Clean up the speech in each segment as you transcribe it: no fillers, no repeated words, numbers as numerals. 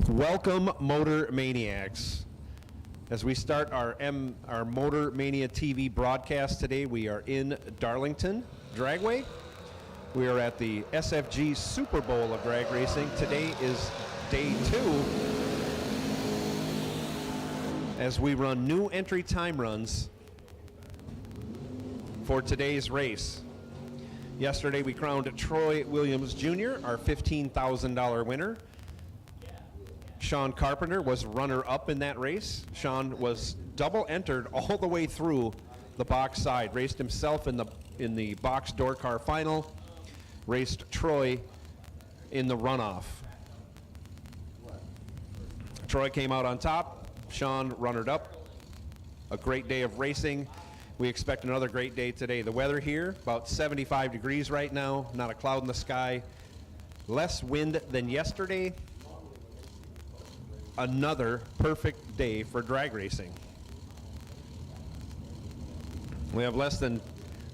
Welcome, Motor Maniacs. As we start our Motor Mania TV broadcast today, we are in Darlington, Dragway. We are at the SFG Super Bowl of drag racing. Today is day 2 as we run new entry time runs for today's race. Yesterday we crowned Troy Williams Jr. our $15,000 winner. Sean Carpenter was runner-up in that race. Sean was double entered all the way through the box side. Raced himself in the box door car final. Raced Troy in the runoff. Troy came out on top. Sean runnered up. A great day of racing. We expect another great day today. The weather here, about 75 degrees right now. Not a cloud in the sky. Less wind than yesterday. Another perfect day for drag racing. We have less than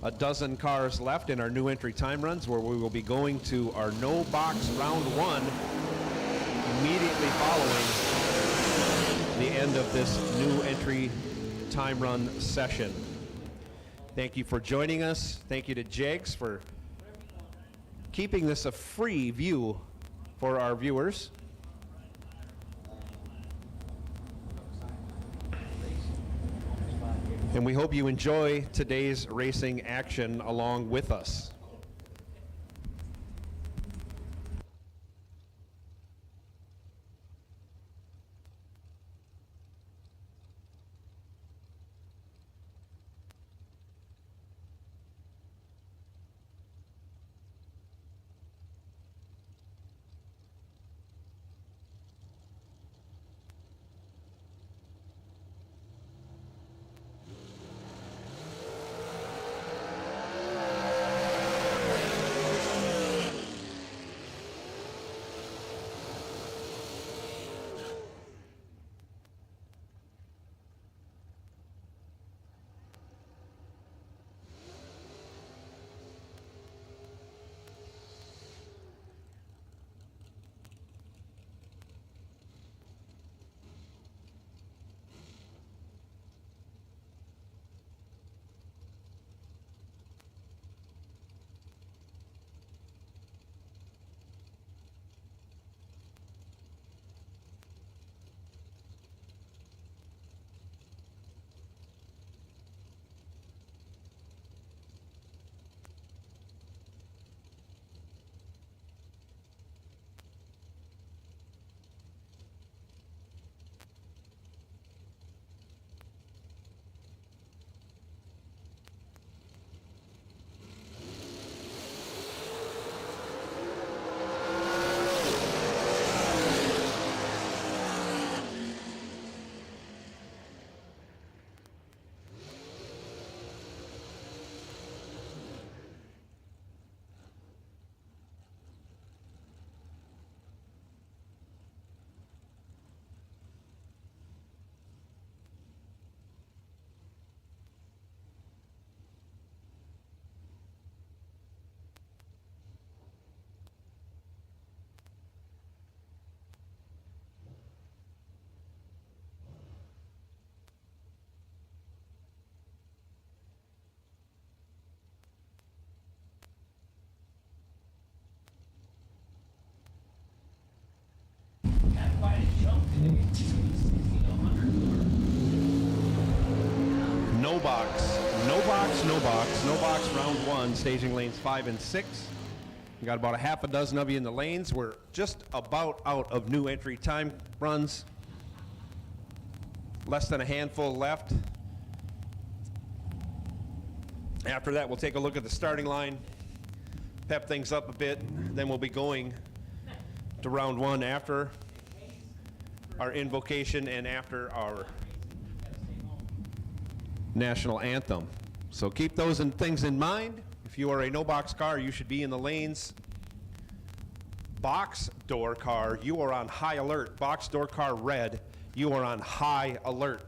a dozen cars left in our new entry time runs, where we will be going to our no box round 1 immediately following the end of this new entry time run session. Thank you for joining us. Thank you to JEGS for keeping this a free view for our viewers. And we hope you enjoy today's racing action along with us. No box, no box, no box, no box round 1, staging lanes 5 and 6. We got about a half a dozen of you in the lanes. We're just about out of new entry time runs. Less than a handful left. After that, we'll take a look at the starting line, pep things up a bit, then we'll be going to round 1 after our invocation and after our national anthem. So keep those things in mind. If you are a no box car, you should be in the lanes. Box door car, you are on high alert. Box door car red, you are on high alert.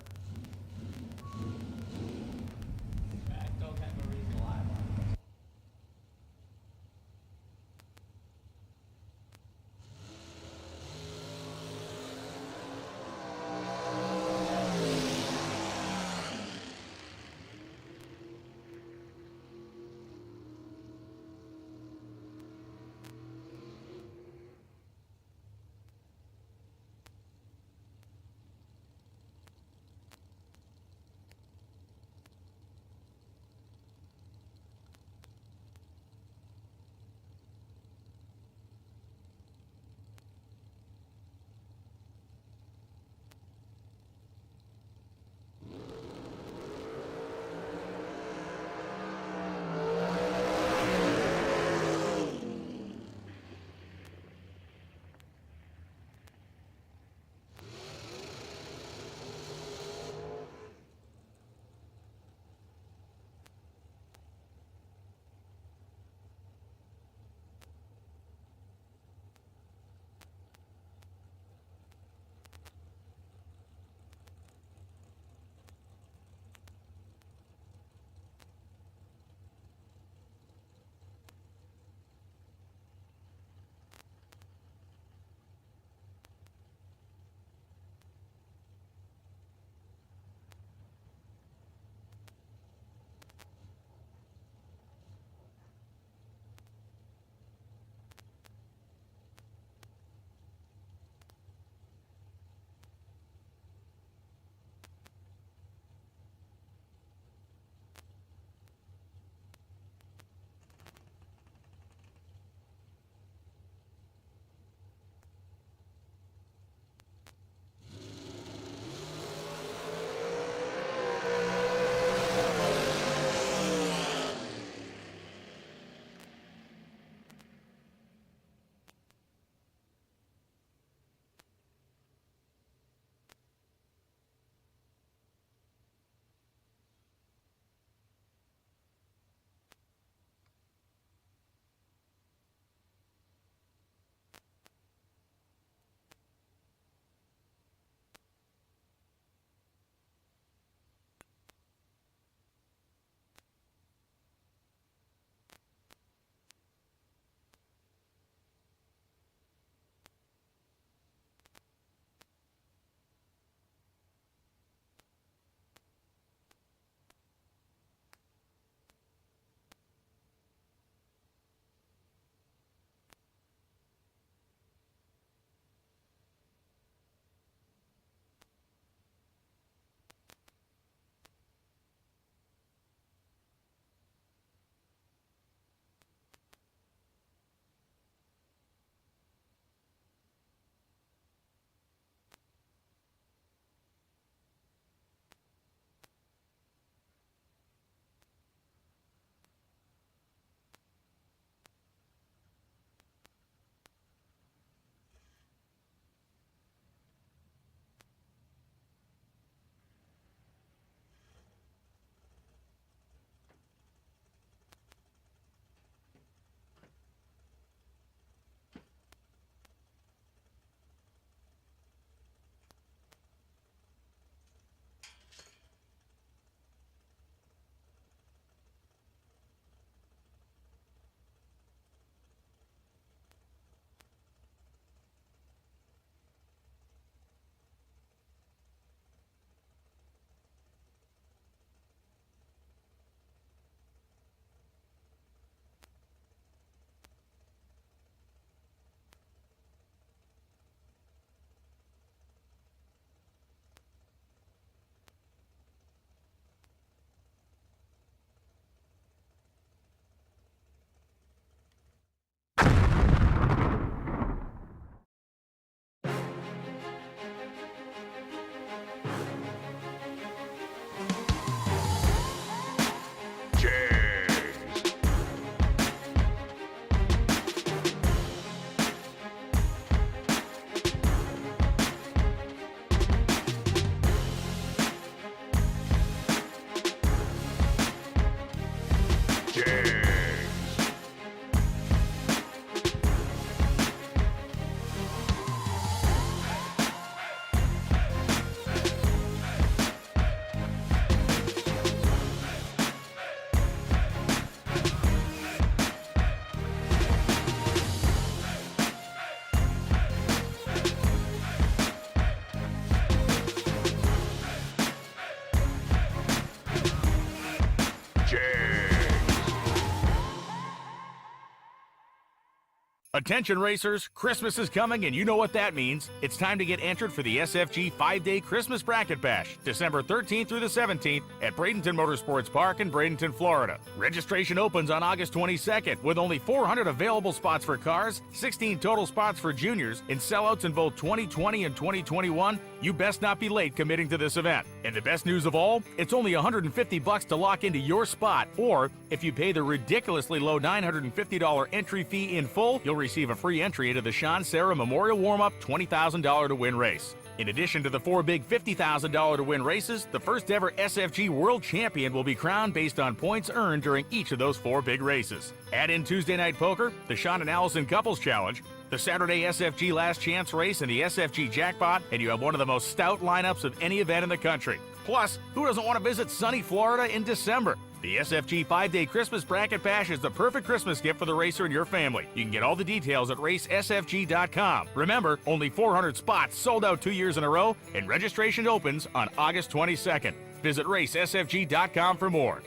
Attention racers, Christmas is coming and you know what that means. It's time to get entered for the SFG 5-day Christmas Bracket Bash, December 13th through the 17th at Bradenton Motorsports Park in Bradenton, Florida. Registration opens on August 22nd with only 400 available spots for cars, 16 total spots for juniors, and sellouts in both 2020 and 2021. You best not be late committing to this event. And the best news of all, it's only $150 to lock into your spot, or if you pay the ridiculously low $950 entry fee in full, you'll receive a free entry into the Sean Sarah Memorial Warm-Up $20,000 to win race. In addition to the 4 big $50,000 to win races, the first ever SFG World Champion will be crowned based on points earned during each of those 4 big races. Add in Tuesday Night Poker, the Sean and Allison Couples Challenge, the Saturday SFG Last Chance Race, and the SFG Jackpot, and you have one of the most stout lineups of any event in the country. Plus, who doesn't want to visit sunny Florida in December? The SFG 5-day Christmas Bracket Bash is the perfect Christmas gift for the racer and your family. You can get all the details at racesfg.com. Remember, only 400 spots sold out 2 years in a row, and registration opens on August 22nd. Visit racesfg.com for more.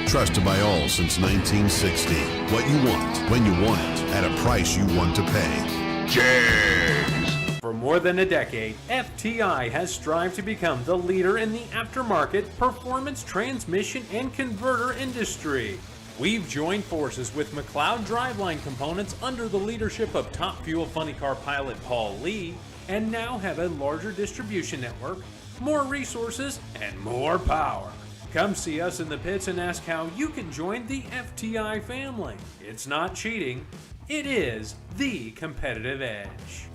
Trusted by all since 1960. What you want, when you want it, at a price you want to pay. JEGS. For more than a decade, FTI has strived to become the leader in the aftermarket performance transmission and converter industry. We've joined forces with McLeod Driveline Components under the leadership of Top Fuel Funny Car pilot Paul Lee, and now have a larger distribution network, more resources, and more power. Come see us in the pits and ask how you can join the FTI family. It's not cheating, it is the competitive edge.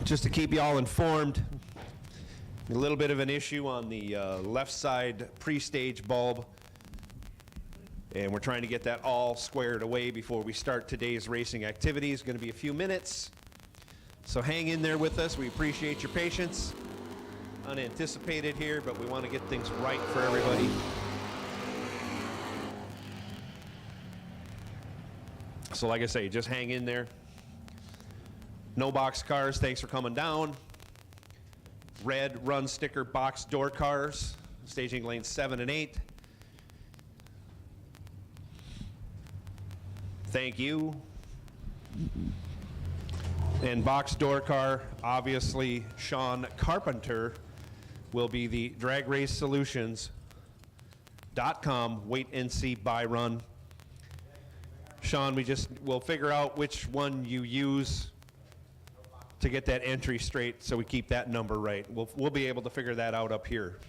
Just to keep you all informed, a little bit of an issue on the left side pre-stage bulb, and we're trying to get that all squared away before we start today's racing activities. Going to be a few minutes, so hang in there with us. We appreciate your patience. Unanticipated here, but we want to get things right for everybody. So like I say, just hang in there. No box cars, thanks for coming down. Red run sticker box door cars, staging lanes 7 and 8. Thank you. And box door car, obviously Sean Carpenter will be the DRAGWaySolutions.com wait and see buy run. Sean, we'll figure out which one you use to get that entry straight so we keep that number right. We'll be able to figure that out up here.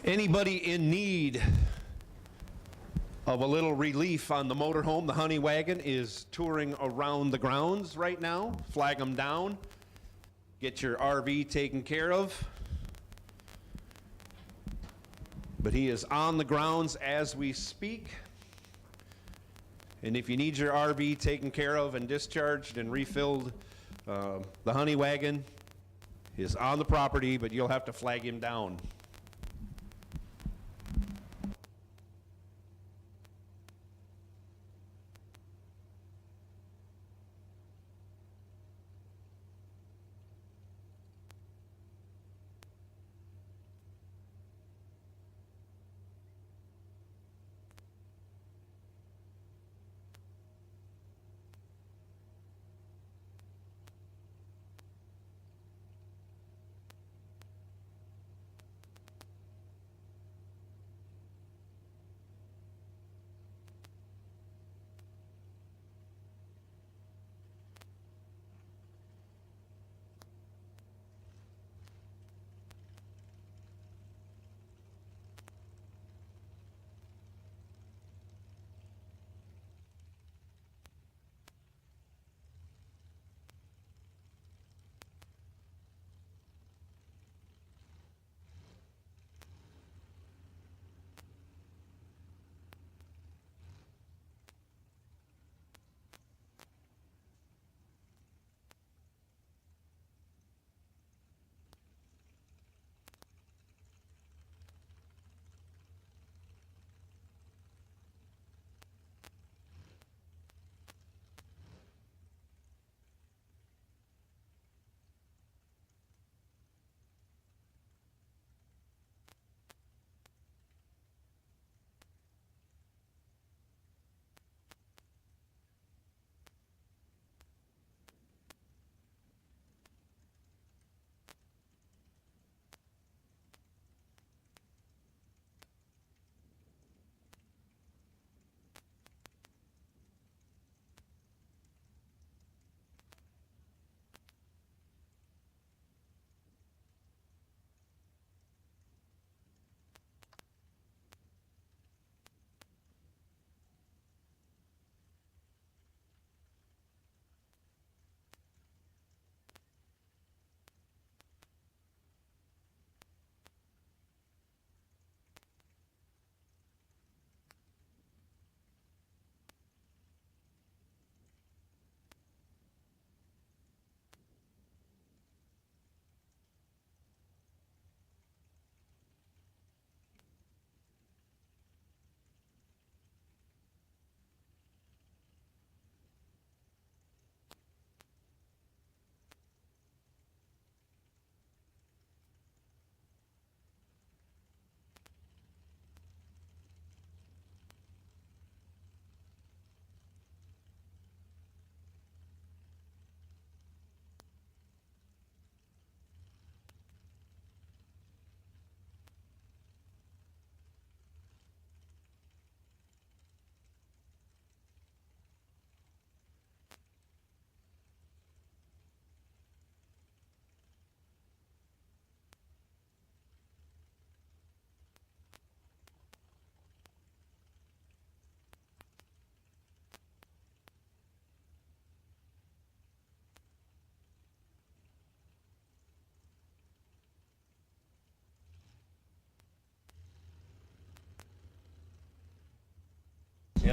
Anybody in need of a little relief on the motorhome, the Honey Wagon is touring around the grounds right now. Flag them down. Get your RV taken care of. But he is on the grounds as we speak. And if you need your RV taken care of and discharged and refilled, the Honey Wagon is on the property, but you'll have to flag him down.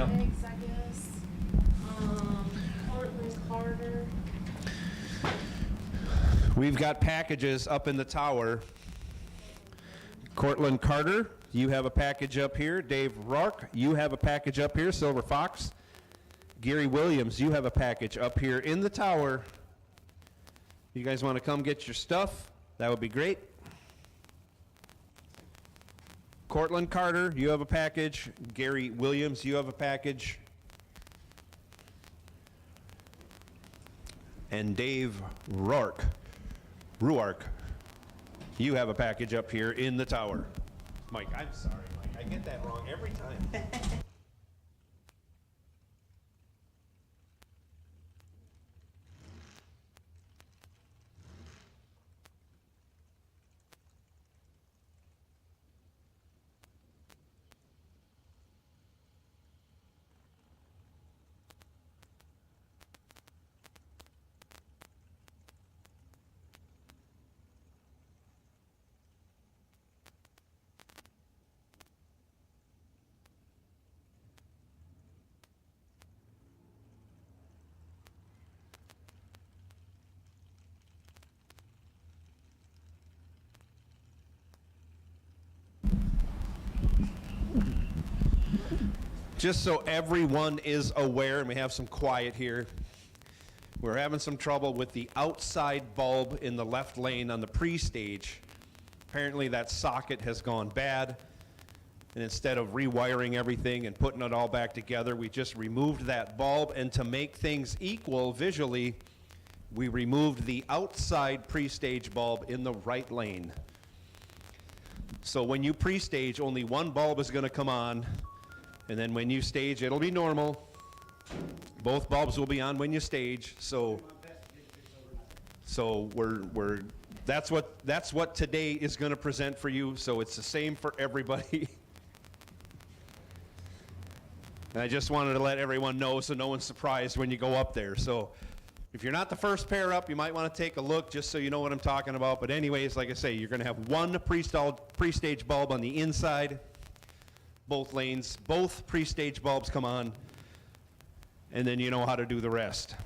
Yep. JEGS, I guess. Portland Carter. We've got packages up in the tower. Cortland Carter, you have a package up here. Dave Rourke, you have a package up here. Silver Fox. Gary Williams, you have a package up here in the tower. You guys want to come get your stuff? That would be great. Cortland Carter, you have a package. Gary Williams, you have a package. And Dave Rourke, you have a package up here in the tower. Mike, I'm sorry, Mike. I get that wrong every time. Just so everyone is aware, and we have some quiet here, we're having some trouble with the outside bulb in the left lane on the pre-stage. Apparently that socket has gone bad, and instead of rewiring everything and putting it all back together, we just removed that bulb, and to make things equal visually, we removed the outside pre-stage bulb in the right lane. So when you pre-stage, only one bulb is going to come on, and then when you stage, it'll be normal. Both bulbs will be on when you stage. So that's what today is going to present for you. So it's the same for everybody. And I just wanted to let everyone know so no one's surprised when you go up there. So if you're not the first pair up, you might want to take a look just so you know what I'm talking about. But anyways, like I say, you're going to have one pre-stage bulb on the inside. Both lanes, both pre-stage bulbs come on, and then you know how to do the rest.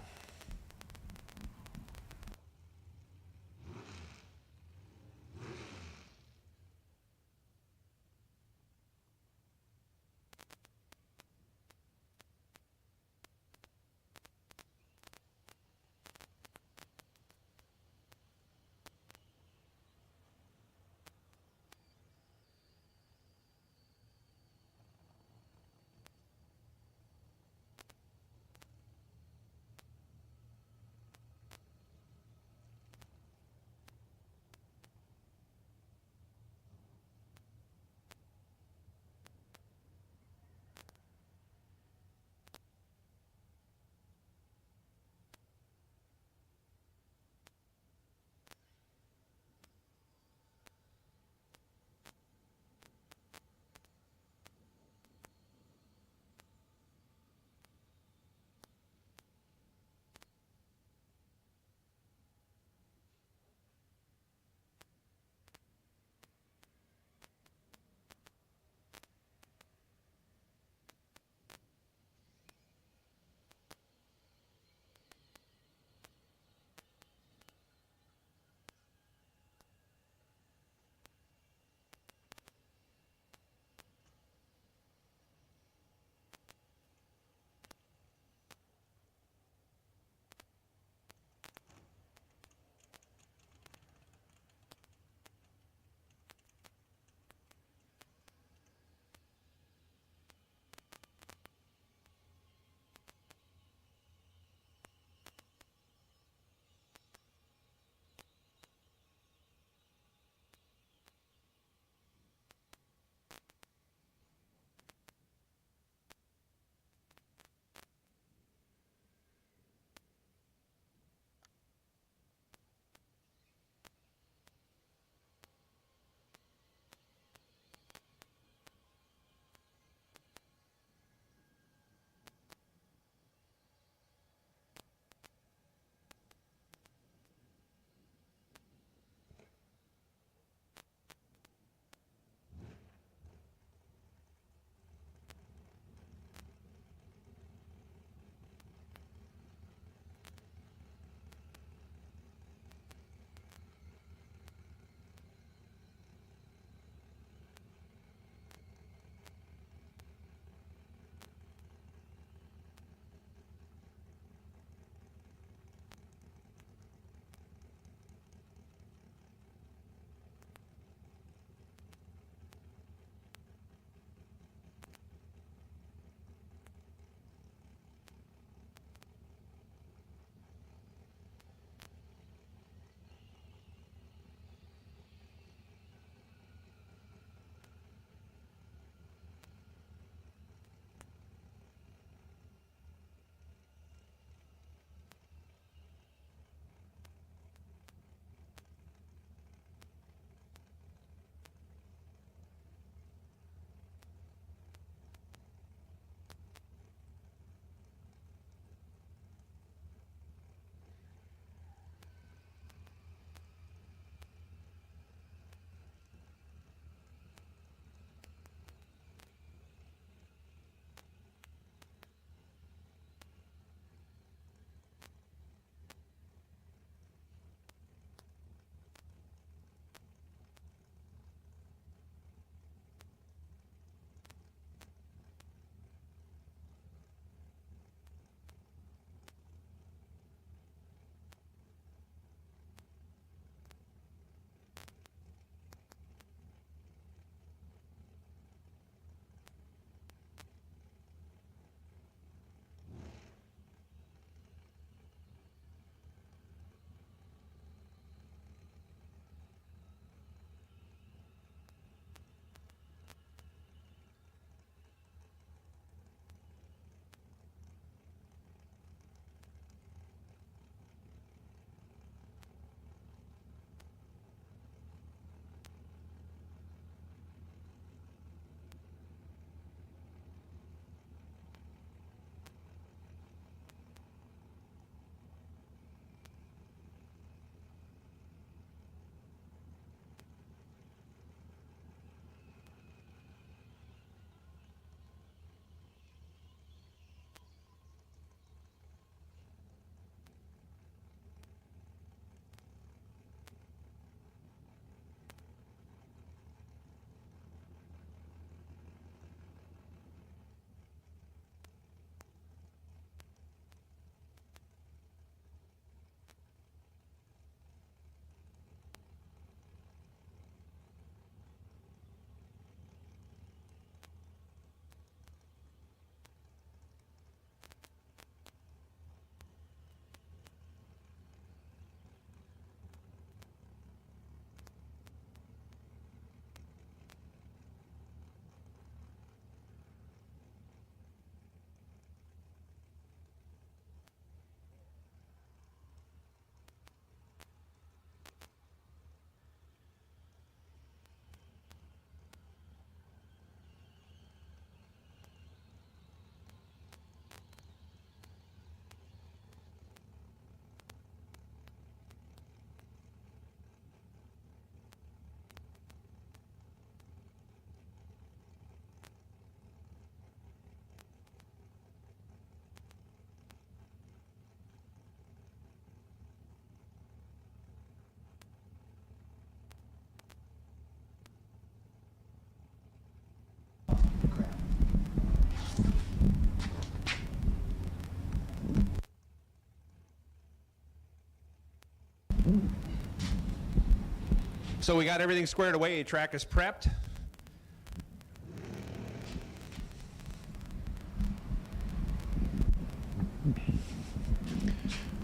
So we got everything squared away. Track is prepped.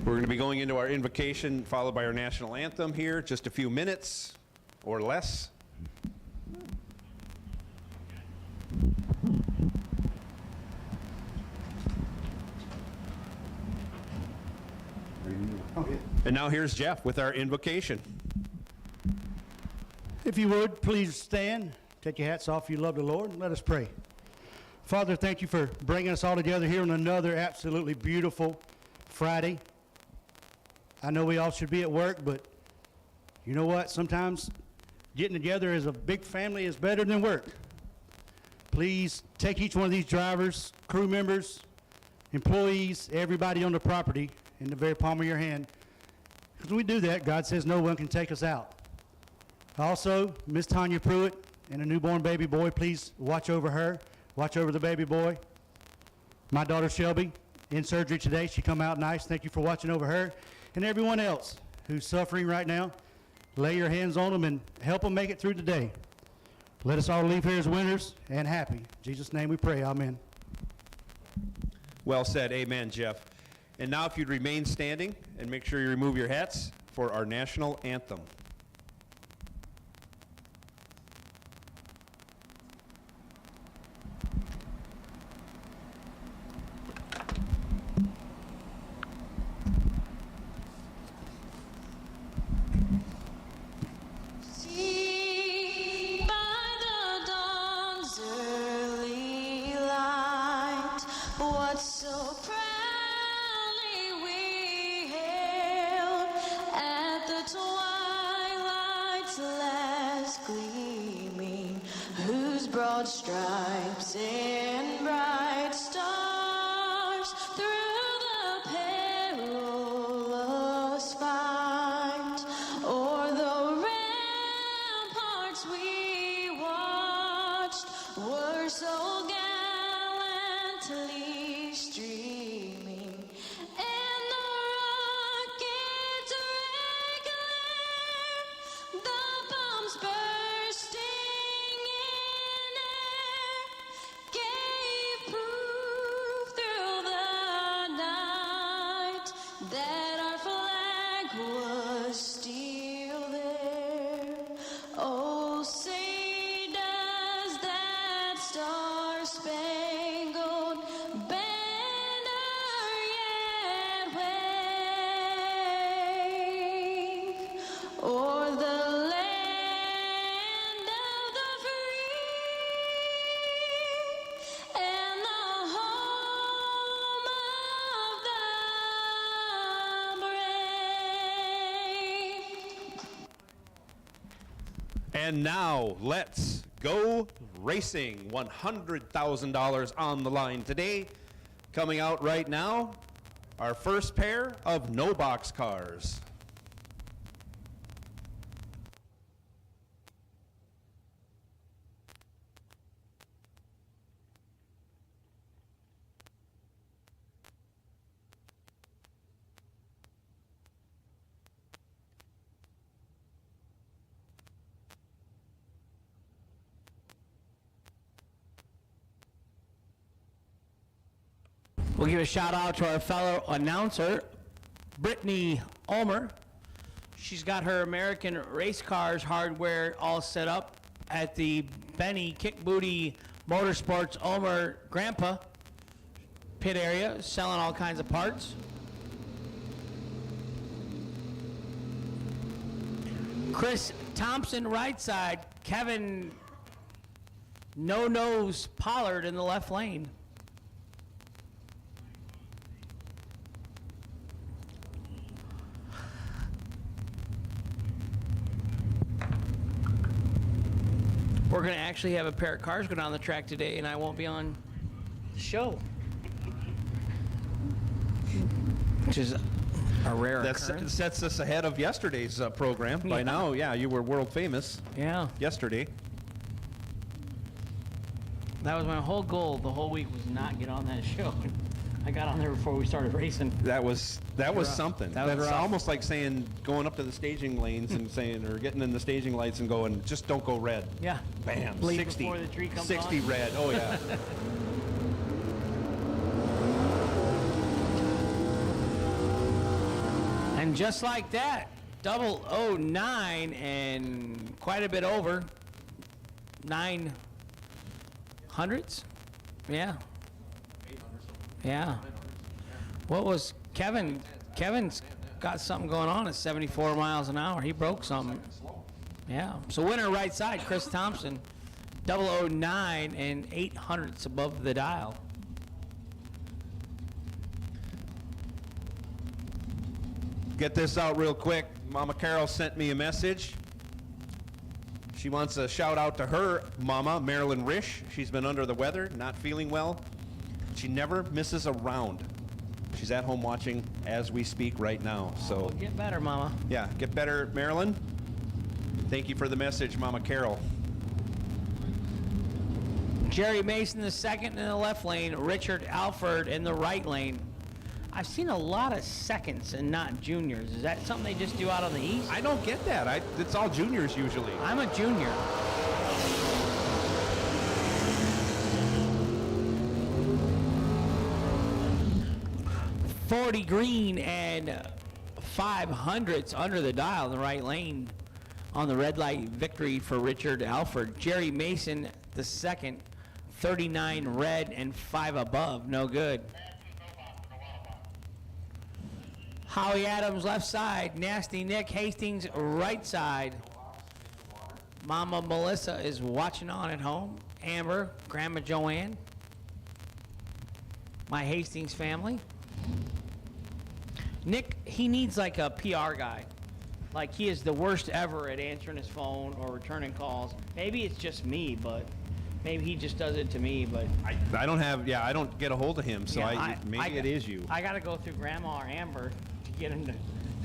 We're going to be going into our invocation, followed by our national anthem here, just a few minutes or less. And now here's Jeff with our invocation. If you would, please stand. Take your hats off if you love the Lord, and let us pray. Father, thank you for bringing us all together here on another absolutely beautiful Friday. I know we all should be at work, but you know what? Sometimes getting together as a big family is better than work. Please take each one of these drivers, crew members, employees, everybody on the property in the very palm of your hand. Because when we do that, God says no one can take us out. Also, Miss Tanya Pruitt and a newborn baby boy, please watch over her, watch over the baby boy. My daughter Shelby, in surgery today, she come out nice. Thank you for watching over her. And everyone else who's suffering right now, lay your hands on them and help them make it through the day. Let us all leave here as winners and happy. In Jesus' name we pray, amen. Well said, amen, Jeff. And now if you'd remain standing and make sure you remove your hats for our national anthem. Stripes and bright stars through the perilous fight, o'er the ramparts we watched were so gallantly streaming, and the rockets regular, the bombs bursting that our flag was still there. Oh, say does that star-spangled banner yet wave o'er the land of the free and the home of the And now, let's go racing. $100,000 on the line today. Coming out right now, our first pair of no-box cars. We'll give a shout out to our fellow announcer, Brittany Ulmer. She's got her American race cars hardware all set up at the Benny Kick Booty Motorsports Ulmer Grandpa pit area, selling all kinds of parts. Chris Thompson right side, Kevin No Nose Pollard in the left lane. We're going to actually have a pair of cars go down the track today, and I won't be on the show, which is a rare That occurrence. sets us ahead of yesterday's program. By Yeah. now, yeah, you were world famous Yeah, yesterday. that was my whole goal the whole week, was not get on that show. I got on there before we started racing. That was something. That was That's rough. almost like saying going up to the staging lanes and saying, or getting in the staging lights and going, just don't go red. Yeah. Bam. Leave 60. before the tree comes 60 on. red. Oh yeah. And just like that, 009 and quite a bit over. 900s? Yeah. Yeah. What was Kevin? Kevin's got something going on at 74 miles an hour. He broke something. Yeah. So winner right side, Chris Thompson. 009 and 800ths above the dial. Get this out real quick. Mama Carol sent me a message. She wants a shout out to her mama, Marilyn Risch. She's been under the weather, not feeling well. She never misses a round. She's at home watching as we speak right now. So Well, get better, Mama. yeah, get better, Marilyn. Thank you for the message, Mama Carol. Jerry Mason the second in the left lane, Richard Alford in the right lane. I've seen a lot of seconds and not juniors. Is that something they just do out on the east? I don't get that. It's all juniors usually. I'm a junior. .40 green and 500s under the dial in the right lane on the red light victory for Richard Alford. Jerry Mason the second, 39 red and 5 above, no good. Howie Adams left side, Nasty Nick Hastings right side. Mama Melissa is watching on at home. Amber, Grandma Joanne, my Hastings family. Nick, he needs like a PR guy. Like he is the worst ever at answering his phone or returning calls. Maybe it's just me, but maybe he just does it to me, but I don't have, I don't get a hold of him, so yeah, maybe it is you. I got to go through Grandma or Amber to get him to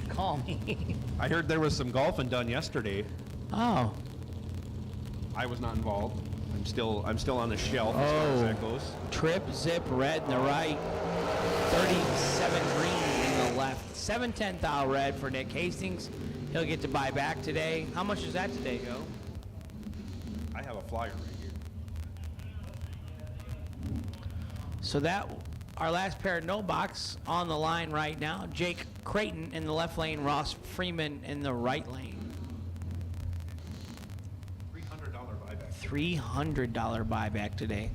call me. I heard there was some golfing done yesterday. Oh. I was not involved. I'm still on the shelf as far as that goes. Trip, zip, red in the right. 37 green in the left. 710 thou red for Nick Hastings. He'll get to buy back today. How much does that today go? I have a flyer right here. So that, our last pair of no box on the line right now. Jake Creighton in the left lane, Ross Freeman in the right lane. $300 buyback. $300 buyback today.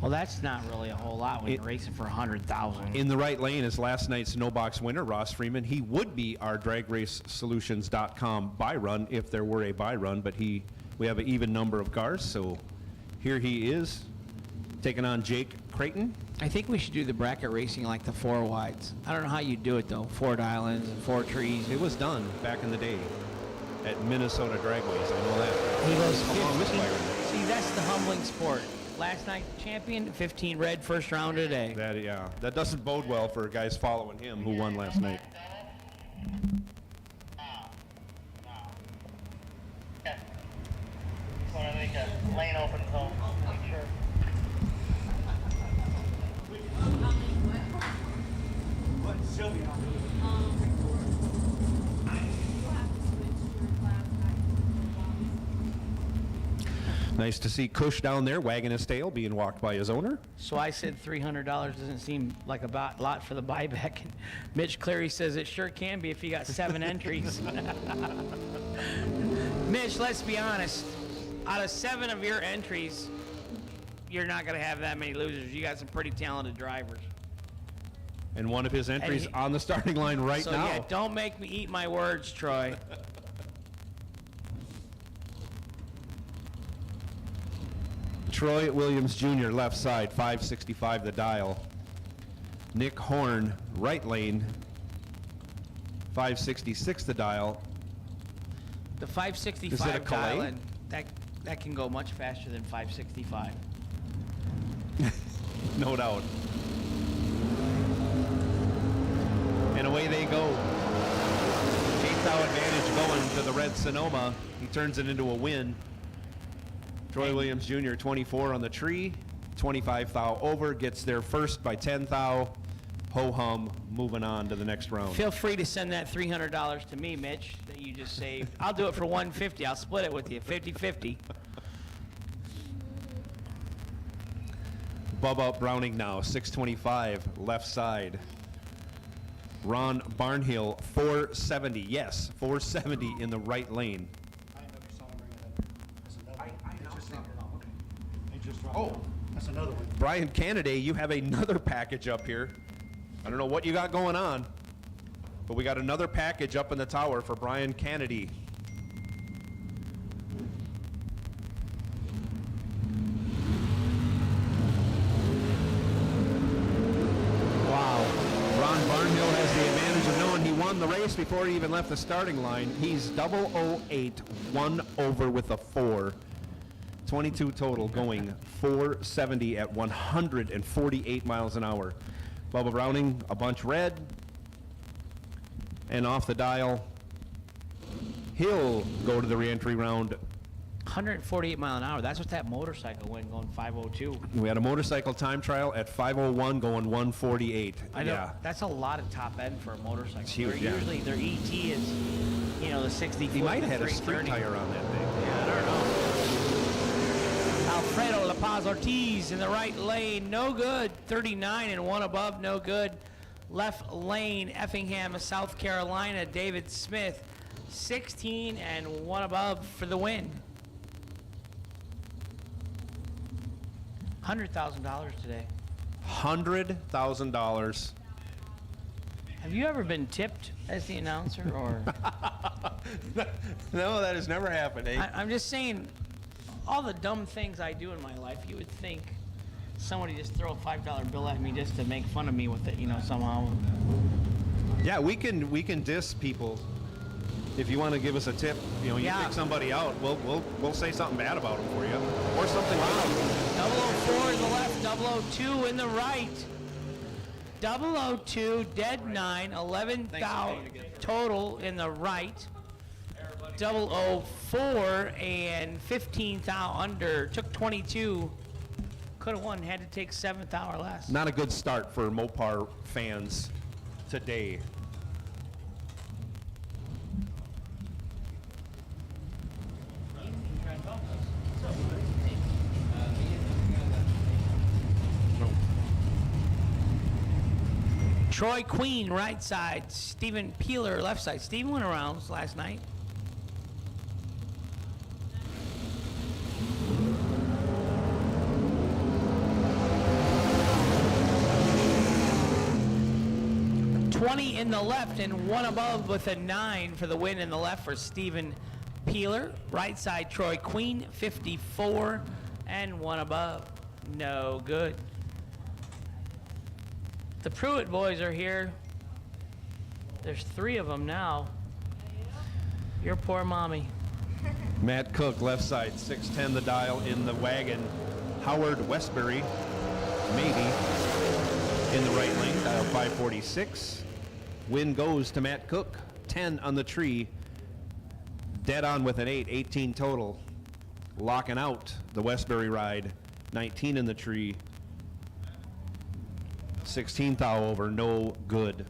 Well, that's not really a whole lot when you're racing for 100,000. In the right lane is last night's no box winner, Ross Freeman. He would be our DragRaceSolutions.com buy run if there were a buy run, but we have an even number of cars, so here he is taking on Jake Creighton. I think we should do the bracket racing like the 4 wides. I don't know how you do it though. 4 islands and 4 trees. It was done back in the day at Minnesota Dragways. I know that. He goes Along with 15. Byron. See, that's the humbling sport. Last night, champion, 15 red, first round today. That doesn't bode well for guys following him who won last night. Just want to make a lane open, so make sure. Nice to see Cush down there wagging his tail, being walked by his owner. So I said $300 doesn't seem like a lot for the buyback. And Mitch Cleary says it sure can be if you got 7 entries. Mitch, let's be honest. Out of 7 of your entries, you're not going to have that many losers. You got some pretty talented drivers. And one of his entries on the starting line right So now. yeah, don't make me eat my words, Troy. Troy Williams Jr., left side, 565 the dial. Nick Horn, right lane, 566 the dial. The Is it a 565 Calais? dial-in, that can go much faster than 565. No doubt. And away they go. 8th thou advantage going to the red Sonoma. He turns it into a win. Troy Williams Jr., 24 on the tree, 25 thou over, gets there first by 10 thou. ho-hum, moving on to the next round. Feel free to send that $300 to me, Mitch, that you just saved. I'll do it for $150. I'll split it with you, 50-50. Bubba Browning now, 625, left side. Ron Barnhill, 470. Yes, 470 in the right lane. Oh, That's another one. Brian Kennedy, you have another package up here. I don't know what you got going on, but we got another package up in the tower for Brian Kennedy. Wow. Ron Barnhill has the advantage of knowing he won the race before he even left the starting line. He's 008, 1 over with a 4. 22 total, going 470 at 148 miles an hour. Bubba Browning, a bunch red. And off the dial, he'll go to the reentry round. 148 mile an hour. That's what that motorcycle went, going 502. We had a motorcycle time trial at 501 going 148. I know. Yeah. That's a lot of top end for a motorcycle. It's huge, They're yeah. Usually their ET is, you know, the 60 He foot, might the have had a street 330. tire on that thing. Yeah, I don't know. Alfredo La Paz Ortiz in the right lane, no good. 39 and 1 above, no good. Left lane, Effingham, South Carolina, David Smith, 16 and 1 above for the win. $100,000 today. $100,000. Have you ever been tipped as the announcer, or? No, that has never happened. Eh? I'm just saying, all the dumb things I do in my life, you would think somebody just throw a $5 bill at me just to make fun of me with it, you know, somehow. Yeah, we can diss people. If you want to give us a tip, you know, you Yeah. pick somebody out, we'll say something bad about them for you, or something. Wow. 004 in the left, 002 in the right. 002, dead 9, 11,000 total in the right. 004 and 15,000 under. Took 22. Could have won. Had to take 7th hour less. Not a good start for Mopar fans today. Troy Queen, right side. Stephen Peeler, left side. Stephen went around last night. $20 in the left and 1 above with a 9 for the win in the left for Stephen Peeler. Right side, Troy Queen, 54 and 1 above. No good. The Pruitt boys are here. There's 3 of them now. Your poor mommy. Matt Cook, left side, 610 the dial in the wagon. Howard Westbury, maybe, in the right lane, dial 546. Win goes to Matt Cook, 10 on the tree. Dead on with an 8, 18 total. Locking out the Westbury ride, 19 in the tree. 16th thou over, no good.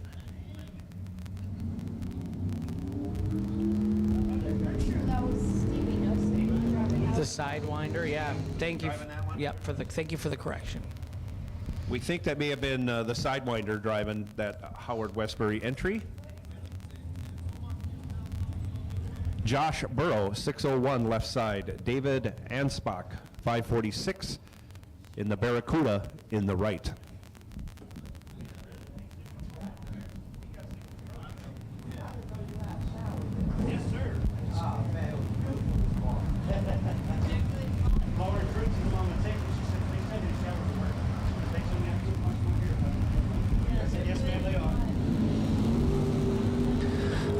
That was Stevie Nelson driving out. The Sidewinder, yeah. Thank you. Driving that one? Yep, thank you for the correction. We think that may have been the Sidewinder driving that Howard Westbury entry. Josh Burrow, 601 left side. David Anspach, 546 in the Barracuda in the right.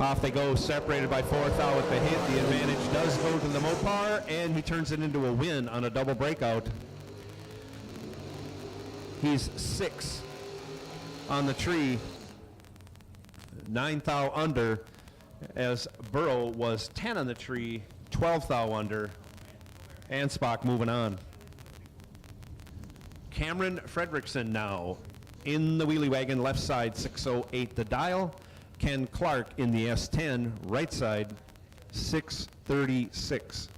Off they go, separated by 4th thou with the hit. The advantage does go to the Mopar, and he turns it into a win on a double breakout. He's 6 on the tree, 9 thou under, as Burrow was 10 on the tree, 12 thou under. Anspach moving on. Cameron Fredrickson now, In the wheelie wagon, left side, 608 the dial. Ken Clark in the S10, right side, 636.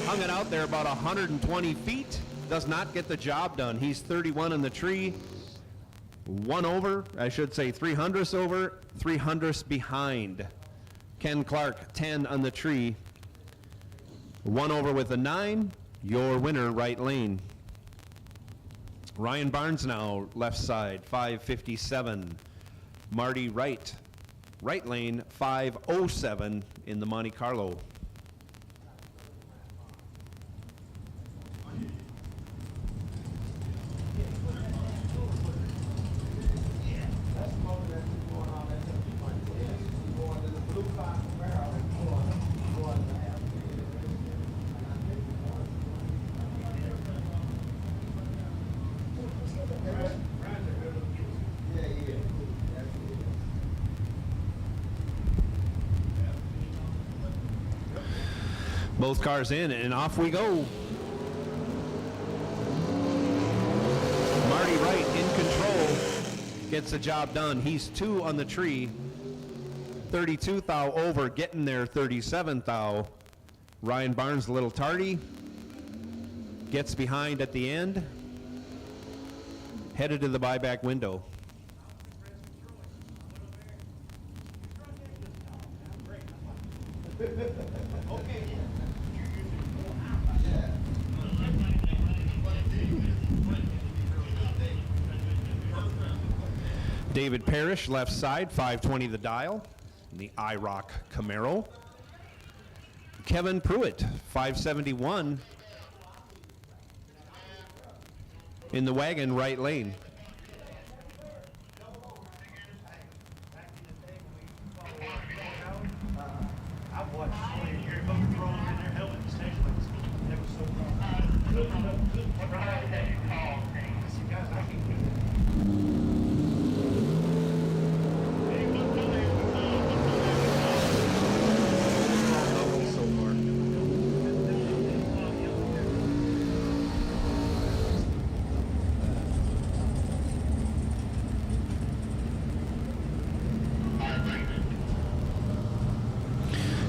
Hung it out there about 120 feet. Does not get the job done. He's 31 in the tree. One over, I should say 300ths over, 300ths behind. Ken Clark, 10 on the tree. One over with a 9. Your winner, right lane. Ryan Barnes now, left side, 557. Marty Wright, right lane, 507 in the Monte Carlo. Both cars in, and off we go. Marty Wright in control, gets the job done. He's 2 on the tree. 32 thou over, getting there, 37 thou. Ryan Barnes a little tardy. Gets behind at the end. Headed to the buyback window. David Parrish, left side, 520 the dial, in the IROC Camaro. Kevin Pruitt, 571 in the wagon, right lane. I've watched Gary Bowman throw in their helmet and stage lights. That was so fun. Guys, I can't do that.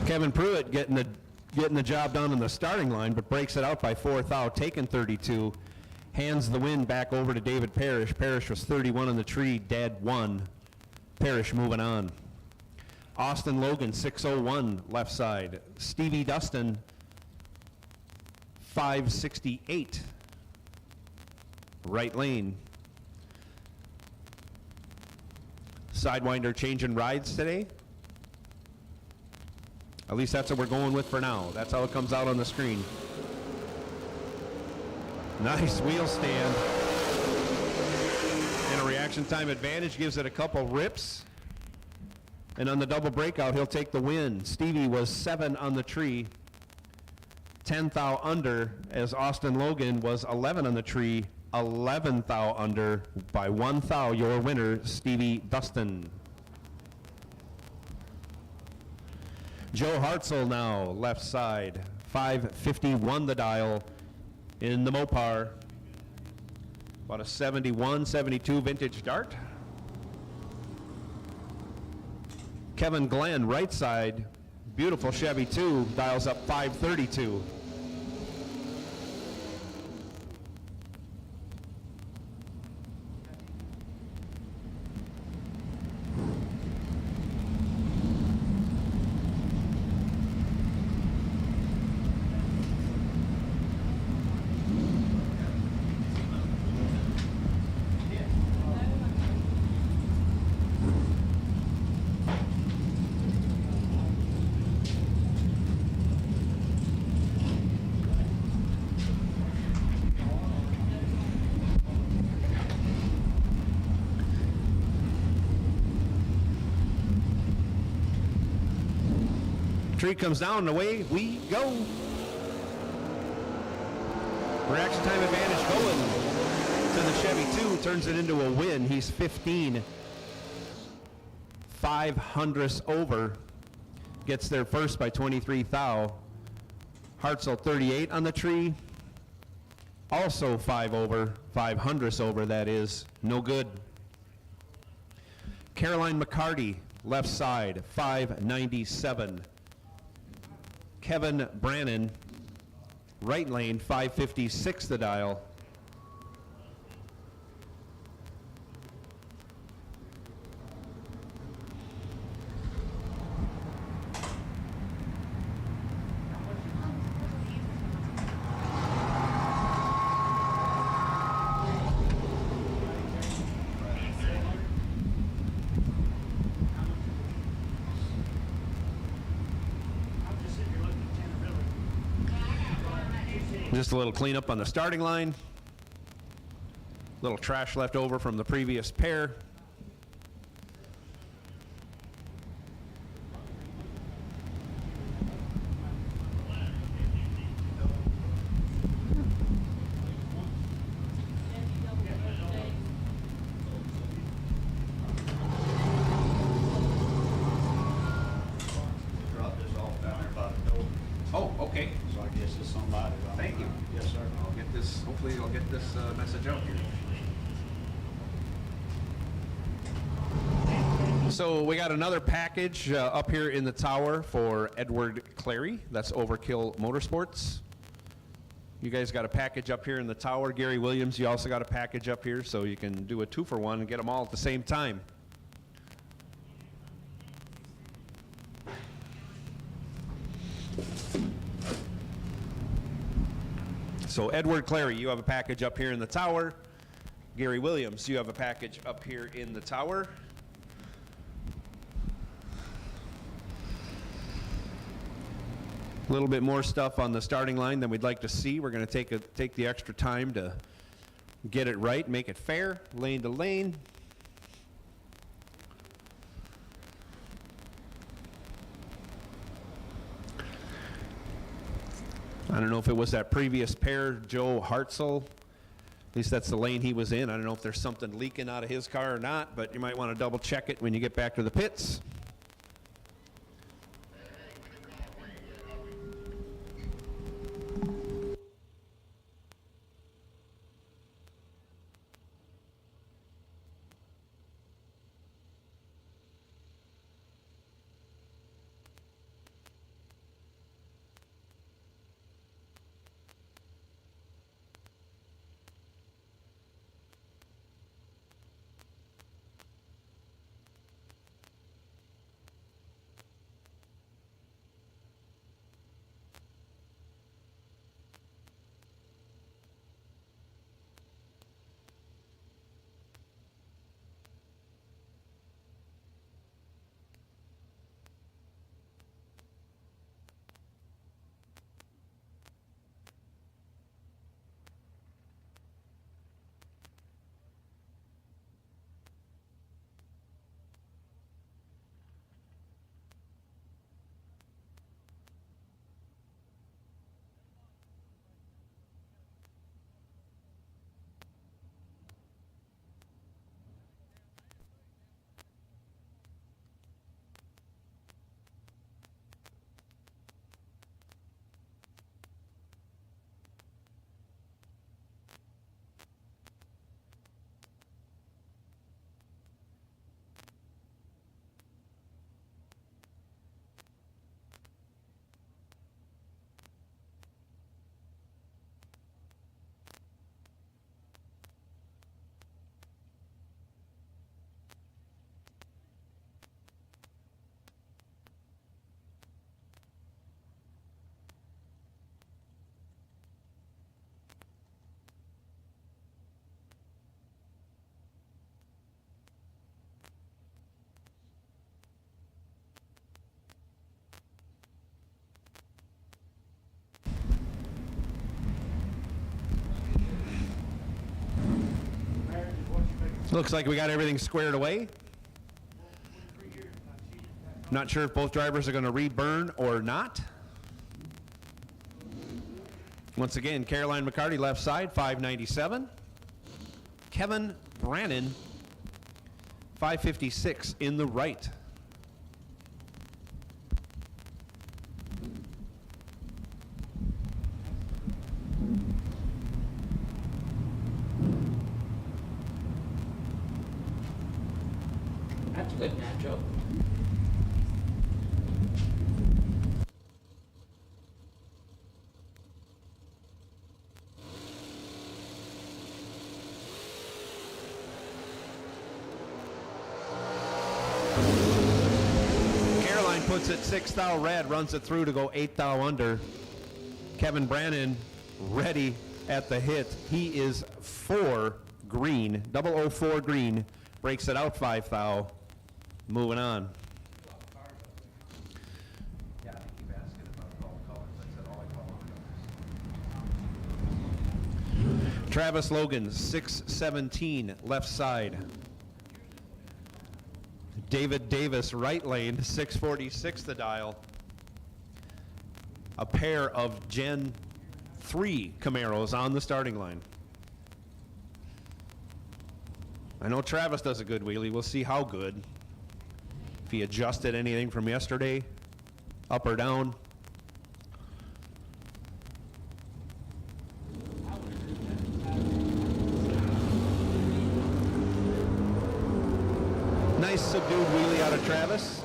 Kevin Pruitt getting the job done in the starting line, but breaks it out by 4 thou, taking 32. Hands the win back over to David Parrish. Parrish was 31 on the tree, dead 1. Parrish moving on. Austin Logan, 601 left side. Stevie Dustin, 568 right lane. Sidewinder changing rides today. At least that's what we're going with for now. That's how it comes out on the screen. Nice wheel stand. And a reaction time advantage, gives it a couple rips. And on the double breakout, he'll take the win. Stevie was 7 on the tree. 10 thou under, as Austin Logan was 11 on the tree. 11 thou under by 1 thou. Your winner, Stevie Dustin. Joe Hartzell now, left side, 551 the dial in the Mopar. About a 71, 72 vintage Dart. Kevin Glenn, right side, beautiful Chevy 2, dials up 532. Tree comes down and away we go. Reaction time advantage going to the Chevy 2, turns it into a win. He's 15/500ths over. Gets there first by 23 thou. Hartzell 38 on the tree. Also 5/500ths over, that is. No good. Caroline McCarty, left side, 597. Kevin Brannon, right lane, 556 the dial. Just a little cleanup on the starting line. Little trash left over from the previous pair. Drop this off down there by the door. Oh, okay. So I guess it's somebody. Thank you. Yes, sir. I'll get this, hopefully I'll get this message out here. So we got another package up here in the tower for Edward Clary. That's Overkill Motorsports. You guys got a package up here in the tower. Gary Williams, you also got a package up here, so you can do a 2-for-1 and get them all at the same time. So Edward Clary, you have a package up here in the tower. Gary Williams, you have a package up here in the tower. A little bit more stuff on the starting line than we'd like to see. We're going to take the extra time to get it right, make it fair, lane to lane. I don't know if it was that previous pair, Joe Hartzell. At least that's the lane he was in. I don't know if there's something leaking out of his car or not, but you might want to double check it when you get back to the pits. Looks like we got everything squared away. Not sure if both drivers are going to reburn or not. Once again, Caroline McCarty left side, 597. Kevin Brannon, 556 in the right. That's a good matchup. Caroline puts it 6 thou red, runs it through to go 8 thou under. Kevin Brannon ready at the hit. He is 4 green, 004 green, breaks it out 5 thou. Moving on. Travis Logan, 617, left side. David Davis, right lane, 646 the dial. A pair of Gen 3 Camaros on the starting line. I know Travis does a good wheelie. We'll see how good. If he adjusted anything from yesterday, up or down. Nice subdued wheelie out of Travis.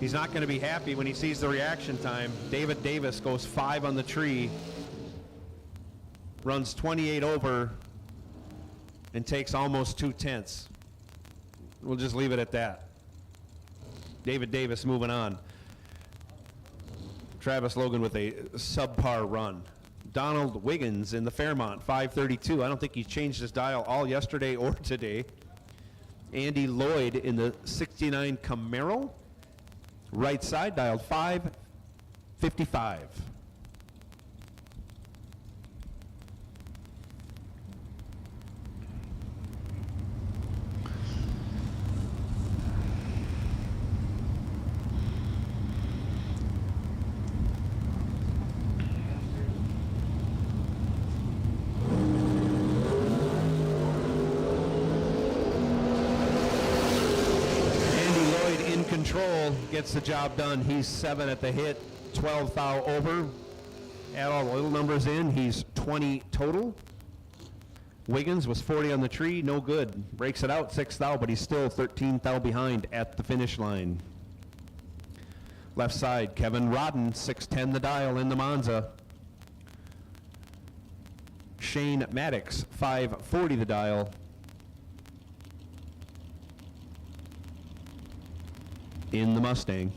He's not going to be happy when he sees the reaction time. David Davis goes 5 on the tree, runs 28 over, and takes almost 2/10. We'll just leave it at that. David Davis moving on. Travis Logan with a subpar run. Donald Wiggins in the Fairmont, 532. I don't think he's changed his dial all yesterday or today. Andy Lloyd in the 69 Camaro, right side, dialed 555. Gets the job done. He's 7 at the hit, 12 thou over. Add all the little numbers in, he's 20 total. Wiggins was 40 on the tree, no good. Breaks it out, 6 thou, but he's still 13 thou behind at the finish line. Left side, Kevin Rodden, 610 the dial in the Monza. Shane Maddox, 540 the dial. In the Mustang,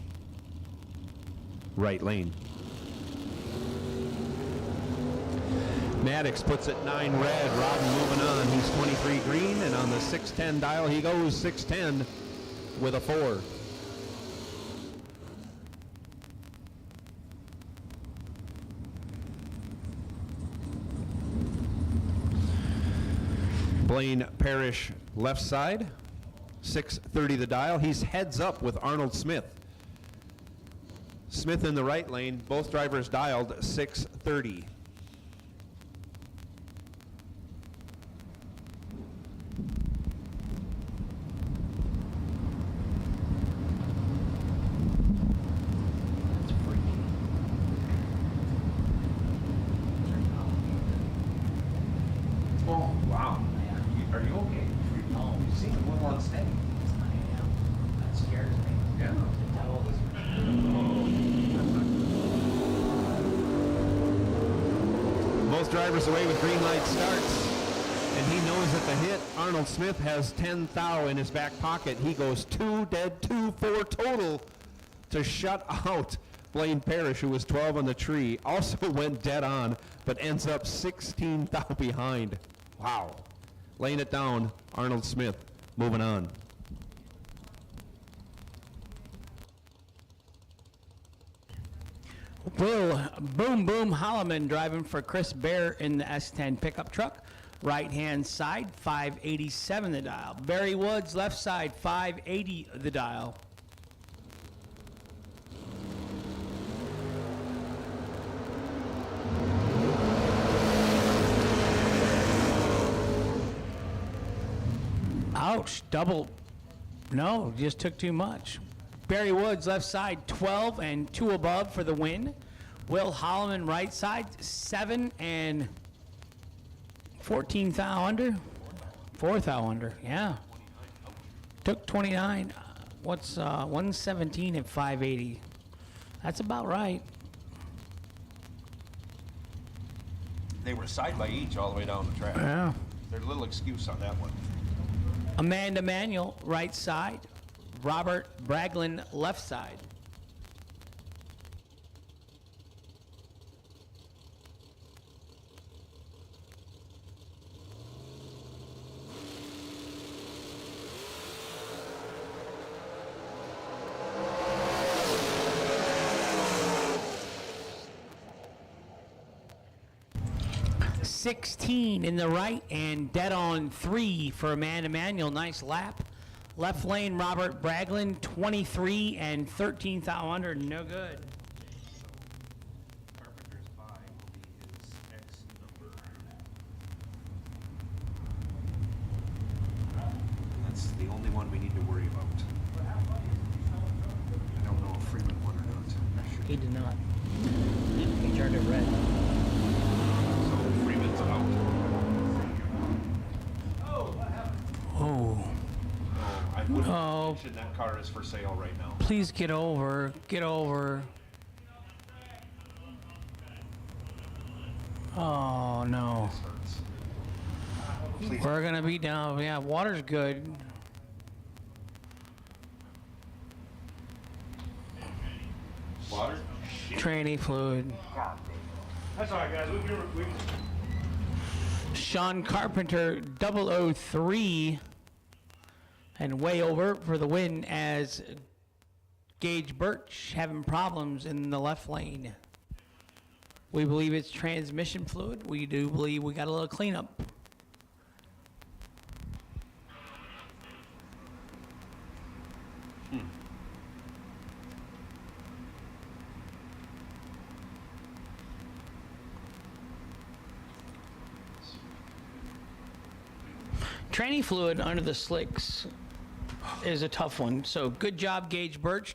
right lane. Maddox puts it 9 red, Rodden moving on, he's 23 green, and on the 610 dial he goes 610 with a 4. Blaine Parrish left side, 630 the dial. He's heads up with Arnold Smith. Smith in the right lane, both drivers dialed 630. Oh, wow. Are you okay? No. You seem a little unsteady. That scares me. Yeah. The devil is. Both drivers away with green light starts. And he knows that the hit, Arnold Smith has 10 thou in his back pocket. He goes 2 dead, 2-4 total to shut out Blaine Parrish, who was 12 on the tree. Also went dead on, but ends up 16 thou behind. Wow. Laying it down, Arnold Smith moving on. Will Boom Boom Holloman driving for Chris Bear in the S10 pickup truck. Right hand side, 587 the dial. Barry Woods left side, 580 the dial. Ouch, double. No, just took too much. Barry Woods, left side, 12 and 2 above for the win. Will Holloman, right side, 7 and 14 thou under. 4 thou under, yeah. Took 29. What's 117 at 580? That's about right. They were side by each all the way down the track. Yeah. There's a little excuse on that one. Amanda Manuel, right side. Robert Braglin, left side. $16 in the right and dead on 3 for Amanda Manuel. Nice lap. Left lane, Robert Braglin, 23 and 13 thou under. No good. Carpenter's by will be his X number. That's the only one we need to worry about. I don't know if Freeman won or not. He did not. He turned it red. So Freeman's out. Oh. I wouldn't Oh. mention that car is for sale right now. Please get over. Get over. Oh, no. This hurts. Please. We're going to be down. Yeah, water's good. Water? Tranny fluid. That's all right, guys. We Sean Carpenter, 003, and way over for the win as Gage Birch having problems in the left lane. We believe it's transmission fluid. We do believe we got a little cleanup. Tranny fluid under the slicks is a tough one. So good job, Gage Birch.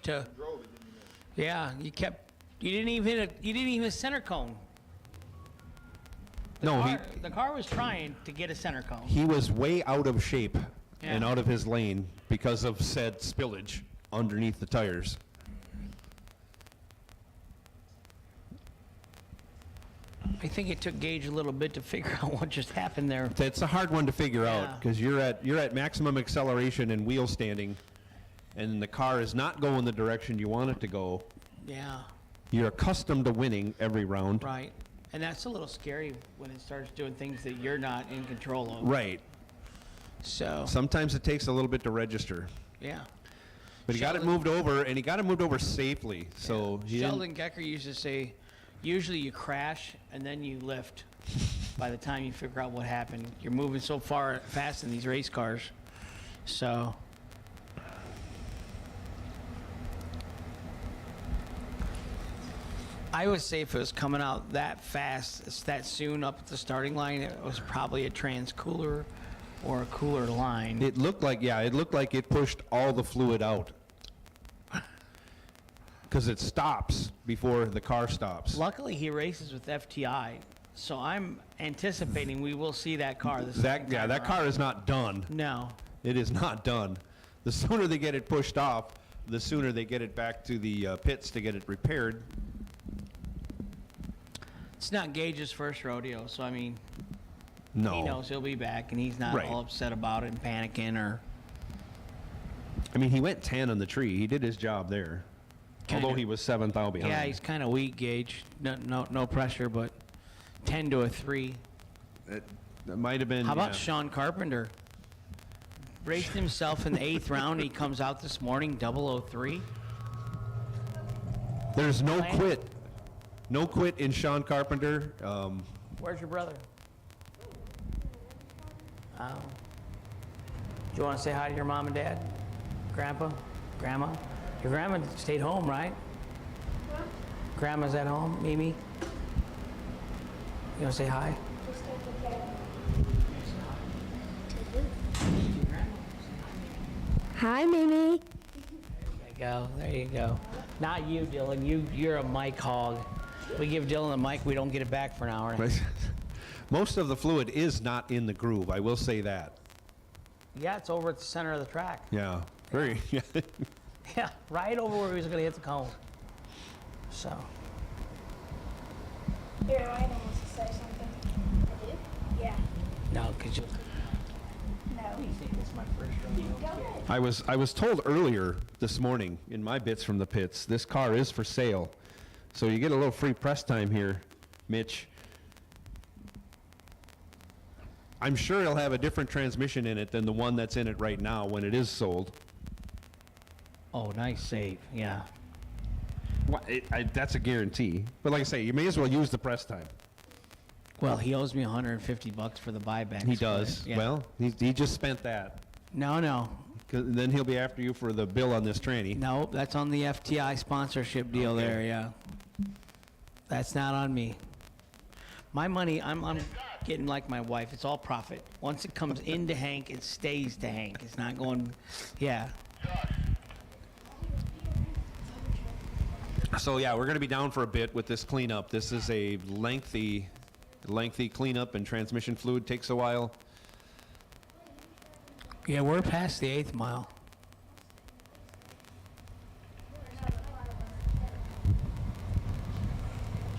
Yeah, you didn't even hit a, you didn't even hit a center cone. The car was trying to get a center cone. He was way out of shape and out of his lane because of said spillage underneath the tires. I think it took Gage a little bit to figure out what just happened there. It's a hard one to figure Yeah. out because you're at maximum acceleration and wheel standing, and the car is not going the direction you want it to go. Yeah, You're accustomed to winning every round. right. And that's a little scary when it starts doing things that you're not in control of. Right. So, Sometimes it takes a little bit to register. yeah. But he got it moved over, and he got it moved over safely. So he didn't- Sheldon Gecker used to say, usually you crash and then you lift. By the time you figure out what happened, you're moving so fast in these race cars. So, I would say if it was coming out that fast, that soon up at the starting line, it was probably a trans cooler or a cooler line. It looked like it pushed all the fluid out. Because it stops before the car stops. Luckily, he races with FTI, so I'm anticipating we will see that car. That car is not done. No. It is not done. The sooner they get it pushed off, the sooner they get it back to the pits to get it repaired. It's not Gage's first rodeo, so I mean, No. he knows he'll be back, and he's not Right. all upset about it and panicking or. I mean, he went 10 on the tree. He did his job there. Kinda. Although he was 7th out behind. Yeah, he's kind of weak, Gage. No pressure, but 10 to a 3. That might have been. How about yeah. Sean Carpenter? Raced himself in the 8th round. He comes out this morning, 003. There's no Plan? quit. No quit in Sean Carpenter. Where's your brother? Oh. Do you want to say hi to your mom and dad? Grandpa? Grandma? Your grandma stayed home, right? Grandma's at home, Mimi? You want to say hi? Hi, Mimi. There you go. Not you, Dylan. You're a mic hog. We give Dylan the mic, we don't get it back for an hour. Most of the fluid is not in the groove, I will say that. Yeah, it's over at the center of the track. Yeah, very. Yeah, right over where he was going to hit the cone. So. Here, Ryan wants to say something. I do? Yeah. No, because you. No. This is my first rodeo. Go ahead. I was told earlier this morning in my bits from the pits, this car is for sale. So you get a little free press time here, Mitch. I'm sure it'll have a different transmission in it than the one that's in it right now when it is sold. Oh, nice save. Yeah. Well, that's a guarantee. But like I say, you may as well use the press time. Well, he owes me $150 for the buyback. He does. Yeah. Well, he just spent that. No. 'Cause then he'll be after you for the bill on this tranny. No, that's on the FTI sponsorship deal there, yeah. That's not on me. My money, I'm getting like my wife. It's all profit. Once it comes into Hank, it stays to Hank. It's not going, yeah. So yeah, we're going to be down for a bit with this cleanup. This is a lengthy cleanup, and transmission fluid takes a while. Yeah, we're past the 8th mile.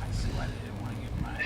I see why they didn't want to give mine.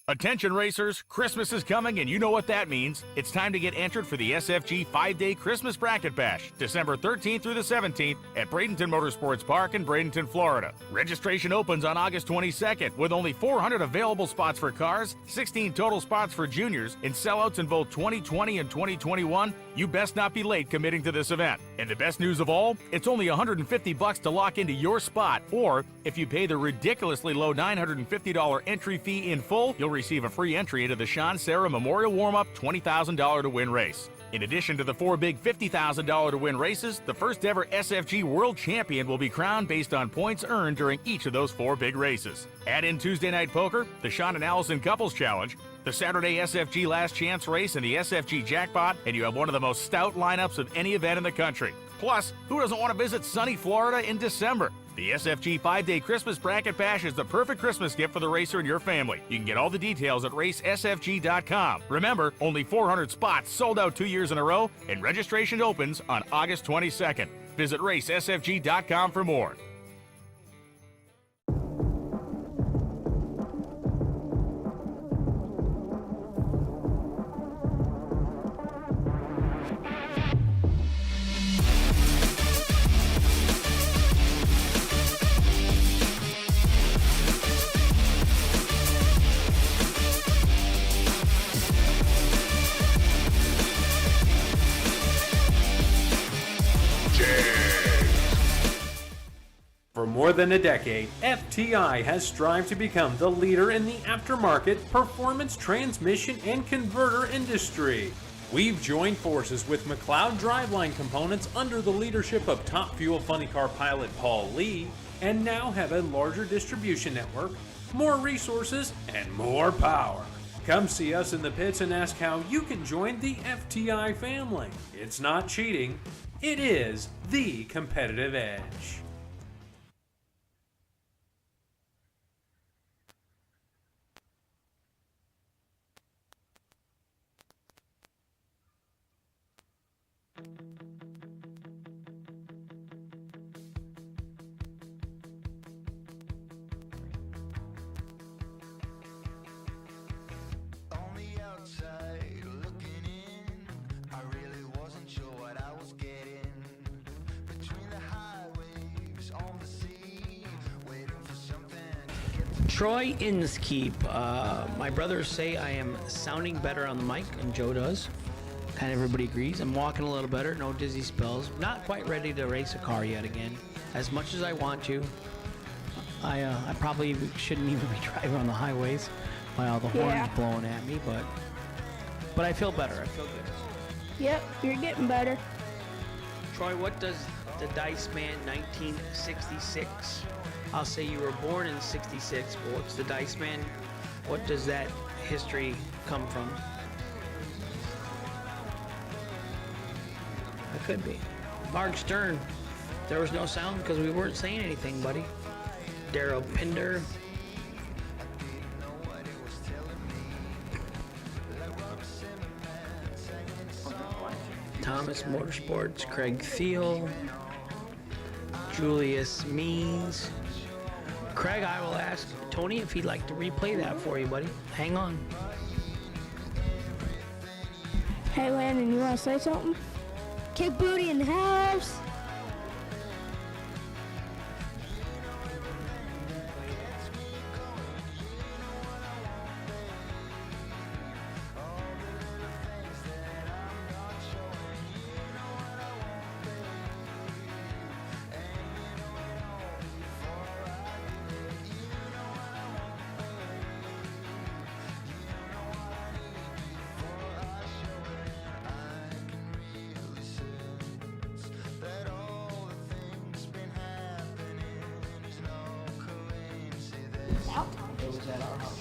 Attention racers, Christmas is coming and you know what that means. It's time to get entered for the SFG 5-day Christmas Bracket Bash, December 13th through the 17th at Bradenton Motorsports Park in Bradenton, Florida. Registration opens on August 22nd with only 400 available spots for cars, 16 total spots for juniors, and sellouts in both 2020 and 2021. You best not be late committing to this event. And the best news of all, it's only $150 to lock into your spot, or if you pay the ridiculously low $950 entry fee in full, you'll receive a free entry into the Sean Sarah Memorial Warm-Up $20,000 to win race. In addition to the 4 big $50,000 to win races, the first ever SFG World Champion will be crowned based on points earned during each of those 4 big races. Add in Tuesday Night Poker, the Sean and Allison Couples Challenge, the Saturday SFG Last Chance Race, and the SFG Jackpot, and you have one of the most stout lineups of any event in the country. Plus, who doesn't want to visit sunny Florida in December? The SFG 5-day Christmas Bracket Bash is the perfect Christmas gift for the racer and your family. You can get all the details at racesfg.com. Remember, only 400 spots, sold out 2 years in a row, and registration opens on August 22nd. Visit racesfg.com for more. For more than a decade, FTI has strived to become the leader in the aftermarket performance transmission and converter industry. We've joined forces with McLeod Driveline Components under the leadership of Top Fuel Funny Car pilot Paul Lee, and now have a larger distribution network, more resources, and more power. Come see us in the pits and ask how you can join the FTI family. It's not cheating, it is the competitive edge. On the outside, looking in, I really wasn't sure what I was getting. Between the high waves on the sea, waiting for something to get Troy Inskeep. My brothers say I am sounding better on the mic, and Joe does. Kind of everybody agrees. I'm walking a little better, no dizzy spells. Not quite ready to race a car yet again. As much as I want to. I probably shouldn't even be driving on the highways by all the horns blowing at me, but I feel better. I feel good. Yep, you're getting better. Troy, what does the Dice Man 1966? I'll say you were born in 66, but what's the Dice Man? What does that history come from? It could be. Mark Stern, there was no sound because we weren't saying anything, buddy. Daryl Pinder. Thomas Motorsports, Craig Thiel, Julius Means. Craig, I will ask Tony if he'd like to replay that for you, buddy. Hang on. Hey, Landon, you want to say something? Kick booty in the house. It was at our house.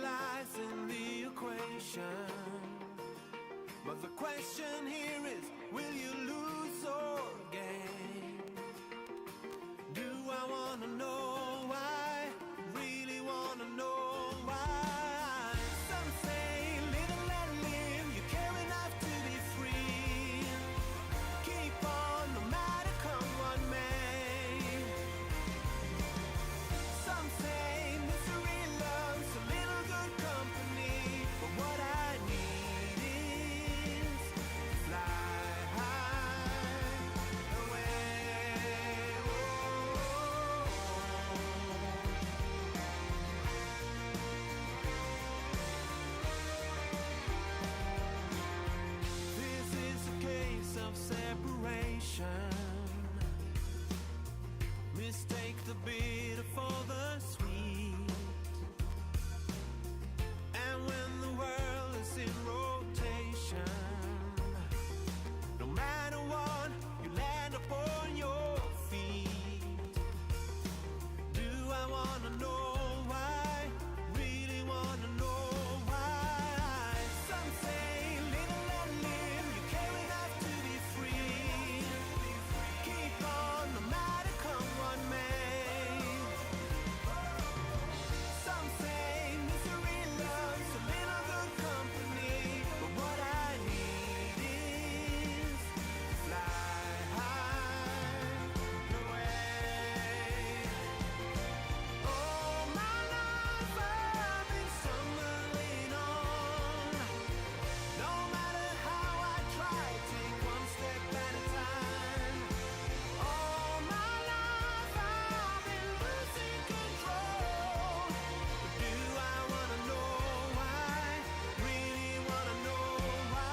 lies in the equation. But the question here is, will you lose or gain? Do I wanna know why? Really wanna know why? Some say live and let live, you care enough to be free. Keep on no matter come what may. Some say misery loves a little good company, but what I need is to fly high away. This is a case of separation. Mistake the bitter for the sweet. And when the world is in rotation, no matter what, you land upon your feet. Do I wanna know why? Really wanna know why? Some say live and let live, you care enough to be free. Keep on no matter come what may. Some say misery loves a little good company, but what I need is to fly high away. Oh, my life I've been stumbling on. No matter how I try, take one step at a time. All my life I've been losing control. But do I wanna know why? Really wanna know why?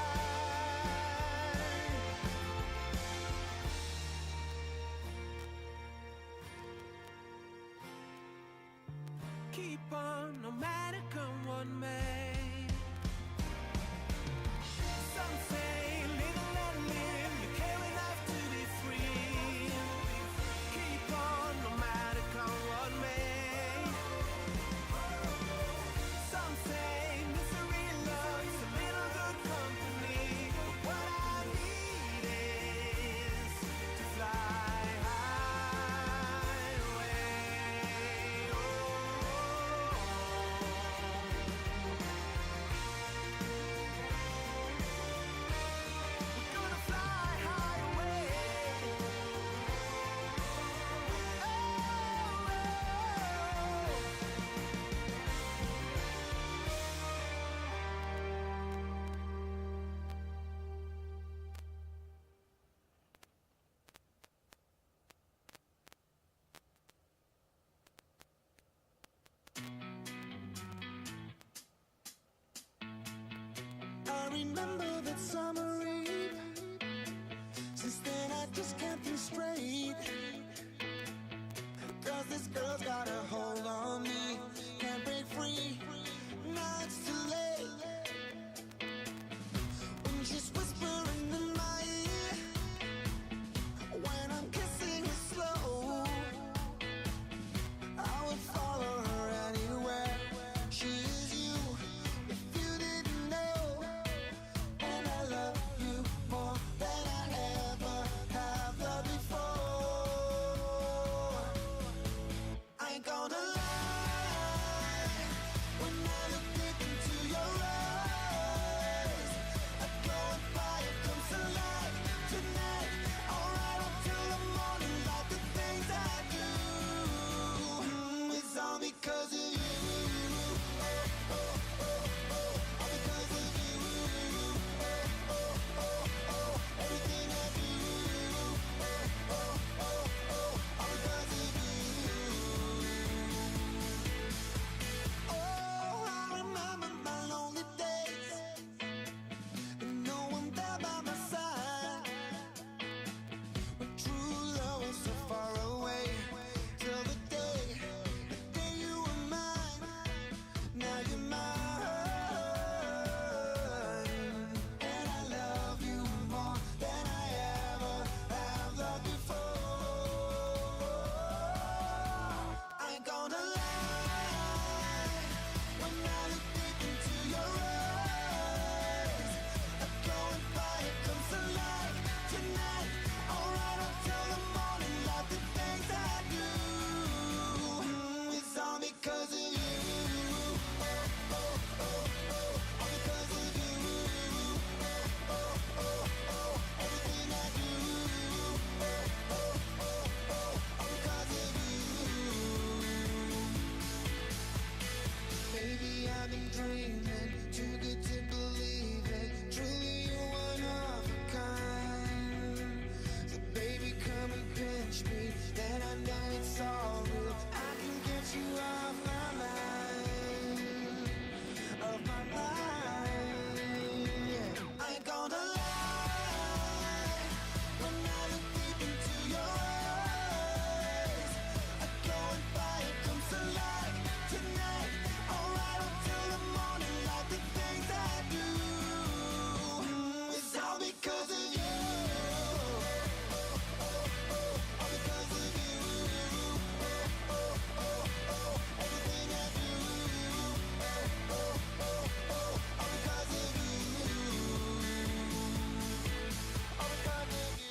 Keep on no matter come what may. Some say live and let live, you care enough to be free. Keep on no matter come what may. Some say misery loves a little good company, but what I need is to fly high away. We're gonna fly high away. I remember that summer eve. Since then I just can't think straight. Cause this girl's got a hold on me. Can't break free. Now it's too late. When she's whispering in my ear, when I'm kissing her slow, I would follow her anywhere. She is you, if you didn't know. And I love you more than I ever have loved before. I ain't gonna lie, when I look deep into your because of you. All because of you. Everything I do. All because of you. All because of you.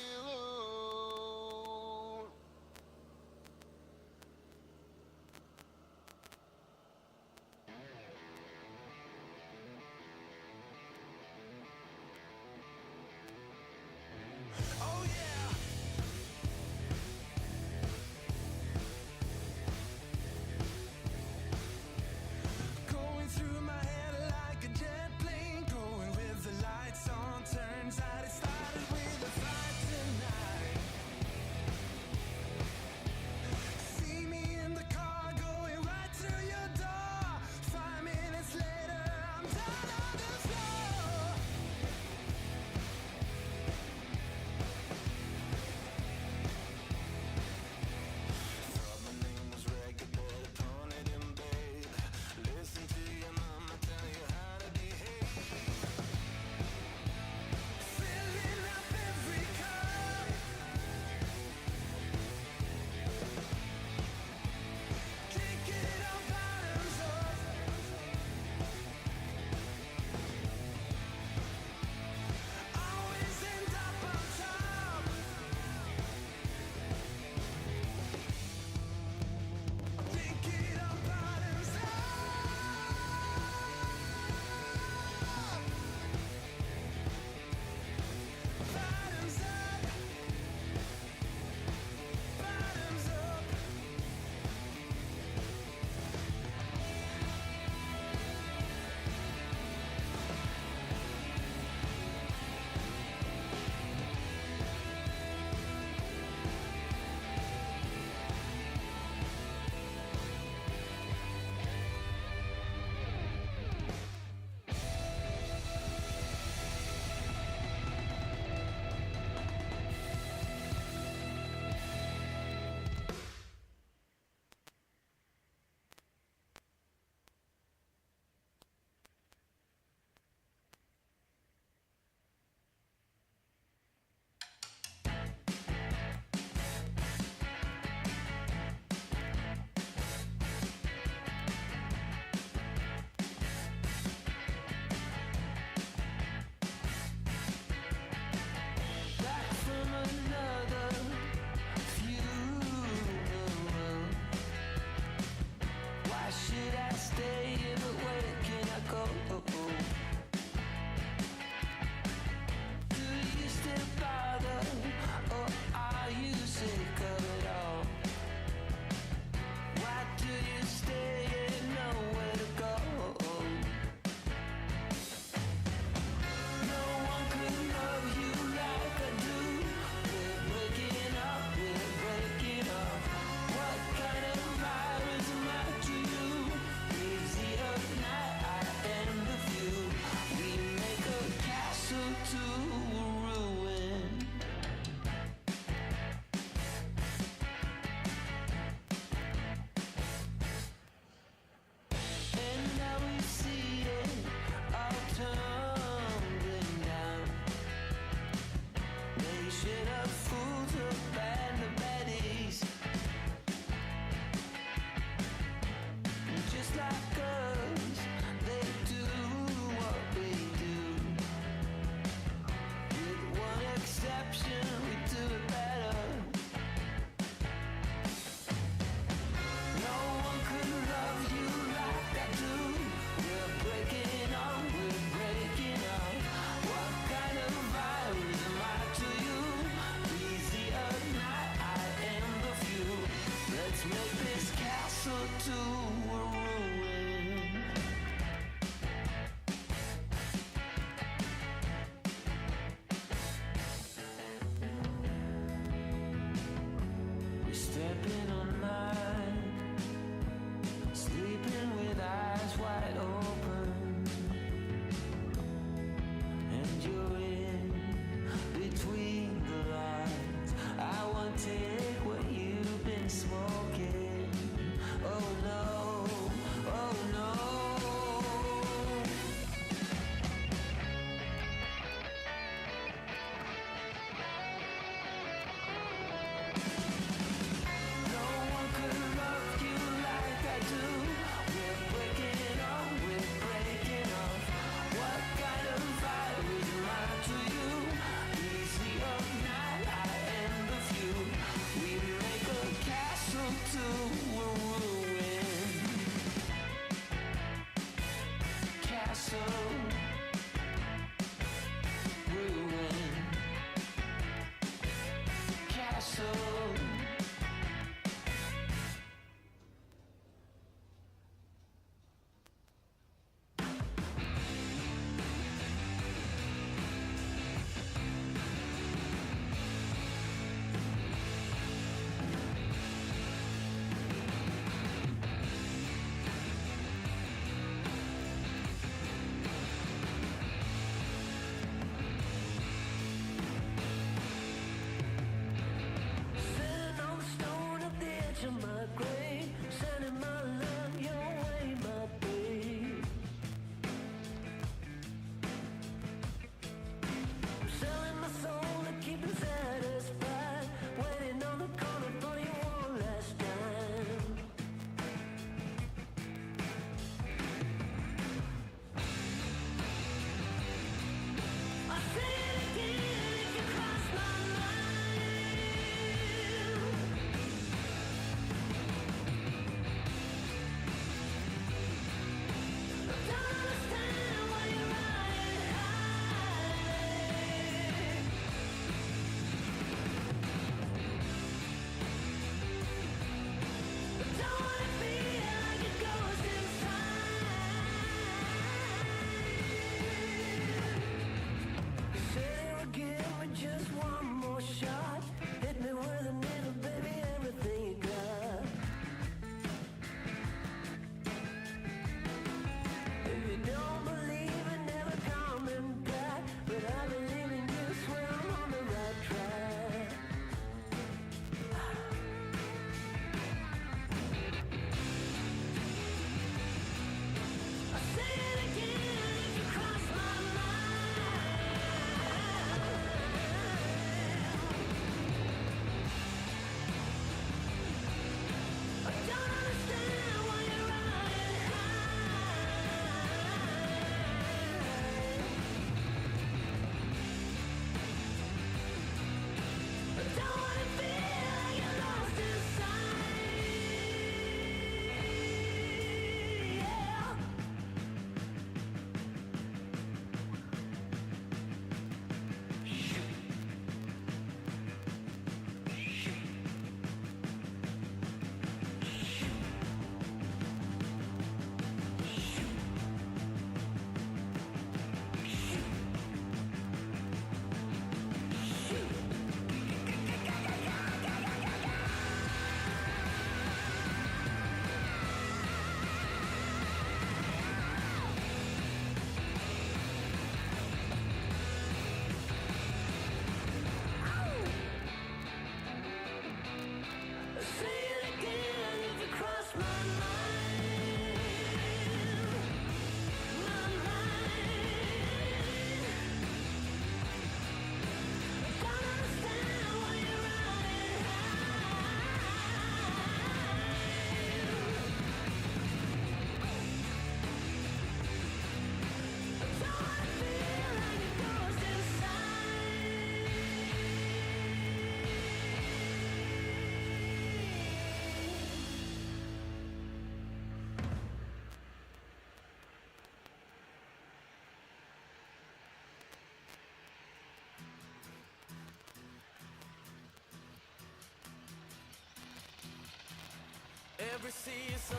every season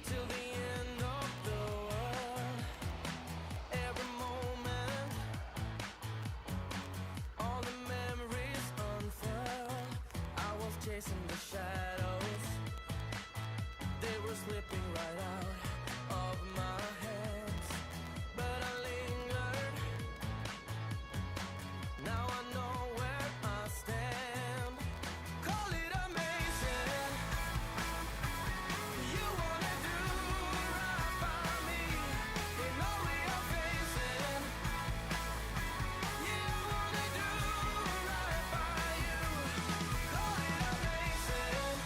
till the end of the world. Every moment, all the memories unfurl. I was chasing the shadows, they were slipping right out of my hands, but I lingered. Now I know where I stand. Call it amazing. You wanna do right by me in all we are facing. You wanna do right by you. Call it amazing.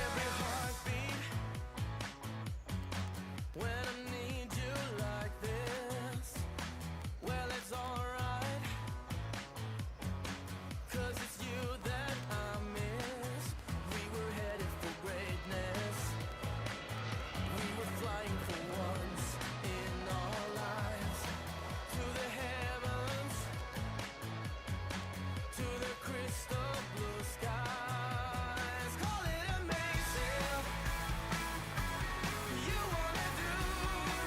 Every heartbeat when I need you like this. Well, it's alright, 'cause it's you that I miss. We were headed for greatness. We were flying for once in our lives. To the heavens, to the crystal blue skies. Call it amazing. You wanna do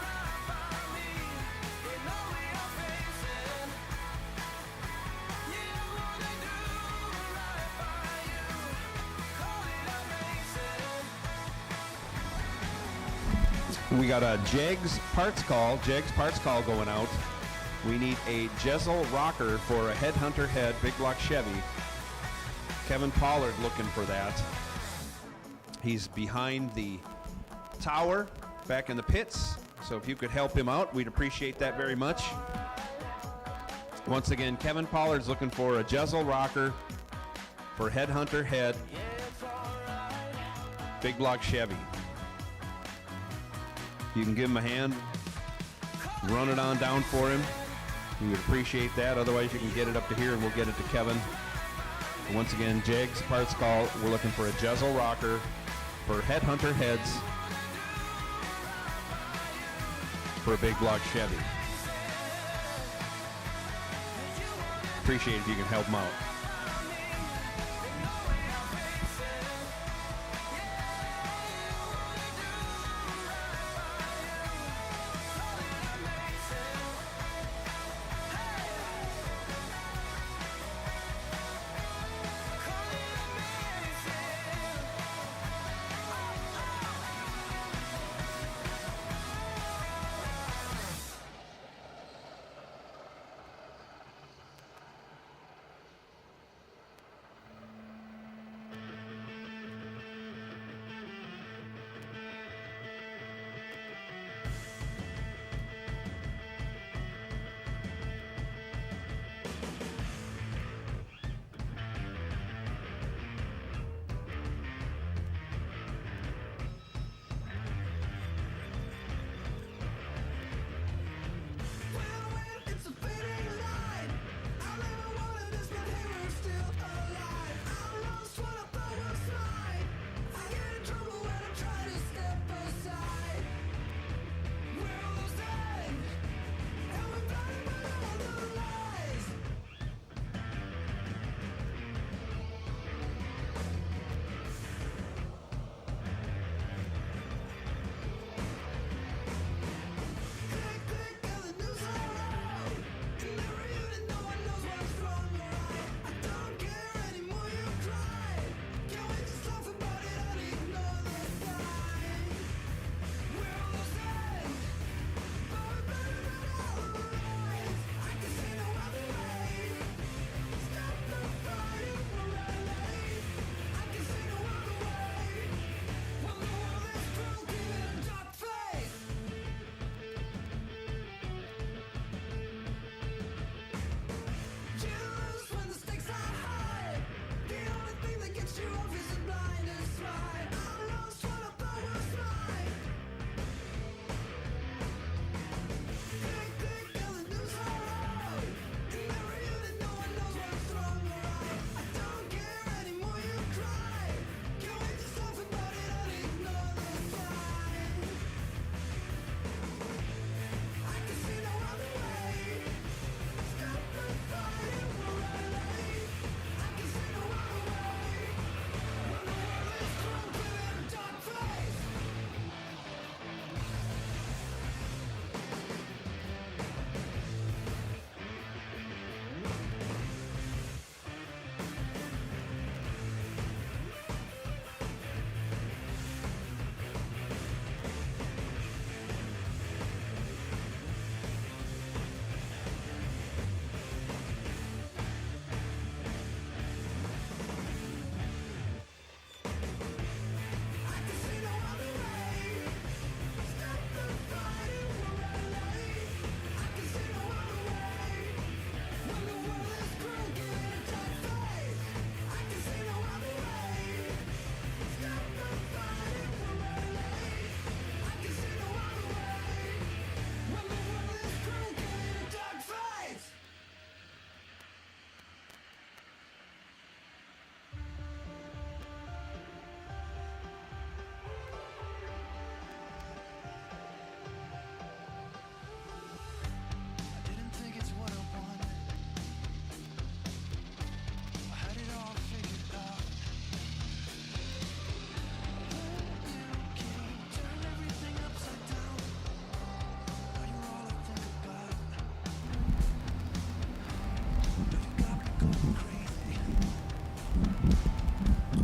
right by me in all we are facing. You wanna do right by you. Call it amazing. We got a JEGS parts call going out. We need a Jezel rocker for a Headhunter head big block Chevy. Kevin Pollard looking for that. He's behind the tower back in the pits, so if you could help him out, we'd appreciate that very much. Once again, Kevin Pollard's looking for a Jezel rocker for Headhunter head big block Chevy. You can give him a hand, run it on down for him. We would appreciate that. Otherwise, you can get it up to here and we'll get it to Kevin. And once again, JEGS parts call. We're looking for a Jezel rocker for Headhunter heads for a big block Chevy. Appreciate it if you can help him out.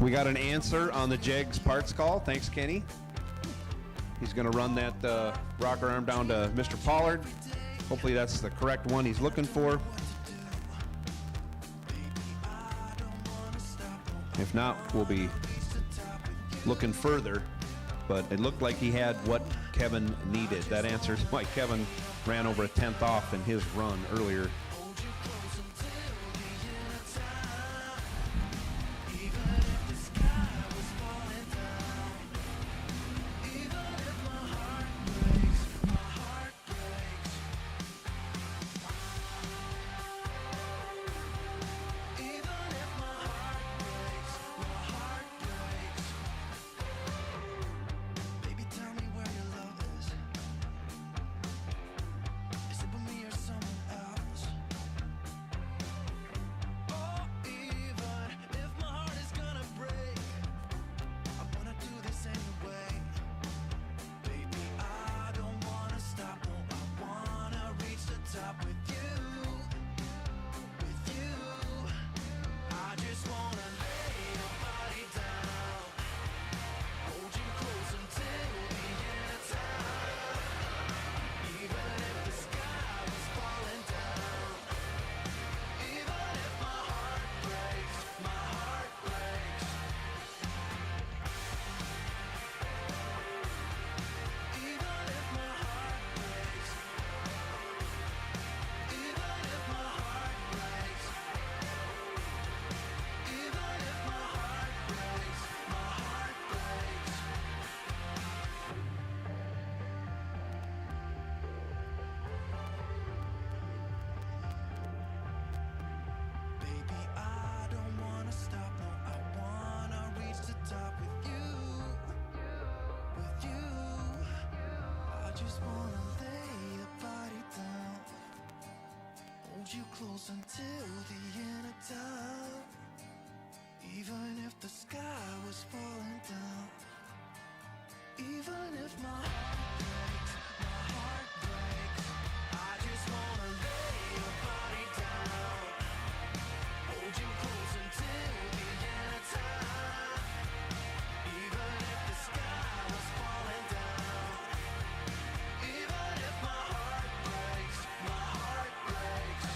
We got an answer on the JEGS parts call. Thanks, Kenny. He's going to run that rocker arm down to Mr. Pollard. Hopefully that's the correct one he's looking for. If not, we'll be looking further. But it looked like he had what Kevin needed. That answers why Kevin ran over a 10th off in his run earlier. You close until the end of time. Even if the sky was falling down. Even if my heart breaks, I just wanna lay your body down. Hold you close until the end of time. Even if the sky was falling down. Even if my heart breaks, my heart breaks.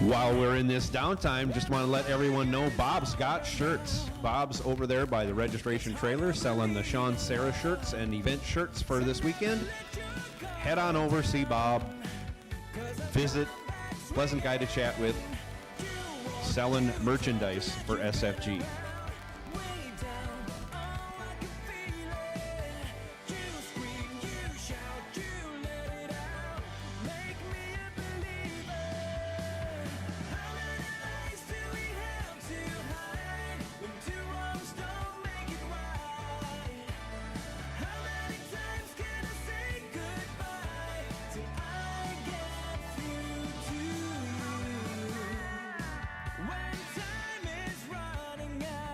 While we're in this downtime, just want to let everyone know Bob's got shirts. Bob's over there by the registration trailer selling the Sean Sarah shirts and event shirts for this weekend. Head on over, see Bob, visit, pleasant guy to chat with, selling merchandise for SFG. When time is running out.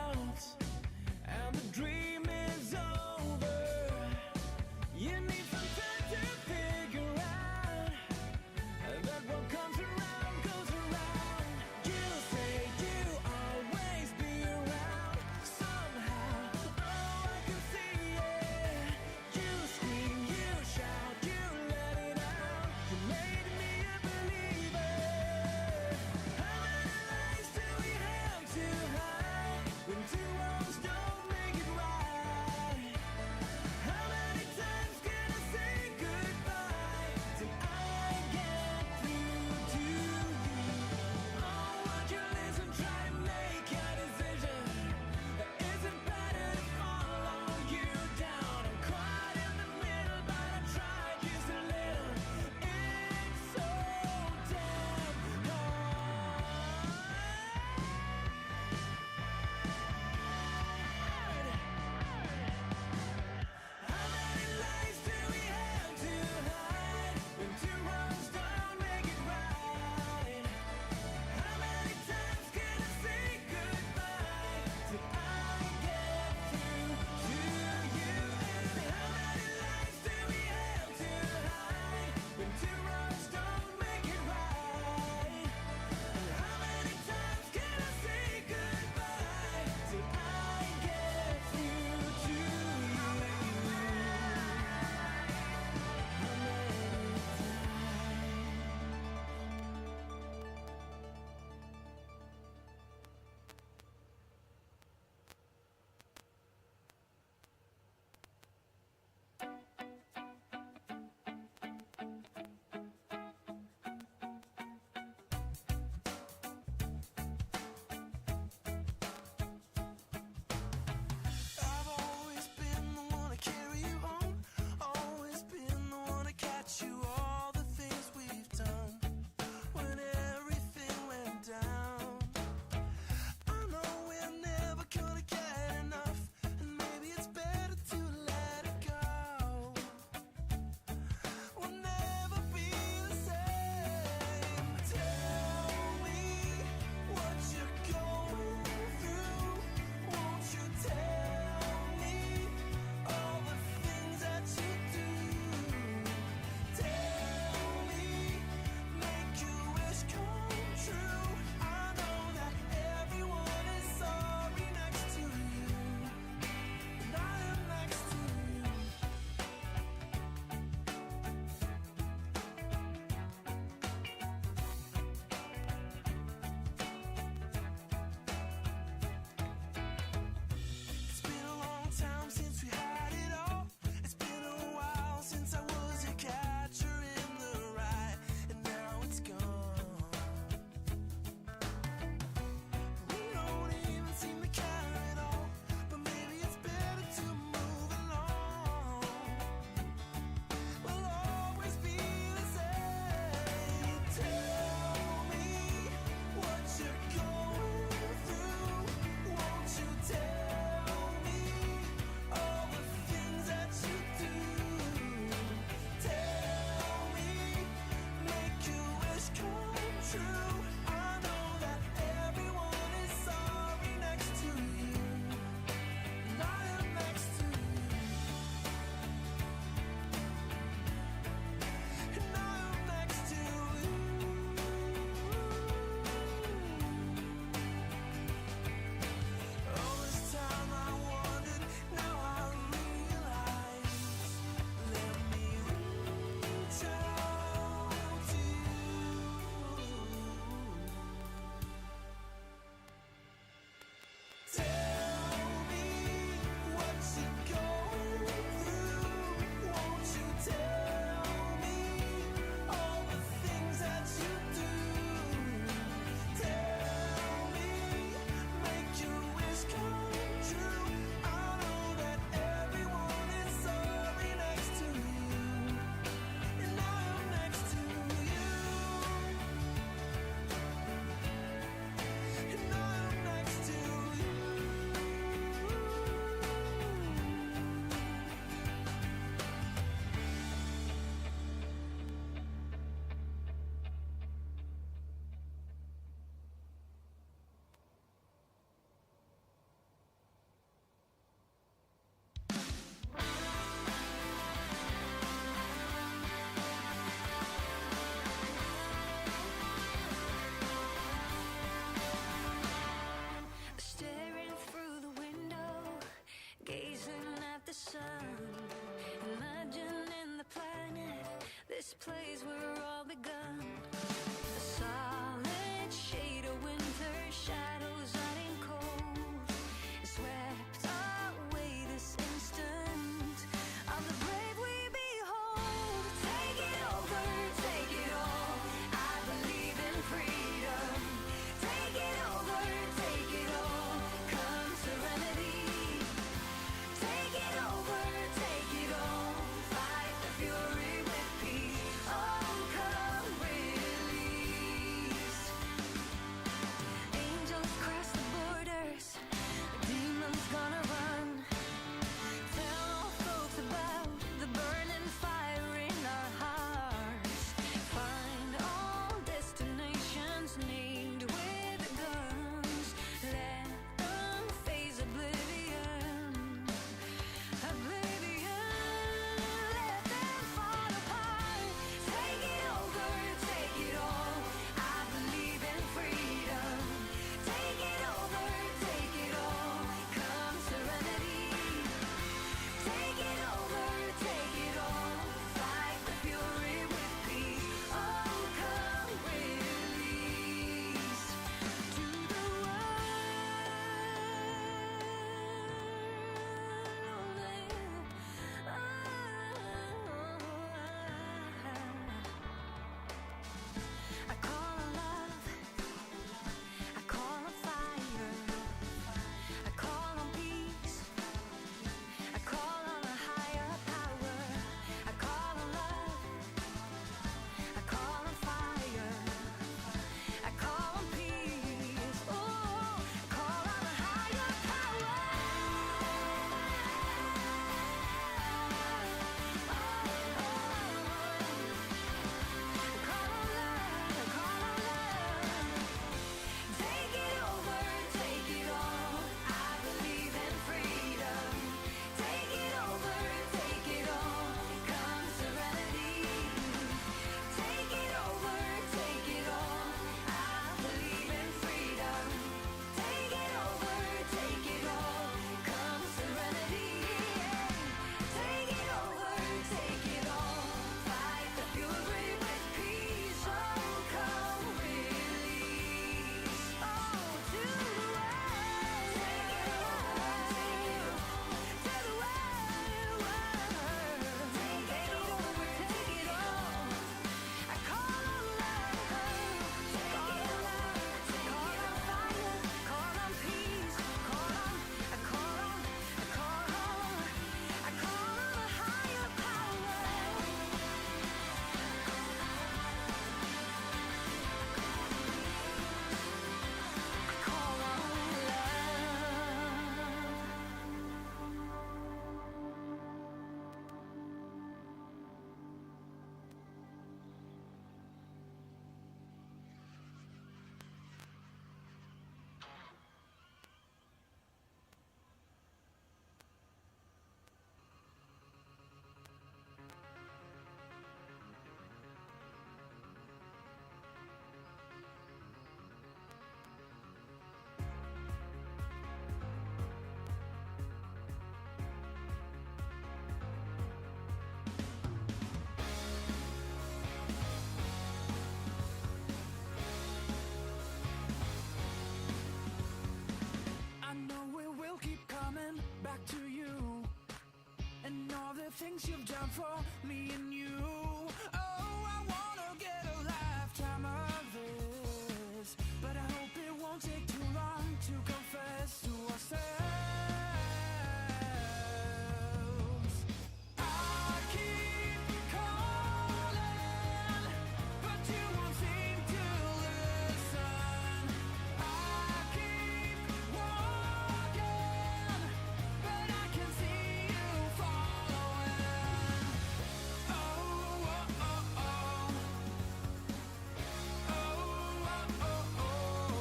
things you've done for me and you. Oh, I wanna get a lifetime of this, but I hope it won't take too long to confess to ourselves. I keep calling, but you won't seem to listen. I keep walking, but I can see you following. Oh, oh, oh, oh. Oh, oh, oh, oh.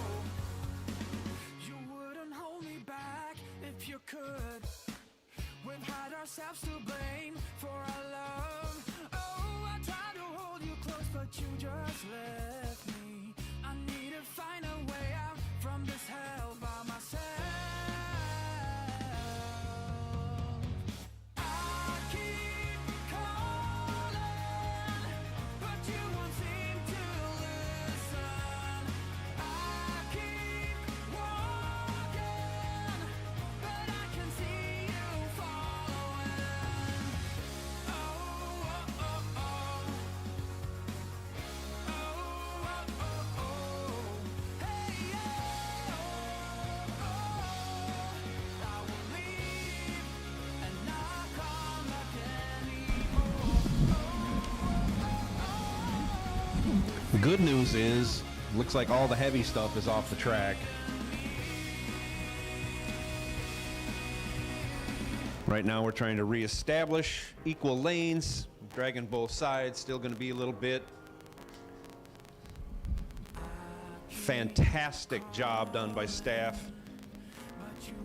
You wouldn't hold me back if you could. We've had ourselves to blame for our love. Oh, I tried to hold you close, but you just left me. I need to find a way out from this hell by myself. I keep calling, but you won't seem to listen. I keep walking, but I can see you following. Oh, oh, oh, oh. Oh, oh, oh, oh. Hey, yeah. Oh, I will leave and not come back anymore. The good news is, looks like all the heavy stuff is off the track. Right now we're trying to reestablish equal lanes, dragging both sides, still going to be a little bit. Fantastic job done by staff,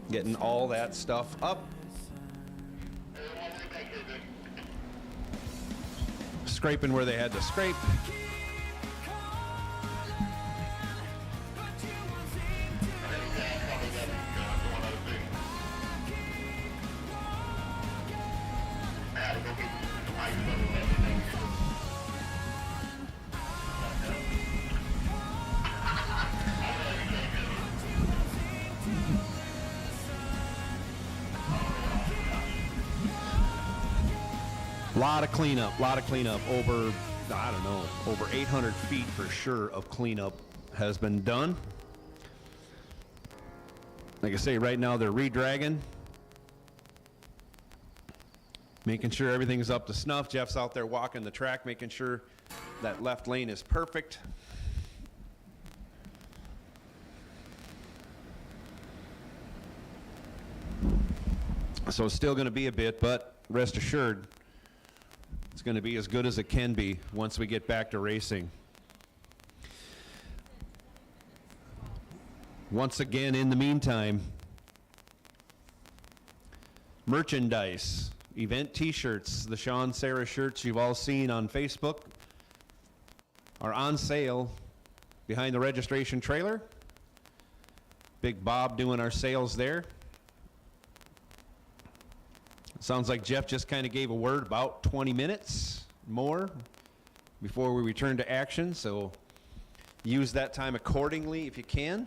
getting all that stuff up. Scraping where they had to scrape. Lot of cleanup, over, I don't know, over 800 feet for sure of cleanup has been done. Like I say, right now they're re-dragging, making sure everything's up to snuff. Jeff's out there walking the track, making sure that left lane is perfect. So it's still going to be a bit, but rest assured, it's going to be as good as it can be once we get back to racing. Once again, in the meantime, merchandise, event t-shirts, the Sean Sarah shirts you've all seen on Facebook are on sale behind the registration trailer. Big Bob doing our sales there. Sounds like Jeff just kind of gave a word, about 20 minutes more before we return to action, so use that time accordingly if you can.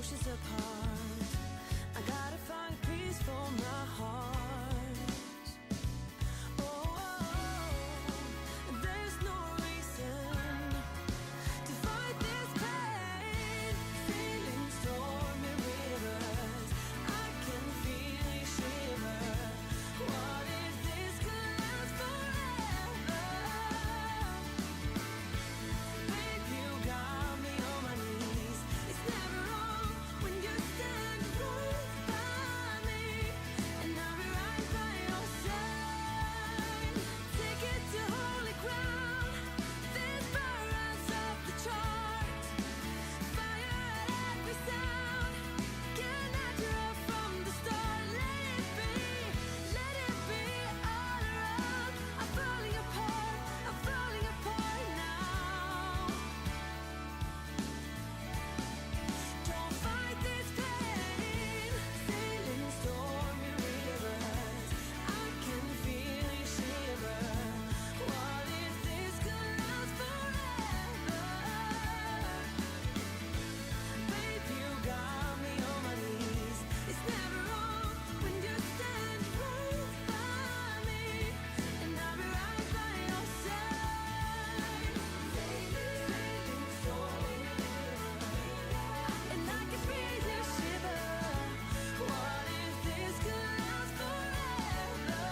oceans apart. I gotta find peace for my heart. There's no reason to fight this pain. Feeling stormy rivers, I can feel you shiver. What if this could last forever? Babe, you got me on my knees. It's never wrong when you stand right by me, and I'll be right by your side. Take it to holy ground. This fire's off the charts. Fire at every sound. Get natural from the start. Let it be all around. I'm falling apart now. Don't fight this pain. Sailing stormy rivers, I can feel you shiver. What if this could last forever? Babe, you got me on my knees. It's never wrong when you stand right by me, and I'll be right by your side. Sailing stormy rivers, and I can feel you shiver. What if this could last forever?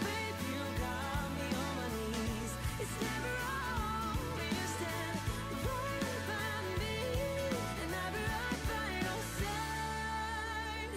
Babe, you got me on my knees. It's never wrong when you stand right by me, and I'll be right by your side.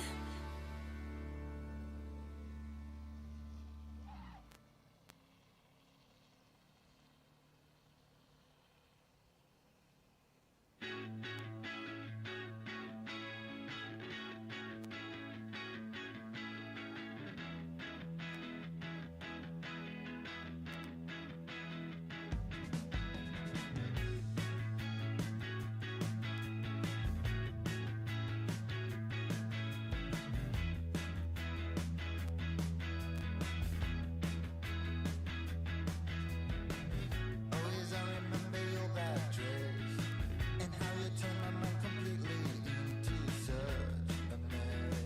Always I remember your black dress and how you turned my mind completely into such a mess,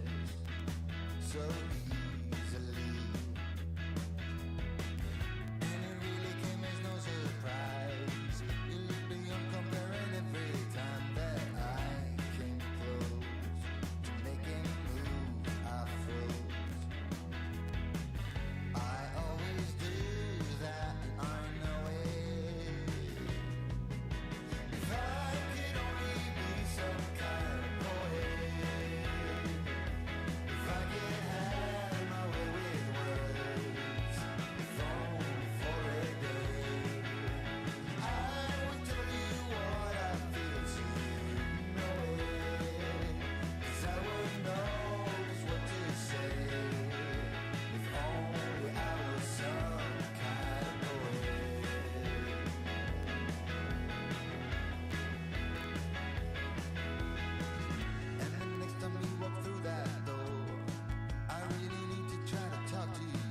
so easily. And it really came as no surprise. You looked beyond comparing every time that I came close to making a move. I froze. I always do that, and I know it. If I could only be some kind of poet, if I could have my way with words, if only for a day, I would tell you what I feel so you know it. 'Cause I would know just what to say. If only I was some kind of poet. And the next time you walk through that door, I really need to try to talk to you.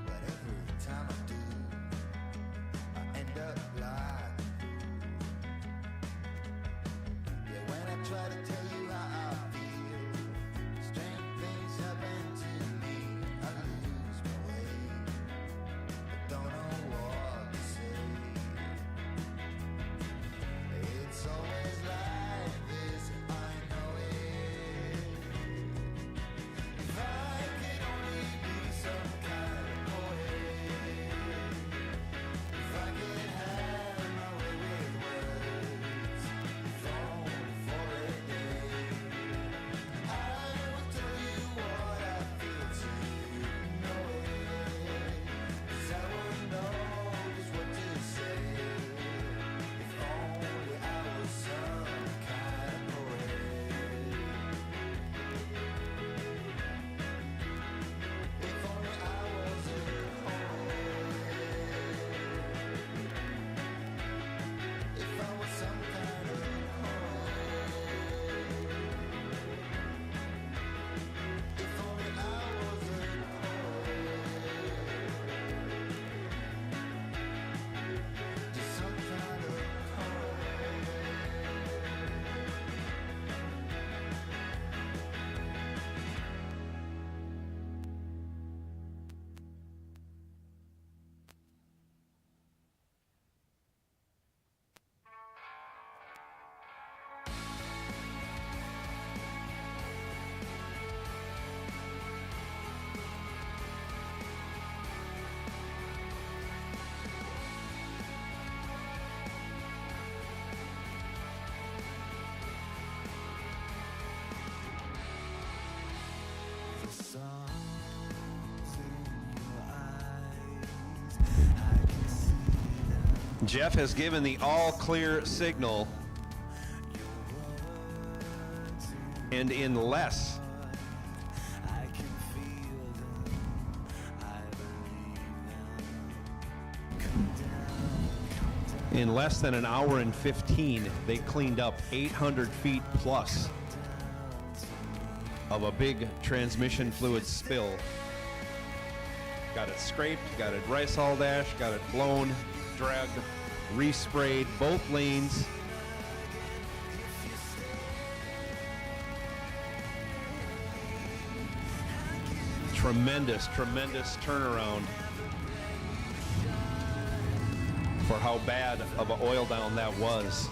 But every time I do, I end up like a fool. Yeah, when I try to tell you how I feel, strange things happen to me. I lose my way. I don't know what to say. It's always like this, I know it. If I could only be some kind of poet, if I could have my way with words, if only for a day, Jeff has given the all clear signal, and in less than an hour and 15, they cleaned up 800 feet plus of a big transmission fluid spill. Got it scraped, got it rice hull dash, got it blown, dragged, resprayed both lanes. Tremendous, tremendous turnaround for how bad of an oil down that was.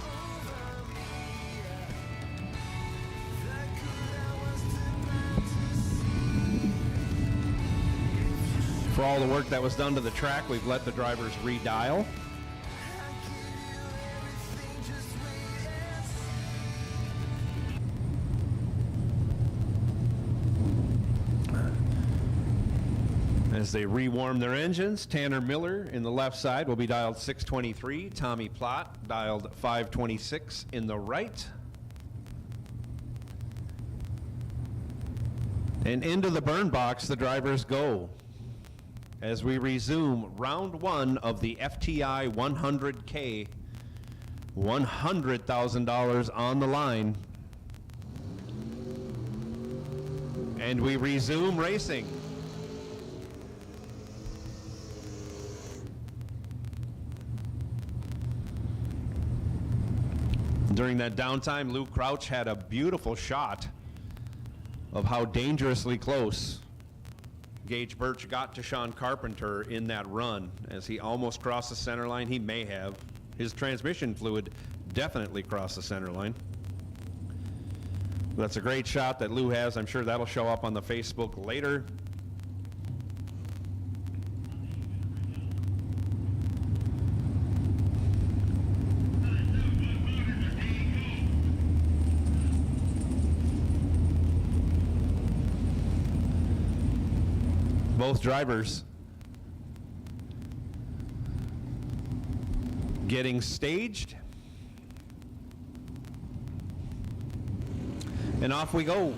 For all the work that was done to the track, we've let the drivers redial. As they rewarm their engines, Tanner Miller in the left side will be dialed 623. Tommy Plott dialed 526 in the right. And into the burn box the drivers go as we resume round one of the FTI 100K. $100,000 on the line. And we resume racing. During that downtime, Luke Crouch had a beautiful shot of how dangerously close Gage Birch got to Sean Carpenter in that run. As he almost crossed the center line, he may have. His transmission fluid definitely crossed the center line. That's a great shot that Lou has. I'm sure that'll show up on the Facebook later. Both drivers getting staged. And off we go.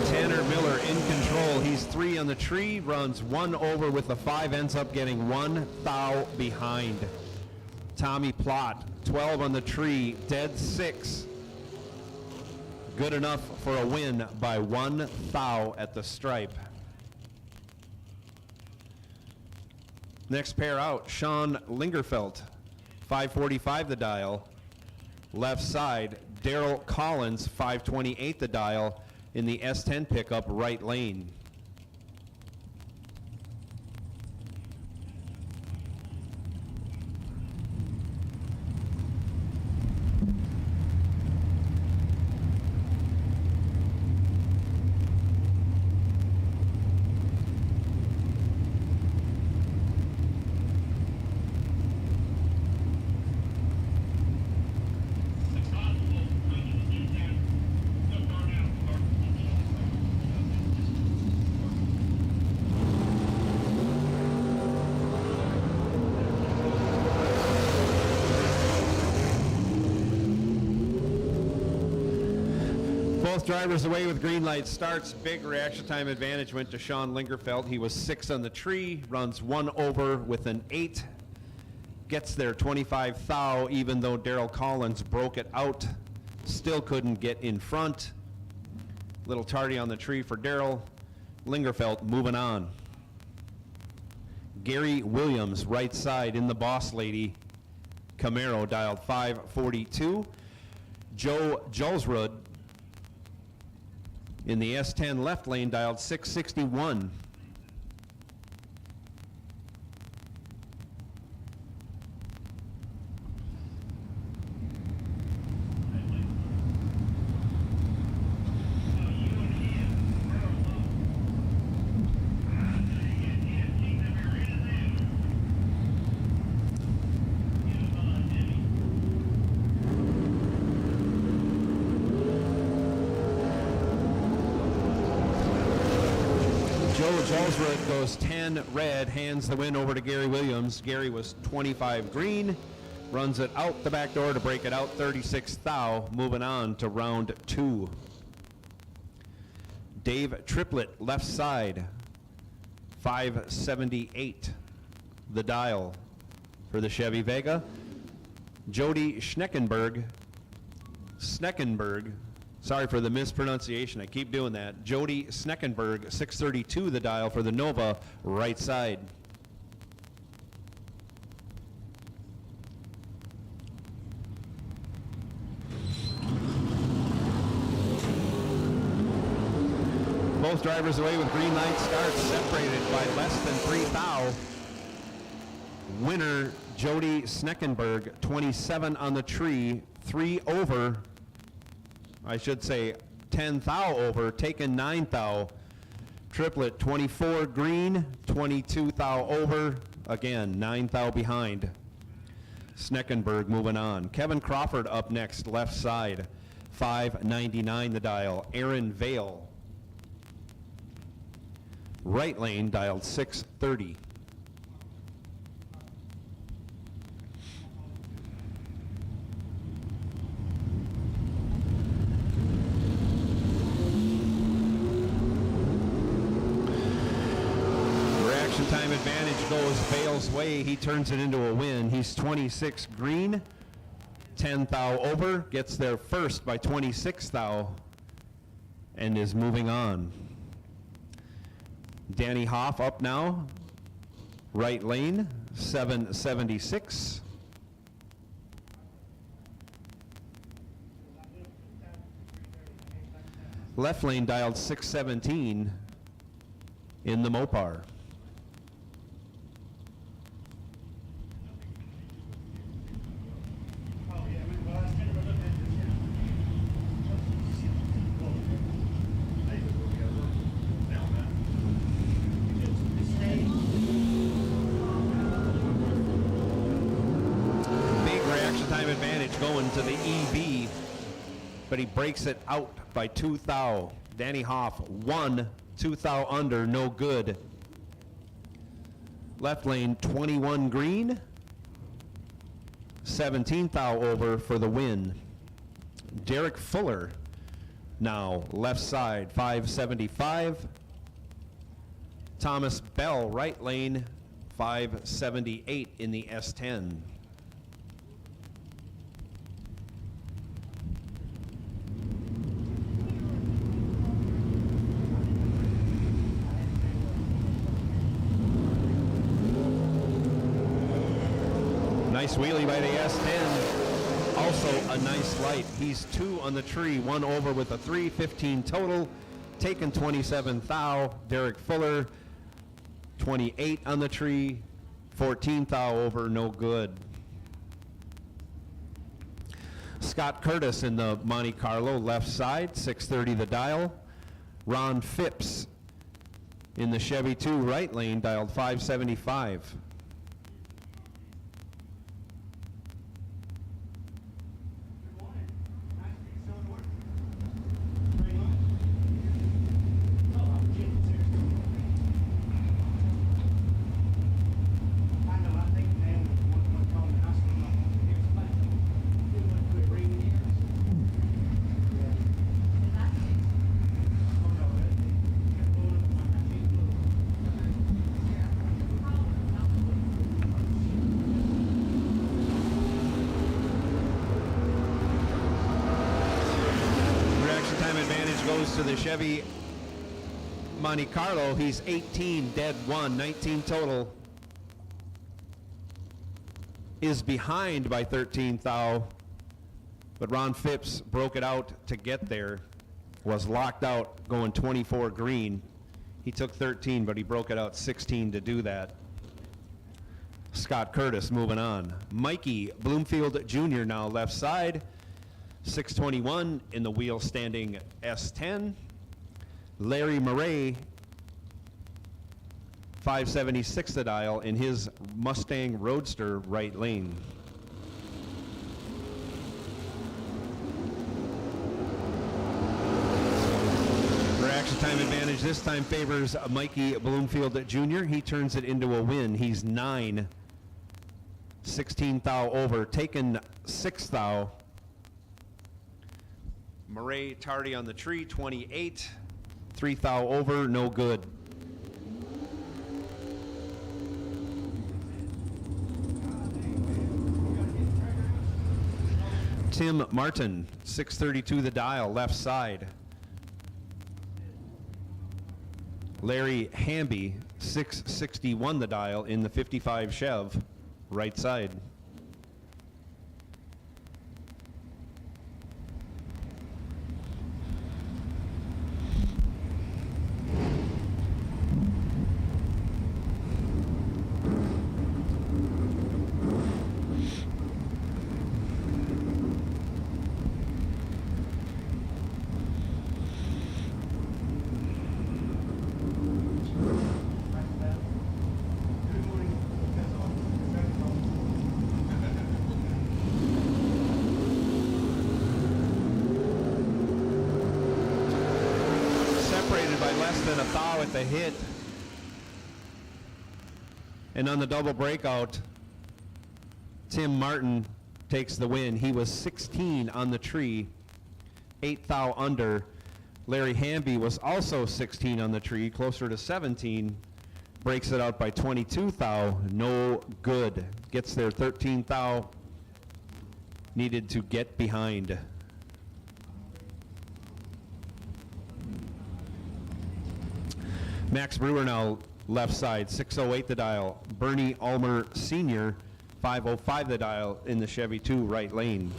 Tanner Miller in control. He's 3 on the tree, runs 1 over with the 5, ends up getting 1 thou behind. Tommy Plott, 12 on the tree, dead 6. Good enough for a win by 1 thou at the stripe. Next pair out, Sean Lingerfelt, 545 the dial. Left side, Daryl Collins, 528 the dial in the S10 pickup right lane. Both drivers away with green light starts. Big reaction time advantage went to Sean Lingerfelt. He was 6 on the tree, runs 1 over with an 8. Gets there 25 thou, even though Daryl Collins broke it out. Still couldn't get in front. Little tardy on the tree for Daryl. Lingerfelt moving on. Gary Williams, right side in the Boss Lady Camaro, dialed 542. Joe Julsrud in the S10 left lane, dialed 661. Ellsworth goes 10 red, hands the win over to Gary Williams. Gary was 25 green, runs it out the back door to break it out 36 thou, moving on to round 2. Dave Triplett, left side, 578 the dial for the Chevy Vega. Jody Schneckenberg, sorry for the mispronunciation, I keep doing that. Jody Schneckenberg, 632 the dial for the Nova, right side. Both drivers away with green light starts, separated by less than 3 thou. Winner Jody Schneckenberg, 27 on the tree, 3 over, I should say 10 thou over, taken 9 thou. Triplet 24 green, 22 thou over, again 9 thou behind. Schneckenberg moving on. Kevin Crawford up next, left side, 599 the dial. Aaron Vale, right lane, dialed 630. Reaction time advantage goes Vale's way. He turns it into a win. He's 26 green, 10 thou over, gets there first by 26 thou, and is moving on. Danny Hoff up now, right lane, 776. Left lane dialed 617 in the Mopar. Going to the EV, but he breaks it out by 2 thou. Danny Hoff 1, 2 thou under, no good. Left lane 21 green, 17 thou over for the win. Derek Fuller now left side, 575. Thomas Bell right lane, 578 in the S10. Nice wheelie by the S10. Also a nice light. He's 2 on the tree, 1 over with a 3, 15 total. Taken 27 thou. Derek Fuller, 28 on the tree, 14 thou over, no good. Scott Curtis in the Monte Carlo, left side, 630 the dial. Ron Phipps in the Chevy 2 right lane, dialed 575. To the Chevy Monte Carlo, he's 18, dead 1, 19 total. Is behind by 13 thou, but Ron Phipps broke it out to get there. Was locked out going 24 green. He took 13, but he broke it out 16 to do that. Scott Curtis moving on. Mikey Bloomfield Jr. now left side. 621 in the wheel standing S10. Larry Murray, 576 the dial in his Mustang Roadster right lane. Reaction Time advantage this time favors Mikey Bloomfield Jr. He turns it into a win. He's 9, 16 thou over, taken 6 thou. Murray Tardy on the tree, 28, 3 thou over, no good. Tim Martin, 632 the dial, left side. Larry Hamby, 661 the dial in the 55 Chev, right side. The hit, and on the double breakout, Tim Martin takes the win. He was 16 on the tree, 8 thou under. Larry Hamby was also 16 on the tree, closer to 17, breaks it out by 22 thou, no good. Gets there 13 thou, needed to get behind. Max Brewer now left side, 608 the dial. Bernie Ulmer Sr., 505 the dial in the Chevy 2 right lane.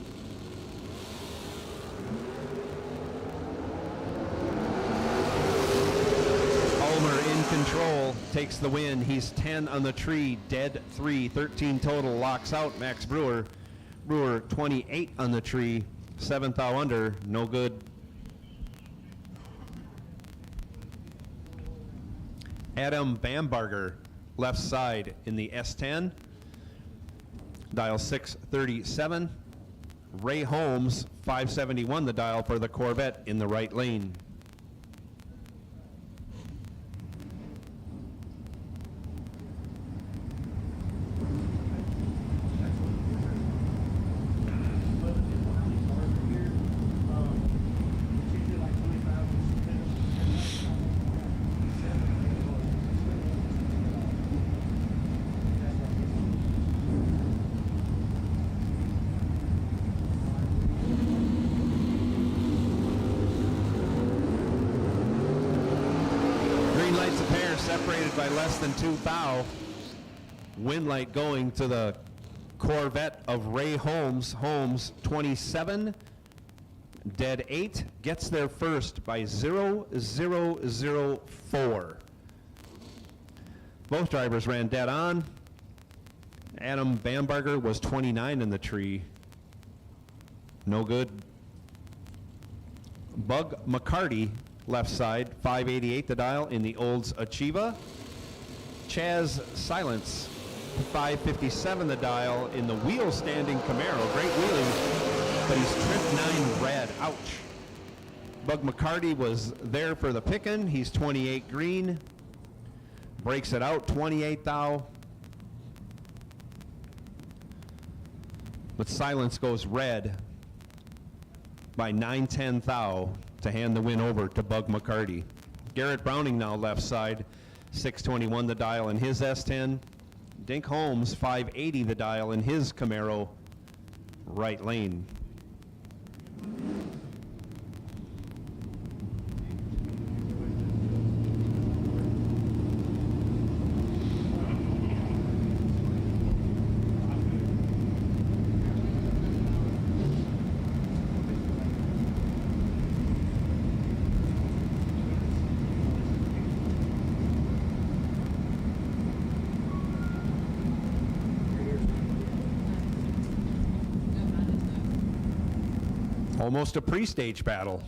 Ulmer in control, takes the win. He's 10 on the tree, dead 3, 13 total, locks out Max Brewer. Brewer 28 on the tree, 7 thou under, no good. Adam Bambarger, left side in the S10, dial 637. Ray Holmes, 571 the dial for the Corvette in the right lane. Separated by less than 2 thou. Wind light going to the Corvette of Ray Holmes. Holmes 27, dead 8, gets there first by 0.004. Both drivers ran dead on. Adam Bambarger was 29 in the tree. No good. Bug McCarty, left side, 588 the dial in the Olds Achieva. Chaz Silence, 557 the dial in the wheel standing Camaro. Great wheelie, but he's tripped 9 red. Ouch. Bug McCarty was there for the pickin'. He's 28 green. Breaks it out, 28 thou. But Silence goes red by 9-10 thou to hand the win over to Bug McCarty. Garrett Browning now left side, 621 the dial in his S10. Dink Holmes, 580 the dial in his Camaro, right lane. Almost a pre-stage battle.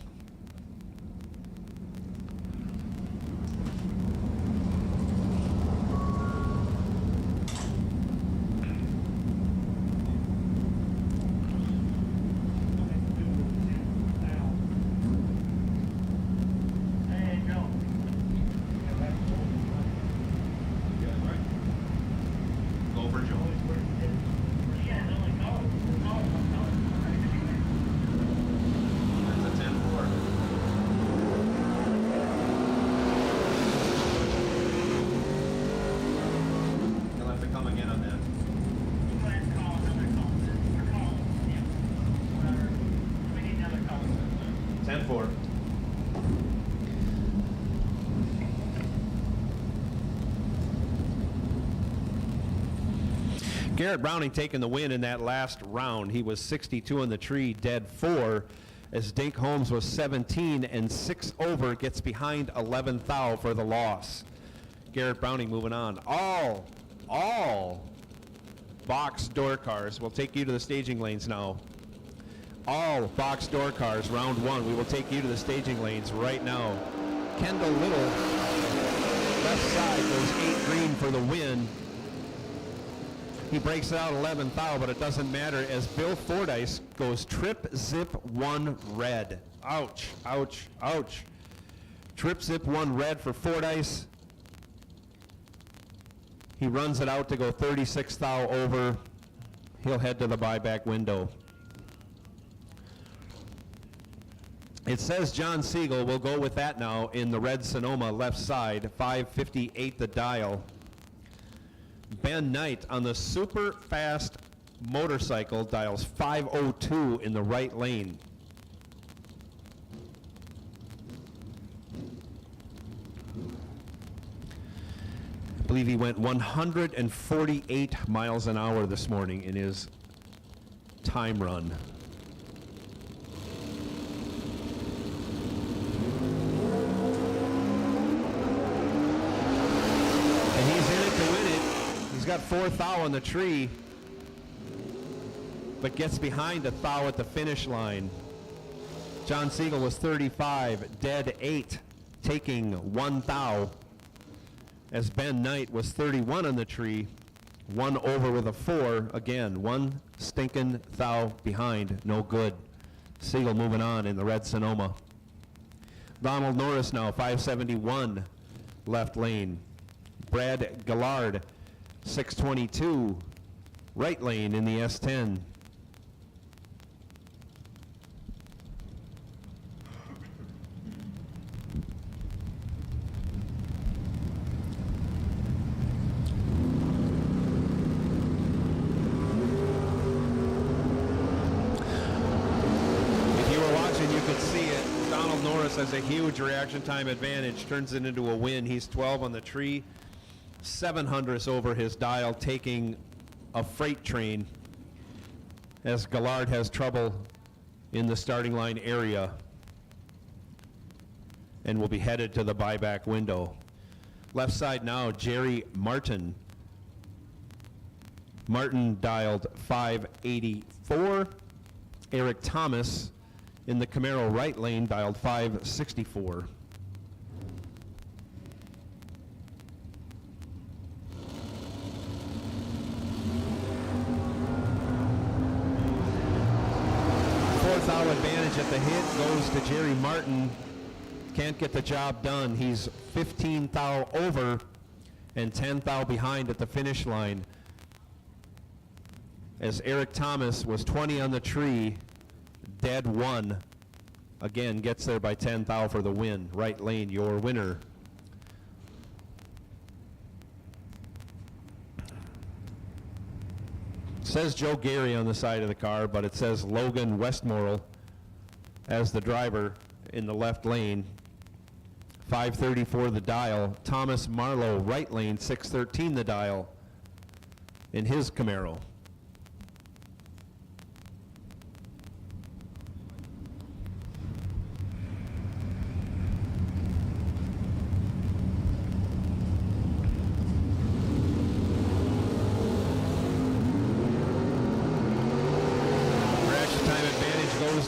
There you go. Garrett Browning taking the win in that last round. He was 62 on the tree, dead 4, as Dink Holmes was 17 and 6 over, gets behind 11th thou for the loss. Garrett Browning moving on. All box door cars. We'll take you to the staging lanes now. All box door cars, round 1. We will take you to the staging lanes right now. Kendall Little, left side, goes 8 green for the win. He breaks it out 11th thou, but it doesn't matter as Bill Fordyce goes trip zip 1 red. Ouch, ouch, ouch. Trip zip 1 red for Fordyce. He runs it out to go 36th thou over. He'll head to the buyback window. It says John Siegel. We'll go with that now in the red Sonoma left side. 558 the dial. Ben Knight on the super fast motorcycle dials 502 in the right lane. I believe he went 148 miles an hour this morning in his time run. And he's in it to win it. He's got 4th thou on the tree, but gets behind 1 thou at the finish line. John Siegel was 35, dead 8, taking 1 thou. As Ben Knight was 31 on the tree, 1 over with a 4. Again, 1 stinking thou behind, no good. Siegel moving on in the red Sonoma. Donald Norris now, 571, left lane. Brad Gillard, 622, right lane in the S10. Has a huge reaction time advantage, turns it into a win. He's 12 on the tree, 700ths over his dial, taking a freight train as Gillard has trouble in the starting line area and will be headed to the buyback window. Left side now, Jerry Martin. Martin dialed 584. Eric Thomas in the Camaro right lane dialed 564. Fourth thou advantage at the hit goes to Jerry Martin. Can't get the job done. He's 15 thou over and 10 thou behind at the finish line. As Eric Thomas was 20 on the tree, dead 1, again gets there by 10 thou for the win. Right lane, your winner. It says Joe Gary on the side of the car, but it says Logan Westmoreland as the driver in the left lane. 534 the dial. Thomas Marlowe, right lane, 613 the dial in his Camaro.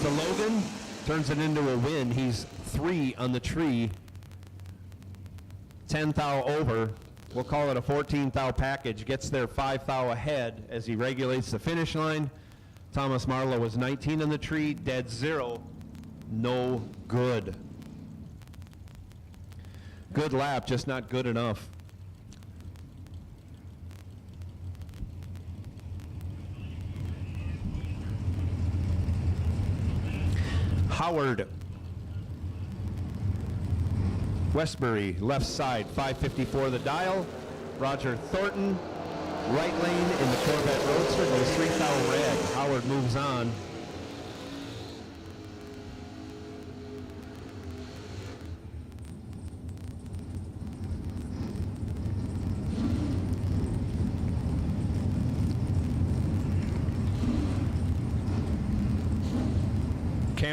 To Logan, turns it into a win. He's 3 on the tree, 10 thou over. We'll call it a 14 thou package. Gets there 5 thou ahead as he regulates the finish line. Thomas Marlowe was 19 on the tree, dead 0, no good. Good lap, just not good enough. Howard Westbury, left side, 554 the dial. Roger Thornton, right lane in the Corvette Roadster, goes 3 thou red. Howard moves on.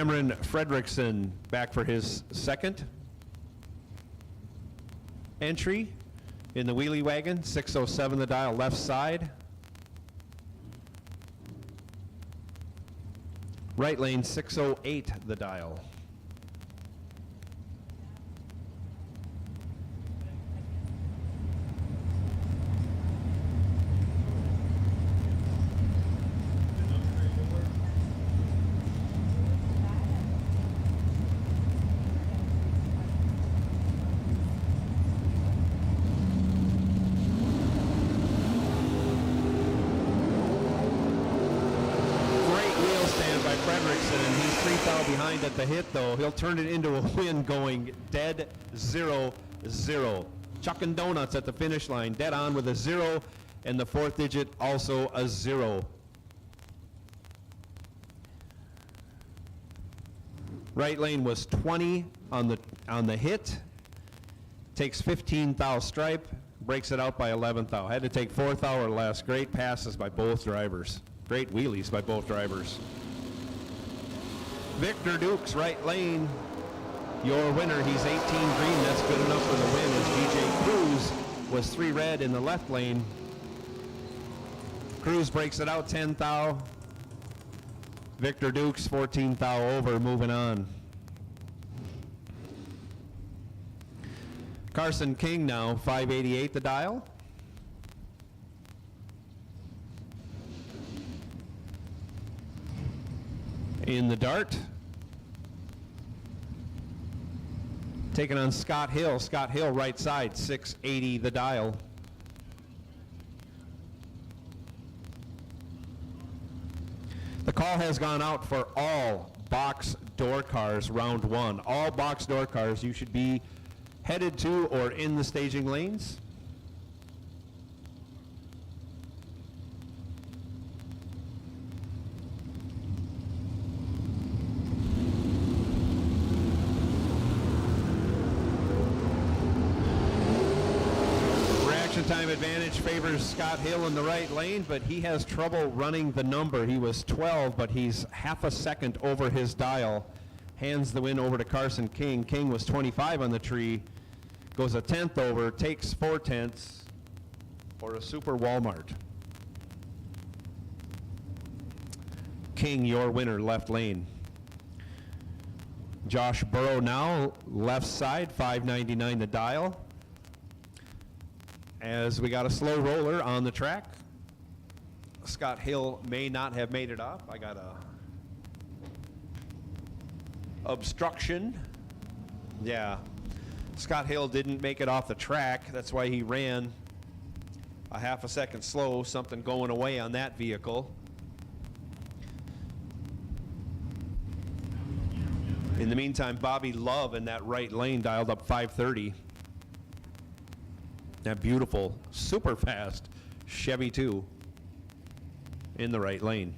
Cameron Fredrickson back for his second entry in the wheelie wagon. 607 the dial, left side. Right lane, 608 the dial. Behind at the hit, though. He'll turn it into a win going dead 0-0. Chucking donuts at the finish line, dead on with a 0, and the fourth digit also a 0. Right lane was 20 on the hit. Takes 15th thou stripe, breaks it out by 11th thou. Had to take 4th thou or less. Great passes by both drivers. Great wheelies by both drivers. Victor Dukes, right lane, your winner. He's 18 green. That's good enough for the win as GJ Cruz was 3 red in the left lane. Cruz breaks it out 10th thou. Victor Dukes 14th thou over, moving on. Carson King now 588 the dial. In the dart. Taking on Scott Hill. Scott Hill right side, 680 the dial. The call has gone out for all box door cars round 1. All box door cars, you should be headed to or in the staging lanes. Time advantage favors Scott Hill in the right lane, but he has trouble running the number. He was 12, but he's half a second over his dial. Hands the win over to Carson King. King was 25 on the tree, goes a 10th over, takes 4/10 for a Super Walmart. King, your winner, left lane. Josh Burrow now, left side, 599 the dial. As we got a slow roller on the track. Scott Hill may not have made it up. I got a obstruction. Yeah, Scott Hill didn't make it off the track. That's why he ran a half a second slow, something going away on that vehicle. In the meantime, Bobby Love in that right lane dialed up 530. That beautiful, super fast Chevy 2 in the right lane.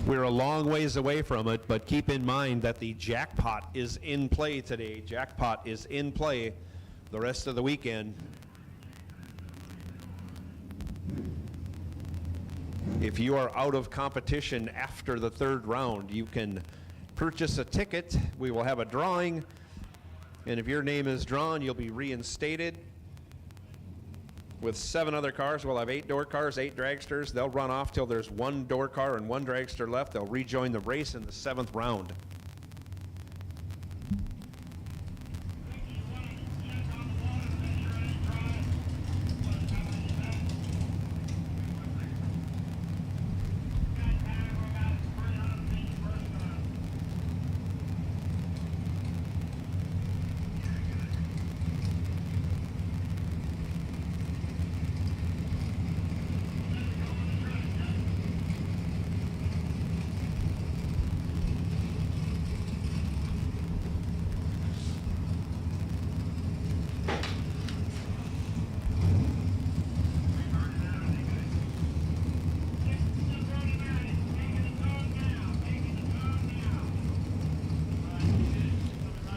We're a long ways away from it, but keep in mind that the jackpot is in play today. Jackpot is in play the rest of the weekend. If you are out of competition after the 3rd round, you can purchase a ticket. We will have a drawing, and if your name is drawn, you'll be reinstated. With 7 other cars, we'll have 8 door cars, 8 dragsters. They'll run off till there's 1 door car and 1 dragster left. They'll rejoin the race in the 7th round.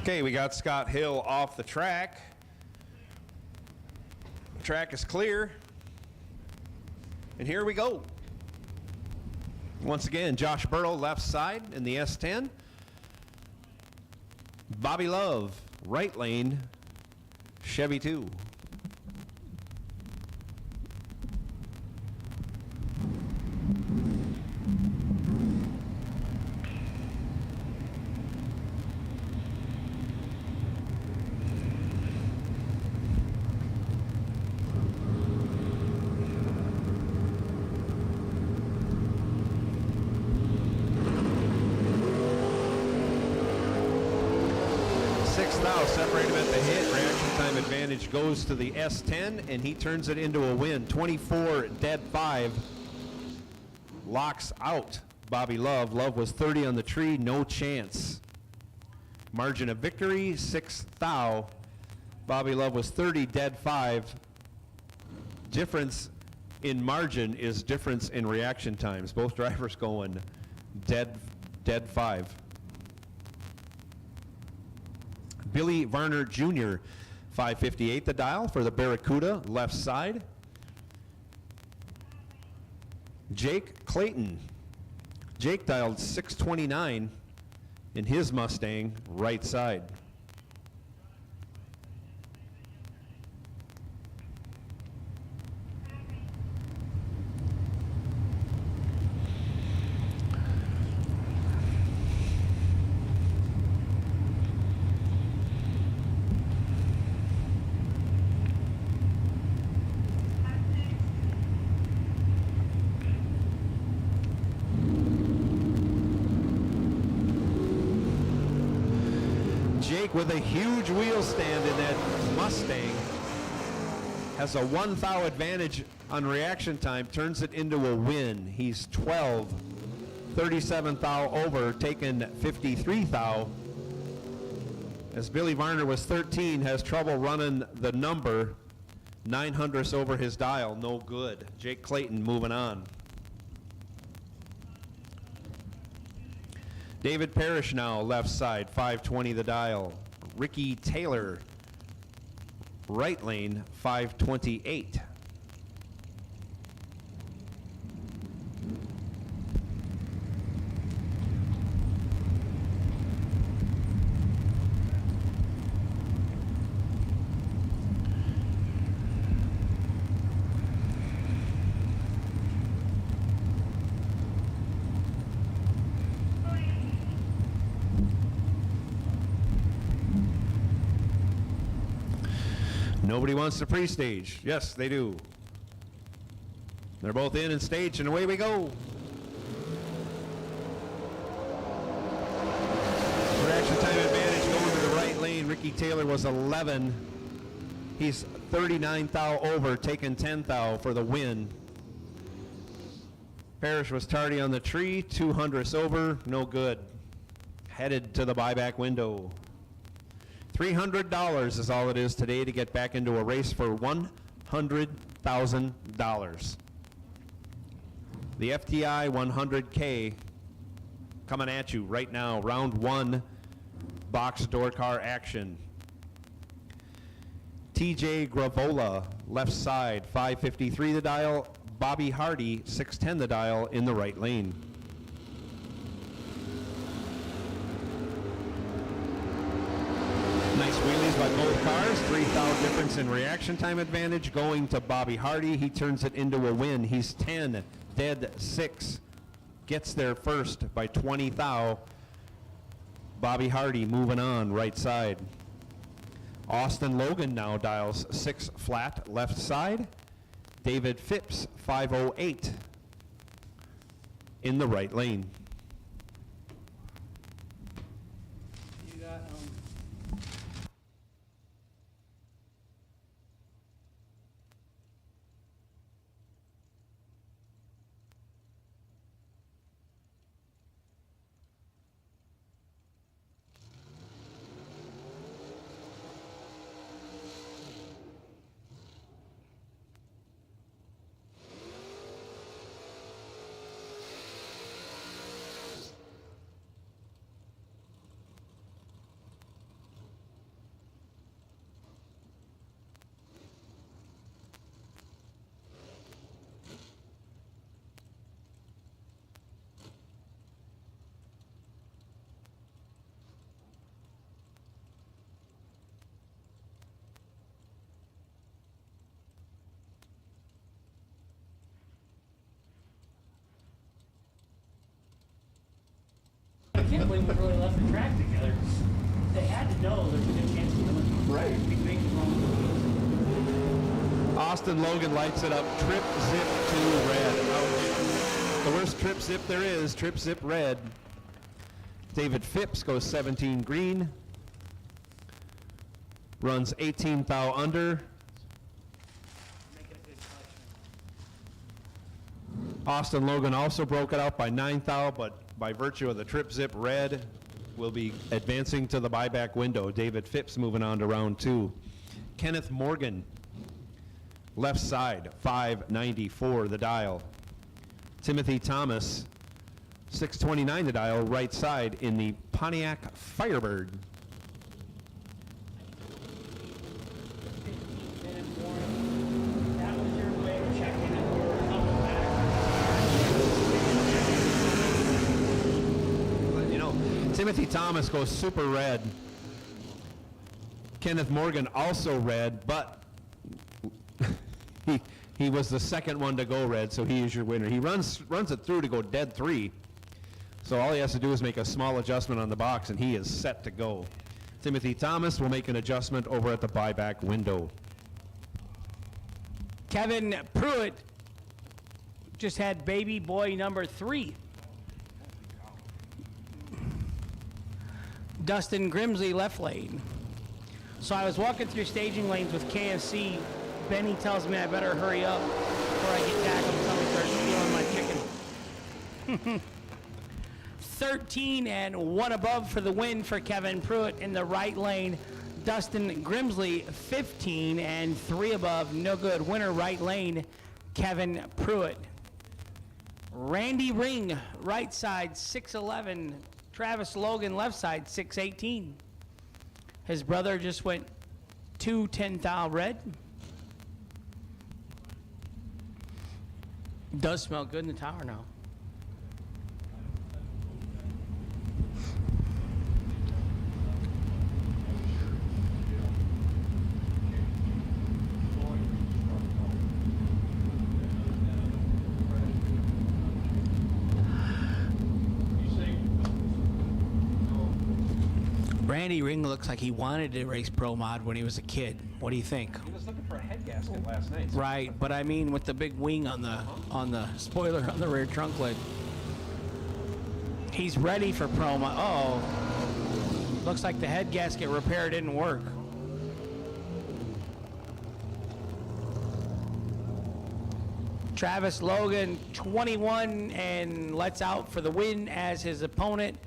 Okay, we got Scott Hill off the track. Track is clear. And here we go. Once again, Josh Burrow left side in the S10. Bobby Love, right lane, Chevy 2. Separated at the hit. Reaction time advantage goes to the S10, and he turns it into a win. 24 dead 5. Locks out Bobby Love. Love was 30 on the tree, no chance. Margin of victory, 6 thou. Bobby Love was 30 dead 5. Difference in margin is difference in reaction times. Both drivers going dead 5. Billy Varner Jr., 558 the dial for the Barracuda, left side. Jake Clayton. Jake dialed 629 in his Mustang, right side. Jake with a huge wheel stand in that Mustang has a 1 thou advantage on reaction time, turns it into a win. He's 12, 37 thou over, taking 53 thou. As Billy Varner was 13, has trouble running the number, 900ths over his dial, no good. Jake Clayton moving on. David Parrish now, left side, 520 the dial. Ricky Taylor, right lane, 528. Nobody wants to pre-stage. Yes, they do. They're both in and staged, and away we go. Reaction time advantage going to the right lane. Ricky Taylor was 11. He's 39 thou over, taking 10 thou for the win. Parrish was tardy on the tree, 200ths over, no good. Headed to the buyback window. $300 is all it is today to get back into a race for $100,000. The FTI 100K coming at you right now. Round 1, box door car action. TJ Gravola, left side, 553 the dial. Bobby Hardy, 610 the dial in the right lane. Nice wheelies by both cars. 3 thou difference in reaction time advantage going to Bobby Hardy. He turns it into a win. He's 10, dead 6. Gets there first by 20 thou. Bobby Hardy moving on, right side. Austin Logan now dials 6 flat, left side. David Phipps, 508 in the right lane. can't believe we really left the track together. They had to know there's a good chance of winning. Right. Big, big, wrong. Austin Logan lights it up. Trip zip to red. The worst trip zip there is. Trip zip red. David Phipps goes 17 green. Runs 18 thou under. Austin Logan also broke it out by 9 thou, but by virtue of the trip zip red, will be advancing to the buyback window. David Phipps moving on to round 2. Kenneth Morgan, left side, 594 the dial. Timothy Thomas, 629 the dial, right side in the Pontiac Firebird. That was your way of checking it. We were coming back. You know, Timothy Thomas goes super red. Kenneth Morgan also red, but he was the second one to go red, so he is your winner. He runs it through to go dead 3. So all he has to do is make a small adjustment on the box, and he is set to go. Timothy Thomas will make an adjustment over at the buyback window. Kevin Pruitt just had baby boy number 3. Dustin Grimsley left lane. So I was walking through staging lanes with KFC. Benny tells me I better hurry up before I get tackled and somebody starts stealing my chicken. 13 and 1 above for the win for Kevin Pruitt in the right lane. Dustin Grimsley 15 and 3 above, no good. Winner right lane, Kevin Pruitt. Randy Ring, right side 6'11". Travis Logan, left side 6'18". His brother just went 2 thou red. Does smell good in the tower now. Randy Ring looks like he wanted to race Pro Mod when he was a kid. What do you think? He was looking for a head gasket last night. Right, but I mean with the big wing on the spoiler on the rear trunk lid. He's ready for Pro Mod. Oh, looks like the head gasket repair didn't work. Travis Logan, 21, and lets out for the win as his opponent.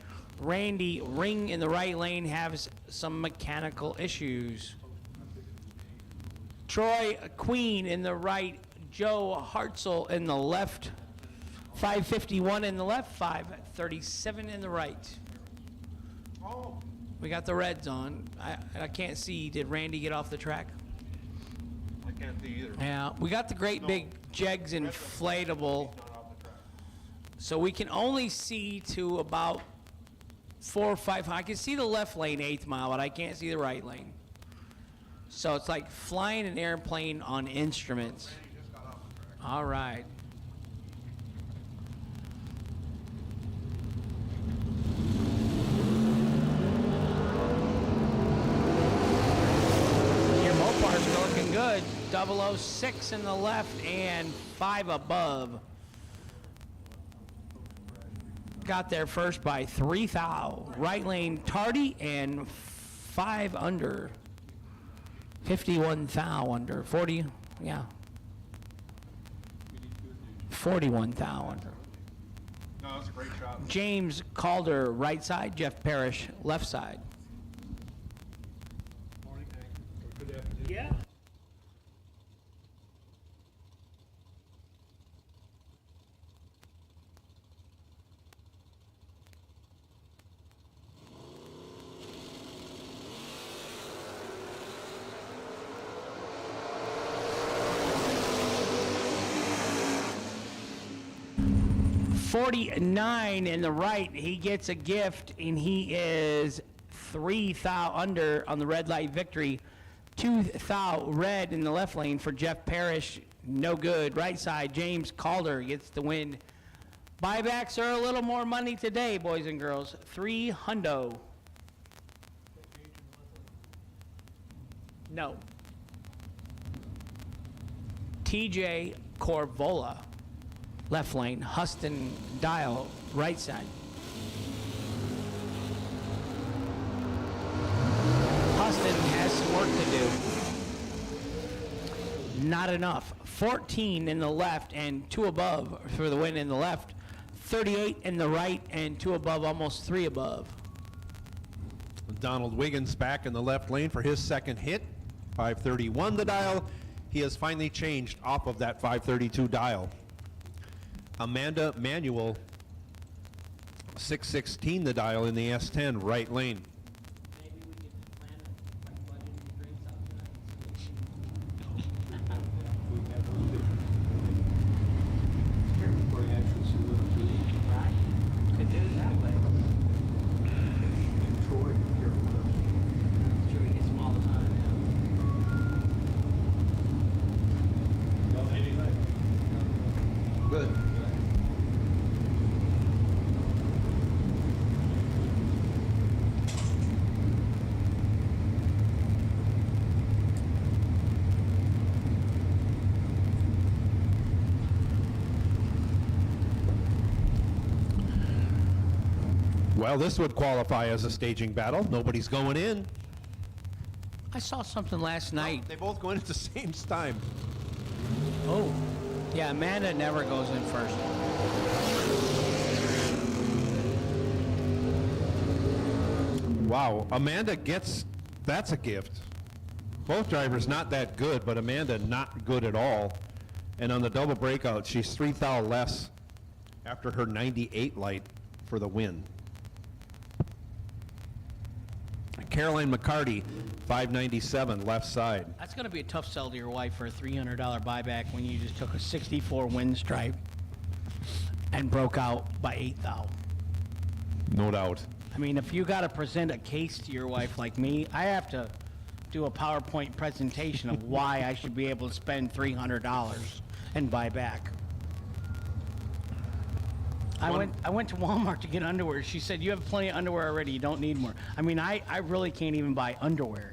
Randy Ring in the right lane has some mechanical issues. Troy Queen in the right, Joe Hartzell in the left, 551 in the left, 537 in the right. We got the reds on. I can't see, did Randy get off the track? I can't see either. Yeah, we got the great big JEGS inflatable, so we can only see to about 4 or 5. I can see the left lane 8th mile, but I can't see the right lane. So it's like flying an airplane on instruments. All right. Your Mopars are looking good. 006 in the left and 5 above. Got there first by 3 thou. Right lane tardy and 5 under. 51 thou under. 40, yeah. 41 thou under. No, that's a great shot. James Calder, right side. Jeff Parrish, left side. Yeah. .49 in the right, he gets a gift, and he is 3 thou under on the red light victory. 2 thou red in the left lane for Jeff Parrish, no good. Right side, James Calder gets the win. Buybacks are a little more money today, boys and girls. $300. No. TJ Corvola, left lane. Huston Dial, right side. Huston has some work to do. Not enough. 14 in the left and 2 above for the win in the left. 38 in the right and 2 above, almost 3 above. Donald Wiggins back in the left lane for his second hit. 531 the dial. He has finally changed off of that 532 dial. Amanda Manuel, 616 the dial in the S10 right lane. Good. Well, this would qualify as a staging battle. Nobody's going in. I saw something last night. They both go in at the same time. Oh. Yeah, Amanda never goes in first. Wow, Amanda gets, that's a gift. Both drivers not that good, but Amanda not good at all. And on the double breakout, she's 3 thou less after her 98 light for the win. Caroline McCarty, 597 left side. That's going to be a tough sell to your wife for a $300 buyback when you just took a 64 win stripe and broke out by 8 thou. No doubt. I mean, if you got to present a case to your wife like me, I have to do a PowerPoint presentation of why I should be able to spend $300 and buy back. I went to Walmart to get underwear. She said, you have plenty of underwear already. You don't need more. I mean, I really can't even buy underwear.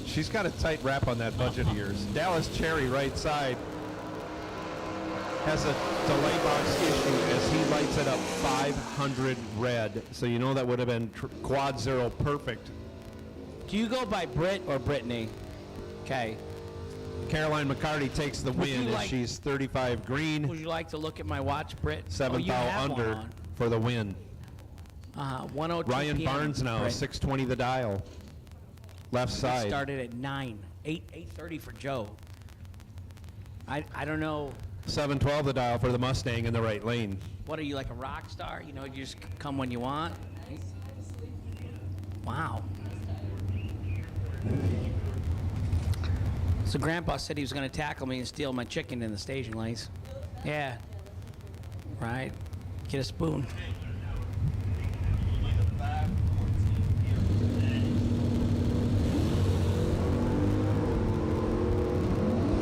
She's got a tight wrap on that budget of yours. Dallas Cherry, right side, has a delay box issue as he lights it up 500 red. So you know that would have been quad zero perfect. Do you go by Britt or Brittany? Okay. Caroline McCarty takes the win as she's 35 green. Would you like to look at my watch, Britt? 7 thou under for the win. 1:02 Ryan PM, Barnes now, Britt. 620 the dial. Left It side. started at 8:30 for Joe. I don't know. 712 the dial for the Mustang in the right lane. What are you, like a rock star? You know, you just come when you want? Wow. So Grandpa said he was going to tackle me and steal my chicken in the staging lanes. Yeah. Right. Get a spoon.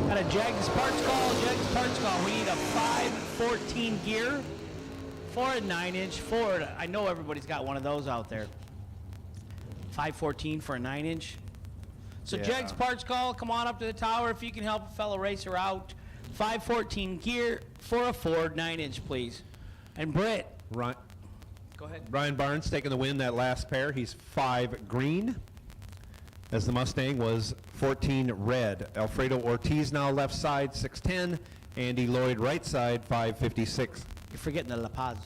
Got a JEGS parts call. JEGS parts call. We need a 514 gear for a 9-inch Ford. I know everybody's got one of those out there. 514 for a 9-inch. So Yeah. JEGS parts call, come on up to the tower if you can help a fellow racer out. 514 gear for a Ford 9-inch, please. And Britt. Right. Go ahead. Ryan Barnes taking the win that last pair. He's 5 green as the Mustang was 14 red. Alfredo Ortiz now left side, 610. Andy Lloyd right side, 556. You're forgetting the La Paz.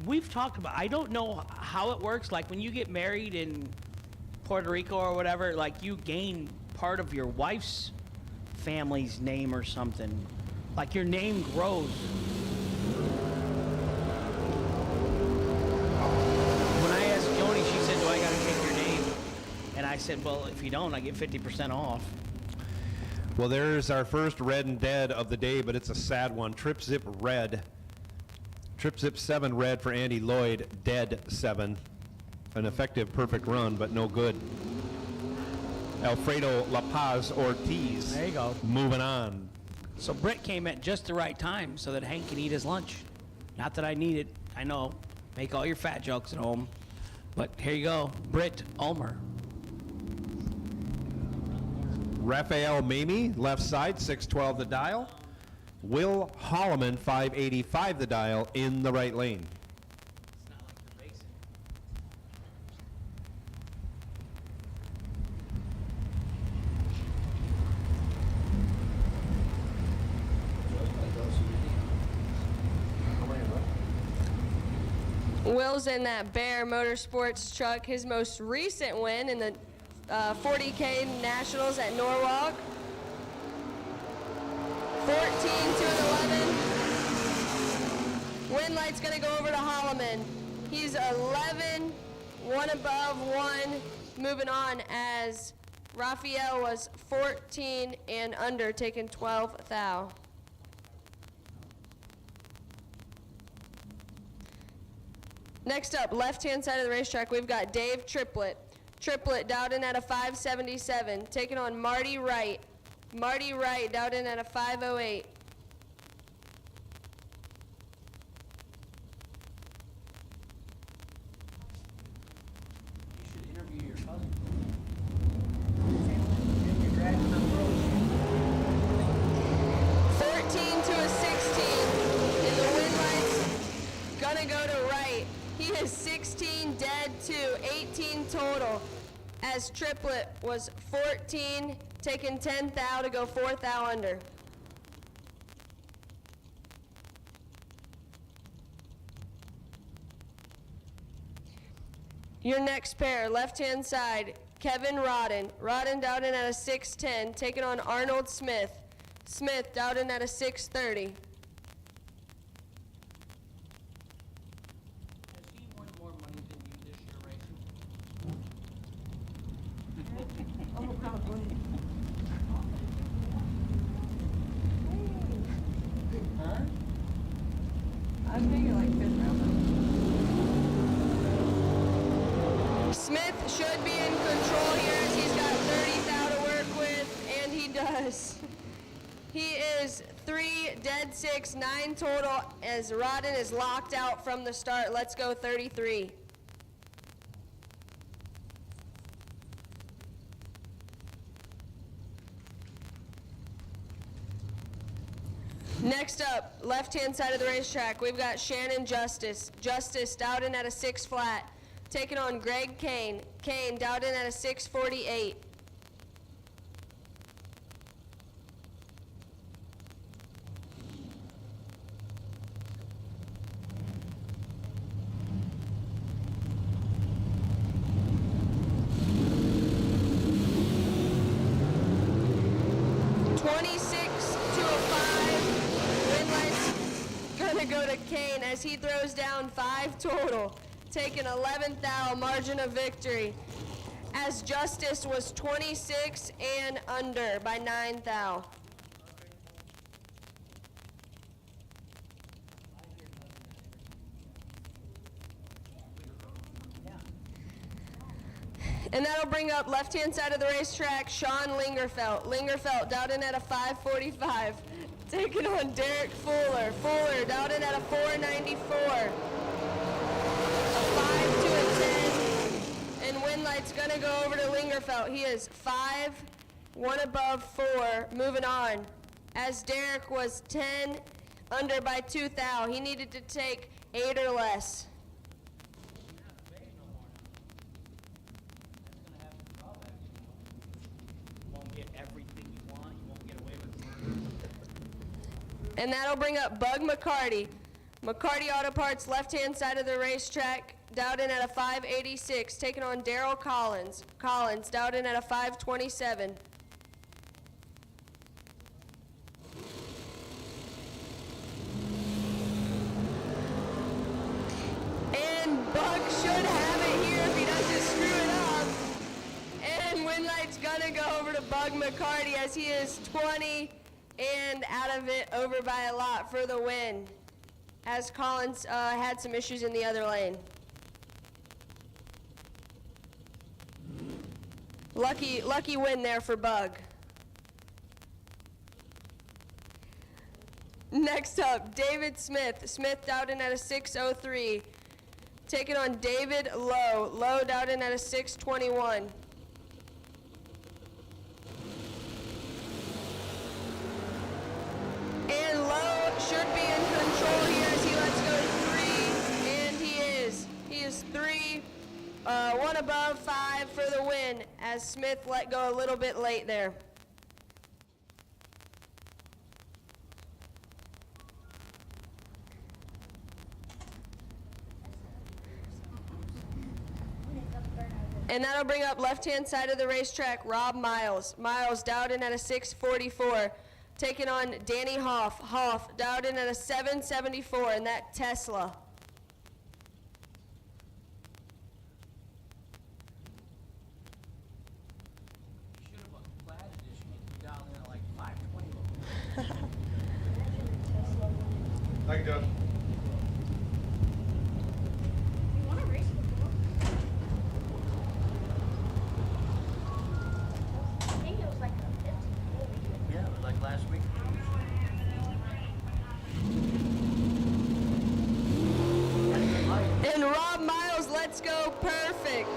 We've talked about, I don't know how it works. Like when you get married in Puerto Rico or whatever, like you gain part of your wife's family's name or something. Like your name grows. When I asked Joni, she said, do I got to take your name? And I said, well, if you don't, I get 50% off. Well, there's our first red and dead of the day, but it's a sad one. Trip Zip red. Trip Zip 7 red for Andy Lloyd, dead 7. An effective perfect run, but no good. Alfredo La Paz Ortiz. There you go. Moving on. So Britt came at just the right time so that Hank can eat his lunch. Not that I need it. I know. Make all your fat jokes at home. But here you go. Britt Ulmer. Raphael Mamie, left side, 612 the dial. Will Holloman, 585 the dial, in the right lane. Will's in that Bear Motorsports truck, his most recent win in the 40K Nationals at Norwalk. 14-11. Win light's gonna go over to Holloman. He's 11, one above, one. Moving on as Raphael was 14 and under, taking 12 thou. Next up, left-hand side of the racetrack, we've got Dave Triplett. Triplett Dowden at a 577, taking on Marty Wright. Marty Wright Dowden at a 508. You should interview your cousin. 14 to a 16, and the win light's gonna go to Wright. He is 16 dead to 18 total, as Triplett was 14, taking 10 thou to go 4 thou under. Your next pair, left-hand side, Kevin Rodden. Rodden Dowden at a 610, taking on Arnold Smith. Smith Dowden at a 630. Has he won more money than you this year racing? Huh? I'm thinking like fifth round. Smith should be in control here as he's got 30 thou to work with, and he does. He is 3 dead 6, 9 total as Rodden is locked out from the start. Let's go 33. Next up, left-hand side of the racetrack, we've got Shannon Justice. Justice Dowden at a 6 flat, taking on Greg Kane. Kane Dowden at a 648. Go to Kane as he throws down 5 total, taking 11th thou, margin of victory, as Justice was 26 and under by 9 thou. And that'll bring up left-hand side of the racetrack, Sean Lingerfelt. Lingerfelt Dowden at a 545. Taking on Derek Fuller. Fuller Dowden at a 494. A 5 to a 10. And win light's gonna go over to Lingerfelt. He is 5, 1 above 4. Moving on. As Derek was 10 under by 2 thou. He needed to take 8 or less. And that'll bring up Bug McCarty. McCarty Auto Parts, left-hand side of the racetrack, Dowden at a 586, taking on Daryl Collins. Collins, Dowden at a 527. And Bug should have it here if he doesn't screw it up. And win light's gonna go over to Bug McCarty as he is 20 and out of it over by a lot for the win, as Collins had some issues in the other lane. Lucky win there for Bug. Next up, David Smith. Smith dialed in at a 6:03. Taking on David Lowe. Lowe dialed in at a 6:21. And Lowe should be in control here as he lets go 3, and he is. He is 3, 1 above 5 for the win as Smith let go a little bit late there. And that'll bring up left-hand side of the racetrack, Rob Miles. Miles dialed in at a 6:44. Taking on Danny Hoff. Hoff dialed in at a 7:74 in that Tesla. Thank you, Judge. Yeah, like last week. And Rob Miles lets go perfect.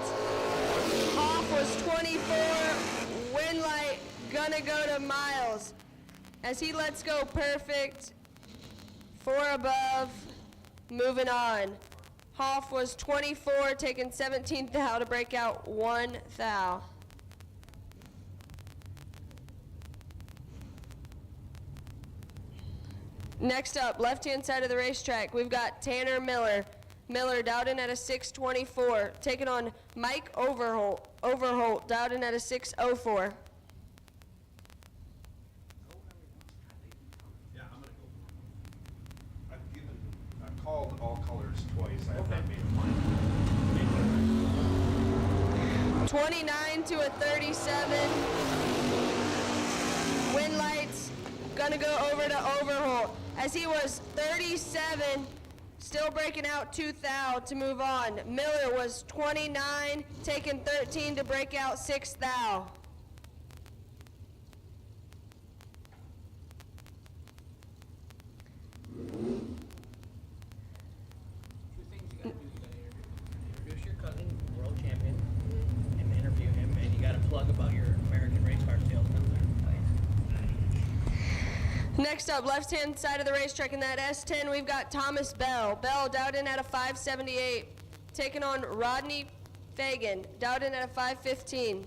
Hoff was 24. Win light gonna go to Miles as he lets go perfect. 4 above. Moving on. Hoff was 24, taking 17th thou to break out 1 thou. Next up, left-hand side of the racetrack, we've got Tanner Miller. Miller dialed in at a 6:24, taking on Mike Overholt. Overholt dialed in at a 6:04. Yeah, I'm gonna go. I've called all colors twice. I have not made a final. 29 to a 37. Win lights gonna go over to Overholt as he was 37, still breaking out 2 thou to move on. Miller was 29, taking 13 to break out 6 thou. Two things you gotta do. You gotta introduce your cousin, world champion, and interview him, and you gotta plug about your American race car sales down there. Next up, left-hand side of the racetrack in that S10, we've got Thomas Bell. Bell dialed in at a 5:78, taking on Rodney Fagan, dialed in at a 5:15.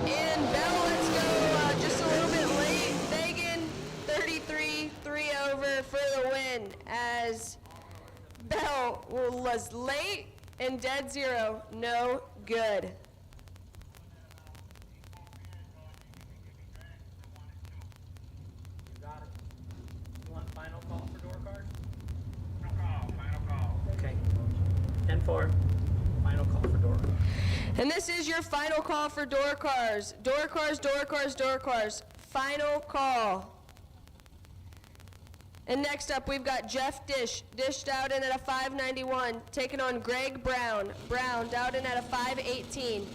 And Bell lets go just a little bit late. Fagan, 33, 3 over for the win as Bell was late and dead zero, no good. You got it. You want final call for door cars? Final call. Okay. 10-4. Final call for door cars. And this is your final call for door cars. Door cars, door cars, door cars. Final call. And next up, we've got Jeff Dish. Dish dialed in at a 5:91, taking on Greg Brown. Brown dialed in at a 5:18.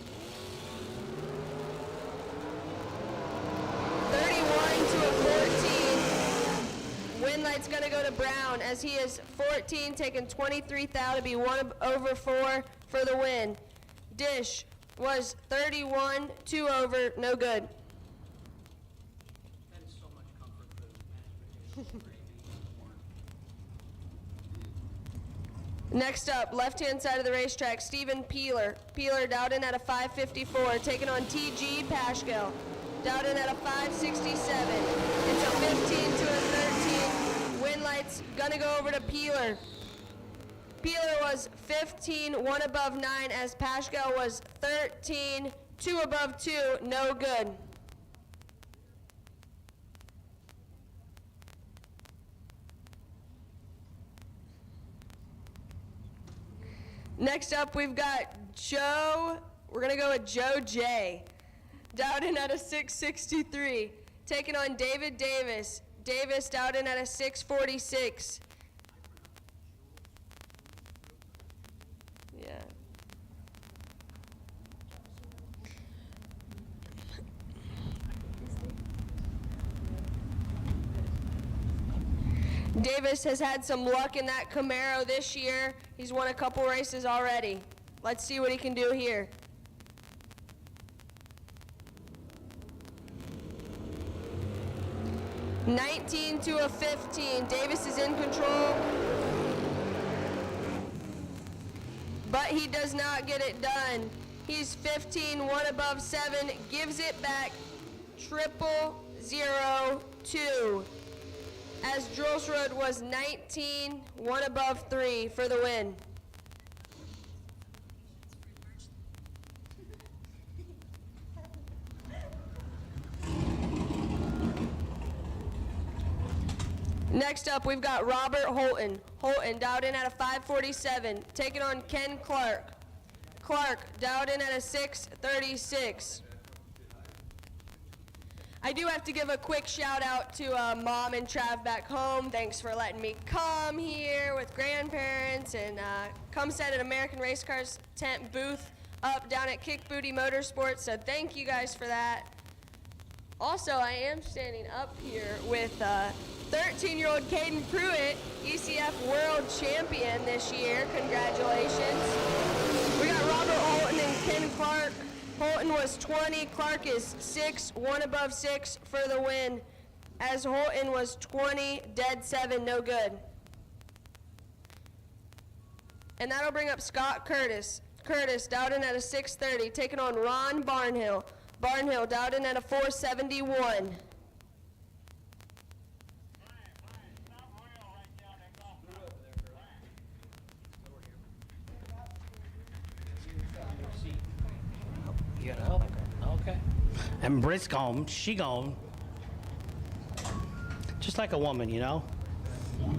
31 to a 14. Win light's gonna go to Brown as he is 14, taking 23 thou to be 1 over 4 for the win. Dish was 31, 2 over, no good. That is so much comfort for the management. Next up, left-hand side of the racetrack, Stephen Peeler. Peeler dialed in at a 5:54, taking on TG Paschal. Dialed in at a 5:67. It's a 15 to a 13. Win lights gonna go over to Peeler. Peeler was 15, 1 above 9, as Paschal was 13, 2 above 2, no good. Next up, we've got Joe. We're going to go with Joe J. Dialed in at a 6:63. Taking on David Davis. Davis dialed in at a 6:46. Yeah. Davis has had some luck in that Camaro this year. He's won a couple races already. Let's see what he can do here. $19 to a $15. Davis is in control, but he does not get it done. He's 15, one above 7, gives it back 0-0-0-2. As Drolsrud was 19, one above 3 for the win. Next up, we've got Robert Holton. Holton dialed in at a 547, taking on Ken Clark. Clark dialed in at a 636. I do have to give a quick shout out to Mom and Trav back home. Thanks for letting me come here with grandparents and come set an American Race Cars tent booth up down at Kick Booty Motorsports. So thank you guys for that. Also, I am standing up here with 13-year-old Caden Pruitt, ECF World Champion this year. Congratulations. We got Robert Holton and Ken Clark. Holton was 20, Clark is 6, one above 6 for the win. As Holton was 20, dead 7, no good. And that'll bring up Scott Curtis. Curtis dialed in at a 630, taking on Ron Barnhill. Barnhill dialed in at a 471. You gotta help. Okay. And Britt's gone. She gone. Just like a woman, you know?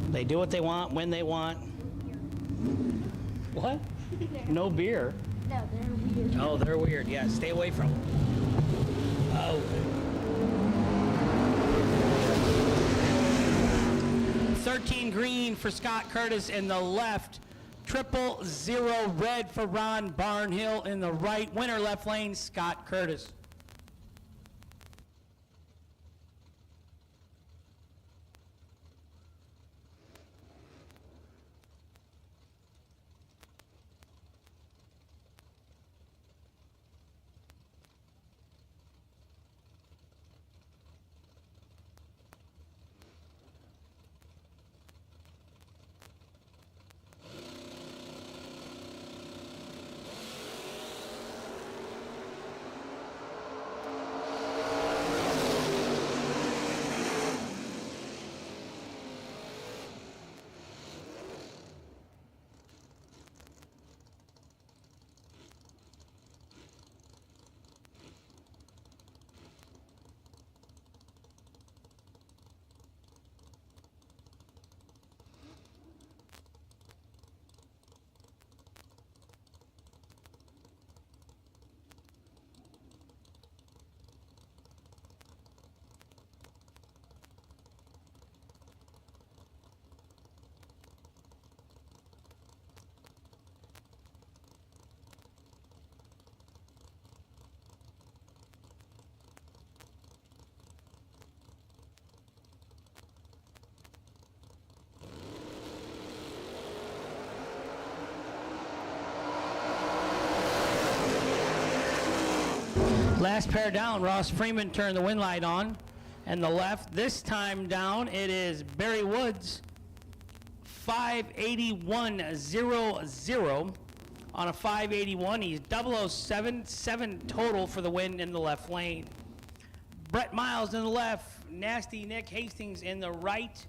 They do what they want, when they want. What? No beer. No, they're weird. Oh, they're weird. Yeah, stay away from them. Oh. 13 green for Scott Curtis in the left. 000 red for Ron Barnhill in the right. Winner left lane, Scott Curtis. Last pair down, Ross Freeman turned the wind light on. And the left, this time down, it is Barry Woods, 581.00 on a 581. He's 007 total for the win in the left lane. Brett Miles in the left, Nasty Nick Hastings in the right.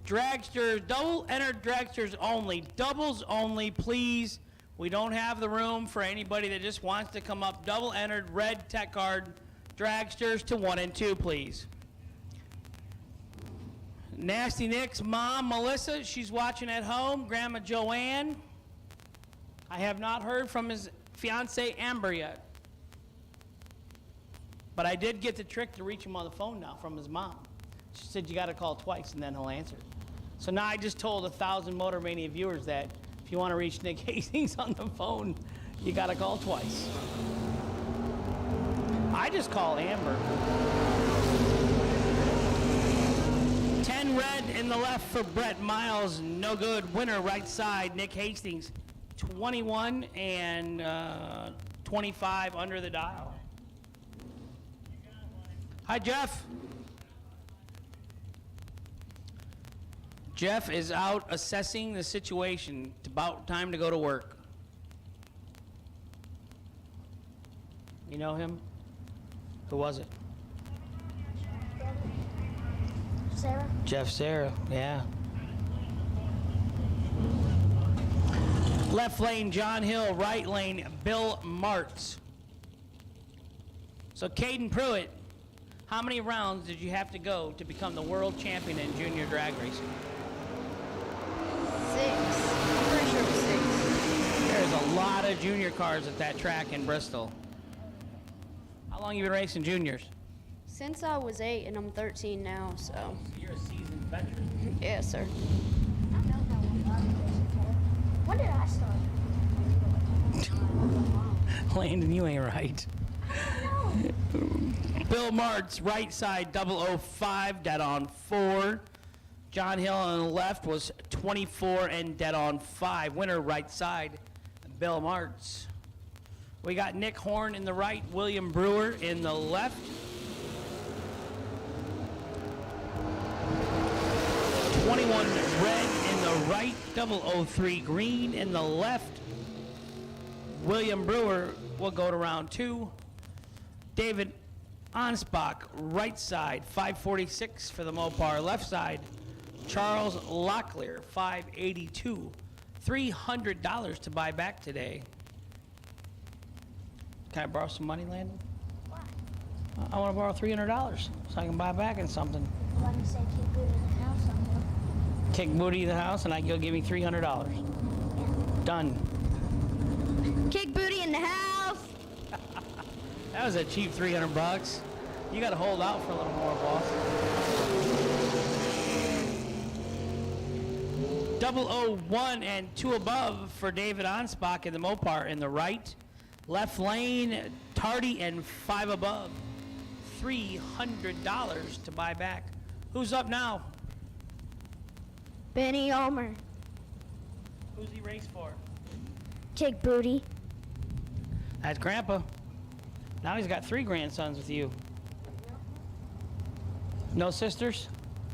Dragsters, double entered dragsters only, doubles only, please. We don't have the room for anybody that just wants to come up. Double entered, red tech card, dragsters to 1 and 2, please. Nasty Nick's mom, Melissa, she's watching at home. Grandma Joanne. I have not heard from his fiance Amber yet. But I did get the trick to reach him on the phone now from his mom. She said you got to call twice and then he'll answer. So now I just told 1,000 Motor Mania viewers that if you want to reach Nick Hastings on the phone, you got to call twice. I just call Amber. 10 red in the left for Brett Miles, no good. Winner right side, Nick Hastings, 21 and 25 under the dial. Hi, Jeff. Jeff is out assessing the situation. It's about time to go to work. You know him? Who was it? Sarah? Jeff Sarah, yeah. Left lane, John Hill. Right lane, Bill Martz. So, Caden Pruitt, how many rounds did you have to go to become the world champion in junior drag racing? 6. I'm pretty sure it was 6. There's a lot of junior cars at that track in Bristol. How long you been racing juniors? Since I was 8 and I'm 13 now, so. You're a seasoned veteran. Yes, sir. When did I start? Landon, you ain't right. Bill Martz, right side, 005, dead on 4. John Hill on the left was 24 and dead on 5. Winner right side, Bill Martz. We got Nick Horn in the right, William Brewer in the left. 21 red in the right, 003 green in the left. William Brewer will go to round 2. David Anspach, right side, 546 for the Mopar. Left side, Charles Locklear, 582. $300 to buy back today. Can I borrow some money, Landon? Why? I want to borrow $300 so I can buy back in something. Let me say keep booty in the house. Kick booty in the house and you'll give me $300. Done. Kick booty in the house. That was a cheap $300. You got to hold out for a little more, boss. 001 and 2 above for David Anspach in the Mopar in the right. Left lane, Tardy and 5 above. $300 to buy back. Who's up now? Benny Ulmer. Who's he race for? Kick booty. That's Grandpa. Now he's got 3 grandsons with you. No sisters?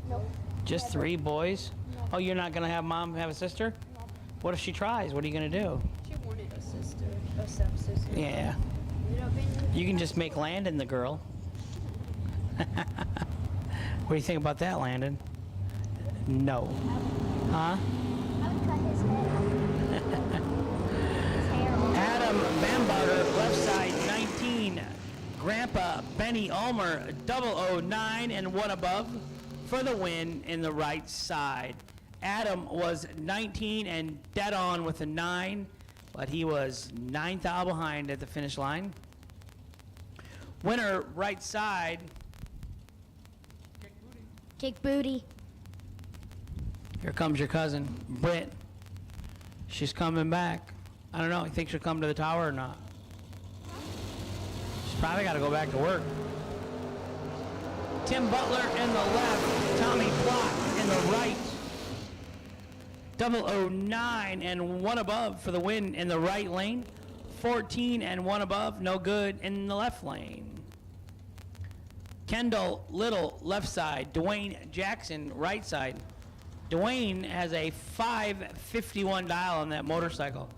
Nope. Just 3 boys? Oh, you're not going to have mom have a sister? What if she tries? What are you going to do? She wanted a sister, a stepsister. Yeah. You can just make Landon the girl. What do you think about that, Landon? No. Huh? I would cut his head. Adam Bambarter, left side, 19. Grandpa Benny Ulmer, 009 and 1 above for the win in the right side. Adam was 19 and dead on with a 9, but he was 9th out behind at the finish line. Winner right side. Kick booty. Here comes your cousin, Britt. She's coming back. I don't know, you think she'll come to the tower or not? She's probably got to go back to work. Tim Butler in the left, Tommy Plott in the right. 009 and 1 above for the win in the right lane. 14 and 1 above, no good in the left lane. Kendall Little, left side. Dwayne Jackson, right side. Dwayne has a 551 dial on that motorcycle.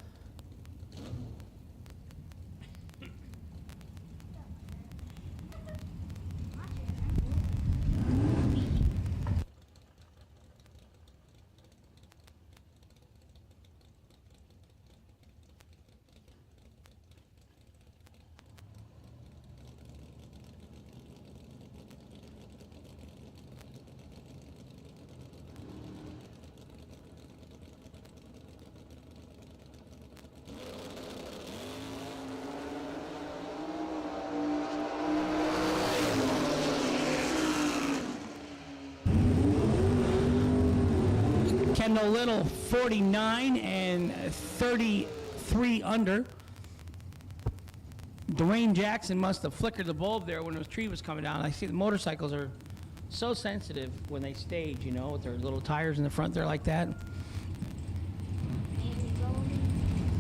Kendall Little, 49 and 33 under. Dwayne Jackson must have flickered the bulb there when the tree was coming down. I see the motorcycles are So sensitive when they stage, you know, with their little tires in the front there like that.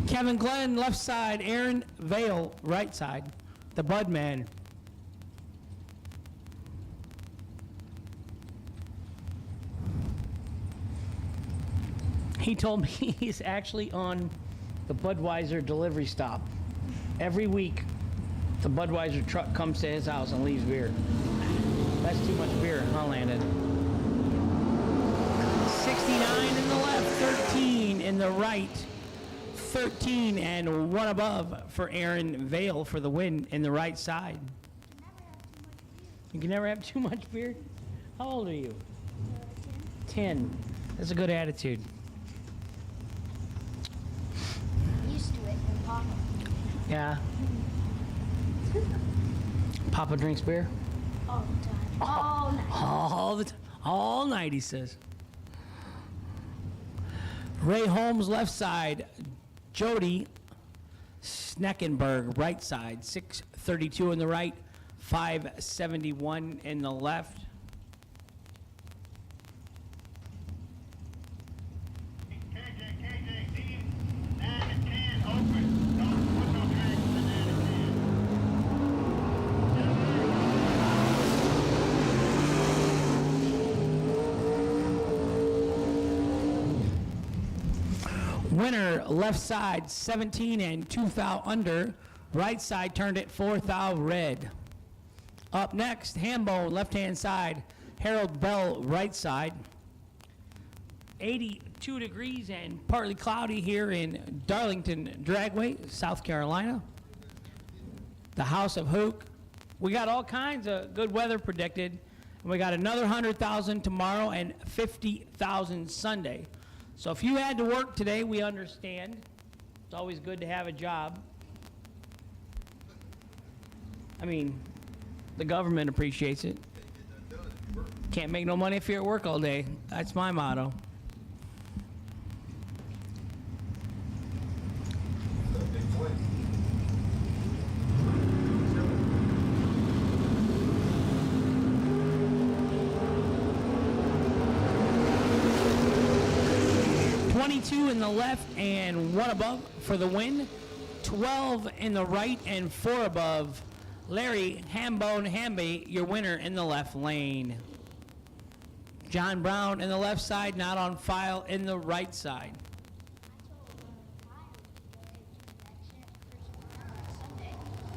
Kevin Glenn, left side. Aaron Vale, right side. The Bud Man. He told me he's actually on the Budweiser delivery stop. Every week, the Budweiser truck comes to his house and leaves beer. That's too much beer, huh, Landon? 69 in the left, 13 in the right, 13 and one above for Aaron Vale for the win in the right side. You can never have too much beer? How old are you? 10. That's a good attitude. Used to it from Papa. Yeah. Papa drinks beer? All the time. All night. All the time. All night, he says. Ray Holmes, left side. Jody Sneckenberg, right side. 632 in the right, 571 in the left. KJ, leave 9 and 10 open. Don't put no tracks in 9 and 10. Winner, left side, 17 and 2 thou under. Right side turned it 4 thou red. Up next, Hambone, left-hand side. Harold Bell, right side. 82 degrees and partly cloudy here in Darlington, Dragway, South Carolina. The House of Hook. We got all kinds of good weather predicted. And we got another 100,000 tomorrow and 50,000 Sunday. So if you had to work today, we understand. It's always good to have a job. I mean, the government appreciates it. Can't make no money if you're at work all day. That's my motto. In the left and 1 above for the win. 12 in the right and 4 above. Larry Hambone Hamby, your winner in the left lane. John Brown in the left side, not on file in the right side.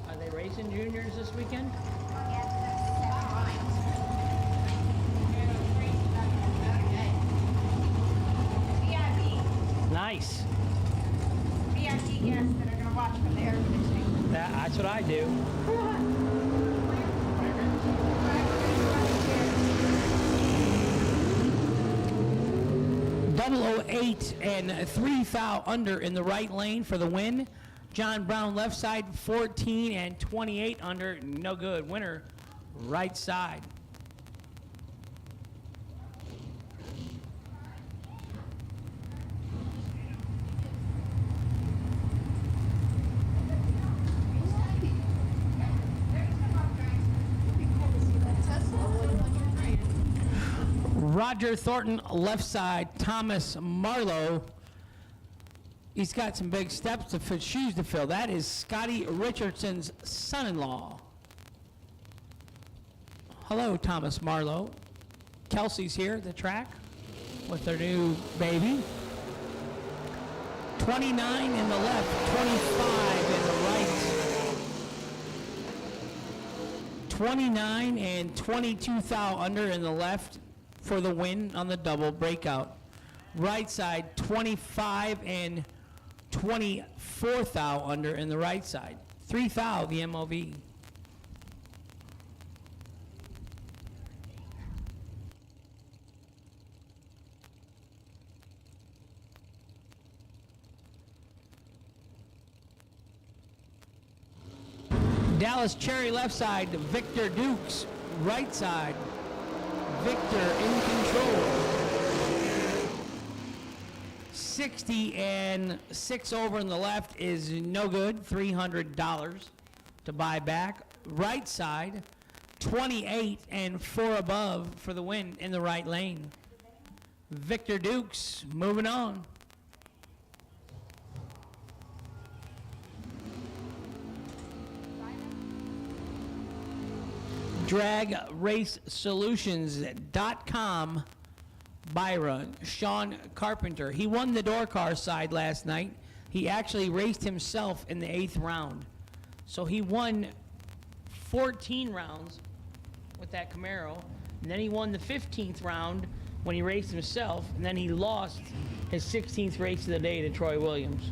Are they racing juniors this weekend? Nice. VIP guests that are going to watch from the air conditioning. That's what I do. 008 and 3 thou under in the right lane for the win. John Brown left side, 14 and 28 under, no good. Winner, right side. Roger Thornton, left side. Thomas Marlowe. He's got some big steps to fill, shoes to fill. That is Scotty Richardson's son-in-law. Hello, Thomas Marlowe. Kelsey's here at the track with their new baby. 29 in the left, 25 in the right. 29 and 22 thou under in the left for the win on the double breakout. Right side, 25 and 24 thou under in the right side. 3 thou, the MOV. Dallas Cherry left side, Victor Dukes right side. Victor in control. 60 and 6 over in the left is no good. $300 to buy back. Right side, 28 and 4 above for the win in the right lane. Victor Dukes moving on. DragRaceSolutions.com. Byron, Sean Carpenter. He won the door car side last night. He actually raced himself in the 8th round. So he won 14 rounds with that Camaro. And then he won the 15th round when he raced himself. And then he lost his 16th race of the day to Troy Williams,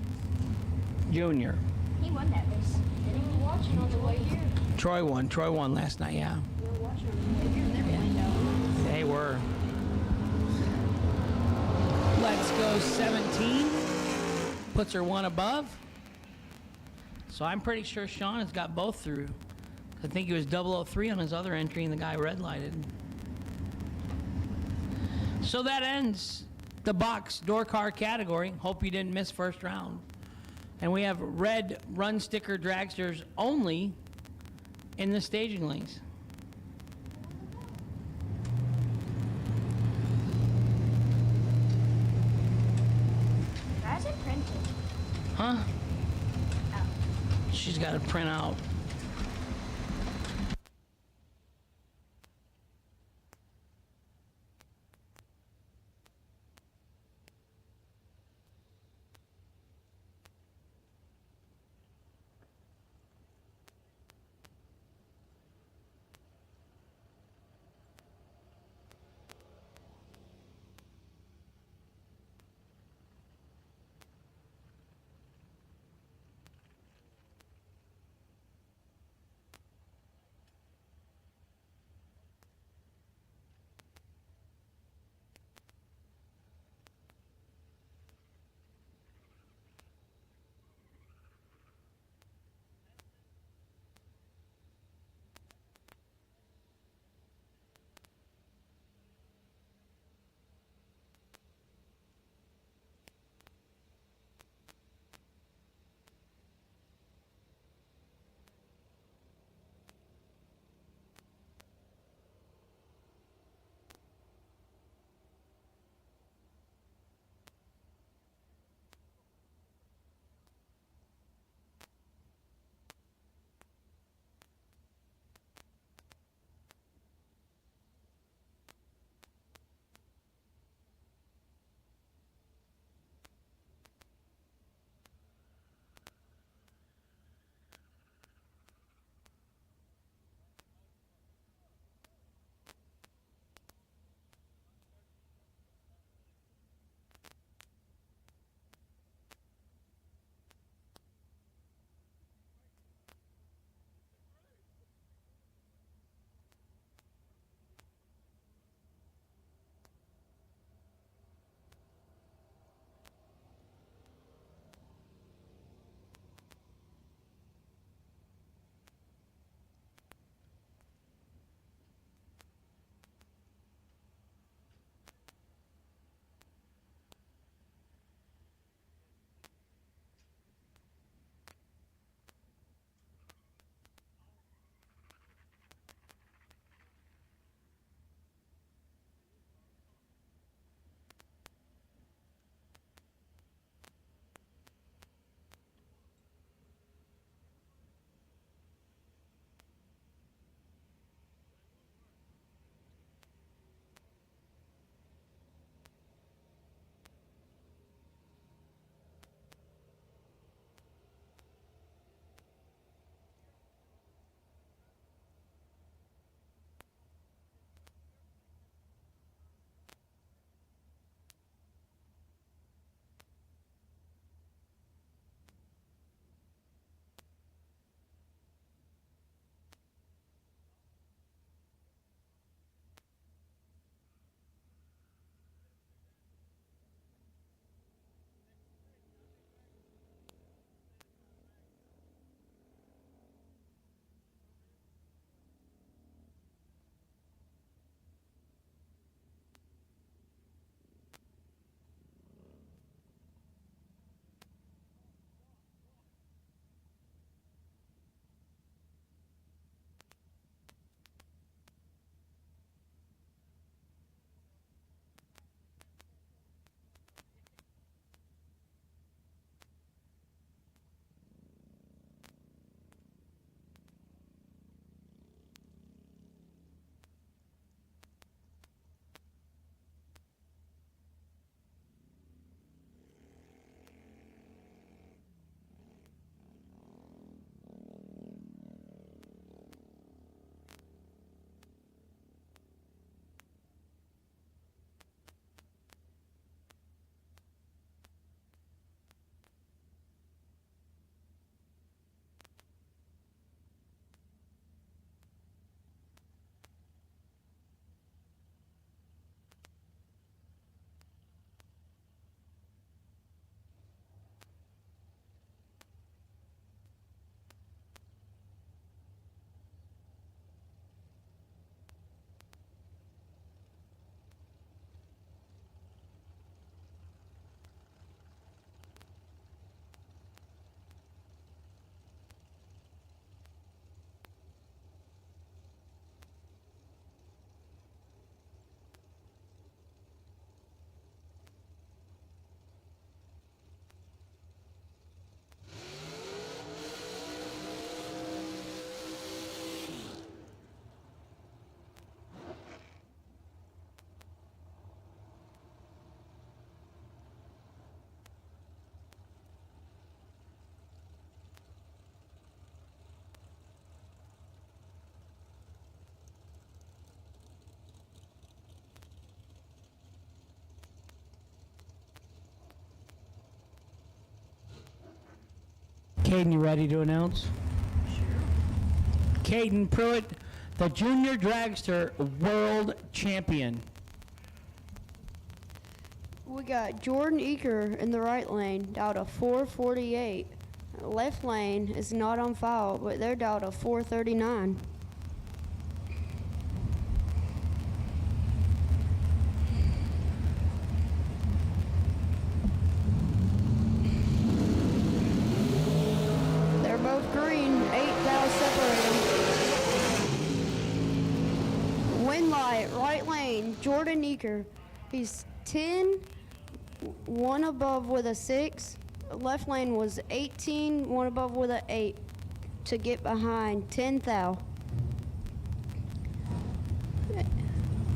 Jr. He won that race. Didn't we watch it on the way here? Troy won last night, yeah. We were watching on the way here and they were winning out. They were. Let's go 17. Puts her 1 above. So I'm pretty sure Sean has got both through. I think he was 003 on his other entry and the guy red lighted. So that ends the box door car category. Hope you didn't miss first round. And we have red run sticker dragsters only in the staging lanes. Why is it printed? Huh? Oh. She's got to print out. Caden, you ready to announce? Sure. Caden Pruitt, the Junior Dragster World Champion. We got Jordan Eaker in the right lane, down to 448. Left lane is not on file, but they're down to 439. They're both green, 8 thou separate them. Win light, right lane, Jordan Eaker. He's 10, one above with a 6. Left lane was 18, one above with a 8 to get behind 10 thou.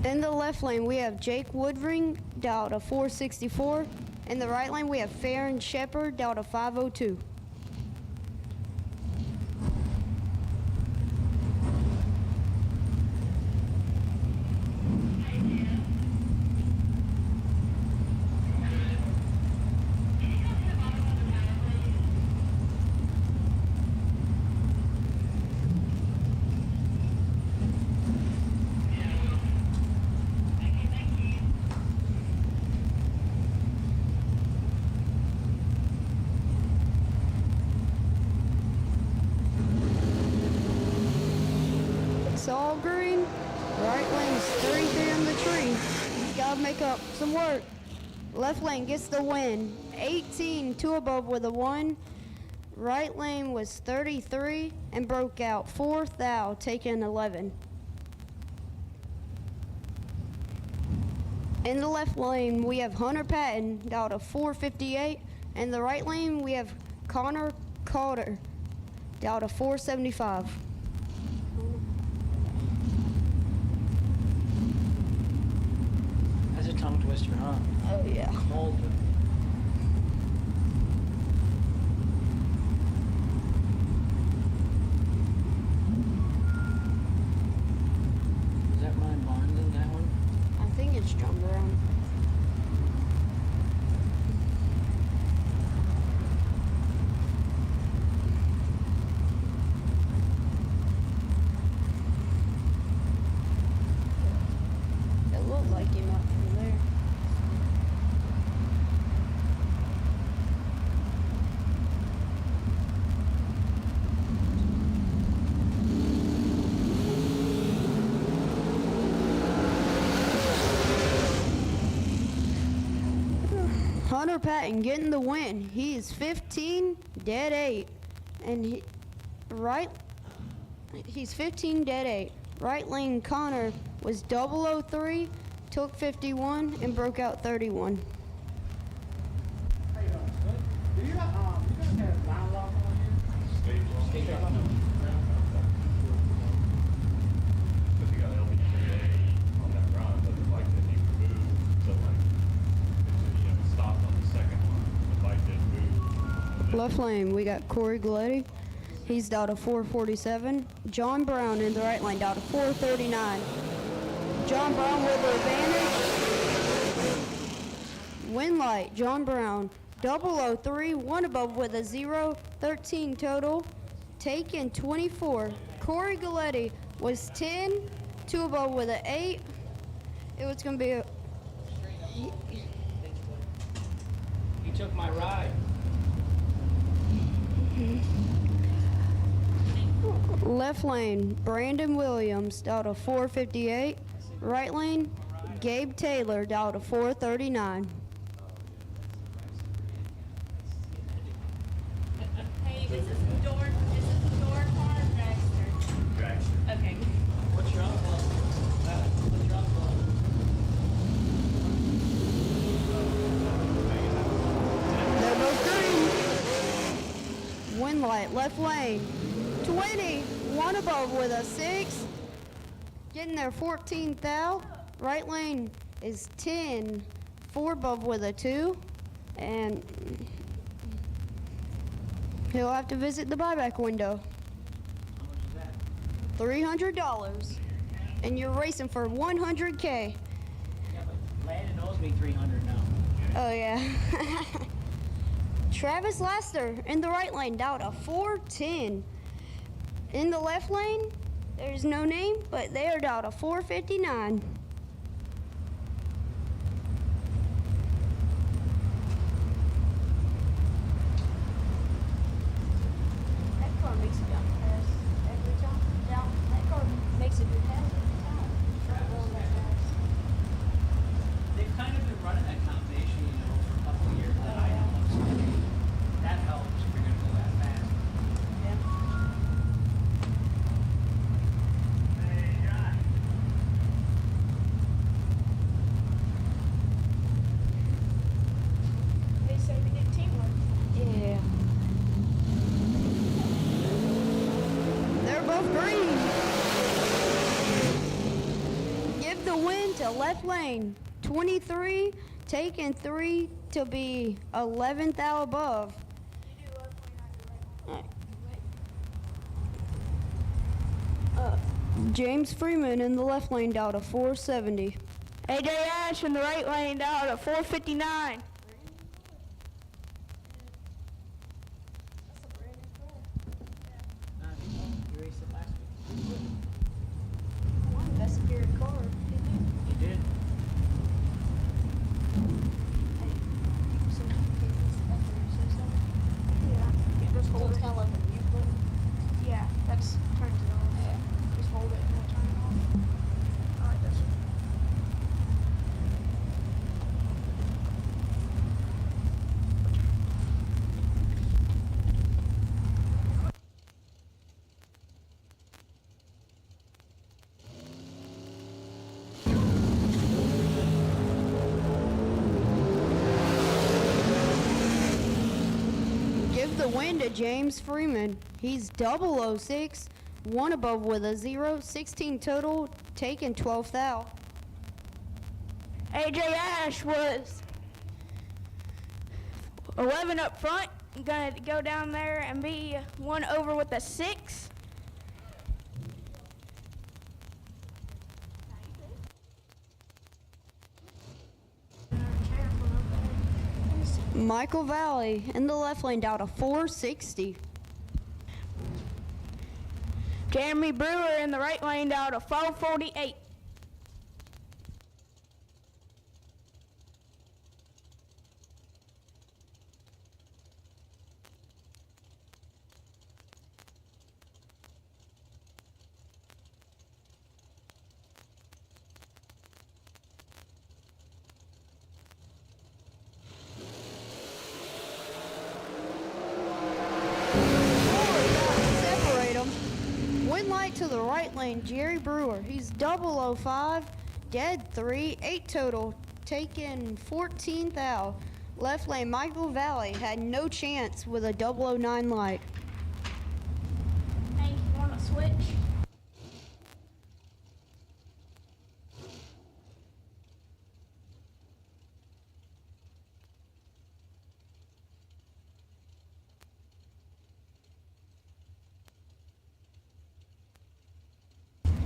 In the left lane, we have Jake Woodring, down to 464. In the right lane, we have Farron Shepard, down to 502. It's all green. Right lane's 33 on the tree. He's got to make up some work. Left lane gets the win. 18, 2 above with a 1. Right lane was 33 and broke out 4th thou, taking 11. In the left lane, we have Hunter Patton, down to 458. In the right lane, we have Connor Calder, down to 475. That's a tongue twister, huh? Oh, yeah. Cold. Is that Ryan Barnes in that one? I think it's John Brown. It looked like him up from there. Hunter Patton getting the win. He is 15, dead 8. And he's 15, dead 8. Right lane Connor was 003, took 51, and broke out 31. How you doing? Good. Do you guys have line lock on here? Stage lock. Because you got LBJ on that run, but the bike didn't even move, so like, it stopped on the second one, the bike didn't move. Left lane, we got Corey Galetti. He's down to 447. John Brown in the right lane, down to 439. John Brown with the advantage. Win light, John Brown, 003, 1 above with a 0, 13 total, taken 24. Corey Galetti was 10, 2 above with an 8. It was going to be a... He took my ride. Left lane, Brandon Williams, down to 458. Right lane, Gabe Taylor, down to 439. Hey, this is the door car or dragster? Dragster. Okay. What's your uncle? What's your uncle? They're both green. Win light, left lane, 20, 1 above with a 6. Getting there 14th thou. Right lane is 10, 4 above with a 2. And he'll have to visit the buyback window. $300. And you're racing for 100K. Yeah, but Landon owes me $300 now. Oh, yeah. Travis Laster in the right lane down to 410. In the left lane, there's no name, but they are down to 459. That car makes it down fast every time. That car makes it fast every time. Going that fast. They've kind of been running that combination, you know, for a couple of years that I know. So that helps if you're going to go that fast. Hey, John. They say we did teamwork. Yeah. They're both green. Give the win to left lane. 23, taking 3 to be 11th out above. James Freeman in the left lane down to 470. AJ Ash in the right lane down to 459. You raced it last week. That's a good car. You did. Just hold it. Kind of like a mute button. Yeah, that's turns it on. Yeah. Just hold it and it'll turn it on. Alright, that's it. Give the win to James Freeman. He's 006, one above with a 0, 16 total, taking 12th out. AJ Ash was 11 up front. Gonna go down there and be one over with a 6. Michael Valley in the left lane down to 460. Jeremy Brewer in the right lane down to 448. Separate them. Win light to the right lane, Jerry Brewer. He's 005, dead 3, 8 total, taking 14th out. Left lane, Michael Valley had no chance with a 009 light. Hey, you wanna switch?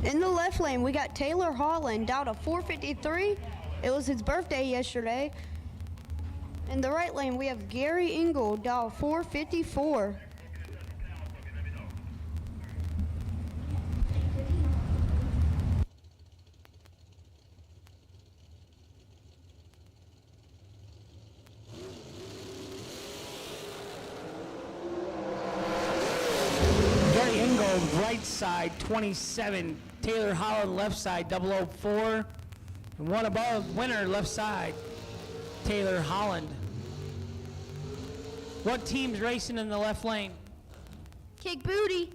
In the left lane, we got Taylor Holland down to 453. It was his birthday yesterday. In the right lane, we have Gary Engel down 454. Gary Ingold, right side, 27. Taylor Holland, left side, 004. And one above, winner, left side, Taylor Holland. What team's racing in the left lane? Kick booty.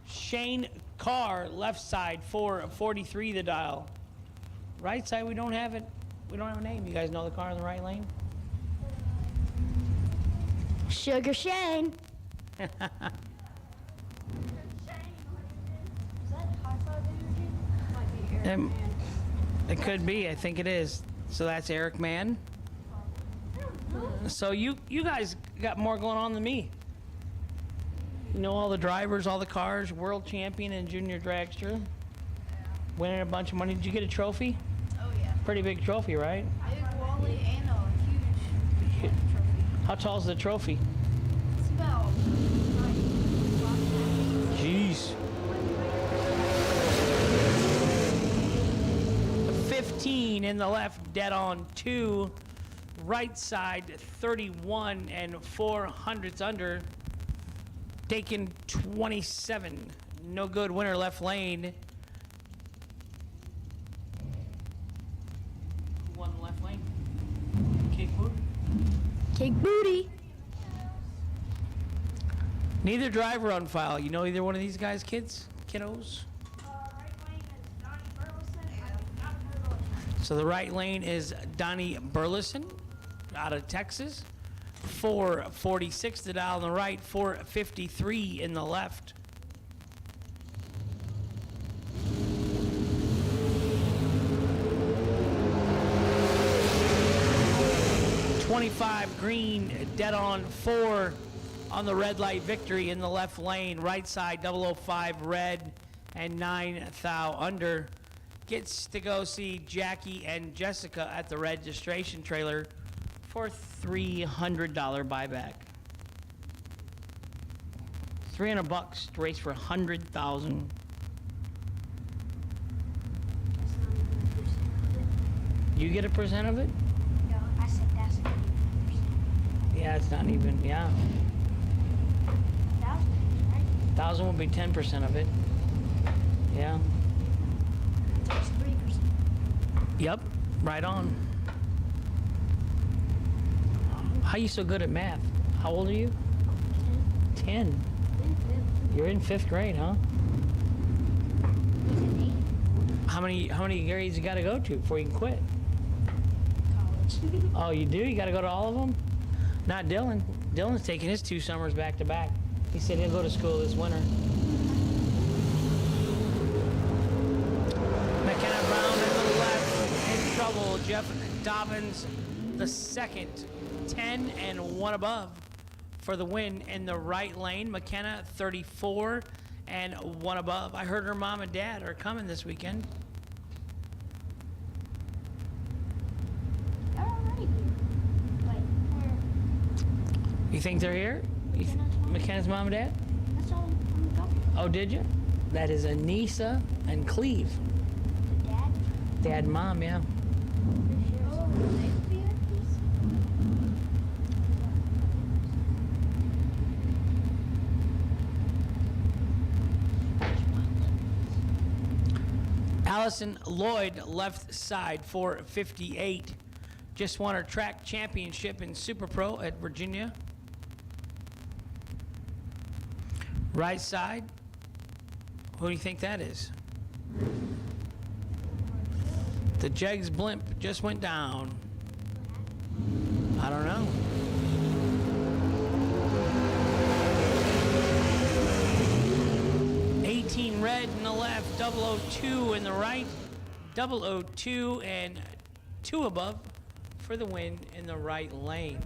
Shane Carr, left side, 443 the dial. Right side, we don't have it. We don't have a name. You guys know the car in the right lane? Sugar Shane. Is that high five energy? Might be Eric Um, Mann. It could be. I think it is. So that's Eric Mann. So you guys got more going on than me. You know all the drivers, all the cars, world champion and junior dragster. Winning a bunch of money. Did you get a trophy? Oh yeah. Pretty big trophy, right? Big one. trolley and a huge trophy. How tall is the trophy? It's about 9 blocks. Jeez. 15 in the left, dead on 2. Right side, 31 and 400ths under. Taking 27. No good. Winner left lane. Who won the left lane? Cake Booty. Cake Booty. Neither driver on file. You know either one of these guys, kids? Kiddos? So the right lane is Donnie Burleson out of Texas. 446 to dial on the right, 453 in the left. $25 green, dead on 4 on the red light victory in the left lane. Right side 005 red and 9 thou under. Gets to go see Jackie and Jessica at the registration trailer for $300 buyback. $300 to race for $100,000. You get a percent of it? No, I said that's 50%. Yeah, it's not even, yeah. 1,000, right? 1,000 would be 10% of it. Yeah. That's 3%. Yep, right on. How you so good at math? How old are you? 10. You're in 5th grade, huh? How many grades you got to go to before you can quit? College. Oh, you do? You got to go to all of them? Not Dylan. Dylan's taking his 2 summers back to back. He said he'll go to school this winter. McKenna Brown in the left, in trouble. Jeff Dobbins, the second, 10 and 1 above for the win in the right lane. McKenna, 34 and 1 above. I heard her mom and dad are coming this weekend. They're already here. Wait, where? You think they're here? McKenna's mom and dad? That's all I'm talking about. Oh, did you? That is Anissa and Cleve. The dad? Dad and mom, yeah. Oh, they would be at peace. Allison Lloyd, left side, 458. Just won her track championship in Super Pro at Virginia. Right side, who do you think that is? The JEGS blimp just went down. I don't know. Red in the left, 002 in the right, 002 and 2 above for the win in the right lane.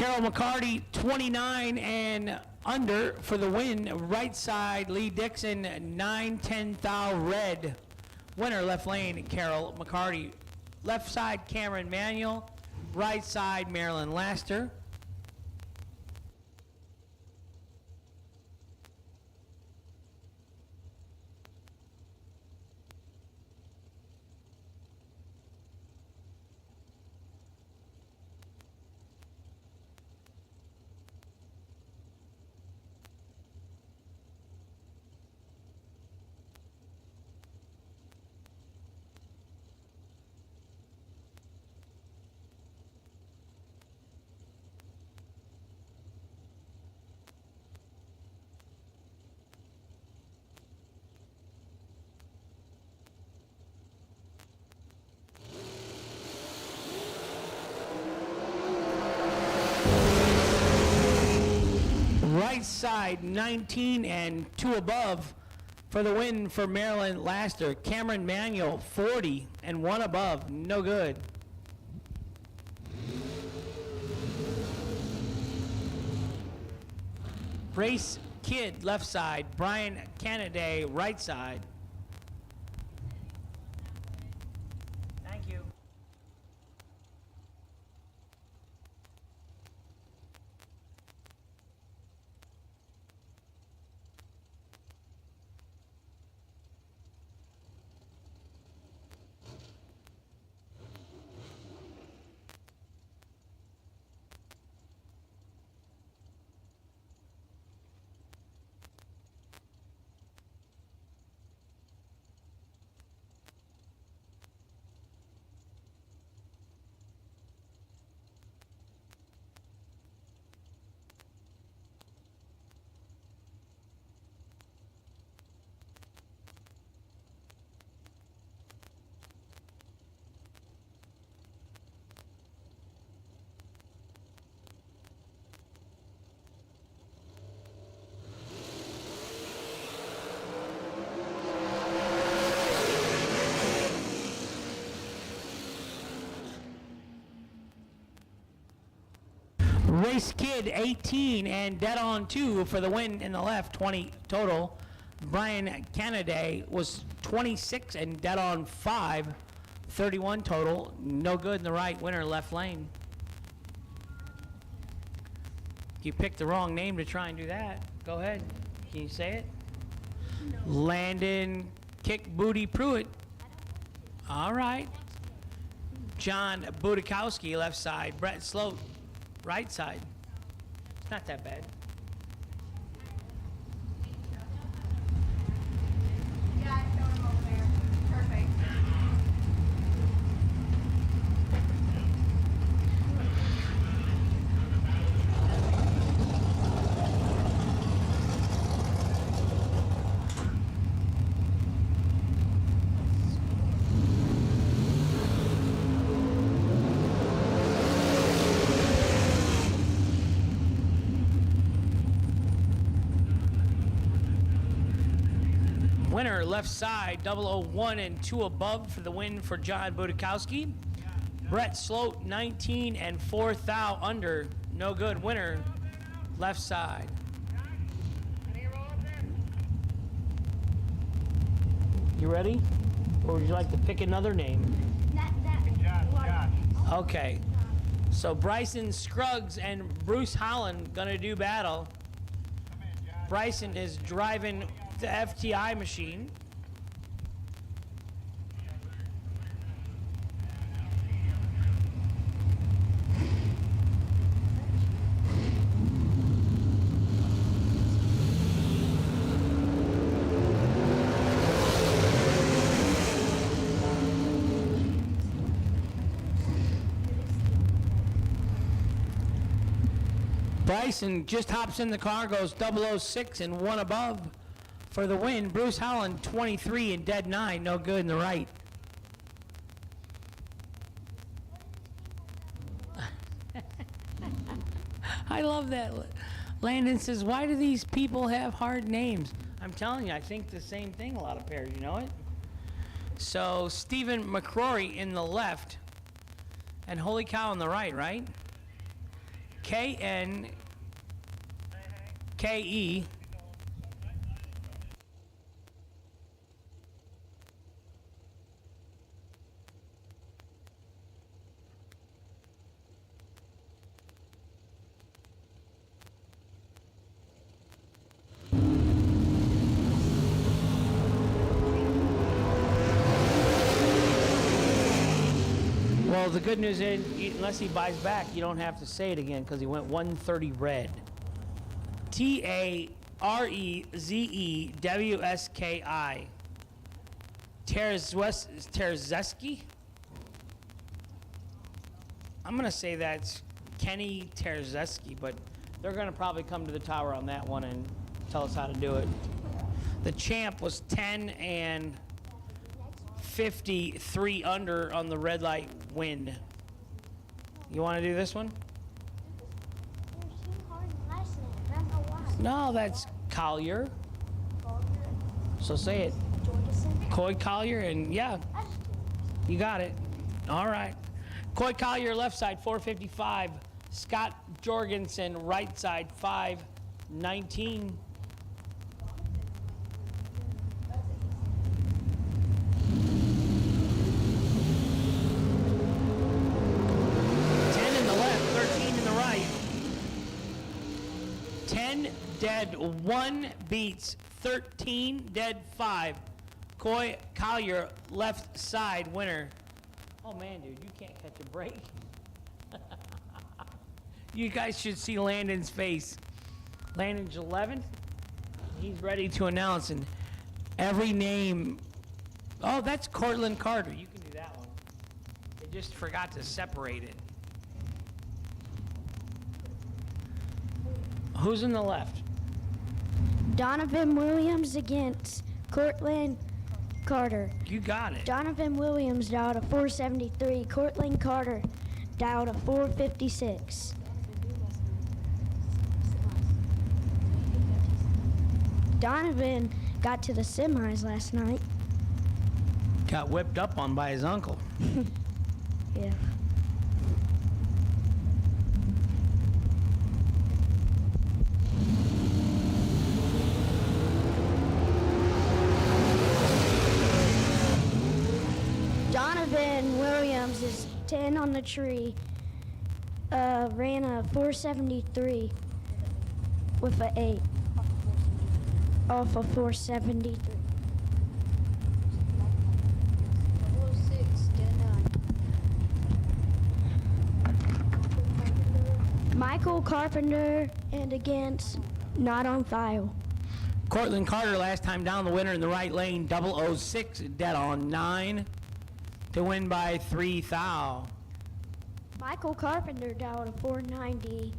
Carol McCarty, 29 and under for the win. Right side, Lee Dixon, 9-10 thou red. Winner, left lane, Carol McCarty. Left side, Cameron Manuel. Right side, Marilyn Laster. Right side, 19 and 2 above for the win for Maryland Laster. Cameron Manuel, 40 and 1 above. No good. Race Kid, left side. Brian Canaday, right side. Thank you. Race Kid, 18 and dead on 2 for the win in the left, 20 total. Brian Canaday was 26 and dead on 5, 31 total. No good in the right, winner left lane. You picked the wrong name to try and do that. Go ahead. Can you say it? No. Landon Kick Booty Pruitt. All right. John Budakowski, left side. Brett Sloat, right side. It's not that bad. Yeah, I showed him over there. Perfect. Winner, left side, 001 and 2 above for the win for John Budakowski. Brett Sloat, 19 and 4 thou under. No good. Winner, left side. You ready? Or would you like to pick another name? Okay. So Bryson Scruggs and Bruce Holland gonna do battle. Bryson is driving the FTI machine. Bryson just hops in the car, goes 006 and 1 above for the win. Bruce Holland, 23 and dead 9, no good in the right. I love that. Landon says, why do these people have hard names? I'm telling you, I think the same thing, a lot of pairs, you know it? So Stephen McCrory in the left and Holy Cow on the right, right? KNKE. Well, the good news is, unless he buys back, you don't have to say it again because he went 130 red. Tarezewski. Terzeski? I'm going to say that's Kenny Terzeski, but they're going to probably come to the tower on that one and tell us how to do it. The champ was 10 and 53 under on the red light wind. You want to do this one? No, that's Collier. So say it. Coy Collier, and yeah, you got it. All right. Coy Collier, left side, 455. Scott Jorgensen, right side, 519. Dead 1 beats 13 dead 5. Coy Collier, left side winner. Oh man, dude, you can't catch a break. You guys should see Landon's face. Landon's 11th. He's ready to announce, and every name. Oh, that's Cortland Carter. You can do that one. They just forgot to separate it. Who's in the left? Donovan Williams against Cortland Carter. You got it. Donovan Williams down to 473. Cortland Carter down to 456. Donovan got to the semis last night. Got whipped up on by his uncle. Yeah. Donovan Williams is 10 on the tree. Ran a 473 with an 8 off of 473. Michael Carpenter and against Not on File. Cortland Carter, last time down, the winner in the right lane, 006, dead on 9 to win by 3 thou. Michael Carpenter down to 490.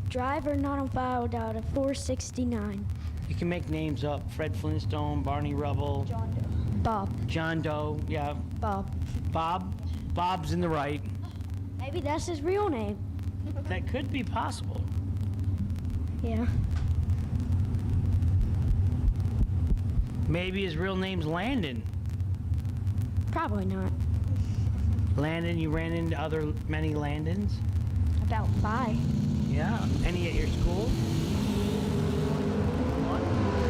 Driver Not on File down to 469. You can make names up. Fred Flintstone, Barney Rubble. John Doe. Bob. John Doe, yeah. Bob. Bob's in the right. Maybe that's his real name. That could be possible. Yeah. Maybe his real name's Landon. Probably not. Landon, you ran into many Landons? About 5. Yeah. Any at your school?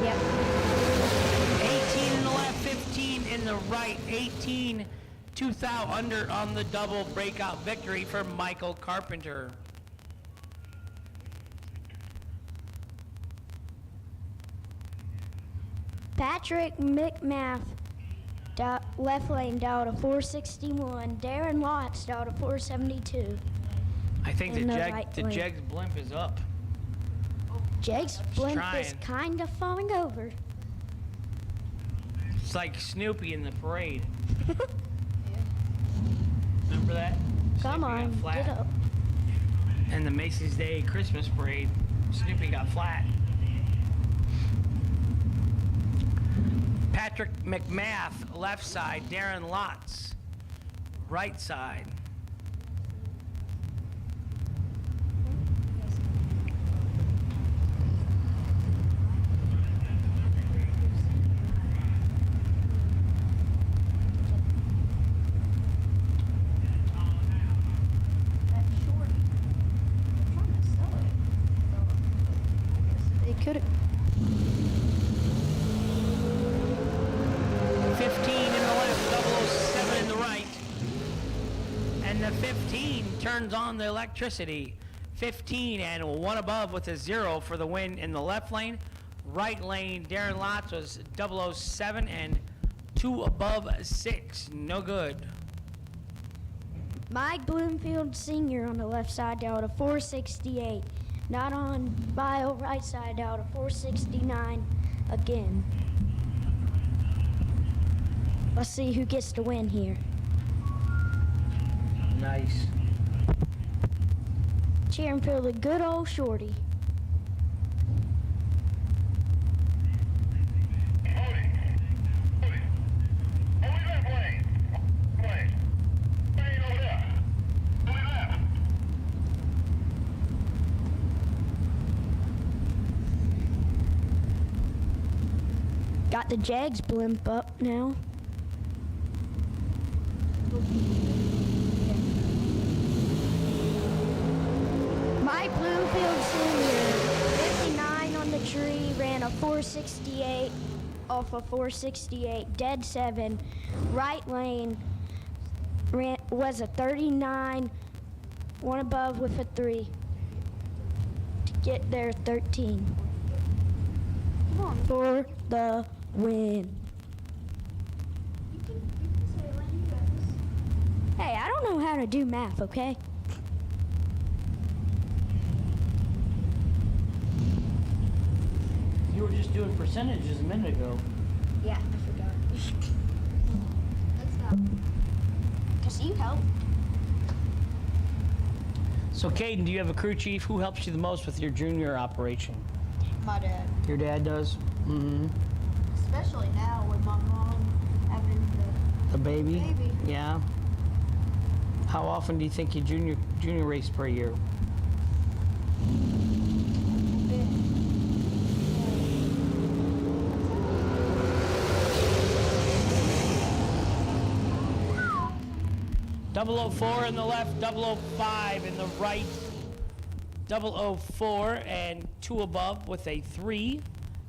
Yep. 18 in the left, 15 in the right, 18, 2 thou under on the double breakout victory for Michael Carpenter. Patrick McMath, left lane down to 461. Darren Lotz down to 472. I think the right lane. JEGS blimp is up. JEGS blimp is trying. kind of falling over. It's like Snoopy in the parade. Remember that? Come Snoopy on, got flat. get up. And the Macy's Day Christmas parade, Snoopy got flat. Patrick McMath, left side. Darren Lotz, right side. it could have. 15 in the left, 007 in the right. And the 15 turns on the electricity. 15 and 1 above with a 0 for the win in the left lane. Right lane, Darren Lotz was 007 and 2 above 6. No good. Mike Bloomfield Sr. on the left side down to 468. Not on bio, right side down to 469 again. Let's see who gets the win here. Nice. Cheering for the good old shorty. Got the JEGS blimp up now. Mike Bloomfield Sr., 59 on the tree, ran a 468 off a 468, dead 7. Right lane was a 39, 1 above with a 3 to get there 13. Come on. For the win. Hey, I don't know how to do math, okay? You were just doing percentages a minute ago. Yeah, I forgot. Let's go. Because you helped. So, Caden, do you have a crew chief? Who helps you the most with your junior operation? My dad. Your dad does? Mm-hmm. Especially now with my mom having The baby? Baby. Yeah. How often do you think you junior race per year? the 004 in the left, 005 in the right. 004 and 2 above with a 3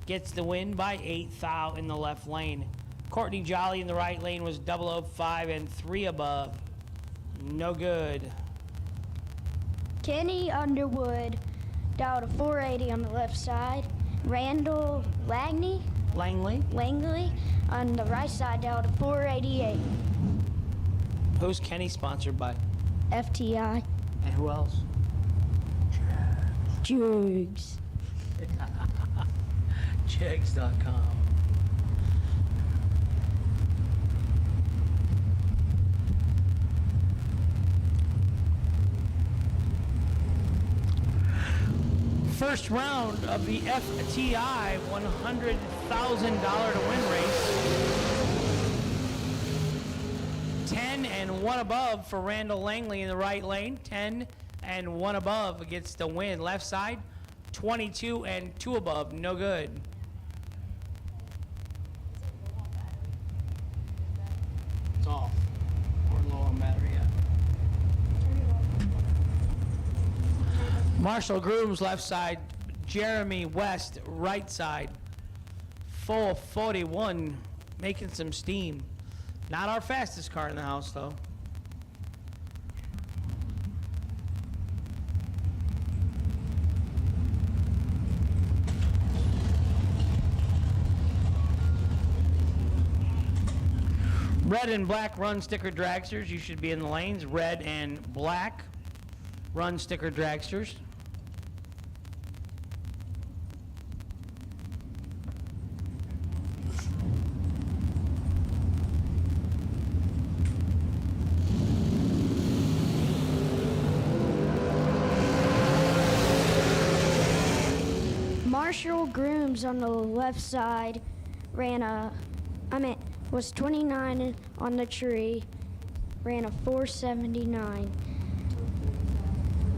gets the win by 8 thou in the left lane. Courtney Jolly in the right lane was 005 and 3 above. No good. Kenny Underwood down to 480 on the left side. Randall Langley on the right side down to 488. Who's Kenny sponsored by? FTI. And who else? JEGS. JEGS.com. First round of the FTI $100,000 to win race. 10 and 1 above for Randall Langley in the right lane. 10 and 1 above gets the win. Left side, 22 and 2 above. No good. It's off. We're low on battery yet. Marshall Grooms left side, Jeremy West right side. 441, making some steam. Not our fastest car in the house though. Red and black run sticker dragsters, you should be in the lanes. Red and black run sticker dragsters. Marshall Grooms on the left side was 29 on the tree, ran a 479,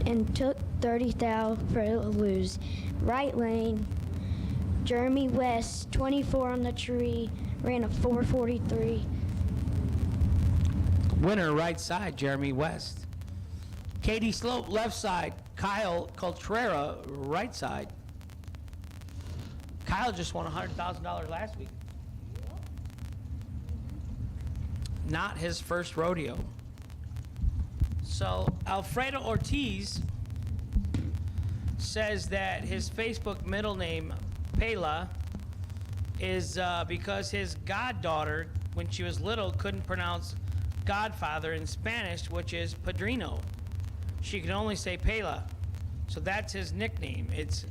and took 30 thou for the lose. Right lane, Jeremy West, 24 on the tree, ran a 443. Winner right side, Jeremy West. Katie Slope left side, Kyle Coltrera right side. Kyle just won $100,000 last week. Not his first rodeo. So Alfredo Ortiz says that his Facebook middle name, Pela, is because his goddaughter, when she was little, couldn't pronounce godfather in Spanish, which is padrino. She could only say Pela. So that's his nickname. It's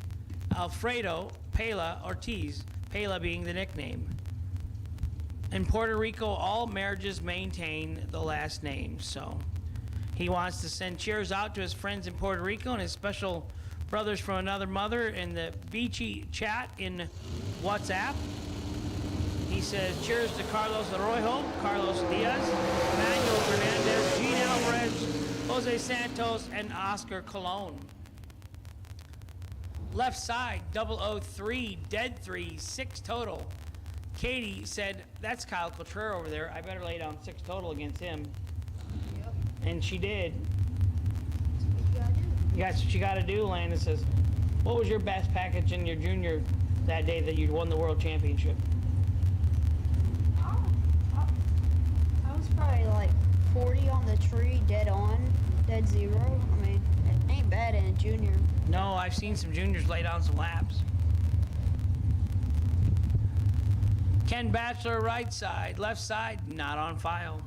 Alfredo Pela Ortiz, Pela being the nickname. In Puerto Rico, all marriages maintain the last name. So he wants to send cheers out to his friends in Puerto Rico and his special brothers from another mother in the Beachy chat in WhatsApp. He says, cheers to Carlos Arroyo, Carlos Diaz, Manuel Fernandez, Gene Alvarez, Jose Santos, and Oscar Colon. Left side, 003, dead 3, 6 total. Katie said, that's Kyle Couture over there. I better lay down 6 total against him. Yep. And she did. That's what you gotta do. That's what you got to do, Landon says. What was your best package in your junior that day that you won the world championship? I was probably like 40 on the tree, dead on, dead zero. I mean, it ain't bad in a junior. No, I've seen some juniors lay down some laps. Ken Batchelor, right side. Left side, not on file.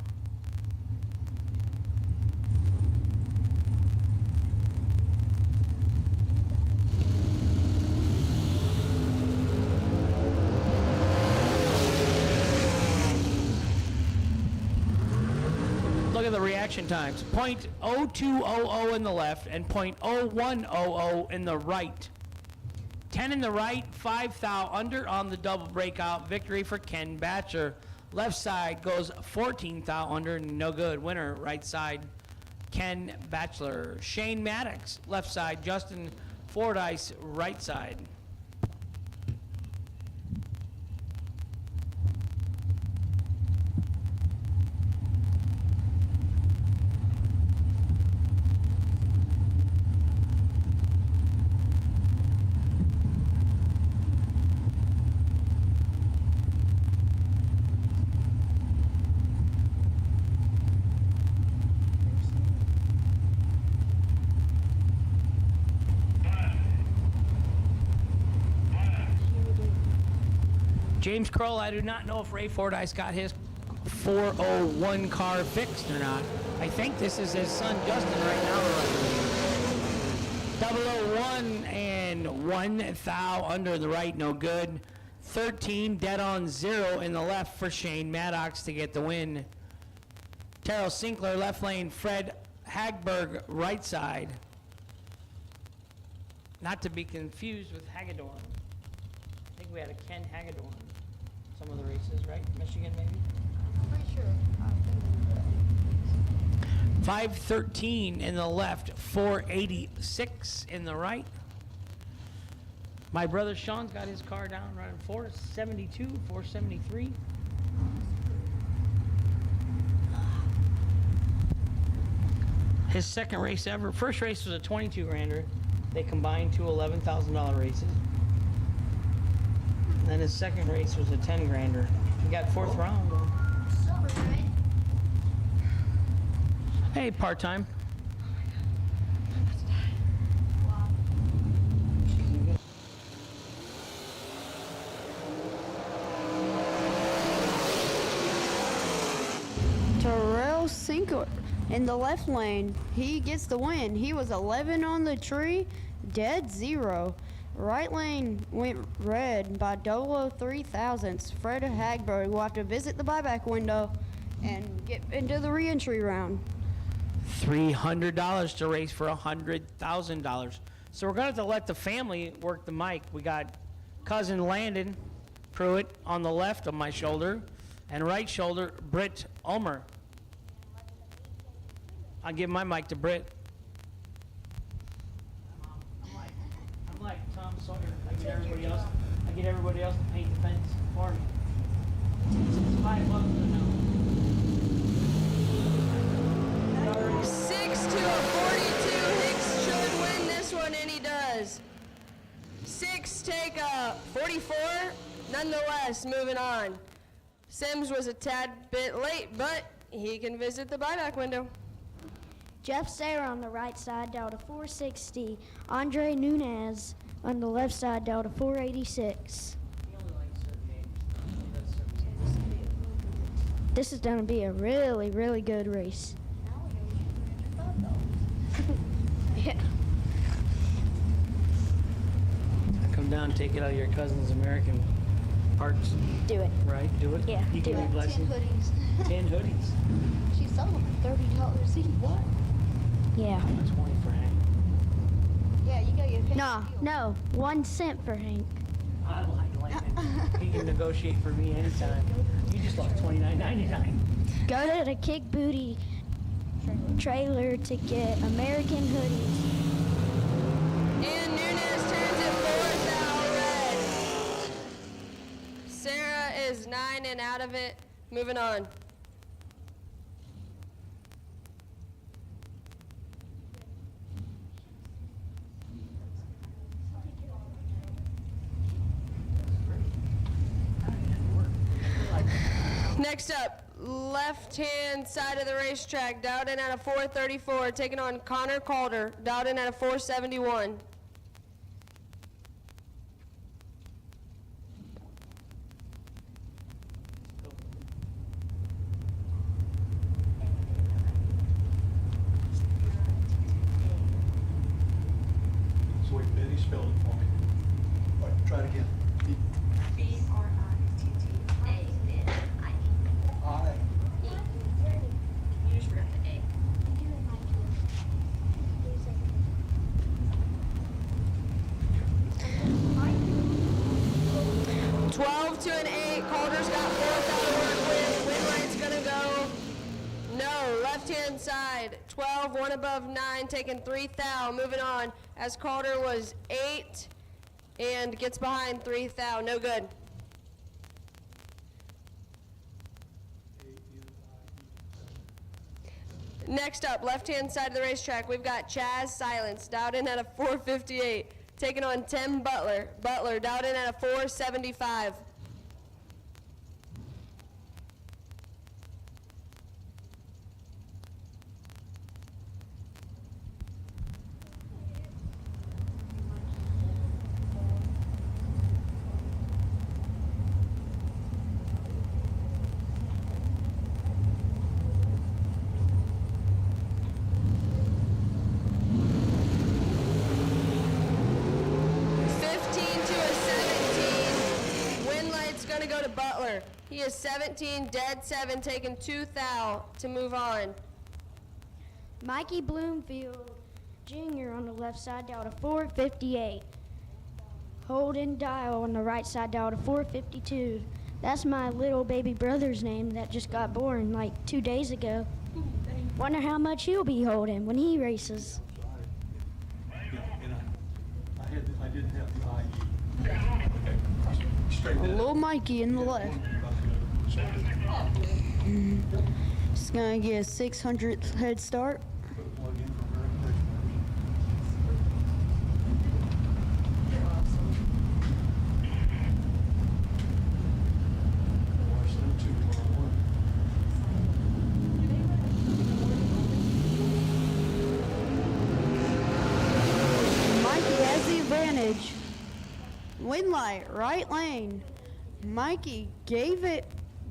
Look at the reaction times. 0.0200 in the left and 0.0100 in the right. 10 in the right, 5 thou under on the double breakout victory for Ken Batcher. Left side goes 14 thou under, no good. Winner, right side, Ken Batchelor. Shane Maddox, left side. Justin Fordyce, right side. James Kroll, I do not know if Ray Fordyce got his 401 car fixed or not. I think this is his son Justin right now. 001 and 1 thou under the right, no good. 13 dead on 0 in the left for Shane Maddox to get the win. Terrell Sinkler, left lane. Fred Hagberg, right side. Not to be confused with Hagedorn. I think we had a Ken Hagedorn. Some of the races, right? Michigan, maybe? I'm pretty sure. 513 in the left, 486 in the right. My brother Sean's got his car down running 472, 473. His second race ever. First race was a 22 grander. They combined two $11,000 races. And then his second race was a 10 grander. He got 4th round. Hey, part-time. Terrell Sinkler in the left lane. He gets the win. He was 11 on the tree, dead 0. Right lane went red by 003 thousandths. Fred Hagberg will have to visit the buyback window and get into the re-entry round. $300 to race for $100,000. So we're going to have to let the family work the mic. We got cousin Landon Pruitt on the left of my shoulder, and right shoulder, Britt Ulmer. I'll give my mic to Britt. I'm like Tom Sawyer. I get everybody else to paint the fence for me. It's $5 now. 6 to a 42. Hicks should win this one, and he does. 6 take a 44. Nonetheless, moving on. Sims was a tad bit late, but he can visit the buyback window. Jeff Sarah on the right side, Delta 460. Andre Nunez on the left side, Delta 486. This is going to be a really, really good race. Yeah. Come down and take it out of your cousin's American parts. Do it. Right? Do it? Yeah, You do can be it. blessing. 10 hoodies. 10 hoodies. She sold them for $30 each. What? Yeah. 20 for Hank. Yeah, you got your No, 1 cent for Hank. I like Landon. He can negotiate for me anytime. You just lost $29.99. Go to the Kick Booty trailer to get American hoodies. And Nunez turns it 4th out red. Sarah is 9 and out of it. Moving on. Next up, left-hand side of the racetrack, dialed in at a 434, taking on Connor Calder, dialed in at a 471. So wait, Betty spelled it for me. All right, try it again. I. You just forgot the A. 12 to an 8. Calder's got 4th out of work with. Win right's gonna go. No. Left-hand side. 12, 1 above 9, taking 3 thou. Moving on as Calder was 8 and gets behind 3 thou. No good. Next up, left-hand side of the racetrack, we've got Chaz Silence, dialed in at a 458, taking on Tim Butler. Butler, dialed in at a 475. He is 17, dead 7, taking 2 thou to move on. Mikey Bloomfield Jr. on the left side, down to 458. Holden Dial on the right side, down to 452. That's my little baby brother's name that just got born like 2 days ago. Wonder how much he'll be holding when he races. And I didn't have the IE. Straighten that Little out. Mikey in the left. It's gonna get a 600 head start. Plug in for verification. Watch them two tomorrow morning. Mikey has the advantage. Win light, right lane. Mikey gave it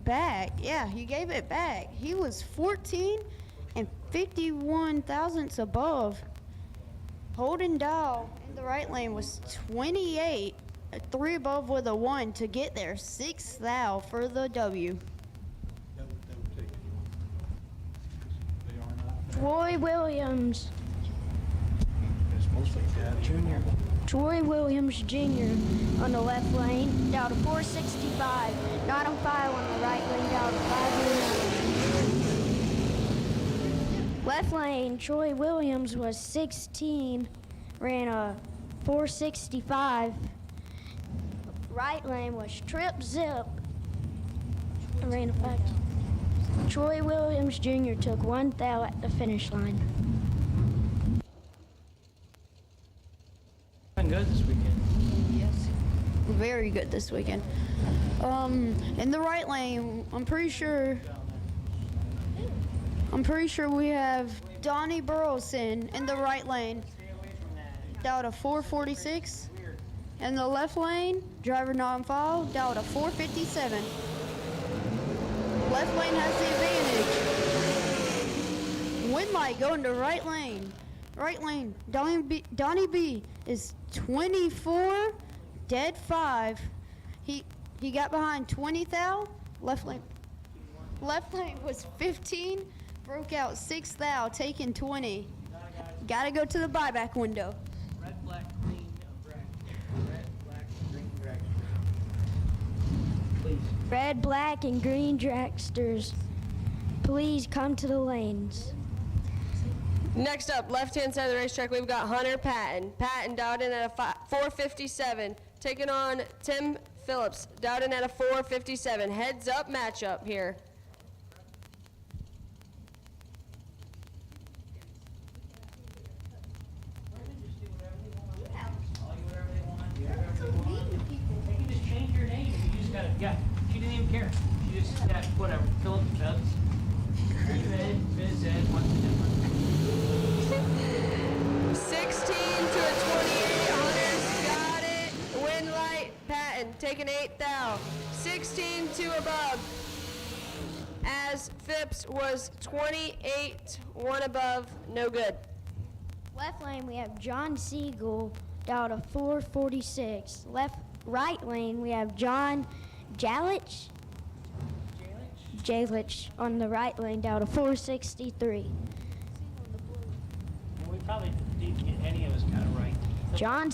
back. Yeah, he gave it back. He was 14 and 51 thousandths above. Holden Dial in the right lane was 28, 3 above with a 1 to get there. 6 thou for the W. That would take it. They are not. Troy Williams. It's mostly caddy. Junior. Troy Williams Jr. on the left lane, down to 465. 905 on the right lane, down to 509. Left lane, Troy Williams was 16, ran a 465. Right lane was Trip Zip, ran a 5. Troy Williams Jr. took 1 thou at the finish line. Good this weekend. very good this weekend. In the right lane, I'm pretty sure we have Donnie Burleson in the right lane, down to 446. In the left lane, driver non-foul, down to 457. Left lane has the advantage. Win light going to right lane. Right lane, Donnie B is 24, dead 5. He got behind 20 thou. Left lane was 15, broke out 6 thou, taking 20. Gotta go to the buyback window. Red, black, green, red, black, green, drag. Please. Red, black, and green dragsters, please come to the lanes. Next up, left-hand side of the racetrack, we've got Hunter Patton. Patton dialed in at a 457, taking on Tim Phillips, dialed in at a 457. Heads up matchup here. They can just change your name. You just gotta, yeah. She didn't even care. She just, yeah, whatever. Philip Phillips. Red, Fizz, Ed, what's the difference? 16 to a 28. Hunter's got it. Win light. Patton taking 8 thou. 16 to above. As Phipps was 28, 1 above, no good. Left lane, we have John Siegel down to 446. Right lane, we have John Jalich on the right lane down to 463. We probably didn't get any of us kind of right. John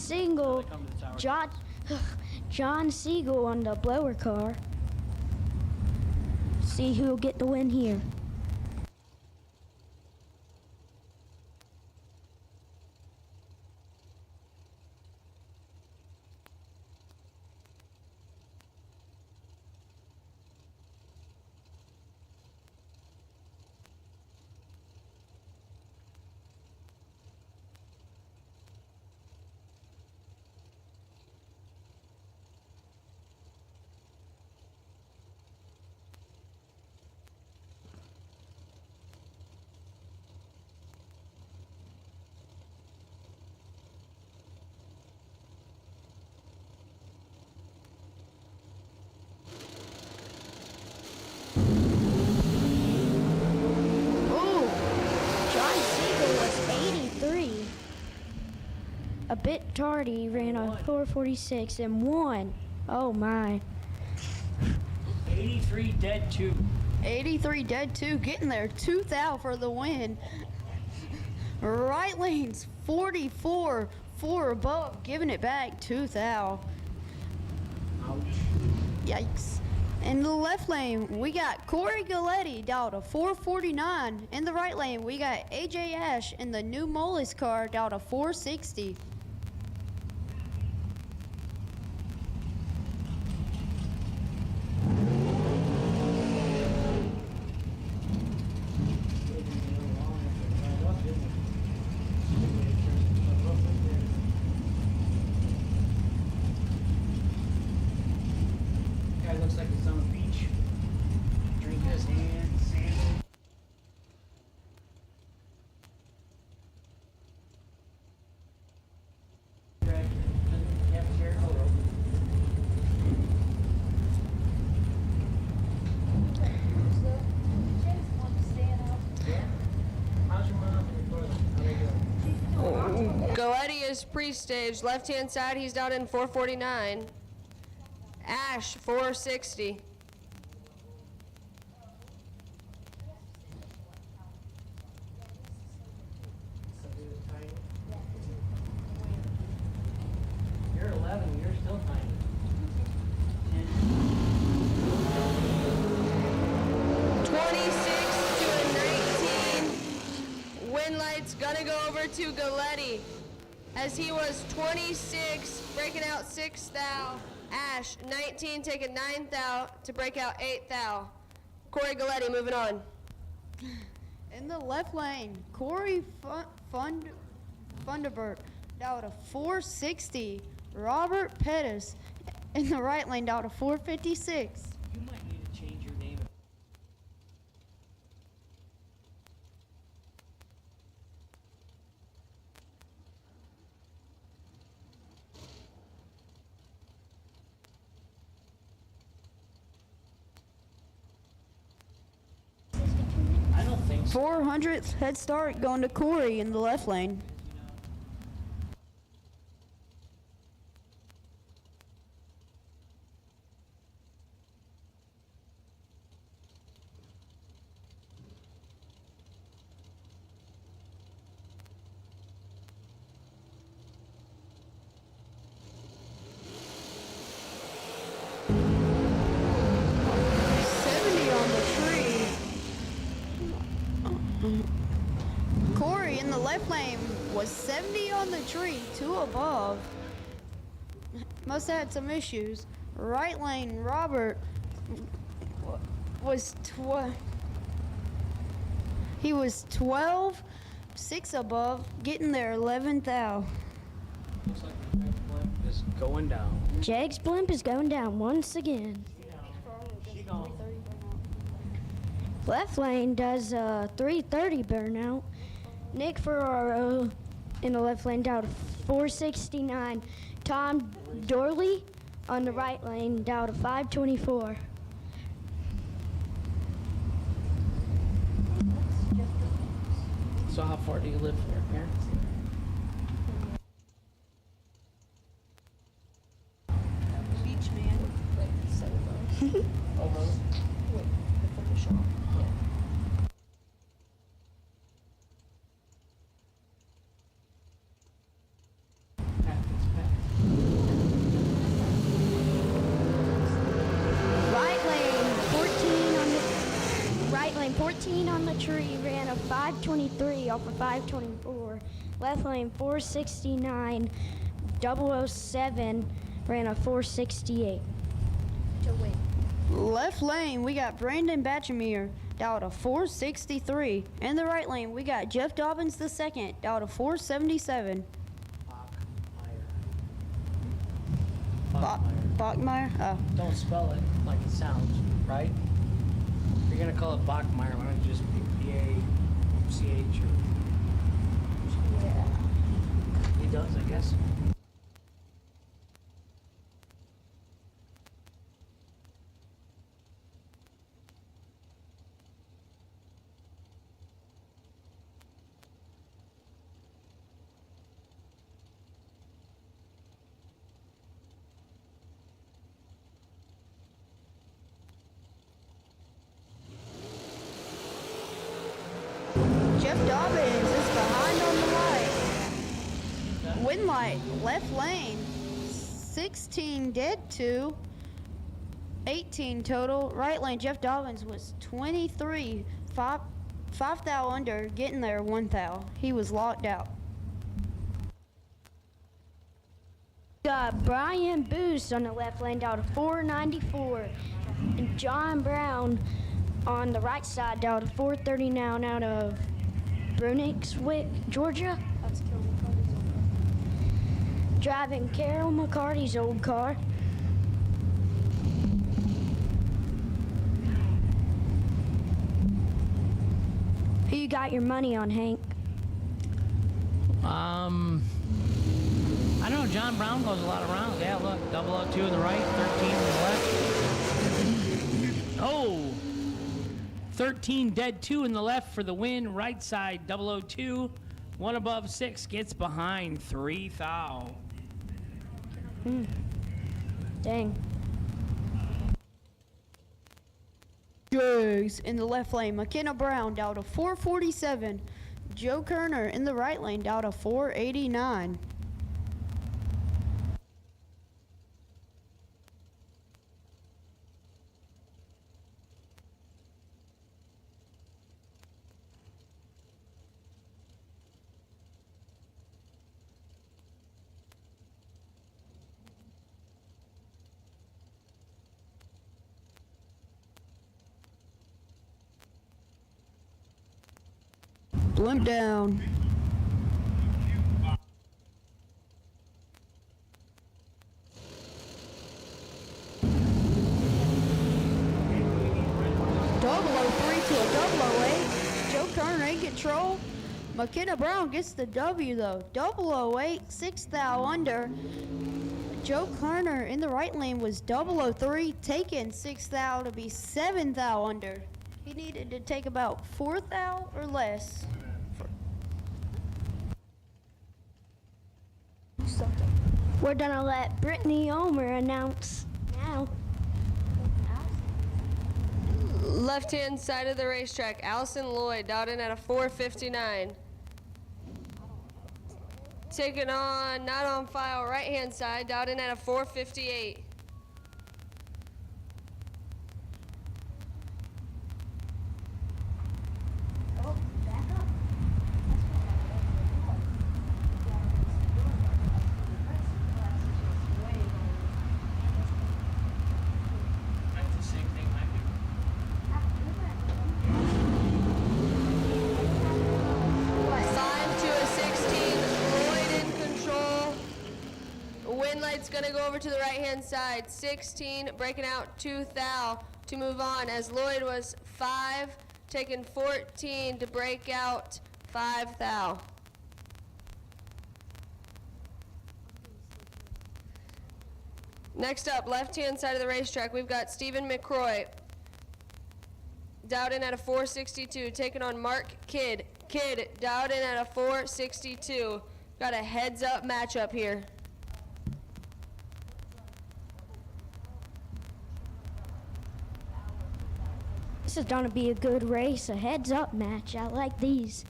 Siegel on the blower car. See who'll get the win here. A bit tardy, ran on 446 and won. Oh my. 83 dead 2. 83 dead 2, getting there. 2 thou for the win. Right lane's 44, 4 above, giving it back. 2 thou. Ouch. Yikes. In the left lane, we got Corey Galletti down to 449. In the right lane, we got AJ Ash in the new Molis car down to 460. Guy looks like he's on the beach, drinking his hand, sand. Galletti is pre-staged. Left-hand side, he's down in 449. Ash, 460. You're 11, you're still tiny. 26 to a 19. Win light's gonna go over to Galletti as he was 26, breaking out 6 thou. Ash, 19, taking 9 thou to break out 8 thou. Corey Galletti moving on. In the left lane, Corey Funderburg down to 460. Robert Pettis in the right lane down to 456. You might need to change your name. I don't think so. 400th head start going to Corey in the left lane. Corey in the left lane was 70 on the tree, 2 above. Must have had some issues. Right lane, Robert was he was 12, 6 above, getting there 11th out. Looks like the JEGS blimp is going down. JEGS blimp is going down once again. Left lane does 330 burnout. Nick Ferraro in the left lane down to 469. Tom Dorley on the right lane down to 524. So how far do you live from your parents? Beach man. Almost. Lane 14 on the tree ran a 523 off of 524. Left lane 469, 007 ran a 468. Left lane, we got Brandon Batchamere down to 463. In the right lane, we got Jeff Dobbins II down to 477. Bachmeyer? Oh. Don't spell it like it sounds, right? If you're gonna call it Bachmeyer, why don't you just pick B-A-C-H or... Yeah. He does, I guess. Jeff Dobbins is behind on the light. Wind light, left lane, 16 dead 2, 18 total. Right lane, Jeff Dobbins was 23, 5 thou under, getting there 1 thou. He was locked out. Got Brian Boost on the left lane down to 494. And John Brown on the right side down to 439 out of Brunswick, Georgia. That's Carol McCarty's old car. Driving Carol McCarty's old car. Who you got your money on, Hank? I don't know. John Brown goes a lot of rounds. Yeah, look, 002 on the right, 13 on the left. Oh! 13 dead 2 in the left for the win. Right side 002. 1 above 6 gets behind 3 thou. Dang. JEGS in the left lane, McKenna Brown down to 447. Joe Kerner in the right lane down to 489. Blimp down. in control. McKenna Brown gets the W though. 008, 6th thou under. Joe Kerner in the right lane was 003, taking 6th thou to be 7th thou under. He needed to take about 4th thou or less. We're gonna let Brittany Omer announce now. Left-hand side of the racetrack, Allison Lloyd dialed in at a 4:59. Taking on, not on file, right-hand side, dialed in at a 4:58. Light's gonna go over to the right-hand side. 16 breaking out 2 thou to move on as Lloyd was 5, taking 14 to break out 5 thou. Next up, left-hand side of the racetrack, we've got Stephen McCroy. Dialed in at a 462, taking on Mark Kidd. Kidd dialed in at a 462. Got a heads-up matchup here. This is gonna be a good race, a heads-up match. I like these.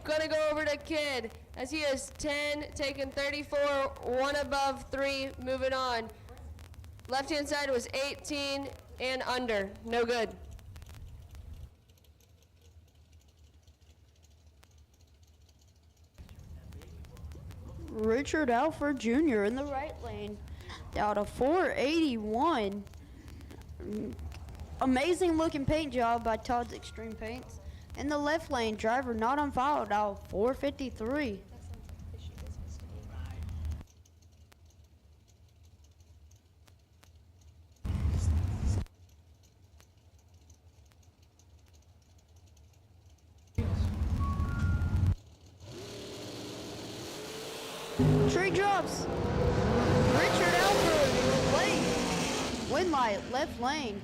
Gonna go over to Kidd as he is 10, taking 34, 1 above 3, moving on. Left-hand side was 18 and under, no good. Richard Alford Jr. in the right lane, down to 481. Amazing looking paint job by Todd's Extreme Paints. In the left lane, driver not on file, now 453. Tree drops. Richard Alford late. Wind light, left lane,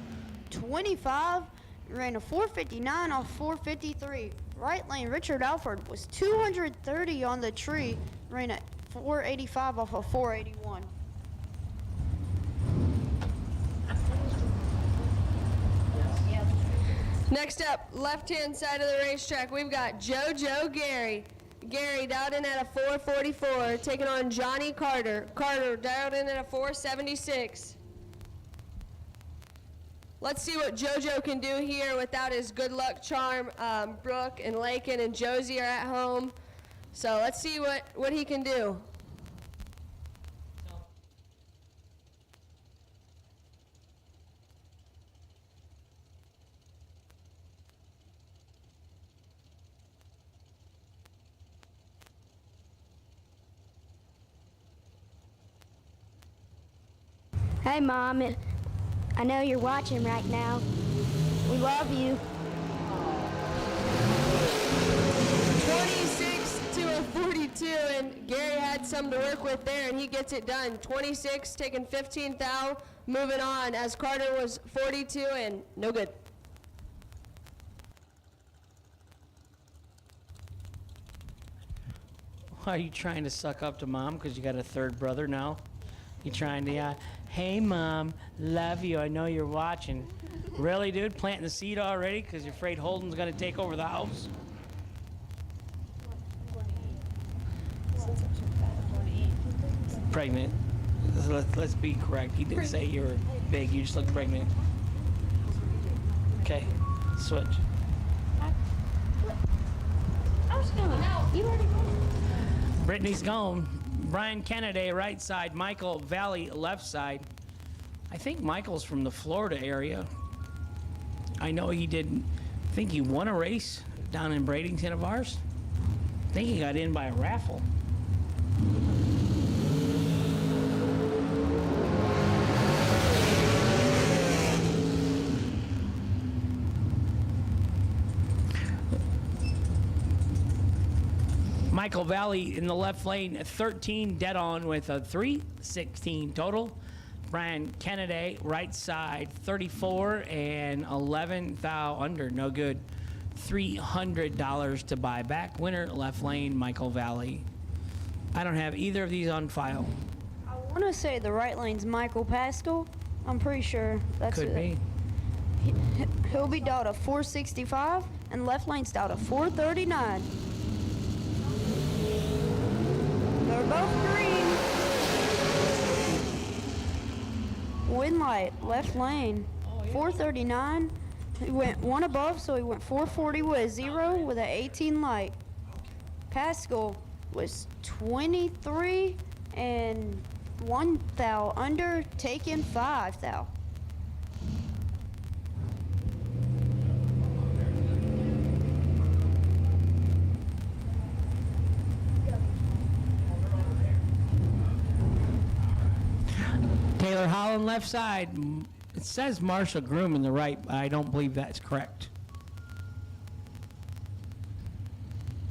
25. Ran a 459 off 453. Right lane, Richard Alford was 230 on the tree. Ran at 485 off of 481. Next up, left-hand side of the racetrack, we've got JoJo Gary. Gary dialed in at a 444, taking on Johnny Carter. Carter dialed in at a 476. Let's see what JoJo can do here without his good luck charm. Brooke and Lakin and Josie are at home. So let's see what he can do. Hey, Mom. I know you're watching right now. We love you. 26 to a 42, and Gary had some to work with there, and he gets it done. 26, taking 15 thou, moving on, as Carter was 42 and no good. Are you trying to suck up to Mom because you got a third brother now? You trying to, hey Mom, love you, I know you're watching. Really, dude? Planting the seed already because you're afraid Holden's gonna take over the house? Pregnant. Let's be correct. He didn't say you were big, you just look pregnant. Okay, switch. I was going. You already. Brittany's gone. Brian Kennedy, right side. Michael Valley, left side. I think Michael's from the Florida area. I know he did. I think he won a race down in Bradenton of ours. I think he got in by a raffle. Michael Valley in the left lane, 13 dead on with a 316 total. Brian Kennedy, right side, 34 and 11 thou under, no good. $300 to buy back. Winner, left lane, Michael Valley. I don't have either of these on file. I want to say the right lane's Michael Pascal. I'm pretty sure that's Could it. be. He'll be down to 465, and left lane's down to 439. They're both green. Win light, left lane, 439. He went one above, so he went 440 with a 0 with an 18 light. Pascal was 23 and 1 thou under, taking 5 thou. Taylor Holland, left side. It says Marshall Groom in the right, but I don't believe that's correct.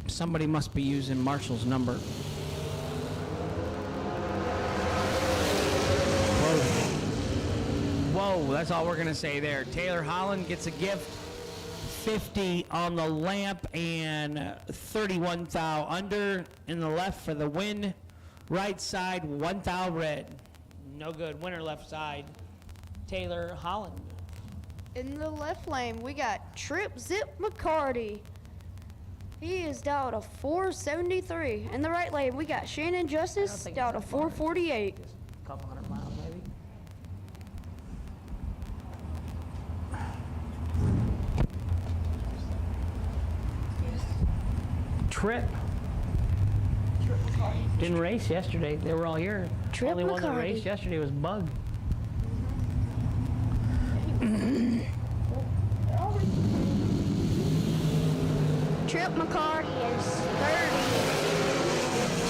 Somebody must be using Marshall's number. Whoa, that's all we're gonna say there. Taylor Holland gets a gift, 50 on the lamp and 31 thou under in the left for the win. Right side, 1 thou red. No good. Winner, left side, Taylor Holland. In the left lane, we got Trip Zip McCarty. He is down to 473. In the right lane, we got Shannon Justice down to 448. A couple hundred miles, maybe. Trip. Didn't race yesterday. They were all here. Trip Only one that McCarty. raced yesterday was Bug. Trip McCarty is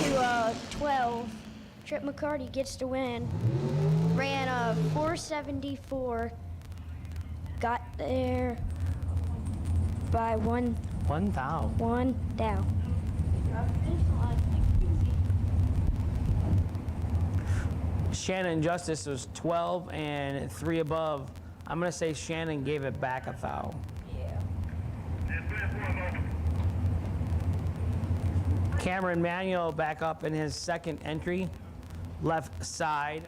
30 to 12. Trip McCarty gets to win. Ran a 474. Got there by 1 thou. 1 thou. Shannon Justice was 12 and 3 above. I'm gonna say Shannon gave it back a thou. Cameron Manuel back up in his second entry. Left side.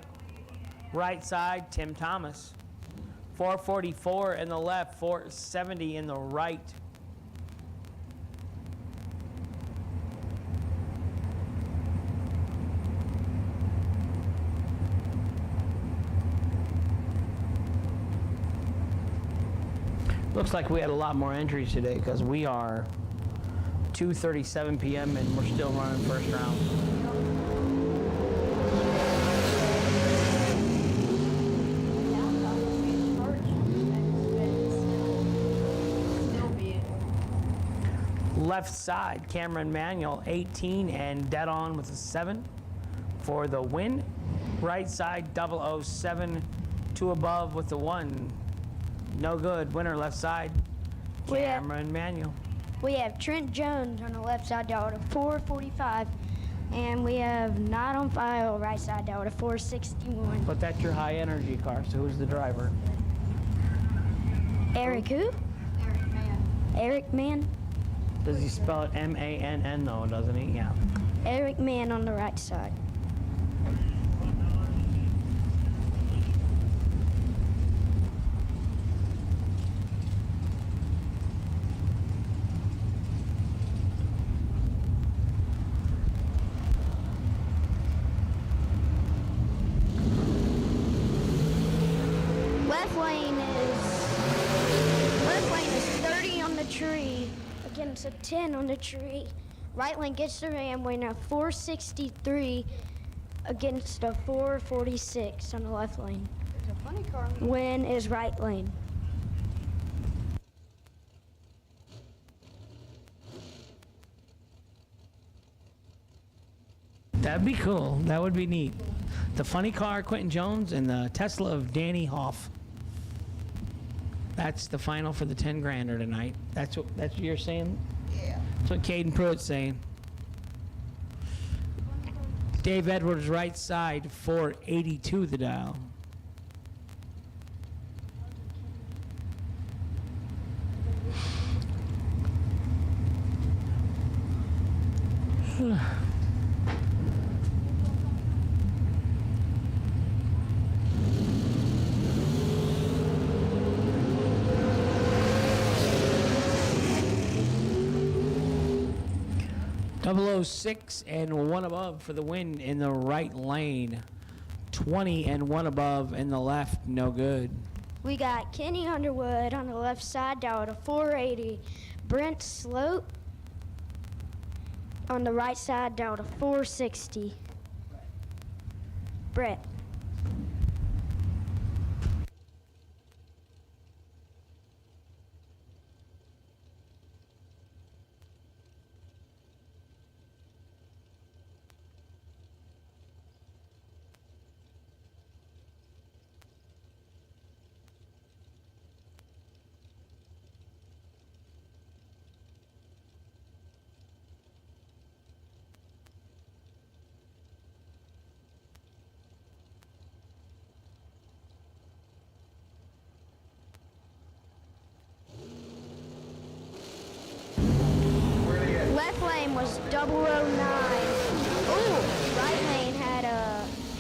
Right side, Tim Thomas. 444 in the left, 470 in the right. Looks like we had a lot more entries today because we are 2:37 p.m. and we're still running first round. Left side, Cameron Manuel, 18 and dead on with a 7 for the win. Right side, 007, 2 above with the 1. No good. Winner, left side, Cameron Manuel. We have Trent Jones on the left side down to 445. And we have Not on File right side down to 461. But that's your high energy car, so who's the driver? Eric who? Eric Mann. Eric Mann. Does he spell it M-A-N-N though, doesn't he? Yeah. Eric Mann on the right side. Left lane is 30 on the tree against a 10 on the tree. Right lane gets the ram, win a 463 against a 446 on the left lane. There's a funny car. Win is right lane. That'd be cool. That would be neat. The funny car, Quentin Jones, and the Tesla of Danny Hoff. That's the final for the 10 grander tonight. That's what you're saying? Yeah. That's what Caden Pruitt's saying. Dave Edwards, right side, 482 the dial. .006 and one above for the win in the right lane. 20 and one above in the left, no good. We got Kenny Underwood on the left side down to 480. Brent Slope on the right side down to 460. Brett. Left lane was 009. Ooh, right lane had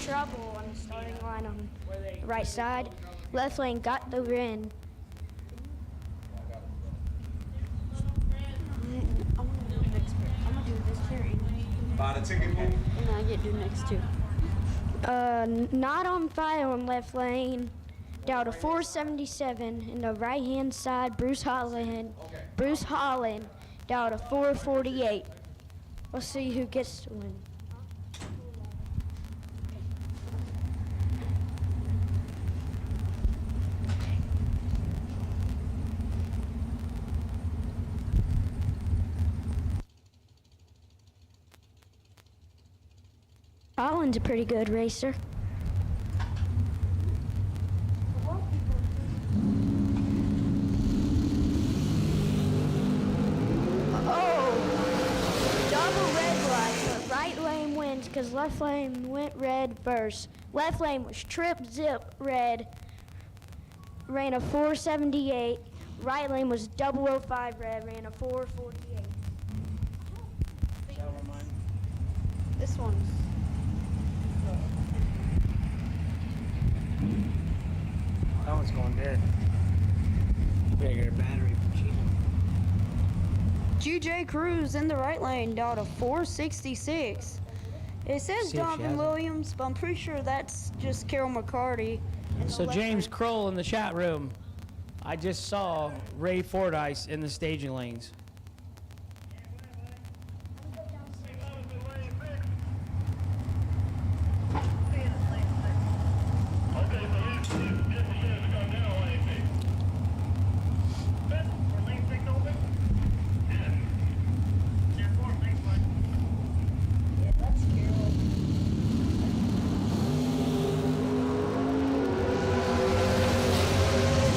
trouble on the starting line on the right side. Left lane got the win. I'm gonna do this period. Buy the ticket. And then I get to do next two. Not on fire on left lane. Down to 477 in the right hand side. Bruce Holland. Bruce Holland down to 448. Let's see who gets to win. Holland's a pretty good racer. Because left lane went red first. Left lane was trip zip red, ran a 478. Right lane was 005 red, ran a 448. This one's. That one's going dead. You better get a battery for cheap. GJ Cruz in the right lane down to 466. It says See if she Donovan has it. Williams, but I'm pretty sure that's just Carol McCarty. in the So left James lane. Kroll in the chat room. I just saw Ray Fordyce in the staging lanes.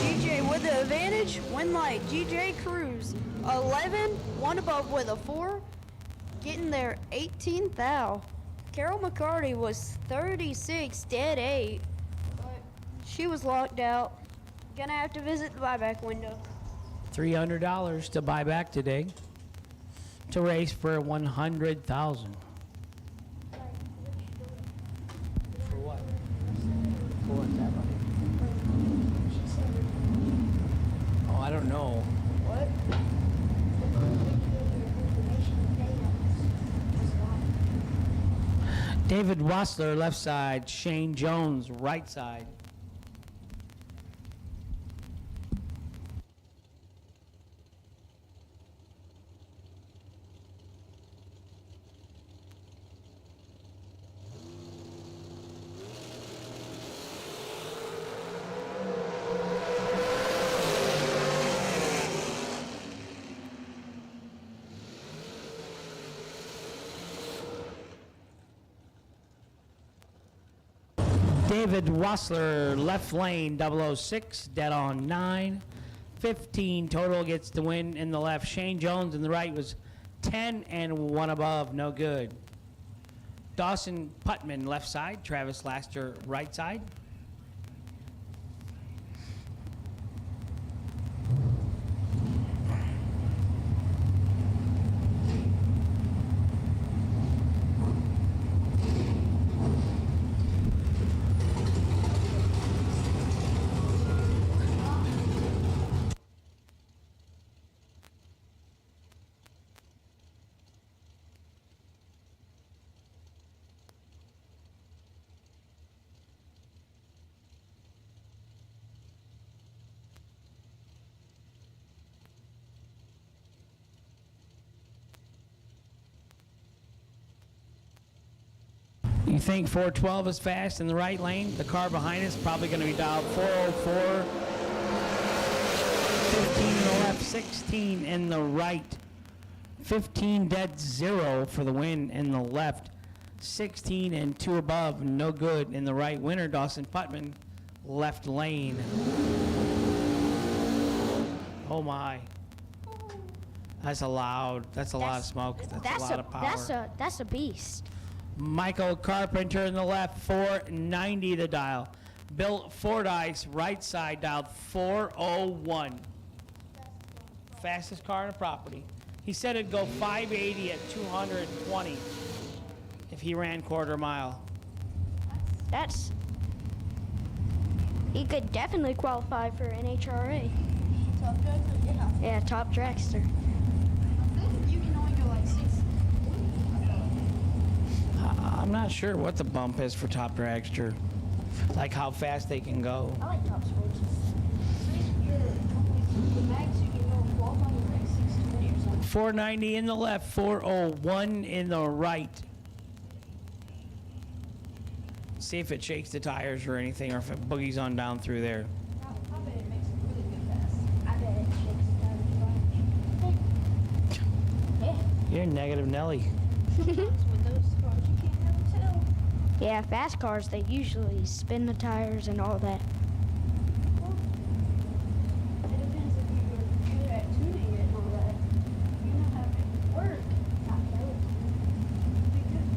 GJ with the advantage, win light. GJ Cruz, 11, one above with a 4, getting their 18th thou. Carol McCarty was 36, dead 8, but she was locked out. Gonna have to visit the buyback window. $300 to buy back today to race for 100,000. For what? For what's that money? Oh, I don't know. What? David Wassler, left side. Shane Jones, right side. David Wassler, left lane, 006, dead on 9. 15 total gets the win in the left. Shane Jones in the right was 10 and 1 above, no good. Dawson Putman, left side. Travis Laster, right side. You think 412 is fast in the right lane? The car behind us probably going to be dialed 404. 15 in the left, 16 in the right. 15 dead 0 for the win in the left. 16 and 2 above, no good in the right. Winner, Dawson Putman, left lane. Oh my. That's a lot of smoke. That's a lot of power. That's a beast. Michael Carpenter in the left, 490 the dial. Bill Fordyce, right side, dialed 401. Fastest car on the property. He said it'd go 580 at 220 if he ran quarter mile. He could definitely qualify for NHRA. Top dragster? Yeah. Yeah, top dragster. I think you can only go like 6. I'm not sure what the bump is for top dragster. Like how fast they can go. I like top sports. The max you can go qualifying is like 620 or something. 490 in the left, 401 in the right. See if it shakes the tires or anything, or if it boogies on down through there. I bet it makes it really good fast. I bet it shakes the tires. You're negative Nelly. With those cars, you can't never tell. Yeah, fast cars, they usually spin the tires and all that. It depends if you were good at tuning it and all that. You know how to make it work. I know it. Be good.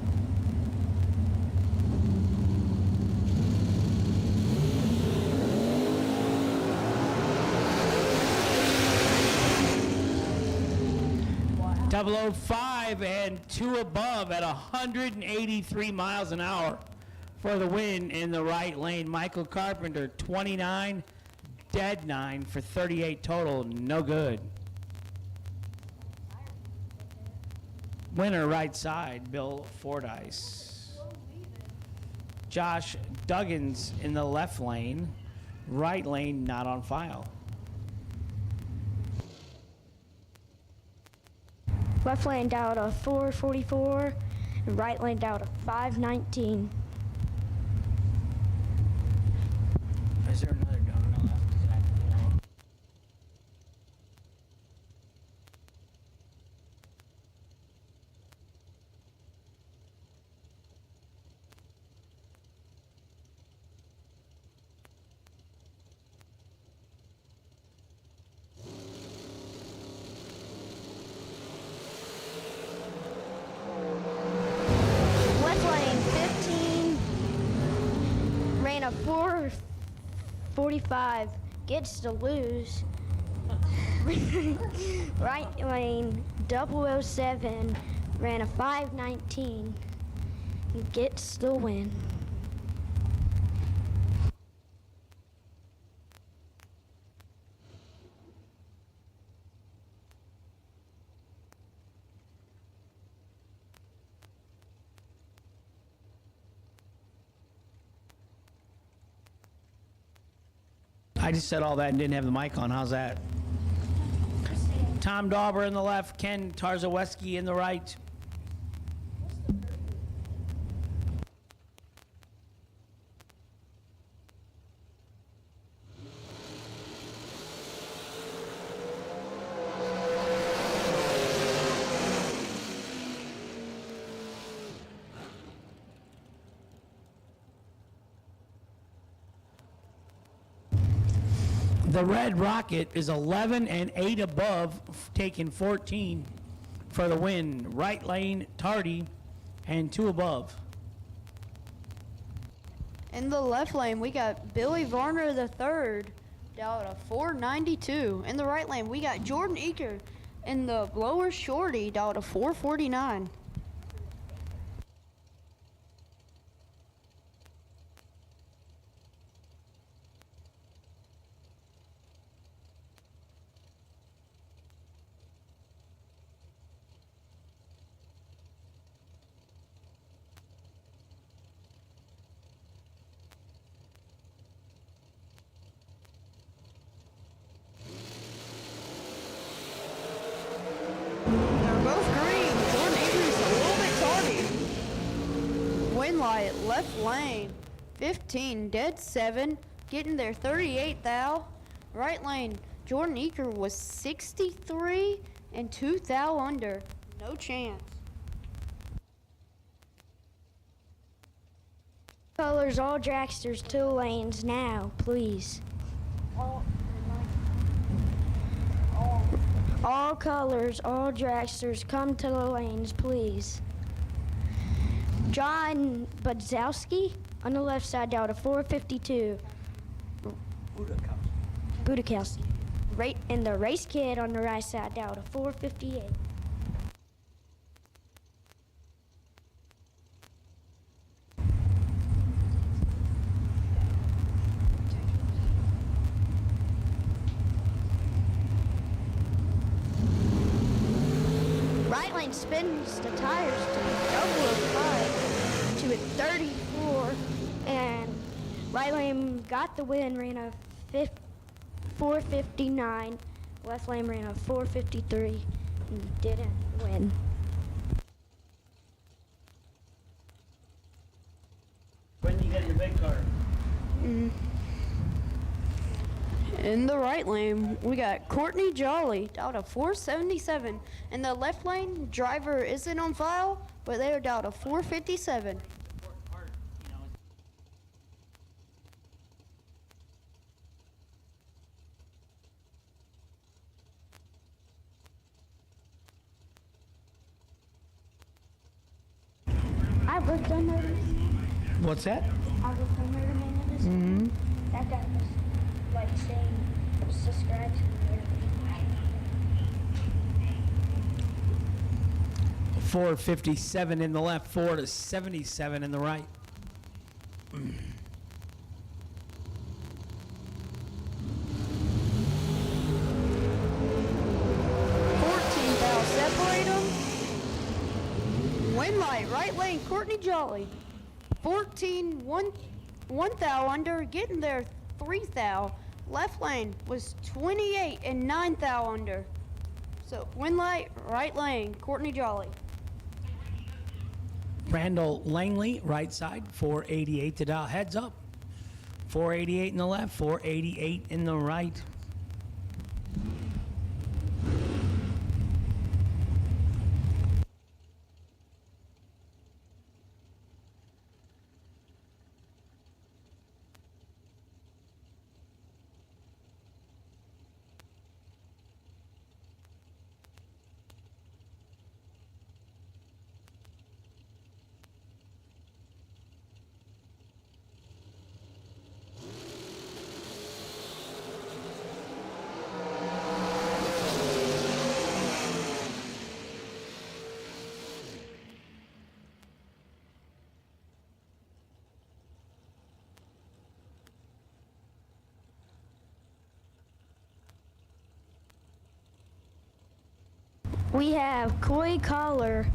Wow. 005 and 2 above at 183 miles an hour for the win in the right lane. Michael Carpenter, 29, dead 9 for 38 total, no good. Winner right side, Bill Fordyce. Josh Duggins in the left lane, right lane not on file. Left lane down to 444, and right lane down to 519. Is there another donut left? Left lane 15, ran a 445, gets to lose. Right lane 007, ran a 519, gets the win. I just said all that and didn't have the mic on. How's that? Tom Dauber in the left, Ken Tarzaweski in the right. The Red Rocket is 11 and 8 above, taking 14 for the win. Right lane, Tardy, and 2 above. In the left lane, we got Billy Varner III down to 492. In the right lane, we got Jordan Eaker in the lower shorty down to 449. They're both green. Jordan Eaker's a little bit tardy. Win light, left lane, 15, dead 7, getting their 38th thou. Right lane, Jordan Eaker was 63 and 2 thou under. No chance. Colors, all dragsters, 2 lanes now, please. All colors, all dragsters, come to the lanes, please. John Budzowski on the left side down to 452. Budakowski. Right, and the race kid on the right side down to 458. Right lane spins the tires to double of 5 to a 34, and right lane got the win, ran a 459. Left lane ran a 453 and didn't win. When do you get your big car? In the right lane, we got Courtney Jolly down to 477. In the left lane, driver isn't on file, but they are down to 457. I've looked on notice. What's that? I've looked on notice. Mm-hmm. That guy was like saying subscribe to the notification. 457 in the left, 4 to 77 in the right. 14 thou separate them. Win light, right lane, Courtney Jolly. 14, 1 thou under, getting their 3 thou. Left lane was 28 and 9 thou under. So win light, right lane, Courtney Jolly. Randall Langley, right side, 488 to dial. Heads up. 488 in the left, 488 in the right. We have Coy Collier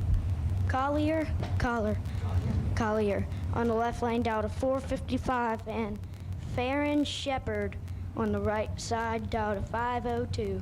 on the left lane down to 455, and Farron Shepard on the right side down to 502.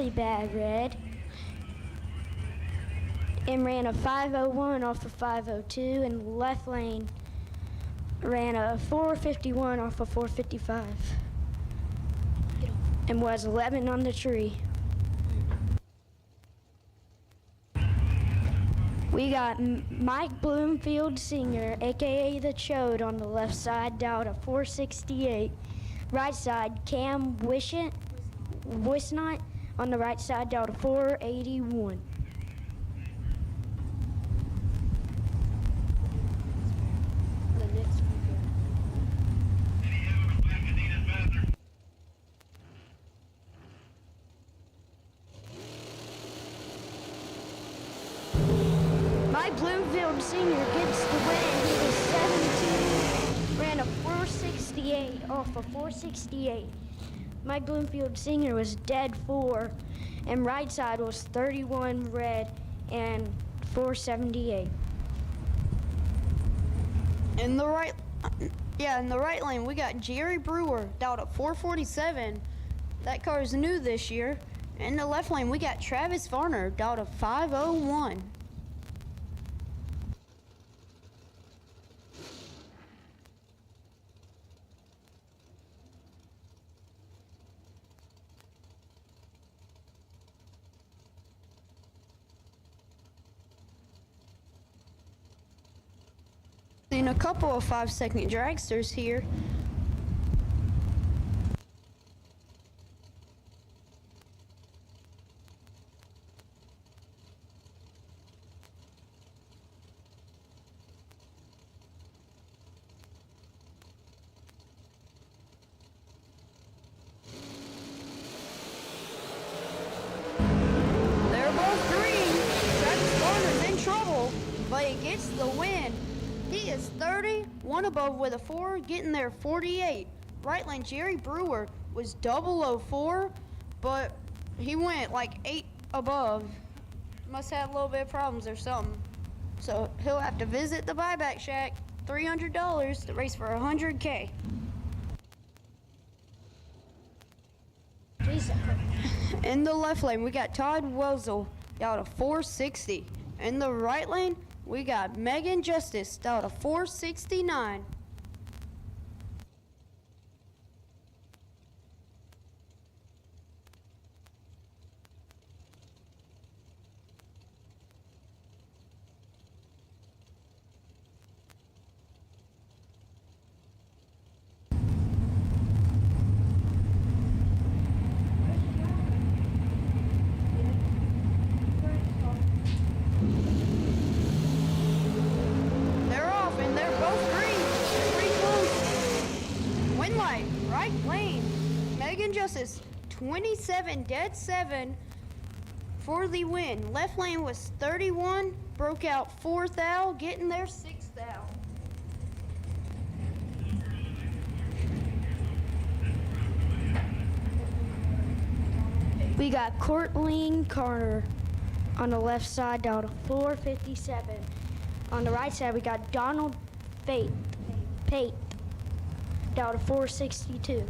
really bad red and ran a 501 off of 502, and the left lane ran a 451 off of 455 and was 11 on the tree. We got Mike Bloomfield Sr., aka the Chode, on the left side, down to 468. Right side, Cam Wisnot on the right side, down to 481. Mike Bloomfield Sr. gets the win. He was 17, ran a 468 off of 468. Mike Bloomfield Sr. was dead 4, and right side was 31 red and 478. In the right lane, we got Jerry Brewer down at 447. That car is new this year. In the left lane, we got Travis Varner down to 501. Seen a couple of 5-second dragsters here. They're both green. Travis Garner's in trouble, but he gets the win. He is 30, one above with a 4, getting there 48. Right lane, Jerry Brewer was 004, but he went like 8 above. Must have a little bit of problems or something. So he'll have to visit the buyback shack, $300 to race for $100K. In the left lane, we got Todd Welzel down to 460. In the right lane, we got Megan Justice down to 469. They're off and they're both green. They're pretty close. Win light, right lane. Megan Justice, 27 dead 7 for the win. Left lane was 31, broke out 4th out, getting there 6th out. We got Courtline Carter on the left side, down to 457. On the right side, we got Donald Pate, down to 462.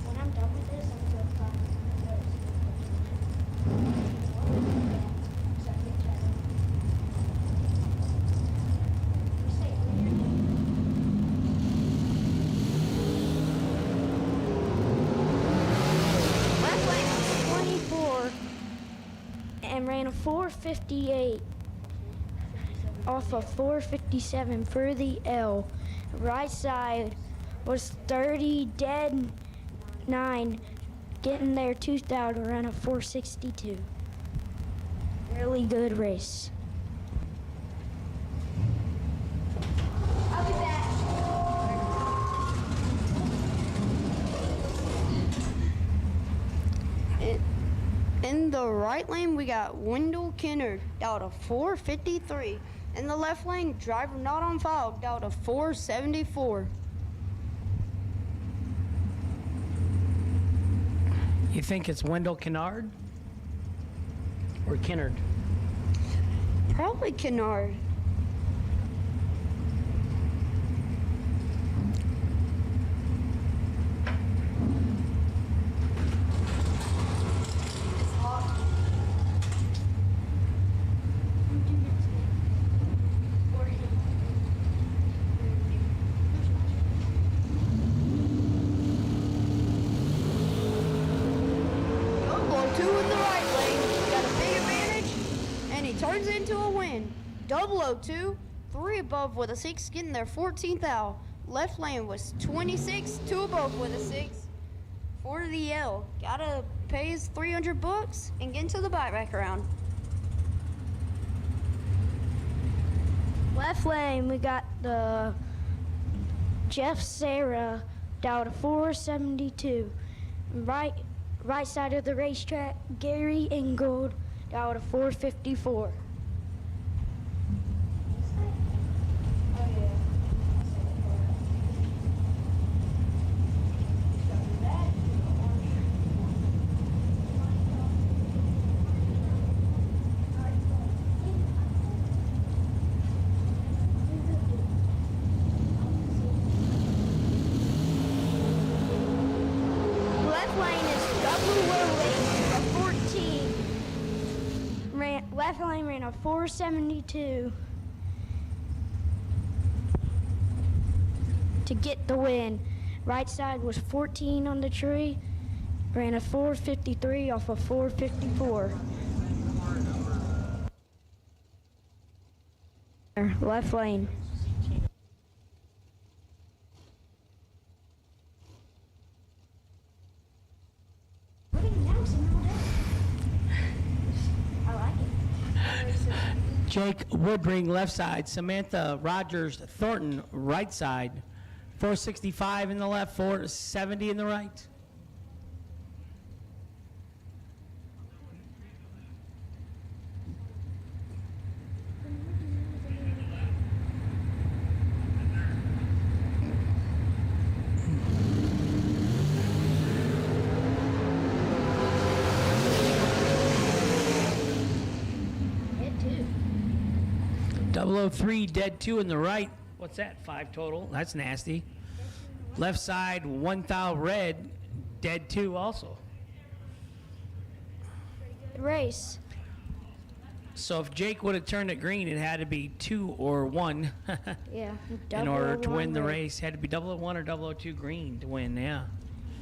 When I'm done with this, I'm going to find Left lane was 24 and ran a 458 off of 457 for the L. Right side was 30 dead 9, getting there 2,000, ran a 462. Really good race. I'll be back. In the right lane, we got Wendell Kennard down to 453. In the left lane, driver not on file, down to 474. You think it's Wendell Kennard or Kennard? Probably Kennard. 002, 3 above with a 6, getting their 14th out. Left lane was 26, 2 above with a 6. For the L, gotta pay his 300 bucks and get into the buyback round. Left lane, we got the Jeff Sarah down to 472. Right side of the racetrack, Gary Ingold down to 454. Left lane is left lane ran a 472 to get the win. Right side was 14 on the tree, ran a 453 off of 454. Left lane. Jake Woodring, left side. Samantha Rogers Thornton, right side. 465 in the left, 470 in the right. Double 03, dead 2 in the right. What's that? 5 total. That's nasty. Left side, 1,000 red, dead 2 also. Good race. So if Jake would have turned it green, it had to be 2 or 1 Yeah. in order to 001 win the red. race. Had to be 001 or 002 green to win, yeah.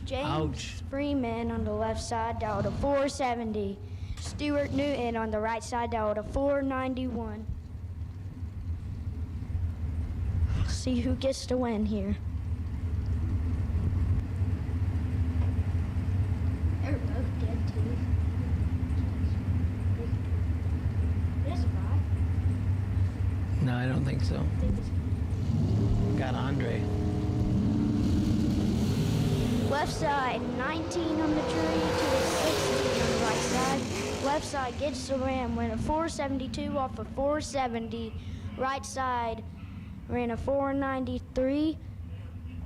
James Ouch. Freeman on the left side down to 470. Stuart Newton on the right side down to 491. See who gets to win here. They're both dead too. This right? No, I don't think so. Got Andre. Left side, 19 on the tree to a 16 on the right side. Left side gets the ram, went a 472 off of 470. Right side ran a 493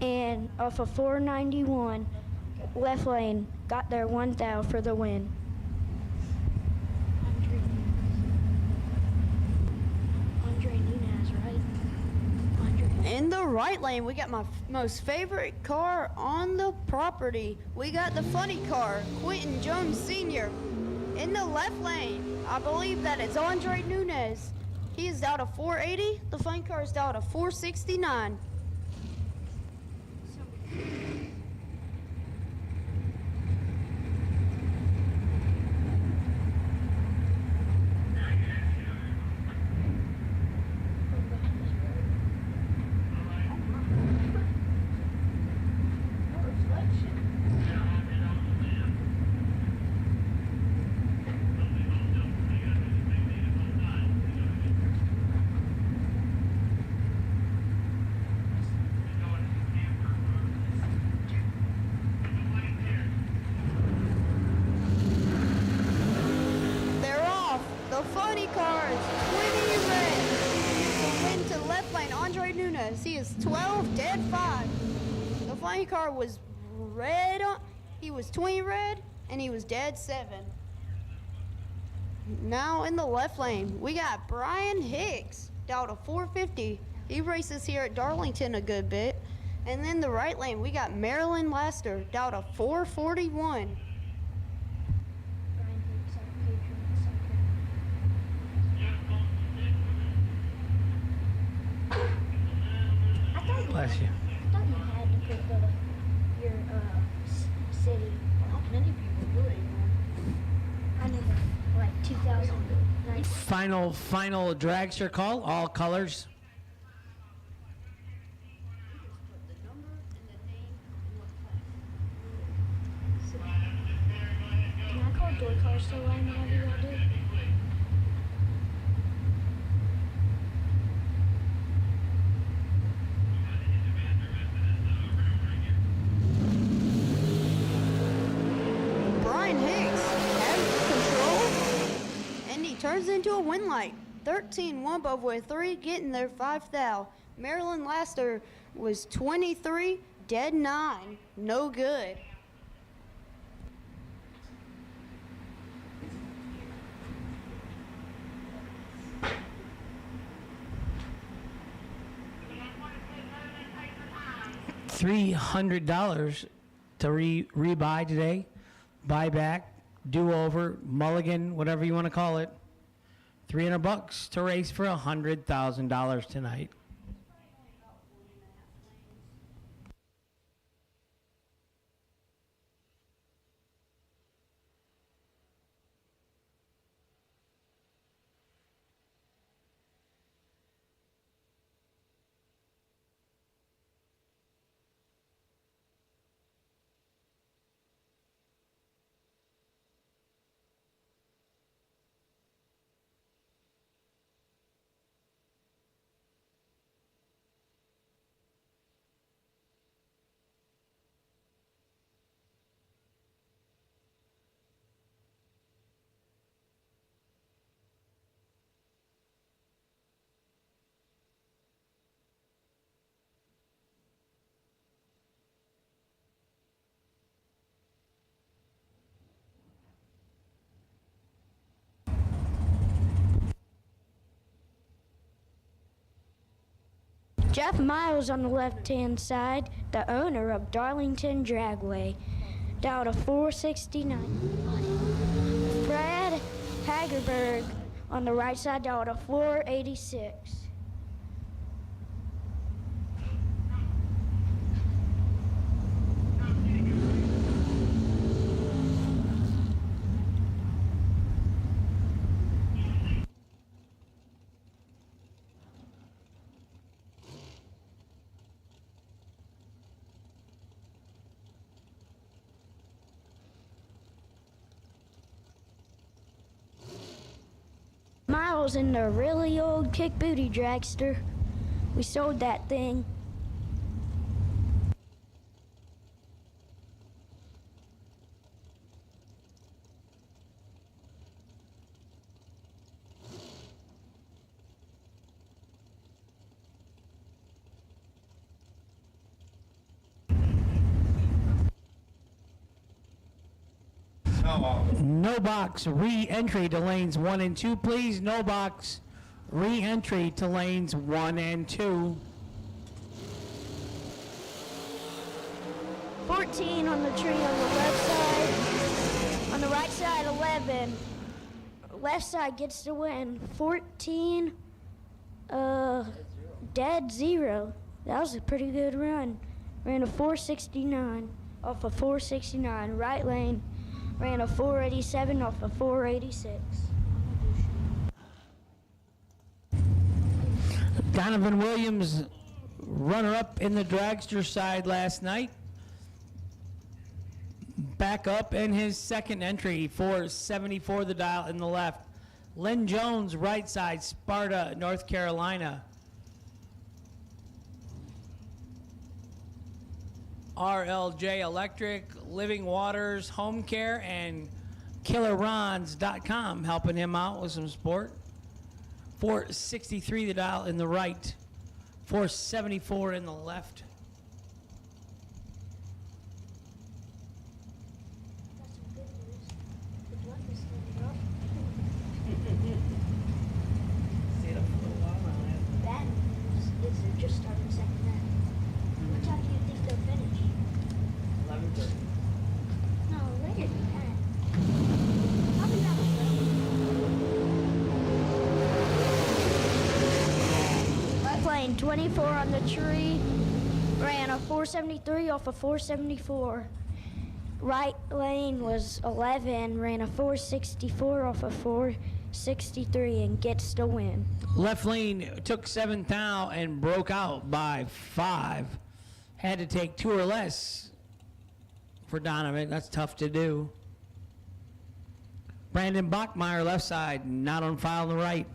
and off of 491. Left lane got their 1,000 for the win. Andre Nunez, right? In the right lane, we got my most favorite car on the property. We got the funny car, Quentin Jones Sr. In the left lane, I believe that it's Andre Nunez. He is down to 480. The funny car is down to 469. He is 12, dead 5. The flying car was red, he was 20 red, and he was dead 7. Now in the left lane, we got Brian Hicks down to 450. He races here at Darlington a good bit. And then the right lane, we got Marilyn Laster down to 441. Bless you. I thought you had to put your city. Well, many people do it anymore. I never, like 2009. Final dragster call, all colors. Can I call door cars so lame whenever y'all do? Brian Hicks has control, and he turns into a win light. 13 one above with 3, getting their 5th thou. Marilyn Laster was 23, dead 9, no good. $300 to rebuy today, buyback, do-over, mulligan, whatever you want to call it. $300 to race for $100,000 tonight. Jeff Miles on the left-hand side, the owner of Darlington Dragway, down to 469. Brad Hagerberg on the right side, down to 486. Miles in the really old kick booty dragster. We sold that thing. No box re-entry to lanes 1 and 2, please. No box re-entry to lanes 1 and 2. 14 on the tree on the left side. On the right side, 11. Left side gets the win. 14, dead 0. That was a pretty good run. Ran a 469 off of 469. Right lane ran a 487 off of 486. Donovan Williams, runner-up in the dragster side last night. Back up in his second entry, 474 the dial in the left. Lynn Jones, right side, Sparta, North Carolina. RLJ Electric, Living Waters, Home Care, and KillerRons.com helping him out with some support. 463 the dial in the right, 474 in the left. Bad news is they're just starting second half. What time do you think they'll finish? 11:30. No, later than that. Probably about 12. Left lane 24 on the tree. Ran a 473 off of 474. Right lane was 11. Ran a 464 off of 4 463 and gets the win. Left lane took 7th thou and broke out by 5. Had to take 2 or less for Donovan. That's tough to do. Brandon Bachmeyer, left side, not on file on the right.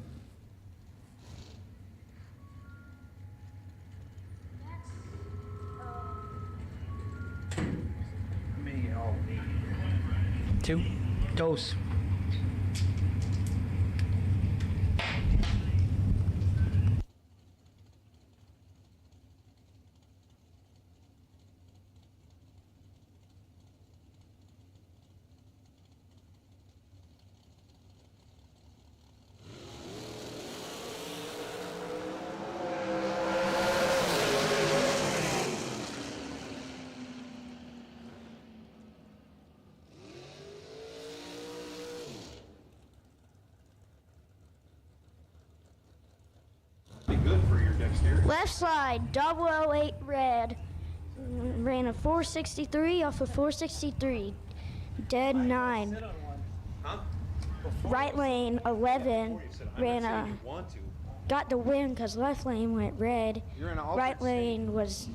Me, all me. 2. Dose. Be good for your dexterity. Left side, 008 red. Ran a 463 off of 463. Dead 9. Huh? Right lane, 11. Ran a. You want to. Got the win because left lane went red. You're in an alternate Right lane was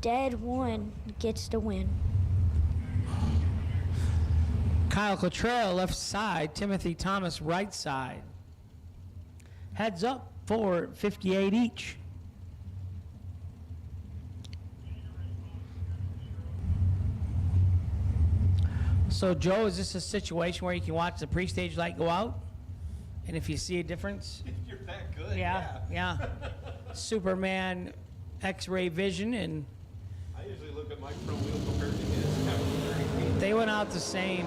dead 1. Gets the win. Kyle Cottrell, left side. Timothy Thomas, right side. Heads up for 58 each. So, Joe, is this a situation where you can watch the pre-stage light go out? And if you see a difference? If you're that good, Yeah. Superman X-ray vision, and I usually look at my front wheel compared to his. they went out the same.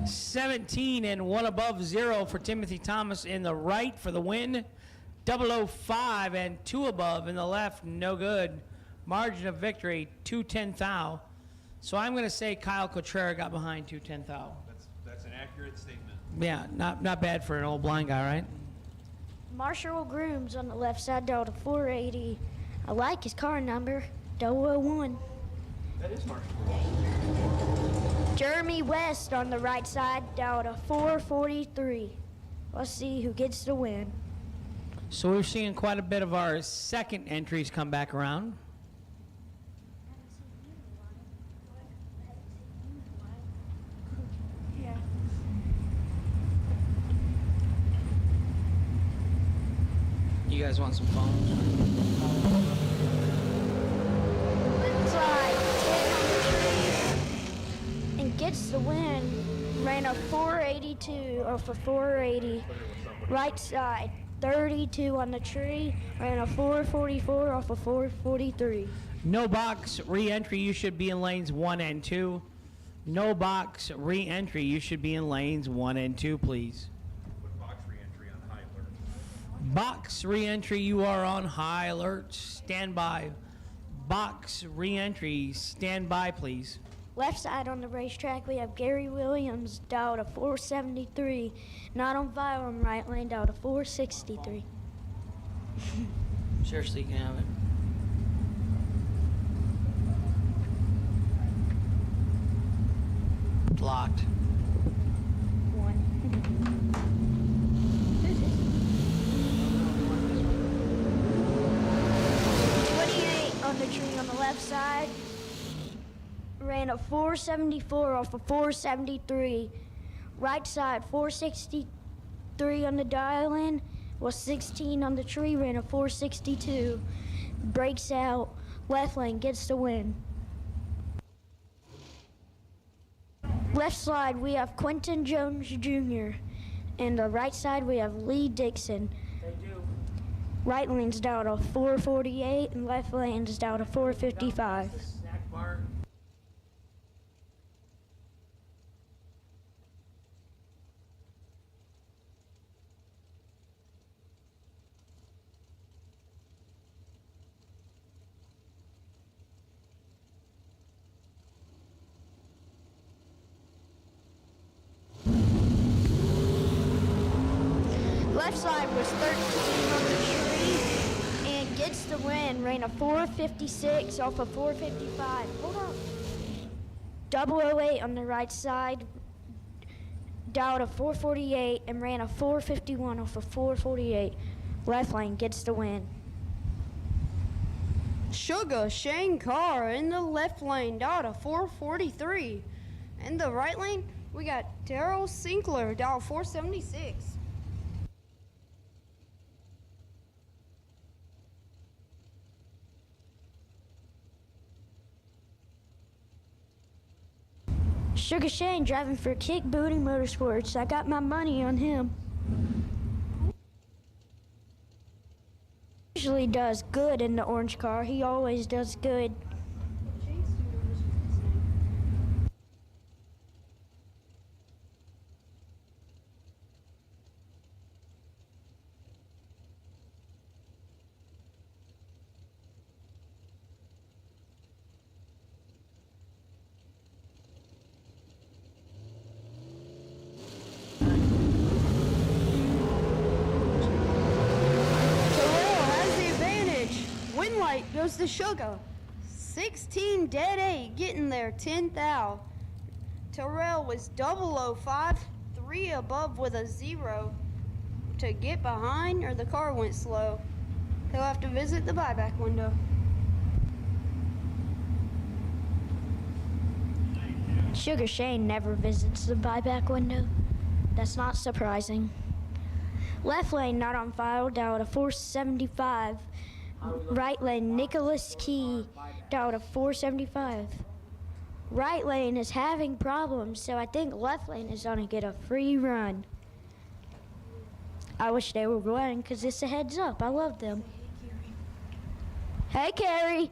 17 and 1 above 0 for Timothy Thomas in the right for the win. 005 and 2 above in the left, no good. Margin of victory, 210 thou. So I'm going to say Kyle Cottrell got behind 210 thou. That's an accurate statement. Yeah, not bad for an old blind guy, right? Marshall Grooms on the left side, Delta 480. I like his car number, 001. That is Marshall. Jeremy West on the right side, Delta 443. Let's see who gets the win. So we're seeing quite a bit of our second entries come back around. Yeah. You guys want some phones? Inside, 10 on the tree, and gets the win. Ran a 482 off a 480. Right side, 32 on the tree. Ran a 444 off a 443. No box re-entry, you should be in lanes 1 and 2. No box re-entry, you should be in lanes 1 and 2, please. Put box re-entry on high alert. Box re-entry, you are on high alert. Stand by. Box re-entry, stand by, please. Left side on the racetrack, we have Gary Williams, Delta 473. Not on fire on right lane, Delta 463. Seriously, you can have it. Locked. 28 on the tree on the left side. Ran a 474 off a 473. Right side, 463 on the dial in. Was 16 on the tree, ran a 462. Breaks out. Left lane gets the win. Left side, we have Quentin Jones Jr. And the right side, we have Lee Dixon. They do. Right lane's down to 448 and left lane's down to 455. Snack bar. Left side was 13 on the tree and gets the win. Ran a 456 off a 455. Hold on. 008 on the right side, dialed a 448 and ran a 451 off a 448. Left lane gets the win. Sugar Shane Carr in the left lane, dialed a 443. In the right lane, we got Daryl Sinkler, dialed 476. Sugar Shane driving for Kick Booty Motorsports. I got my money on him. Usually does good in the orange car. He always does good. Goes to Sugar. 16 dead 8 getting there, 10th out. Terrell was 005, 3 above with a 0 to get behind, or the car went slow. He'll have to visit the buyback window. Sugar Shane never visits the buyback window. That's not surprising. Left lane not on file, down to 475. Right lane, Nicholas Key, down to 475. Right lane is having problems, so I think left lane is going to get a free run. I wish they were running because it's a heads up. I love them. Hey, Carrie.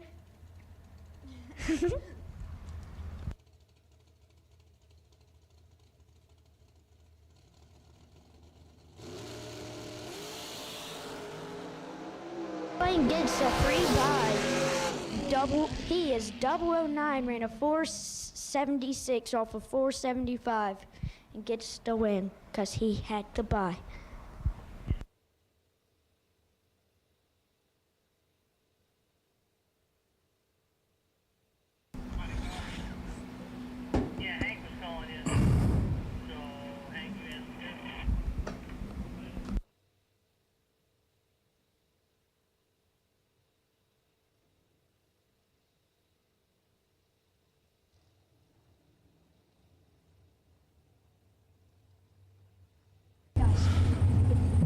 Lane gets a free buy. He is 009, ran a 476 off of 475 and gets the win because he had to buy. Yeah, Hank was calling in. So, Hank, you answered.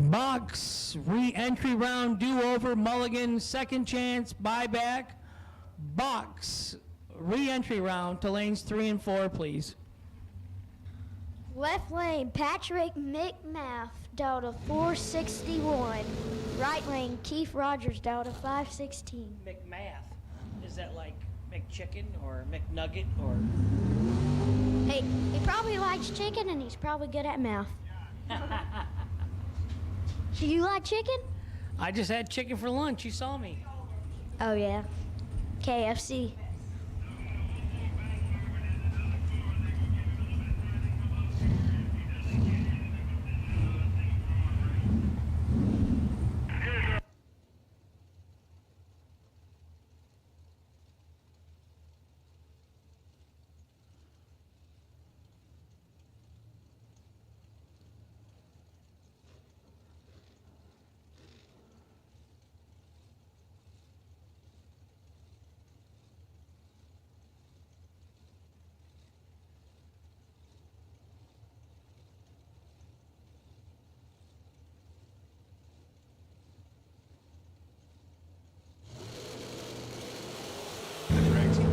Box, re-entry round, do-over, mulligan, second chance, buyback. Box, re-entry round to lanes 3 and 4, please. Left lane, Patrick McMath, Delta 461. Right lane, Keith Rogers, Delta 516. McMath, is that like McChicken or McNugget or? Hey, he probably likes chicken and he's probably good at math. Do you like chicken? I just had chicken for lunch, you saw me. Oh yeah, KFC.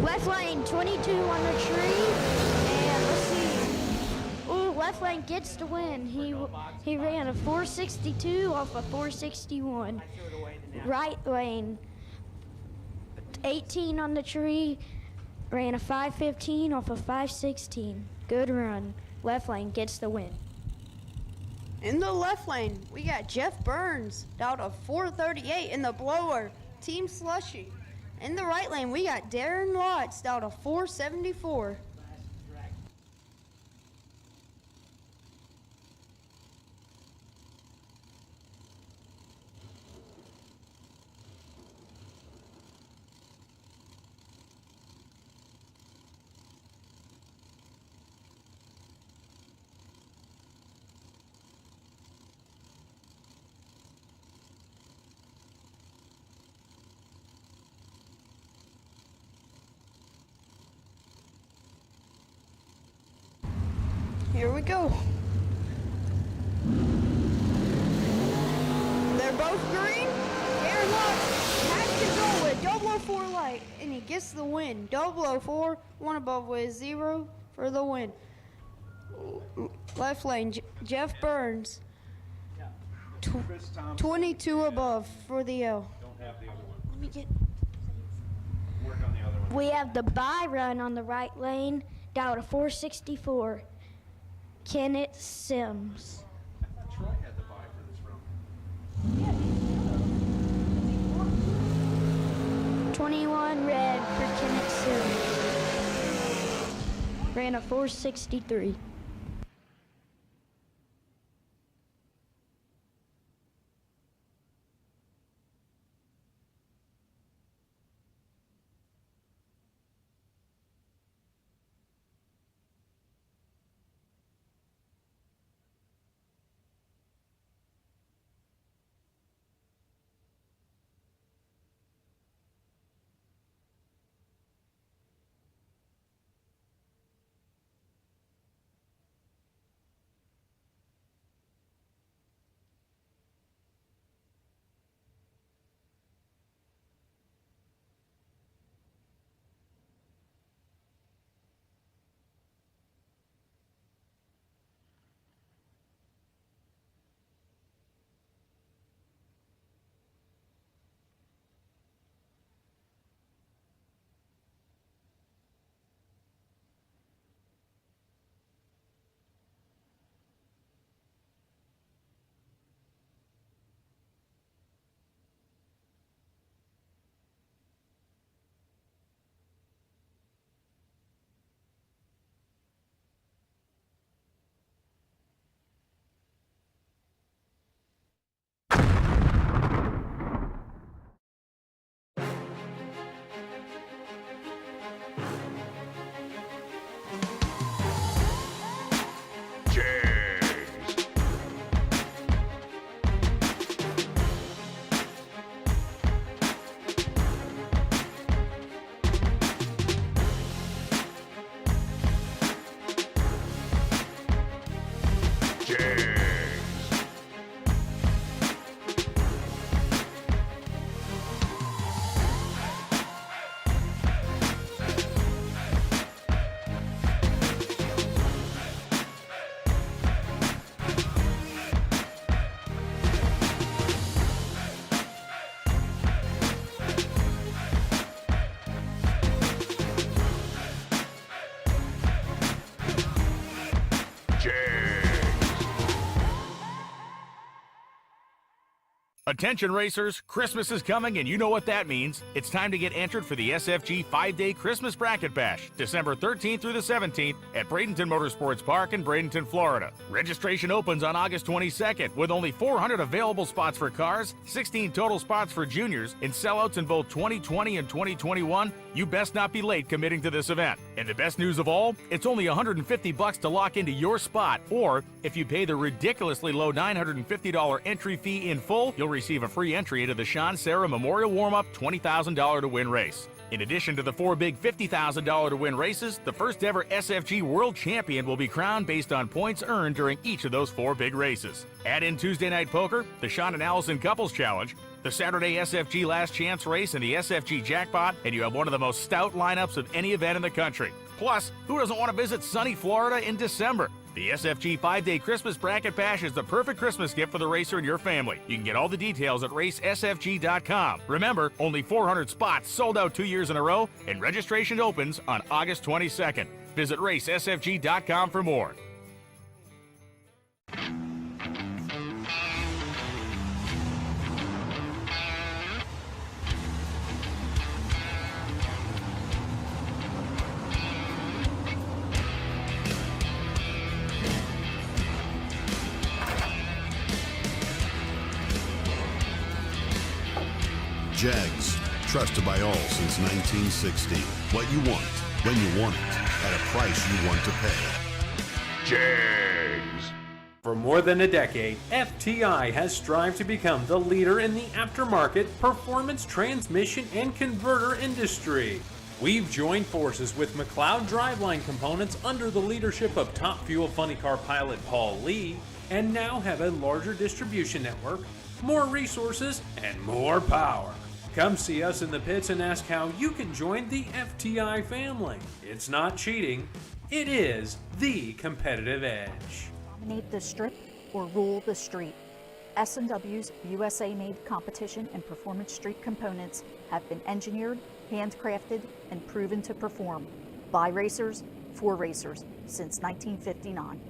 Left lane, 22 on the tree, and let's see. Ooh, left lane gets the win. He ran a 462 off a 461. Right lane, 18 on the tree, ran a 515 off a 516. Good run. Left lane gets the win. In the left lane, we got Jeff Burns, down to 438 in the blower, Team Slushy. In the right lane, we got Darren Lotz, down to 474. we go. They're both green. Aaron Lux has control with 004 light, and he gets the win. 004, one above with 0 for the win. Left lane, Jeff Burns. 22 above for the L. Don't have the other one. Let me get. Work on the other one. We have the bye run on the right lane, down to 464. Kenneth Sims. I thought Troy had the buy for this round. 21 red for Kenneth Sims. Ran a 463. Attention racers, Christmas is coming and you know what that means. It's time to get entered for the SFG 5-day Christmas Bracket Bash, December 13th through the 17th at Bradenton Motorsports Park in Bradenton, Florida. Registration opens on August 22nd with only 400 available spots for cars, 16 total spots for juniors, and sellouts in both 2020 and 2021. You best not be late committing to this event. And the best news of all, it's only $150 to lock into your spot, or if you pay the ridiculously low $950 entry fee in full, you'll receive a free entry into the Sean Sarah Memorial Warm-Up $20,000 to win race. In addition to the 4 big $50,000 to win races, the first ever SFG World Champion will be crowned based on points earned during each of those 4 big races. Add in Tuesday Night Poker, the Sean and Allison Couples Challenge, the Saturday SFG Last Chance Race, and the SFG Jackpot, and you have one of the most stout lineups of any event in the country. Plus, who doesn't want to visit sunny Florida in December? The SFG 5-day Christmas Bracket Bash is the perfect Christmas gift for the racer and your family. You can get all the details at racesfg.com. Remember, only 400 spots sold out 2 years in a row, and registration opens on August 22nd. Visit racesfg.com for more. JEGS, trusted by all since 1960. What you want, when you want it, at a price you want to pay. JEGS. For more than a decade, FTI has strived to become the leader in the aftermarket performance transmission and converter industry. We've joined forces with McLeod Driveline Components under the leadership of Top Fuel Funny Car pilot Paul Lee, and now have a larger distribution network, more resources, and more power. Come see us in the pits and ask how you can join the FTI family. It's not cheating, it is the competitive edge. Dominate the strip or rule the street. S&W's USA-made competition and performance street components have been engineered, handcrafted, and proven to perform by racers for racers since 1959.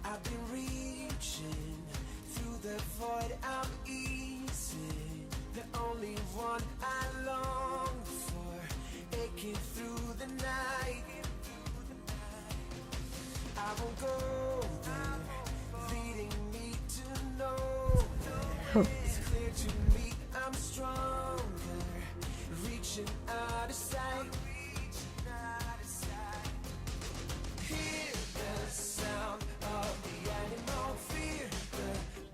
I've been reaching through the void out easy. The only one I long for, aching through the night. I won't go there, leading me to know that it's clear to me I'm stronger, reaching out of sight. Hear the sound of the animal fear. The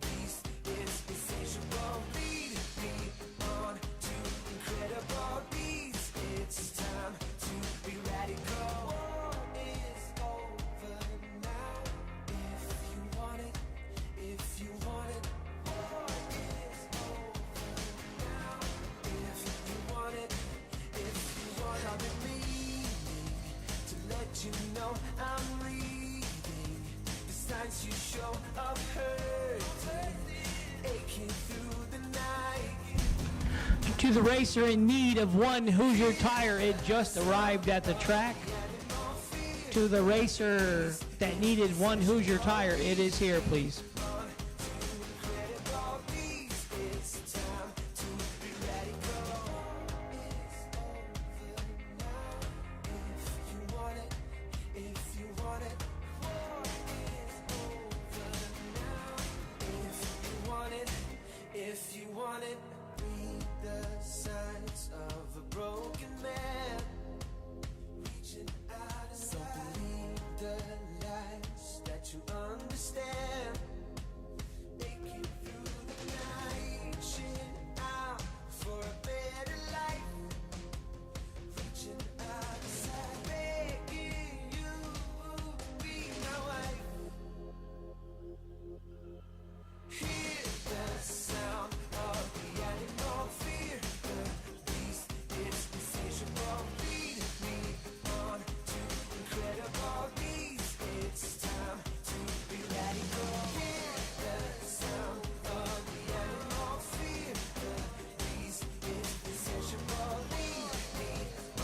beast is insatiable. Lead me on to incredible beats. It's time to be radical. War is over now. If you want it, if you want it. War is over now. If you want it, if once you show up hurt, aching through the night. To the racer in need of one Hoosier tire, it just arrived at the track. To the racer that needed one Hoosier tire, it is here, please. If you want it, read the signs of a broken man. Reaching out and so believe the lies that you understand. Aching through the night, reaching out for a better life. Reaching outside, begging you to be my wife. Hear the sound of the animal fear. The beast is insatiable. Lead me on to incredible beats. It's time to be radical. Hear the sound of the animal fear. The beast is insatiable. Lead me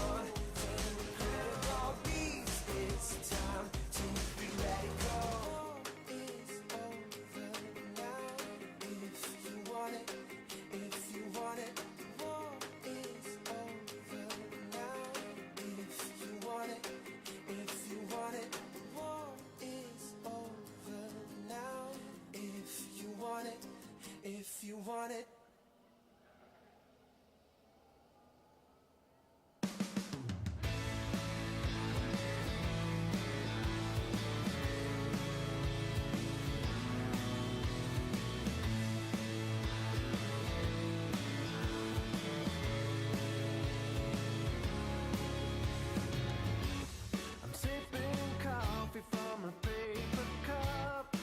on to incredible beats. It's time to be radical. It's over now. If you want it, if you want it, war is over now. If you want it, if you want it, war is over now. If you want it, if you want it. I'm sipping coffee from a paper cup.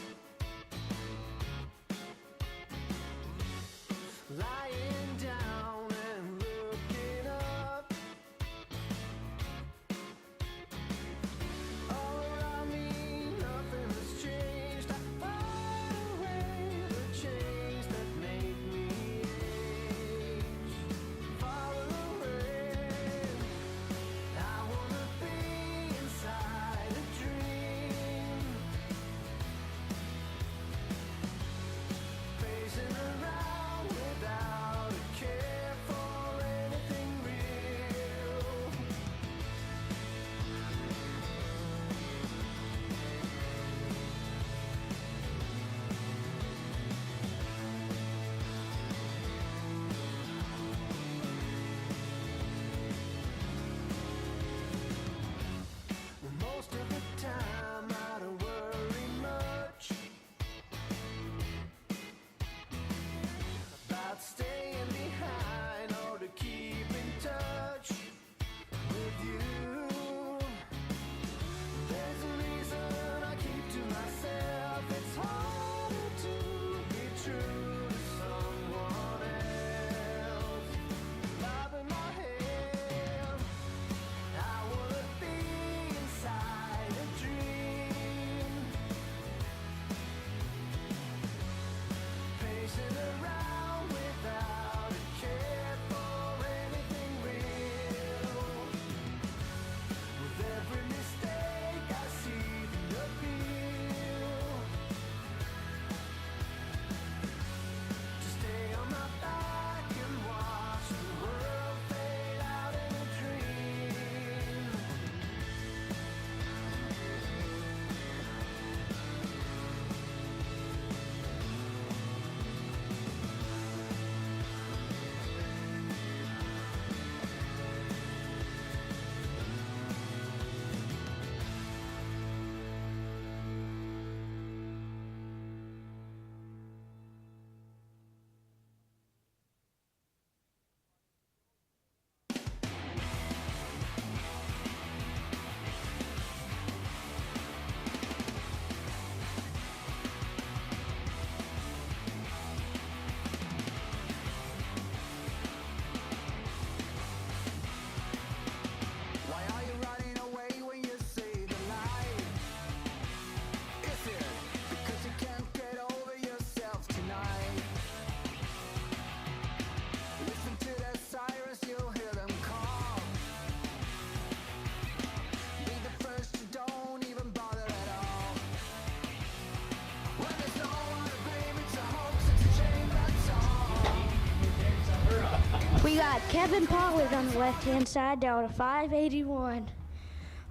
We got Kevin Pollard on the left-hand side down to 581.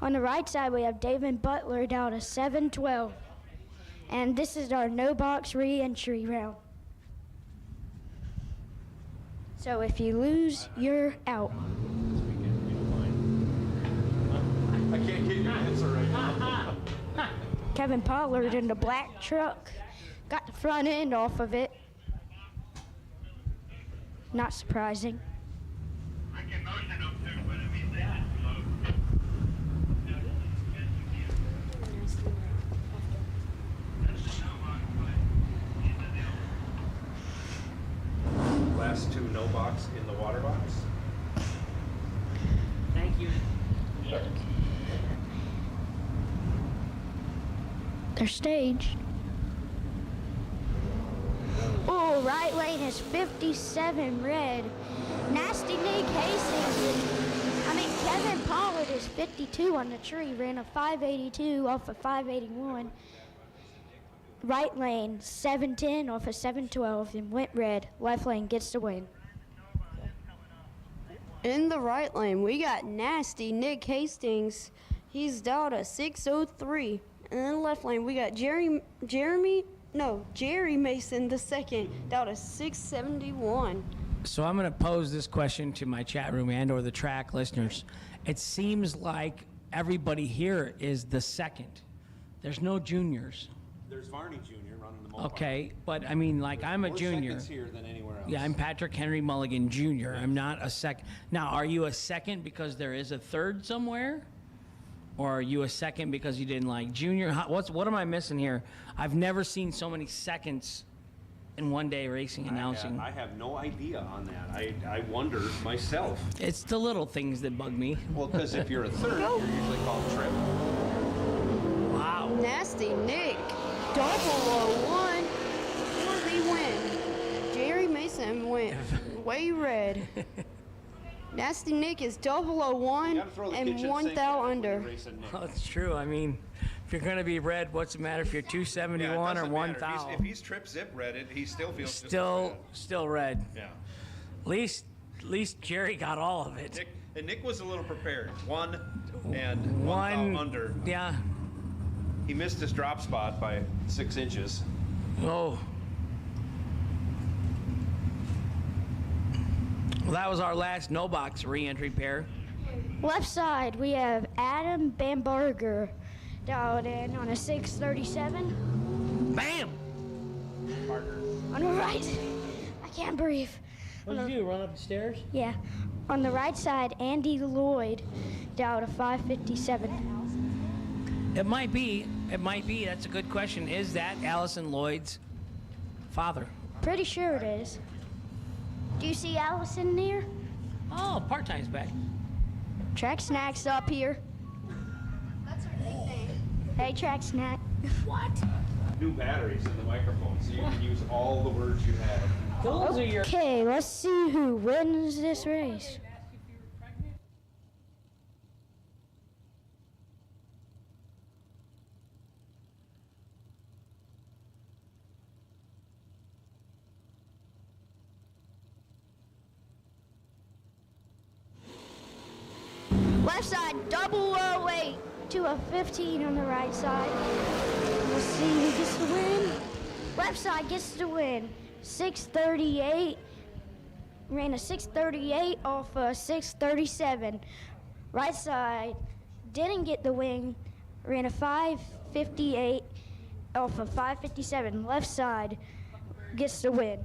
On the right side, we have David Butler down to 712. And this is our no-box re-entry round. So if you lose, you're out. I can't get your answer right now. Kevin Pollard in the black truck. Got the front end off of it. Not surprising. Last two no box in the water box. Thank you. They're staged. Oh, right lane is 57 red. Nasty Nick Hastings. Kevin Pollard is 52 on the tree. Ran a 582 off of 581. Right lane 710 off of 712 and went red. Left lane gets the win. In the right lane, we got Nasty Nick Hastings. He's down to 603. And in the left lane, we got Jerry Mason the second, down to 671. So I'm going to pose this question to my chat room and or the track listeners. It seems like everybody here is the second. There's no juniors. There's Varney Jr. running the Mopar. Okay, but I mean, like, I'm a More junior. seconds here than anywhere else. Yeah, I'm Patrick Henry Mulligan Jr. I'm not a second. Now, are you a second because there is a third somewhere? Or are you a second because you didn't like junior? What am I missing here? I've never seen so many seconds in one day racing announcing. I have no idea on that. I wonder myself. It's the little things that bug me. Well, because if you're a third, you're usually called trip. Wow. Nasty Nick, 001. For the win. Jerry Mason went way red. Nasty Nick is 001 and 1 thou under. Well, it's true. I mean, if you're going to be red, what's the matter if you're 271 or 1 thou? If he's trip zip red, he still feels still red. Yeah. At least Jerry got all of it. Nick was a little prepared. 1 and 1 thou under. Yeah. He missed his drop spot by 6 inches. Oh. Well, that was our last no box re-entry pair. Left side, we have Adam Bamberger dialed in on a 637. Bam! On the right, I can't breathe. What did you do, run up the stairs? Yeah. On the right side, Andy Lloyd dialed a 557. It might be. That's a good question. Is that Allison Lloyd's father? Pretty sure it is. Do you see Allison near? Oh, part-time's back. Track Snack's up here. That's her nickname. Hey, Track Snack. What? New batteries in the microphone, so you can use all the words you have. Those are your... Okay, let's see who wins this race. Left side, 008 to a 15 on the right side. We'll see who gets the win. Left side gets the win. 638. Ran a 638 off a 637. Right side didn't get the win. Ran a 558 off a 557. Left side gets the win.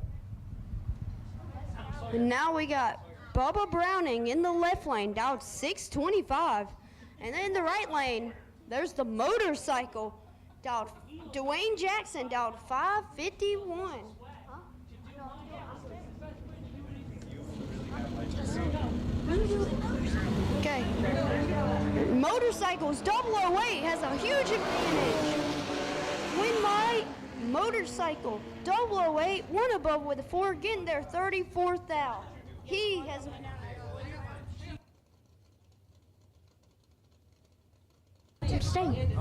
And now we got Bubba Browning in the left lane, down 625. And then in the right lane, there's the motorcycle, down Dwayne Jackson, down 551. Okay. Motorcycles 008 has a huge advantage. Win my motorcycle 008, one above with a 4, getting there 34,000. He has. I'm staying.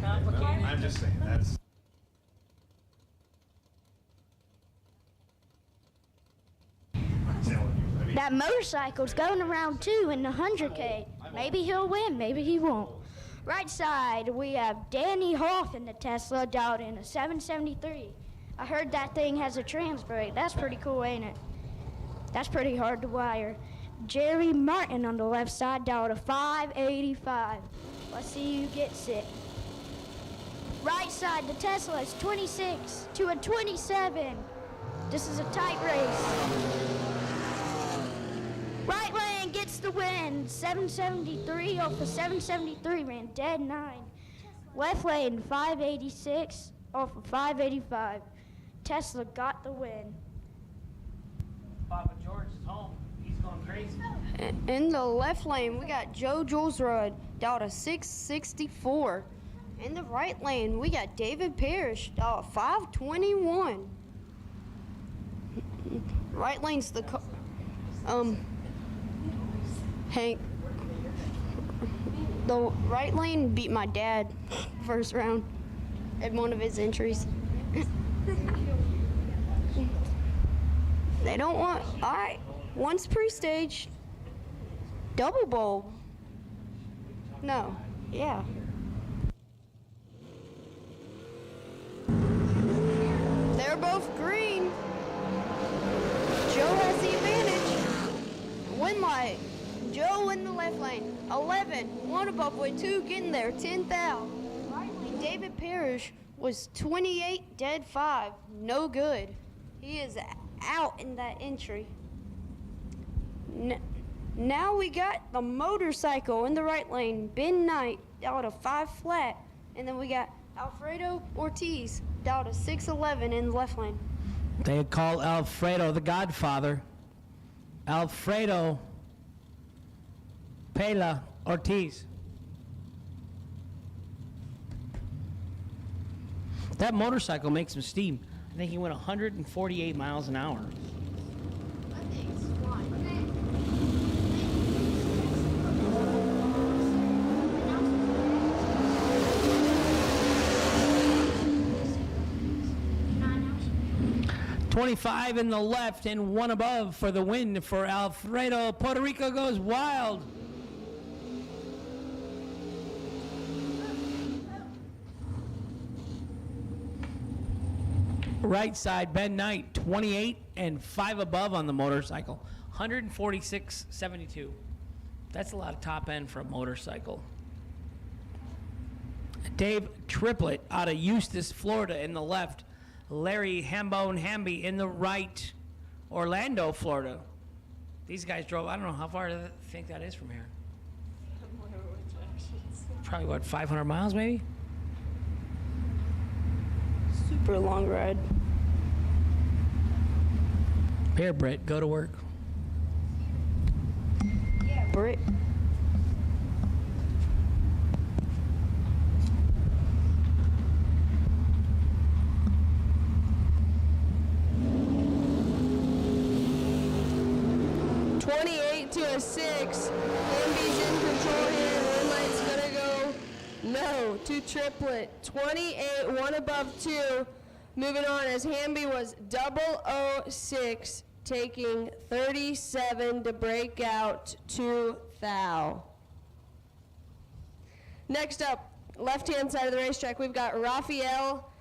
I'm just saying, that's... I'm telling you, That motorcycle's going around 2 in the 100K. Maybe he'll win, maybe he won't. Right side, we have Danny Hoff in the Tesla down in a 773. I heard that thing has a trans brake. That's pretty cool, ain't it? That's pretty hard to wire. Jerry Martin on the left side down to 585. Let's see who gets it. Right side, the Tesla is 26 to a 27. This is a tight race. Right lane gets the win. 773 off of 773, ran dead 9. Left lane, 586 off of 585. Tesla got the win. Papa George is home. He's going crazy. In the left lane, we got Joe Jules Rudd down to 664. In the right lane, we got David Parrish down to 521. Right lane's the Hank. The right lane beat my dad first round at one of his entries. They don't want, all right, one's pre-stage, double bowl. No, yeah. They're both green. Joe has the advantage. Win light. Joe in the left lane. 11. One above with 2 getting there. 10 thou. Right lane. David Parrish was 28 dead 5. No good. He is out in that entry. Now we got the motorcycle in the right lane. Ben Knight out of 5 flat. And then we got Alfredo Ortiz down to 611 in the left lane. They call Alfredo the Godfather. Alfredo Pela Ortiz. That motorcycle makes some steam. I think he went 148 miles an hour. 25 in the left and 1 above for the win for Alfredo. Puerto Rico goes wild. Right side, Ben Knight, 28 and 5 above on the motorcycle. 146.72. That's a lot of top end for a motorcycle. Dave Triplett out of Eustis, Florida in the left. Larry Hambone Hamby in the right, Orlando, Florida. These guys drove, I don't know, how far do you think that is from here? Probably, what, 500 miles maybe? Super long ride. Here, Britt, go to work. Yeah, Britt. To a 6. Hamby's in control here. One light's gonna go no to Triplet. 28, 1 above 2. Moving on as Hamby was 006, taking 37 to break out to thou. Next up, left-hand side of the racetrack, we've got Rafael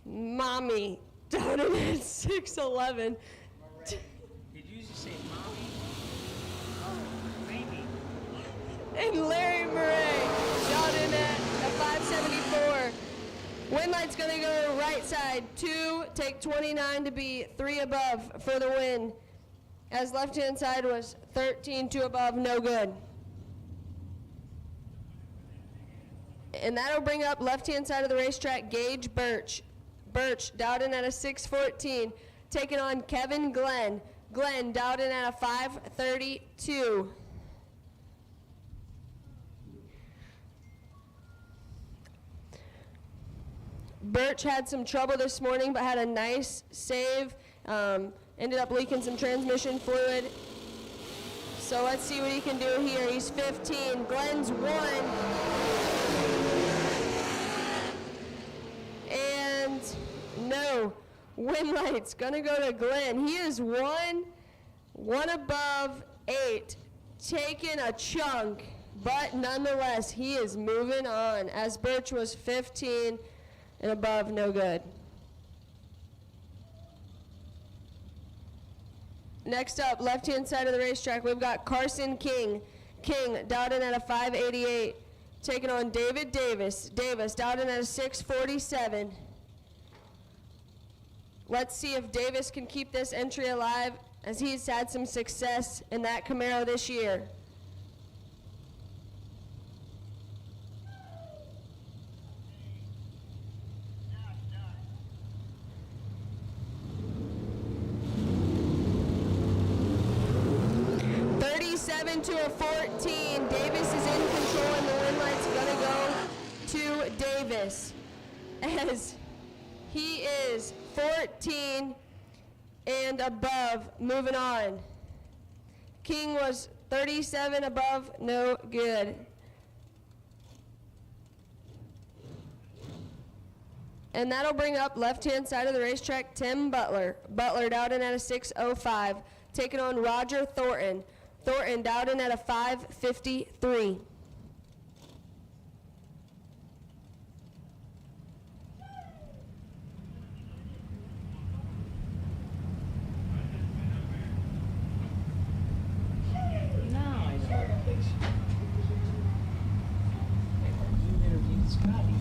Mommy down in 611. Did you just say mommy? And Larry Murray shot in at a 574. Win light's gonna go right side, 2, take 29 to be 3 above for the win. As left-hand side was 13, 2 above, no good. And that'll bring up left-hand side of the racetrack, Gage Birch. Birch dialed in at a 614, taking on Kevin Glenn. Glenn dialed in at a 532. Birch had some trouble this morning, but had a nice save. Ended up leaking some transmission fluid. So let's see what he can do here. He's 15. Glenn's 1. And no, win light's gonna go to Glenn. He is 1. 1 above 8, taking a chunk, but nonetheless, he is moving on, as Birch was 15 and above, no good. Next up, left-hand side of the racetrack, we've got Carson King. King dialed in at a 588, taking on David Davis. Davis dialed in at a 647. Let's see if Davis can keep this entry alive, as he's had some success in that Camaro this year. To a 14. Davis is in control, and the win light's gonna go to Davis, as he is 14 and above, moving on. King was 37 above, no good. And that'll bring up left-hand side of the racetrack, Tim Butler. Butler dialed in at a 605, taking on Roger Thornton. Thornton dialed in at a 553. Now I know what place. You interviewed Scotty.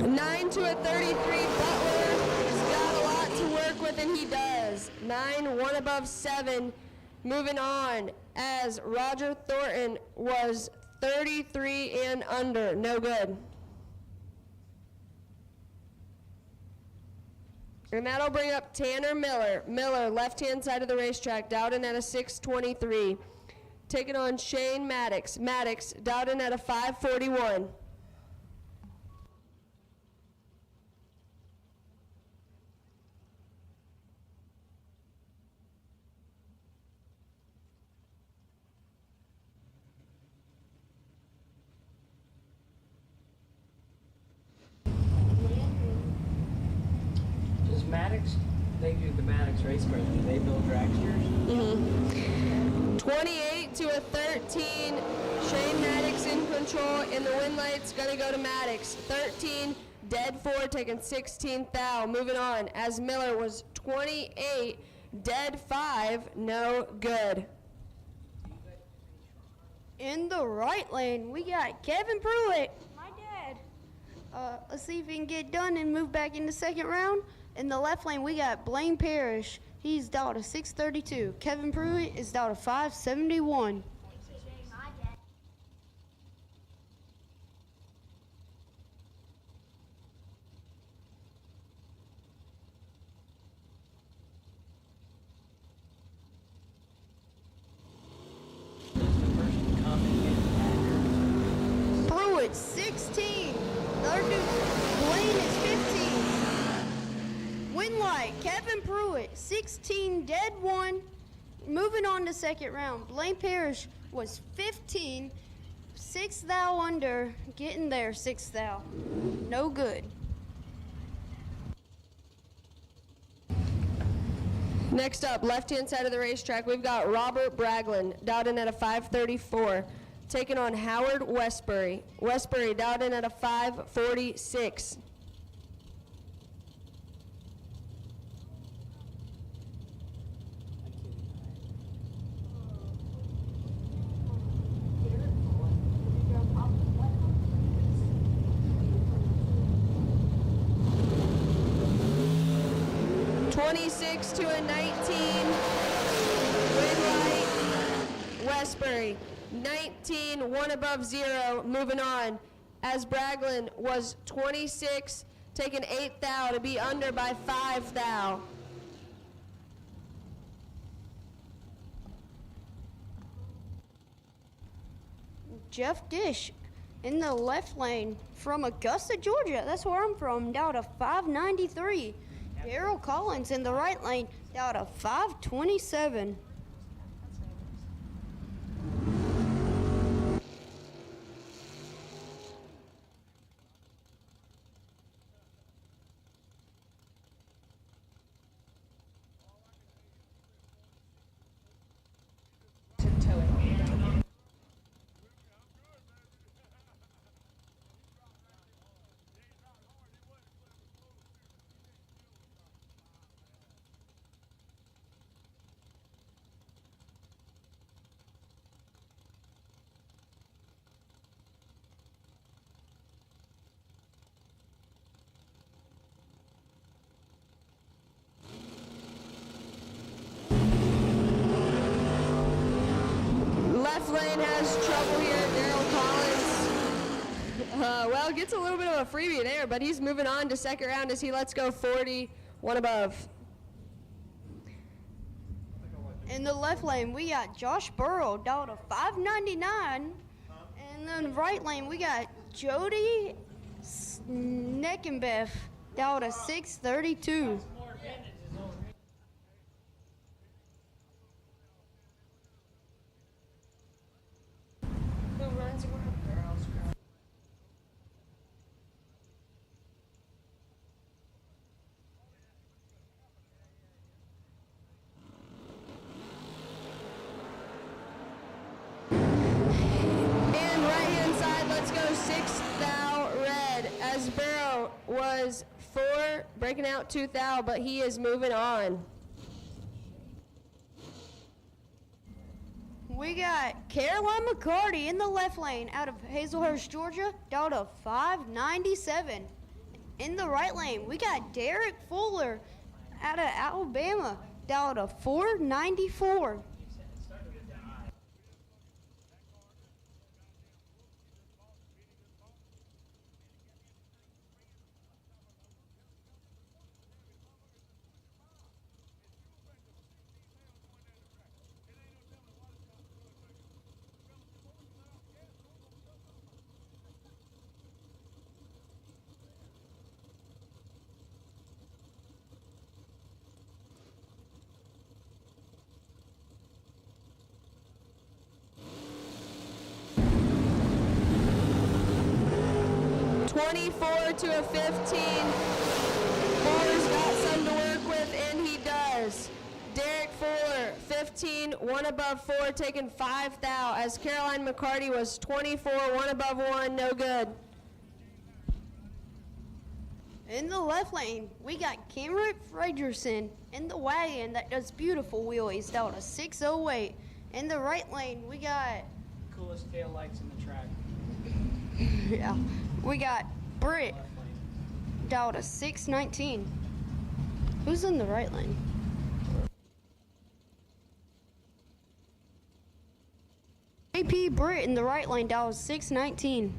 9 to a 33. Butler's got a lot to work with, and he does. 9, 1 above 7. Moving on, as Roger Thornton was 33 and under, no good. And that'll bring up Tanner Miller. Miller, left-hand side of the racetrack, dialed in at a 623. Taking on Shane Maddox. Maddox dialed in at a 541. Does Maddox, they do the Maddox race car, do they build dragsters? 28 to a 13. Shane Maddox in control, and the win light's gonna go to Maddox. 13, dead 4, taking 16th thou. Moving on, as Miller was 28, dead 5, no good. In the right lane, we got Kevin Pruitt, my dad. Let's see if he can get done and move back in the second round. In the left lane, we got Blaine Parrish. He's dialed a 632. Kevin Pruitt is dialed a 571. Pruitt, 16. The other dude, Blaine, is 15. Win light, Kevin Pruitt, 16, dead 1. Moving on to second round, Blaine Parrish was 15, 6 thou under, getting there, 6 thou. No good. Next up, left-hand side of the racetrack, we've got Robert Braglin, dialed in at a 534, taking on Howard Westbury. Westbury dialed in at a 546. To a 19, win light, Westbury, 19, 1 above 0, moving on, as Braglin was 26, taking 8 thou to be under by 5 thou. Jeff Dish in the left lane from Augusta, Georgia. That's where I'm from, down to 593. Daryl Collins in the right lane, down to 527. lane has trouble here. Daryl Collins, well, gets a little bit of a freebie there, but he's moving on to second round as he lets go 40, one above. In the left lane, we got Josh Burrow down to 599. And then the right lane, we got Jody Sneckenbeff down to 632. Who runs around? 6,000 red as Barrow was 4, breaking out 2,000, but he is moving on. We got Caroline McCarty in the left lane out of Hazelhurst, Georgia, down to 597. In the right lane, we got Derek Fuller out of Alabama, down to 494. 24 to a 15. Fuller's got some to work with, and he does. Derek Fuller, 15, 1 above 4, taking 5,000, as Caroline McCarty was 24, 1 above 1, no good. In the left lane, we got Cameron Fredrickson in the wagon that does beautiful wheelies, down to 608. In the right lane, we got Coolest tail lights in the track. yeah, we got Britt down to 619. Who's in the right lane? AP Britt in the right lane down to 619.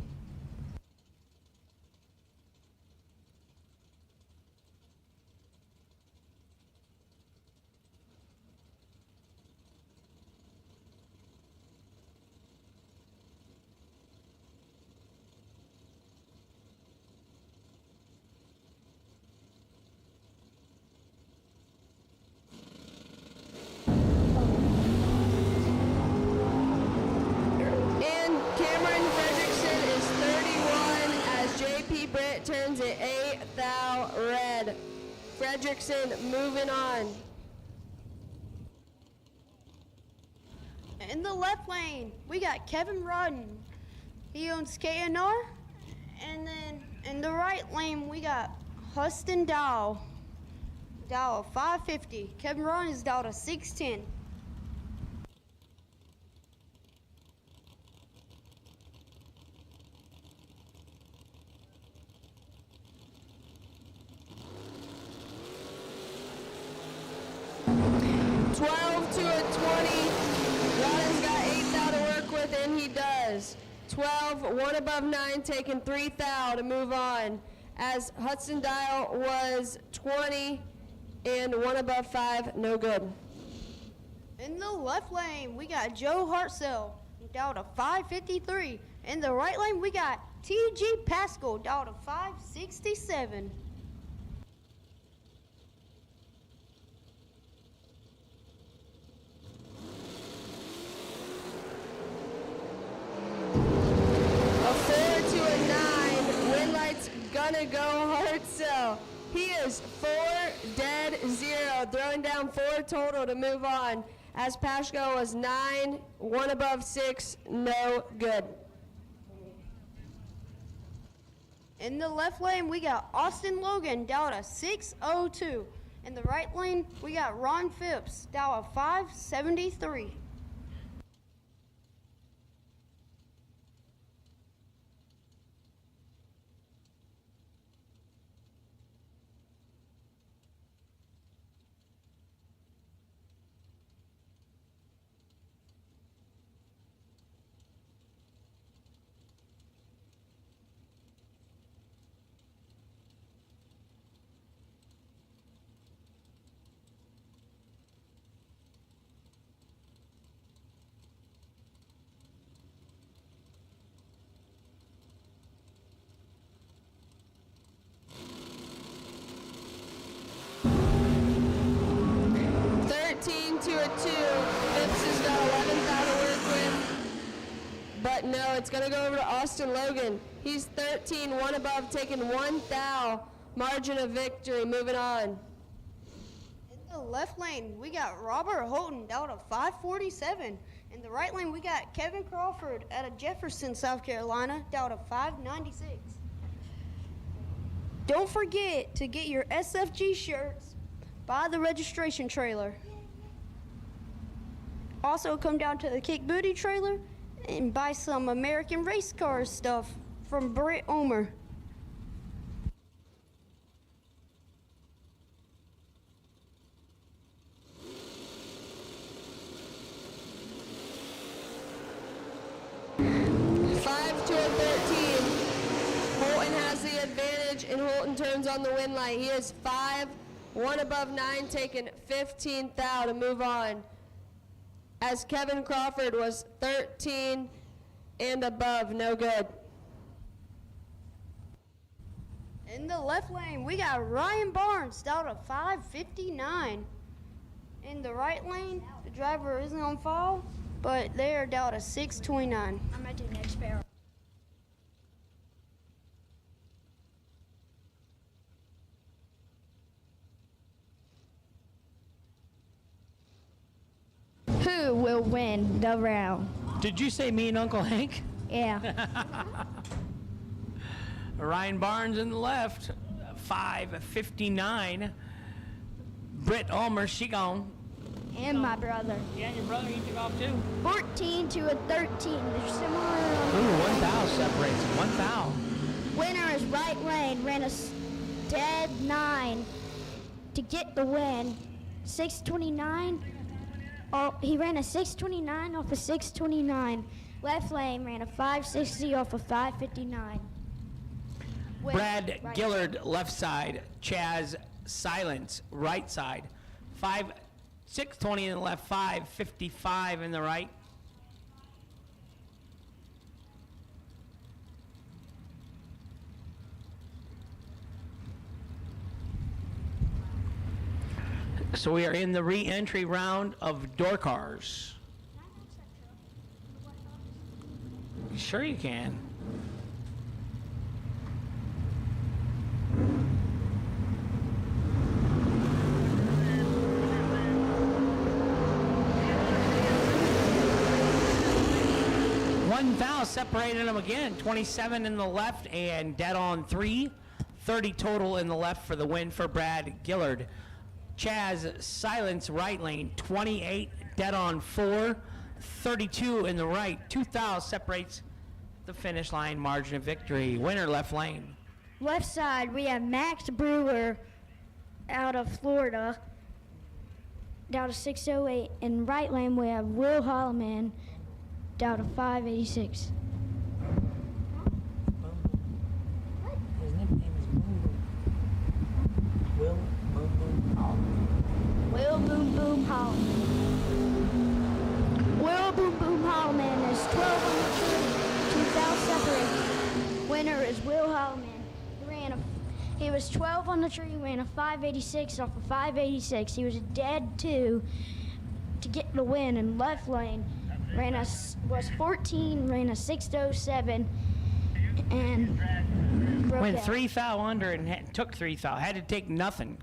Turns it 8,000 red. Fredrickson moving on. In the left lane, we got Kevin Rodden. He owns KNR. And then in the right lane, we got Huston Dow. Dow 550. Kevin Rodden is down to 610. To a 20. Rodden's got 8,000 to work with, and he does. 12, 1 above 9, taking 3,000 to move on. As Hudson Dial was 20 and 1 above 5, no good. In the left lane, we got Joe Hartzell down to 553. In the right lane, we got TG Pascal down to 567. Gonna go Hartzell. He is 4 dead 0, throwing down 4 total to move on. As Pashko was 9, 1 above 6, no good. In the left lane, we got Austin Logan down to 602. In the right lane, we got Ron Phipps down to 573. a 2. Phipps has got 11th to work with. But no, it's going to go over to Austin Logan. He's 13, one above, taking 1 thou. Margin of victory, moving on. In the left lane, we got Robert Holton out of 547. In the right lane, we got Kevin Crawford out of Jefferson, South Carolina, down to 596. Don't forget to get your SFG shirts by the registration trailer. Also, come down to the Kick Booty trailer and buy some American race car stuff from Britt Omer. Holton has the advantage, and Holton turns on the win light. He is 5, one above 9, taking 15th thou to move on. As Kevin Crawford was 13 and above, no good. In the left lane, we got Ryan Barnes down to 559. In the right lane, the driver isn't on file, but they are down to 629. I'm going to do next barrel. Who will win the round? Did you say me and Uncle Hank? Yeah. Ryan Barnes in the left, 5:59. Britt Ulmer, she gone. And my brother. Yeah, and your brother, he took off too. 14 to a 13. They're similar. Ooh, 1 thou separates. 1 thou. Winner is right lane. Ran a dead 9 to get the win. 629. Oh, he ran a 629 off of 629. Left lane ran a 560 off of 559. Brad Gillard, left side. Chaz Silence, right side. 620 in the left, 555 in the right. So we are in the re-entry round of door cars. Sure you can. One thou separated them again. 27 in the left and dead on 3. 30 total in the left for the win for Brad Gillard. Chaz Silence, right lane, 28, dead on 4, 32 in the right. 2 thou separates the finish line, margin of victory. Winner, left lane. Left side, we have Max Brewer out of Florida, down to 608. In right lane, we have Will Holloman, down to 586. His nickname is Will Boom Boom Holloman. Will Boom Boom Holloman. Will Boom Boom Holloman is 12 on the tree, 2 thou separates. Winner is Will Holloman. He was 12 on the tree, ran a 586 off of 586. He was a dead 2 to get the win in left lane. Was 14, ran a 607, and broke Went out. 3 thou under and took 3 thou. Had to take nothing.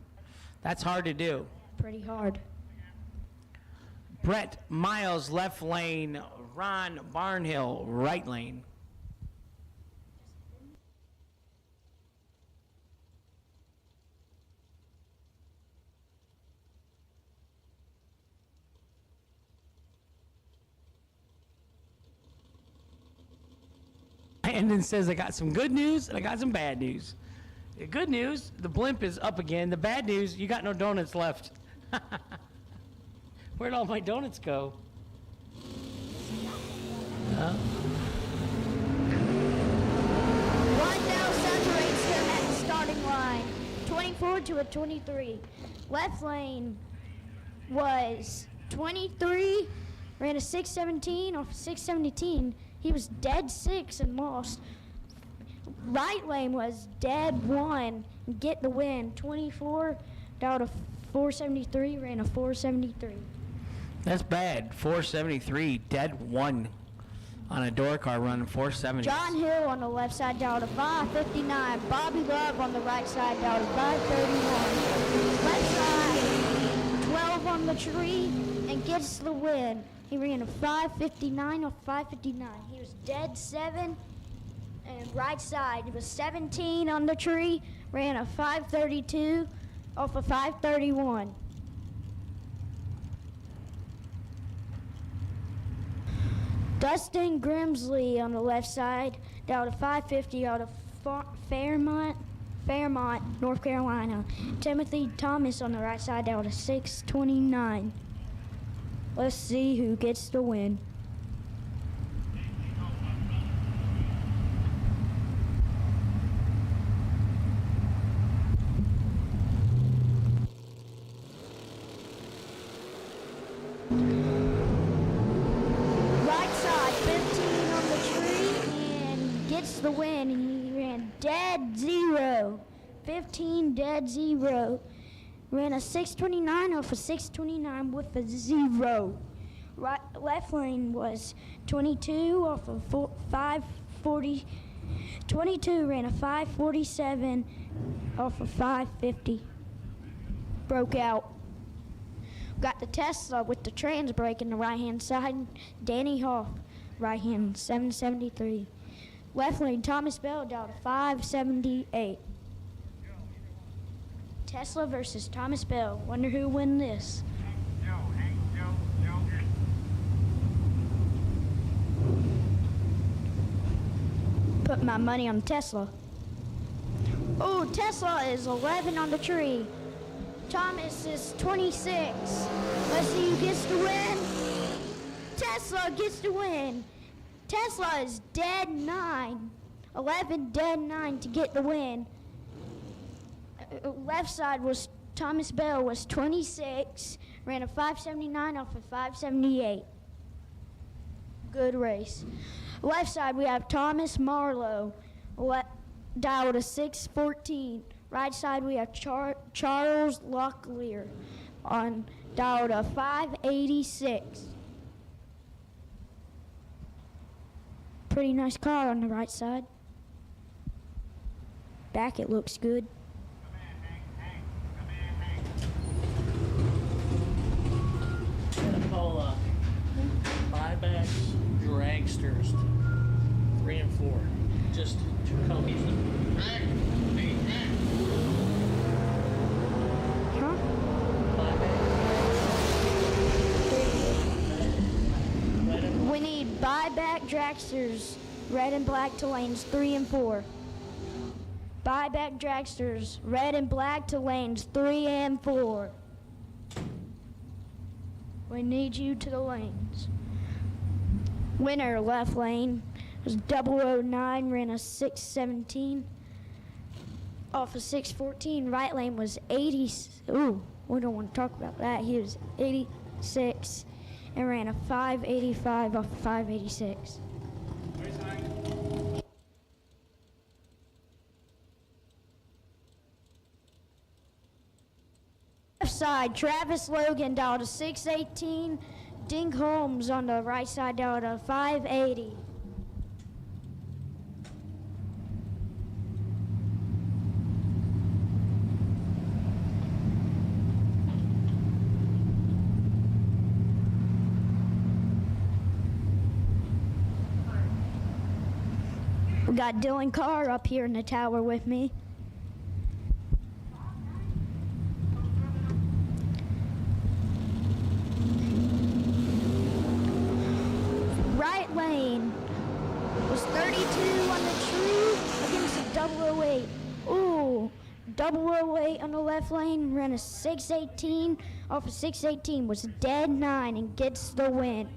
That's hard to do. Pretty hard. Brett Miles, left lane. Ron Barnhill, right lane. Brandon says, I got some good news and I got some bad news. The good news, the blimp is up again. The bad news, you got no donuts left. Where'd all my donuts go? One now separates them at the starting line. 24 to a 23. Left lane was 23, ran a 617 off 617. He was dead 6 and lost. Right lane was dead 1 and get the win. 24 down to 473, ran a 473. That's bad. 473, dead 1 on a door car running 470. John Hill on the left side down to 559. Bobby Love on the right side down to 531. Left side, 12 on the tree and gets the win. He ran a 559 off 559. He was dead 7. And right side, he was 17 on the tree, ran a 532 off a 531. Dustin Grimsley on the left side, down to 550 out of Fairmont, North Carolina. Timothy Thomas on the right side, down to 629. Let's see who gets the win. The win, and he ran dead 0. 15 dead 0. Ran a 629 off a 629 with a 0. Right, left lane was 22 off of 540. 22 ran a 547 off of 550. Broke out. Got the Tesla with the trans brake in the right hand side. Danny Hoff, right hand 773. Left lane, Thomas Bell down to 578. Tesla versus Thomas Bell. Wonder who win this. Put my money on Tesla. Oh, Tesla is 11 on the tree. Thomas is 26. Let's see who gets the win. Tesla gets the win. Tesla is dead 9. 11 dead 9 to get the win. Left side was Thomas Bell was 26. Ran a 579 off of 578. Good race. Left side we have Thomas Marlowe. Dialed a 614. Right side we have Charles Locklear on dialed a 586. Pretty nice car on the right side. Back it looks good. Gonna call buybacks, dragsters, 3 and 4. Just 2 companies. We need buyback dragsters, red and black to lanes 3 and 4. Buyback dragsters, red and black to lanes 3 and 4. We need you to the lanes. Winner left lane was 009, ran a 617 off a 614. Right lane was 80. Ooh, we don't want to talk about that. He was 86 and ran a 585 off a 586. Left side, Travis Logan down to 618. Dink Holmes on the right side down to 580. We got Dylan Carr up here in the tower with me. Right lane was 32 on the tree against a 008. Ooh, 008 on the left lane, ran a 618 off a 618, was dead 9 and gets the win.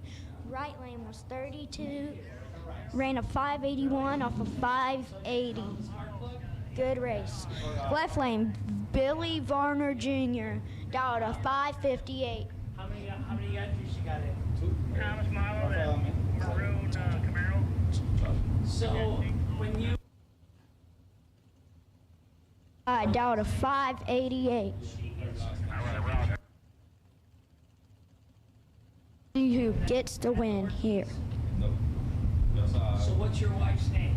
Right lane was 32, ran a 581 off a 580. Good race. Left lane, Billy Varner Jr. down to 558. How many entries you got in? Thomas Marlowe and Maroon Camaro. So when you Down to 588. 2 gets the win here. So what's your wife's name?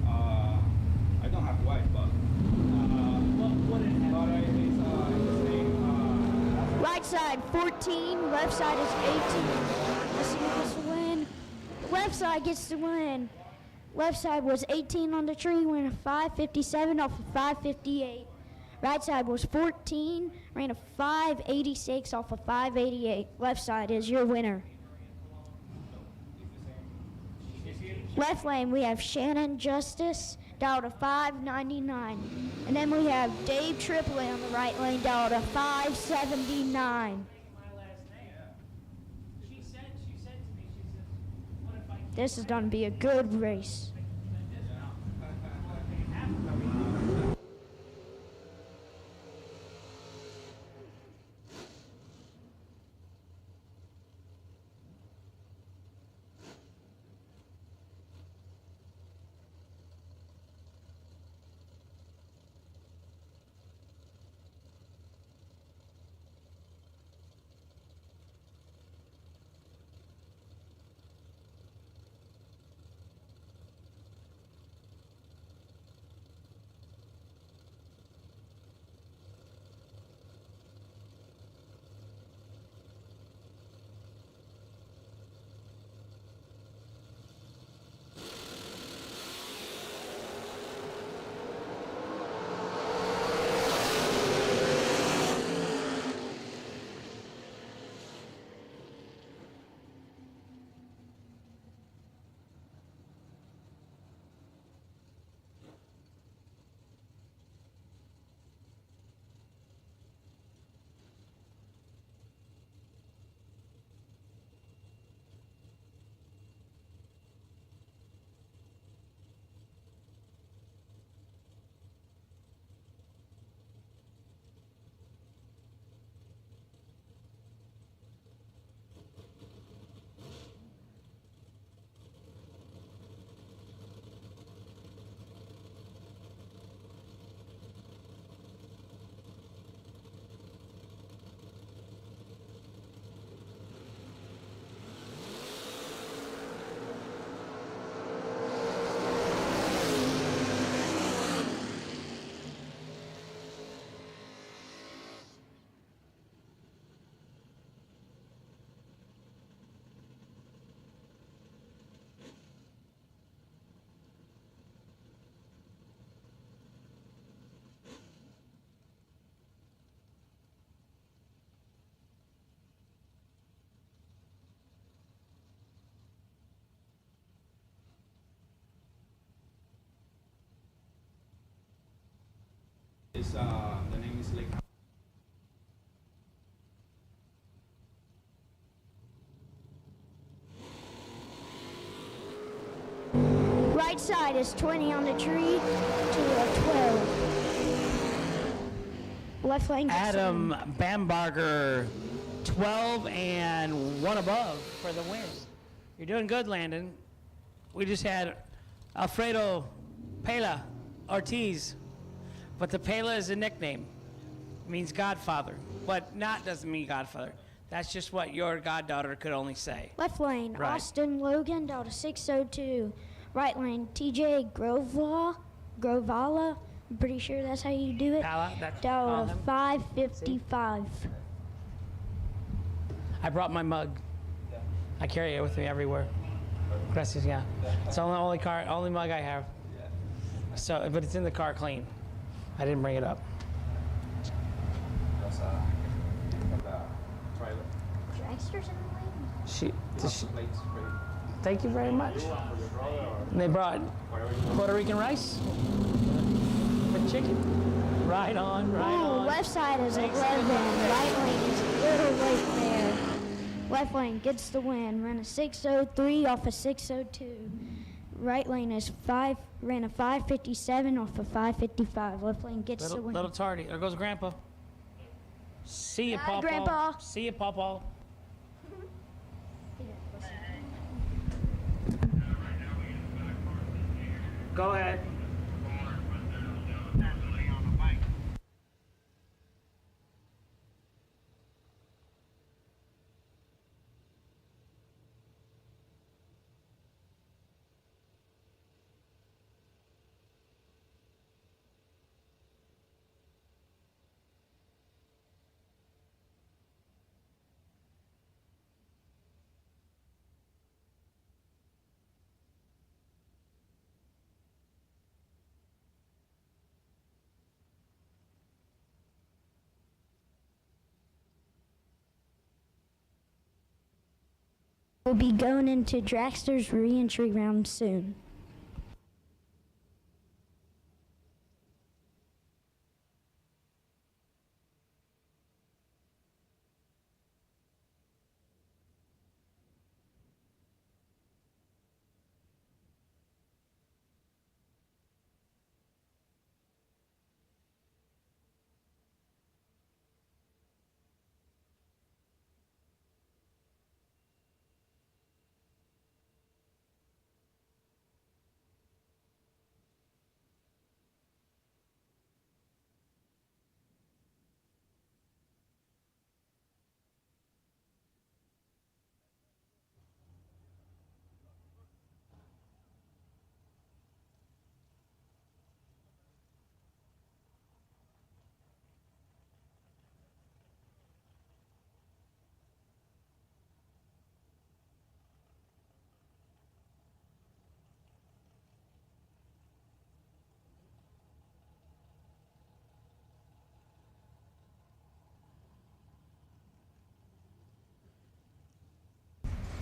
I don't have wife, but What did it have? but his name. Right side 14, left side is 18. Let's see who gets the win. Left side gets the win. Left side was 18 on the tree, ran a 557 off of 558. Right side was 14, ran a 586 off of 588. Left side is your winner. Left lane, we have Shannon Justice, down to 599. And then we have Dave Tripoli on the right lane, down to 579. This is going to be a good race. The name is like. Right side is 20 on the tree to a 12. Left lane gets the Adam win. Bambarger, 12 and 1 above for the win. You're doing good, Landon. We just had Alfredo Pela Ortiz, but the Pela is a nickname. It means Godfather, but not doesn't mean Godfather. That's just what your goddaughter could only say. Left lane, Right. Austin Logan, down to 602. Right lane, TJ Grovala. I'm pretty sure that's how you do it. Pala, that's Down to him. 555. I brought my mug. I carry it with me everywhere. Gracias, yeah. It's the only mug I have. So, but it's in the car clean. I didn't bring it up. That's from the trailer. Dragsters in the lane? Plates, right? Thank you very much. And they brought Puerto Rican rice with chicken. Right on, right Ooh, on. left side is 11. Right lane is a little late there. Left lane gets the win. Ran a 603 off a 602. Right lane is ran a 557 off a 555. Left lane gets the win. Little tardy. There goes Grandpa. See you, Bye, Pawpaw. Grandpa. See you, Pawpaw. Go ahead. We'll be going into Dragster's re-entry round soon.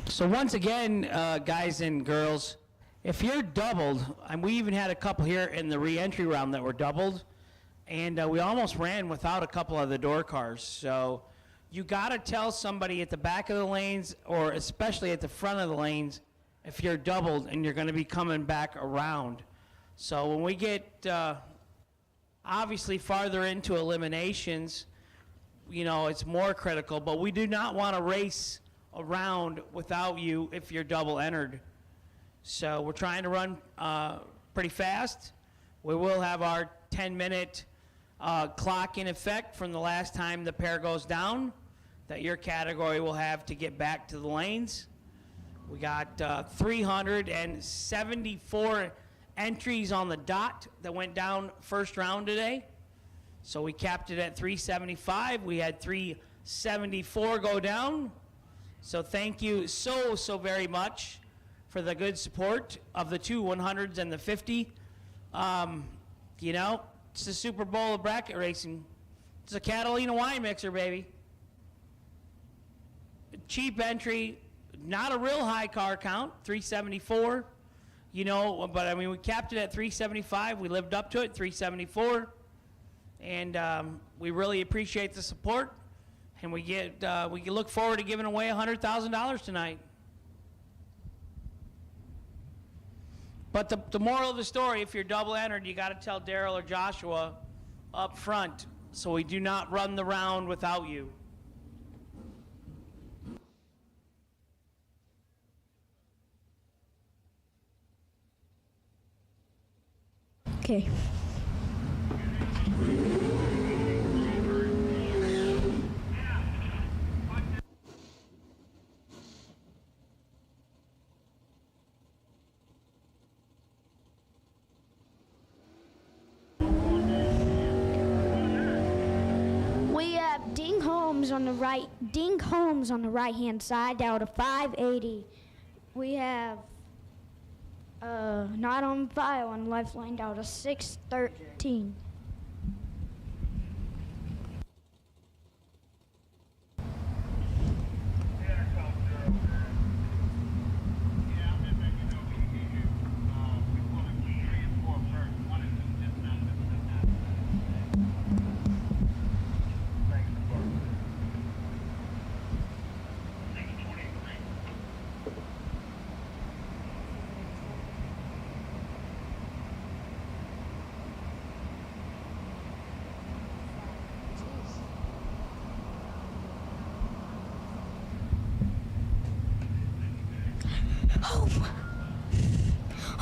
So once again, guys and girls, if you're doubled, and we even had a couple here in the re-entry round that were doubled, and we almost ran without a couple of the door cars. So you got to tell somebody at the back of the lanes, or especially at the front of the lanes, if you're doubled and you're going to be coming back around. So when we get obviously farther into eliminations, you know, it's more critical, but we do not want to race around without you if you're double entered. So we're trying to run pretty fast. We will have our 10-minute clock in effect from the last time the pair goes down that your category will have to get back to the lanes. We got 374 entries on the dot that went down first round today. So we capped it at 375. We had 374 go down. So thank you so very much for the good support of the two 100s and the 50. You know, it's the Super Bowl of bracket racing. It's a Catalina wine mixer, baby. Cheap entry, not a real high car count, 374. You know, but I mean, we capped it at 375. We lived up to it, 374. And we really appreciate the support. And we look forward to giving away $100,000 tonight. But the moral of the story, if you're double entered, you got to tell Daryl or Joshua up front, so we do not run the round without you. Okay. Ding Holmes on the right hand side out of 580. We have not on file on the left lane out of 613.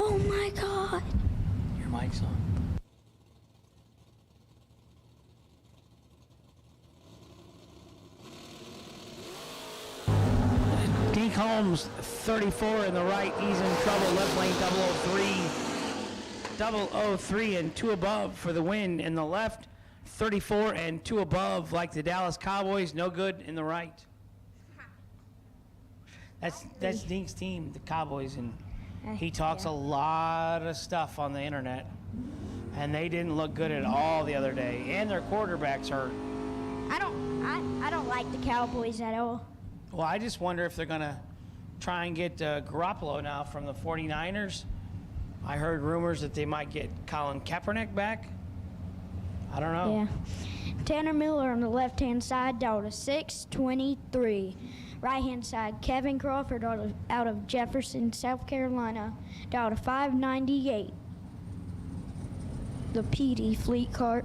Oh my God. Your mic's on. Deke Holmes, 34 in the right. He's in trouble. Left lane 003 and 2 above for the win. In the left, 34 and 2 above like the Dallas Cowboys. No good in the right. That's Deke's team, the Cowboys, and he talks a lot of stuff on the internet, and they didn't look good at all the other day, and their quarterback's hurt. I don't like the Cowboys at all. Well, I just wonder if they're gonna try and get Garoppolo now from the 49ers. I heard rumors that they might get Colin Kaepernick back. I don't know. Yeah. Tanner Miller on the left-hand side, down to 623. Right-hand side, Kevin Crawford out of Jefferson, South Carolina, down to 598. The PD fleet cart.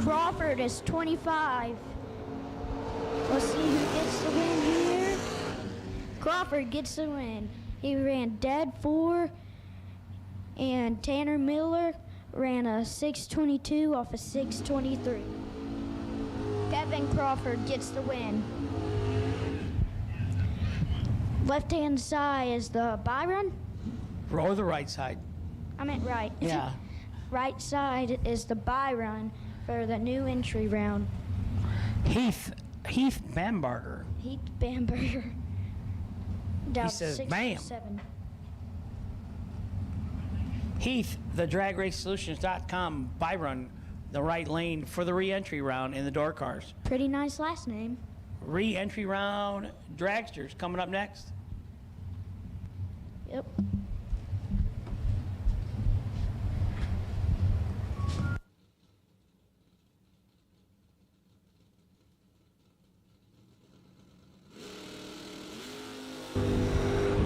Crawford is 25. Let's see who gets the win here. Crawford gets the win. He ran dead 4, and Tanner Miller ran a 622 off a 623. Kevin Crawford gets the win. Left-hand side is the Byron. Or the right side. I meant right. Yeah. Right side is the Byron for the new entry round. Heath Bamberger. Heath Bamberger. Down He says, bam. 7. Heath, the DragRaceSolutions.com Byron, the right lane for the re-entry round in the door cars. Pretty nice last name. Re-entry round dragsters coming up next. Yep.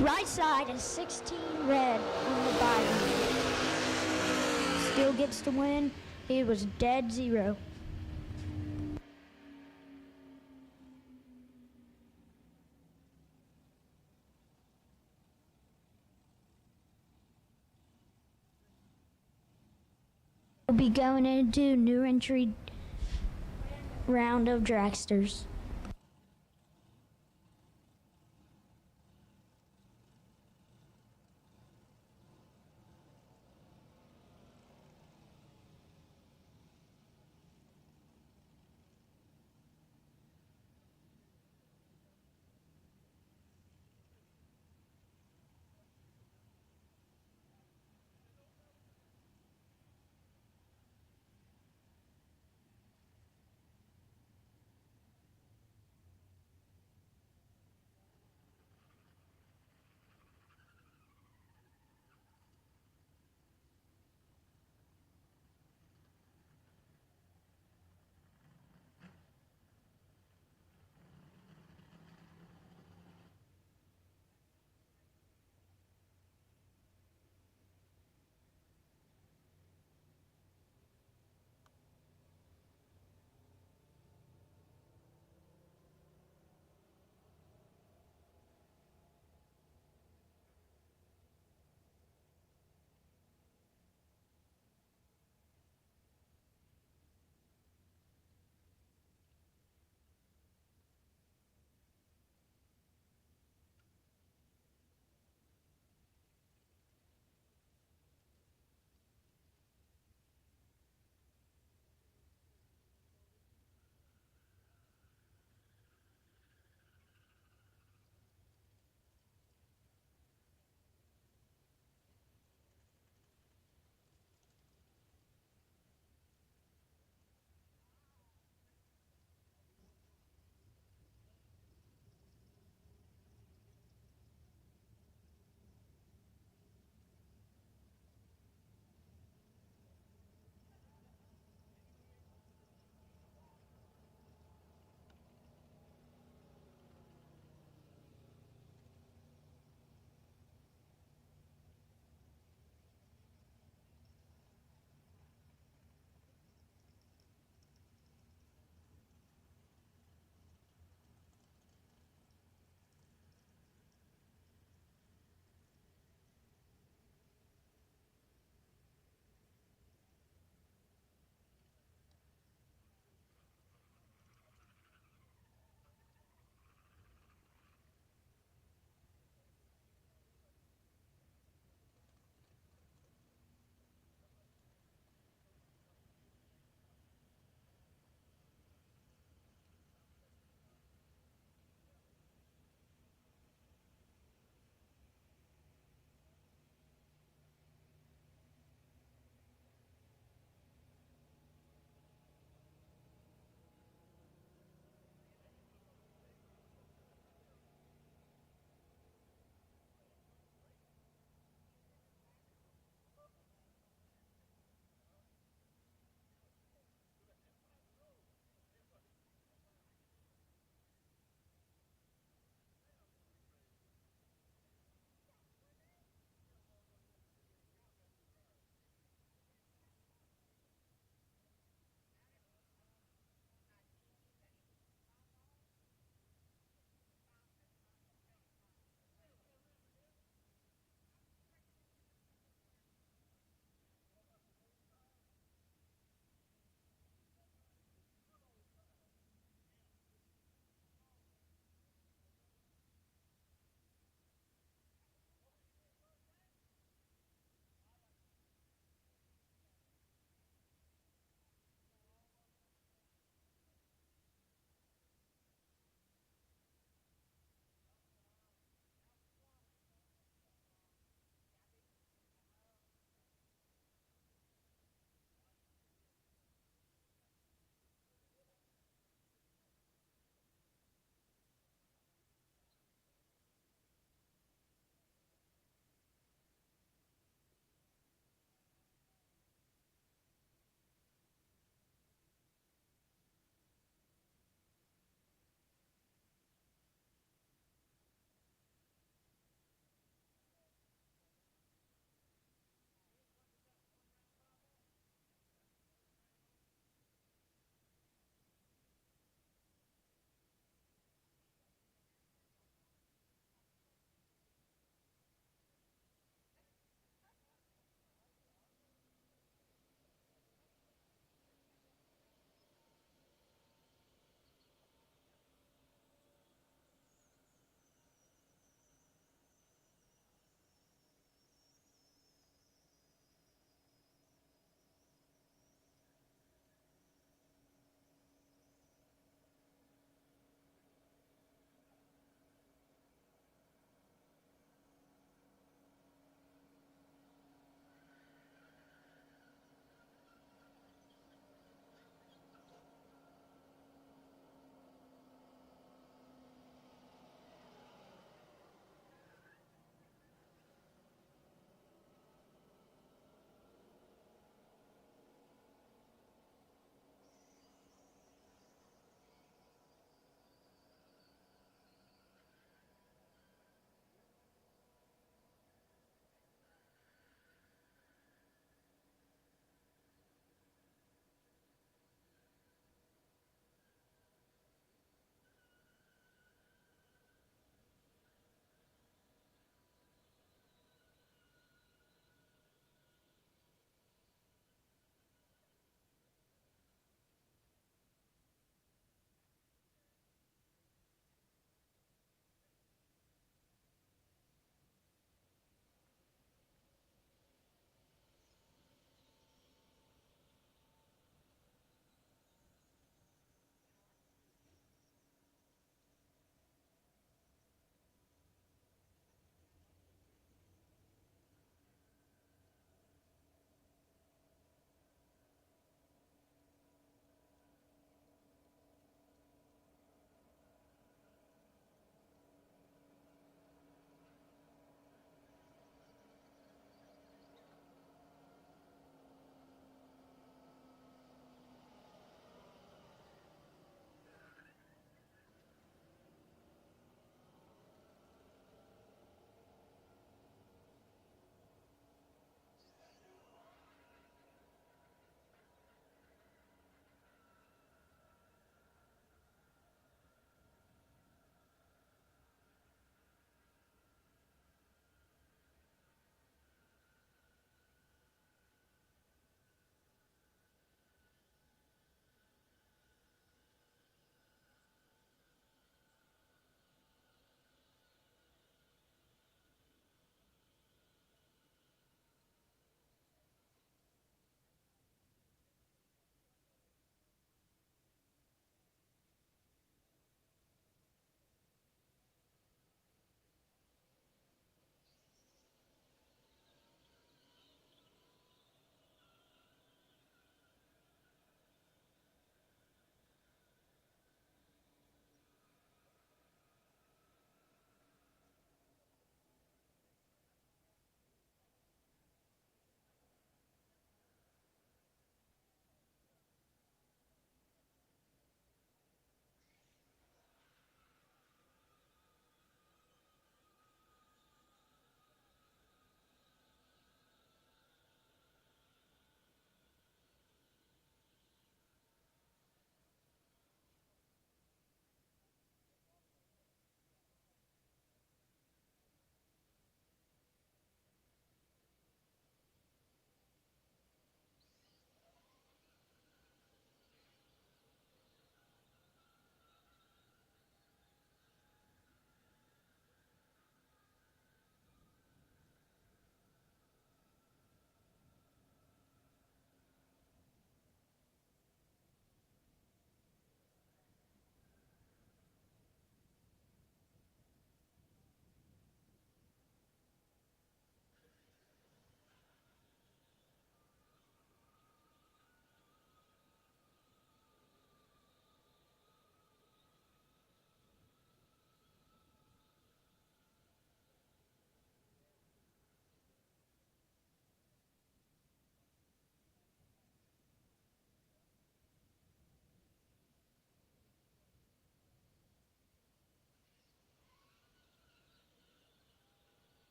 Right side is 16 red on the Byron. Still gets to win. He was dead 0. We'll be going into new entry round of dragsters.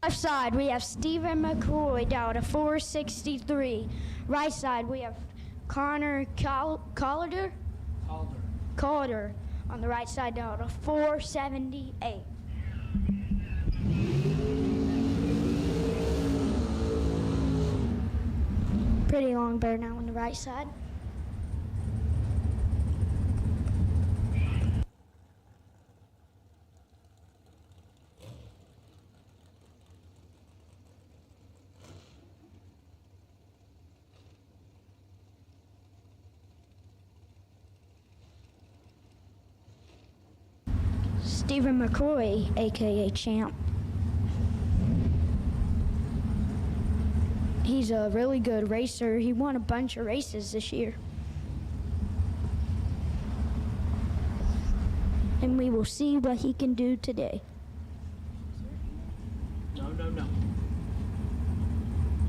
Left side, we have Stephen McCoy down to 463. Right side, we have Connor Calder on the right side down to 478. Pretty long bear now on the right side. Stephen McCoy, aka Champ. He's a really good racer. He won a bunch of races this year. And we will see what he can do today. No.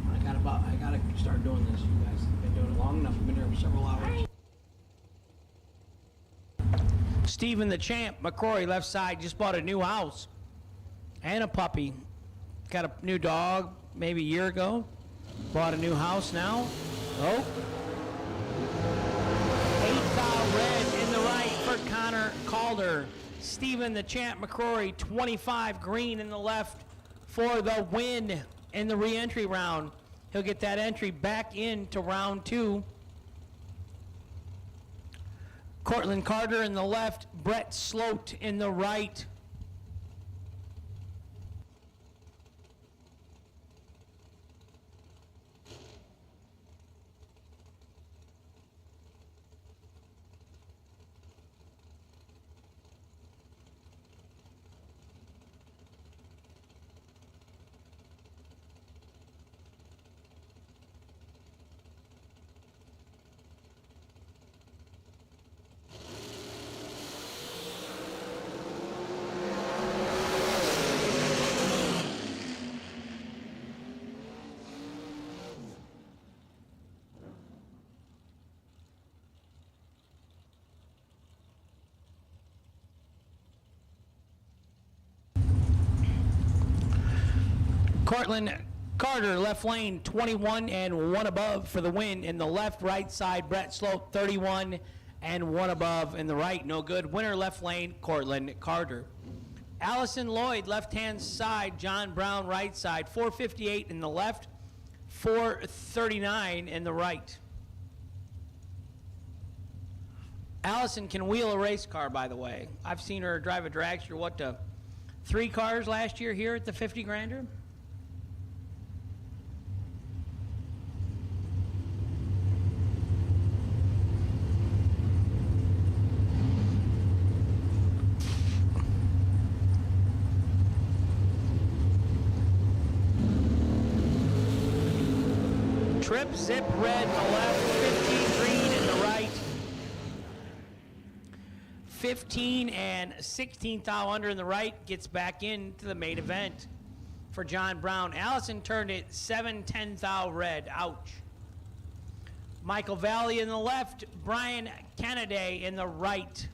I gotta start doing this. You guys have been doing it long enough. I've been here for several hours. Stephen the Champ, McCrory, left side, just bought a new house and a puppy. Got a new dog maybe a year ago. Bought a new house now. Oh. 8-thou red in the right for Connor Calder. Stephen the Champ McCrory, 25 green in the left for the win in the re-entry round. He'll get that entry back into round 2. Cortland Carter in the left, Brett Sloat in the right. Cortland Carter, left lane, 21 and 1 above for the win. In the left, right side, Brett Sloat, 31 and 1 above. In the right, no good. Winner, left lane, Cortland Carter. Allison Lloyd, left-hand side, John Brown, right side, 458 in the left, 439 in the right. Allison can wheel a race car, by the way. I've seen her drive a dragster, 3 cars last year here at the 50 Grander? Trip, zip, red in the left, 15 green in the right. 15 and 16 thou under in the right, gets back into the main event for John Brown. Allison turned it 7-10 thou red, ouch. Michael Valley in the left, Brian Kennedy in the right.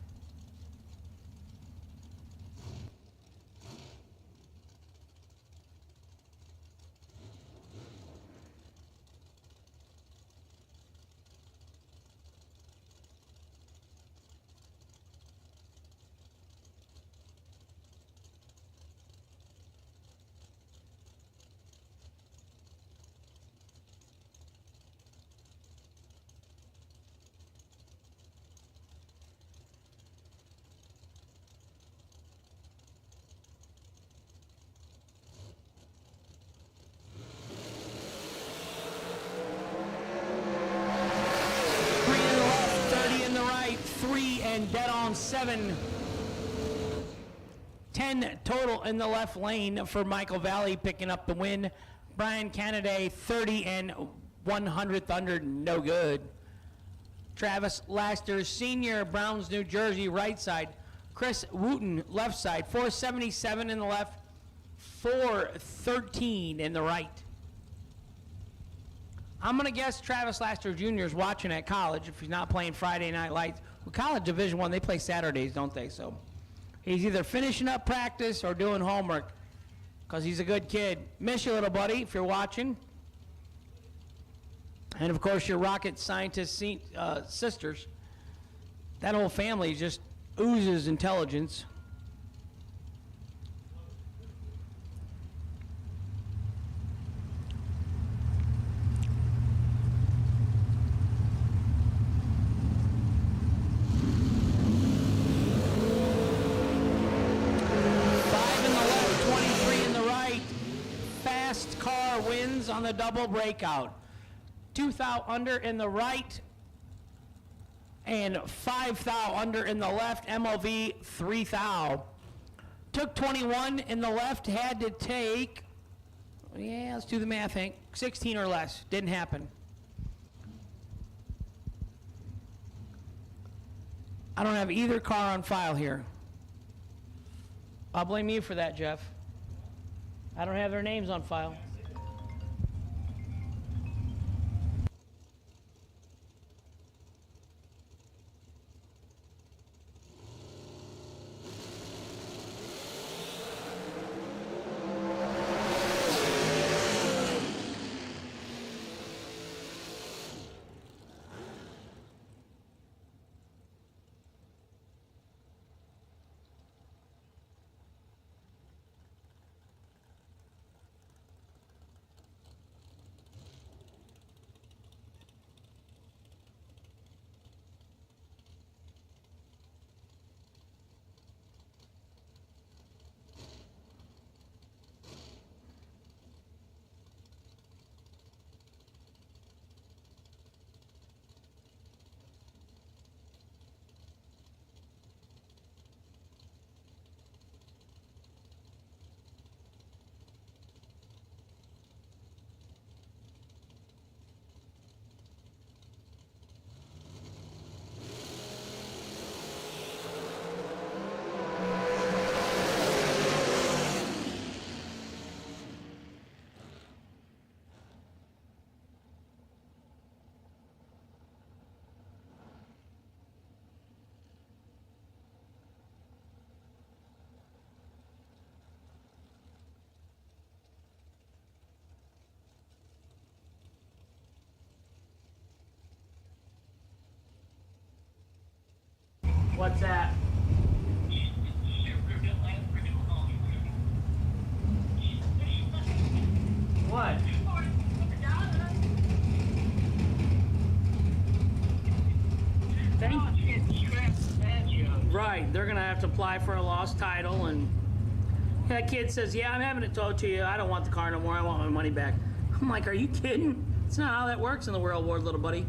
And dead on 7. 10 total in the left lane for Michael Valley picking up the win. Brian Kennedy, 30 and 100th under, no good. Travis Laster, senior, Browns, New Jersey, right side. Chris Wooten, left side, 477 in the left, 413 in the right. I'm going to guess Travis Laster Jr. is watching at college if he's not playing Friday Night Lights. Well, college Division I, they play Saturdays, don't they? So he's either finishing up practice or doing homework. because he's a good kid. Miss you, little buddy, if you're watching. And of course, your rocket scientist sisters. That whole family just oozes intelligence. Wins on the double breakout. 2 thou under in the right and 5 thou under in the left. MOV 3 thou. Took 21 in the left, had to take, yeah, let's do the math, Hank, 16 or less. Didn't happen. I don't have either car on file here. I'll blame you for that, Jeff. I don't have their names on file. What's that? What? Right, they're gonna have to apply for a lost title, and that kid says, yeah, I'm having it towed to you. I don't want the car no more. I want my money back. I'm like, are you kidding? It's not how that works in the real world, little buddy.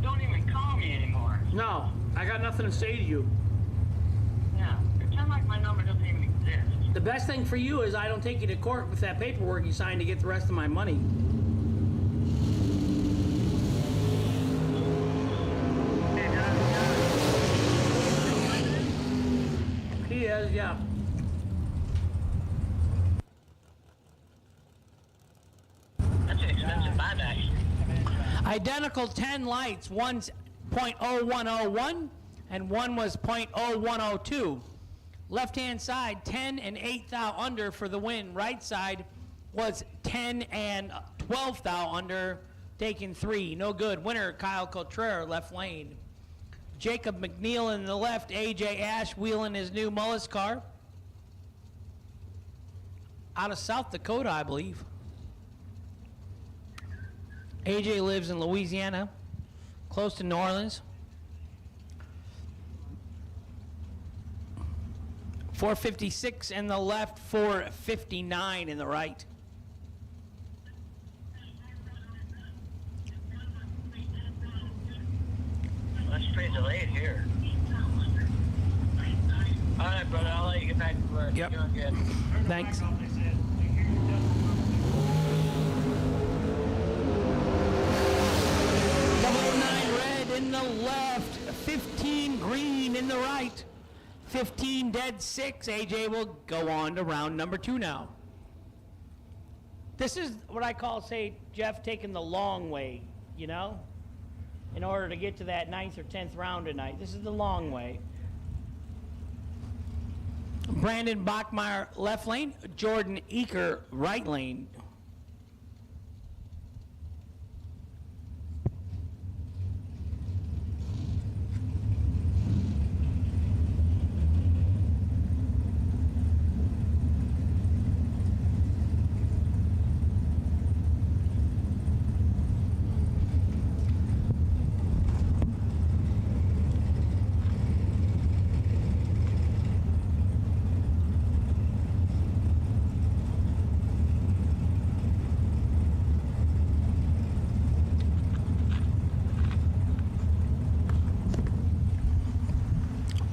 Don't even call me anymore. No, I got nothing to say to you. Yeah, pretend like my number doesn't even exist. The best thing for you is I don't take you to court with that paperwork you signed to get the rest of my money. He is, yeah. That's an expensive buyback. Identical 10 lights, one's .0101 and one was .0102. Left-hand side, 10 and 8 thou under for the win. Right side was 10 and 12 thou under, taking 3. No good. Winner, Kyle Cotrera, left lane. Jacob McNeil in the left, AJ Ash wheeling his new Mullis car. Out of South Dakota, I believe. AJ lives in Louisiana, close to New Orleans. 456 in the left, 459 in the right. That's pretty delayed here. All right, brother, I'll let you get back to work. Yep. You're doing good. Thanks. In the left, 15 green in the right, 15 dead 6. AJ will go on to round number 2 now. This is what I call, say, Jeff taking the long way, you know, in order to get to that 9th or 10th round tonight. This is the long way. Brandon Bachmeyer, left lane. Jordan Eaker, right lane.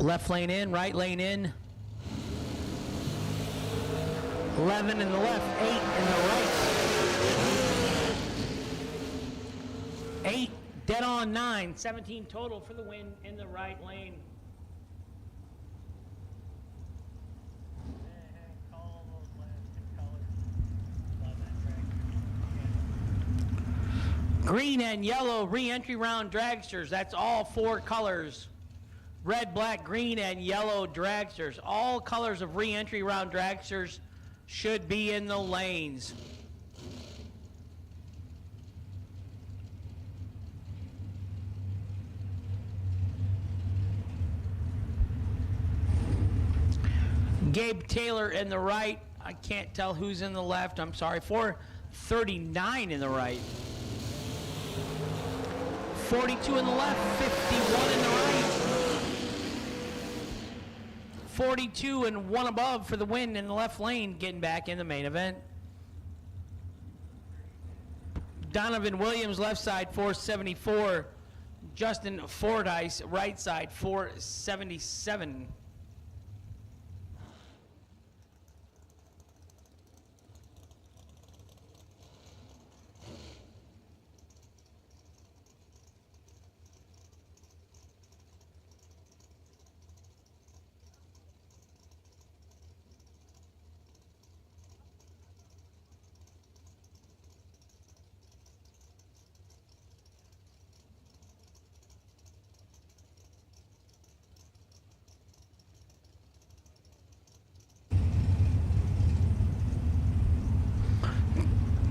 Left lane in, right lane in. 11 in the left, 8 in the right. 8, dead on 9, 17 total for the win in the right lane. Green and yellow re-entry round dragsters. That's all 4 colors. Red, black, green, and yellow dragsters. All colors of re-entry round dragsters should be in the lanes. Gabe Taylor in the right. I can't tell who's in the left. I'm sorry. 439 in the right. 42 in the left. 51 in the right. 42 and 1 above for the win in the left lane, getting back in the main event. Donovan Williams, left side, 474. Justin Fordyce, right side, 477.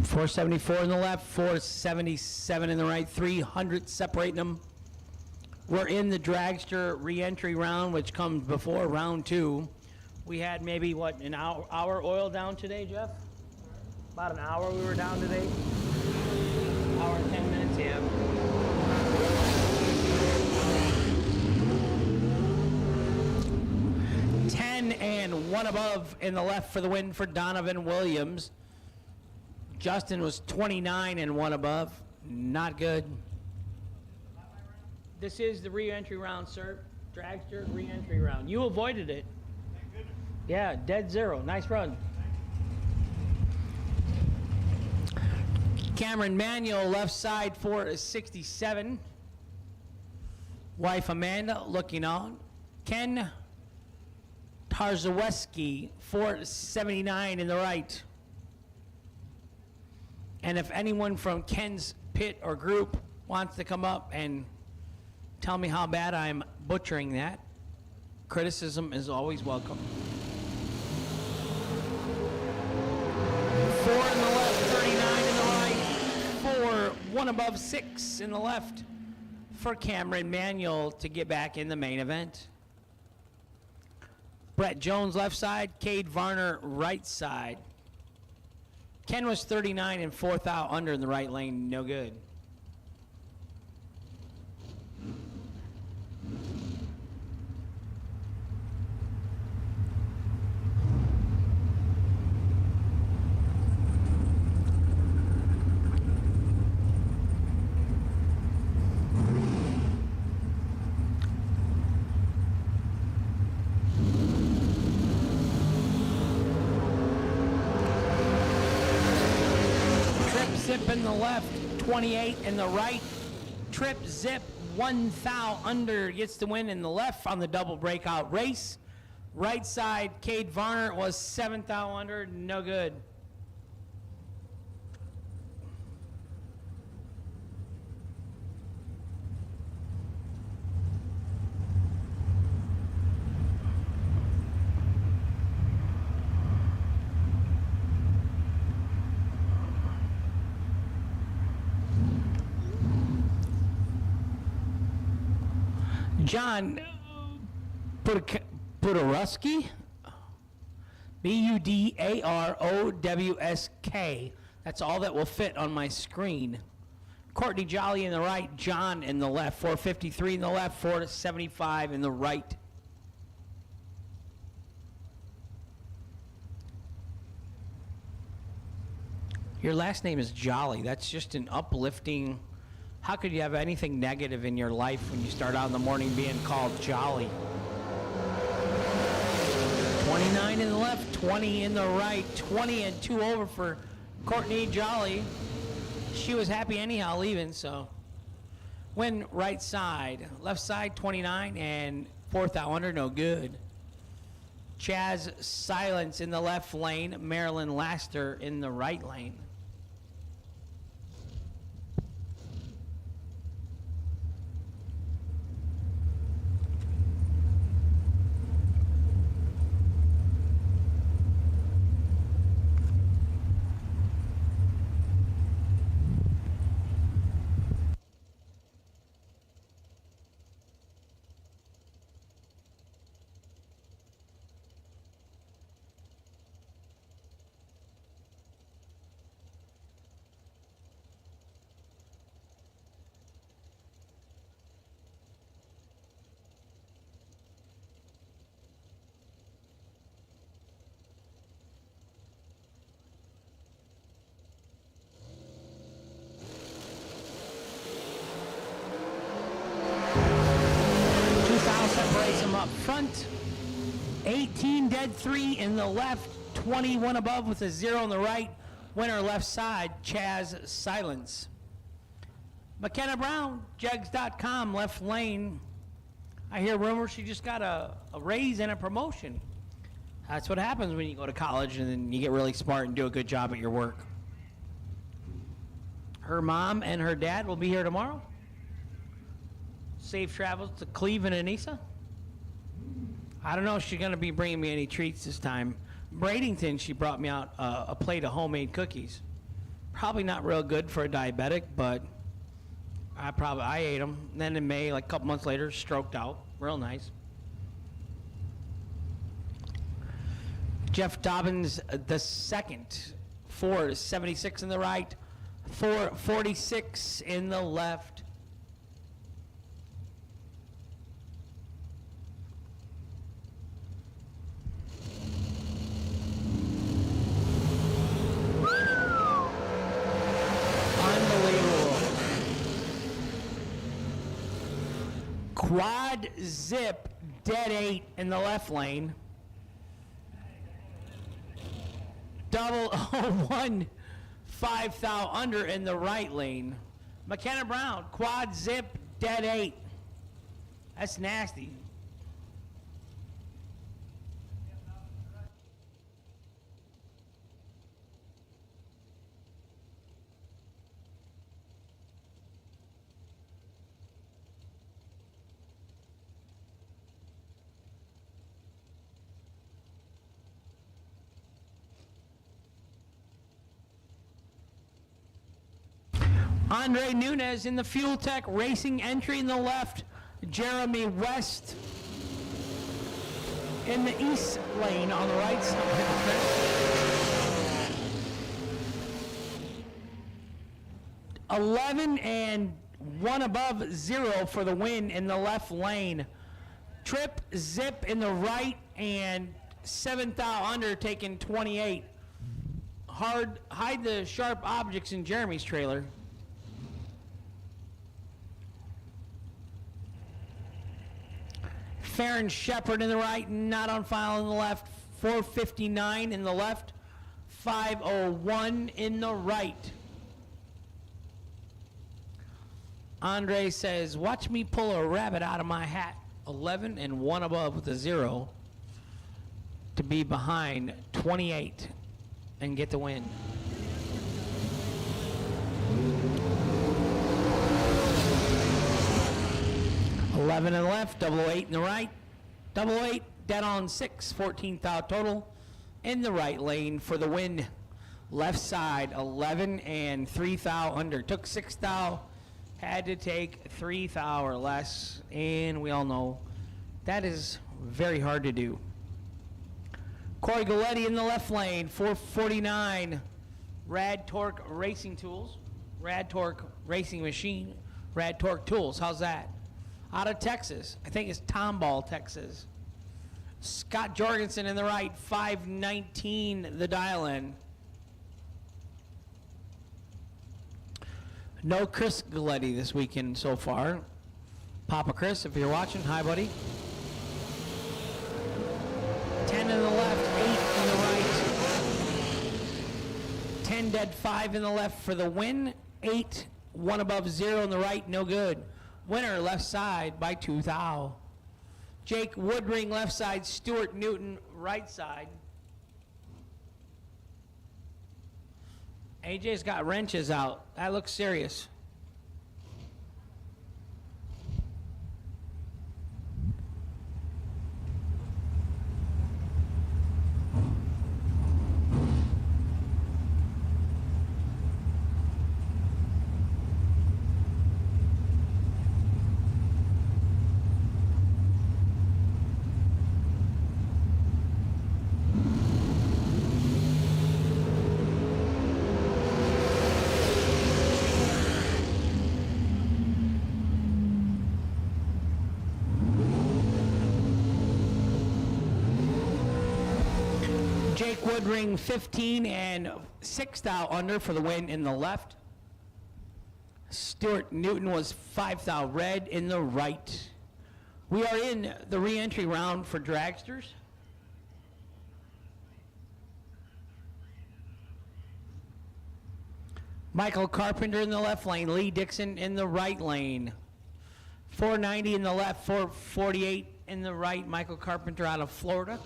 .474 in the left, 477 in the right, 300 separating them. We're in the dragster re-entry round, which comes before round 2. We had maybe, what, an hour oil down today, Jeff? About an hour we were down today. Hour and 10 minutes, yeah. $10 and 1 above in the left for the win for Donovan Williams. Justin was 29 and 1 above. Not good. This is the re-entry round, sir. Dragster re-entry round. You avoided it. Yeah, dead zero. Nice run. Cameron Manuel, left side, 467. Wife Amanda looking on. Ken Tarzaweski, 479 in the right. And if anyone from Ken's pit or group wants to come up and tell me how bad I'm butchering that, criticism is always welcome. 4 in the left, 39 in the right. 4, 1 above 6 in the left for Cameron Manuel to get back in the main event. Brett Jones left side, Cade Varner right side. Ken was 39 and 4th out under in the right lane, no good. Zip in the left, 28 in the right. Trip Zip, 1 thou under, gets the win in the left on the double breakout race. Right side, Cade Varner was 7 thou under, no good. John Budorowski, Budarowsk. That's all that will fit on my screen. Courtney Jolly in the right, John in the left, 453 in the left, 475 in the right. Your last name is Jolly. That's just an uplifting. How could you have anything negative in your life when you start out in the morning being called Jolly? 29 in the left, 20 in the right, 20 and 2 over for Courtney Jolly. She was happy anyhow leaving, so. Win right side, left side 29 and 4th out under, no good. Chaz Silence in the left lane, Marilyn Laster in the right lane. Separates them up front. 18 dead 3 in the left, 21 above with a 0 on the right. Winner left side, Chaz Silence. McKenna Brown, JEGS.com, left lane. I hear rumors she just got a raise and a promotion. That's what happens when you go to college and then you get really smart and do a good job at your work. Her mom and her dad will be here tomorrow. Safe travels to Cleveland and Isa. I don't know if she's going to be bringing me any treats this time. Bradenton, she brought me out a plate of homemade cookies. Probably not real good for a diabetic, but I ate them. And then in May, like a couple months later, stroked out. Real nice. Jeff Dobbins, the second. 476 in the right, 446 in the left. Quad zip, dead 8 in the left lane. 001, 5 thou under in the right lane. McKenna Brown, quad zip, dead 8. That's nasty. Andre Nunez in the Fuel Tech Racing entry in the left. Jeremy West in the east lane on the right side. 11 and 1 above 0 for the win in the left lane. Trip Zip in the right and 7 thou under taking 28. Hide the sharp objects in Jeremy's trailer. Farron Shepard in the right, not on file in the left. 459 in the left, 501 in the right. Andre says, watch me pull a rabbit out of my hat. 11 and 1 above with a 0 to be behind 28 and get the win. Eleven in the left, 008 in the right, 008 dead on 6, 14 thou total in the right lane for the win. Left side, 11 and 3 thou under. Took 6 thou had to take 3 thou or less, and we all know that is very hard to do. Corey Galletti in the left lane, 449. Rad Torque Racing Tools, Rad Torque Racing Machine, Rad Torque Tools. How's that? Out of Texas. I think it's Tomball, Texas. Scott Jorgensen in the right, 519 the dial-in. No Chris Galletti this weekend so far. Papa Chris, if you're watching, hi, buddy. 10 in the left, 8 in the right. 10 dead, 5 in the left for the win. 8, 1 above 0 in the right, no good. Winner left side by 2 thou. Jake Woodring left side, Stuart Newton right side. AJ's got wrenches out. That looks serious. Jake Woodring 15 and 6 thou under for the win in the left. Stuart Newton was 5 thou red in the right. We are in the re-entry round for dragsters. Michael Carpenter in the left lane, Lee Dixon in the right lane. 490 in the left, 448 in the right. Michael Carpenter out of Florida.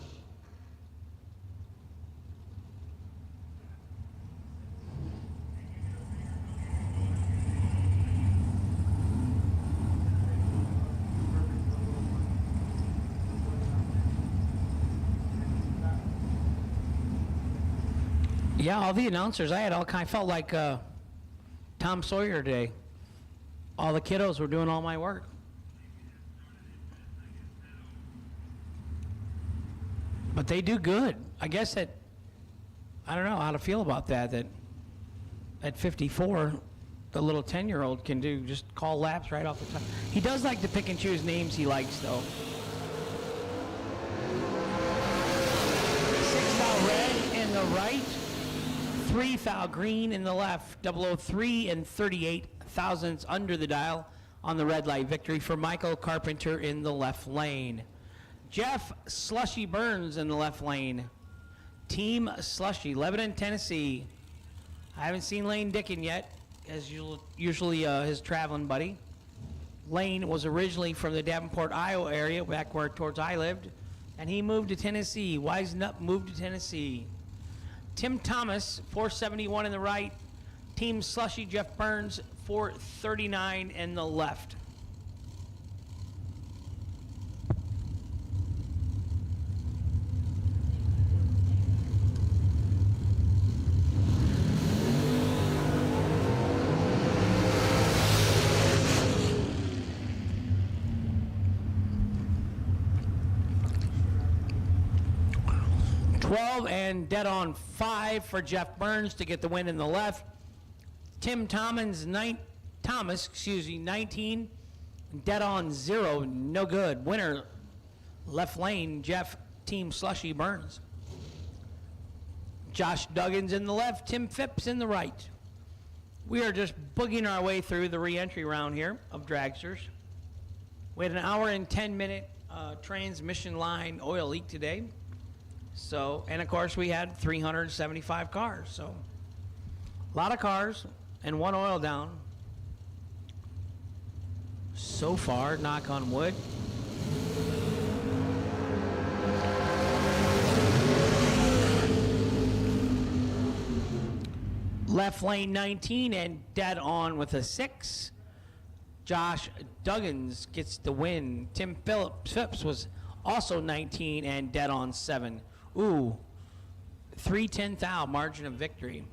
Yeah, all the announcers, I felt like Tom Sawyer today. All the kiddos were doing all my work. But they do good. I guess that, I don't know how to feel about that, that at 54, the little 10-year-old can just call laps right off the top. He does like to pick and choose names he likes, though. 6 thou red in the right. 3 thou green in the left, 003 and 38 thousandths under the dial on the red light victory for Michael Carpenter in the left lane. Jeff Slushy Burns in the left lane. Team Slushy, Lebanon, Tennessee. I haven't seen Lane Dickin yet, as usually his traveling buddy. Lane was originally from the Davenport, Iowa area, back where towards I lived, and he moved to Tennessee. Wisen up, moved to Tennessee. Tim Thomas, 471 in the right. Team Slushy, Jeff Burns, 439 in the left. And dead on 5 for Jeff Burns to get the win in the left. Tim Thomas, 19, dead on 0, no good. Winner, left lane, Jeff, Team Slushy Burns. Josh Duggins in the left, Tim Phipps in the right. We are just boogieing our way through the re-entry round here of dragsters. We had an hour and 10-minute transmission line oil leak today. So, and of course we had 375 cars, so a lot of cars and one oil down. So far, knock on wood. Left lane 19 and dead on with a 6. Josh Duggins gets the win. Tim Phipps was also 19 and dead on 7. Ooh, 3/10 thou margin of victory.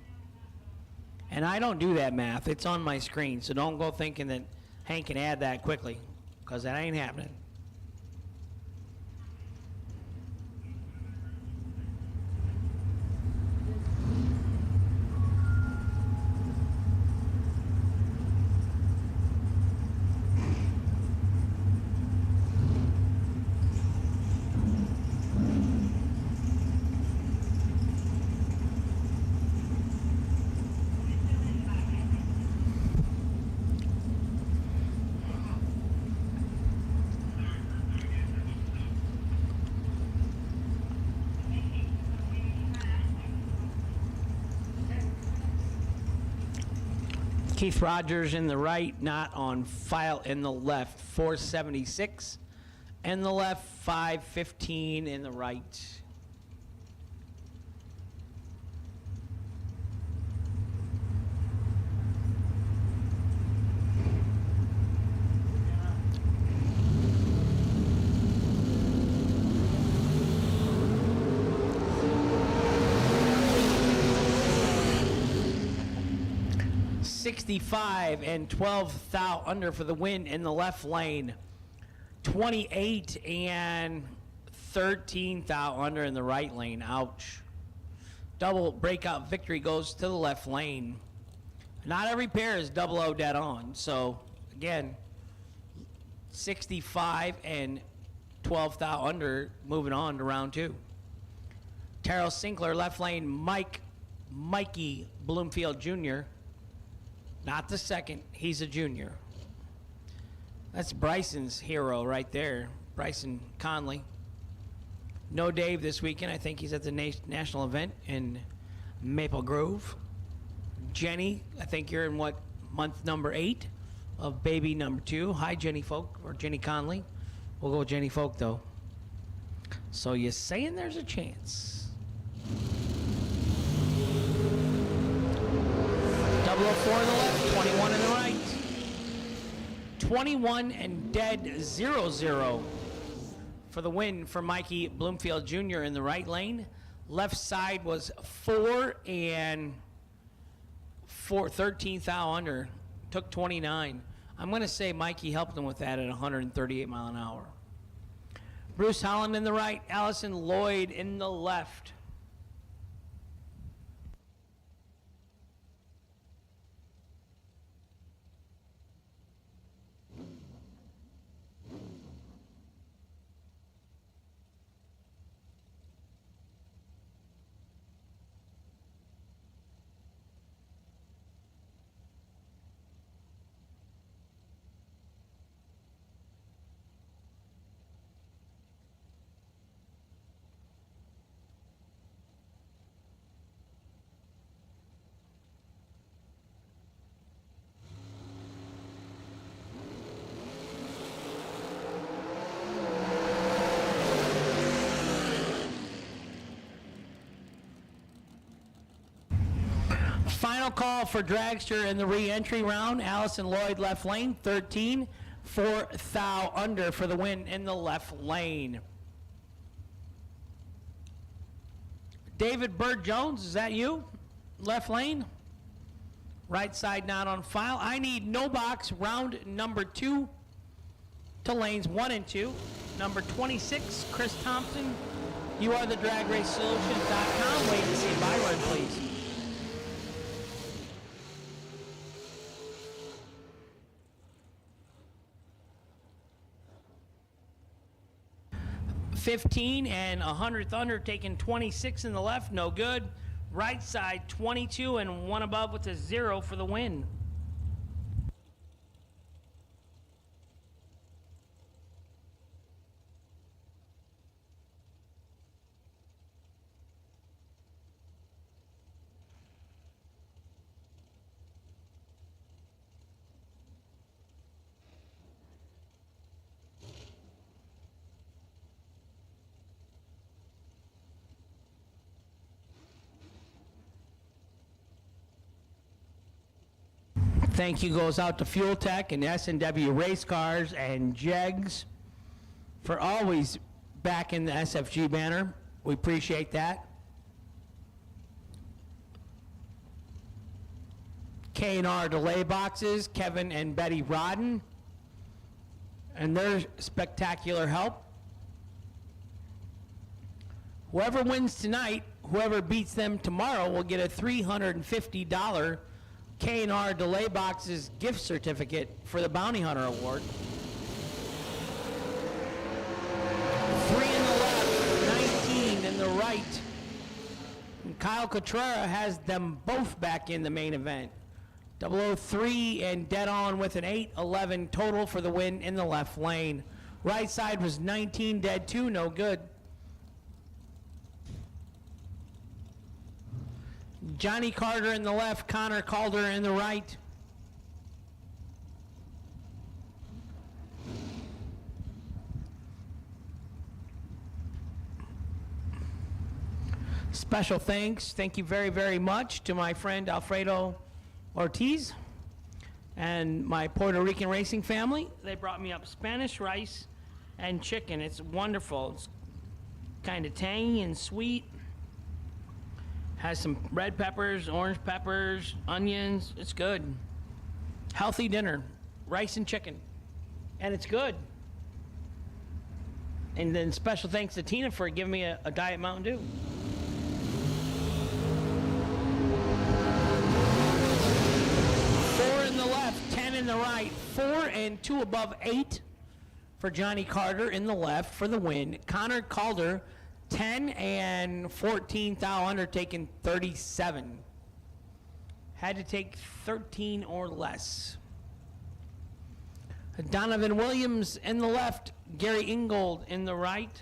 And I don't do that math. It's on my screen, so don't go thinking that Hank can add that quickly, because that ain't happening. Keith Rogers in the right, not on file in the left, 476 in the left, 515 in the right. $65 and 12 thou under for the win in the left lane. 28 and 13 thou under in the right lane. Ouch. Double breakout victory goes to the left lane. Not every pair is 00 dead on. So again, 65 and 12 thou under, moving on to round 2. Terrell Sinkler, left lane. Mikey Bloomfield Jr. Not the second, he's a junior. That's Bryson's hero right there, Bryson Conley. No Dave this weekend. I think he's at the national event in Maple Grove. Jenny, I think you're in what, month number 8 of baby number 2. Hi, Jenny Folk, or Jenny Conley. We'll go with Jenny Folk, though. So you're saying there's a chance. 004 in the left, 21 in the right. 21 and dead 00 for the win for Mikey Bloomfield Jr. in the right lane. Left side was 4 and 13 thou under. Took 29. I'm going to say Mikey helped him with that at 138 mile an hour. Bruce Holland in the right, Allison Lloyd in the left. Final call for dragster in the re-entry round. Allison Lloyd, left lane, 13. 4 thou under for the win in the left lane. David Bird Jones, is that you? Left lane. Right side not on file. I need no box, round number 2 to lanes 1 and 2. Number 26, Chris Thompson. You are the DragRaceSolutions.com. Wait and see byword, please. $15 and 100th under, taking 26 in the left, no good. Right side 22 and 1 above with a 0 for the win. Thank you goes out to Fuel Tech and S&W Race Cars and JEGS for always backing the SFG banner. We appreciate that. K&R delay boxes, Kevin and Betty Rodden, and their spectacular help. Whoever wins tonight, whoever beats them tomorrow will get a $350 K&R delay boxes gift certificate for the Bounty Hunter Award. 3 in the left, 19 in the right. And Kyle Cotrera has them both back in the main event. 003 and dead on with an 8-11 total for the win in the left lane. Right side was 19 dead 2, no good. Johnny Carter in the left, Connor Calder in the right. Special thanks, thank you very, very much to my friend Alfredo Ortiz and my Puerto Rican racing family. They brought me up Spanish rice and chicken. It's wonderful. It's kind of tangy and sweet. Has some red peppers, orange peppers, onions. It's good. Healthy dinner, rice and chicken. And it's good. And then special thanks to Tina for giving me a Diet Mountain Dew. In the left, 10 in the right, 4 and 2 above 8 for Johnny Carter in the left for the win. Connor Calder, 10 and 14 thou under, taking 37. Had to take 13 or less. Donovan Williams in the left, Gary Ingold in the right.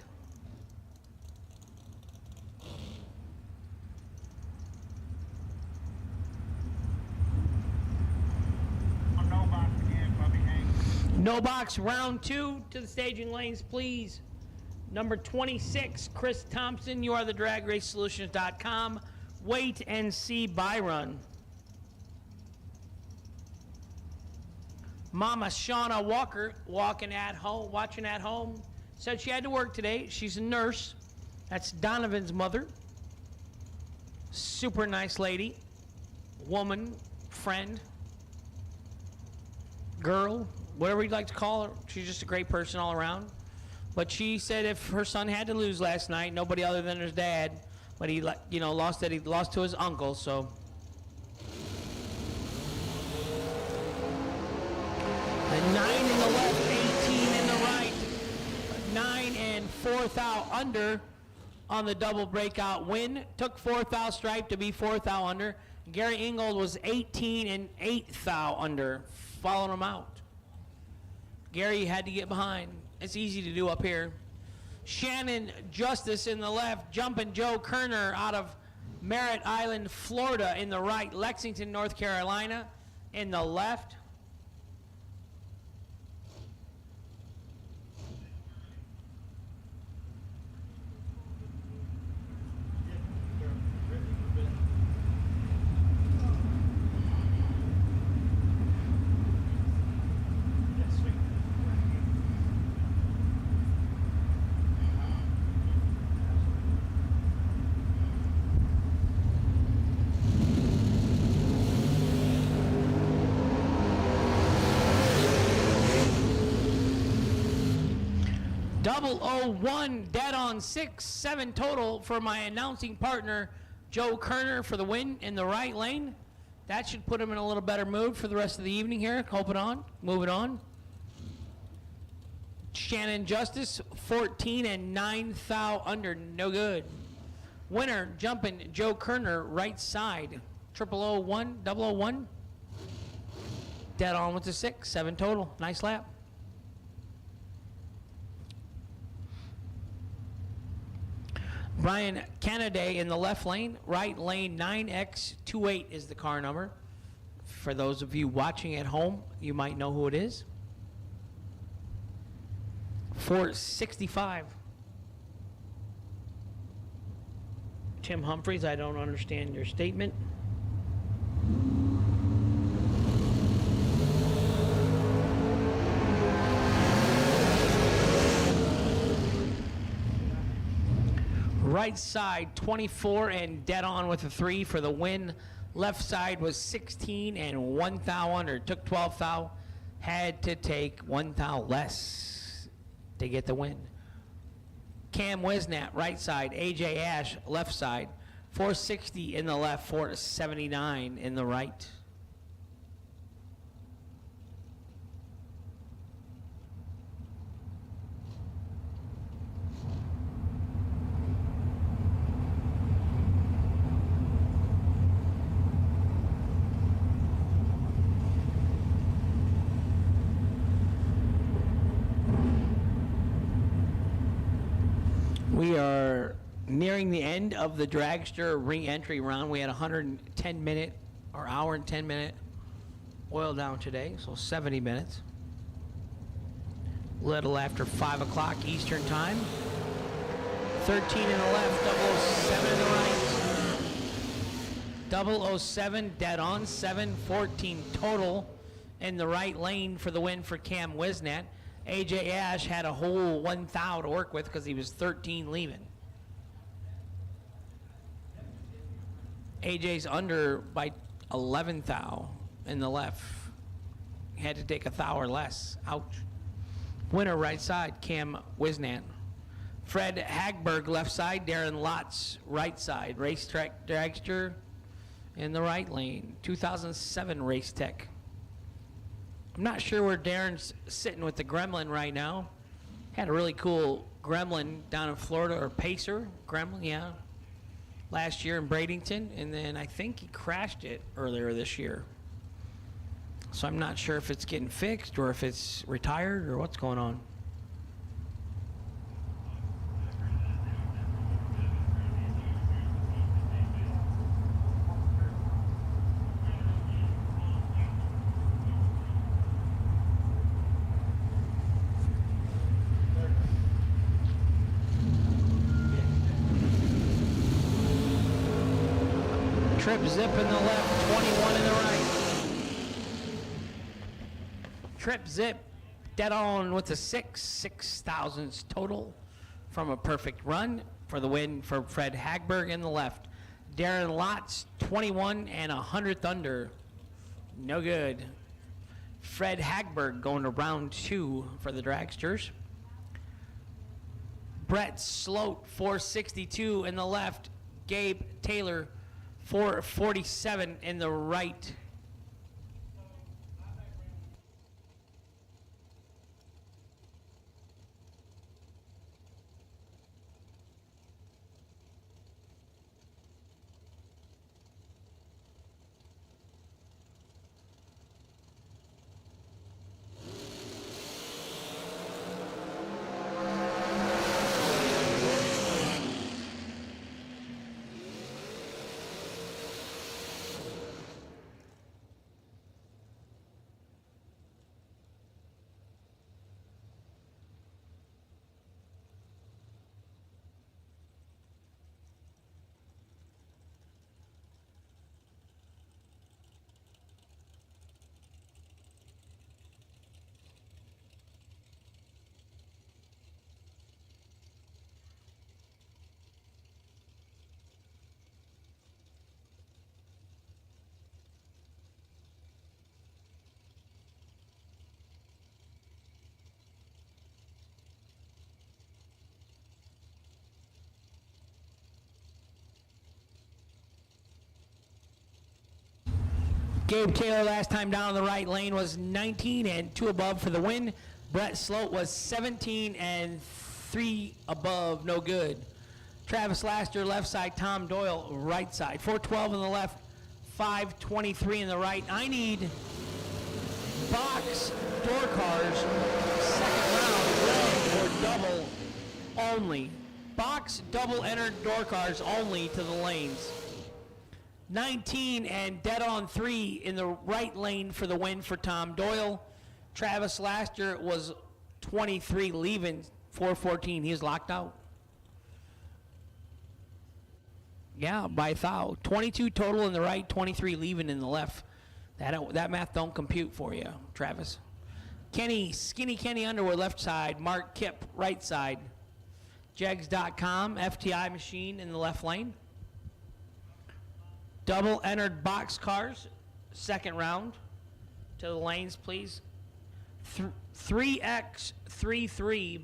No box, round 2 to the staging lanes, please. Number 26, Chris Thompson, you are the DragRaceSolutions.com. Wait and see by run. Mama Shauna Walker, watching at home, said she had to work today. She's a nurse. That's Donovan's mother. Super nice lady, woman, friend, girl, whatever you'd like to call her. She's just a great person all around. But she said if her son had to lose last night, nobody other than his dad, but he lost to his uncle, so. And 9 in the left, 18 in the right. 9 and 4 thou under on the double breakout win. Took 4 thou stripe to be 4 thou under. Gary Ingold was 18 and 8 thou under, following him out. Gary had to get behind. It's easy to do up here. Shannon Justice in the left. Jumping Joe Kerner out of Merritt Island, Florida in the right. Lexington, North Carolina in the left. Double 01, dead on 6, 7 total for my announcing partner, Joe Kerner, for the win in the right lane. That should put him in a little better mood for the rest of the evening here. Moving on. Shannon Justice, 14 and 9 thou under, no good. Winner, jumping Joe Kerner, right side. 001, 001. Dead on with the 6, 7 total. Nice lap. Brian Canaday in the left lane, right lane 9X28 is the car number. For those of you watching at home, you might know who it is. 465. Tim Humphreys, I don't understand your statement. Right side, 24 and dead on with a 3 for the win. Left side was 16 and 1 thou under. Took 12 thou. Had to take 1 thou less to get the win. Cam Wisnat, right side. AJ Ash, left side. 460 in the left, 479 in the right. We are nearing the end of the dragster re-entry round. We had 110 minute or hour and 10 minute oil down today, so 70 minutes. Little after 5 o'clock Eastern time. 13 in the left, 007 in the right. 007 dead on, 714 total in the right lane for the win for Cam Wisnat. AJ Ash had a whole 1 thou to work with because he was 13 leaving. AJ's under by 11 thou in the left. He had to take a thou or less. Ouch. Winner right side, Cam Wisnat. Fred Hagberg left side, Darren Lotz right side. Racetrack dragster in the right lane. 2007 Race Tech. I'm not sure where Darren's sitting with the Gremlin right now. Had a really cool Gremlin down in Florida, or Pacer Gremlin, yeah. Last year in Bradenton, and then I think he crashed it earlier this year. So I'm not sure if it's getting fixed or if it's retired or what's going on. Trip Zip in the left, 21 in the right. Trip Zip dead on with a 6 thousandths total from a perfect run for the win for Fred Hagberg in the left. Darren Lotz, 21 and 100th under. No good. Fred Hagberg going to round 2 for the dragsters. Brett Sloat, 462 in the left. Gabe Taylor, 447 in the right. Gabe Taylor last time down the right lane was 19 and 2 above for the win. Brett Sloat was 17 and 3 above, no good. Travis Laster left side, Tom Doyle right side. 412 in the left, 523 in the right. I need box door cars, second round, red or double only. Box double entered door cars only to the lanes. 19 and dead on 3 in the right lane for the win for Tom Doyle. Travis Laster was 23 leaving, 414. He's locked out. Yeah, by thou. 22 total in the right, 23 leaving in the left. That math don't compute for you, Travis. Kenny, Skinny Kenny Underwood left side. Mark Kipp right side. JEGS.com, FTI machine in the left lane. Double entered box cars, second round. To the lanes, please. 3x33,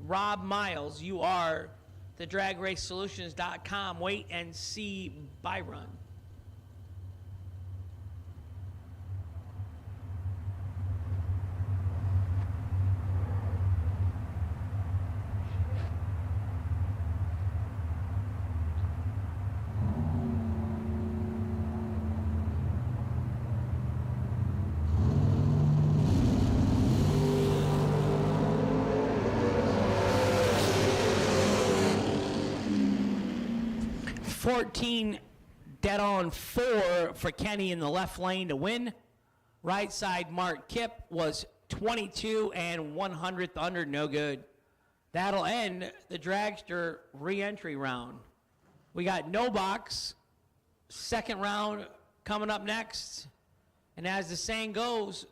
Rob Miles. You are the DragRaceSolutions.com wait and see by run. Dead on 4 for Kenny in the left lane to win. Right side Mark Kipp was 22 and 100th under, no good. That'll end the dragster re-entry round. We got no box, second round coming up next. And as the saying goes,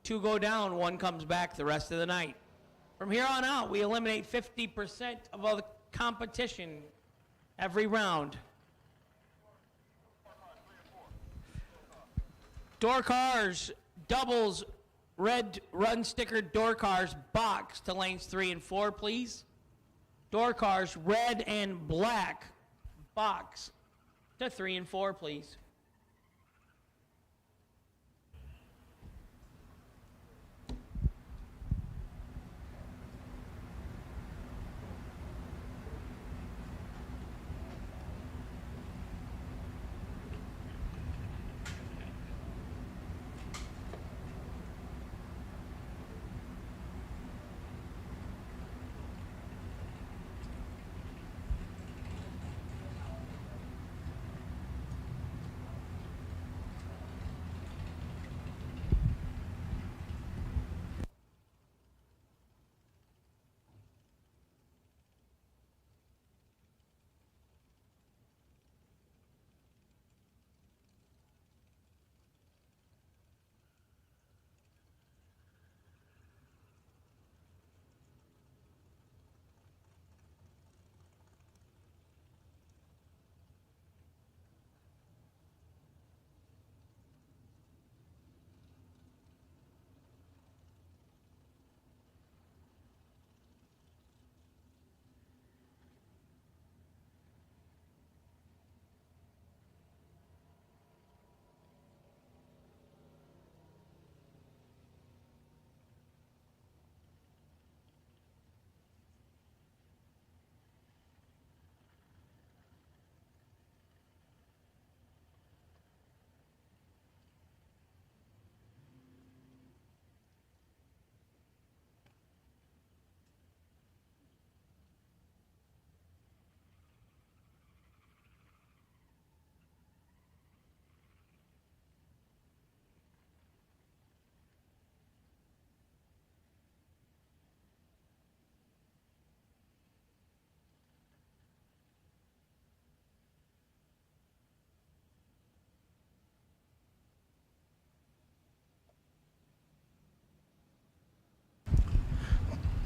2 go down, 1 comes back the rest of the night. From here on out, we eliminate 50% of all the competition every round. Door cars, doubles, red run sticker door cars, box to lanes 3 and 4, please. Door cars, red and black, box to 3 and 4, please.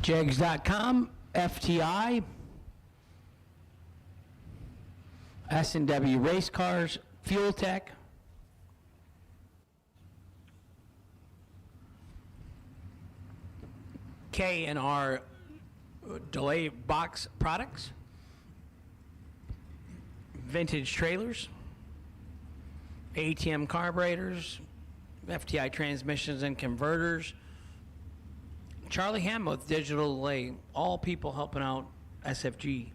JEGS.com, FTI, S&W Race Cars, Fuel Tech, K&R Delay Box Products, Vintage Trailers, ATM Carburetors, FTI Transmissions and Converters, Charlie Hammoth Digital Delay, all people helping out SFG.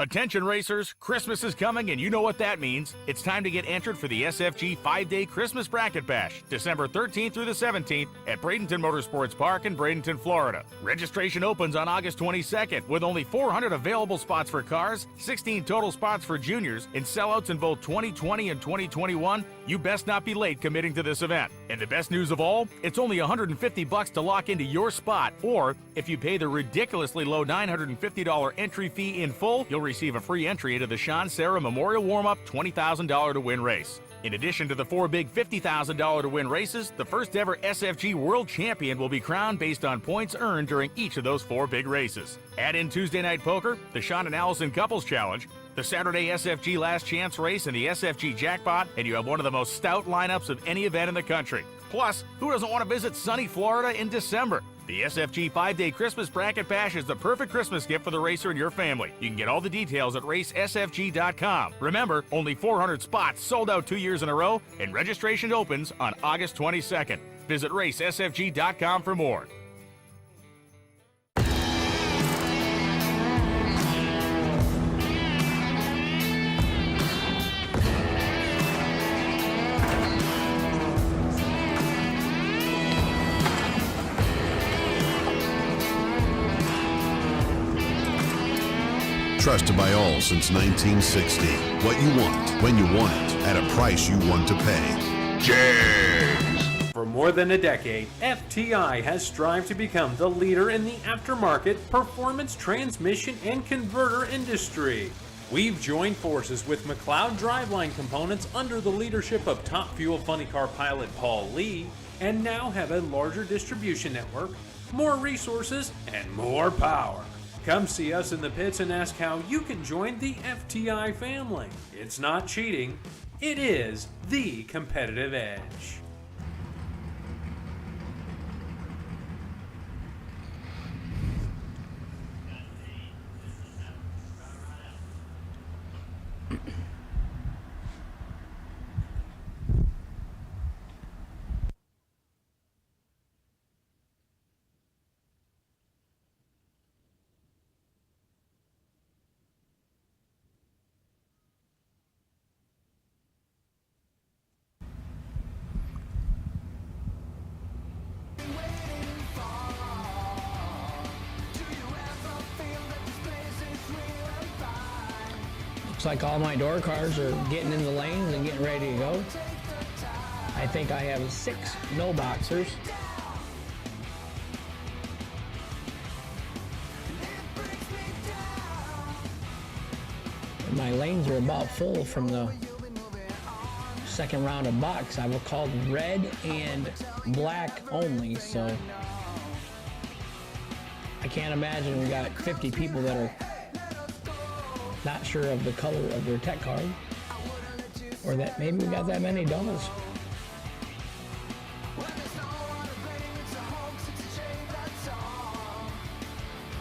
Attention racers, Christmas is coming and you know what that means. It's time to get entered for the SFG 5-day Christmas Bracket Bash, December 13th through the 17th at Bradenton Motorsports Park in Bradenton, Florida. Registration opens on August 22nd with only 400 available spots for cars, 16 total spots for juniors, and sellouts in both 2020 and 2021. You best not be late committing to this event. And the best news of all, it's only $150 to lock into your spot, or if you pay the ridiculously low $950 entry fee in full, you'll receive a free entry into the Sean Sarah Memorial Warm-Up $20,000 to win race. In addition to the 4 big $50,000 to win races, the first ever SFG World Champion will be crowned based on points earned during each of those 4 big races. Add in Tuesday Night Poker, the Sean and Allison Couples Challenge, the Saturday SFG Last Chance Race, and the SFG Jackpot, and you have one of the most stout lineups of any event in the country. Plus, who doesn't want to visit sunny Florida in December? The SFG 5-day Christmas Bracket Bash is the perfect Christmas gift for the racer and your family. You can get all the details at racesfg.com. Remember, only 400 spots sold out 2 years in a row, and registration opens on August 22nd. Visit racesfg.com for more. Trusted by all since 1960. What you want, when you want it, at a price you want to pay. JEGS. For more than a decade, FTI has strived to become the leader in the aftermarket performance transmission and converter industry. We've joined forces with McLeod Driveline Components under the leadership of Top Fuel Funny Car pilot Paul Lee, and now have a larger distribution network, more resources, and more power. Come see us in the pits and ask how you can join the FTI family. It's not cheating, it is the competitive edge. Looks like all my door cars are getting in the lanes and getting ready to go. I think I have 6 no boxers. And my lanes are about full from the second round of box. I will call red and black only, so I can't imagine we got 50 people that are not sure of the color of their tech card, or that maybe we got that many doubles.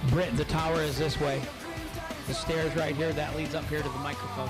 Britt, the tower is this way. The stairs right here, that leads up here to the microphone.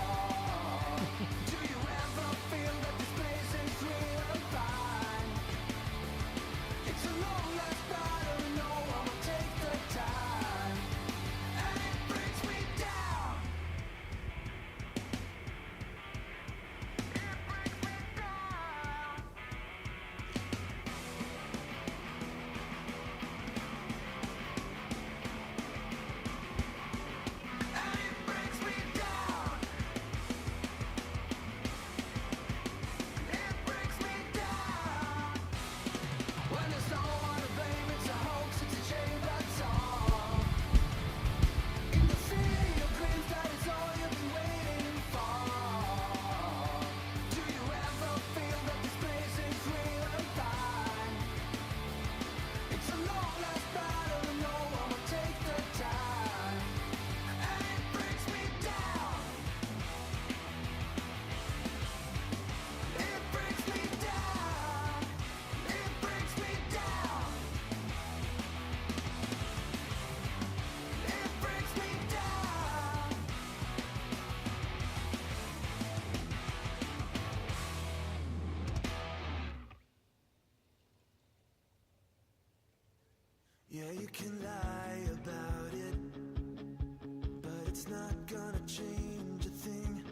Yeah, you can lie about it, but it's not gonna change a thing.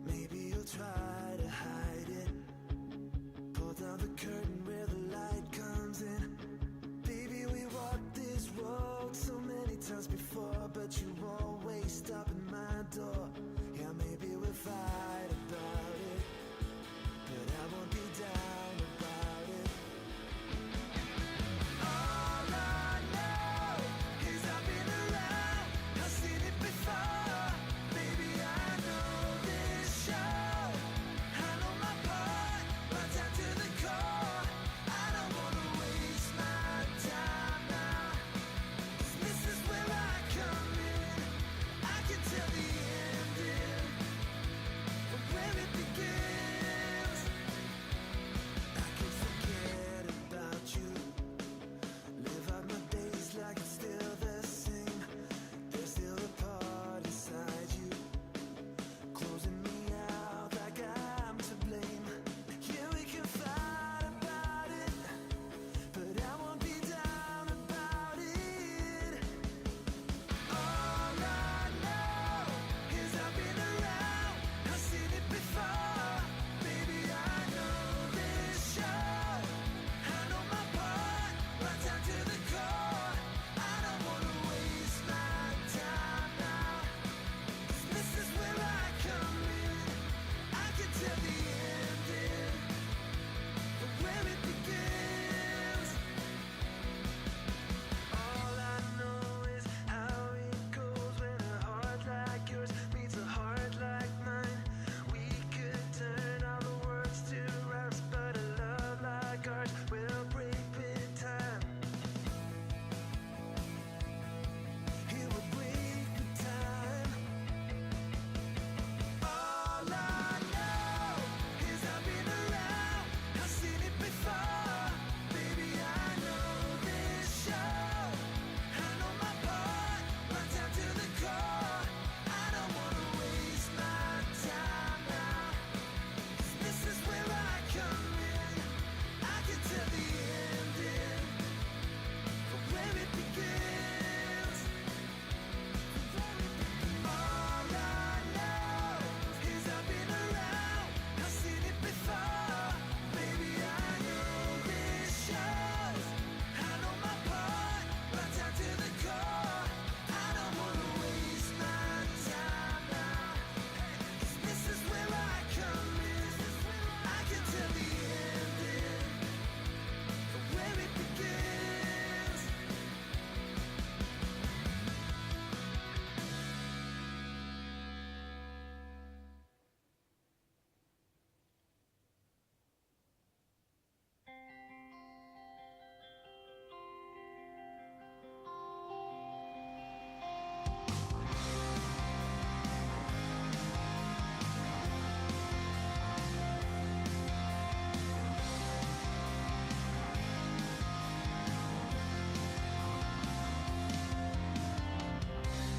Maybe you'll try to hide it. Pull down the curtain where the light comes in. Baby, we walked this road so many times before, but you always stop at my door. Yeah, maybe we'll fight about it, but I won't be down about it. All I know is I've been around, I've seen it before. Baby, I know this show, I know my part, right down to the core. I don't wanna waste my time now, 'cause this is where I come in. I can tell the ending from where it begins. I can forget about you, live out my days like it's still the same. There's still a part inside you, closing me out like I'm to blame. Yeah, we can fight about it, but I won't be down about it. All I know is I've been around, I've seen it before. Baby, I know this show, I know my part, right down to the core. I don't wanna waste my time now, 'cause this is where I come in. I can tell the ending from where it begins. All I know is how it goes when a heart like yours meets a heart like mine. We could turn all the words to rhymes, but a love like ours will break with time. It will break with time. All I know is I've been around, I've seen it before. Baby, I know this show, I know my part, right down to the core. I don't wanna waste my time now, 'cause this is where I come in. I can tell the ending from where it begins. All I know is I've been around, I've seen it before. Baby, I know this shows, I know my part, right down to the core. I don't wanna waste my time now, 'cause this is where I come in. I can tell the ending from where it begins.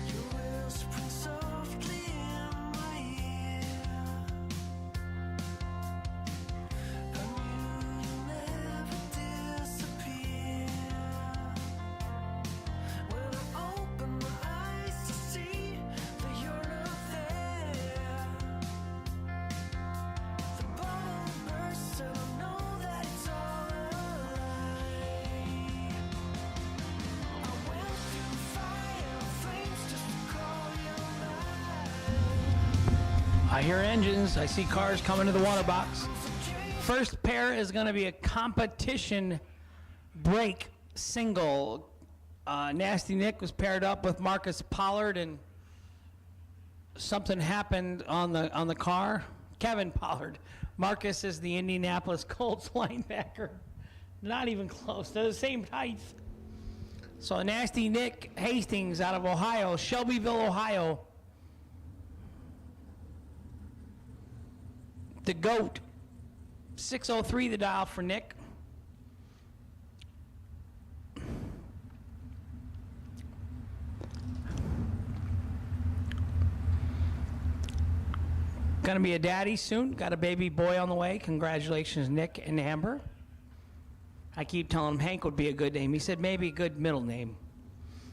Your wheels print softly in my ear. I knew you'd never disappear. When I open my eyes to see that you're not there, the bottle bursts and I know that it's all a lie. I went through fire and flames just to call you back. I hear engines. I see cars coming to the water box. First pair is going to be a competition break single. Nasty Nick was paired up with Marcus Pollard, and something happened on the car. Kevin Pollard. Marcus is the Indianapolis Colts linebacker. Not even close. They're the same height. So Nasty Nick Hastings out of Ohio, Shelbyville, Ohio. The GOAT. 603 the dial for Nick. Gonna be a daddy soon. Got a baby boy on the way. Congratulations, Nick and Amber. I keep telling him Hank would be a good name. He said maybe a good middle name.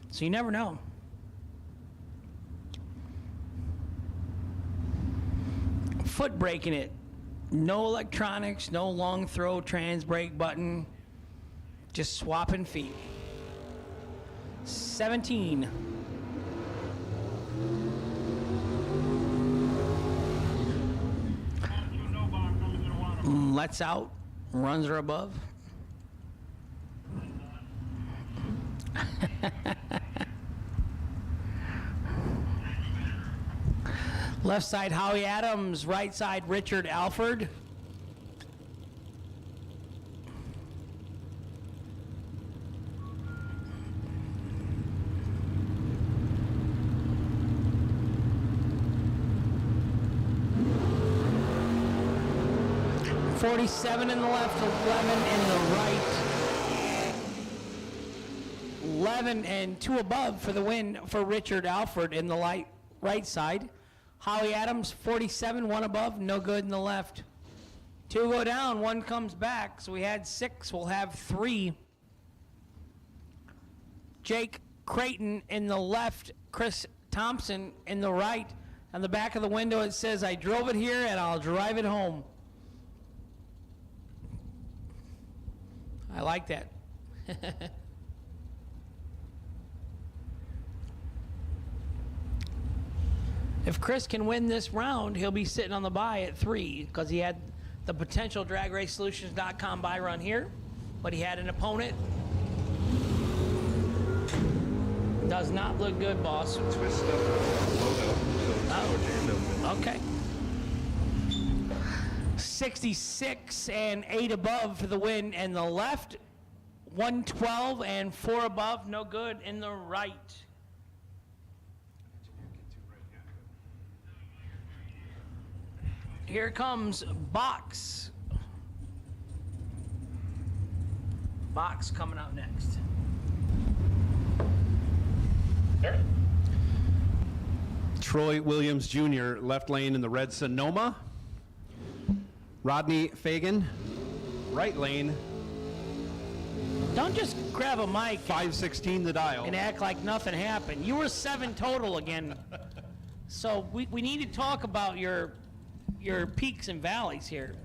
So you never know. foot braking it. No electronics, no long throw trans brake button. Just swapping feet. 17. Lets out, runs her above. Left side, Howie Adams. Right side, Richard Alford. .47 in the left, 11 in the right. 11 and 2 above for the win for Richard Alford in the right side. Howie Adams, 47, 1 above, no good in the left. 2 go down, 1 comes back, so we had 6, we'll have 3. Jake Creighton in the left, Chris Thompson in the right. On the back of the window it says, I drove it here and I'll drive it home. I like that. If Chris can win this round, he'll be sitting on the bye at 3 because he had the potential DragRaceSolutions.com buy run here, but he had an opponent. Does not look good, boss. Twist up the logo. Oh. Okay. 66 and 8 above for the win in the left. 112 and 4 above, no good in the right. Here comes Box. Box coming out next. Troy Williams Jr., left lane in the red Sonoma. Rodney Fagan, right lane. Don't just grab a mic 516 the dial. and act like nothing happened. You were 7 total again. So we need to talk about your peaks and valleys here.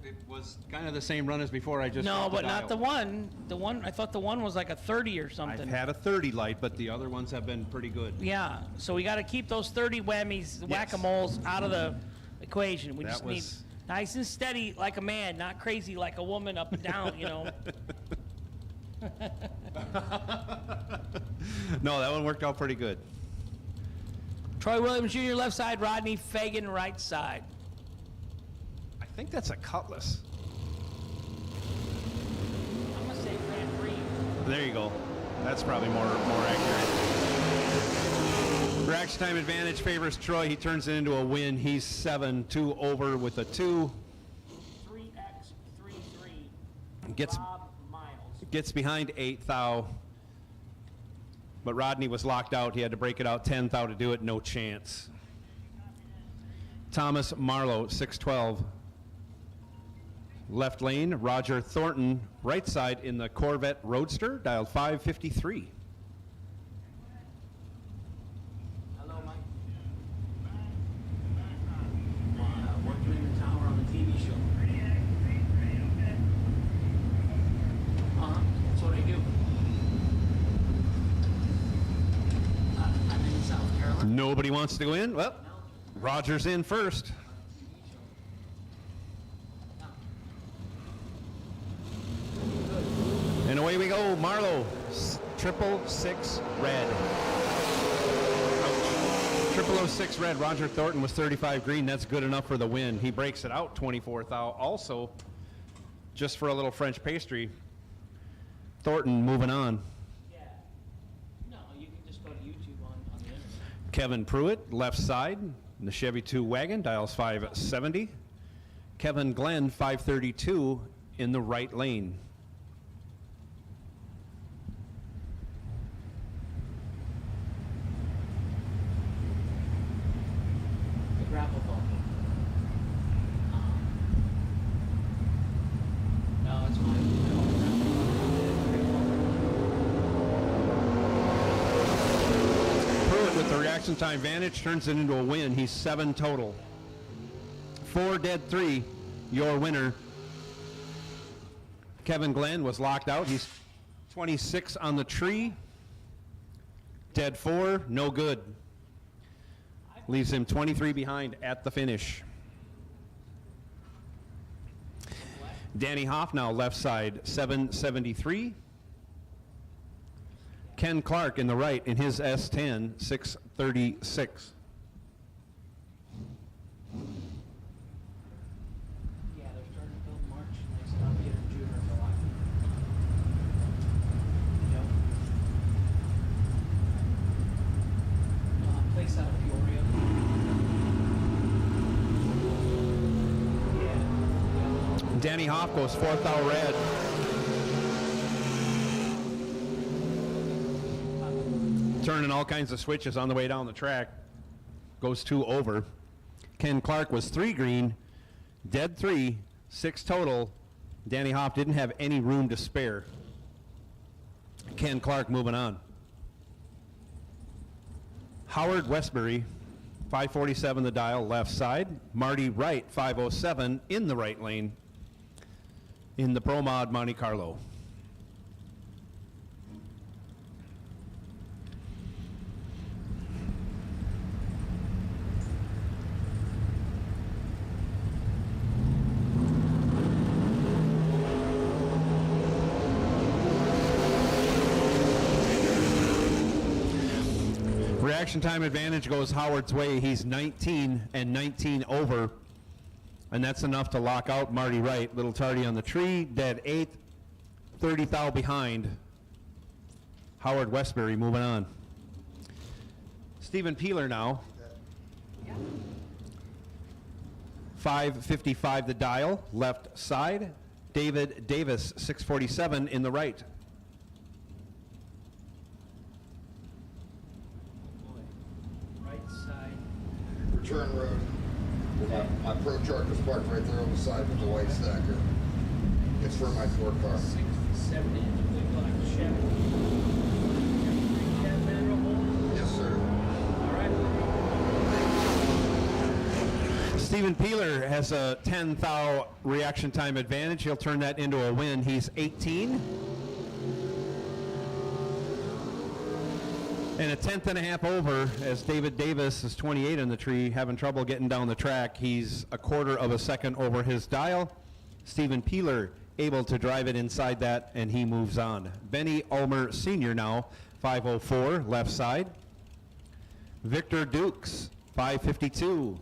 It was kind of the same run as before. I just No, dropped but the not the dial. one. The one, I thought the one was like a 30 or something. I've had a 30 light, but the other ones have been pretty good. Yeah, so we got to keep those 30 whammies, whack-a-moles out of the equation. We That just need was- nice and steady like a man, not crazy like a woman up and down, you know. No, that one worked out pretty good. Troy Williams Jr. left side, Rodney Fagan right side. I think that's a Cutlass. I'm going to say Grand Prix. There you go. That's probably more accurate. Reaction time advantage favors Troy. He turns it into a win. He's 7-2 over with a 2. 3x33. Gets Bob Miles. Gets behind 8 thou. But Rodney was locked out. He had to break it out 10 thou to do it. No chance. Thomas Marlowe, 612. Left lane, Roger Thornton. Right side in the Corvette Roadster, dialed 553. Hello, Mike. Working in the tower on the TV show. That's what I do. I'm in South Carolina. Nobody wants to go in? Well, Roger's in first. And away we go, Marlowe, 666 red. 006 red, Roger Thornton was 35 green. That's good enough for the win. He breaks it out 24 thou. Also, just for a little French pastry, Thornton moving on. Yeah. No, you can just go to YouTube on the internet. Kevin Pruitt, left side, in the Chevy 2 wagon, dials 570. Kevin Glenn, 532 in the right lane. The grapple ball. No, it's fine. Pruitt with the reaction time advantage turns it into a win. He's 7 total. 4 dead 3, your winner. Kevin Glenn was locked out. He's 26 on the tree. Dead 4, no good. Leaves him 23 behind at the finish. Danny Hoff now left side, 773. Ken Clark in the right in his S10, 636. Yeah, they're starting to build March, and they stop here in June or July. Yep. Place out of Peoria. Danny Hoff goes 4th out red. Turning all kinds of switches on the way down the track. Goes 2 over. Ken Clark was 3 green, dead 3, 6 total. Danny Hoff didn't have any room to spare. Ken Clark moving on. Howard Westbury, 547 the dial, left side. Marty Wright, 507 in the right lane in the Pro Mod Monte Carlo. Reaction time advantage goes Howard's way. He's 19 and 19 over. And that's enough to lock out Marty Wright. Little tardy on the tree, dead 8th, 30 thou behind. Howard Westbury moving on. Stephen Peeler now. 555 the dial, left side. David Davis, 647 in the right. Right side. Return road. My Pro Charge is parked right there on the side with the white stacker. It's for my 4 car. 6 to 7 inch big black Chevy. Yes, sir. All right. Stephen Peeler has a 10 thou reaction time advantage. He'll turn that into a win. He's 18. And a 10th and a half over as David Davis is 28 in the tree, having trouble getting down the track. He's a 1/4 of a second over his dial. Stephen Peeler able to drive it inside that, and he moves on. Benny Ulmer Sr. now, 504, left side. Victor Dukes, 552.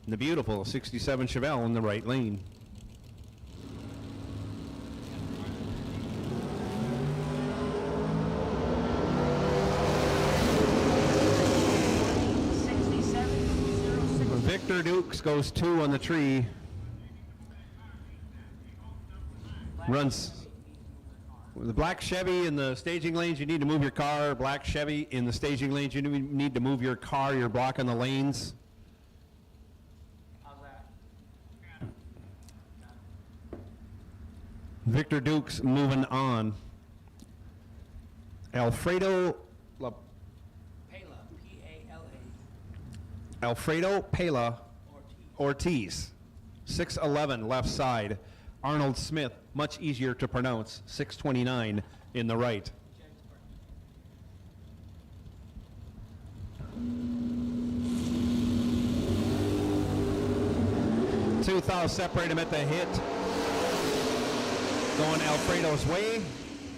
And the beautiful 67 Chevelle in the right lane. Victor Dukes goes 2 on the tree. Runs the black Chevy in the staging lanes. You need to move your car. Black Chevy in the staging lanes. You need to move your car. You're blocking the lanes. How's that? Victor Dukes moving on. Alfredo Pela Ortiz, 6'11", left side. Arnold Smith, much easier to pronounce, 6'29", in the right. Two thou separate him at the hit. Going Alfredo's way.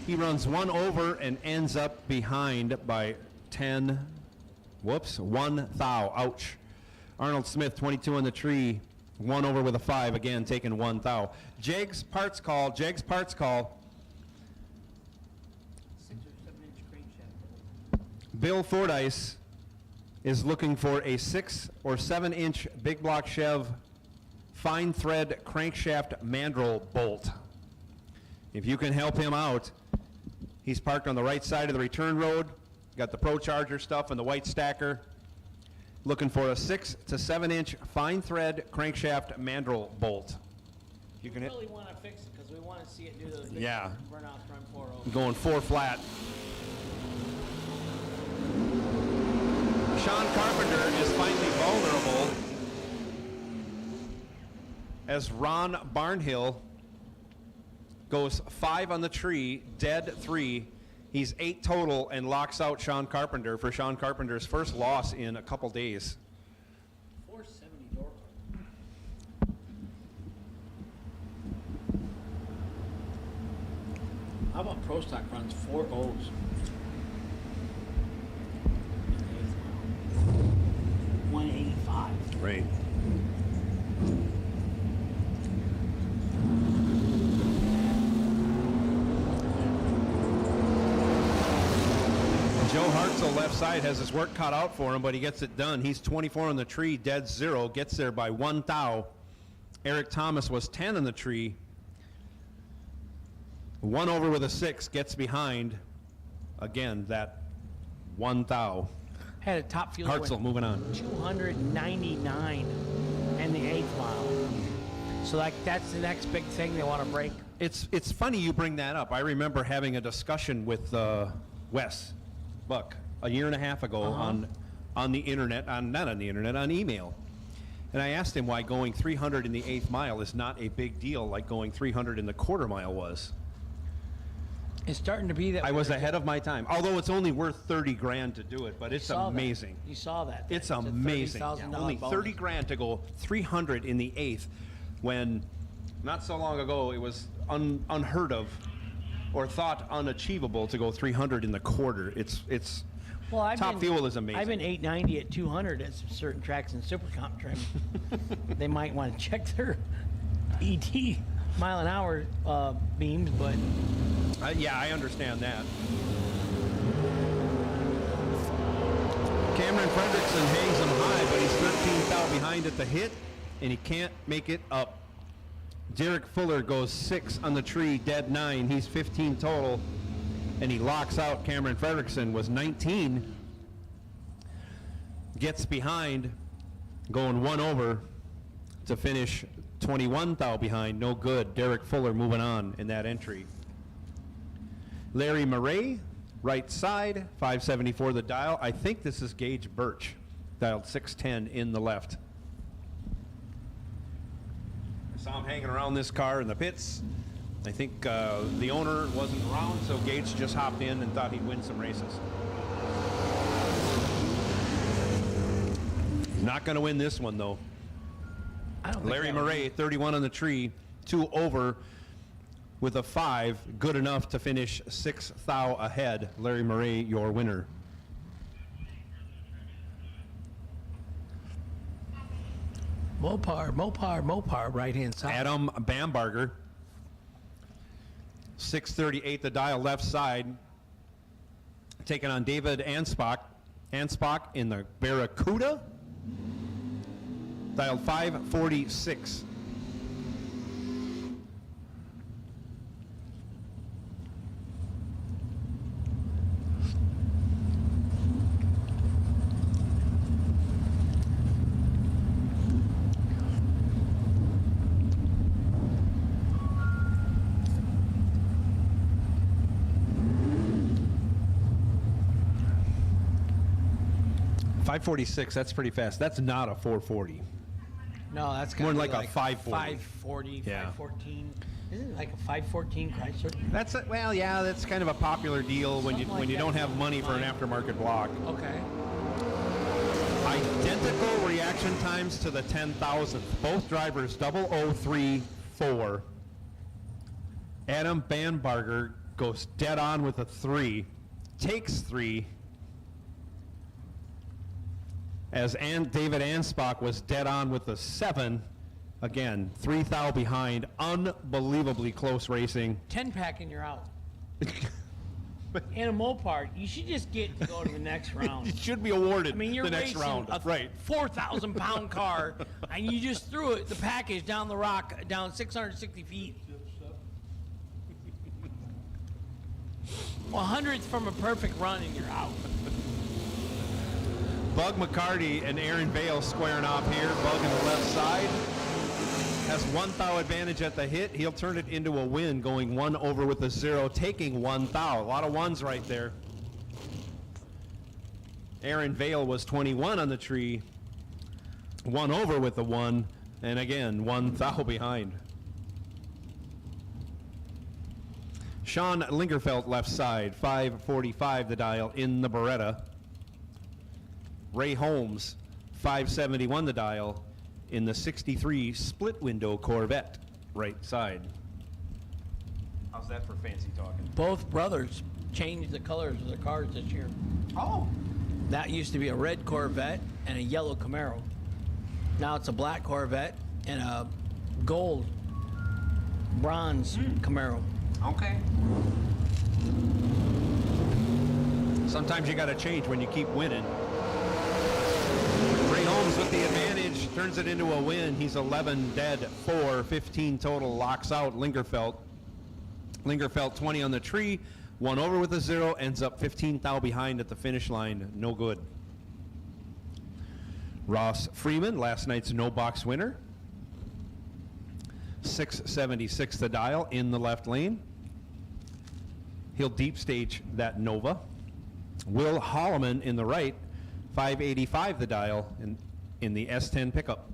He runs 1 over and ends up behind by 10. Whoops, 1 thou, ouch. Arnold Smith, 22 on the tree, 1 over with a 5, again taking 1 thou. JEGS parts call, JEGS parts call. 6 or 7 inch crankshaft. Bill Fordyce is looking for a 6 or 7 inch big block Chev fine thread crankshaft mandrel bolt. If you can help him out, he's parked on the right side of the return road. Got the Pro Charger stuff and the white stacker. Looking for a 6 to 7 inch fine thread crankshaft mandrel bolt. You can really want to fix it because we want to see it do those big Yeah. burnouts run 4 over. Going 4 flat. Sean Carpenter is finally vulnerable. as Ron Barnhill goes 5 on the tree, dead 3. He's 8 total and locks out Sean Carpenter for Sean Carpenter's first loss in a couple days. 470 door. How about Pro Stock runs 4 O's? 185. Right. Joe Hartzell, left side, has his work cut out for him, but he gets it done. He's 24 on the tree, dead 0, gets there by 1 thou. Eric Thomas was 10 on the tree. 1 over with a 6, gets behind. Again, that 1 thou. Had a top fielder Hartzell win moving on. 299 in the 8th mile. So that's the next big thing they want to break. It's funny you bring that up. I remember having a discussion with Wes Buck a year and a half ago on the internet, not on the internet, on email. And I asked him why going 300 in the 8th mile is not a big deal like going 300 in the quarter mile was. It's starting to be that. I was ahead of my time, although it's only worth 30 grand to do it, but it's amazing. You saw that. It's amazing. Only 30 grand to go 300 in the 8th, when not so long ago it was unheard of or thought unachievable to go 300 in the quarter. It's well, top fuel is amazing. I've been 890 at 200 at some certain tracks in Super Comp trim. They might want to check their ET mile an hour beams, but yeah, I understand that. Cameron Fredrickson hangs him high, but he's 13 thou behind at the hit, and he can't make it up. Derek Fuller goes 6 on the tree, dead 9. He's 15 total, and he locks out Cameron Fredrickson, was 19. Gets behind, going 1 over to finish 21 thou behind. No good. Derek Fuller moving on in that entry. Larry Murray, right side, 574 the dial. I think this is Gage Birch, dialed 610 in the left. I saw him hanging around this car in the pits. I think the owner wasn't around, so Gage just hopped in and thought he'd win some races. Not going to win this one, though. Larry Murray, 31 on the tree, 2 over with a 5, good enough to finish 6 thou ahead. Larry Murray, your winner. Mopar, right hand side. Adam Bambarger, 638 the dial, left side, taking on David Anspach. Anspach in the Barracuda, dialed 546. .546, that's pretty fast. That's not a 440. No, that's more like like a 540. 540, Yeah. 514. Isn't it like a 514 Chrysler? That's a, well, yeah, that's kind of a popular deal when you don't have money for an aftermarket block. Okay. Identical reaction times to the 10,000th. Both drivers 0034. Adam Bambarger goes dead on with a 3, takes 3. As David Anspach was dead on with a 7. Again, 3 thou behind. Unbelievably close racing. 10-pack and you're out. In a Mopar, you should just get to go to the next round. You should be awarded I mean, you're the next racing round. a Right. 4,000-pound car, and you just threw it, the package down the rock, down 660 feet. 100th from a perfect run, and you're out. Bug McCarty and Aaron Bale squaring off here. Bug on the left side. Has 1 thou advantage at the hit. He'll turn it into a win, going 1 over with a 0, taking 1 thou. A lot of ones right there. Aaron Vale was 21 on the tree. 1 over with a 1. And again, 1 thou behind. Sean Lingerfelt left side, 545 the dial in the Beretta. Ray Holmes, 571 the dial in the 63 split window Corvette, right side. How's that for fancy talking? Both brothers changed the colors of their cars this year. Oh. That used to be a red Corvette and a yellow Camaro. Now it's a black Corvette and a gold bronze Camaro. Okay. Sometimes you got to change when you keep winning. Ray Holmes with the advantage turns it into a win. He's 11 dead, 4, 15 total, locks out Lingerfelt. Lingerfelt 20 on the tree, 1 over with a 0, ends up 15 thou behind at the finish line. No good. Ross Freeman, last night's no box winner. 676 the dial in the left lane. He'll deep stage that Nova. Will Holloman in the right, 585 the dial in the S10 pickup.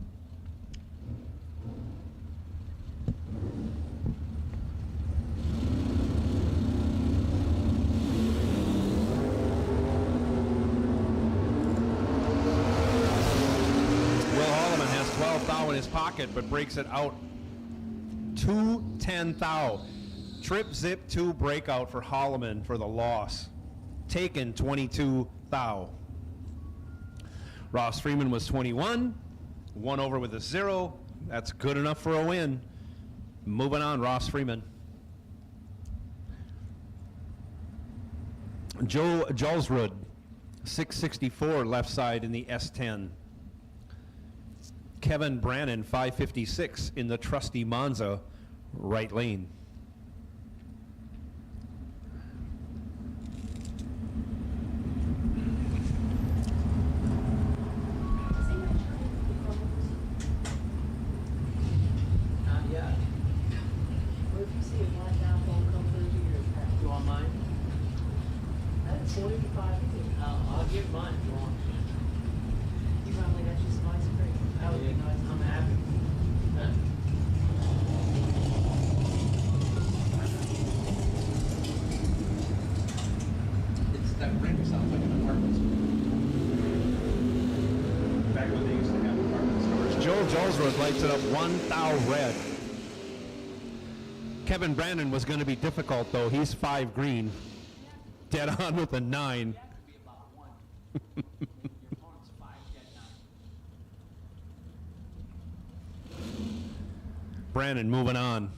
Will Holloman has 12 thou in his pocket, but breaks it out 210 thou. Trip zip 2 breakout for Holloman for the loss. Taken 22 thou. Ross Freeman was 21, 1 over with a 0. That's good enough for a win. Moving on, Ross Freeman. Joe Jalsrud, 664 left side in the S10. Kevin Brannon, 556 in the trusty Monza right lane. I'll give mine if you want. You finally got your spice free. That would be nice. I'm happy. That ring sounds like an apartment store. Back when they used to have apartment stores. Joe Jalsworth lights it up 1 thou red. Kevin Brandon was going to be difficult, though. He's 5 green. Dead on with a 9. Brandon moving on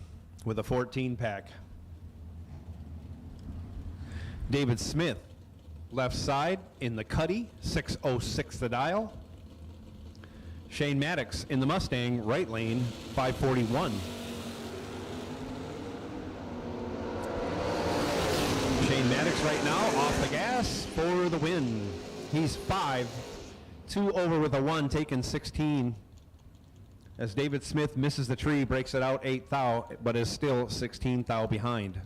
with a 14 pack. David Smith, left side in the Cuddy, 606 the dial. Shane Maddox in the Mustang, right lane, 541. Shane Maddox right now off the gas for the win. He's 5, 2 over with a 1, taking 16. As David Smith misses the tree, breaks it out 8 thou, but is still 16 thou behind.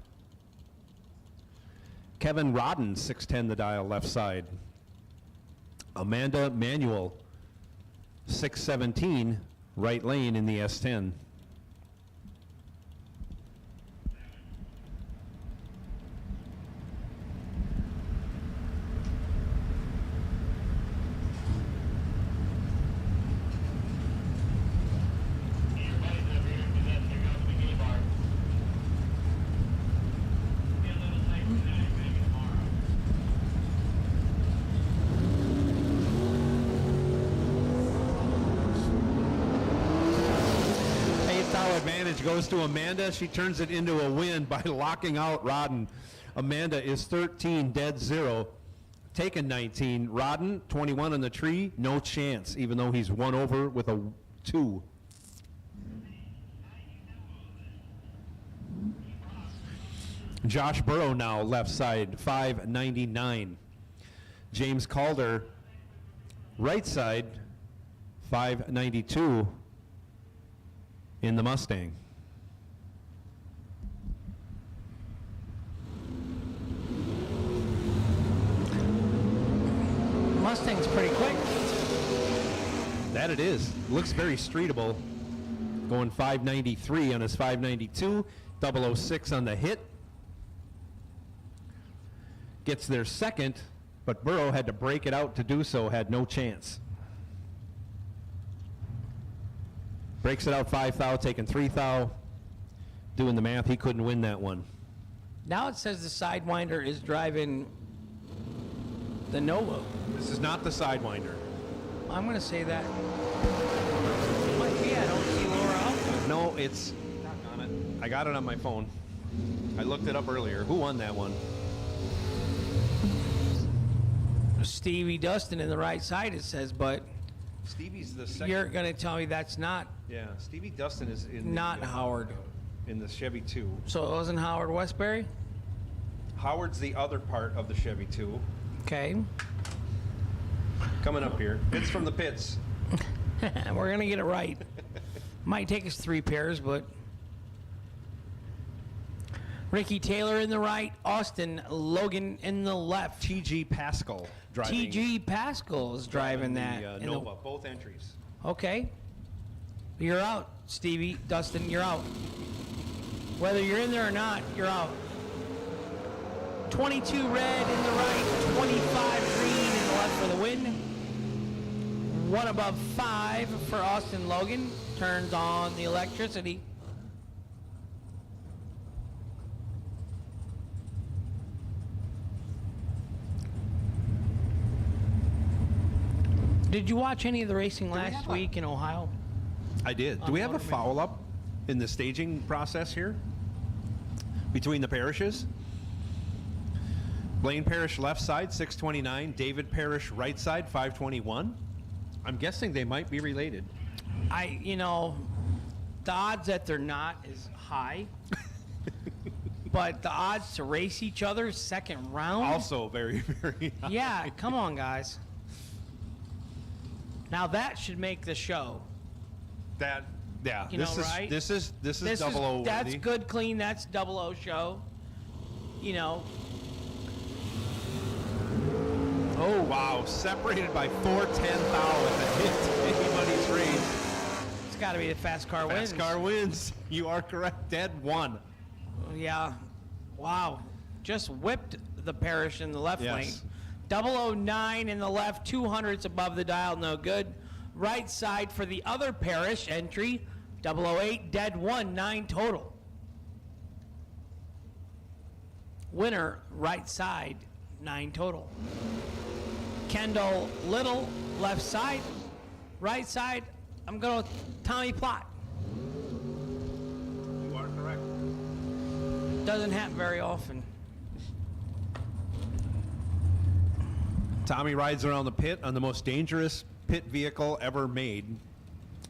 Kevin Rodden, 610 the dial, left side. Amanda Manuel, 617, right lane in the S10. Advantage goes to Amanda. She turns it into a win by locking out Rodden. Amanda is 13, dead 0, taken 19. Rodden, 21 on the tree, no chance, even though he's 1 over with a 2. Josh Burrow now left side, 599. James Calder, right side, 592. In the Mustang. Mustang's pretty quick. That it is. Looks very streetable. going 593 on his 592, 006 on the hit. Gets there second, but Burrow had to break it out to do so, had no chance. Breaks it out 5 thou, taking 3 thou. Doing the math, he couldn't win that one. Now it says the Sidewinder is driving the Nova. This is not the Sidewinder. I'm going to say that. Might be. I don't see Laura out there. No, it's not on it. I got it on my phone. I looked it up earlier. Who won that one? Stevie Dustin in the right side, it says, but Stevie's the second. you're going to tell me that's not Yeah, Stevie Dustin is in not the, Howard. in the Chevy 2. So it wasn't Howard Westbury? Howard's the other part of the Chevy 2. Okay. Coming up here. It's from the pits. We're going to get it right. Might take us 3 pairs, but Ricky Taylor in the right, Austin Logan in the left. T.G. Pascal driving. T.G. Pascal is driving that. The in Nova, both entries. Okay. You're out, Stevie. Dustin, you're out. Whether you're in there or not, you're out. 22 red in the right, 25 green in the left for the win. 1 above 5 for Austin Logan. Turns on the electricity. Did you watch any of the racing last week in Ohio? I did. Do we have a foul up in the staging process here? Between the parishes? Blaine Parish left side, 629. David Parish right side, 521. I'm guessing they might be related. The odds that they're not is high. But the odds to race each other second round? Also very, very high. Yeah, come on, guys. Now that should make the show. Yeah. Right? This is double O. That's good, clean. That's 00 show. Oh wow! Separated by 4/10 thou with a hit. Anybody's race. It's got to be the fast car wins. Fast car wins. You are correct. Dead one. Yeah. Wow. Just whipped the Parish in the left lane. Yes. 009 in the left, 200s above the dial, no good. Right side for the other Parish entry, 008, dead 1, 9 total. Winner, right side, 9 total. Kendall Little, left side. Right side, I'm going with Tommy Plott. You are correct. Doesn't happen very often. Tommy rides around the pit on the most dangerous pit vehicle ever made,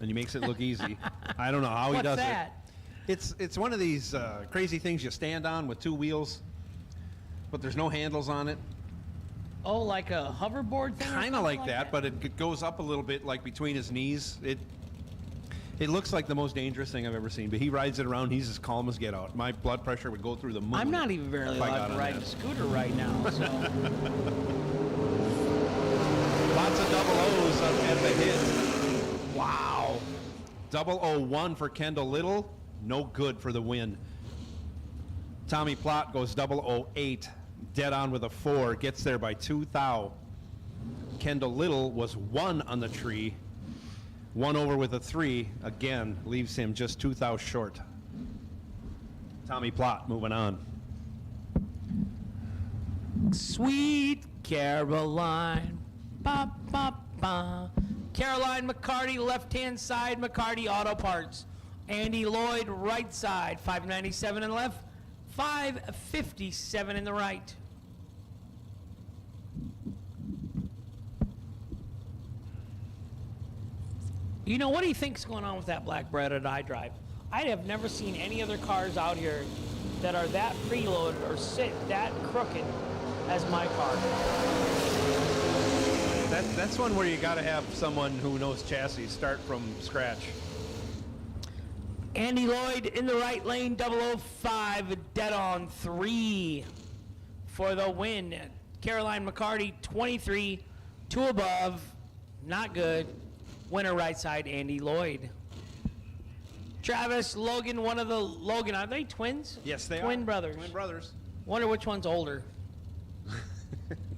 and he makes it look easy. I don't know how he does that? it. It's one of these crazy things you stand on with 2 wheels, but there's no handles on it. Oh, like a hoverboard thing? Kind of like that, but it goes up a little bit, like between his knees. It looks like the most dangerous thing I've ever seen, but he rides it around. He's as calm as get out. My blood pressure would go through the moon. I'm not even barely allowed to ride a scooter right now, so. Lots of double O's at the hit. Wow. 001 for Kendall Little. No good for the win. Tommy Plott goes 008. Dead on with a 4. Gets there by 2 thou. Kendall Little was 1 on the tree. 1 over with a 3. Again, leaves him just 2 thou short. Tommy Plott moving on. Sweet Caroline. Ba, ba, ba. Caroline McCarty, left-hand side, McCarty Auto Parts. Andy Lloyd, right side, 597 in the left, 557 in the right. What do you think's going on with that black Beretta that I drive? I have never seen any other cars out here that are that preloaded or sit that crooked as my car. That's one where you got to have someone who knows chassis start from scratch. Andy Lloyd in the right lane, 005, dead on 3 for the win. Caroline McCarty, 23, 2 above, not good. Winner right side, Andy Lloyd. Travis, Logan, one of the Logan, are they twins? Yes, they are. Twin brothers. Twin brothers. Wonder which one's older.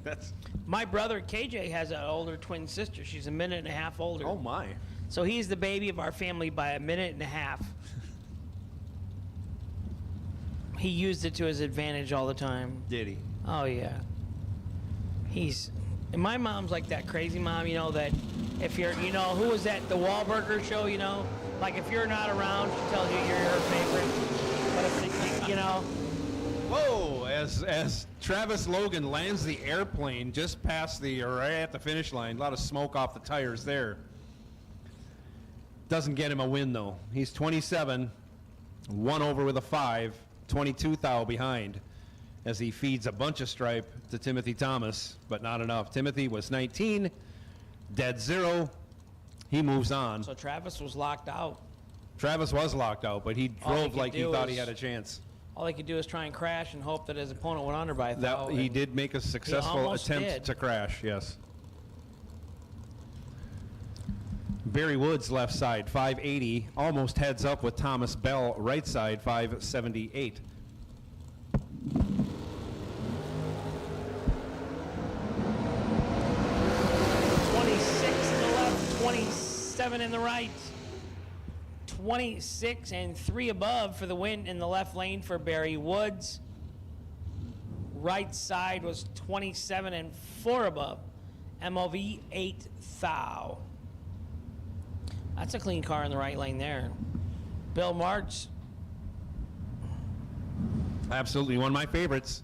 That's My brother KJ has an older twin sister. She's a minute and a half older. oh my. So he's the baby of our family by a minute and a half. He used it to his advantage all the time. Did he? Oh yeah. And my mom's like that crazy mom, you know, that if you're, you know, who was that, the Wahlburger show, you know? Like if you're not around, she tells you you're her favorite. But if, you know. Whoa! As Travis Logan lands the airplane just past right at the finish line, a lot of smoke off the tires there. Doesn't get him a win though. He's 27, 1 over with a 5, 22 thou behind, as he feeds a bunch of stripe to Timothy Thomas, but not enough. Timothy was 19, dead 0. He moves on. So Travis was locked out. Travis was locked out, but he All he drove could like he do thought he is- had a chance. All he could do is try and crash and hope that his opponent went under by a thou. He and did make a successful almost attempt did. to crash, yes. Barry Woods left side, 580, almost heads up with Thomas Bell right side, 578. In the left, 27 in the right. 26 and 3 above for the win in the left lane for Barry Woods. Right side was 27 and 4 above. MOV 8 thou. That's a clean car in the right lane there. Bill March. Absolutely, one of my favorites.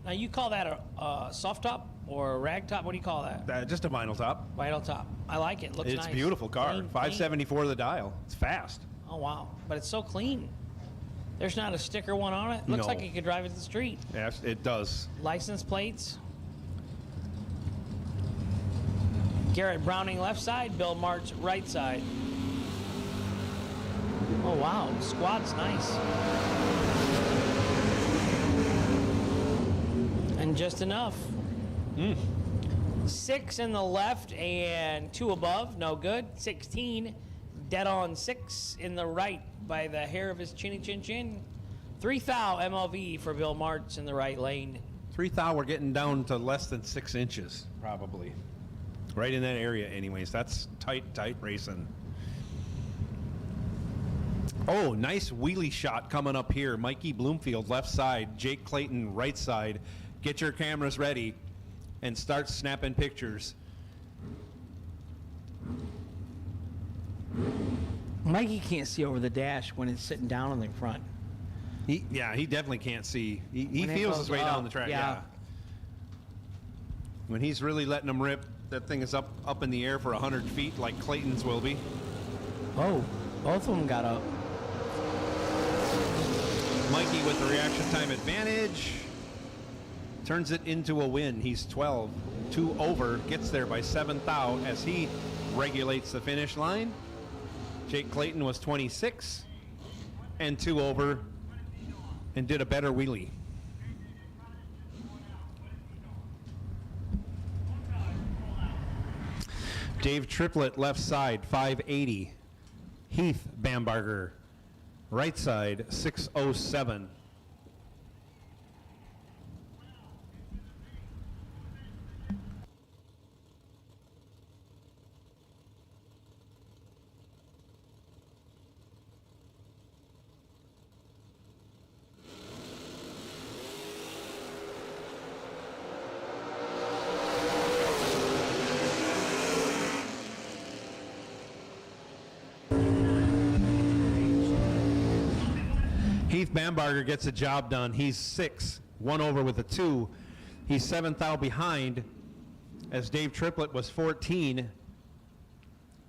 Now you call that a soft top or a rag top? What do you call that? Just a vinyl top. Vinyl top. I like it. Looks It's nice. a beautiful car. Clean, 574 the dial. It's fast. Oh, wow. But it's so clean. There's not a sticker one on it. Looks No. like you could drive it to the street. Yes, it does. License plates. Garrett Browning left side, Bill March right side. Oh, wow. Squad's nice. And just enough. 6 in the left and 2 above, no good. 16, dead on 6 in the right by the hair of his chinny chin chin. 3 thou MLV for Bill Martz in the right lane. 3 thou, we're getting down to less than 6 inches, probably. Right in that area, anyways. That's tight racing. Oh, nice wheelie shot coming up here. Mikey Bloomfield left side, Jake Clayton right side. Get your cameras ready and start snapping pictures. Mikey can't see over the dash when it's sitting down in the front. He definitely can't see. He When it feels goes his way up, down the track. yeah. When he's really letting them rip, that thing is up in the air for 100 feet like Clayton's will be. Oh, both of them got up. Mikey with the reaction time advantage. Turns it into a win. He's 12, 2 over, gets there by 7 thou as he regulates the finish line. Jake Clayton was 26 and 2 over and did a better wheelie. Dave Triplett left side, 580. Heath Bambarger right side, 607. Heath Bambarger gets the job done. He's 6, 1 over with a 2. He's 7 thou behind, as Dave Triplett was 14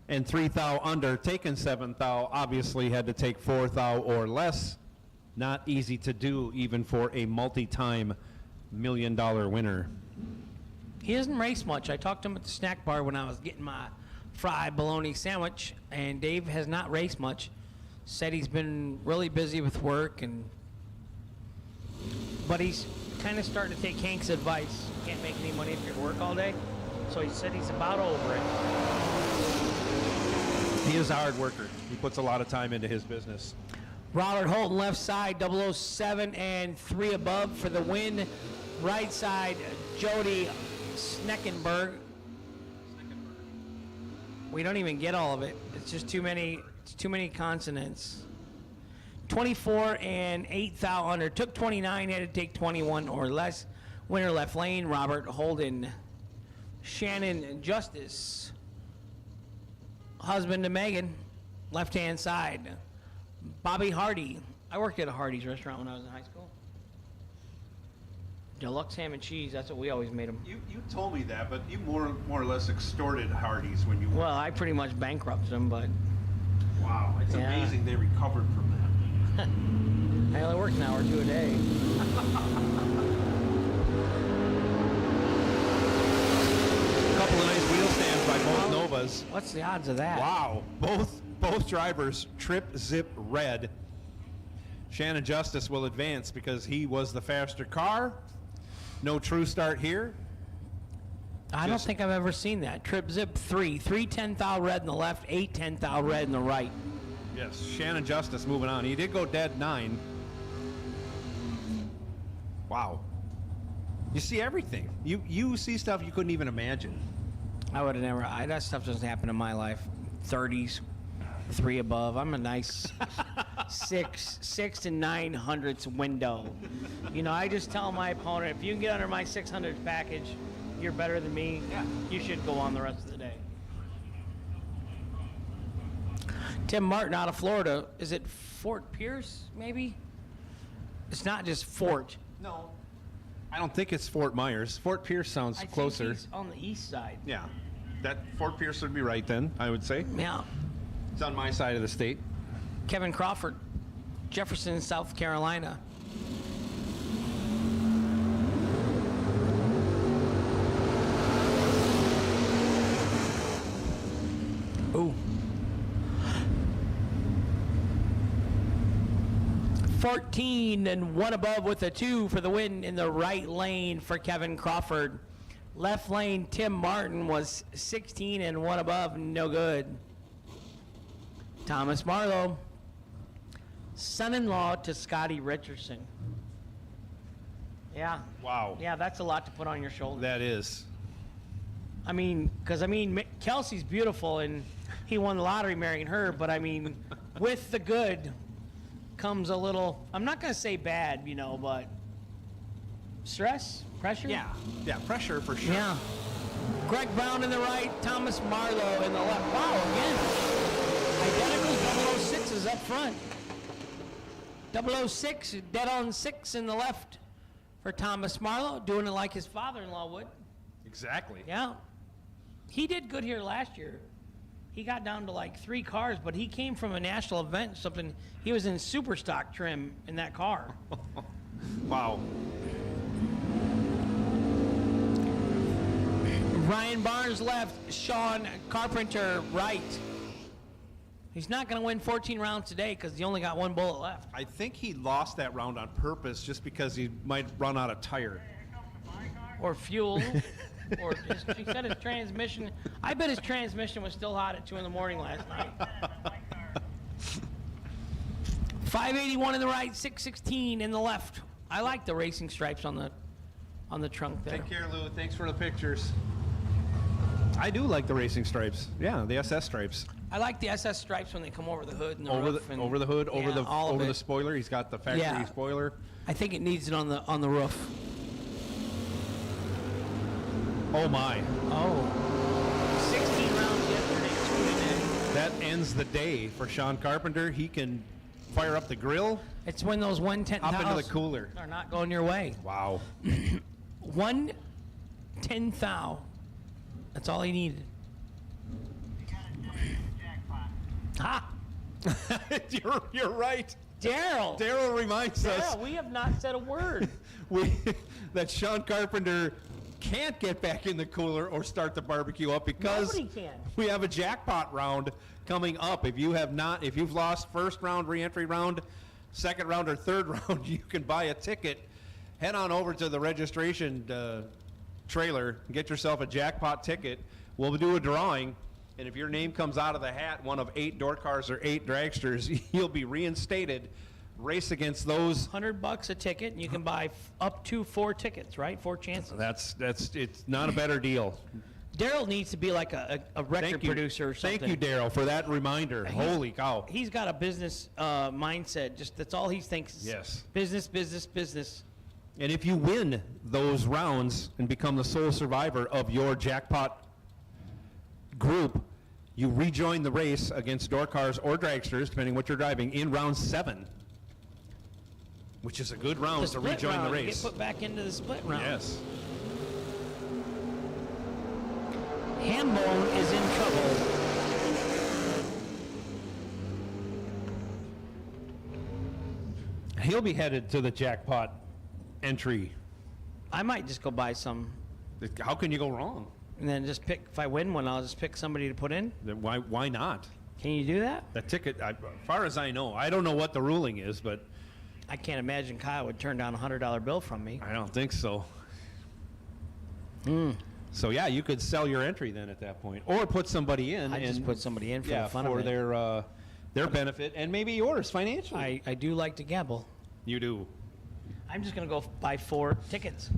and 3 thou under, taking 7 thou. Obviously had to take 4 thou or less. Not easy to do, even for a multi-time $1 million winner. He doesn't race much. I talked to him at the snack bar when I was getting my fried bologna sandwich, and Dave has not raced much. Said he's been really busy with work, but he's kind of starting to take Hank's advice. You can't make any money if you work all day. So he said he's about over it. He is a hard worker. He puts a lot of time into his business. Robert Holton, left side, 007 and 3 above for the win. Right side, Jody Sneckenberg. We don't even get all of it. It's just too many consonants. 24 and 8 thou under. Took 29, had to take 21 or less. Winner left lane, Robert Holden. Shannon Justice. Husband to Megan, left-hand side. Bobby Hardy. I worked at a Hardy's restaurant when I was in high school. Deluxe ham and cheese, that's what we always made them. You told me that, but you more or less extorted Hardee's when you... Well, I pretty much bankrupted them, but... Wow, it's Yeah. amazing they recovered from that. I only work an hour or two a day. Couple of nice wheel stands by both Novas. What's the odds of that? Wow, both drivers trip zip red. Shannon Justice will advance because he was the faster car. No true start here. I don't think I've ever seen that. Trip zip 3 10 thou red in the left, 8 10 thou red in the right. Yes, Shannon Justice moving on. He did go dead 9. Wow. You see everything. You see stuff you couldn't even imagine. I would have never. That stuff doesn't happen in my life. 30s, 3 above. I'm a nice 6 to 900ths window. You know, I just tell my opponent, if you can get under my 600 package, you're better than me. Yeah. You should go on the rest of the day. Tim Martin out of Florida. Is it Fort Pierce, maybe? It's not just Fort. No. I don't think it's Fort Myers. Fort Pierce sounds closer. Think he's on the east side. Yeah. That Fort Pierce would be right then, I would say. Yeah. It's on my side of the state. Kevin Crawford, Jefferson, South Carolina. Ooh. 14 and 1 above with a 2 for the win in the right lane for Kevin Crawford. Left lane, Tim Martin was 16 and 1 above, no good. Thomas Marlowe, son-in-law to Scotty Richardson. Yeah. Wow. Yeah, that's a lot to put on your shoulders. That is. I mean, because, Kelsey's beautiful, and he won the lottery marrying her, but, with the good comes a little, I'm not going to say bad, but stress, pressure? Yeah, pressure for sure. Yeah. Greg Brown in the right, Thomas Marlowe in the left. Wow, again. Identical 006 is up front. 006, dead on 6 in the left for Thomas Marlowe, doing it like his father-in-law would. Exactly. Yeah. He did good here last year. He got down to like 3 cars, but he came from a national event, something. He was in super stock trim in that car. Wow. Ryan Barnes left, Sean Carpenter right. He's not going to win 14 rounds today because he only got 1 bullet left. I think he lost that round on purpose just because he might run out of tire. Or fuel. Or he said his transmission. I bet his transmission was still hot at 2 in the morning last night. 581 in the right, 616 in the left. I like the racing stripes on the trunk there. Take care, Lou. Thanks for the pictures. I do like the racing stripes. Yeah, the SS stripes. I like the SS stripes when they come over the hood and the over roof. over the hood, over the the spoiler. He's got the factory spoiler. I think it needs it on the roof. Oh my. Oh. 16 rounds yesterday. That ends the day for Sean Carpenter. He can fire up the grill. It's when those 110 up into the cooler are not going your way. Wow. 110 thou. That's all he needed. Ha! You're right. Daryl. Daryl reminds us. We have not said a word. That Sean Carpenter can't get back in the cooler or start the barbecue up because nobody can. We have a jackpot round coming up. If you've lost first round, re-entry round, second round, or third round, you can buy a ticket. Head on over to the registration trailer and get yourself a jackpot ticket. We'll do a drawing. And if your name comes out of the hat, one of 8 door cars or 8 dragsters, you'll be reinstated. Race against those. $100 a ticket, and you can buy up to 4 tickets, right? 4 chances. It's not a better deal. Daryl needs to be like a record producer or something. Thank you, Daryl, for that reminder. Holy cow. He's got a business mindset. Just that's all he thinks. Yes. Business, business, business. And if you win those rounds and become the sole survivor of your jackpot group, you rejoin the race against door cars or dragsters, depending what you're driving, in round 7, which is a good round to rejoin the race. You get put back into the split round. Yes. Hambone is in trouble. He'll be headed to the jackpot entry. I might just go buy some. How can you go wrong? And then just pick, if I win one, I'll just pick somebody to put in. Then why not? Can you do that? The ticket, as far as I know, I don't know what the ruling is, but I can't imagine Kyle would turn down a $100 bill from me. I don't think so. So yeah, you could sell your entry then at that point, or put somebody in. I just put somebody in for the fun for of it. their benefit and maybe yours financially. I do like to gamble. You do. I'm just gonna go buy 4 tickets.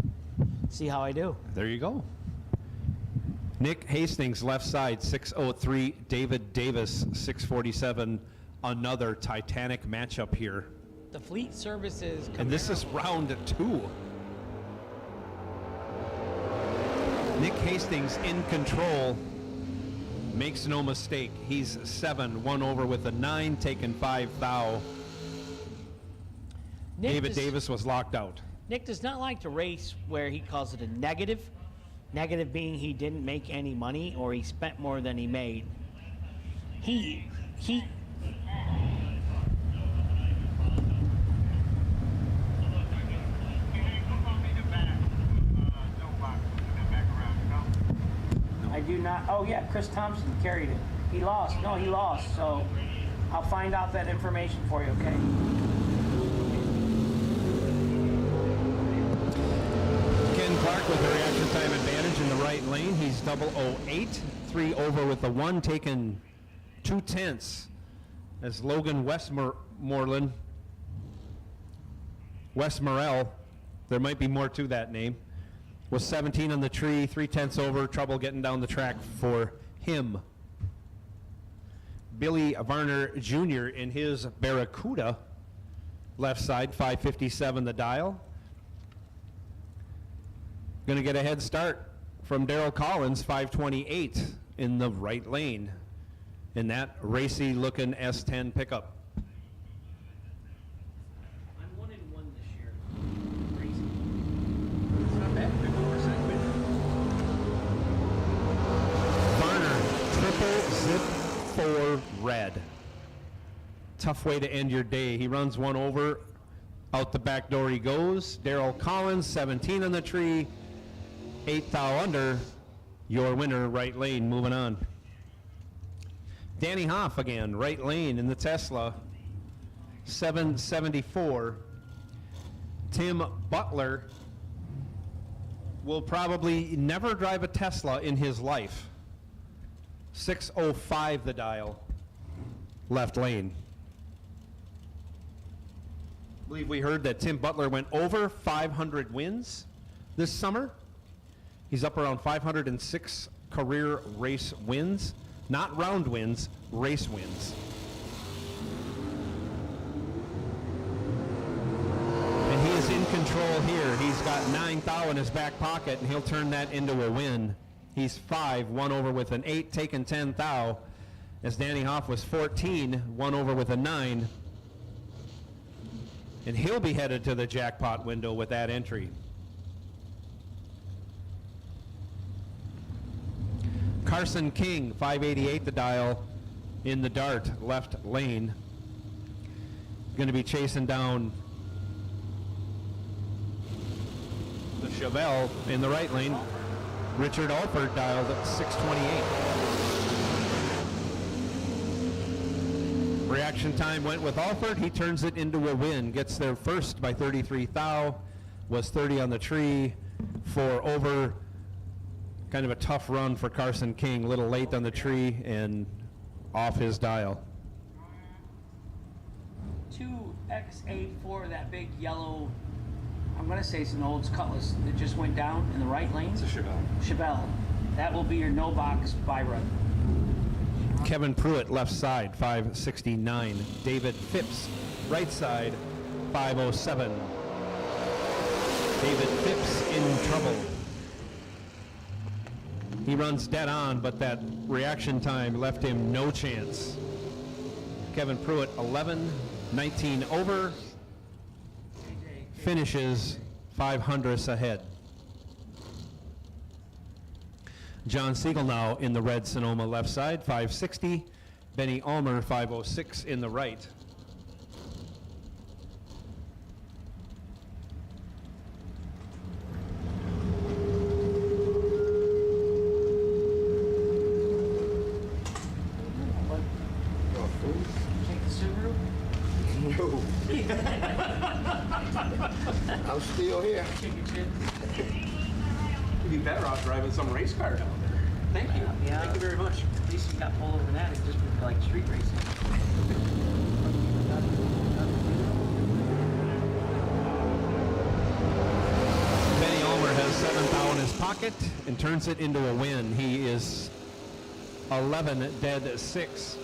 See how I do. There you go. Nick Hastings, left side, 603. David Davis, 647. Another titanic matchup here. The fleet services. And this is round 2. Nick Hastings in control. Makes no mistake. He's 7, 1 over with a 9, taking 5 thou. David Davis was locked out. Nick does not like to race where he calls it a negative. Negative being he didn't make any money or he spent more than he made. He I do not. Oh yeah, Chris Thompson carried it. He lost. No, he lost. So I'll find out that information for you, okay? Ken Clark with the reaction time advantage in the right lane. He's 008, 3 over with the 1, taking 2/10 as Logan Westmoreland, there might be more to that name, was 17 on the tree, 3/10 over, trouble getting down the track for him. Billy Varner Jr. in his Barracuda, left side, 557 the dial. Going to get a head start from Darrell Collins, 528 in the right lane in that racy looking S10 pickup. I'm 1-1 this year. It's not bad. 50% win. Varner, triple zip 4 red. Tough way to end your day. He runs 1 over. Out the back door he goes. Darrell Collins, 17 on the tree. 8 thou under. Your winner, right lane. Moving on. Danny Hoff again, right lane in the Tesla. 774. Tim Butler will probably never drive a Tesla in his life. 605 the dial. Left lane. I believe we heard that Tim Butler went over 500 wins this summer. He's up around 506 career race wins. Not round wins, race wins. And he is in control here. He's got 9 thou in his back pocket, and he'll turn that into a win. He's 5, 1 over with an 8, taking 10 thou. As Danny Hoff was 14, 1 over with a 9. And he'll be headed to the jackpot window with that entry. Carson King, 588 the dial in the dart, left lane. Going to be chasing down the Chevelle in the right lane. Richard Alford dialed at 628. Reaction time went with Alford. He turns it into a win. Gets there first by 33 thou. Was 30 on the tree. 4 over. Kind of a tough run for Carson King. A little late on the tree and off his dial. 2X84, that big yellow, I'm going to say it's an Olds Cutlass that just went down in the right lane. It's a Chevelle. Chevelle. That will be your no box by run. Kevin Pruitt, left side, 569. David Phipps, right side, 507. David Phipps in trouble. He runs dead on, but that reaction time left him no chance. Kevin Pruitt, 11-19 over, finishes 500ths ahead. John Siegel now in the red Sonoma left side, 560. Benny Ulmer, 506 in the right. I'm still here. You'd be better off driving some race car down there. Thank you. Yeah. Thank you very much. At least you got pulled over that. It just would be like street racing. Benny Ulmer has 7,000 in his pocket and turns it into a win. He is 11 dead 6.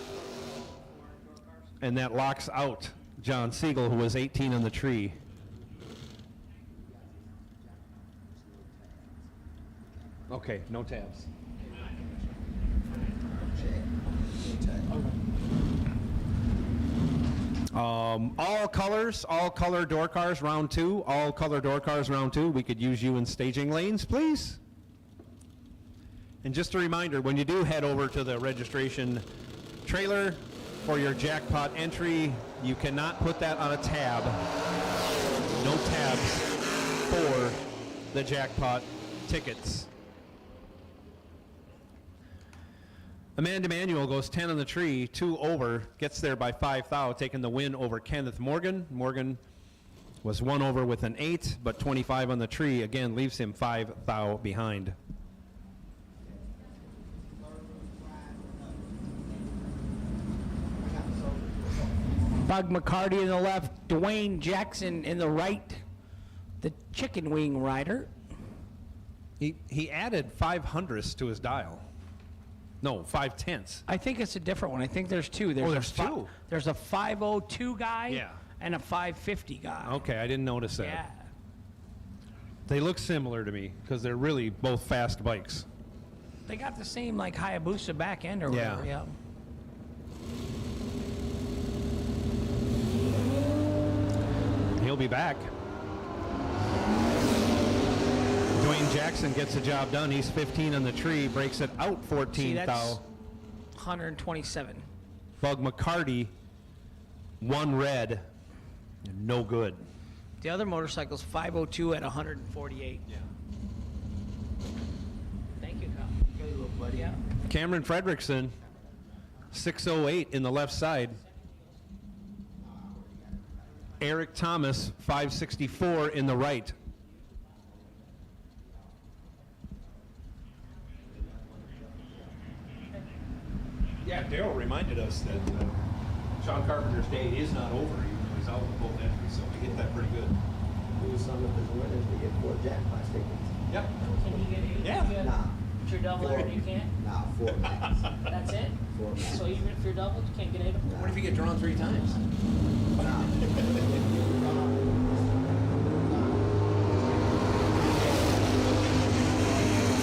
And that locks out John Siegel, who was 18 on the tree. Okay, no tabs. All colors, all color door cars, round 2. All color door cars, round 2. We could use you in staging lanes, please. And just a reminder, when you do head over to the registration trailer for your jackpot entry, you cannot put that on a tab. No tabs for the jackpot tickets. Amanda Manuel goes 10 on the tree, 2 over, gets there by 5 thou, taking the win over Kenneth Morgan. Morgan was 1 over with an 8, but 25 on the tree, again, leaves him 5 thou behind. Bug McCarty in the left, Dwayne Jackson in the right, the chicken wing rider. He added 500ths to his dial. No, 5/10. I think it's a different one. I think there's 2. There's 2. There's a 502 guy Yeah. and a 550 guy. Okay, I didn't notice that. Yeah. They look similar to me because they're really both fast bikes. They got the same like Hayabusa back end or Yeah. whatever. Yeah. He'll be back. Dwayne Jackson gets the job done. He's 15 on the tree, breaks it out 14 See, that's thou. 127. Bug McCarty, 1 red, and no good. The other motorcycle's 502 at 148. Yeah. Thank you, Kyle. Good little buddy. Yeah. Cameron Fredrickson, 608 in the left side. Eric Thomas, 564 in the right. Yeah, Daryl reminded us that Sean Carpenter's day is not over, even though he's out with both entries, so we hit that pretty good. We sum up as winners, we get 4 jackpot tickets. Yep. Can he get 8? Yeah. Nah. If you're double or you can't? Nah, 4 max. That's it? 4 max. So even if you're double, you can't get 8 of them? What if you get drawn 3 times?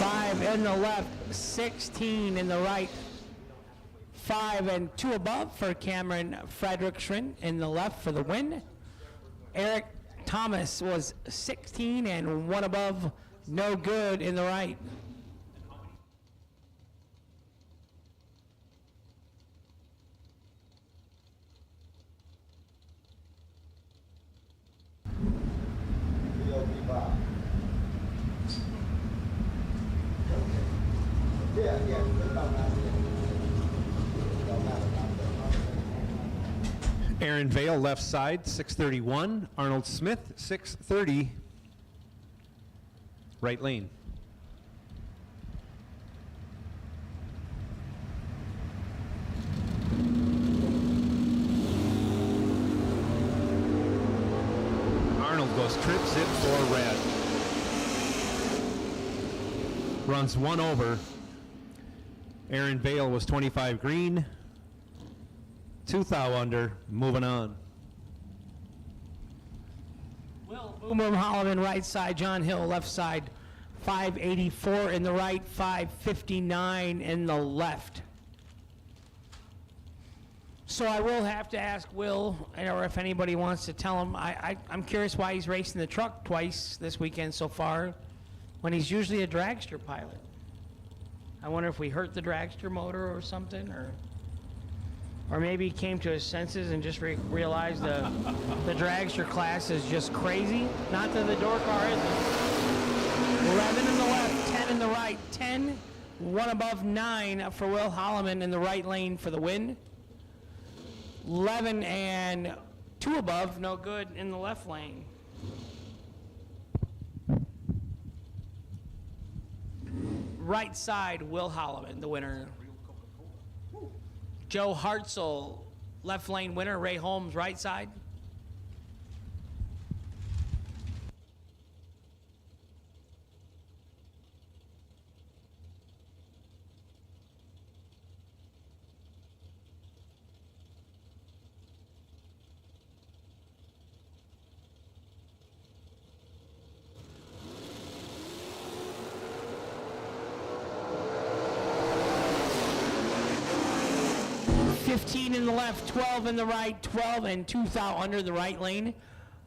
Five in the left, 16 in the right. 5 and 2 above for Cameron Fredrickson in the left for the win. Eric Thomas was 16 and 1 above, no good in the right. Aaron Vale, left side, 631. Arnold Smith, 630. Right lane. runs one over. Aaron Vale was 25 green. 2 thou under, moving on. Will Boom Boom Holloman right side, John Hill left side, 584 in the right, 559 in the left. So I will have to ask Will, or if anybody wants to tell him, I'm curious why he's racing the truck twice this weekend so far, when he's usually a dragster pilot. I wonder if we hurt the dragster motor or something, or maybe he came to his senses and just realized the dragster class is just crazy. Not that the door car isn't. 11 in the left, 10 in the right, 10, 1 above 9 for Will Holloman in the right lane for the win. 11 and 2 above, no good in the left lane. Right side, Will Holloman, the winner. Joe Hartzell, left lane winner. Ray Holmes, right side. In the left, 12 in the right, 12 and 2 thou under the right lane,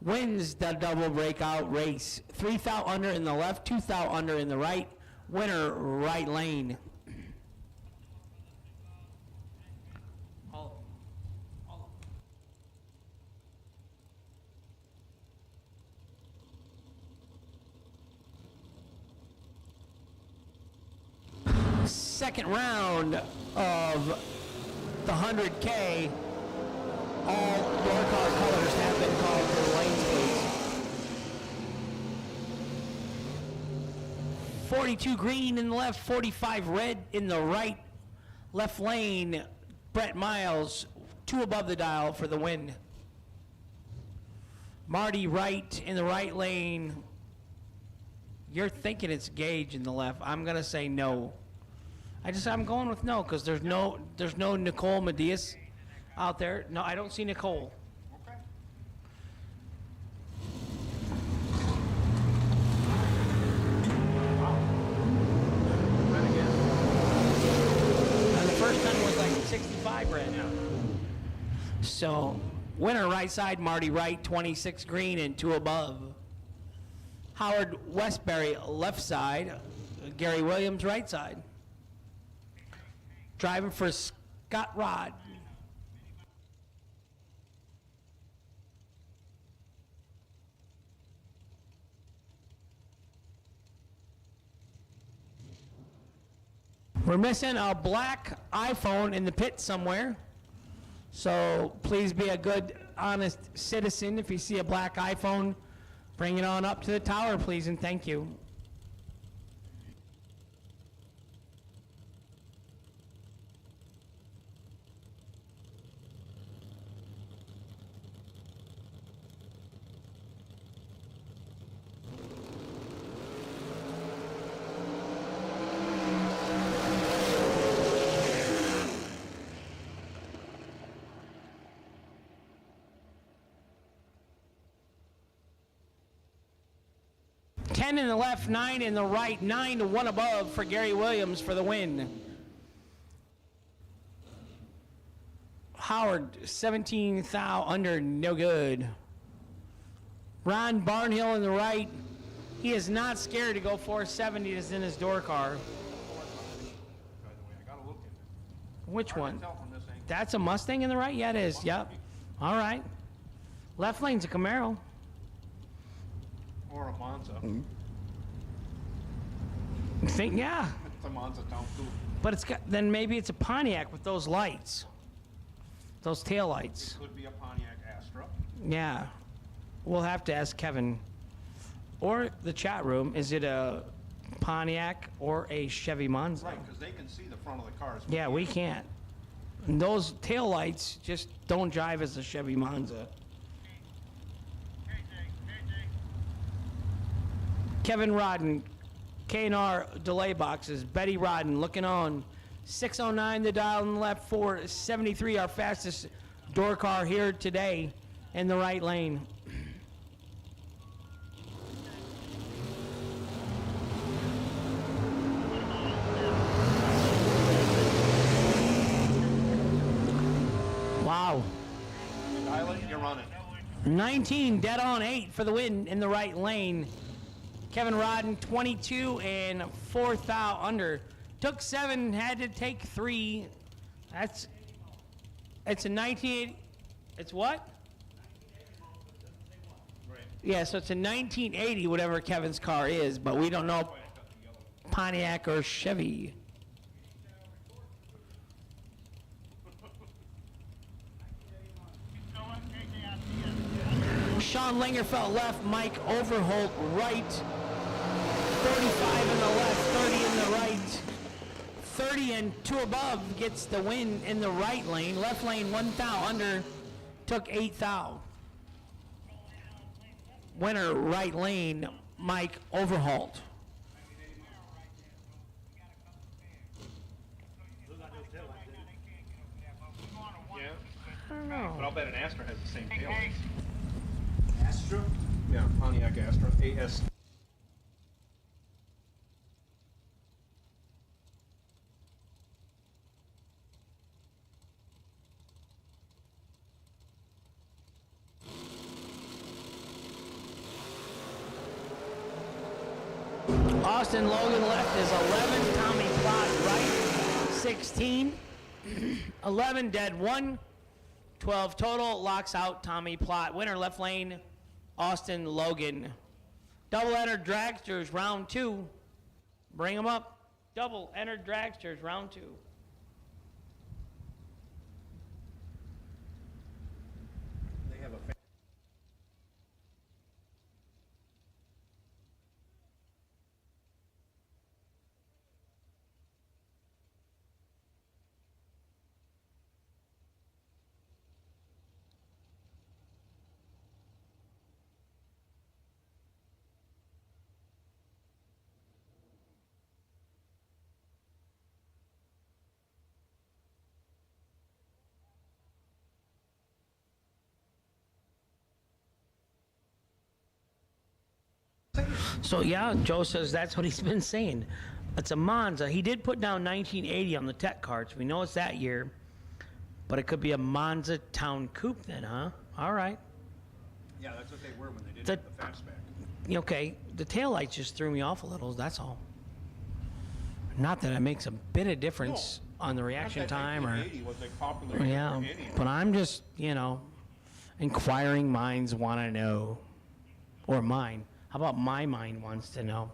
wins the double breakout race. 3 thou under in the left, 2 thou under in the right, winner right lane. Second round of the 100K, all door car colors have been called for the lanes, please. 42 green in the left, 45 red in the right. Left lane, Brett Miles, 2 above the dial for the win. Marty Wright in the right lane. You're thinking it's Gage in the left. I'm gonna say no. I'm going with no, because there's no Nicole Medias out there. No, I don't see Nicole. Okay. The first time was like 65 right now. So, winner right side, Marty Wright, 26 green and 2 above. Howard Westbury left side, Gary Williams right side. Driving for Scott Rod. We're missing a black iPhone in the pit somewhere. So please be a good, honest citizen. If you see a black iPhone, bring it on up to the tower, please, and thank you. In the left, 9 in the right, 9 to 1 above for Gary Williams for the win. Howard, 17 thou under, no good. Ron Barnhill in the right. He is not scared to go 470 is in his door car. Which one? That's a Mustang in the right? Yeah, it is. Yep. All right. Left lane's a Camaro. Or a Monza. Think, yeah. It's a Monza town too. But it's got, then maybe it's a Pontiac with those lights. Those tail lights. It could be a Pontiac Astra. Yeah. We'll have to ask Kevin. Or the chat room, is it a Pontiac or a Chevy Monza? Right, because they can see the front of the cars. Yeah, we can't. And those tail lights just don't jive as a Chevy Monza. Kevin Rodden, K&R delay boxes. Betty Rodden looking on. 609 the dial on the left. 473 our fastest door car here today in the right lane. Wow. Pilot, you're running. 19 dead on 8 for the win in the right lane. Kevin Rodden 22 and 4th out under. Took 7, had to take 3. It's a 1980. It's what? Yeah, so it's a 1980, whatever Kevin's car is, but we don't know Pontiac or Chevy. Sean Lingerfeld left, Mike Overholt right, 35 in the left, 30 in the right, 30 and 2 above gets the win in the right lane. Left lane 1 thou under, took 8 thou. Winner right lane, Mike Overholt. Yeah. I don't know. But I'll bet an Astra has the same tail. Astra? Yeah, Pontiac Astra. AS. Austin Logan left is 11, Tommy Plott right, 16, 11 dead 1, 12 total, locks out Tommy Plott. Winner left lane, Austin Logan. Double entered dragsters round 2. Bring them up. Double entered dragsters round 2. They have a So yeah, Joe says that's what he's been saying. It's a Monza. He did put down 1980 on the tech cards. We know it's that year, but it could be a Monza Town Coupe then, huh? All right. Yeah, that's what they were when they did The- the fastback. Okay, the taillights just threw me off a little, that's all. Not that it makes a bit of difference on the reaction time or... 1980 was a popular Yeah, for any- but I'm just, inquiring minds want to know. Or mine. How about my mind wants to know?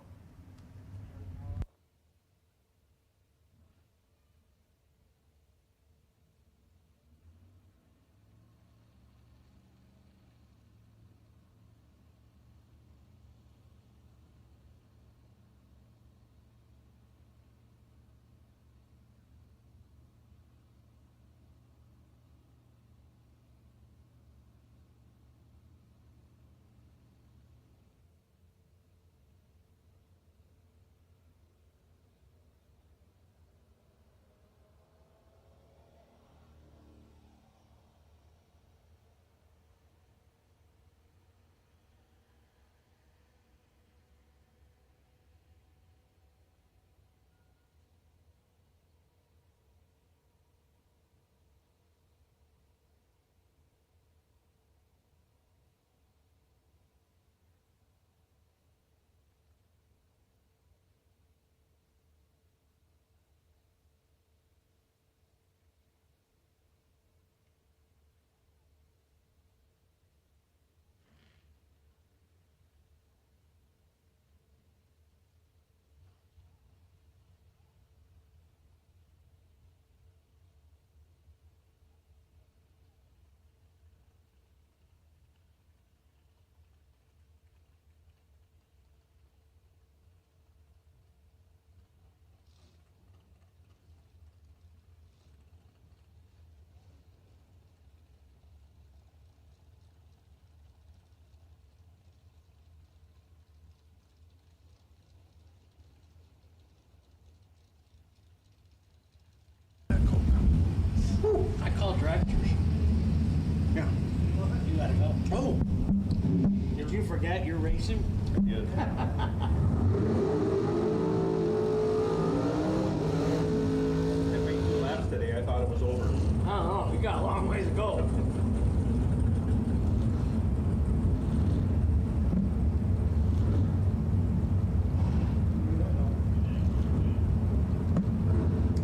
correct? Yeah. You gotta go. Oh. Did you forget you're racing? Yes. I made 2 laps today. I thought it was over. I don't know. We got a long ways to go.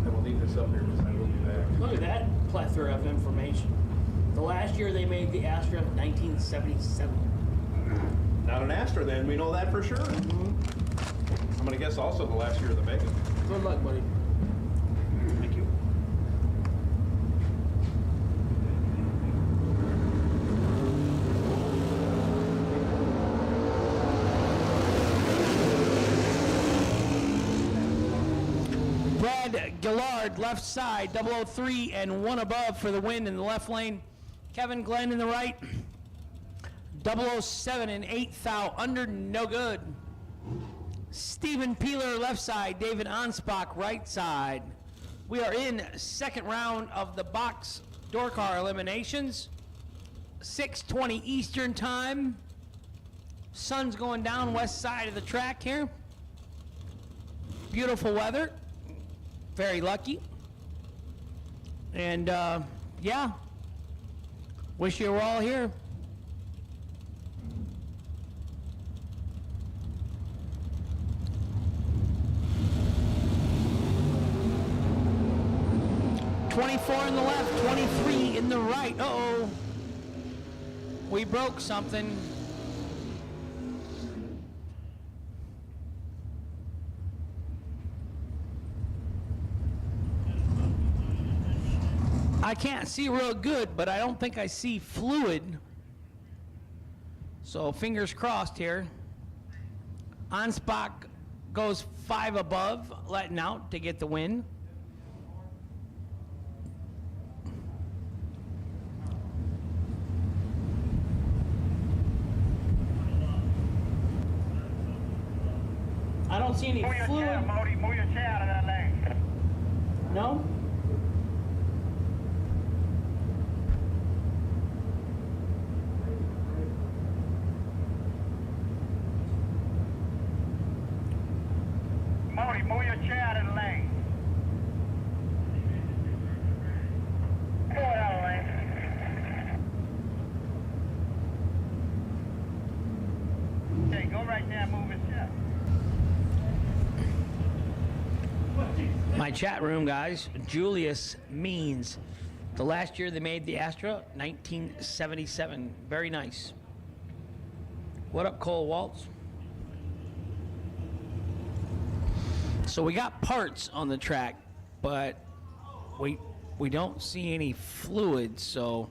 I will leave this up here because I will be back. Look at that plethora of information. The last year they made the Astra, 1977. Not an Astra then, we know that for sure. I'm gonna guess also the last year of the Mega. Good luck, buddy. Thank you. Brad Gillard, left side, 003 and 1 above for the win in the left lane. Kevin Glenn in the right. 007 and 8 thou under, no good. Stephen Peeler, left side. David Onspach, right side. We are in second round of the box door car eliminations. 6:20 Eastern time. Sun's going down west side of the track here. Beautiful weather. Very lucky. And yeah, wish you were all here. $24 in the left, $23 in the right. Uh-oh. We broke something. I can't see real good, but I don't think I see fluid. So fingers crossed here. Onspach goes 5 above, letting out to get the win. I don't see any fluid. Move your chair out of that lane. No? Modi, move your chair out of the lane. Pull it out of the lane. Okay, go right there and move his chair. My chat room, guys. Julius Means. The last year they made the Astra, 1977. Very nice. What up, Cole Waltz? So we got parts on the track, but we don't see any fluid, so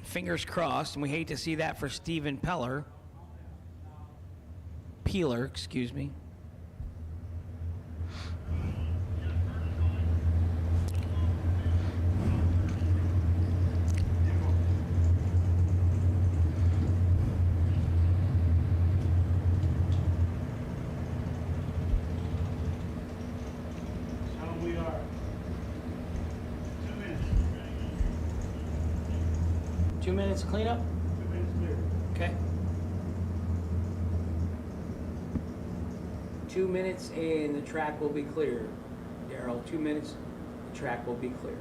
fingers crossed, and we hate to see that for Stephen Peeler, excuse me. We are 2 minutes. 2 minutes cleanup? 2 minutes clear. Okay. 2 minutes and the track will be clear. Daryl, 2 minutes, the track will be clear.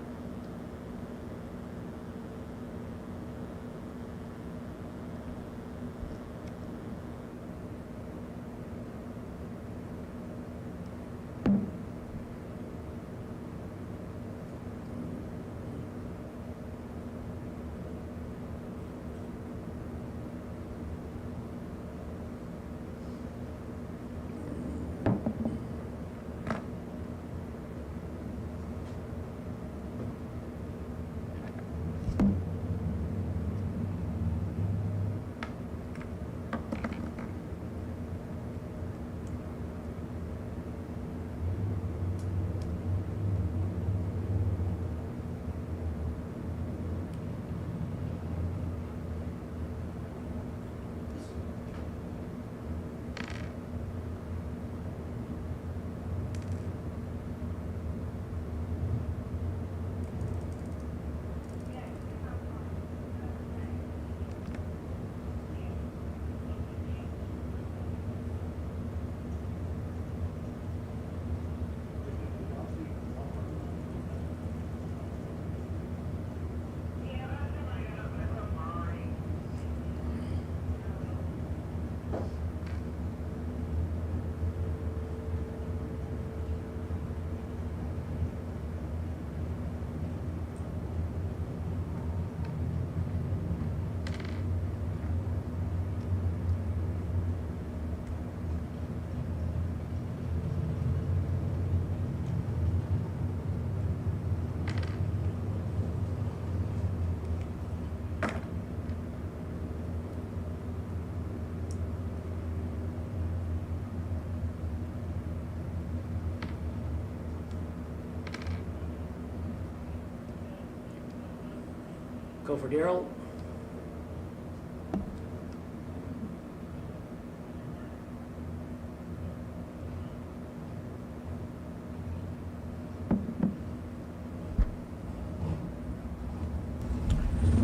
Go for Daryl.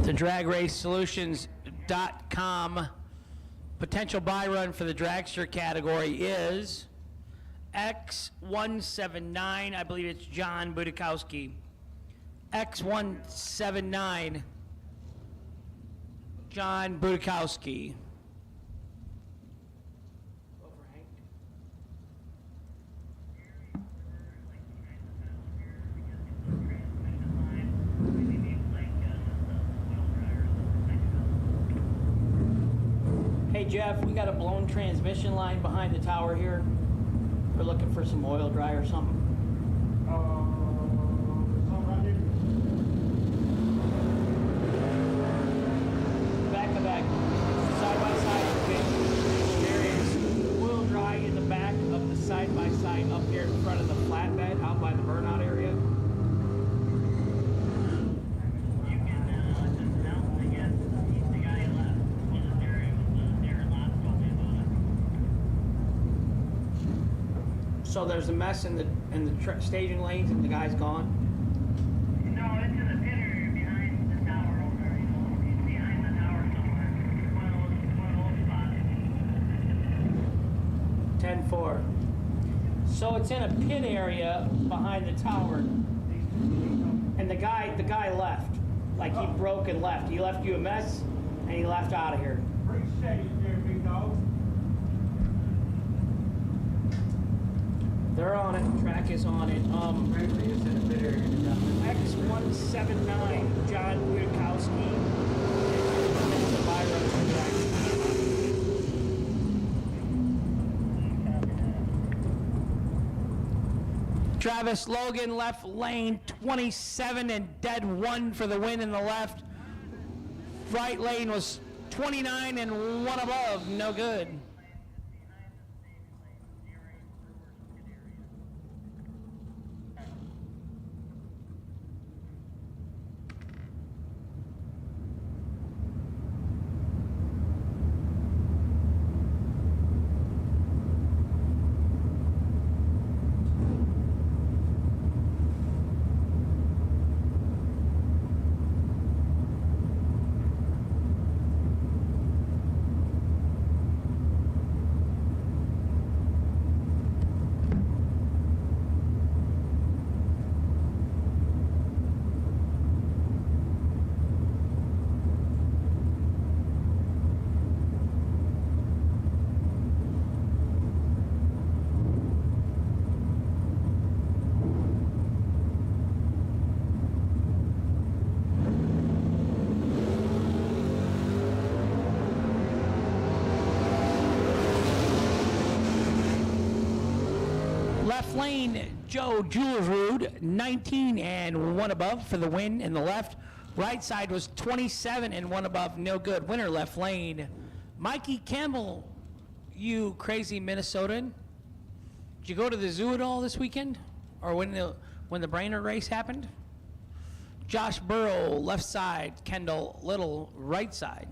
The DragRaceSolutions.com potential buy run for the dragster category is X179. I believe it's John Budakowski. X179, John Budakowski. Hey Jeff, we got a blown transmission line behind the tower here. We're looking for some oil dry or something. Back to back, side by side. Okay. There is oil dry in the back of the side by side up here in front of the flatbed out by the burnout area. So there's a mess in the staging lanes and the guy's gone? No, it's in the pit area behind the tower over there. You know, he's behind the tower somewhere. One of those spots. 10-4. So it's in a pit area behind the tower, and the guy left. Like he broke and left. He left you a mess, and he left out of here. Appreciate it there, big dog. They're on it. Track is on it. X179, John Budakowski. The buy run for Travis Logan, left lane, 27 and dead 1 for the win in the left. Right lane was 29 and 1 above, no good. Left lane, Joe Jules-Rude, 19 and 1 above for the win in the left. Right side was 27 and 1 above, no good. Winner left lane. Mikey Campbell, you crazy Minnesotan. Did you go to the zoo at all this weekend? Or when the Brainerd race happened? Josh Burrow, left side. Kendall Little, right side.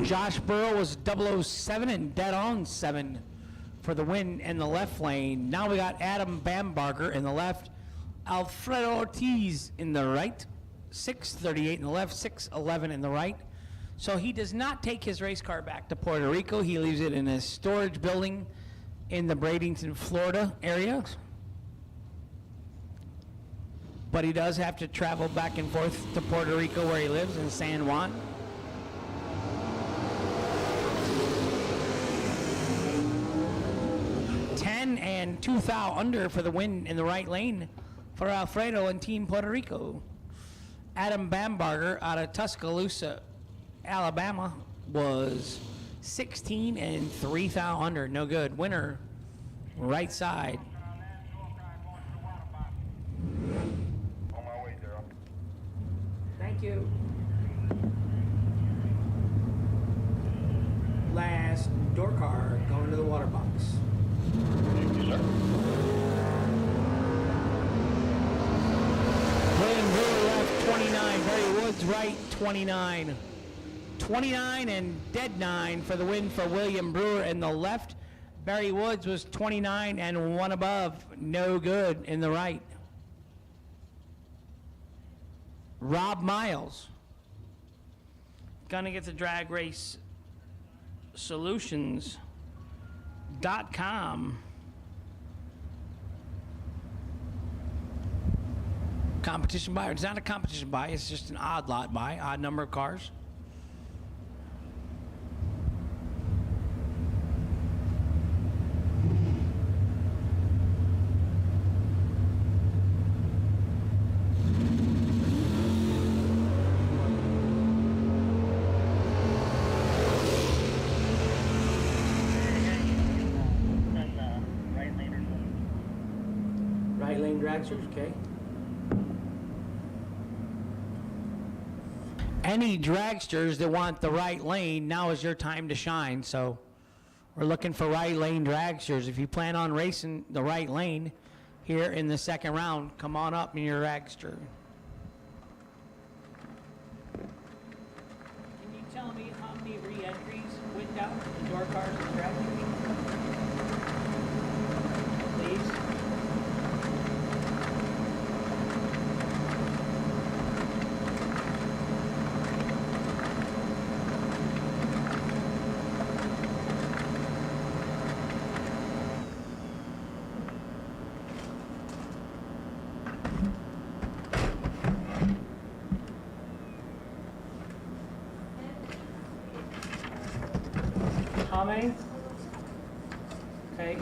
Josh Burrow was 007 and dead on 7 for the win in the left lane. Now we got Adam Bambarger in the left, Alfredo Ortiz in the right, 638 in the left, 611 in the right. So he does not take his race car back to Puerto Rico. He leaves it in his storage building in the Bradenton, Florida area. but he does have to travel back and forth to Puerto Rico where he lives in San Juan. And 2 thou under for the win in the right lane for Alfredo and Team Puerto Rico. Adam Bambarger out of Tuscaloosa, Alabama, was 16 and 3 thou under. No good. Winner, right side. Thank you. Last door car going to the water box. William Brewer left 29, Barry Woods right 29. 29 and dead 9 for the win for William Brewer in the left. Barry Woods was 29 and 1 above, no good in the right. Rob Miles, gonna get the drag race solutions.com. Competition buy. It's not a competition buy, it's just an odd lot buy, odd number of cars. Right lane dragsters, okay. Any dragsters that want the right lane, now is your time to shine. So we're looking for right lane dragsters. If you plan on racing the right lane here in the second round, come on up in your dragster. Can you tell me how many re-entries went down the door cars and dragsters? Please. How many? Okay.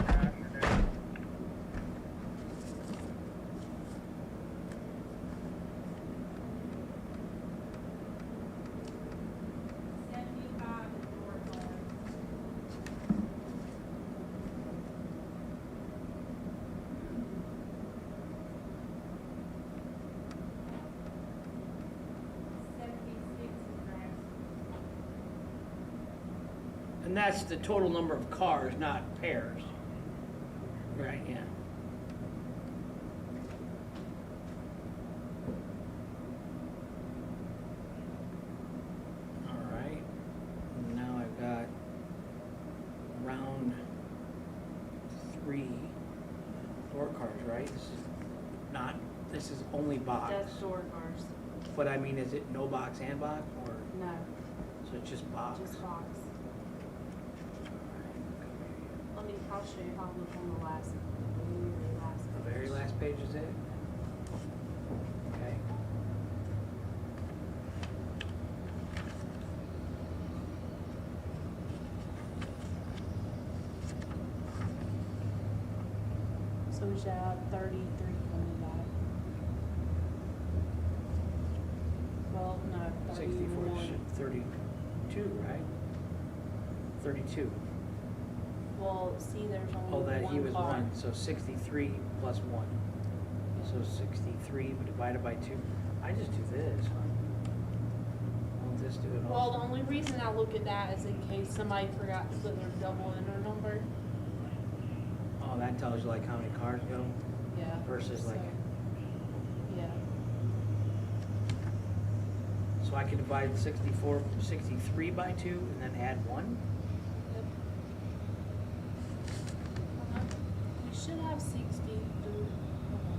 And that's the total number of cars, not pairs. Right, yeah. All right. Now I've got round 3 door cars, right? This is only box. That's door cars. But I mean, is it no box and box, or? No. So it's just box? Just box. I'll show you how to look on the The very last page is it? Okay. So we should have 33 coming back. Well, no, 64, 31. 32, right? 32. Well, see, there's only Oh, that he one was car. 1, so 63 plus 1. So 63 divided by 2. I just do this. I'll just do it all. Well, the only reason I look at that is in case somebody forgot to put their double enter number. Oh, that tells you like how many cars go? Yeah. Versus like, Yeah. so I could divide 63 by 2 and then add 1? We should have 63.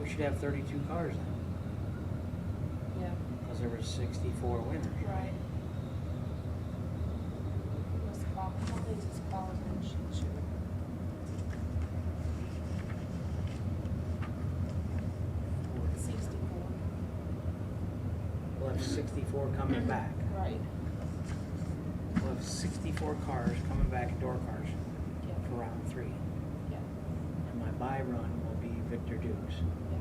We should have 32 cars then. Yeah. Because there were 64 winners. Right. Let's call, how many is call and shoot? 64. have 64 coming back. Right. We'll have 64 cars coming back, door cars, Yep. for round 3. Yep. And my buy run will be Victor Dukes. Yep.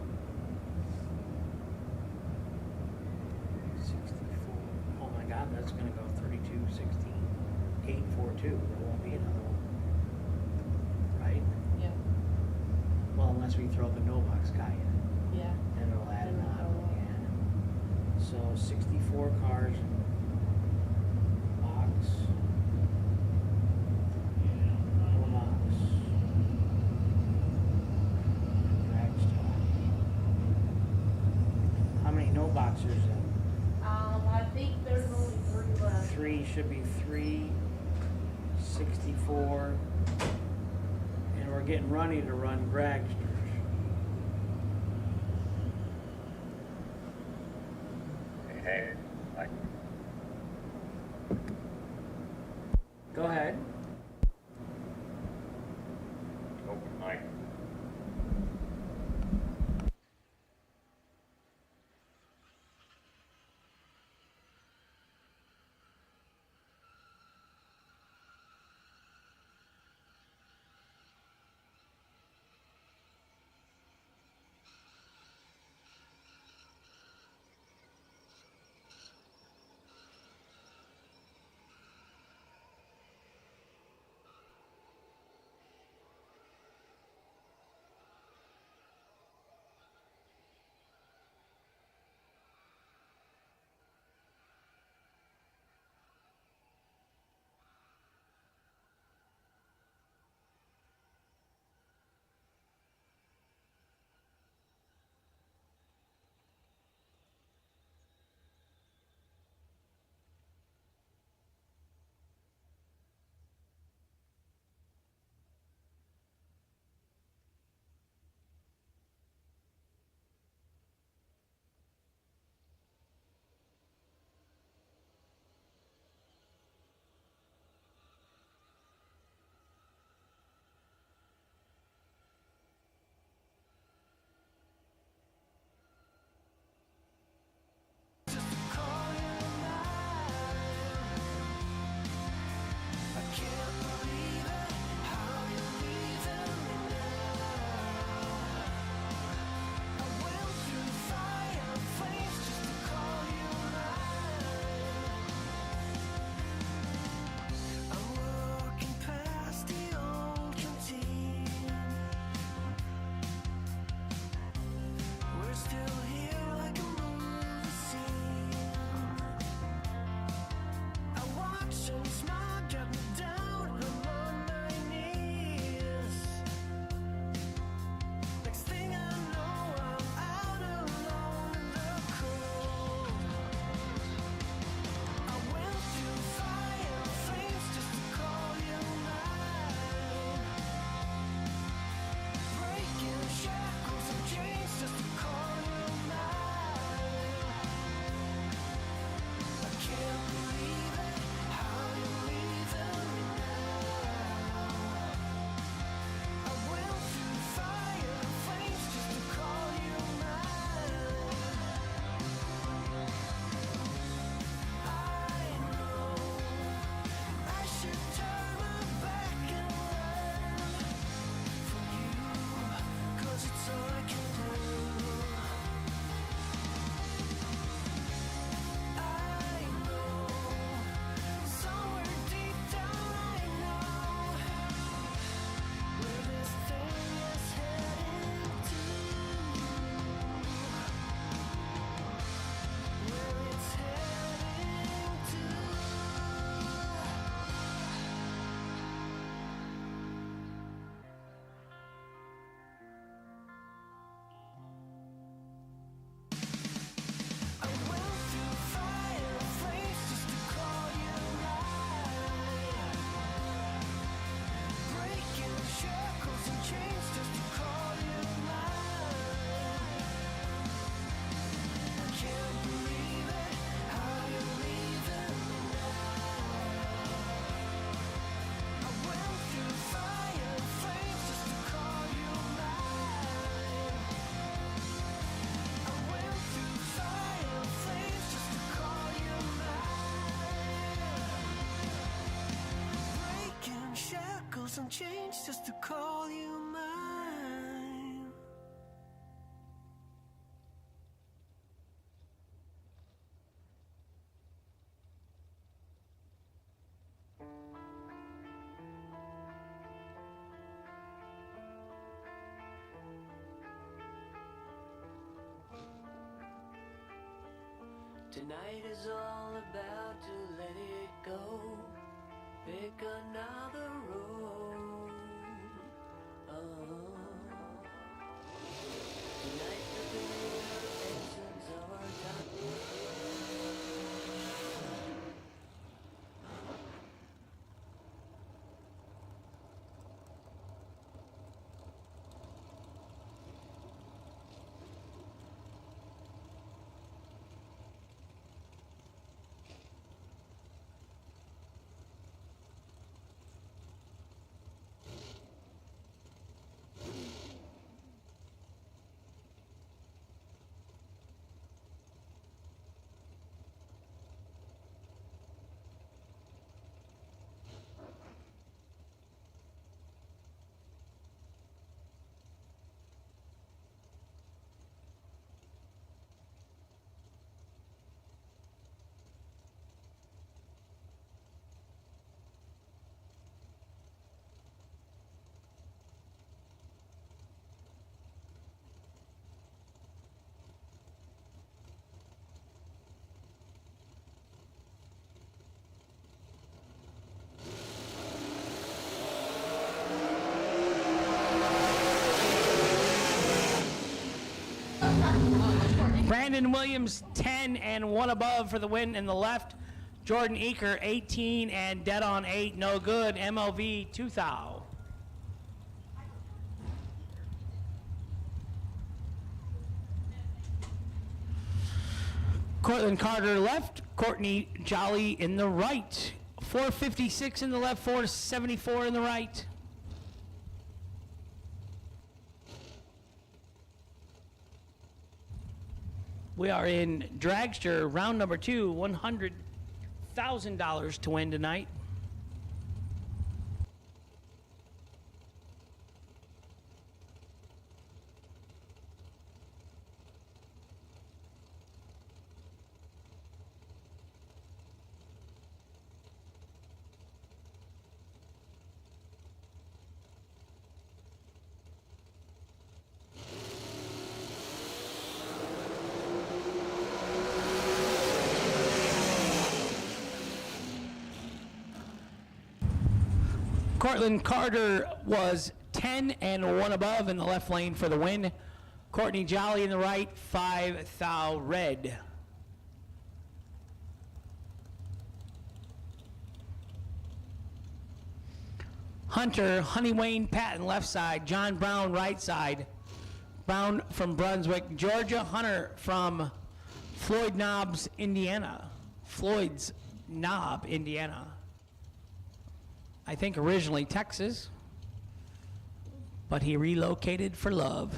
64. Oh my God, that's gonna go 32, 16, 8, 4, 2. There won't be another one. Right? Yep. Well, unless we throw the no-box guy in. Yeah. And it'll add Then it it'll on go up. again. So 64 cars box. No box. Drag stock. How many no boxers in? I think there's only 3 left. 3 should be 3, 64. And we're getting ready to run dragsters. Hey, like, Go ahead. open mic. some change just to call you mine. Tonight is all about to let it go. Pick another road. Tonight the essence of our time. Brandon Williams, 10 and 1 above for the win in the left. Jordan Eaker, 18 and dead on 8, no good. MLV 2000. Cortland Carter left, Courtney Jolly in the right. 456 in the left, 474 in the right. We are in Dragster, round number 2, $100,000 to win tonight. Cortland Carter was 10 and 1 above in the left lane for the win. Courtney Jolly in the right, 5 thou red. Hunter, Honey Wayne Patton left side, John Brown right side. Brown from Brunswick, Georgia. Hunter from Floyd Knobs, Indiana. Floyd's Knob, Indiana. I think originally Texas, but he relocated for love.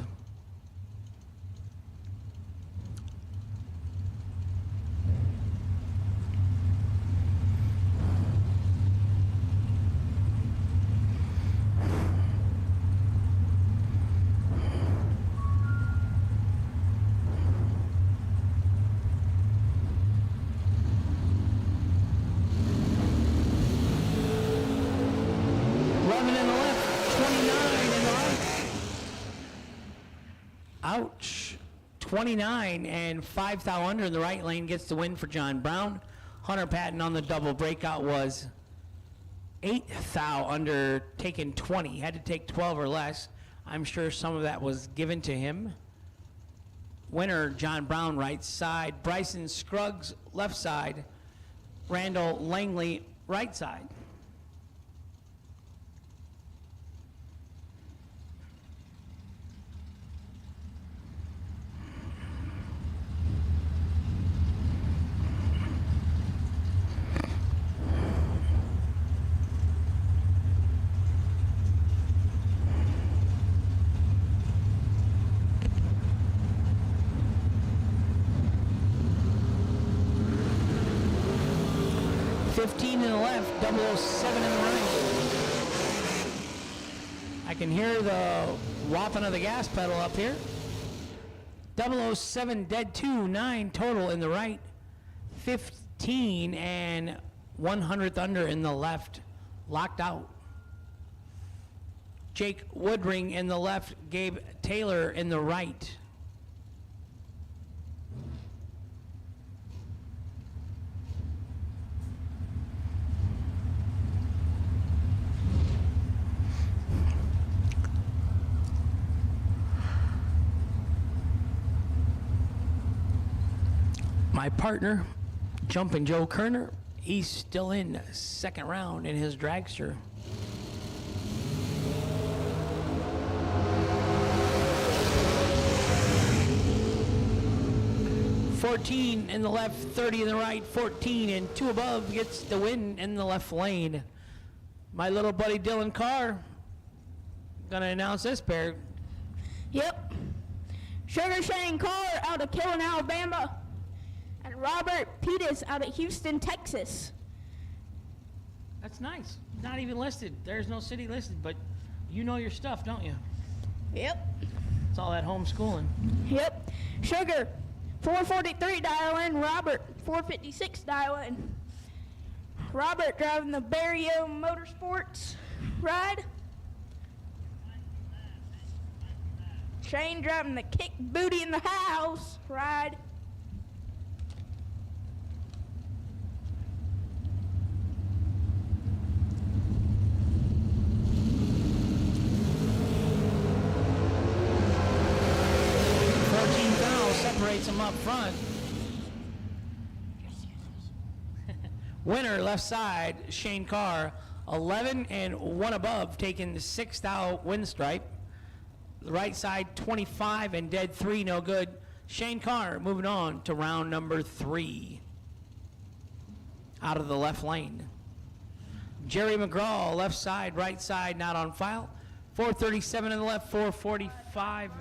Ouch. 29 and 5 thou under in the right lane gets the win for John Brown. Hunter Patton on the double breakout was 8 thou under, taking 20. Had to take 12 or less. I'm sure some of that was given to him. Winner, John Brown right side. Bryson Scruggs left side. Randall Langley right side. In the left, 007 in the right. can hear the whopping of the gas pedal up here. 007 dead 2, 9 total in the right, 15 and 100th under in the left, locked out. Jake Woodring in the left, Gabe Taylor in the right. My partner, Jumpin' Joe Kerner, he's still in second round in his dragster. $14 in the left, 30 in the right, 14 and 2 above gets the win in the left lane. My little buddy Dylan Carr gonna announce this pair. Yep. Sugar Shane Carr out of Killen, Alabama. And Robert Pettis out of Houston, Texas. That's nice. Not even listed. There's no city listed, but you know your stuff, don't you? Yep. It's all that homeschooling. Yep. Sugar, 443 dial in. Robert, 456 dial in. Robert driving the Barrio Motorsports ride. Shane driving the Kick Booty in the House ride. Separates them up front. Winner left side, Shane Carr, 11 and 1 above, taking the 6th out win stripe. The right side, 25 and dead 3, no good. Shane Carr moving on to round number 3. Out of the left lane. Jerry McGraw, left side, right side, not on file. 437 in the left, 445.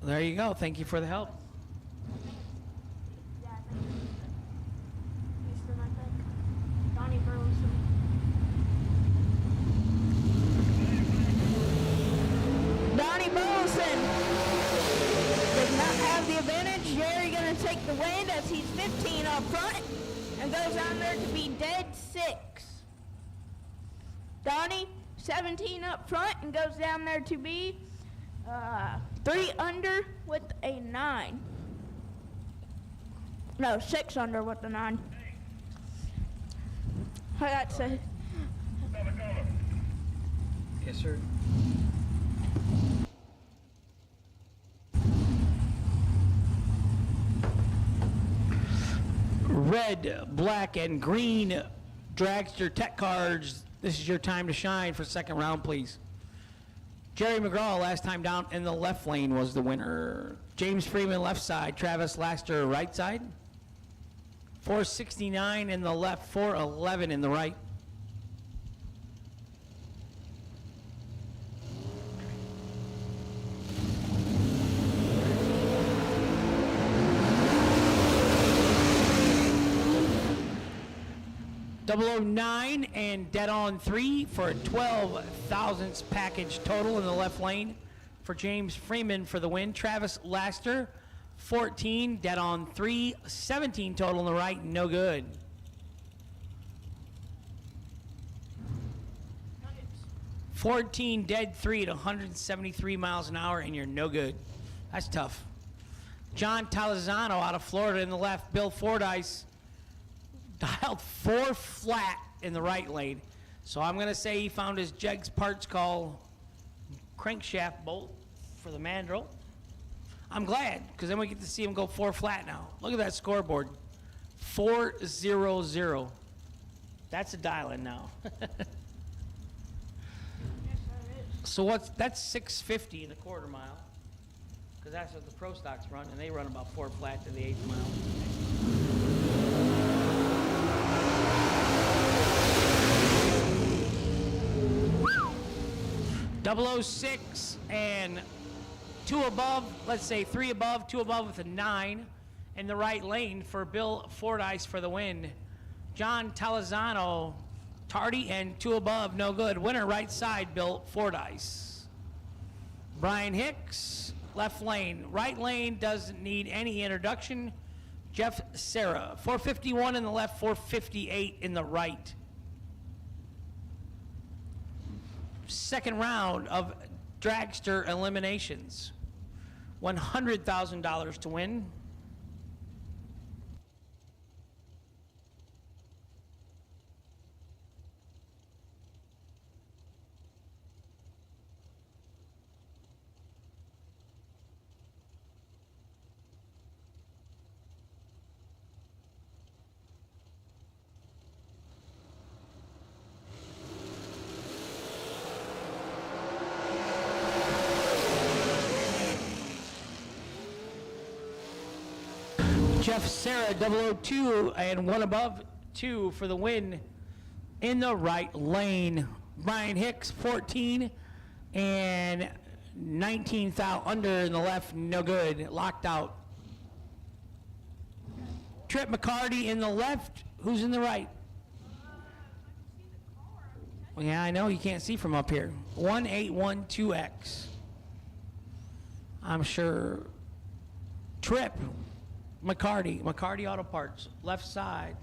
There you go. Thank you for the help. Donnie Burleson. Donnie Burleson does not have the advantage. Jerry going to take the win as he's 15 up front and goes down there to be dead 6. Donnie, 17 up front and goes down there to be 3 under with a 9. No, 6 under with the 9. That's it. Yes, sir. Red, black, and green dragster tech cards. This is your time to shine for second round, please. Jerry McGraw, last time down in the left lane, was the winner. James Freeman, left side. Travis Laster, right side. 469 in the left, 411 in the right. .009 and dead on 3 for a 12 thousandths package total in the left lane for James Freeman for the win. Travis Laster, 14, dead on 3, 17 total in the right, no good. $14 dead 3 at 173 miles an hour, and you're no good. That's tough. John Talazano out of Florida in the left. Bill Fordyce dialed 4 flat in the right lane. So I'm going to say he found his JEGS parts call crankshaft bolt for the mandrel. I'm glad, because then we get to see him go 4 flat now. Look at that scoreboard. 400. That's a dial-in now. So that's 650 in the quarter mile, because that's what the pro stocks run, and they run about 4 flat to the 8th mile. 006 and 2 above, let's say 3 above, 2 above with a 9 in the right lane for Bill Fordyce for the win. John Talazano Tardy and 2 above, no good. Winner, right side, Bill Fordyce. Brian Hicks, left lane. Right lane doesn't need any introduction. Jeff Serra, 451 in the left, 458 in the right. Second round of Dragster eliminations. $100,000 to win. Jeff Serra, 002, and 1 above 2 for the win in the right lane. Brian Hicks, 14, and 19,000 under in the left, no good, locked out. Trip McCarty in the left, who's in the right? Well, yeah, I know, you can't see from up here. 1812X. I'm sure. Trip McCarty Auto Parts, left side.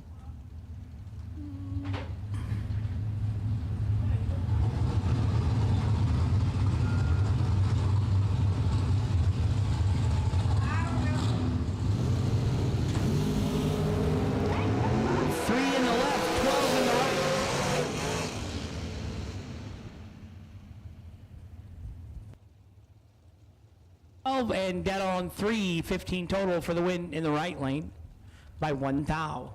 And dead on 3, 15 total for the win in the right lane by 1 thou.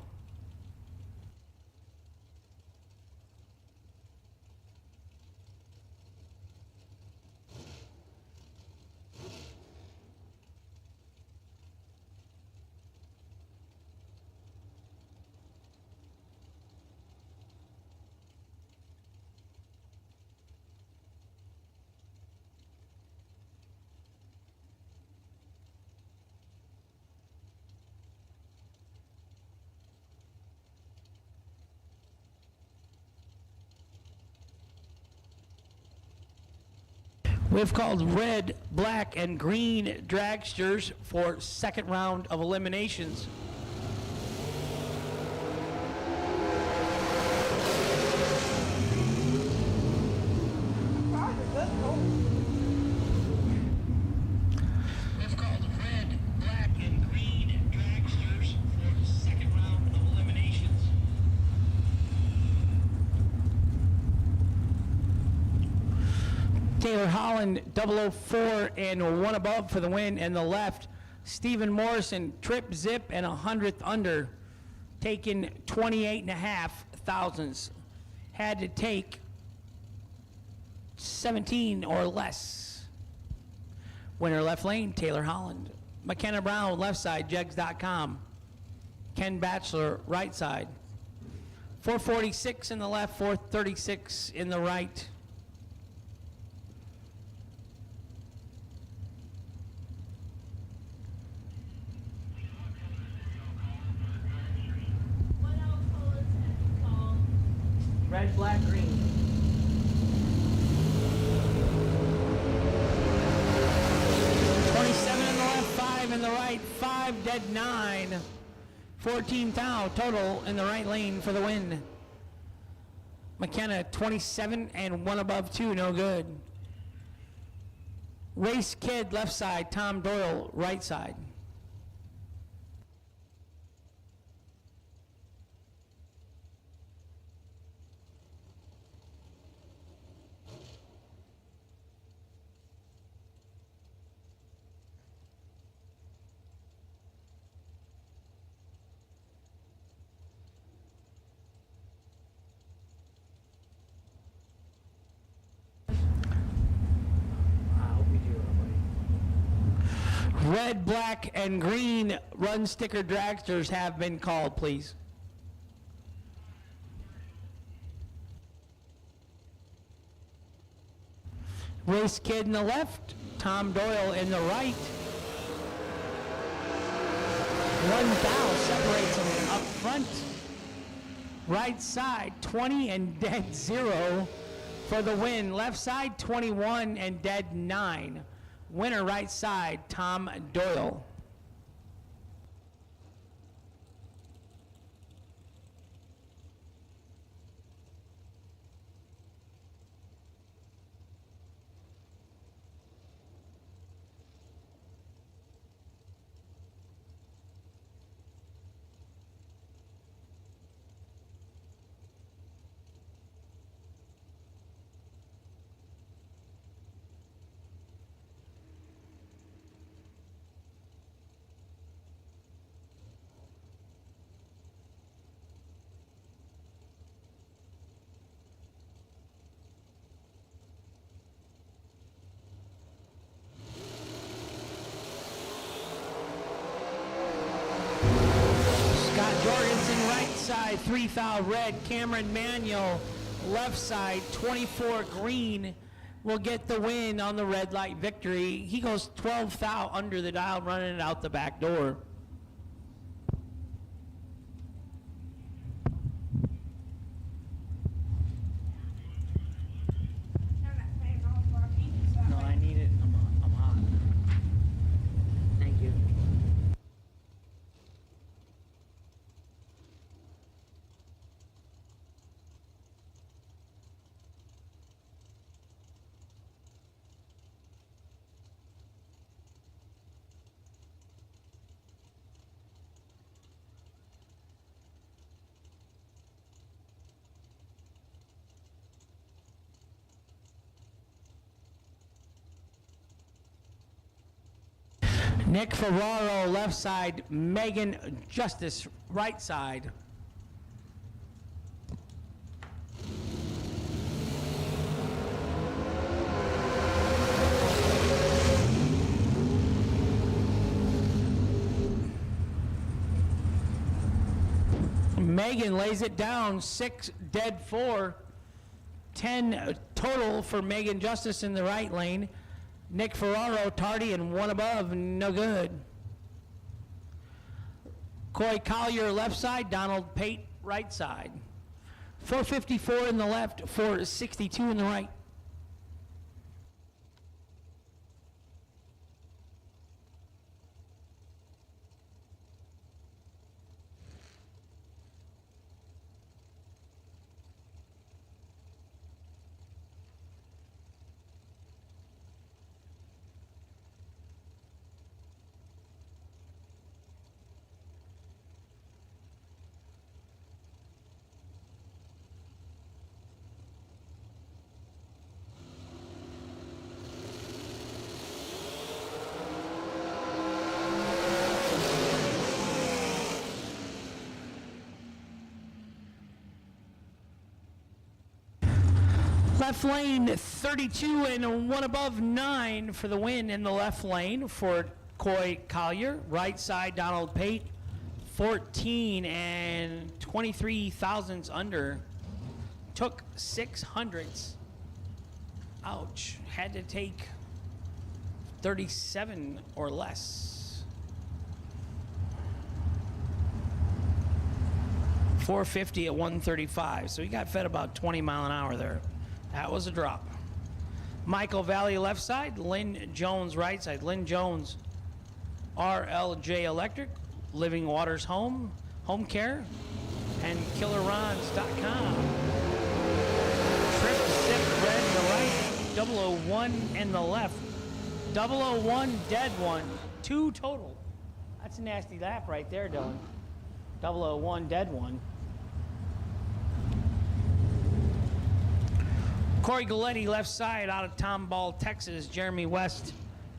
We've called red, black, and green dragsters for second round of eliminations. We've called red, black, and green dragsters for second round of eliminations. Taylor Holland, 004 and 1 above for the win, and the left. Stephen Morrison, trip, zip, and 100th under, taking 28.5 thousandths. Had to take 17 or less. Winner left lane, Taylor Holland. McKenna Brown, left side, JEGS.com. Ken Batchelor, right side. 446 in the left, 436 in the right. Red, black, green. $27 in the left, 5 in the right, 5 dead 9. 14 thou total in the right lane for the win. McKenna, 27 and 1 above 2, no good. Race Kid, left side, Tom Doyle, right side. Red, black, and green run sticker dragsters have been called, please. Race Kid in the left, Tom Doyle in the right. 1 thou separates them up front. Right side 20 and dead 0 for the win. Left side 21 and dead 9. Winner right side, Tom Doyle. Jorgensen right side, 3 thou red. Cameron Manuel left side, 24 green, will get the win on the red light victory. He goes 12 thou under the dial, running it out the back door. No, I need it. I'm hot. Thank you. Nick Ferraro left side, Megan Justice right side. Megan lays it down, 6 dead 4, 10 total for Megan Justice in the right lane. Nick Ferraro, tardy and 1 above, no good. Coy Collier left side, Donald Pate right side. 454 in the left, 462 in the right. Left lane 32 and 1 above 9 for the win in the left lane for Coy Collier. Right side Donald Pate 14 and 23 thousandths under. Took 600ths. Ouch. Had to take 37 or less. 450 at 135. So he got fed about 20 mile an hour there. That was a drop. Michael Valley left side, Lynn Jones right side. Lynn Jones, RLJ Electric, Living Waters Home, Home Care, and KillerRons.com. Trip Sip Red in the right, 001 in the left. 001 dead 1, 2 total. That's a nasty lap right there, Dylan. 001 dead 1. Corey Galletti left side out of Tomball, Texas. Jeremy West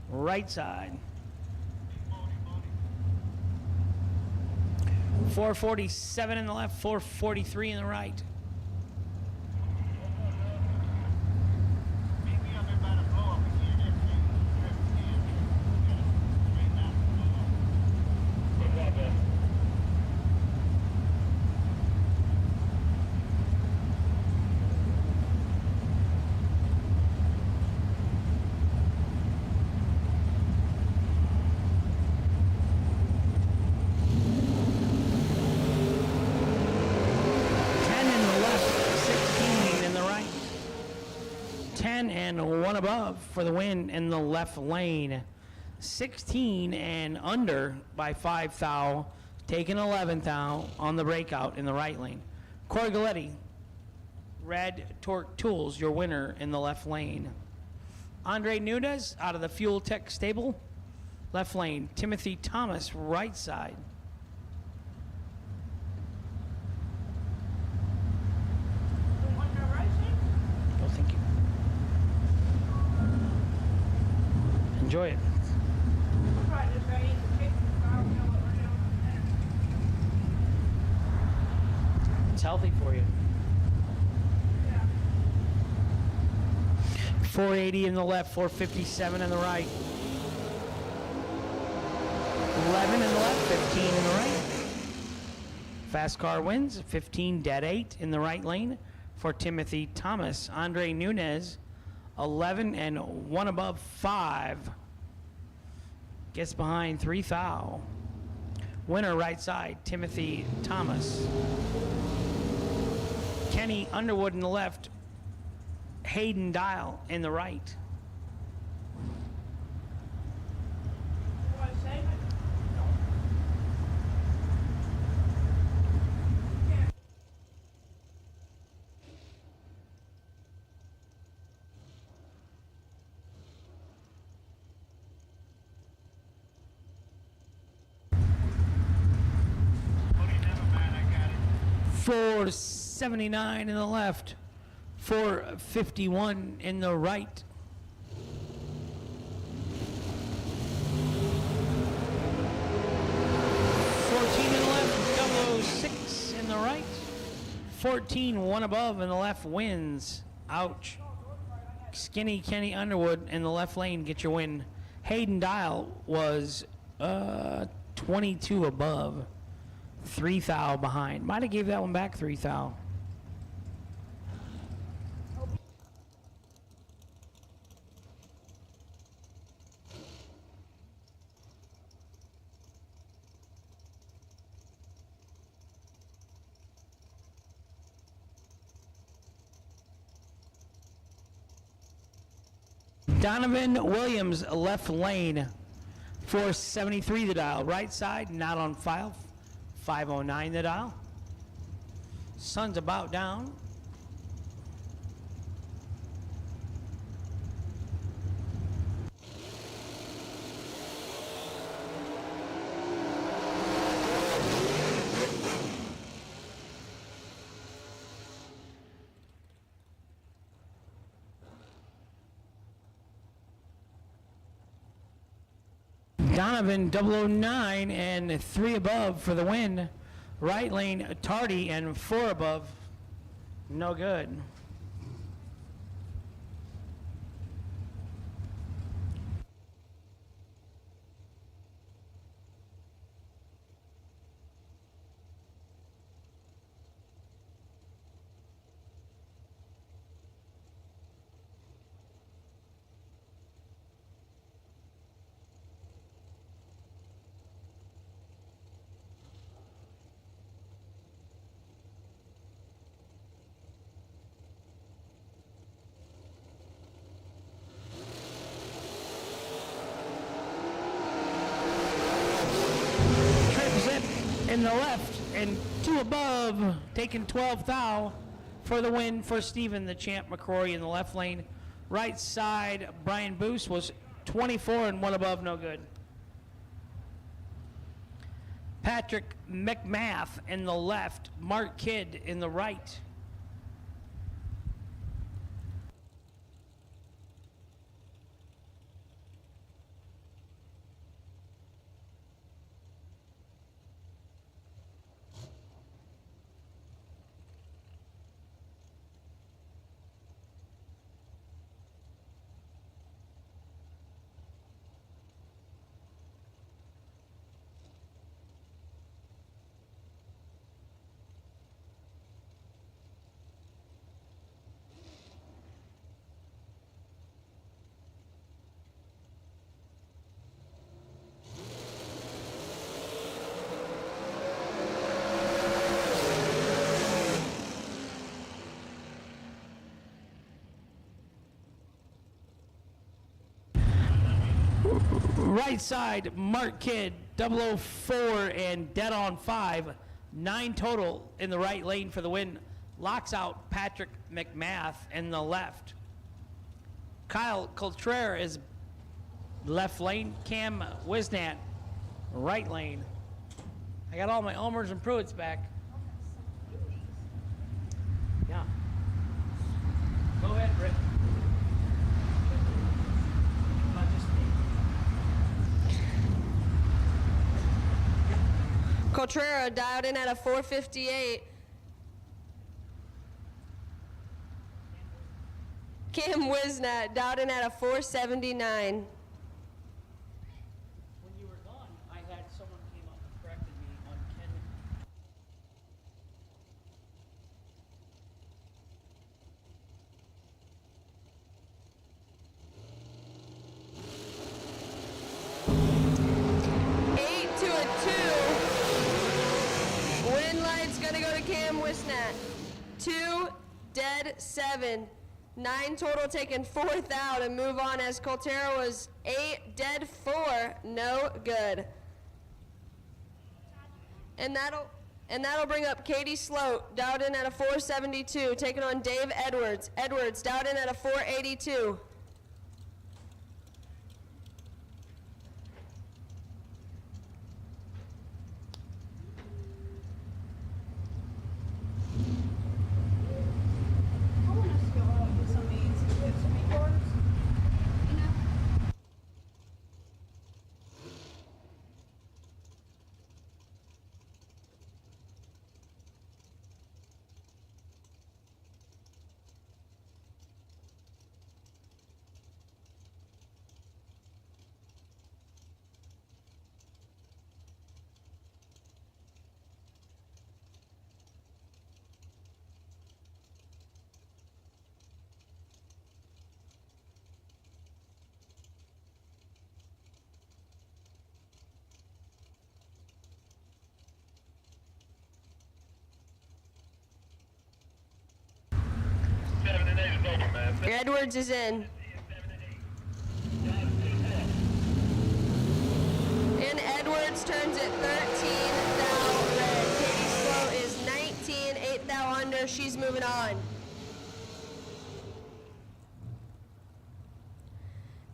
right side. 447 in the left, 443 in the right. 10 and 1 above for the win in the left lane. 16 and under by 5 thou, taking 11 thou on the breakout in the right lane. Corey Galletti, Red Torque Tools, your winner in the left lane. Andre Nunez out of the Fuel Tech stable, left lane. Timothy Thomas, right side. Oh, thank you. Enjoy it. It's healthy for you. 480 in the left, 457 in the right. 11 in the left, 15 in the right. Fast car wins, 15 dead 8 in the right lane for Timothy Thomas. Andre Nunez, 11 and 1 above 5. Gets behind 3 thou. Winner right side, Timothy Thomas. Kenny Underwood in the left, Hayden Dial in the right. $479 in the left, 451 in the right. $14 in the left, 006 in the right. 14, 1 above in the left wins. Ouch. Skinny Kenny Underwood in the left lane, get your win. Hayden Dial was 22 above, 3 thou behind. Might have gave that one back 3 thou. Donovan Williams, left lane, 473 the dial. Right side, not on file, 509 the dial. Sun's about down. Donovan 009 and 3 above for the win. Right lane Tardy and 4 above. No good. In the left and 2 above, taking 12 thou for the win for Stephen the Champ McCrory in the left lane. Right side, Brian Boos was 24 and 1 above, no good. Patrick McMath in the left, Mark Kidd in the right. Right side, Mark Kidd, 004 and dead on 5. 9 total in the right lane for the win. Locks out Patrick McMath in the left. Kyle Coultrere is left lane. Cam Wisnat, right lane. I got all my Omers and Pruitts back. Yeah. Go ahead, Britt. Not just me. Coultrere dialed in at a 458. Cam Wisnat dialed in at a 479. When you were gone, I had someone came up and corrected me on Ken. Eight to a 2. Win light's gonna go to Cam Wisnat. 2 dead 7. 9 total, taking 4th out and move on as Coultrere was 8 dead 4, no good. And that'll bring up Katie Sloat, dialed in at a 472, taking on Dave Edwards. Edwards dialed in at a 482. Edwards is in. And Edwards turns it 13 thou red. Katie Sloat is 19, 8 thou under. She's moving on.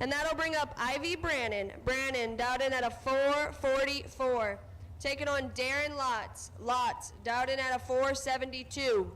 And that'll bring up Ivy Brannon. Brannon dialed in at a 444. Taking on Darren Lotz. Lotz dialed in at a 472.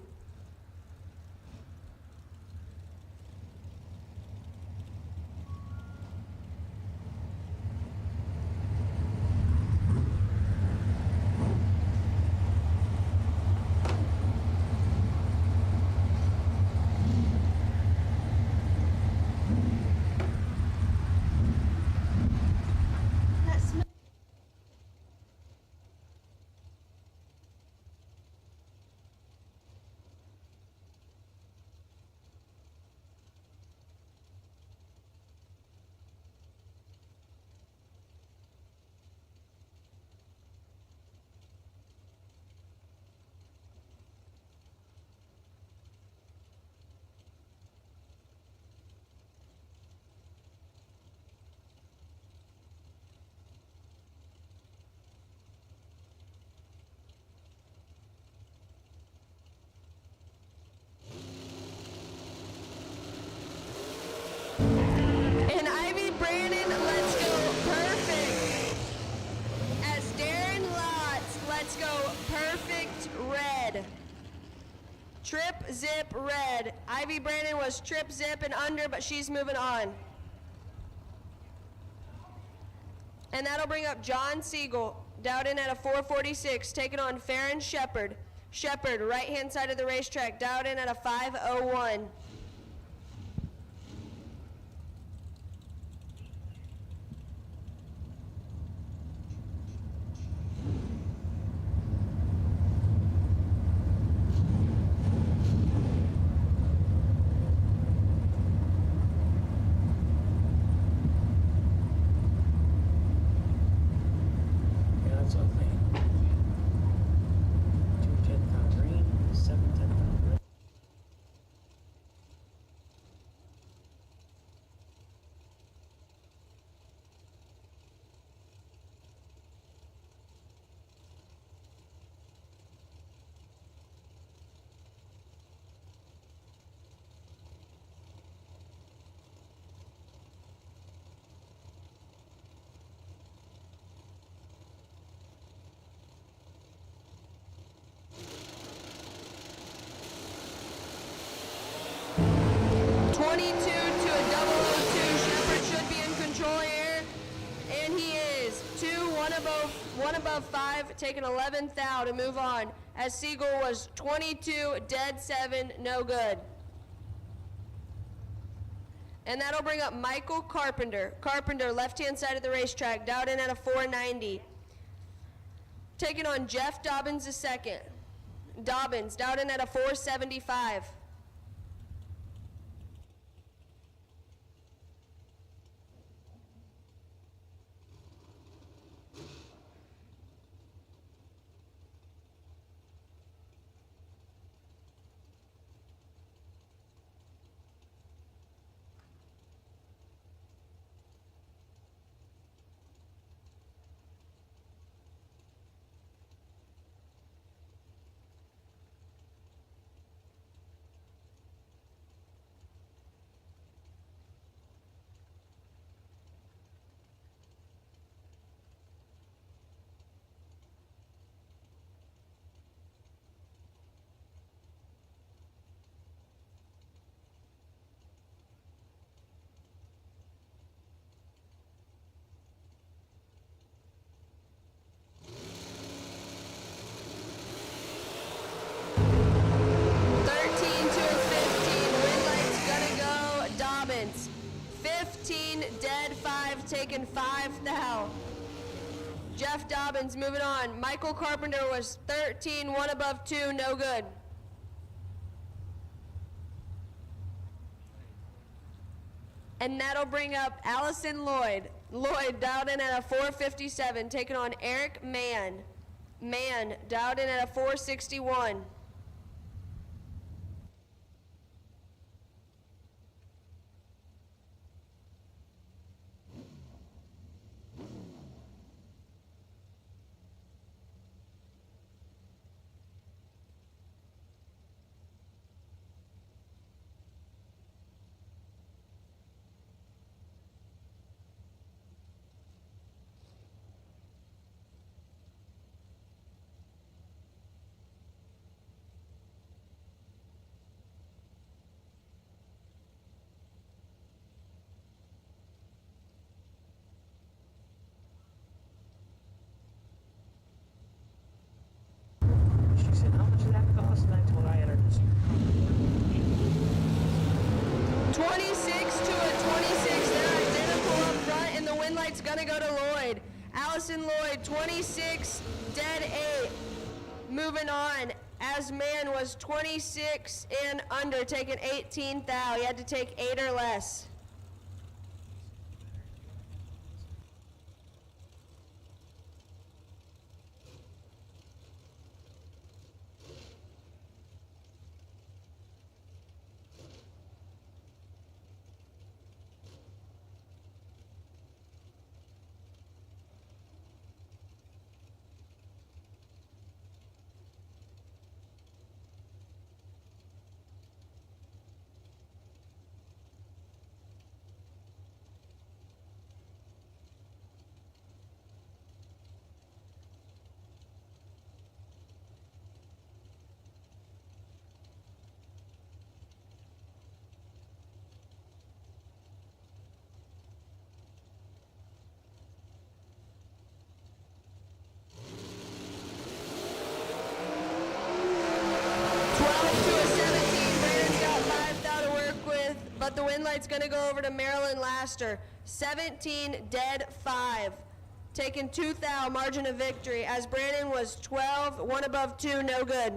And Ivy Brannon, let's go perfect. As Darren Lotz, let's go perfect red. Trip, zip, red. Ivy Brannon was trip, zip, and under, but she's moving on. And that'll bring up John Siegel, dialed in at a 446, taking on Farron Shepard. Shepard, right-hand side of the racetrack, dialed in at a 501. one above 5, taking 11th thou to move on, as Siegel was 22, dead 7, no good. And that'll bring up Michael Carpenter. Carpenter, left-hand side of the racetrack, dialed in at a 490. Taking on Jeff Dobbins II. Dobbins, dialed in at a 475. Taking 5 thou. Jeff Dobbins moving on. Michael Carpenter was 13, 1 above 2, no good. And that'll bring up Allison Lloyd. Lloyd dialed in at a 457, taking on Eric Mann. Mann dialed in at a 461. She said, how much did that cost? And I told her I entered this. 26 to a 26. They're identical up front, and the win light's gonna go to Lloyd. Allison Lloyd, 26, dead 8. Moving on, as man was 26 and under, taking 18 thou. He had to take 8 or less. But the win light's gonna go over to Marilyn Laster. 17, dead 5. Taking 2 thou, margin of victory, as Brandon was 12, 1 above 2, no good.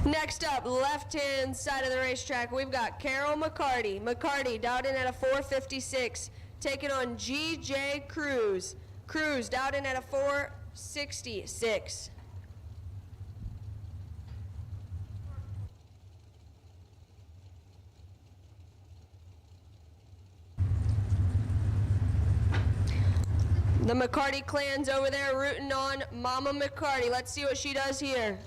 Next up, left-hand side of the racetrack, we've got Carol McCarty. McCarty dialed in at a 456, taking on G.J. Cruz. Cruz dialed in at a 466. The McCarty clan's over there rooting on Mama McCarty. Let's see what she does here.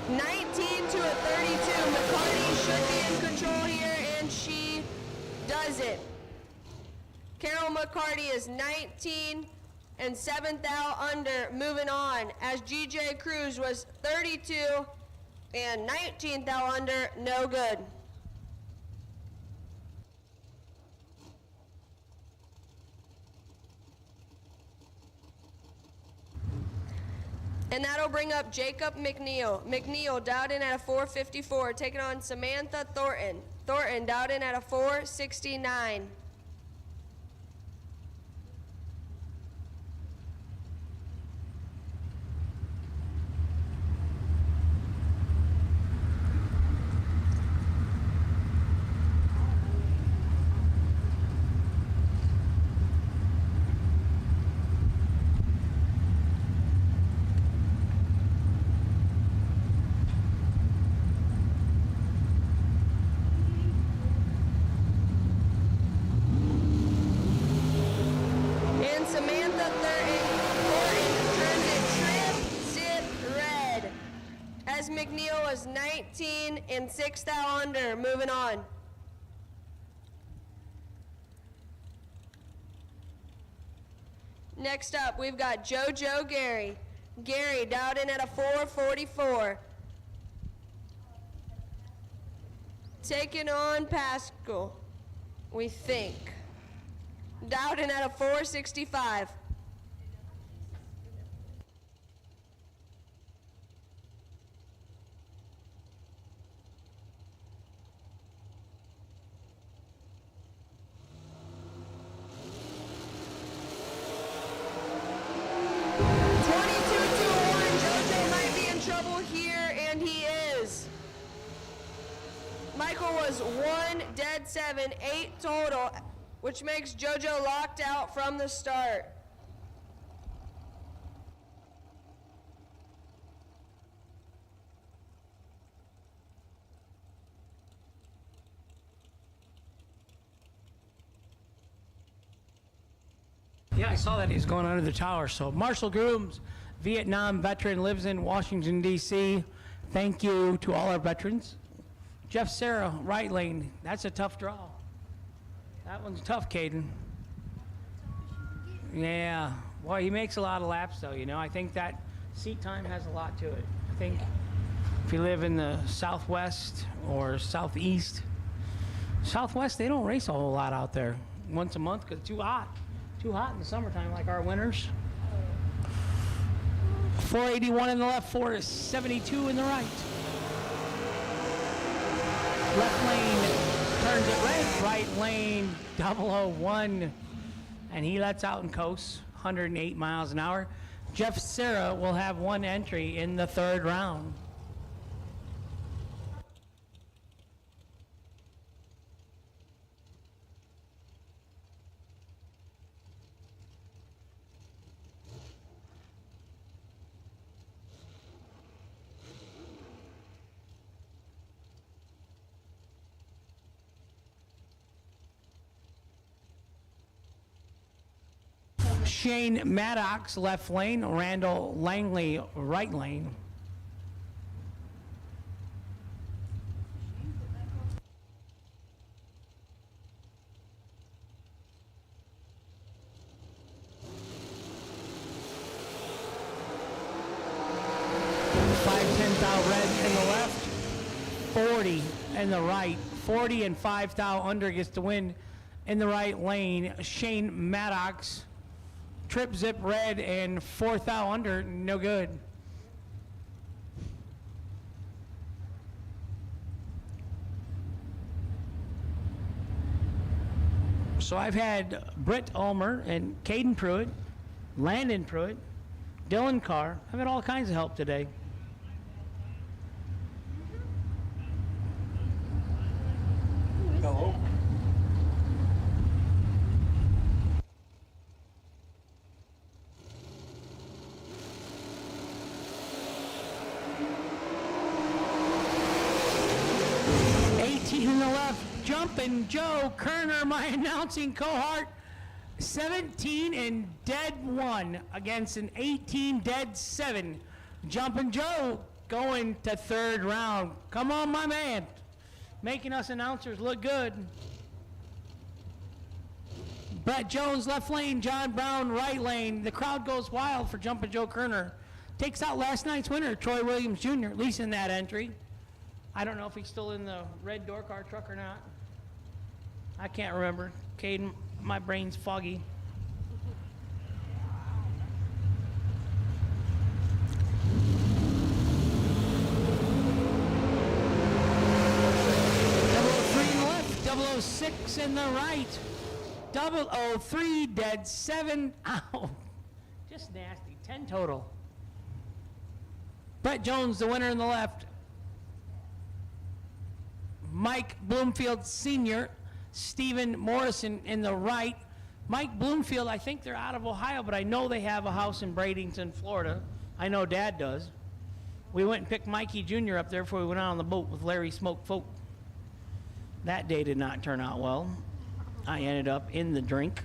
19 to a 32. McCarty should be in control here, and she does is it? Carol McCarty is 19 and 7th thou under, moving on, as GJ Cruz was 32 and 19th thou under, no good. And that'll bring up Jacob McNeil. McNeil dialed in at a 454, taking on Samantha Thornton. Thornton dialed in at a 469. And Samantha Thornton turns it trip, zip, red. As McNeil was 19 and 6th thou under, moving on. Next up, we've got JoJo Gary. Gary dialed in at a 444. Taking on Pascal, we think. Dialed in at a 465. JoJo might be in trouble here, and he is. Michael was 1, dead 7, 8 total, which makes JoJo locked out from the start. Yeah, I saw that he's going under the tower. So Marshall Grooms, Vietnam veteran, lives in Washington, D.C. Thank you to all our veterans. Jeff Serra, right lane. That's a tough draw. That one's tough, Caden. Yeah. Well, he makes a lot of laps, though, you know. I think that seat time has a lot to it. I think if you live in the Southwest or Southeast, Southwest, they don't race a whole lot out there once a month because it's too hot. Too hot in the summertime, like our winters. 481 in the left, 472 in the right. Left lane turns it red, right lane 001, and he lets out and coasts 108 miles an hour. Jeff Serra will have one entry in the third round. Shane Maddox, left lane. Randall Langley, right lane. Red in the left, 40 in the right, 40 and 5 thou under gets the win in the right lane. Shane Maddox, trip zip red and 4 thou under, no good. So I've had Britt Ulmer and Caden Pruitt, Landon Pruitt, Dylan Carr. I've had all kinds of help today. Hello. In the left, Jumpin' Joe Kerner, my announcing cohort, 17 and dead 1 against an 18 dead 7. Jumpin' Joe going to third round. Come on, my man. Making us announcers look good. Brett Jones, left lane. John Brown, right lane. The crowd goes wild for Jumpin' Joe Kerner. Takes out last night's winner, Troy Williams Jr., at least in that entry. I don't know if he's still in the red door car truck or not. I can't remember. Caden, my brain's foggy. Double 06 in the right. 003 dead 7 out. Just nasty. 10 total. Brett Jones, the winner in the left. Mike Bloomfield Sr., Stephen Morrison in the right. Mike Bloomfield, I think they're out of Ohio, but I know they have a house in Bradenton, Florida. I know Dad does. We went and picked Mikey Jr. up there before we went out on the boat with Larry Smoke Folk. That day did not turn out well. I ended up in the drink,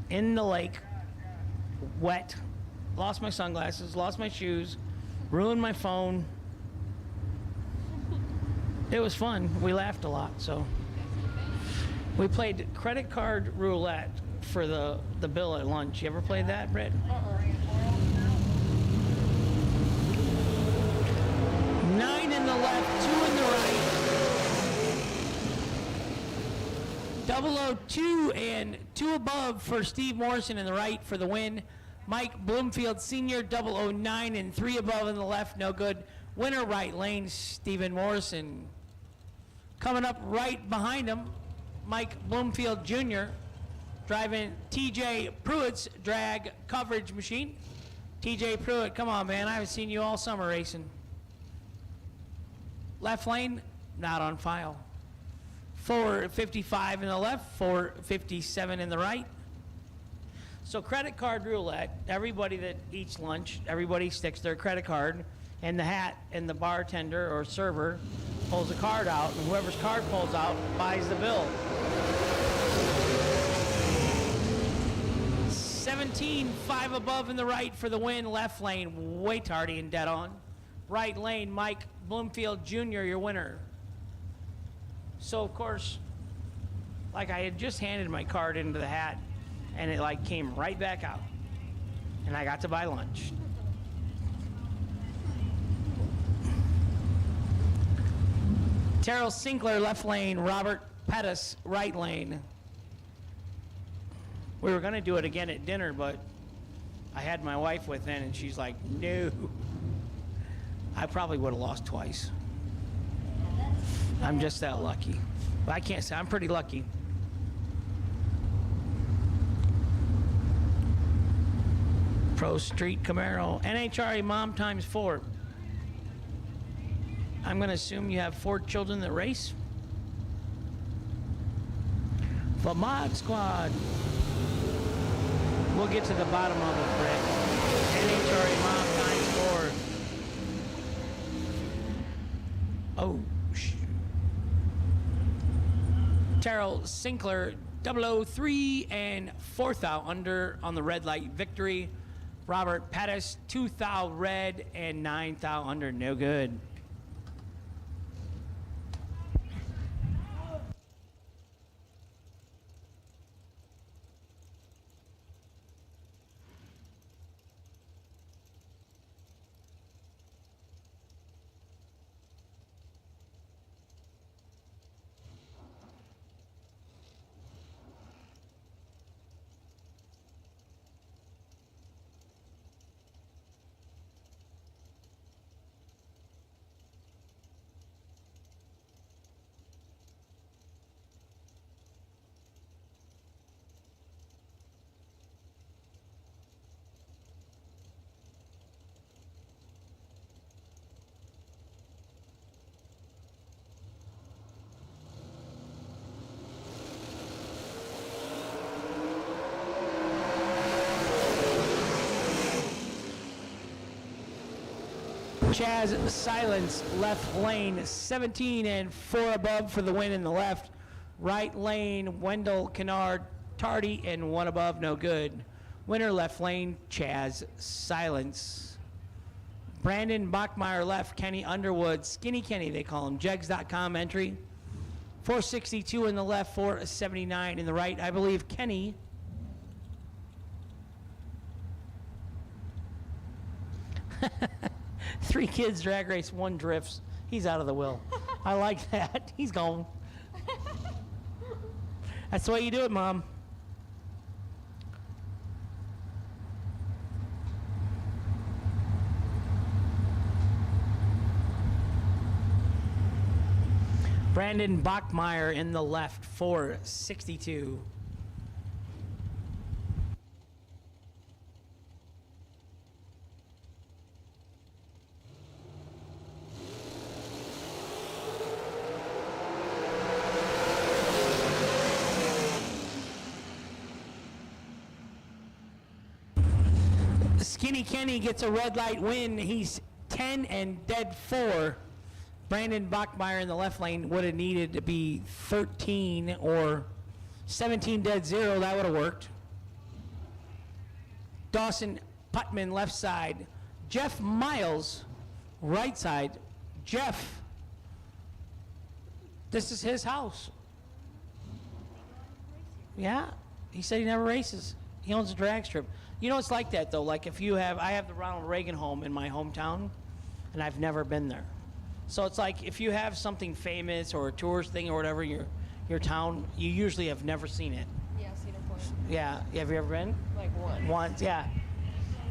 in the lake, wet, lost my sunglasses, lost my shoes, ruined my phone. It was fun. We laughed a lot, so. We played credit card roulette for the bill at lunch. You ever played that, Britt? 9 in the left, 2 in the right. 002 and 2 above for Steve Morrison in the right for the win. Mike Bloomfield Sr., 009 and 3 above in the left, no good. Winner right lane, Stephen Morrison. Coming up right behind him, Mike Bloomfield Jr. driving TJ Pruitt's drag coverage machine. TJ Pruitt, come on, man. I haven't seen you all summer racing. Left lane, not on file. 455 in the left, 457 in the right. So credit card roulette, everybody that eats lunch, everybody sticks their credit card in the hat, and the bartender or server pulls a card out, and whoever's card pulls out buys the bill. 17, 5 above in the right for the win. Left lane, way tardy and dead on. Right lane, Mike Bloomfield Jr., your winner. So, of course, like I had just handed my card into the hat, and it like came right back out. And I got to buy lunch. Terrell Sinkler, left lane. Robert Pettis, right lane. We were going to do it again at dinner, but I had my wife with then, and she's like, no. I probably would have lost twice. I'm just that lucky. But I can't say I'm pretty lucky. Pro Street Camaro. NHRA Mom times 4. I'm going to assume you have 4 children that race. The Mod Squad. We'll get to the bottom of it, Brett. NHRA Mom times 4. Oh, Terrell Sinkler, 003 and 4th out under on the red light victory. Robert Pettis, 2th out red and 9th out under, no good. Chaz Silence, left lane, 17 and 4 above for the win in the left. Right lane, Wendell Kennard, tardy and 1 above, no good. Winner left lane, Chaz Silence. Brandon Bachmeyer left, Kenny Underwood, Skinny Kenny they call him, JEGS.com entry. 462 in the left, 479 in the right. I believe Kenny. Three kids drag race, one drifts. He's out of the will. I like that. He's gone. That's the way you do it, Mom. Brandon Bachmeyer in the left, 462. Skinny Kenny gets a red light win. He's 10 and dead 4. Brandon Bachmeyer in the left lane would have needed to be 13 or 17 dead 0. That would have worked. Dawson Putman left side. Jeff Miles right side. Jeff, this is his house. Yeah, he said he never races. He owns a drag strip. You know, it's like that though. Like if you have, I have the Ronald Reagan home in my hometown, and I've never been there. So it's like if you have something famous or a tourist thing or whatever in your town, you usually have never seen it. Yeah, Cedar Point. Yeah, have you ever been? Like once. Once, yeah.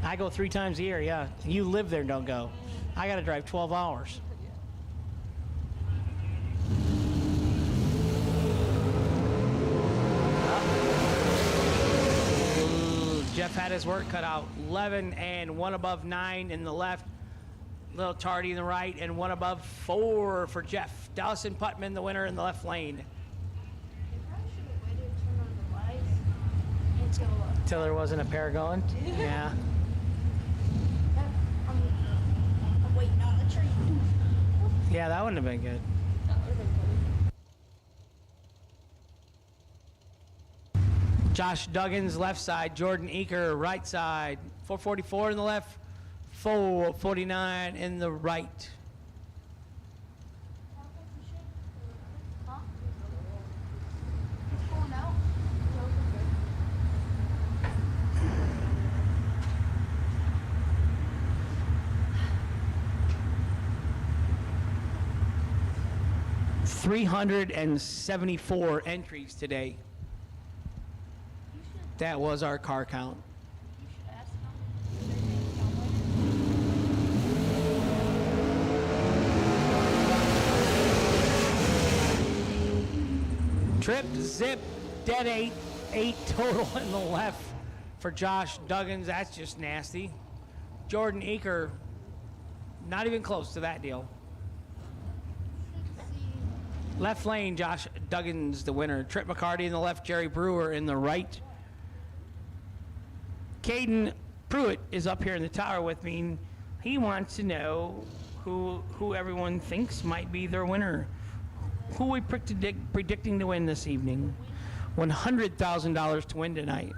I go 3 times a year, yeah. You live there and don't go. I got to drive 12 hours. Jeff had his work cut out. 11 and 1 above 9 in the left. Little tardy in the right, and 1 above 4 for Jeff. Dawson Putman, the winner in the left lane. Until there wasn't a pair going? Yeah. I'm waiting on the tree. Yeah, that wouldn't have been good. Josh Duggins, left side. Jordan Eaker, right side. 444 in the left. 449 in the right. $374 entries today. That was our car count. Trip, zip, dead 8. 8 total in the left for Josh Duggins. That's just nasty. Jordan Eaker, not even close to that deal. Left lane, Josh Duggins, the winner. Trip McCarty in the left, Jerry Brewer in the right. Caden Pruitt is up here in the tower with me. And he wants to know who everyone thinks might be their winner. Who are we predicting to win this evening? $100,000 to win tonight.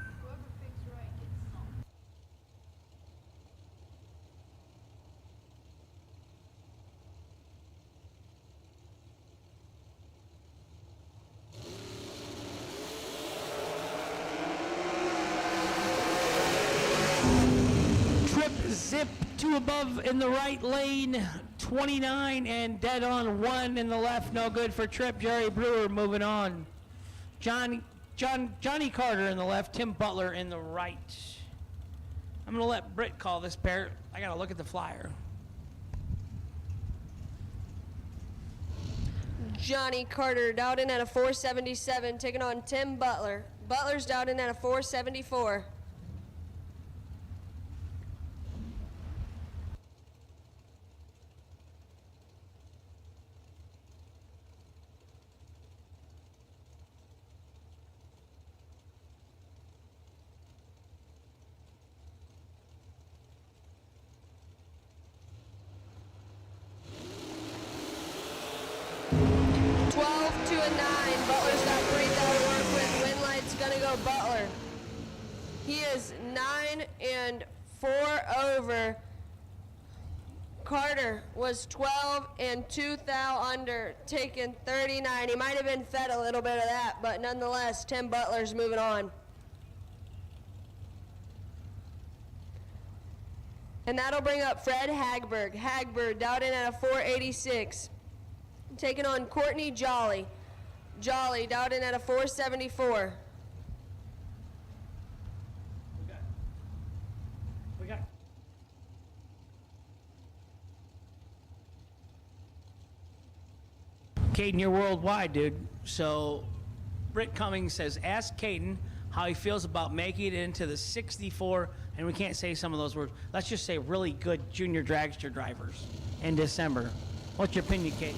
Trip zip 2 above in the right lane. 29 and dead on 1 in the left. No good for Trip. Jerry Brewer moving on. Johnny Carter in the left. Tim Butler in the right. I'm going to let Britt call this pair. I got to look at the flyer. Johnny Carter dialed in at a 477, taking on Tim Butler. Butler's dialed in at a 474. Butler's got 3,000 to work with. Win light's gonna go Butler. He is 9 and 4 over. Carter was 12 and 2 thou under, taking 39. He might have been fed a little bit of that, but nonetheless, Tim Butler's moving on. And that'll bring up Fred Hagberg. Hagberg down in at a 486. Taking on Courtney Jolly. Jolly down in at a 474. We got. Caden, you're worldwide, dude. So, Britt Cummings says, ask Caden how he feels about making it into the 64, and we can't say some of those words. Let's just say really good junior dragster drivers in December. What's your opinion, Caden?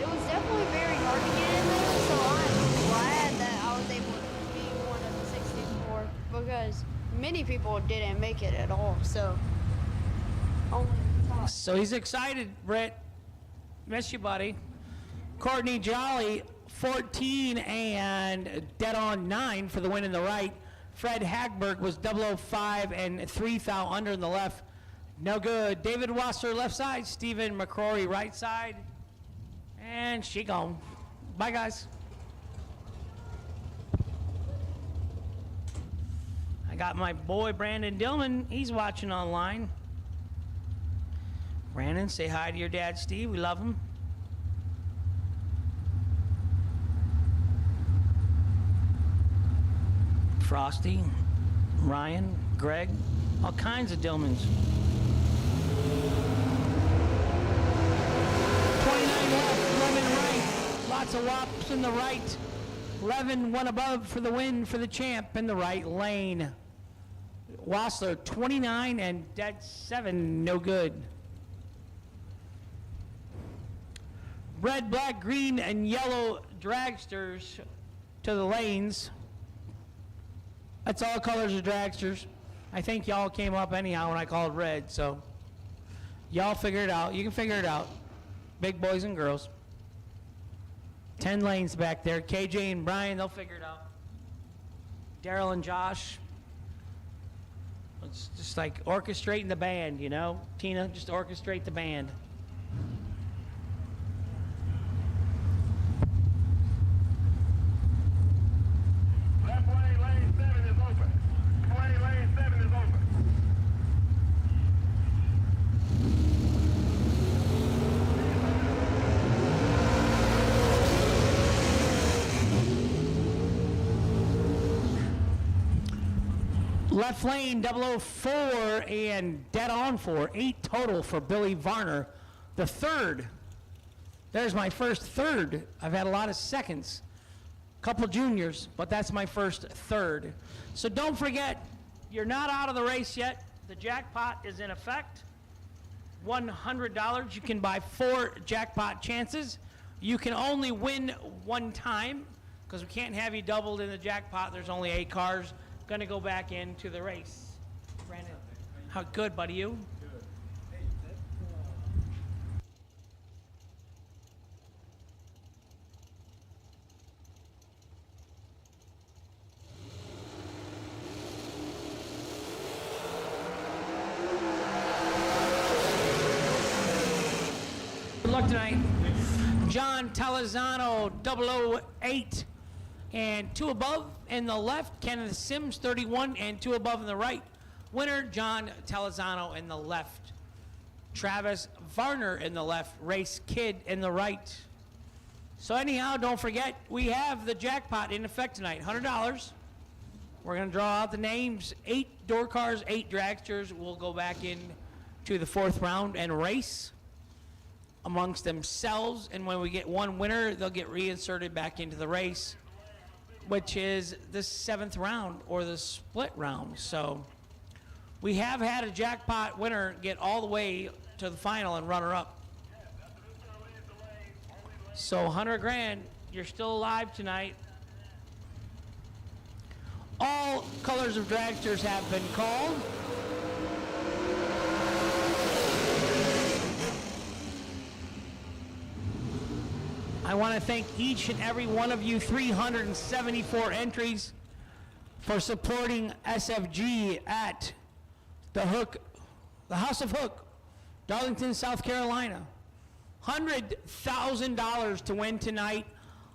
It was definitely very hard to get in there, so I'm glad that I was able to be one of the 64 because many people didn't make it at all. So, only top. So he's excited, Britt. Miss you, buddy. Courtney Jolly, 14 and dead on 9 for the win in the right. Fred Hagberg was 005 and 3 thou under in the left. No good. David Wasser, left side. Stephen McCrory, right side. And she gone. Bye, guys. I got my boy Brandon Dillman. He's watching online. Brandon, say hi to your dad, Steve. We love him. Frosty, Ryan, Greg, all kinds of Dillmans. 29 left, 11 right. Lots of whops in the right. 11, one above for the win for the champ in the right lane. Wassler, 29 and dead 7, no good. Red, black, green, and yellow dragsters to the lanes. That's all colors of dragsters. I think y'all came up anyhow when I called red, so y'all figure it out. You can figure it out. Big boys and girls. 10 lanes back there. KJ and Brian, they'll figure it out. Daryl and Josh. It's just like orchestrating the band, you know? Tina, just orchestrate the band. Left lane, lane 7 is open. Lane 7 is open. Left lane 004 and dead on 4. 8 total for Billy Varner. The third. There's my first third. I've had a lot of seconds. Couple juniors, but that's my first third. So don't forget, you're not out of the race yet. The jackpot is in effect. $100. You can buy 4 jackpot chances. You can only win one time because we can't have you doubled in the jackpot. There's only 8 cars. Going to go back into the race. Brandon, how good, buddy, you? Good luck tonight. John Talazano, 008. And 2 above in the left, Kenneth Sims, 31, and 2 above in the right. Winner, John Talazano in the left. Travis Varner in the left. Race Kid in the right. So anyhow, don't forget, we have the jackpot in effect tonight, $100. We're going to draw out the names, 8 door cars, 8 dragsters. We'll go back in to the 4th round and race amongst themselves. And when we get one winner, they'll get reinserted back into the race, which is the 7th round or the split round. So we have had a jackpot winner get all the way to the final and runner up. So 100 grand, you're still alive tonight. All colors of dragsters have been called. I want to thank each and every one of you, 374 entries, for supporting SFG at the Hook the House of Hook, Darlington, South Carolina. $100,000 to win tonight.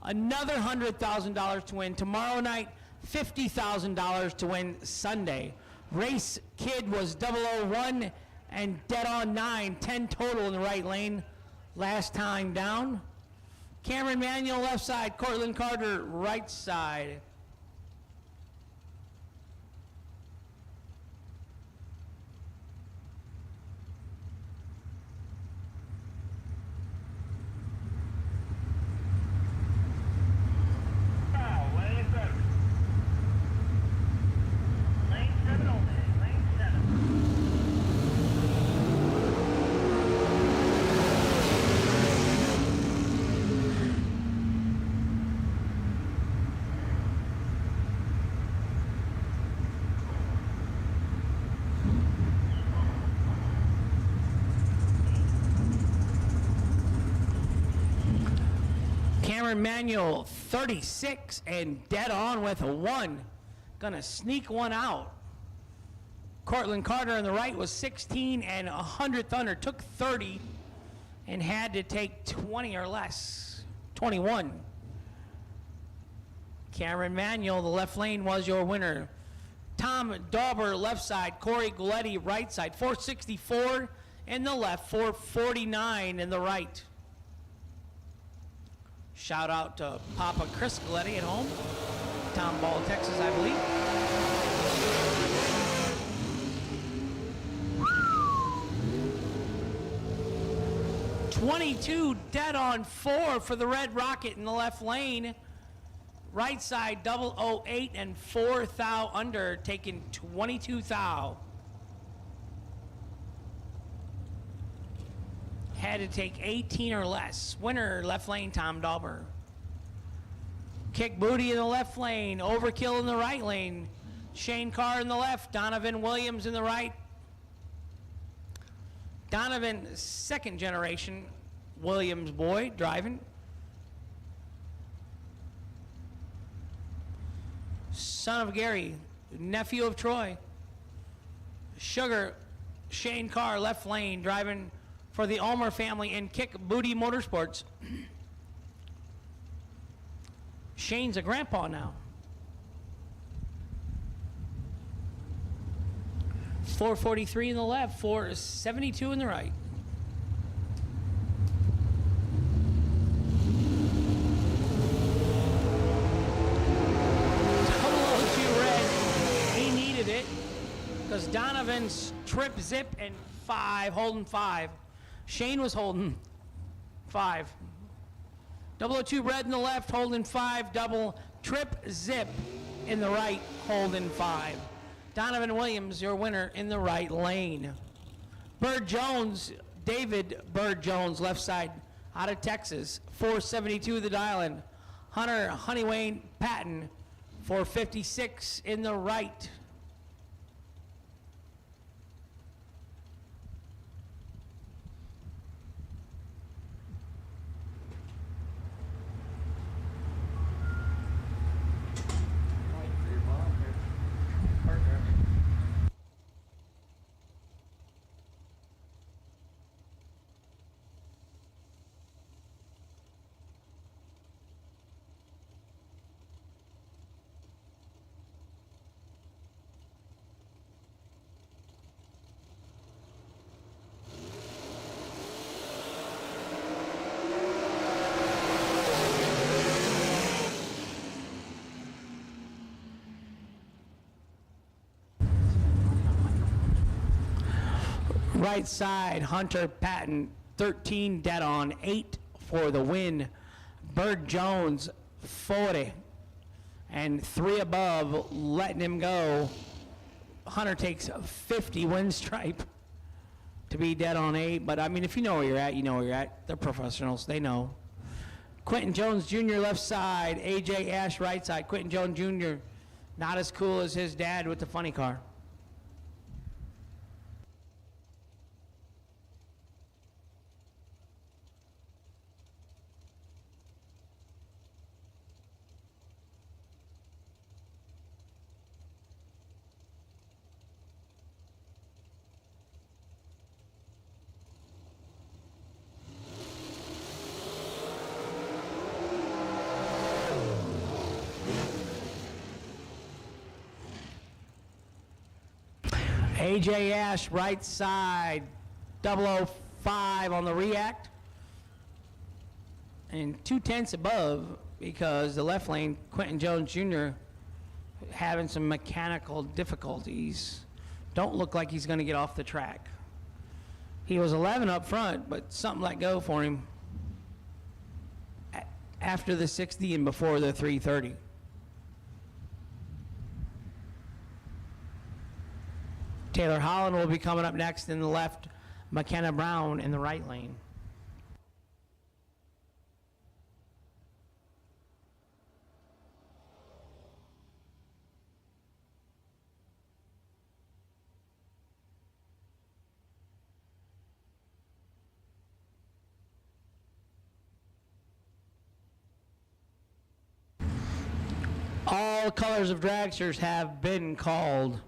Another $100,000 to win tomorrow night. $50,000 to win Sunday. Race Kid was 001 and dead on 9. 10 total in the right lane. Last time down. Cameron Manuel left side. Cortland Carter right side. Lane 7. Lane 7 only. Lane 7. Cameron Manuel, 36 and dead on with a 1. Gonna sneak one out. Cortland Carter on the right was 16 and 100th under. Took 30 and had to take 20 or less. 21. Cameron Manuel, the left lane, was your winner. Tom Dauber, left side. Corey Galetti, right side. 464 in the left, 449 in the right. Shout out to Papa Chris Galetti at home. Tomball, Texas, I believe. $22 dead on 4 for the Red Rocket in the left lane. Right side, 008 and 4 thou under, taking 22 thou. Had to take 18 or less. Winner, left lane, Tom Dauber. Kick booty in the left lane. Overkill in the right lane. Shane Carr in the left. Donovan Williams in the right. Donovan, second generation Williams boy, driving. Son of Gary, nephew of Troy. Sugar, Shane Carr, left lane, driving for the Ulmer family in Kick Booty Motorsports. Shane's a grandpa now. 443 in the left, 472 in the right. He needed it because Donovan's trip, zip, and 5, holding 5. Shane was holding 5. 002 red in the left, holding 5. Double trip, zip in the right, holding 5. Donovan Williams, your winner in the right lane. Bird Jones, David Bird Jones, left side, out of Texas, 472 the dial-in. Hunter Honeywayne Patton, 456 in the right. Right side, Hunter Patton, 13 dead on, 8 for the win. Bird Jones, 40, and 3 above, letting him go. Hunter takes a 50 win stripe to be dead on 8, but I mean, if you know where you're at, you know where you're at. They're professionals, they know. Quentin Jones Jr. left side, AJ Ash right side. Quentin Jones Jr. not as cool as his dad with the funny car. AJ Ash, right side, 005 on the react. And 2/10 above because the left lane, Quentin Jones Jr., having some mechanical difficulties. Don't look like he's going to get off the track. He was 11 up front, but something let go for him after the 60 and before the 330. Taylor Holland will be coming up next in the left, McKenna Brown in the right lane. All colors of dragsters have been called.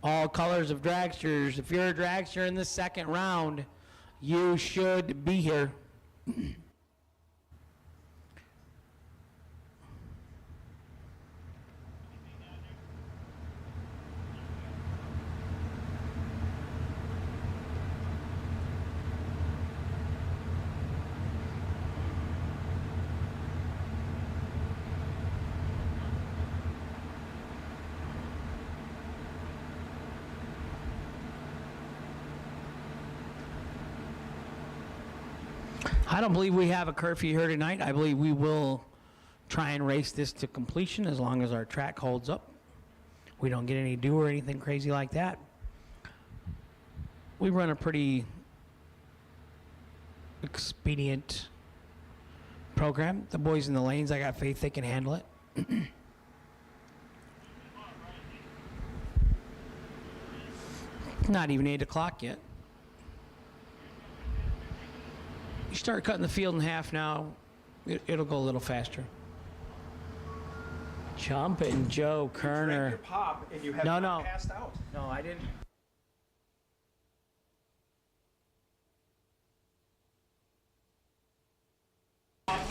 All colors of dragsters. If you're a dragster in the second round, you should be here. I don't believe we have a curfew here tonight. I believe we will try and race this to completion as long as our track holds up. We don't get any dew or anything crazy like that. We run a pretty expedient program. The boys in the lanes, I got faith they can handle it. Not even 8 o'clock yet. You start cutting the field in half now, it'll go a little faster. Jumping Joe Kerner. Your pop and you have No, not no. passed out. No, I didn't.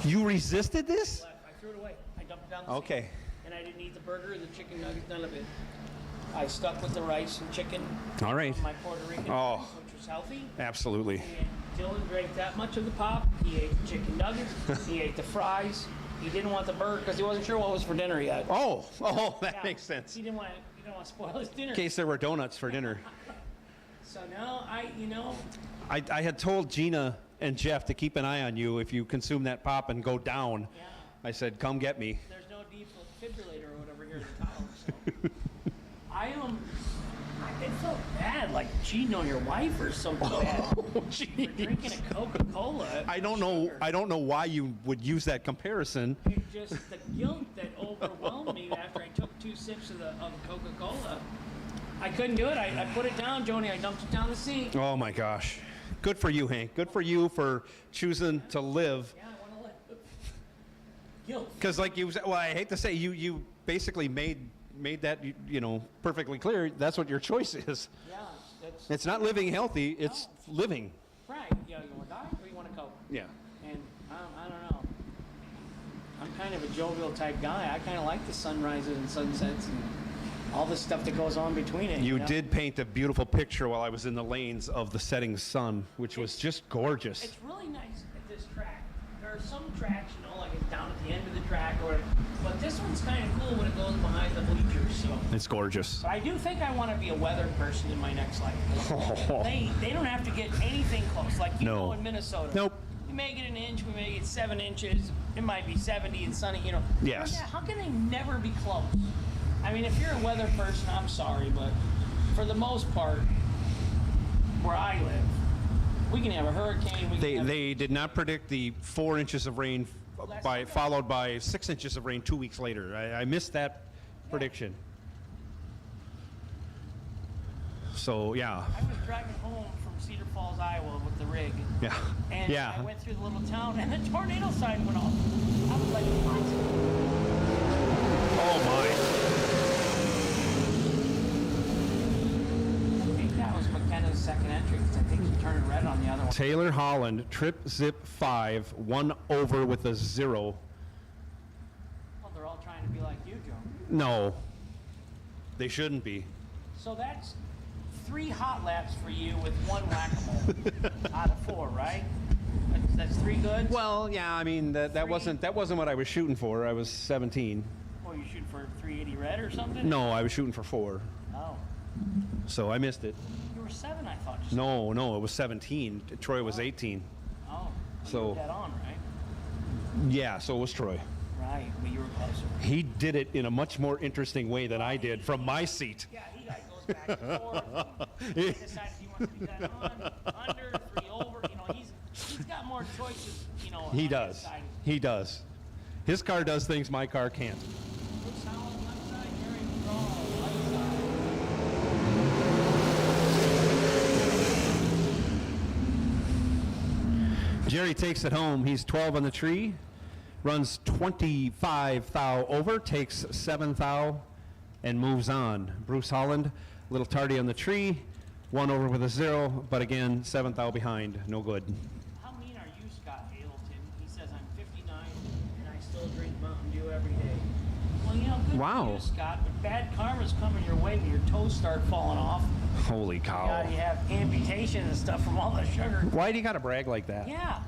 You resisted this? I threw it away. I dumped it down the Okay. sink. And I didn't eat the burger, the chicken nuggets, none of it. I stuck with the rice and chicken. All right. From my Puerto Rican Oh. rice, which was healthy. Absolutely. And Dylan drank that much of the pop. He ate the chicken nuggets. He ate the fries. He didn't want the burger because he wasn't sure what was for dinner yet. Oh, that makes sense. He didn't want to spoil his dinner. In case there were donuts for dinner. So now I had told Gina and Jeff to keep an eye on you if you consume that pop and go down. Yeah. I said, come get me. There's no defibrillator or whatever here in the tower. So. It felt bad, like cheating on your wife or something bad. Oh, geez. You're drinking a Coca-Cola. I don't know why you would use that comparison. It just the guilt that overwhelmed me after I took 2 sips of Coca-Cola. I couldn't do it. I put it down, Joni. I dumped it down the sink. Oh my gosh. Good for you, Hank. Good for you for choosing to live. Yeah, I want to live. Guilt. Because like I hate to say, you basically made that perfectly clear. That's what your choice is. Yeah, it's not living healthy. It's living. Right. Yeah, you want to die or you want to Coke? Yeah. And I don't know. I'm kind of a jovial type guy. I kind of like the sunrises and sunsets and all the stuff that goes on between it. You did paint a beautiful picture while I was in the lanes of the setting sun, which was just gorgeous. It's really nice at this track. There are some tracks, like it's down at the end of the track, but this one's kind of cool when it goes behind the bleachers. So It's gorgeous. I do think I want to be a weather person in my next life. They don't have to get anything close, like you know in Minnesota. Nope. We may get an inch, we may get 7 inches. It might be 70 and sunny, Yes. How can they never be close? I mean, if you're a weather person, I'm sorry, but for the most part, where I live, we can have a hurricane. They did not predict the 4 inches of rain followed by 6 inches of rain 2 weeks later. I missed that prediction. So, yeah. I was driving home from Cedar Falls, Iowa with the rig. Yeah. And I went through the little town and the tornado sign went off. I was like, what? Oh, my. I think that was McKenna's second entry because I think he turned red on the other one. Taylor Holland, trip zip 5, 1 over with a 0. Well, they're all trying to be like you, Joe. No, they shouldn't be. So that's 3 hot laps for you with 1 whack-a-mole out of 4, right? That's 3 good? Well, yeah, I mean, that wasn't what I was shooting for. I was 17. Or you shoot for 380 red or something? No, I was shooting for 4. Oh. So I missed it. You were 7, I thought. No, it was 17. Troy was 18. Oh. So you were dead on, right? Yeah, so was Troy. Right, but you were closer. He did it in a much more interesting way than I did from my seat. Yeah, he goes back and forth. He decides he wants to be that on, under, 3 over. You know, he's got more choices. You know. He does. He does. His car does things my car can't. Looks solid left side, Jerry McGraw, right side. Jerry takes it home. He's 12 on the tree, runs 25 thou over, takes 7 thou, and moves on. Bruce Holland, a little tardy on the tree, 1 over with a 0, but again, 7 thou behind, no good. How mean are you, Scott Hamilton? He says, I'm 59 and I still drink Mountain Dew every day. Well, you know, good for you, Scott, but bad karma's coming your way when your toes start falling off. Holy cow. You have amputation and stuff from all the sugar. Why do you got to brag like that? Yeah.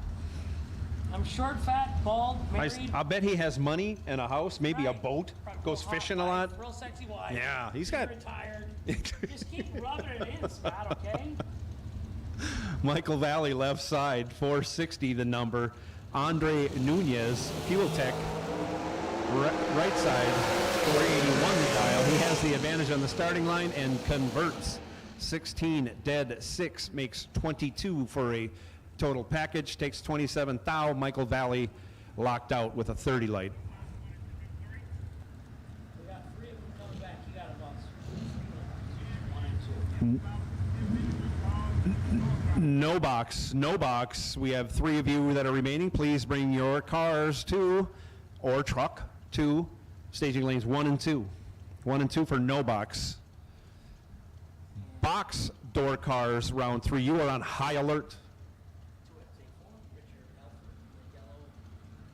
I'm short, fat, bald, married. I bet he has money and a house, maybe a boat, goes fishing a lot. Real sexy wife. Yeah, he's got... retired. Just keep rubbing it in, Scott, okay? Michael Valley, left side, 460 the number. Andre Nunez, Fuel Tech, right side, 481 the dial. He has the advantage on the starting line and converts. 16 dead 6 makes 22 for a total package. Takes 27 thou. Michael Valley locked out with a 30 light. We got 3 of them coming back. You got a box. 1 and 2. No box. We have 3 of you that are remaining. Please bring your cars to, or truck to, staging lanes 1 and 2. 1 and 2 for no box. Box door cars, round 3. You are on high alert.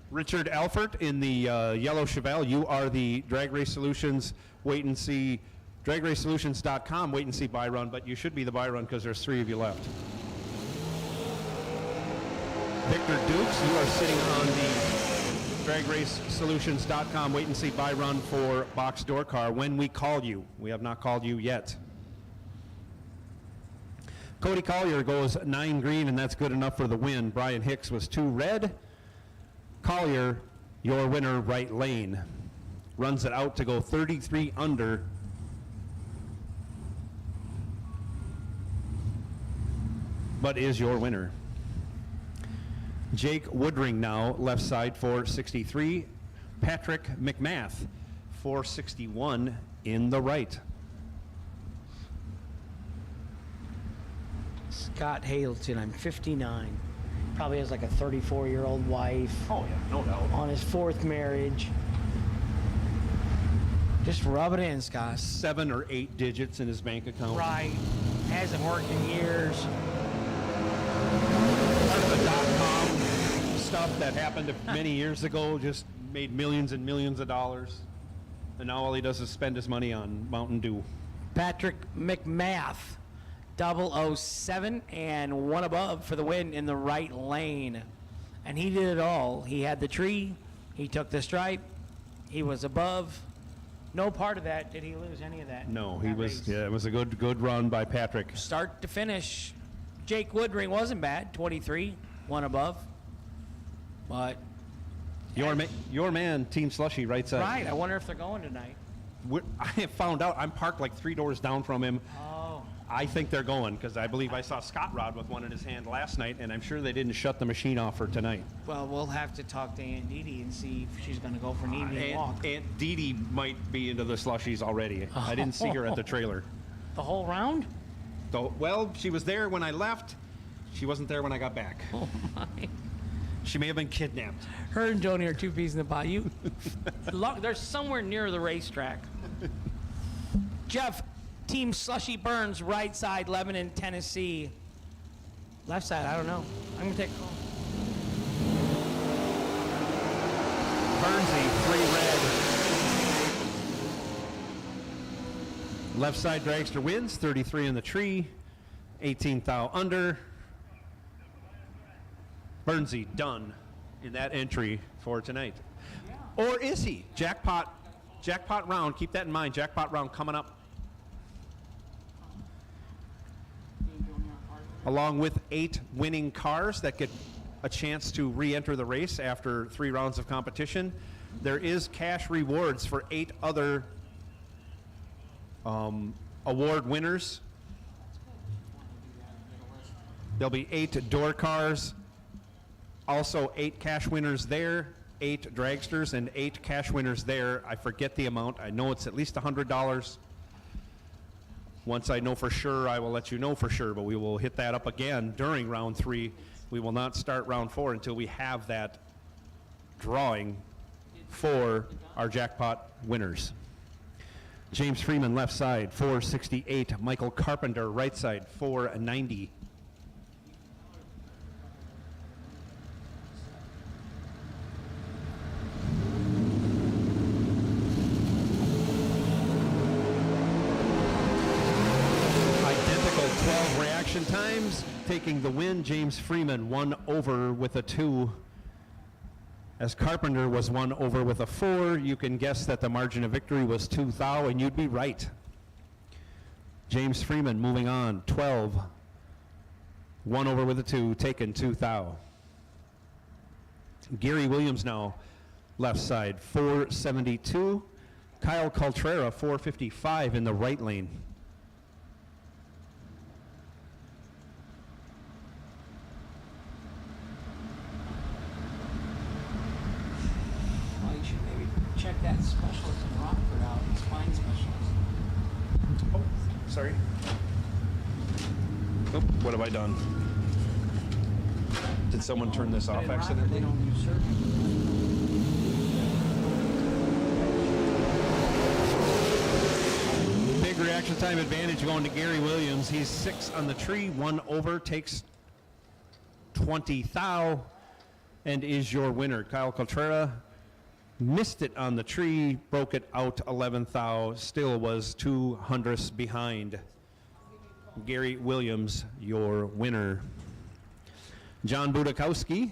Richard Alford in the yellow Chevelle. You are the Drag Race Solutions wait and see, dragracesolutions.com wait and see buy run, but you should be the buy run because there's 3 of you left. Victor Dukes, you are sitting on the dragracesolutions.com wait and see buy run for box door car when we call you. We have not called you yet. Cody Collier goes 9 green, and that's good enough for the win. Brian Hicks was 2 red. Collier, your winner, right lane. Runs it out to go 33 under. But is your winner. Jake Woodring now, left side, 463. Patrick McMath, 461 in the right. Scott Hamilton, I'm 59. Probably has like a 34-year-old wife. Oh, yeah, no doubt. On his 4th marriage. Just rub it in, Scott. 7 or 8 digits in his bank account. Right. Hasn't worked in years. Part of the .com stuff that happened many years ago, just made millions and millions of dollars. And now all he does is spend his money on Mountain Dew. Patrick McMath. 007 and 1 above for the win in the right lane. And he did it all. He had the tree, he took the stripe, he was above. No part of that did he lose any of that. No, he was, yeah, it was a good run by Patrick. Start to finish. Jake Woodring wasn't bad, 23, 1 above. But your man, Team Slushy, right side. Right, I wonder if they're going tonight. I have found out, I'm parked like 3 doors down from him. Oh. I think they're going because I believe I saw Scott Rod with one in his hand last night, and I'm sure they didn't shut the machine off for tonight. Well, we'll have to talk to Aunt Dee Dee and see if she's going to go for an evening walk. Aunt Dee Dee might be into the slushies already. I didn't see her at the trailer. The whole round? Well, she was there when I left. She wasn't there when I got back. Oh, my. She may have been kidnapped. Her and Joni are 2 peas in the pot. They're somewhere near the racetrack. Jeff, Team Slushy Burns, right side, Lebanon, Tennessee. Left side, I don't know. I'm going to take a call. Burnsy, 3 red. Left side dragster wins, 33 in the tree, 18 thou under. Bernsey done in that entry for tonight. Or is he? Jackpot round, keep that in mind, jackpot round coming up. Along with 8 winning cars that get a chance to re-enter the race after 3 rounds of competition. There is cash rewards for 8 other award winners. There'll be 8 door cars, also 8 cash winners there, 8 dragsters, and 8 cash winners there. I forget the amount. I know it's at least $100. Once I know for sure, I will let you know for sure, but we will hit that up again during round 3. We will not start round 4 until we have that drawing for our jackpot winners. James Freeman, left side, 468. Michael Carpenter, right side, 490. Identical 12 reaction times. Taking the win, James Freeman 1 over with a 2. As Carpenter was 1 over with a 4, you can guess that the margin of victory was 2 thou, and you'd be right. James Freeman moving on, 12. 1 over with a 2, taken 2 thou. Gary Williams now, left side, 472. Kyle Coltrera, 455 in the right lane. Check that specialist in Rockford out, spine specialist. Oh, sorry. Oh, what have I done? Did someone turn this off accidentally? They don't do surgery. Big reaction time advantage going to Gary Williams. He's 6 on the tree, 1 over, takes 20 thou, and is your winner. Kyle Coltrera missed it on the tree, broke it out 11 thou, still was 2 hundredths behind. Gary Williams, your winner. John Budakowski,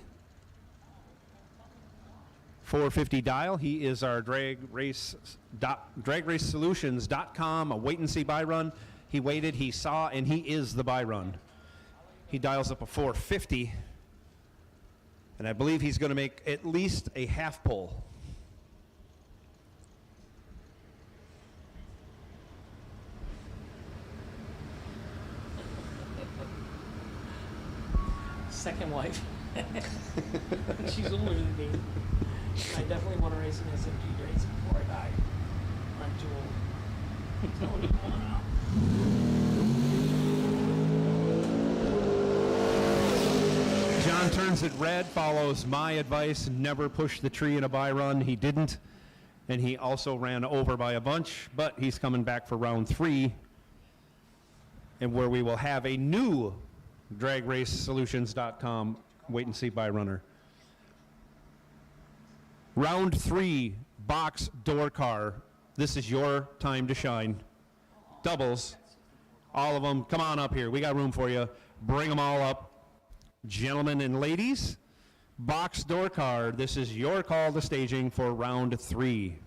450 dial. He is our dragracesolutions.com, a wait and see buy run. He waited, he saw, and he is the buy run. He dials up a 450, and I believe he's going to make at least a half pull. Second wife. She's older than me. I definitely want to race an SFG race before I die. I'm too old. So I'm pulling out. John turns it red, follows my advice, never push the tree in a buy run. He didn't, and he also ran over by a bunch, but he's coming back for round 3, and where we will have a new DragRaceSolutions.com wait and see buy runner. Round 3, box door car. This is your time to shine. Doubles, all of them. Come on up here. We got room for you. Bring them all up. Gentlemen and ladies, box door car. This is your call to staging for round 3.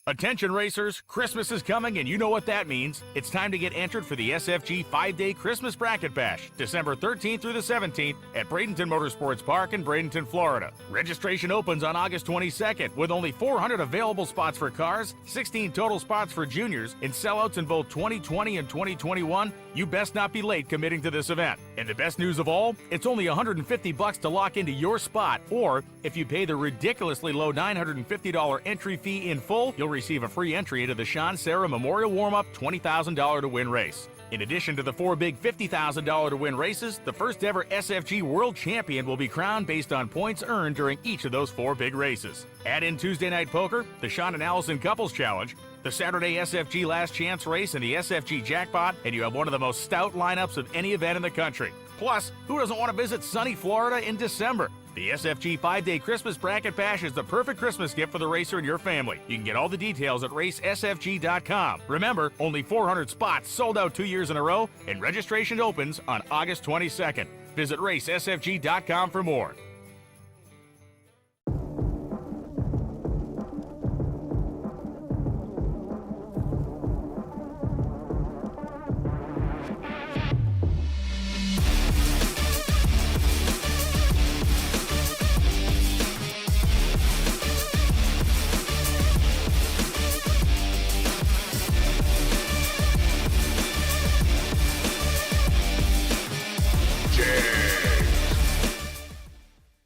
Attention racers, Christmas is coming and you know what that means. It's time to get entered for the SFG 5-day Christmas Bracket Bash, December 13th through the 17th at Bradenton Motorsports Park in Bradenton, Florida. Registration opens on August 22nd with only 400 available spots for cars, 16 total spots for juniors, and sellouts in both 2020 and 2021. You best not be late committing to this event. And the best news of all, it's only $150 to lock into your spot, or if you pay the ridiculously low $950 entry fee in full, you'll receive a free entry into the Sean Sarah Memorial Warm-Up $20,000 to win race. In addition to the 4 big $50,000 to win races, the first ever SFG World Champion will be crowned based on points earned during each of those 4 big races. Add in Tuesday Night Poker, the Sean and Allison Couples Challenge, the Saturday SFG Last Chance Race, and the SFG Jackpot, and you have one of the most stout lineups of any event in the country. Plus, who doesn't want to visit sunny Florida in December? The SFG 5-day Christmas Bracket Bash is the perfect Christmas gift for the racer and your family. You can get all the details at racesfg.com. Remember, only 400 spots, sold out 2 years in a row, and registration opens on August 22nd. Visit racesfg.com for more.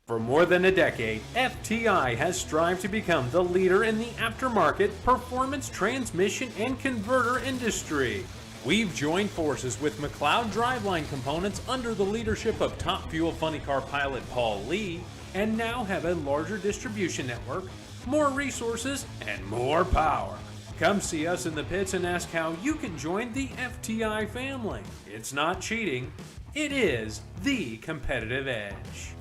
For more than a decade, FTI has strived to become the leader in the aftermarket performance transmission and converter industry. We've joined forces with McLeod Driveline Components under the leadership of Top Fuel Funny Car pilot Paul Lee, and now have a larger distribution network, more resources, and more power. Come see us in the pits and ask how you can join the FTI family. It's not cheating, it is the competitive edge.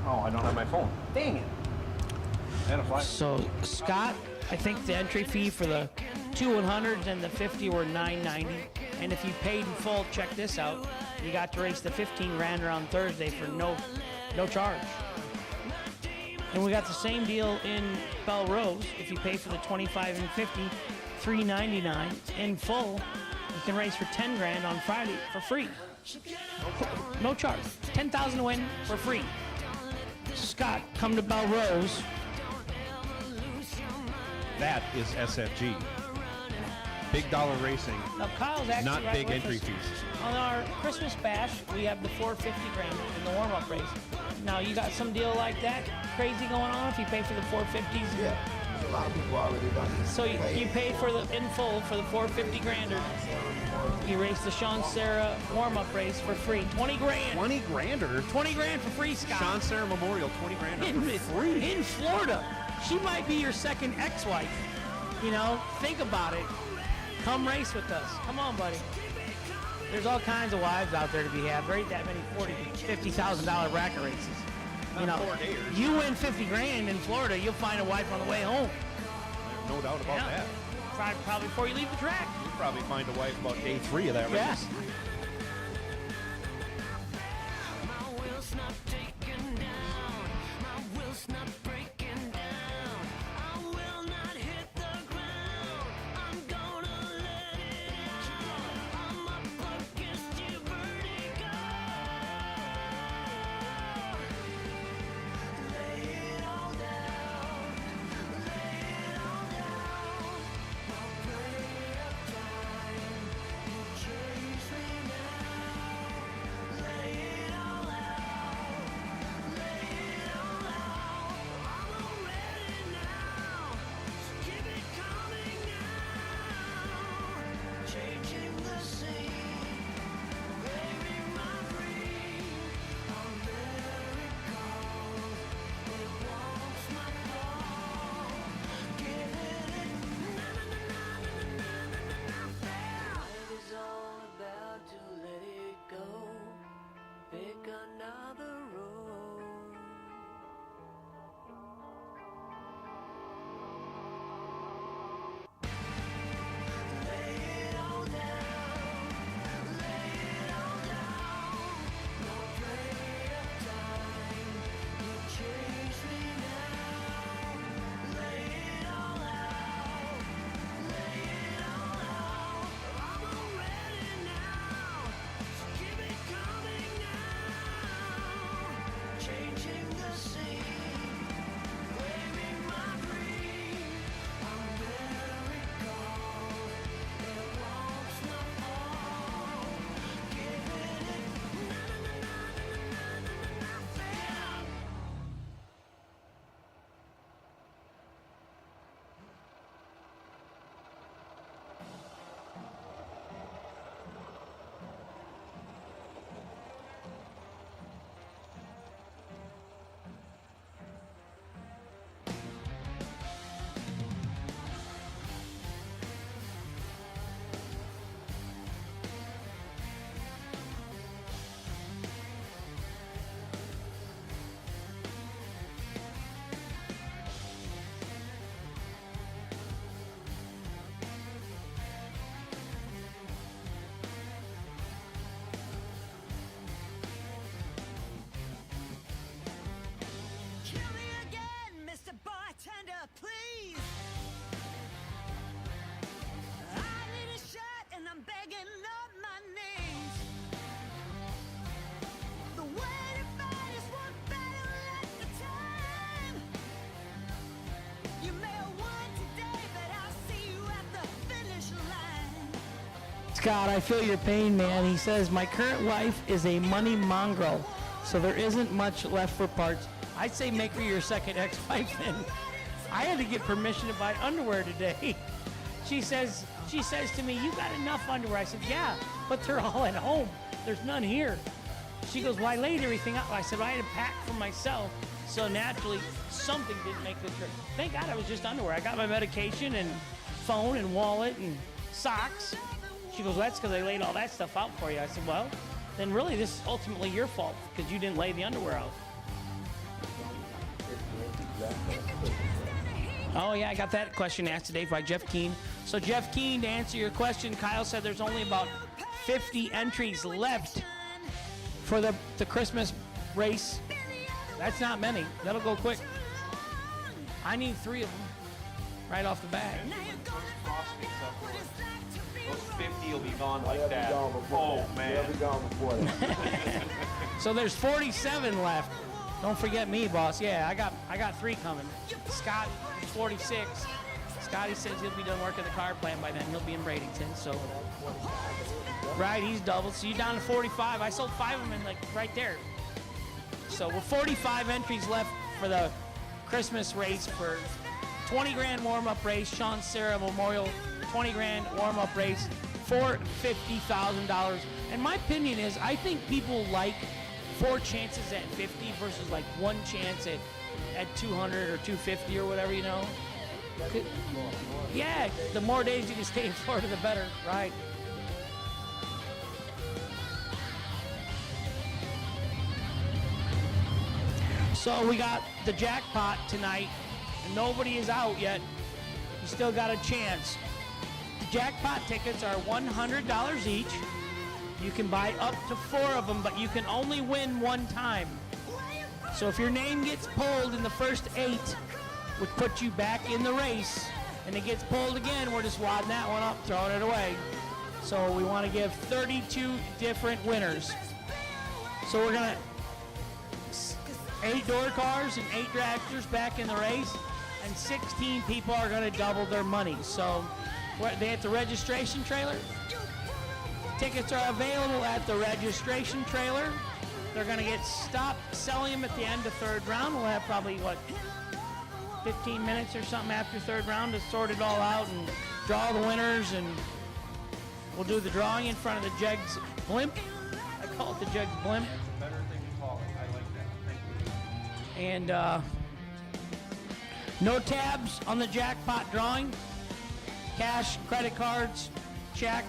Oh, I don't have my phone. Dang it. And a fly. So Scott, I think the entry fee for the 2 100s and the 50 were $9.90, and if you paid in full, check this out, you got to race the 15 grand on Thursday for no charge. And we got the same deal in Belrose. If you pay for the 25 and 50, $3.99 in full. You can race for 10 grand on Friday for free. No charge. 10,000 to win for free. Scott, come to Belrose. That is SFG. Big dollar racing. Now Kyle's actually not right big with entry us. fees. On our Christmas bash, we have the 450 grand in the warm-up race. Now you got some deal like that crazy going on if you pay for the 450s? Yeah, a lot of people already done it. So you pay for the in full for the 450 grander. You race the Sean Sarah warm-up race for free. 20 grand. 20 grander? 20 grand for free, Scott. Sean Sarah Memorial, 20 grand in, for free. In Florida. She might be your second ex-wife. You know, think about it. Come race with us. Come on, buddy. There's all kinds of wives out there to be had. There ain't that many $50,000 bracket races. You know, you win 50 grand in Florida, you'll find a wife on the way home. No doubt about that. Probably before you leave the track. You'll probably find a wife about day 3 of that race. Yeah. Scott, I feel your pain, man. He says, my current wife is a money mongrel, so there isn't much left for parts. I'd say make her your second ex-wife then. I had to get permission to buy underwear today. She says to me, you got enough underwear? I said, yeah, but they're all at home. There's none here. She goes, well, I laid everything out. I said, well, I had to pack for myself, so naturally something didn't make the trip. Thank God it was just underwear. I got my medication and phone and wallet and socks. She goes, well, that's because I laid all that stuff out for you. I said, well, then really this is ultimately your fault because you didn't lay the underwear out. Oh, yeah, I got that question asked today by Jeff Keene. So, Jeff Keene, to answer your question, Kyle said there's only about 50 entries left for the Christmas race. That's not many. That'll go quick. I need 3 of them right off the bat. Those 50 will be gone like that. Oh, man. They'll be gone before that. So there's 47 left. Don't forget me, boss. Yeah, I got 3 coming. Scott, 46. Scotty says he'll be done working the car plant by then. He'll be in Bradenton. So, right, he's doubled. So you're down to 45. I sold 5 of them in, like, right there. So we're 45 entries left for the Christmas race for 20 grand warm-up race. Sean Sarah Memorial 20 grand warm-up race for $50,000. And my opinion is, I think people like 4 chances at 50 versus like 1 chance at 200 or 250 or whatever, you know. Yeah, the more days you can stay in Florida, the better, right? So we got the jackpot tonight, and nobody is out yet. You still got a chance. The jackpot tickets are $100 each. You can buy up to 4 of them, but you can only win 1 time. So if your name gets pulled in the first 8, would put you back in the race, and it gets pulled again, we're just wadding that one up, throwing it away. So we want to give 32 different winners. So we're going to 8 door cars and 8 dragsters back in the race, and 16 people are going to double their money. So they at the registration trailer. Tickets are available at the registration trailer. They're going to get stopped selling them at the end of 3rd round. We'll have probably, 15 minutes or something after 3rd round to sort it all out and draw the winners, and we'll do the drawing in front of the JEGS blimp. I call it the JEGS blimp. Better thing to call it. I like that. Thank you. And no tabs on the jackpot drawing. Cash, credit cards, check.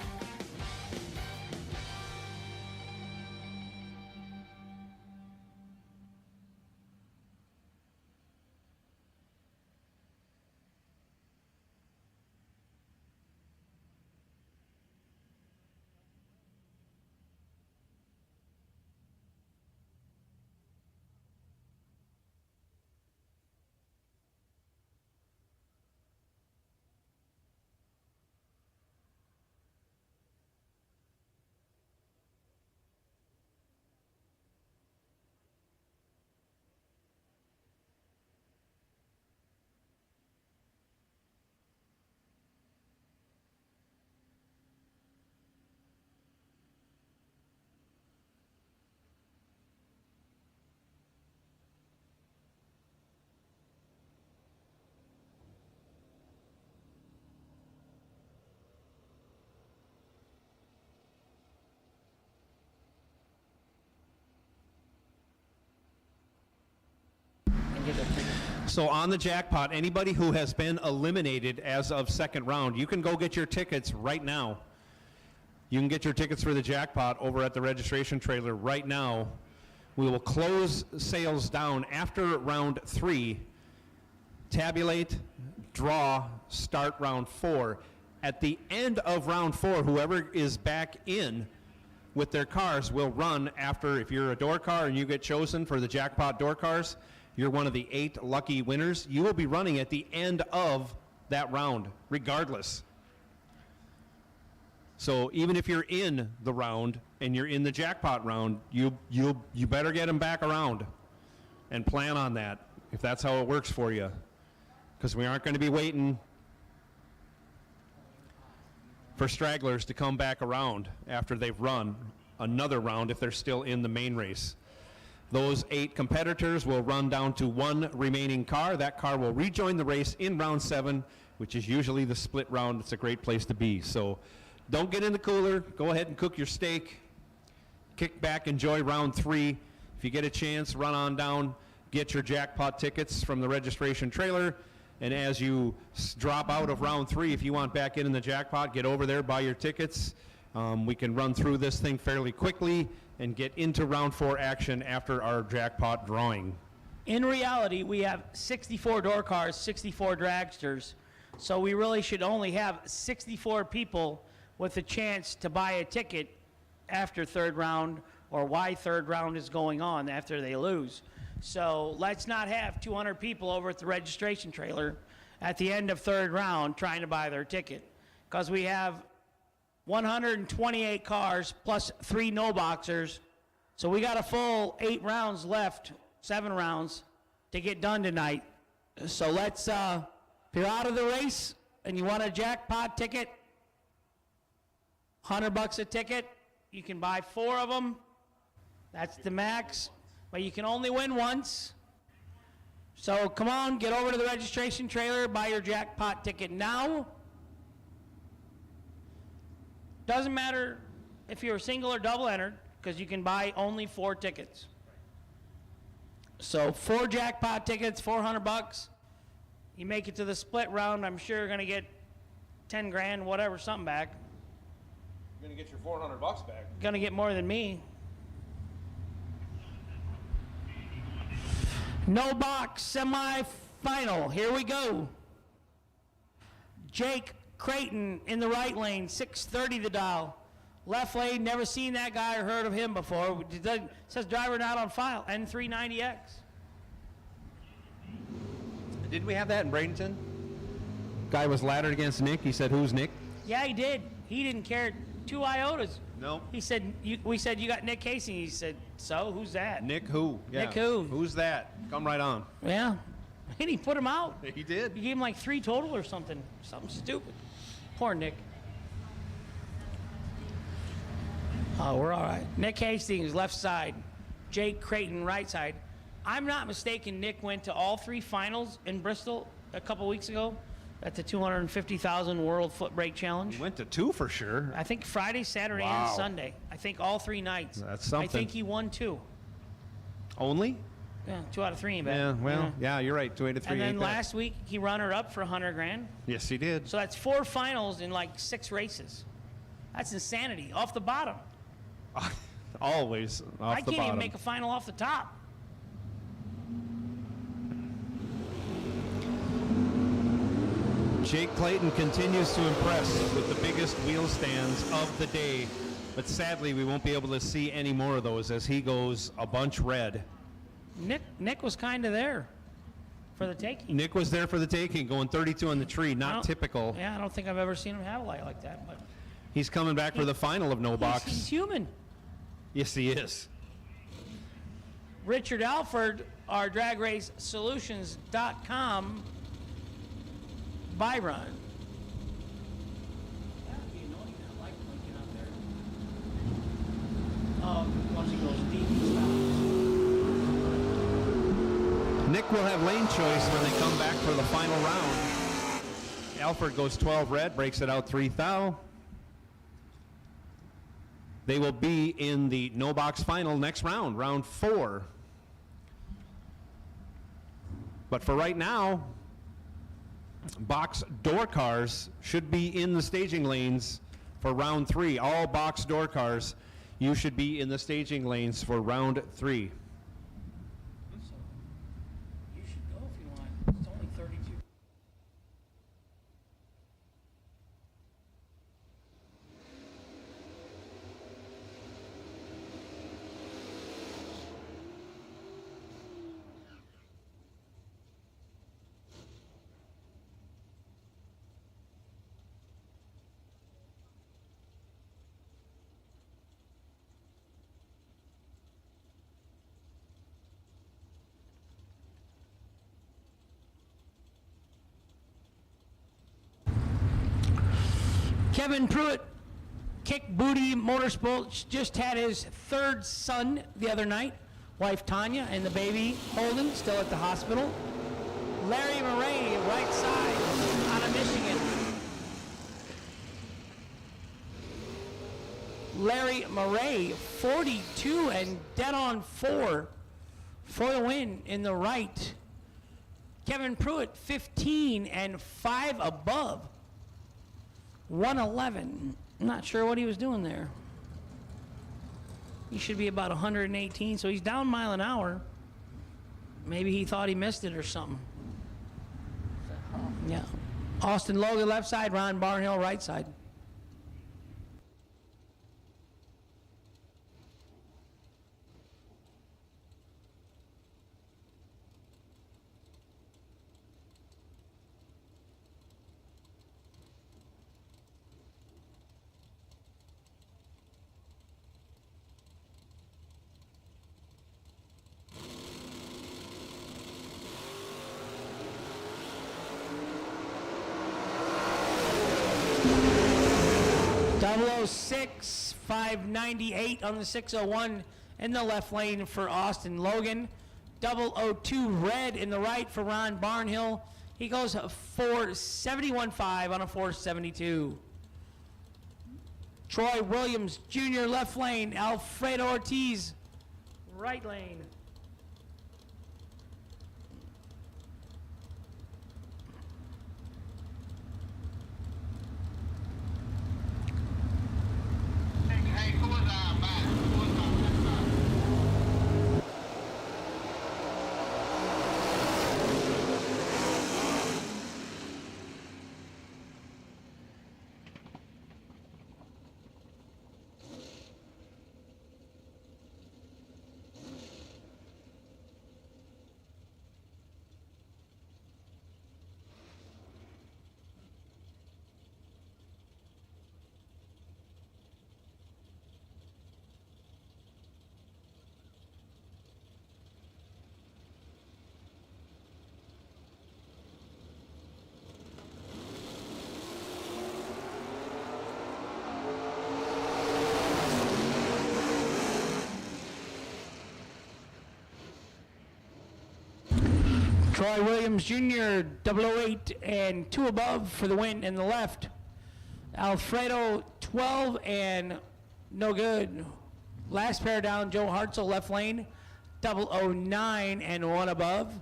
So on the jackpot, anybody who has been eliminated as of 2nd round, you can go get your tickets right now. You can get your tickets for the jackpot over at the registration trailer right now. We will close sales down after round 3, tabulate, draw, start round 4. At the end of round 4, whoever is back in with their cars will run after. If you're a door car and you get chosen for the jackpot door cars, you're one of the 8 lucky winners. You will be running at the end of that round, regardless. So even if you're in the round and you're in the jackpot round, you better get them back around and plan on that, if that's how it works for you, because we aren't going to be waiting. for stragglers to come back around after they've run another round if they're still in the main race. Those 8 competitors will run down to 1 remaining car. That car will rejoin the race in round 7, which is usually the split round. It's a great place to be. So don't get in the cooler. Go ahead and cook your steak. Kick back, enjoy round 3. If you get a chance, run on down, get your jackpot tickets from the registration trailer. And as you drop out of round 3, if you want back in the jackpot, get over there, buy your tickets. We can run through this thing fairly quickly and get into round 4 action after our jackpot drawing. In reality, we have 64 door cars, 64 dragsters, so we really should only have 64 people with a chance to buy a ticket after third round, or why third round is going on after they lose. So let's not have 200 people over at the registration trailer at the end of third round trying to buy their ticket, because we have 128 cars plus 3 no boxers, so we got a full 8 rounds left, 7 rounds to get done tonight. So let's, if you're out of the race and you want a jackpot ticket, $100 a ticket, you can buy 4 of them. That's the max, but you can only win once. So come on, get over to the registration trailer, buy your jackpot ticket now. Doesn't matter if you're single or double entered, because you can buy only 4 tickets. So 4 jackpot tickets, $400. You make it to the split round, I'm sure you're going to get 10 grand, whatever, something back. You're going to get your $400 back. Going to get more than me. No box semi-final. Here we go. Jake Creighton in the right lane, 630 the dial. Left lane, never seen that guy or heard of him before. It says driver not on file, N390X. Didn't we have that in Bradenton? Guy was laddered against Nick. He said, "Who's Nick?" Yeah, he did. He didn't care 2 iotas. No. He said, we said, "You got Nick Casey." He said, "So, who's that?" Nick who? Yeah. Nick who? Who's that? Come right on. Yeah. And he put him out. He did. He gave him like 3 total or something. Something stupid. Poor Nick. Oh, we're all right. Nick Hastings, left side. Jake Creighton, right side. I'm not mistaken, Nick went to all 3 finals in Bristol a couple weeks ago at the 250,000 World Foot Brake Challenge. He went to 2 for sure. I think Friday, Saturday, Wow. and Sunday. I think all 3 nights. That's something. I think he won 2. Only? Yeah, 2 out of 3, bet. Yeah, well, yeah, you're right. 2 out of 3. And then ain't bad. last week, he runner-up for 100 grand. Yes, he did. So that's 4 finals in like 6 races. That's insanity. Off the bottom. Always off I the can't bottom. even make a final off the top. Jake Clayton continues to impress with the biggest wheel stands of the day, but sadly we won't be able to see any more of those as he goes a bunch red. Nick was kind of there for the taking. Nick was there for the taking, going 32 on the tree, I not don't- typical. Yeah, I don't think I've ever seen him have a light like that. But He's coming back for the final of no box. he's human. Yes, he is. Richard Alford, our DragRaceSolutions.com buy run. That would be annoying. I like Lincoln out there. Once he goes deep, he stops. Nick will have lane choice when they come back for the final round. Alford goes 12 red, breaks it out 3 thou. They will be in the no box final next round, round 4. But for right now, box door cars should be in the staging lanes for round 3. All box door cars, you should be in the staging lanes for round 3. You should go if you want. It's only 32. Kevin Pruitt, Kick Booty Motorsports, just had his third son the other night. Wife Tanya and the baby Holden still at the hospital. Larry Murray, right side, out of Michigan. Larry Murray, 42 and dead on 4 for the win in the right. Kevin Pruitt, 15 and 5 above. 111. I'm not sure what he was doing there. He should be about 118, so he's down mile an hour. Maybe he thought he missed it or something. Yeah. Austin Logan, left side. Ron Barnhill, right side. .006, 598 on the 601 in the left lane for Austin Logan. 002 red in the right for Ron Barnhill. He goes 471.5 on a 472. Troy Williams Jr. left lane. Alfredo Ortiz right lane. Troy Williams Jr., 008 and 2 above for the win in the left. Alfredo, 12 and no good. Last pair down, Joe Hartzell, left lane, 009 and 1 above.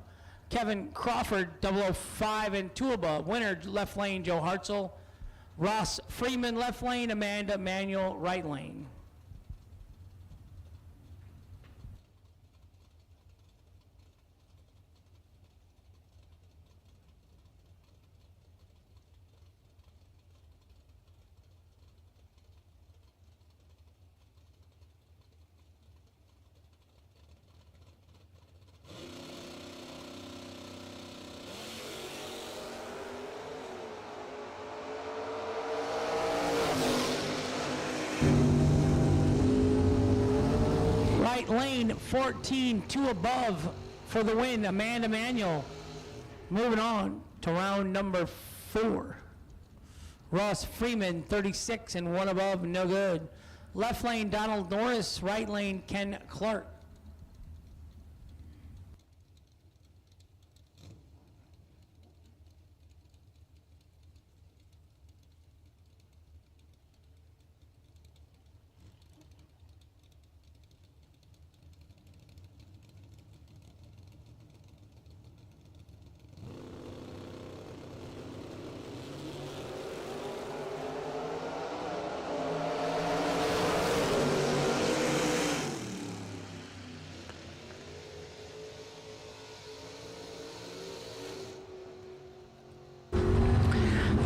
Kevin Crawford, 005 and 2 above. Winner, left lane, Joe Hartzell. Ross Freeman, left lane. Amanda Manuel, right lane. Right lane, 14, 2 above for the win, Amanda Manuel. Moving on to round number 4. Ross Freeman, 36 and 1 above, no good. Left lane, Donald Norris. Right lane, Ken Clark.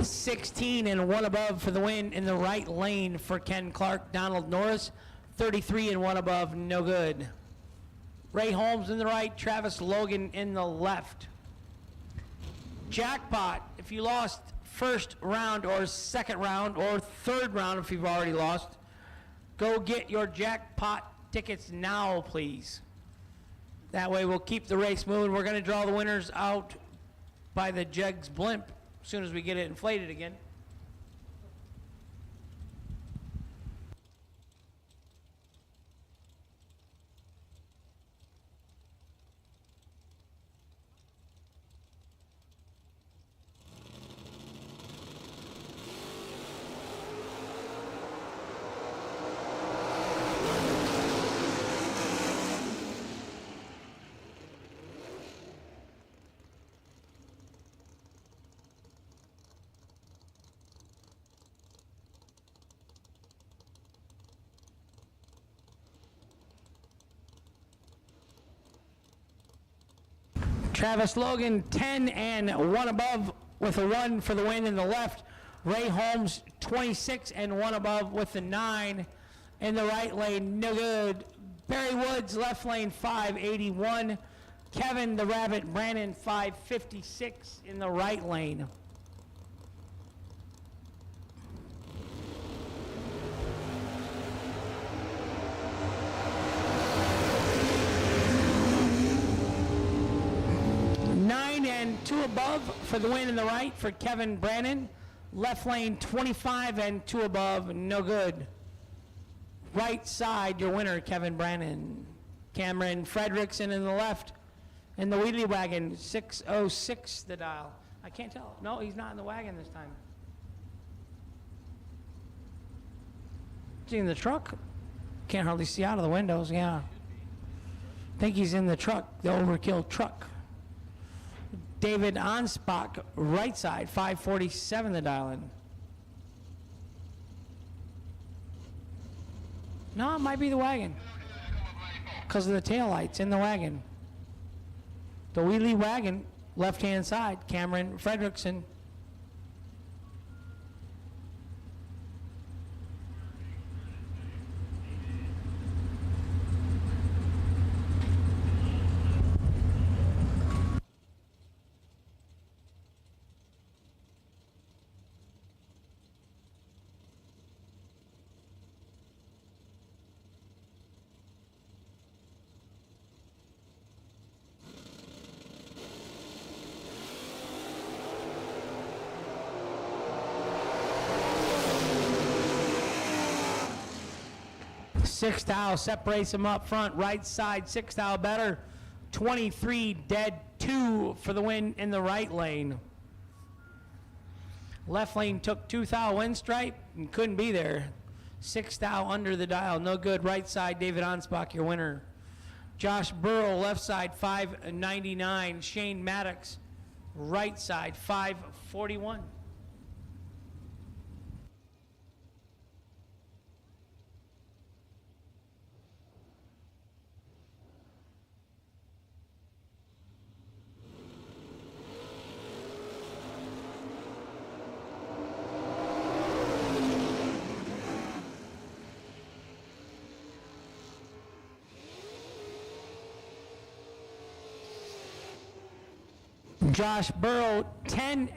.16 and 1 above for the win in the right lane for Ken Clark. Donald Norris, 33 and 1 above, no good. Ray Holmes in the right, Travis Logan in the left. Jackpot, if you lost first round or second round or third round if you've already lost, go get your Jackpot tickets now, please. That way we'll keep the race moving. We're going to draw the winners out by the JEGS blimp as soon as we get it inflated again. Travis Logan, 10 and 1 above with a 1 for the win in the left. Ray Holmes, 26 and 1 above with the 9 in the right lane. No good. Barry Woods, left lane, 581. Kevin the Rabbit Brannon, 556 in the right lane. Nine and 2 above for the win in the right for Kevin Brannon. Left lane, 25 and 2 above, no good. Right side, your winner, Kevin Brannon. Cameron Fredrickson in the left. In the wheelie wagon, 606 the dial. I can't tell. No, he's not in the wagon this time. Is he in the truck? Can't hardly see out of the windows, yeah. I think he's in the truck, the overkill truck. David Anspach, right side, 547 the dial in. No, it might be the wagon. Because of the taillights in the wagon. The wheelie wagon, left-hand side, Cameron Fredrickson. Sixth Owl separates him up front, right side, Sixth Owl better. 23 dead, 2 for the win in the right lane. Left lane took Tooth Owl win stripe and couldn't be there. Sixth Owl under the dial, no good. Right side, David Anspach, your winner. Josh Burrow, left side, 599. Shane Maddox, right side, 541. Josh Burrow, 10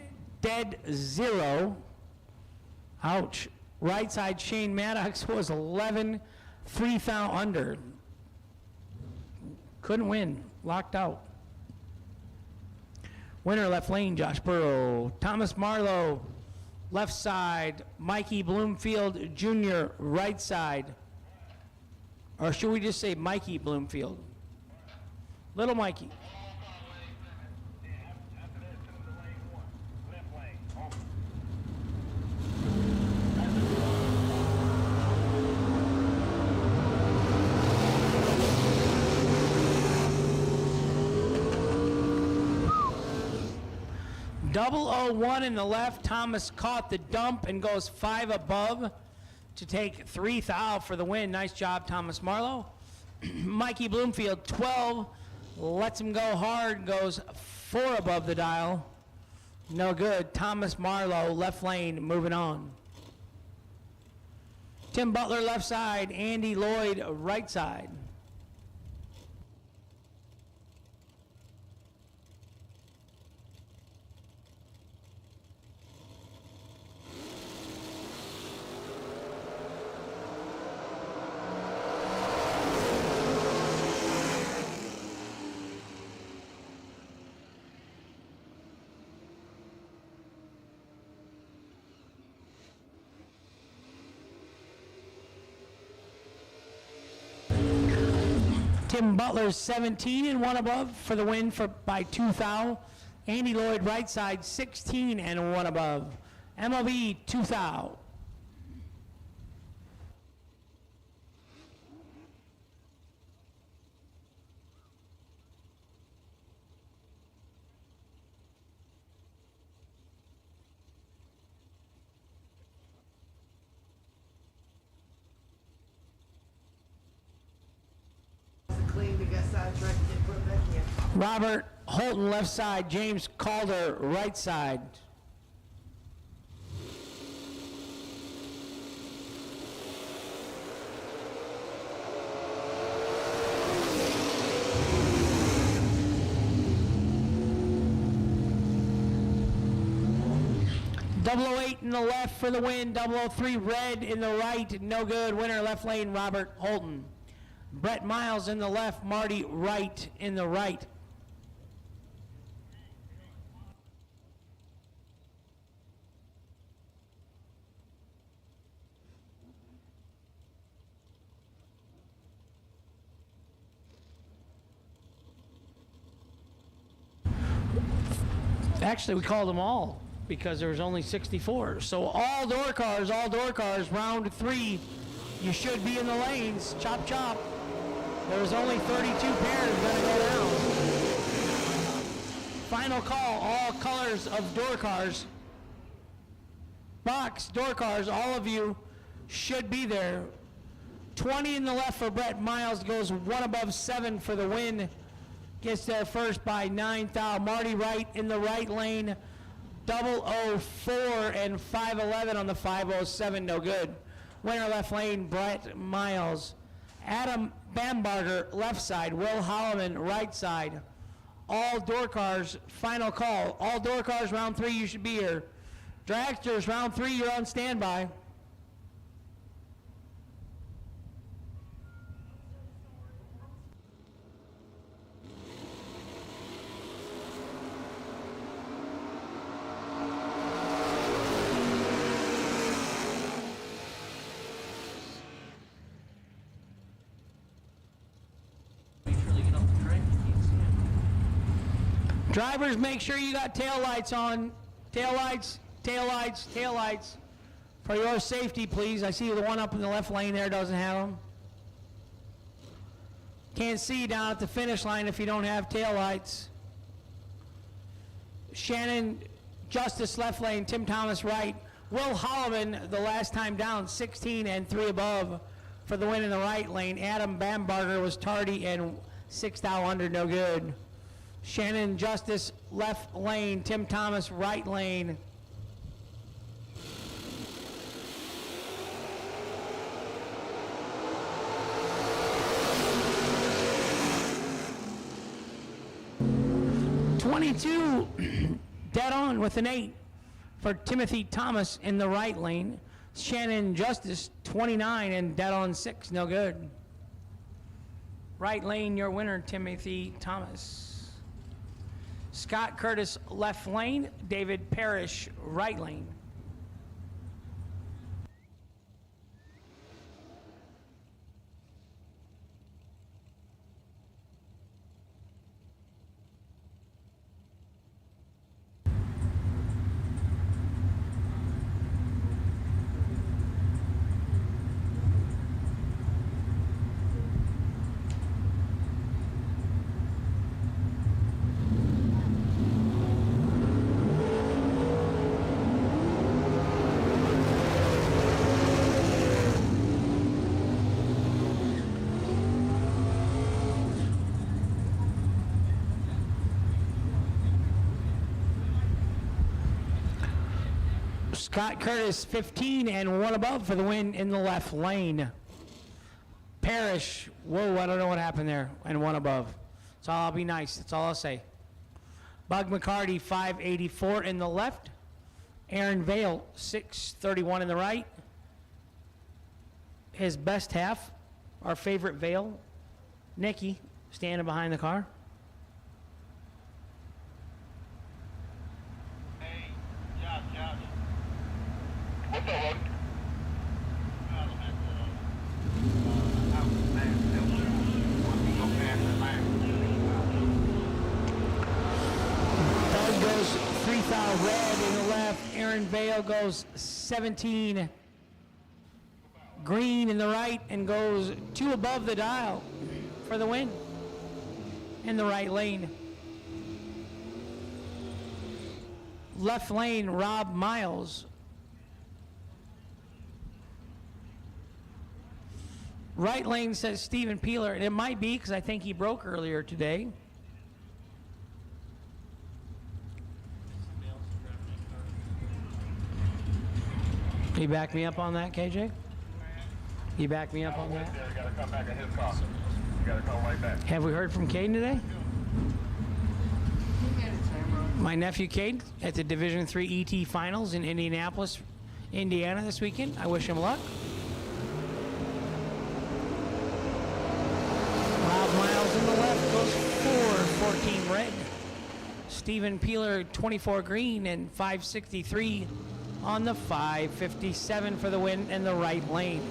dead, 0. Ouch. Right side, Shane Maddox was 11, 3 foul under. Couldn't win, locked out. Winner left lane, Josh Burrow. Thomas Marlowe, left side. Mikey Bloomfield Jr., right side. Or should we just say Mikey Bloomfield? Little Mikey. Double 01 in the left. Thomas caught the dump and goes 5 above to take 3 thou for the win. Nice job, Thomas Marlowe. Mikey Bloomfield, 12, lets him go hard, goes 4 above the dial. No good. Thomas Marlowe, left lane, moving on. Tim Butler, left side. Andy Lloyd, right side. Tim Butler, 17 and 1 above for the win by 2 thou. Andy Lloyd, right side, 16 and 1 above. MLB, 2 thou. Robert Holton left side, James Calder right side. .008 in the left for the win. 003 red in the right, no good. Winner left lane, Robert Holton. Brett Miles in the left, Marty Wright in the right. Actually, we called them all because there was only 64. So all door cars, round 3. You should be in the lanes. Chop, chop. There was only 32 pairs gonna go down. Final call, all colors of door cars. Box, door cars, all of you should be there. 20 in the left for Brett Miles, goes 1 above 7 for the win. Gets there first by 9 thou. Marty Wright in the right lane. 004 and 511 on the 507, no good. Winner left lane, Brett Miles. Adam Bambarger left side, Will Holloman right side. All door cars, final call. All door cars, round 3, you should be here. Dragsters, round 3, you're on standby. Drivers, make sure you got tail lights on. Tail lights, tail lights, tail lights. For your safety, please. I see the one up in the left lane there doesn't have them. Can't see down at the finish line if you don't have tail lights. Shannon Justice left lane, Tim Thomas right. Will Holloman, the last time down, 16 and 3 above for the win in the right lane. Adam Bambarger was tardy and 6 thou under, no good. Shannon Justice left lane, Tim Thomas right lane. .22 dead on with an 8 for Timothy Thomas in the right lane. Shannon Justice 29 and dead on 6, no good. Right lane, your winner, Timothy Thomas. Scott Curtis left lane, David Parrish right lane. Scott Curtis 15 and 1 above for the win in the left lane. Parrish, whoa, I don't know what happened there, and 1 above. So I'll be nice, that's all I'll say. Bug McCarty 584 in the left. Aaron Vale 631 in the right. His best half, our favorite Vale, Nikki, standing behind the car. What's up, Logan? Doug goes 3 thou red in the left. Aaron Vale goes 17 green in the right and goes 2 above the dial for the win in the right lane. Left lane, Rob Miles. Right lane says Stephen Peeler, and it might be because I think he broke earlier today. You back me up on that, KJ? You back me up on that? You gotta come back at his call. You gotta call right back. Have we heard from Caden today? My nephew Cade at the Division III ET Finals in Indianapolis, Indiana this weekend. I wish him luck. Rob Miles in the left goes 4, 14 red. Stephen Peeler 24 green and 563 on the 557 for the win in the right lane.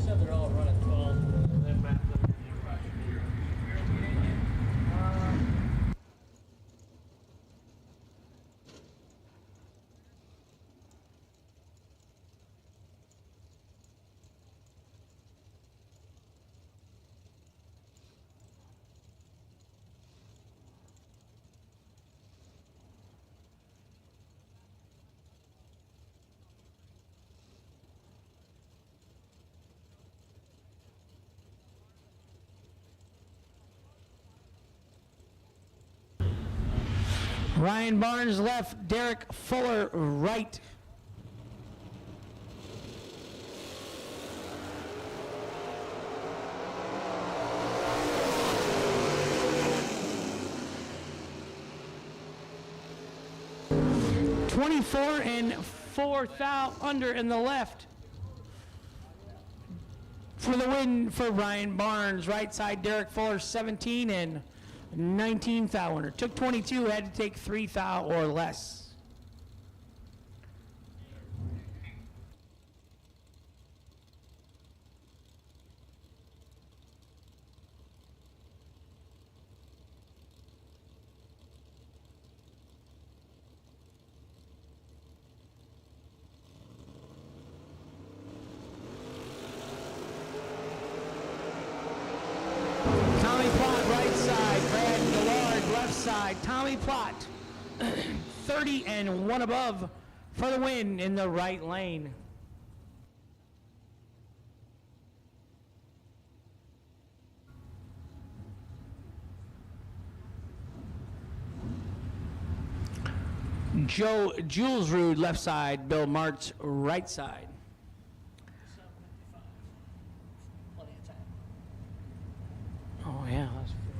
Said they're all running 12. Ryan Barnes left, Derek Fuller right. .24 and 4 thou under in the left. For the win for Ryan Barnes, right side Derek Fuller 17 and 19 thou under. Took 22, had to take 3 thou or less. Tommy Plott, right side. Brad Gillard, left side. Tommy Plott, 30 and 1 above for the win in the right lane. Joe Julesrud, left side. Bill Martz, right side. Oh, yeah. That's 40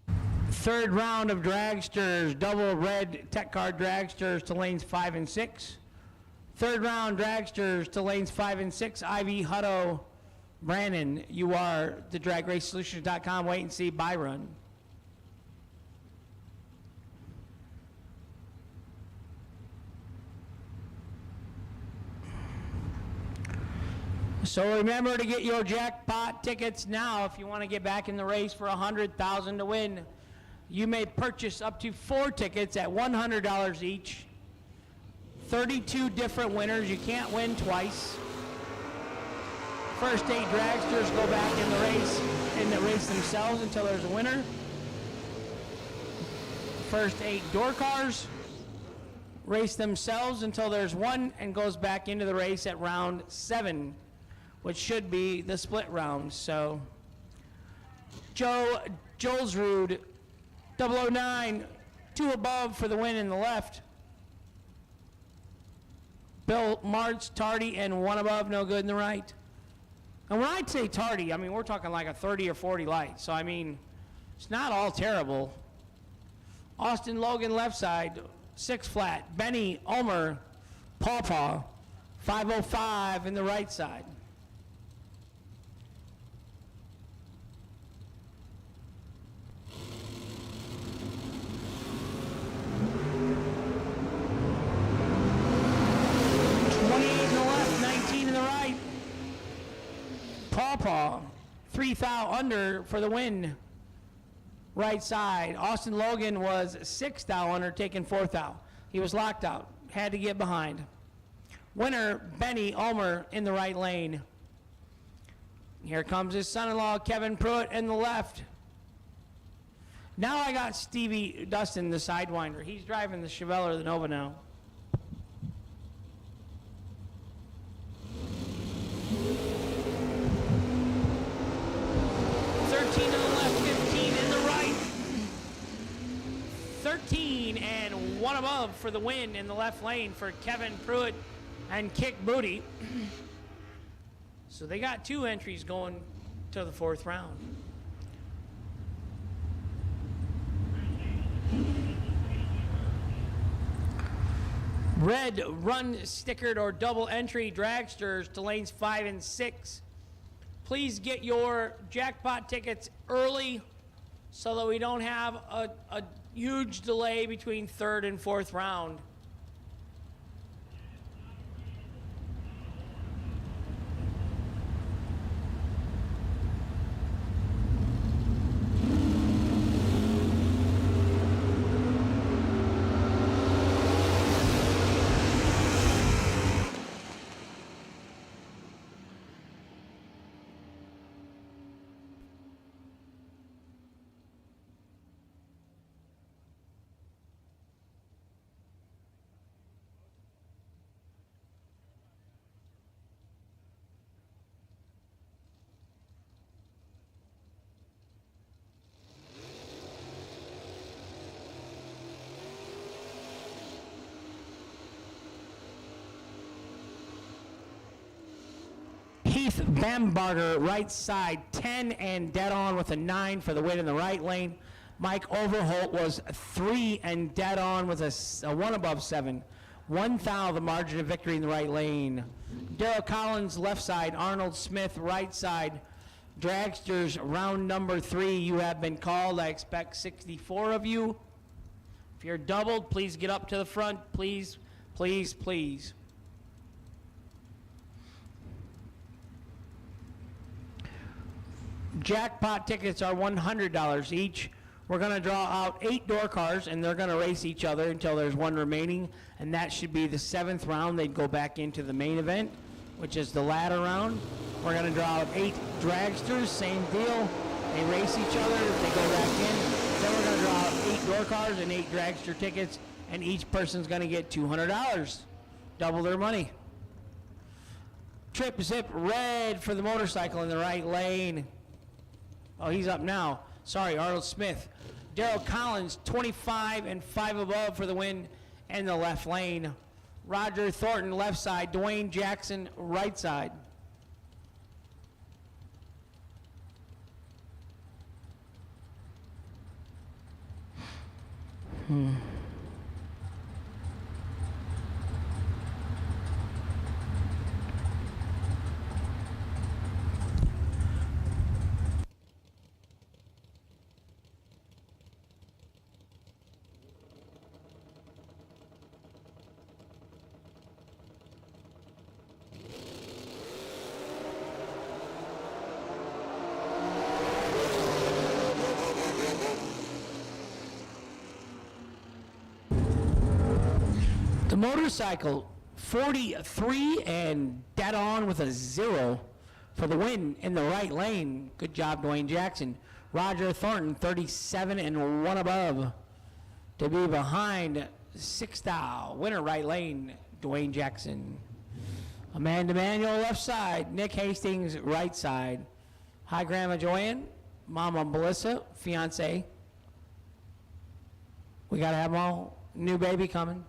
minutes. Third round of dragsters, double red tech car dragsters to lanes 5 and 6. Third round dragsters to lanes 5 and 6. Ivy, Hutto, Brandon, you are the DragRaceSolutions.com. Wait and see, buy run. So remember to get your jackpot tickets now if you want to get back in the race for $100,000 to win. You may purchase up to 4 tickets at $100 each. 32 different winners. You can't win twice. First 8 dragsters go back in the race themselves until there's a winner. First 8 door cars race themselves until there's one and goes back into the race at round 7. Which should be the split round. So, Joe Julesrud, 009, 2 above for the win in the left. Bill Martz, tardy, and 1 above, no good in the right. And when I say tardy, I mean, we're talking like a 30 or 40 light. So, I mean, it's not all terrible. Austin Logan, left side, 6 flat. Benny Ulmer, Pawpaw, 505 in the right side. Pawpaw, 3 thou under for the win. Right side. Austin Logan was 6 thou under, taking 4 thou. He was locked out. Had to get behind. Winner, Benny Ulmer in the right lane. Here comes his son-in-law, Kevin Pruitt, in the left. Now I got Stevie Dustin, the Sidewinder. He's driving the Chevelle or the Nova now. 13 and one above for the win in the left lane for Kevin Pruitt and Kick Booty. So they got 2 entries going to the 4th round. Red run stickered or double entry dragsters to lanes 5 and 6. Please get your jackpot tickets early so that we don't have a huge delay between 3rd and 4th round. Heath Bambarger, right side, 10 and dead on with a 9 for the win in the right lane. Mike Overholt was 3 and dead on with a 1 above 7. 1 thou, the margin of victory in the right lane. Daryl Collins, left side. Arnold Smith, right side. Dragsters, round number 3. You have been called. I expect 64 of you. If you're doubled, please get up to the front. Please, please, please. Jackpot tickets are $100 each. We're going to draw out 8 door cars, and they're going to race each other until there's 1 remaining, and that should be the 7th round. They'd go back into the main event, which is the ladder round. We're going to draw out 8 dragsters, same deal. They race each other, they go back in. Then we're going to draw out 8 door cars and 8 dragster tickets, and each person's going to get $200, double their money. Trip Zip Red for the motorcycle in the right lane. Oh, he's up now. Sorry, Arnold Smith. Daryl Collins, 25 and 5 above for the win in the left lane. Roger Thornton, left side. Dwayne Jackson, right side. The motorcycle, 43 and dead on with a 0 for the win in the right lane. Good job, Dwayne Jackson. Roger Thornton, 37 and 1 above to be behind 6 thou. Winner right lane, Dwayne Jackson. Amanda Manuel, left side. Nick Hastings, right side. Hi, Grandma Joanne. Mama Melissa, fiance. We got to have all new baby coming.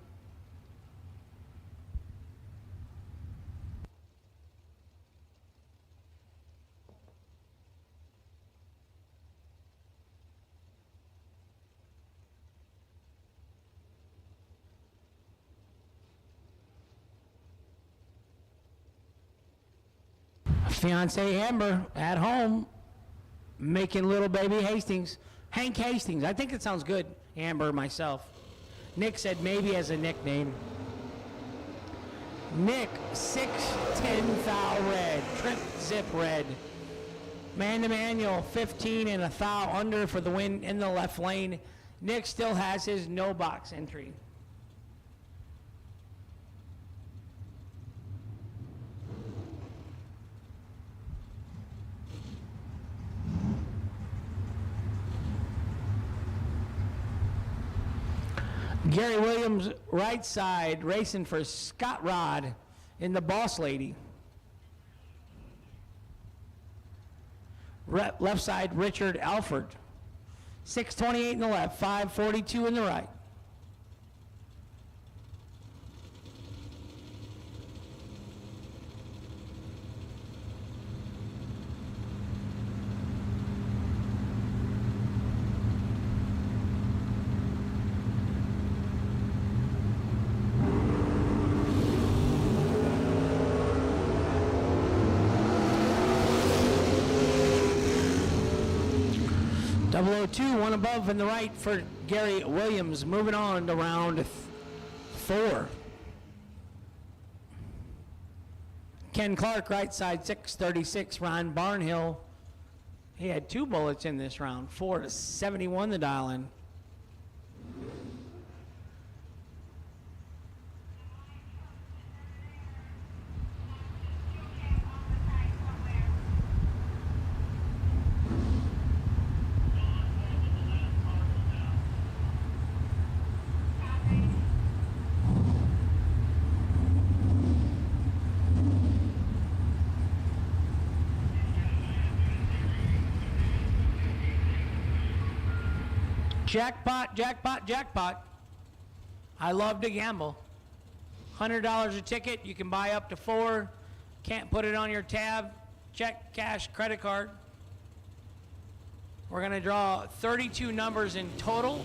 Fiance Amber at home making little baby Hastings. Hank Hastings. I think it sounds good. Amber, myself. Nick said maybe as a nickname. Nick, 6'10" thou red. Trip Zip red. Man Manuel, 15 and a thou under for the win in the left lane. Nick still has his no box entry. Gary Williams, right side, racing for Scott Rod in the Boss Lady. Left side, Richard Alford. 628 in the left, 542 in the right. 002, one above in the right for Gary Williams. Moving on to round 4. Ken Clark, right side, 636. Ron Barnhill, he had 2 bullets in this round. 4-71 the dial in. Jackpot, jackpot, jackpot. I love to gamble. $100 a ticket. You can buy up to 4. Can't put it on your tab. Check, cash, credit card. We're going to draw 32 numbers in total.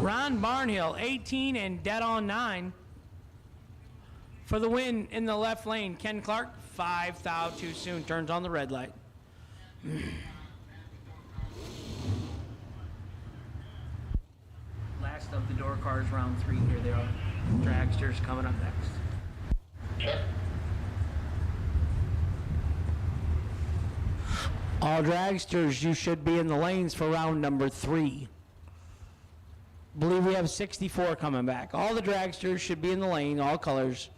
Ron Barnhill, 18 and dead on 9. For the win in the left lane, Ken Clark, 5 thou too soon, turns on the red light. Last of the door cars, round 3, here they are. Dragsters coming up next. All dragsters, you should be in the lanes for round number 3. Believe we have 64 coming back. All the dragsters should be in the lane, all colors.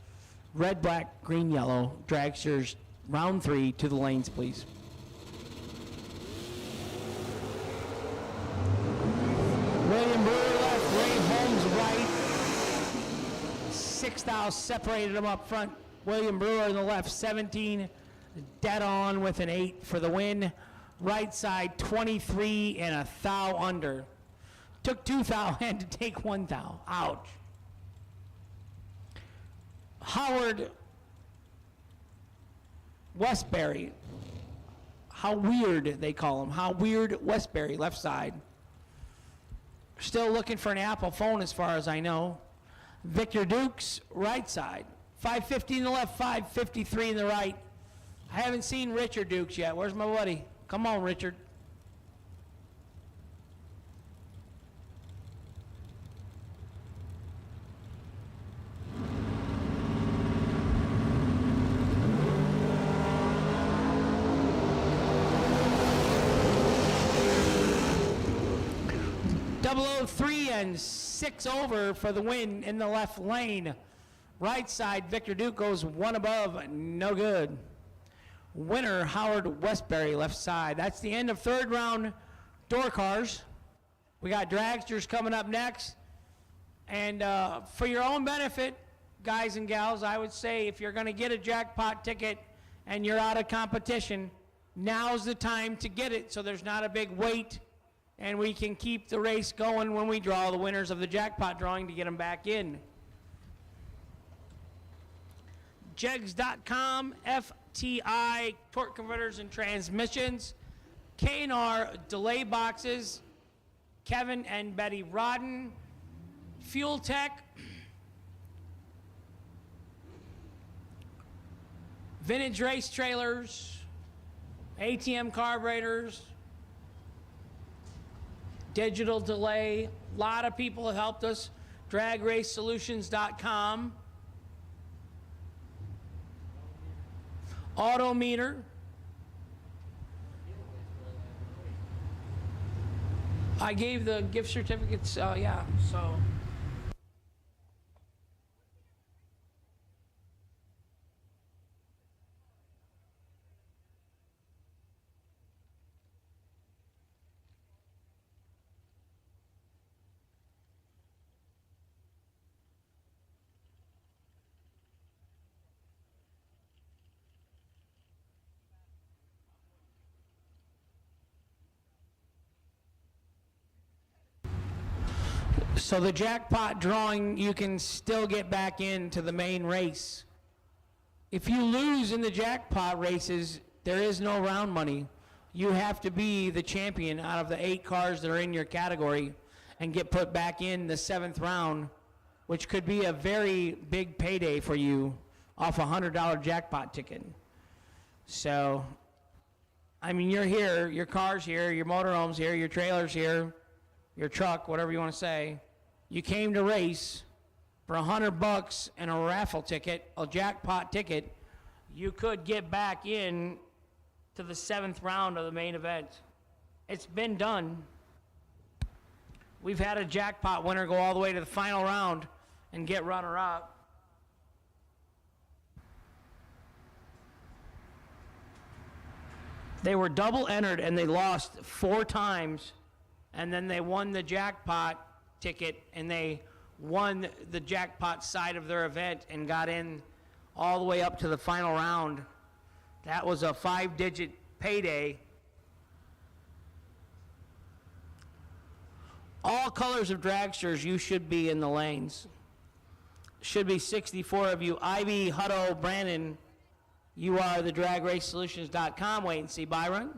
Red, black, green, yellow. Dragsters, round 3, to the lanes, please. William Brewer left, Ray Holmes right. 6 thou separated them up front. William Brewer in the left, 17, dead on with an 8 for the win. Right side, 23 and a thou under. Took 2 thou, had to take 1 thou. Ouch. Howard Westbury. How weird they call him. How weird Westbury, left side. Still looking for an Apple phone as far as I know. Victor Dukes, right side. 550 in the left, 553 in the right. I haven't seen Richard Dukes yet. Where's my buddy? Come on, Richard. .003 and 6 over for the win in the left lane. Right side, Victor Duke goes 1 above, no good. Winner, Howard Westbury, left side. That's the end of 3rd round door cars. We got dragsters coming up next. And for your own benefit, guys and gals, I would say if you're going to get a jackpot ticket and you're out of competition, now's the time to get it so there's not a big wait and we can keep the race going when we draw the winners of the jackpot drawing to get them back in. JEGS.com, FTI, torque converters and transmissions, K&R delay boxes, Kevin and Betty Rodden, Fuel Tech, vintage race trailers, ATM carburetors, digital delay. A lot of people have helped us. DragRaceSolutions.com. Autometer. I gave the gift certificates, yeah, so. So the jackpot drawing, you can still get back into the main race. If you lose in the jackpot races, there is no round money. You have to be the champion out of the 8 cars that are in your category and get put back in the 7th round which could be a very big payday for you off a $100 jackpot ticket. So, I mean, you're here, your car's here, your motorhome's here, your trailer's here, your truck, whatever you want to say. You came to race for $100 and a raffle ticket, a jackpot ticket. You could get back in to the 7th round of the main event. It's been done. We've had a jackpot winner go all the way to the final round and get runner-up. They were double entered and they lost 4 times, and then they won the jackpot ticket and they won the jackpot side of their event and got in all the way up to the final round. That was a 5-digit payday. All colors of dragsters, you should be in the lanes. Should be 64 of you. Ivy, Hutto, Brandon, you are the DRAGWaySolutions.com. Wait and see, Byron.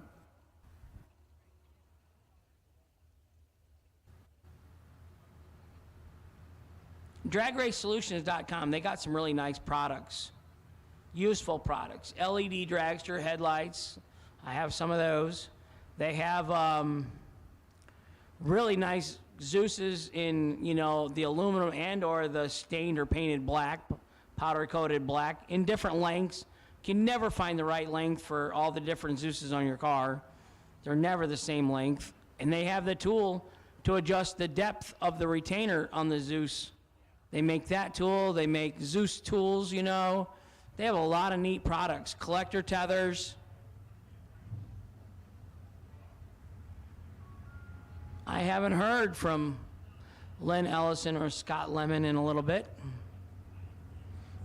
DRAGWaySolutions.com, they got some really nice products, useful products. LED dragster headlights, I have some of those. They have really nice Zeus's in, you know, the aluminum and or the stained or painted black, powder coated black, in different lengths. You can never find the right length for all the different Zeus's on your car. They're never the same length. And they have the tool to adjust the depth of the retainer on the Zeus. They make that tool, they make Zeus tools, you know. They have a lot of neat products. Collector tethers. I haven't heard from Len Ellison or Scott Lemon in a little bit.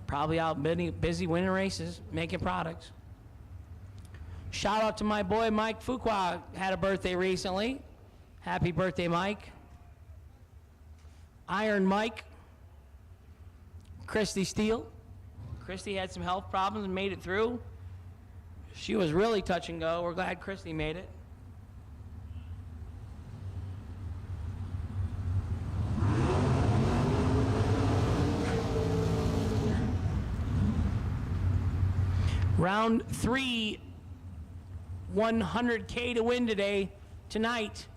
Probably out busy winning races, making products. Shout out to my boy Mike Fuqua, had a birthday recently. Happy birthday, Mike. Iron Mike. Christy Steele. Christy had some health problems and made it through. She was really touch and go. We're glad Christy made it. Round 3, $100K to win today, tonight.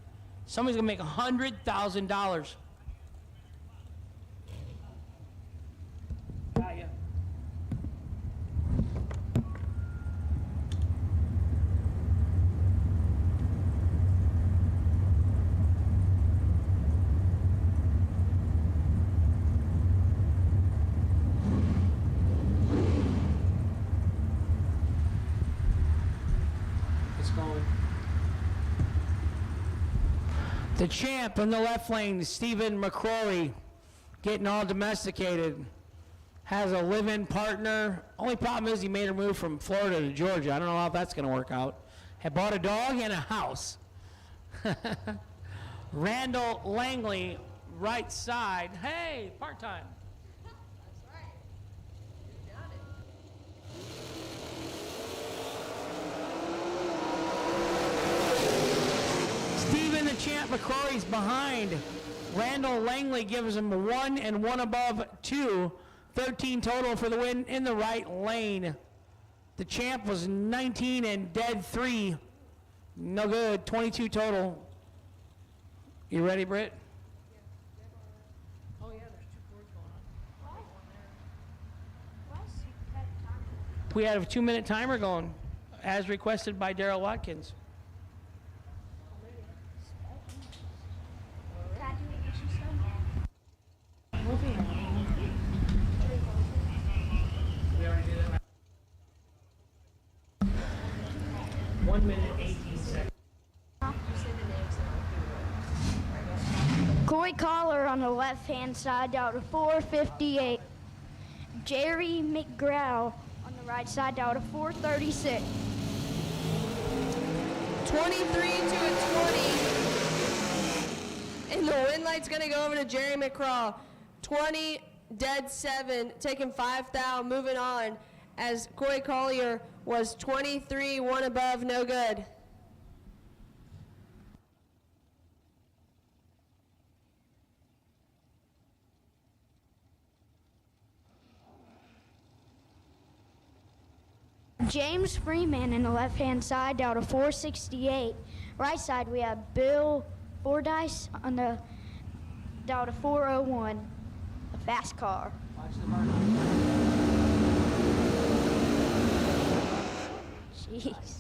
Somebody's gonna make $100,000. Got ya. The champ in the left lane, Stephen McCrory, getting all domesticated. Has a live-in partner. Only problem is he made her move from Florida to Georgia. I don't know how that's going to work out. Had bought a dog and a house. Randall Langley, right side. Hey, part-time. Stephen the champ McCrory's behind. Randall Langley gives him a 1 and 1 above 2. 13 total for the win in the right lane. The champ was 19 and dead 3. No good. 22 total. You ready, Britt? Oh, yeah, there's 2 boards going on. We had a 2-minute timer going, as requested by Daryl Watkins. We already did that. 1 minute, 18 seconds. Corey Collar on the left-hand side down to 458. Jerry McGraw on the right side down to 436. 23 to a 20. And the win light's going to go over to Jerry McCraw. 20, dead 7, taking 5 thou, moving on, as Corey Collier was 23, 1 above, no good. James Freeman in the left-hand side down to 468. Right side, we have Bill Fordyce on the down to 401. A fast car. Watch the mark. Jeez.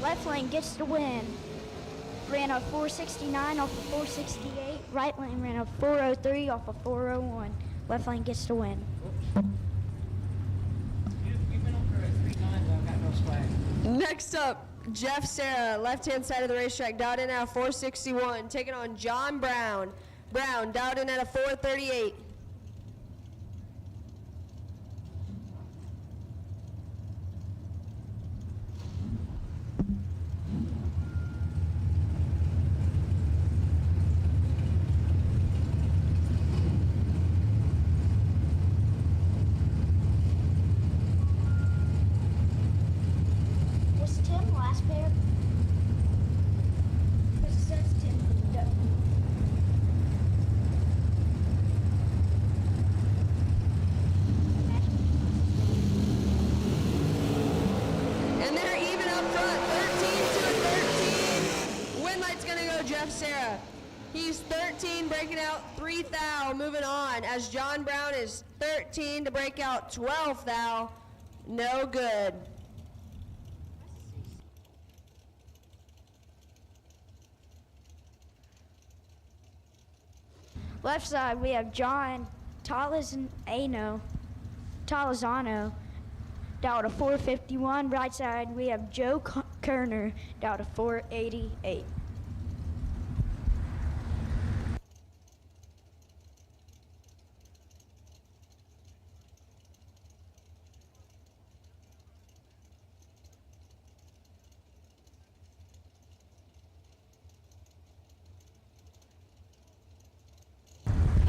Left lane gets the win. Ran a 469 off of 468. Right lane ran a 403 off of 401. Left lane gets the win. You've been over it 3 times. I've got no swag. Next up, Jeff Sarah, left-hand side of the racetrack, dialed in at a 461, taking on John Brown. Brown, dialed in at a 438. Was Tim last pair? Because it says Tim. And they're even up front, 13 to 13. Win light's gonna go Jeff Sarah. He's 13, breaking out 3 thou, moving on, as John Brown is 13 to break out 12 thou. No good. Left side, we have John Talazano down to 451. Right side, we have Joe Kerner down to 488.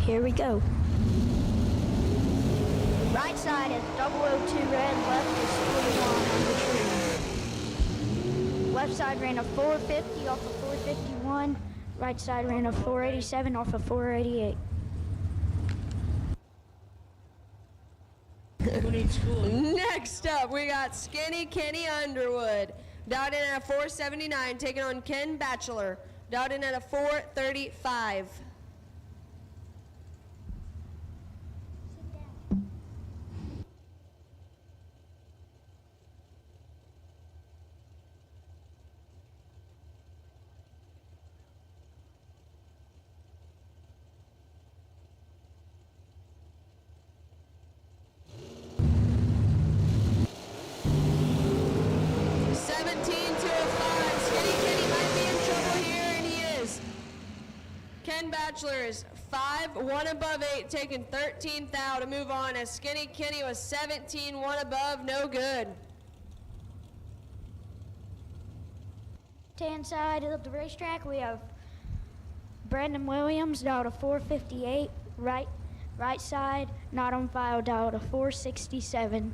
Here we go. Right side is 002 red, left is 41 on the tree. Left side ran a 450 off of 451. Right side ran a 487 off of 488. Next up, we got Skinny Kenny Underwood. Dialed in at a 479, taking on Ken Batchelor. Dialed in at a 435. Ken Batchelor is 5, 1 above 8, taking 13 thou to move on, as Skinny Kenny was 17, 1 above, no good. Left-hand side of the racetrack, we have Brandon Williams down to 458. Right side, not on file, down to 467.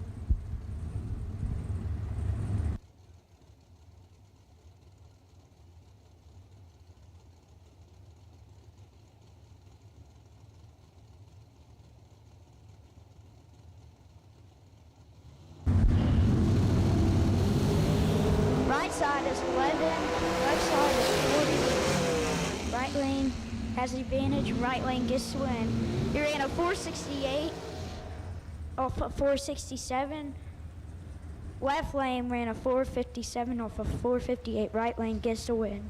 Right side is 11, left side is 40. Right lane has has the advantage. Right lane gets the win. He ran a 468 off a 467. Left lane ran a 457 off a 458. Right lane gets the win.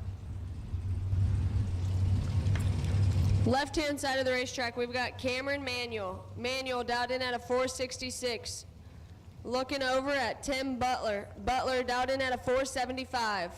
Left-hand side of the racetrack, we've got Cameron Manuel. Manuel dialed in at a 466. Looking over at Tim Butler. Butler dialed in at a 475.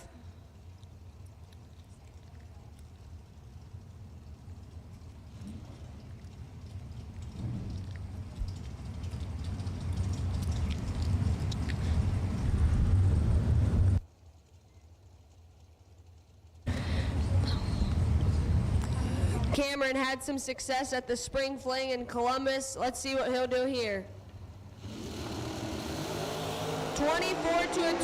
Cameron had some success at the Spring Fling in Columbus. Let's see what he'll do here. 24 to a 12.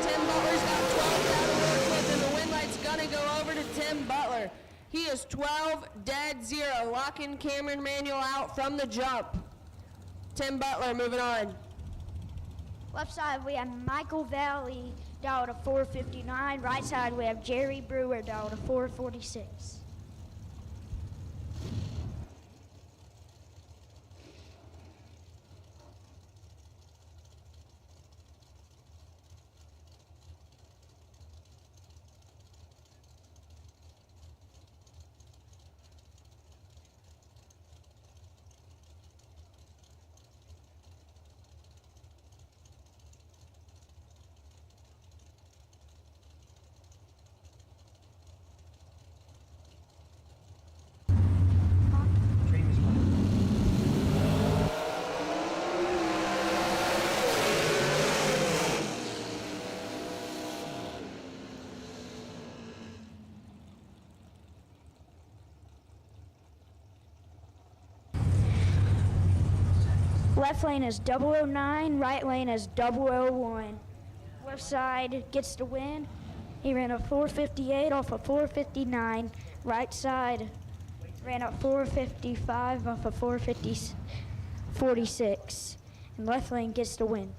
Tim Butler's got 12 down to work with, and the win light's gonna go over to Tim Butler. He is 12-0, locking Cameron Manuel out from the jump. Tim Butler moving on. Left side, we have Michael Valley down to 459. Right side, we have Jerry Brewer down to 446. Left lane is 009, right lane is 001. Left side gets the win. He ran a 458 off a 459. Right side ran a 455 off a 446. And left lane gets the win.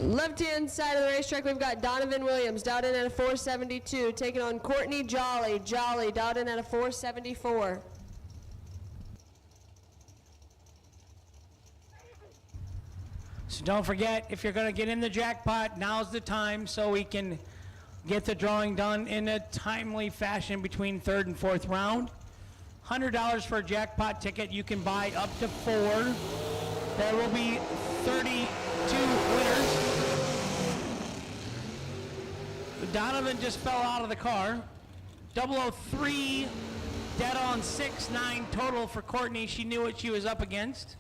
Left-hand side of the racetrack, we've got Donovan Williams, dialed in at a 472, taking on Courtney Jolly. Jolly, dialed in at a 474. So don't forget, if you're going to get in the jackpot, now's the time so we can get the drawing done in a timely fashion between third and fourth round. $100 for a jackpot ticket. You can buy up to 4. There will be 32 winners. Donovan just fell out of the car. 003, dead on 6-9 total for Courtney. She knew what she was up against.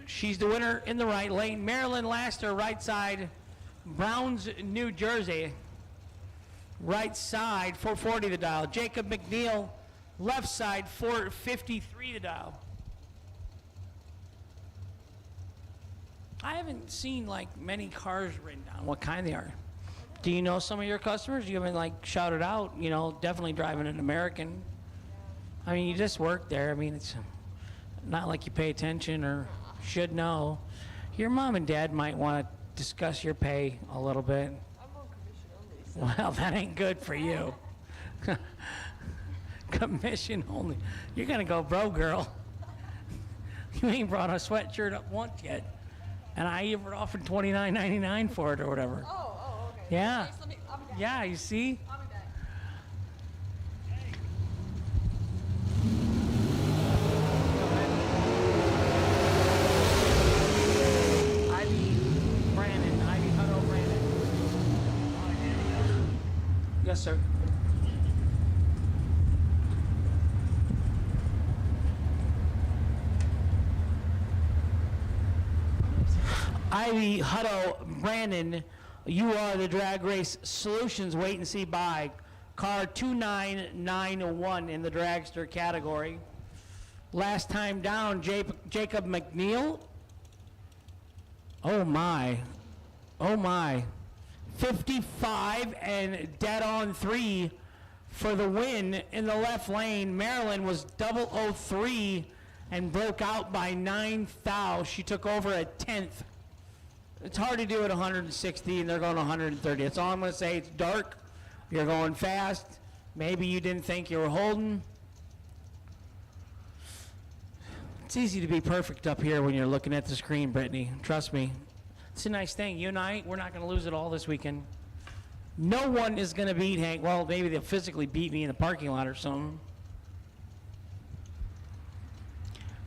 She's the winner in the right lane. Marilyn Laster, right side. Browns, New Jersey. Right side, 440 the dial. Jacob McNeil, left side, 453 the dial. I haven't seen like many cars written down, what kind they are. Do you know some of your customers? You haven't like shouted out, you know, definitely driving an American. I mean, you just work there. I mean, it's not like you pay attention or should know. Your mom and dad might want to discuss your pay a little bit. Well, that ain't good for you. Commission only. You're gonna go broke, girl. You ain't brought a sweatshirt up once yet. And I even offered $29.99 for it or whatever. Oh, okay. Yeah. Thanks, I'll be back. Yeah, you see? I'll be back. Ivy Hutto Brandon. Yes, sir. Ivy Hutto Brandon, you are the Drag Race Solutions Wait and See Buy. Car 2991 in the dragster category. Last time down, Jacob McNeil. Oh my. Oh my. 55 and dead on 3 for the win in the left lane. Maryland was 003 and broke out by 9 thou. She took over at 10th. It's hard to do at 160 and they're going 130. That's all I'm going to say. It's dark. You're going fast. Maybe you didn't think you were holding. It's easy to be perfect up here when you're looking at the screen, Brittany. Trust me. It's a nice thing. You and I, we're not going to lose it all this weekend. No one is going to beat Hank. Well, maybe they'll physically beat me in the parking lot or something.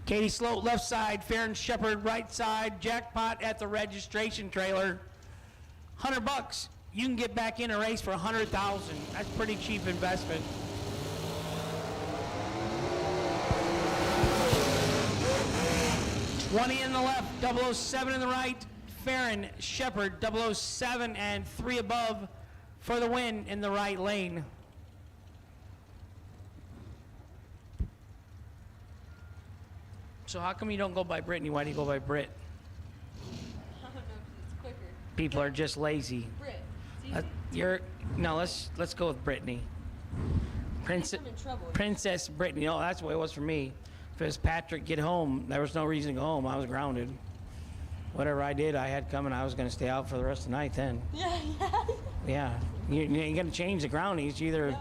Katie Sloat, left side. Farron Shepherd, right side. Jackpot at the registration trailer. $100. You can get back in a race for $100,000. That's pretty cheap investment. $20 in the left, 007 in the right. Farron Shepherd, 007 and 3 above for the win in the right lane. So how come you don't go by Brittany? Why do you go by Brit? I don't know, 'cause it's quicker. People are just lazy. Brit. It's easy. Let's go with Brittany. I'm in trouble. Princess Brittany. No, that's the way it was for me. If it was Patrick, get home. There was no reason to go home. I was grounded. Whatever I did, I had coming. I was going to stay out for the rest of the night then. Yeah. Yeah. You ain't going to change the groundings. You're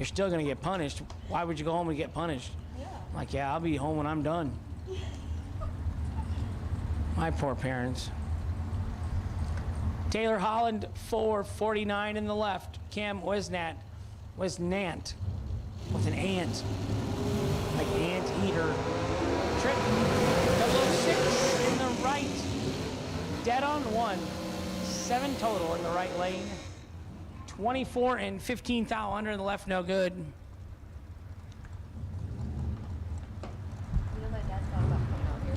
still going to get punished. Why would you go home and get punished? Yeah. Like, yeah, I'll be home when I'm done. My poor parents. Taylor Holland, 449 in the left. Cam Wisnant with an ant. Like ant eater. Trick 006 in the right. Dead on 1. 7 total in the right lane. 24 and 15 thou under in the left, no good. You know my dad's thought about coming out here.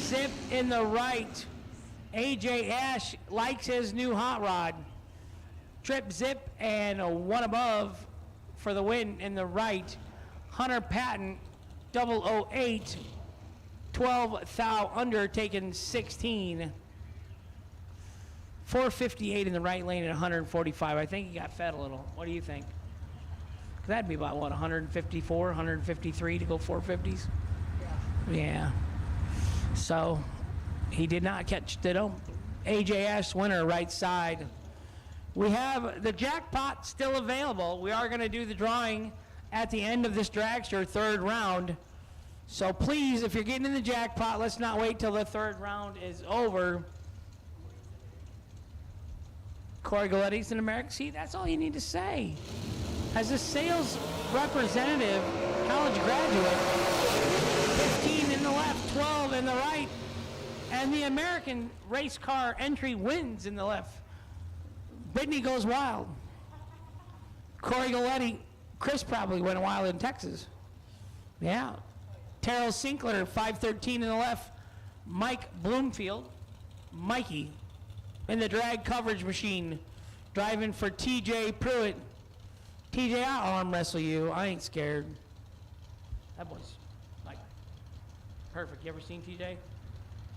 Zip in the right. AJ Ash likes his new hot rod. Trip Zip and a 1 above for the win in the right. Hunter Patton, 008. 12 thou under, taking 16. 458 in the right lane at 145. I think he got fed a little. What do you think? That'd be about, what, 154, 153 to go 450s? Yeah. So, he did not catch Ditto. AJ Ash winner, right side. We have the jackpot still available. We are going to do the drawing at the end of this dragster third round. So please, if you're getting in the jackpot, let's not wait till the third round is over. Corey Galetti's an American. See, that's all you need to say. As a sales representative, college graduate, 15 in the left, 12 in the right, and the American race car entry wins in the left. Brittany goes wild. Corey Galetti, Chris probably went wild in Texas. Yeah. Terrell Sinkler, 513 in the left. Mike Bloomfield, Mikey, in the drag coverage machine, driving for TJ Pruitt. TJ, I'll arm wrestle you. I ain't scared. That boy's like perfect. You ever seen TJ?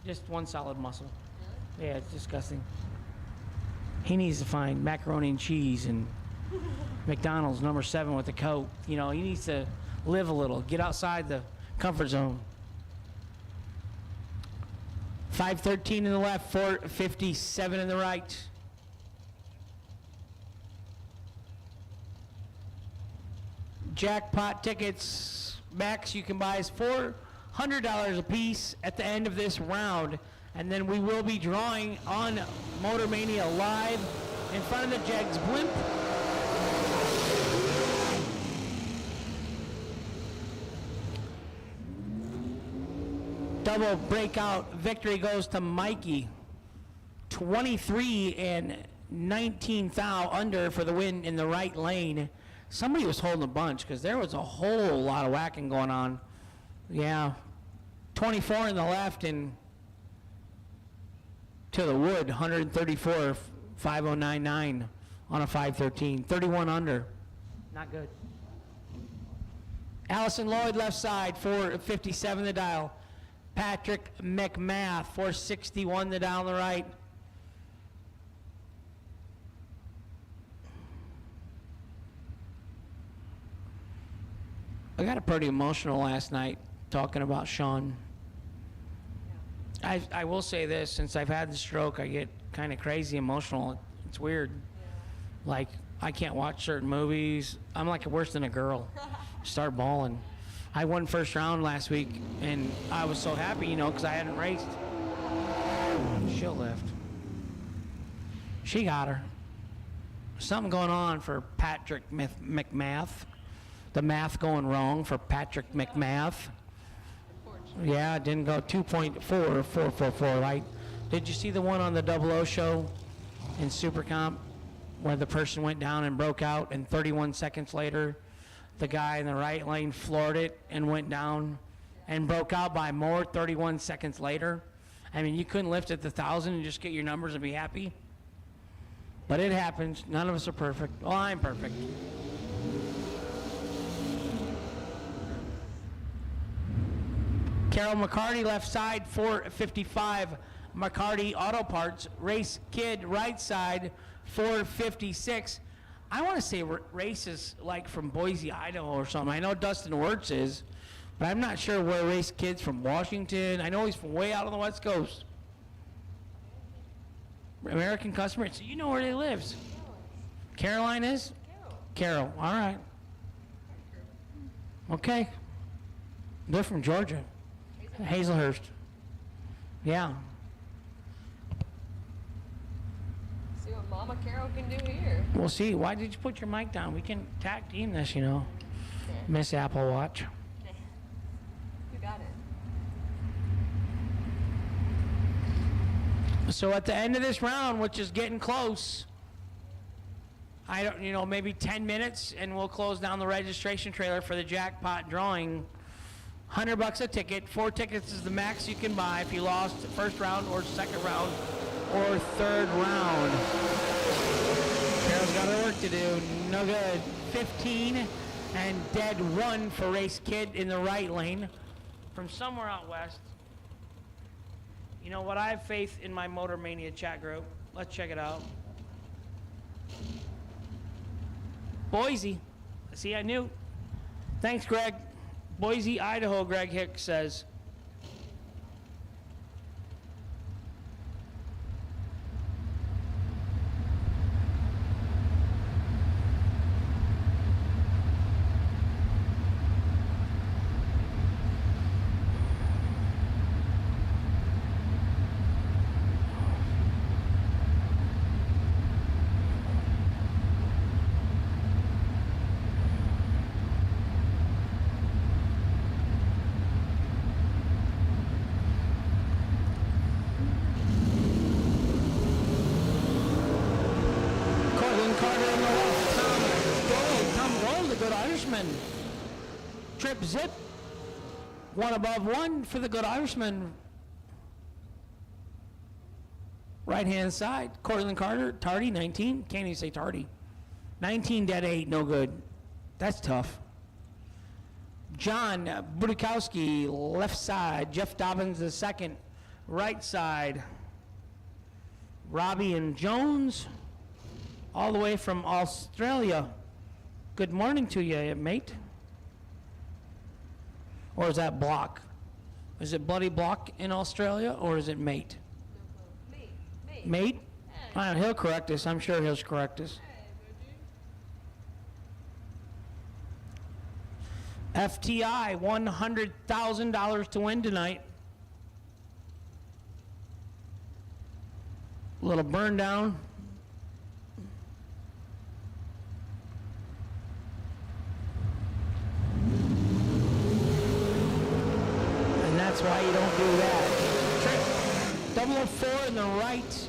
Just one solid muscle. Yeah, it's disgusting. He needs to find macaroni and cheese and McDonald's number 7 with the Coke. You know, he needs to live a little, get outside the comfort zone. 513 in the left, 457 in the right. Jackpot tickets max you can buy is $400 a piece at the end of this round. And then we will be drawing on Motor Mania Live in front of the JEGS blimp. Double breakout victory goes to Mikey. 23 and 19 thou under for the win in the right lane. Somebody was holding a bunch because there was a whole lot of whacking going on. Yeah. 24 in the left and to the wood, 134, 5099 on a 513. 31 under. Not good. Allison Lloyd left side, 457 the dial. Patrick McMath, 461 the dial on the right. I got pretty emotional last night talking about Sean. I will say this, since I've had the stroke, I get kind of crazy emotional. It's weird. Like, I can't watch certain movies. I'm like worse than a girl. Start bawling. I won first round last week, and I was so happy, you know, because I hadn't raced. She'll lift. She got her. Something going on for Patrick McMath. The math going wrong for Patrick McMath. Yeah, it didn't go 2.4444, right? Did you see the one on the 00 show in Super Comp where the person went down and broke out, and 31 seconds later, the guy in the right lane floored it and went down and broke out by more 31 seconds later? I mean, you couldn't lift at the 1,000 and just get your numbers and be happy? But it happens. None of us are perfect. Well, I'm perfect. Carol McCarty left side, 455. McCarty Auto Parts. Race Kid right side, 456. I want to say Race is like from Boise, Idaho or something. I know Dustin Wirtz is, but I'm not sure where Race Kid's from. Washington. I know he's from way out on the West Coast. American customer. So you know where he lives. Caroline is? Carol. All right. Okay. They're from Georgia. Hazelhurst. Yeah. See what Mama Carol can do here. We'll see. Why did you put your mic down? We can tag team this, you know. Miss Apple Watch. You got it. So at the end of this round, which is getting close, I don't, you know, maybe 10 minutes, and we'll close down the registration trailer for the jackpot drawing. $100 a ticket. 4 tickets is the max you can buy if you lost first round or second round or third round. Carol's got her work to do. No good. 15 and dead 1 for Race Kid in the right lane from somewhere out west. You know what? I have faith in my Motor Mania chat group. Let's check it out. Boise. See, I knew. Thanks, Greg. Boise, Idaho, Greg Hicks says. Trip zip. 1 above 1 for the good Irishman. Right hand side. Cortland Carter, tardy, 19. Can't even say tardy. 19 dead 8, no good. That's tough. John Budikowski, left side. Jeff Dobbins, the second. Right side. Robbie and Jones, all the way from Australia. Good morning to you, mate. Or is that Block? Is it Bloody Block in Australia, or is it Mate? Mate? He'll correct us. I'm sure he'll correct us. FTI, $100,000 to win tonight. Little burn down. And that's why you don't do that. 004 in the right,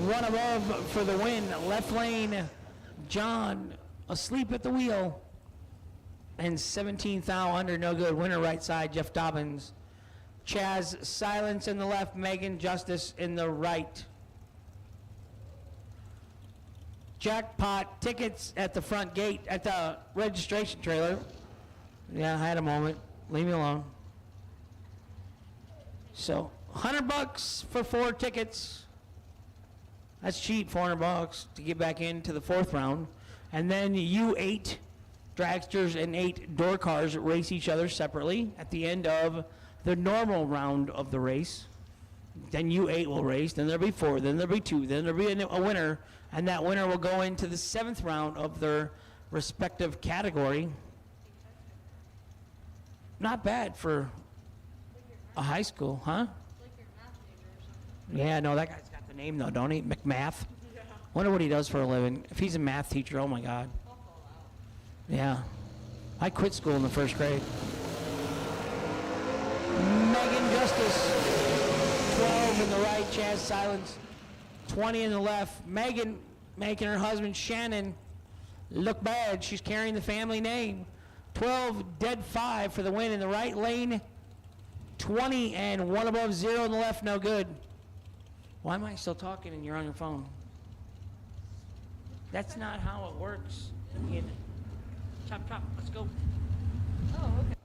one above for the win. Left lane, John asleep at the wheel. And 17 thou under, no good. Winner right side, Jeff Dobbins. Chaz Silence in the left, Megan Justice in the right. Jackpot tickets at the front gate, at the registration trailer. Yeah, I had a moment. Leave me alone. So, $100 for 4 tickets. That's cheap, $400 to get back into the 4th round. And then you 8 dragsters and 8 door cars race each other separately at the end of the normal round of the race. Then you 8 will race, then there'll be 4, then there'll be 2, then there'll be a winner, and that winner will go into the 7th round of their respective category. Not bad for a high school, huh? Yeah, no, that guy's got the name though, don't he? McMath. Wonder what he does for a living. If he's a math teacher, oh my God. Yeah. I quit school in the 1st grade. Megan Justice, 12 in the right, Chaz Silence, 20 in the left. Megan making her husband Shannon look bad. She's carrying the family name. 12, dead 5 for the win in the right lane. 20 and 1 above 0 in the left, no good. Why am I still talking and you're on your phone? That's not how it works. Chop, let's go. Oh, okay.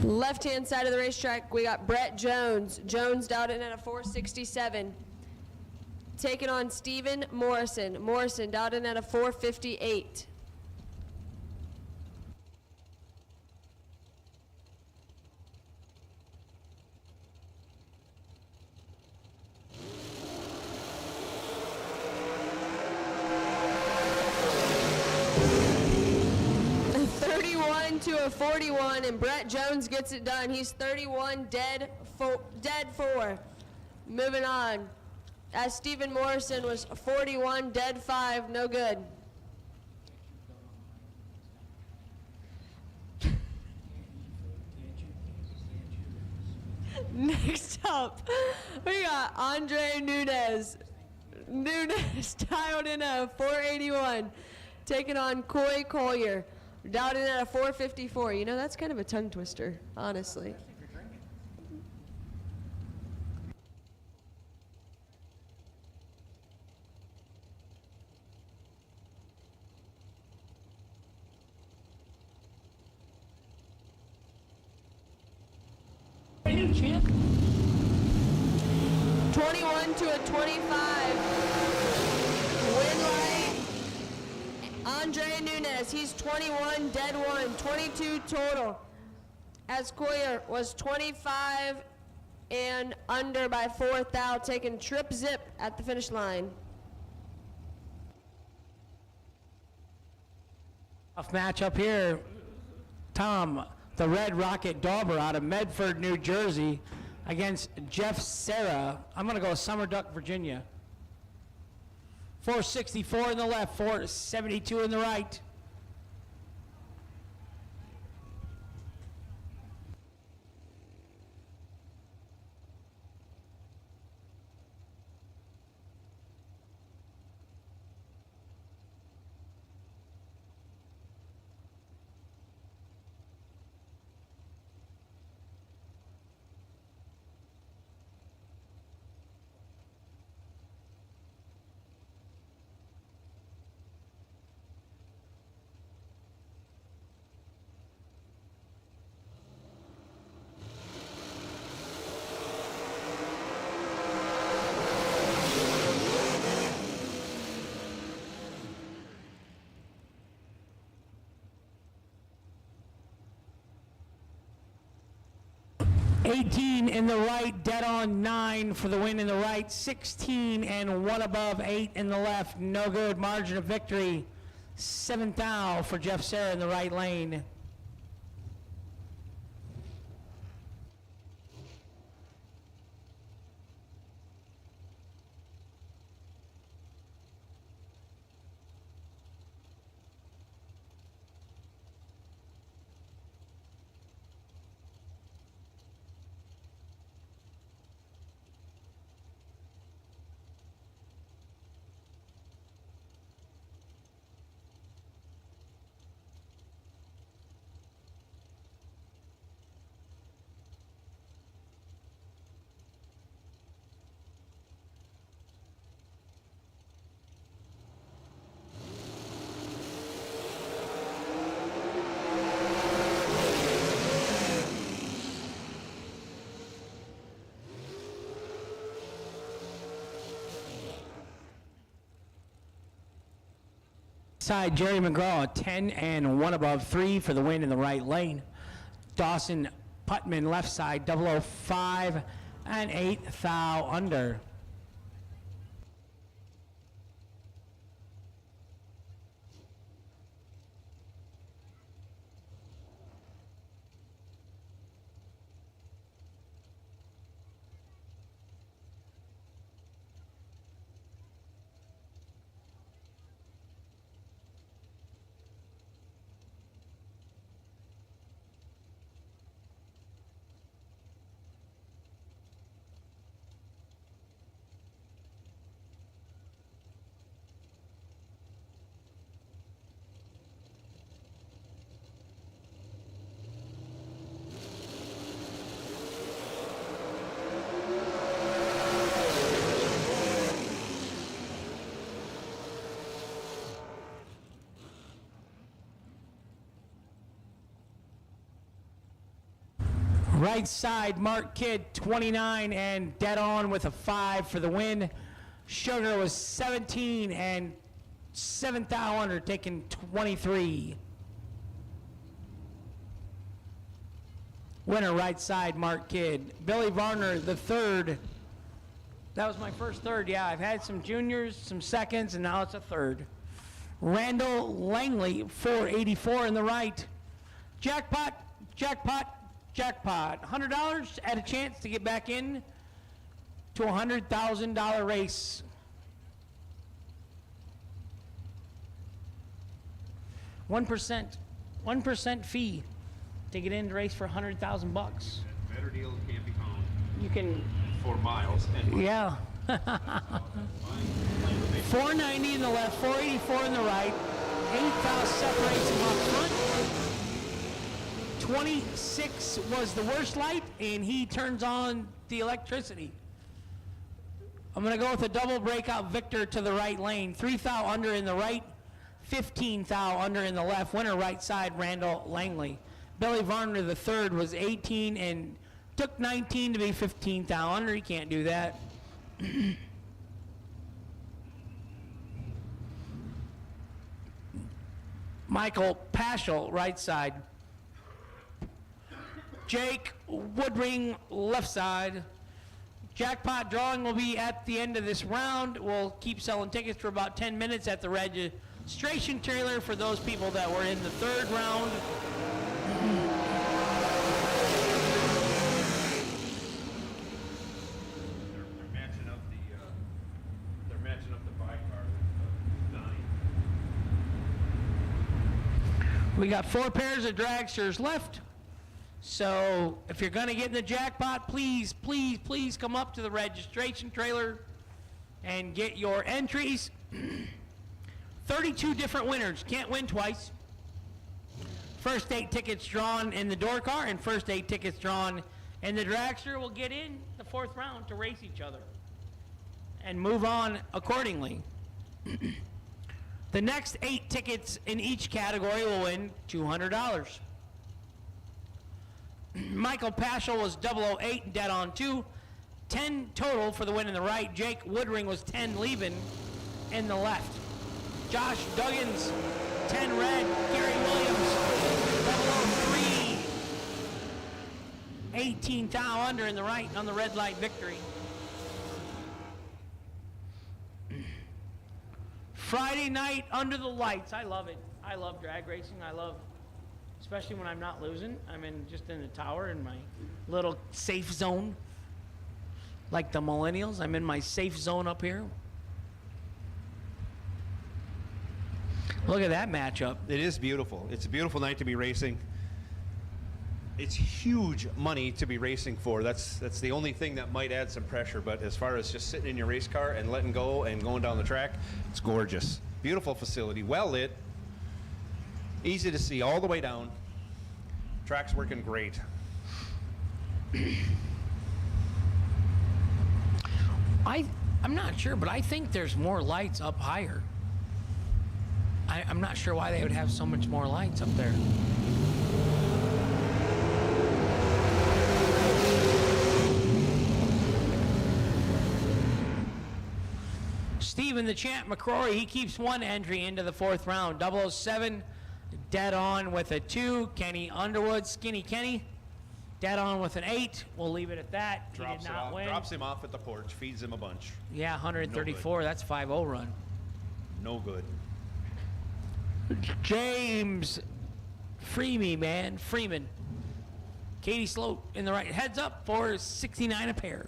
Left-hand side of the racetrack, we got Brett Jones. Jones dialed in at a 467. Taking on Stephen Morrison. Morrison dialed in at a 458. To a 41, and Brett Jones gets it done. He's 31 dead 4. Moving on, as Stephen Morrison was 41 dead 5, no good. Next up, we got Andre Nunez. Nunez dialed in a 481, taking on Coy Collier. Dialed in at a 454. You know, that's kind of a tongue twister, honestly. Champ. 21 to a 25. Win light. Andre Nunez, he's 21, dead 1, 22 total. As Coyer was 25 and under by 4 thou, taking trip zip at the finish line. Tough match up here. Tom, the Red Rocket Dauber out of Medford, New Jersey, against Jeff Serra. I'm going to go Summer Duck, Virginia. 464 in the left, 472 in the right. 18 in the right, dead on 9 for the win in the right, 16 and 1 above 8 in the left, no good. Margin of victory, 7th thou for Jeff Serra in the right lane. Side Jerry McGraw, 10 and 1 above 3 for the win in the right lane. Dawson Putman, left side, 005 and 8 thou under. Right side, Mark Kidd, 29 and dead on with a 5 for the win. Sugar was 17 and 7th thou under, taking 23. Winner, right side, Mark Kidd. Billy Varner, the third. That was my first third, yeah. I've had some juniors, some seconds, and now it's a third. Randall Langley, 484 in the right. Jackpot, jackpot, jackpot. $100 at a chance to get back in to a $100,000 race. One percent fee to get in to race for $100,000. Better deal can't be found. You can. 4 miles. And Yeah. 490 in the left, 484 in the right. 8 thou separates him up front. 26 was the worst light, and he turns on the electricity. I'm going to go with a double breakout Victor to the right lane. 3 thou under in the right, 15 thou under in the left. Winner, right side, Randall Langley. Billy Varner, the third, was 18 and took 19 to be 15 thou under. He can't do that. Michael Paschal, right side. Jake Woodring, left side. Jackpot drawing will be at the end of this round. We'll keep selling tickets for about 10 minutes at the registration trailer for those people that were in the third round. They're matching up the bi-car with Donnie. We got 4 pairs of dragsters left. So if you're going to get in the jackpot, please, please, please come up to the registration trailer and get your entries. 32 different winners. Can't win twice. First 8 tickets drawn in the door car and first 8 tickets drawn in the dragster will get in the 4th round to race each other and move on accordingly. The next 8 tickets in each category will win $200. Michael Paschal was 008 and dead on 2. 10 total for the win in the right. Jake Woodring was 10 leaving in the left. Josh Duggins, 10 red. Gary Williams, 003. 18 thou under in the right on the red light victory. Friday night under the lights. I love it. I love drag racing. I love, especially when I'm not losing. I'm just in the tower in my little safe zone. Like the millennials, I'm in my safe zone up here. Look at that matchup. It is beautiful. It's a beautiful night to be racing. It's huge money to be racing for. That's the only thing that might add some pressure. But as far as just sitting in your race car and letting go and going down the track, it's gorgeous. Beautiful facility, well lit, easy to see all the way down. Track's working great. I'm not sure, but I think there's more lights up higher. I'm not sure why they would have so much more lights up there. Steven the Champ McCrory, he keeps one entry into the fourth round. 007 dead on with a 2. Kenny Underwood, Skinny Kenny, dead on with an 8. We'll leave it at that. He did not win. Drops him off at the porch, feeds him a bunch. Yeah, 134. That's 5-0 run. No good. James Freeman. Katie Sloat in the right. Heads up for 69 a pair.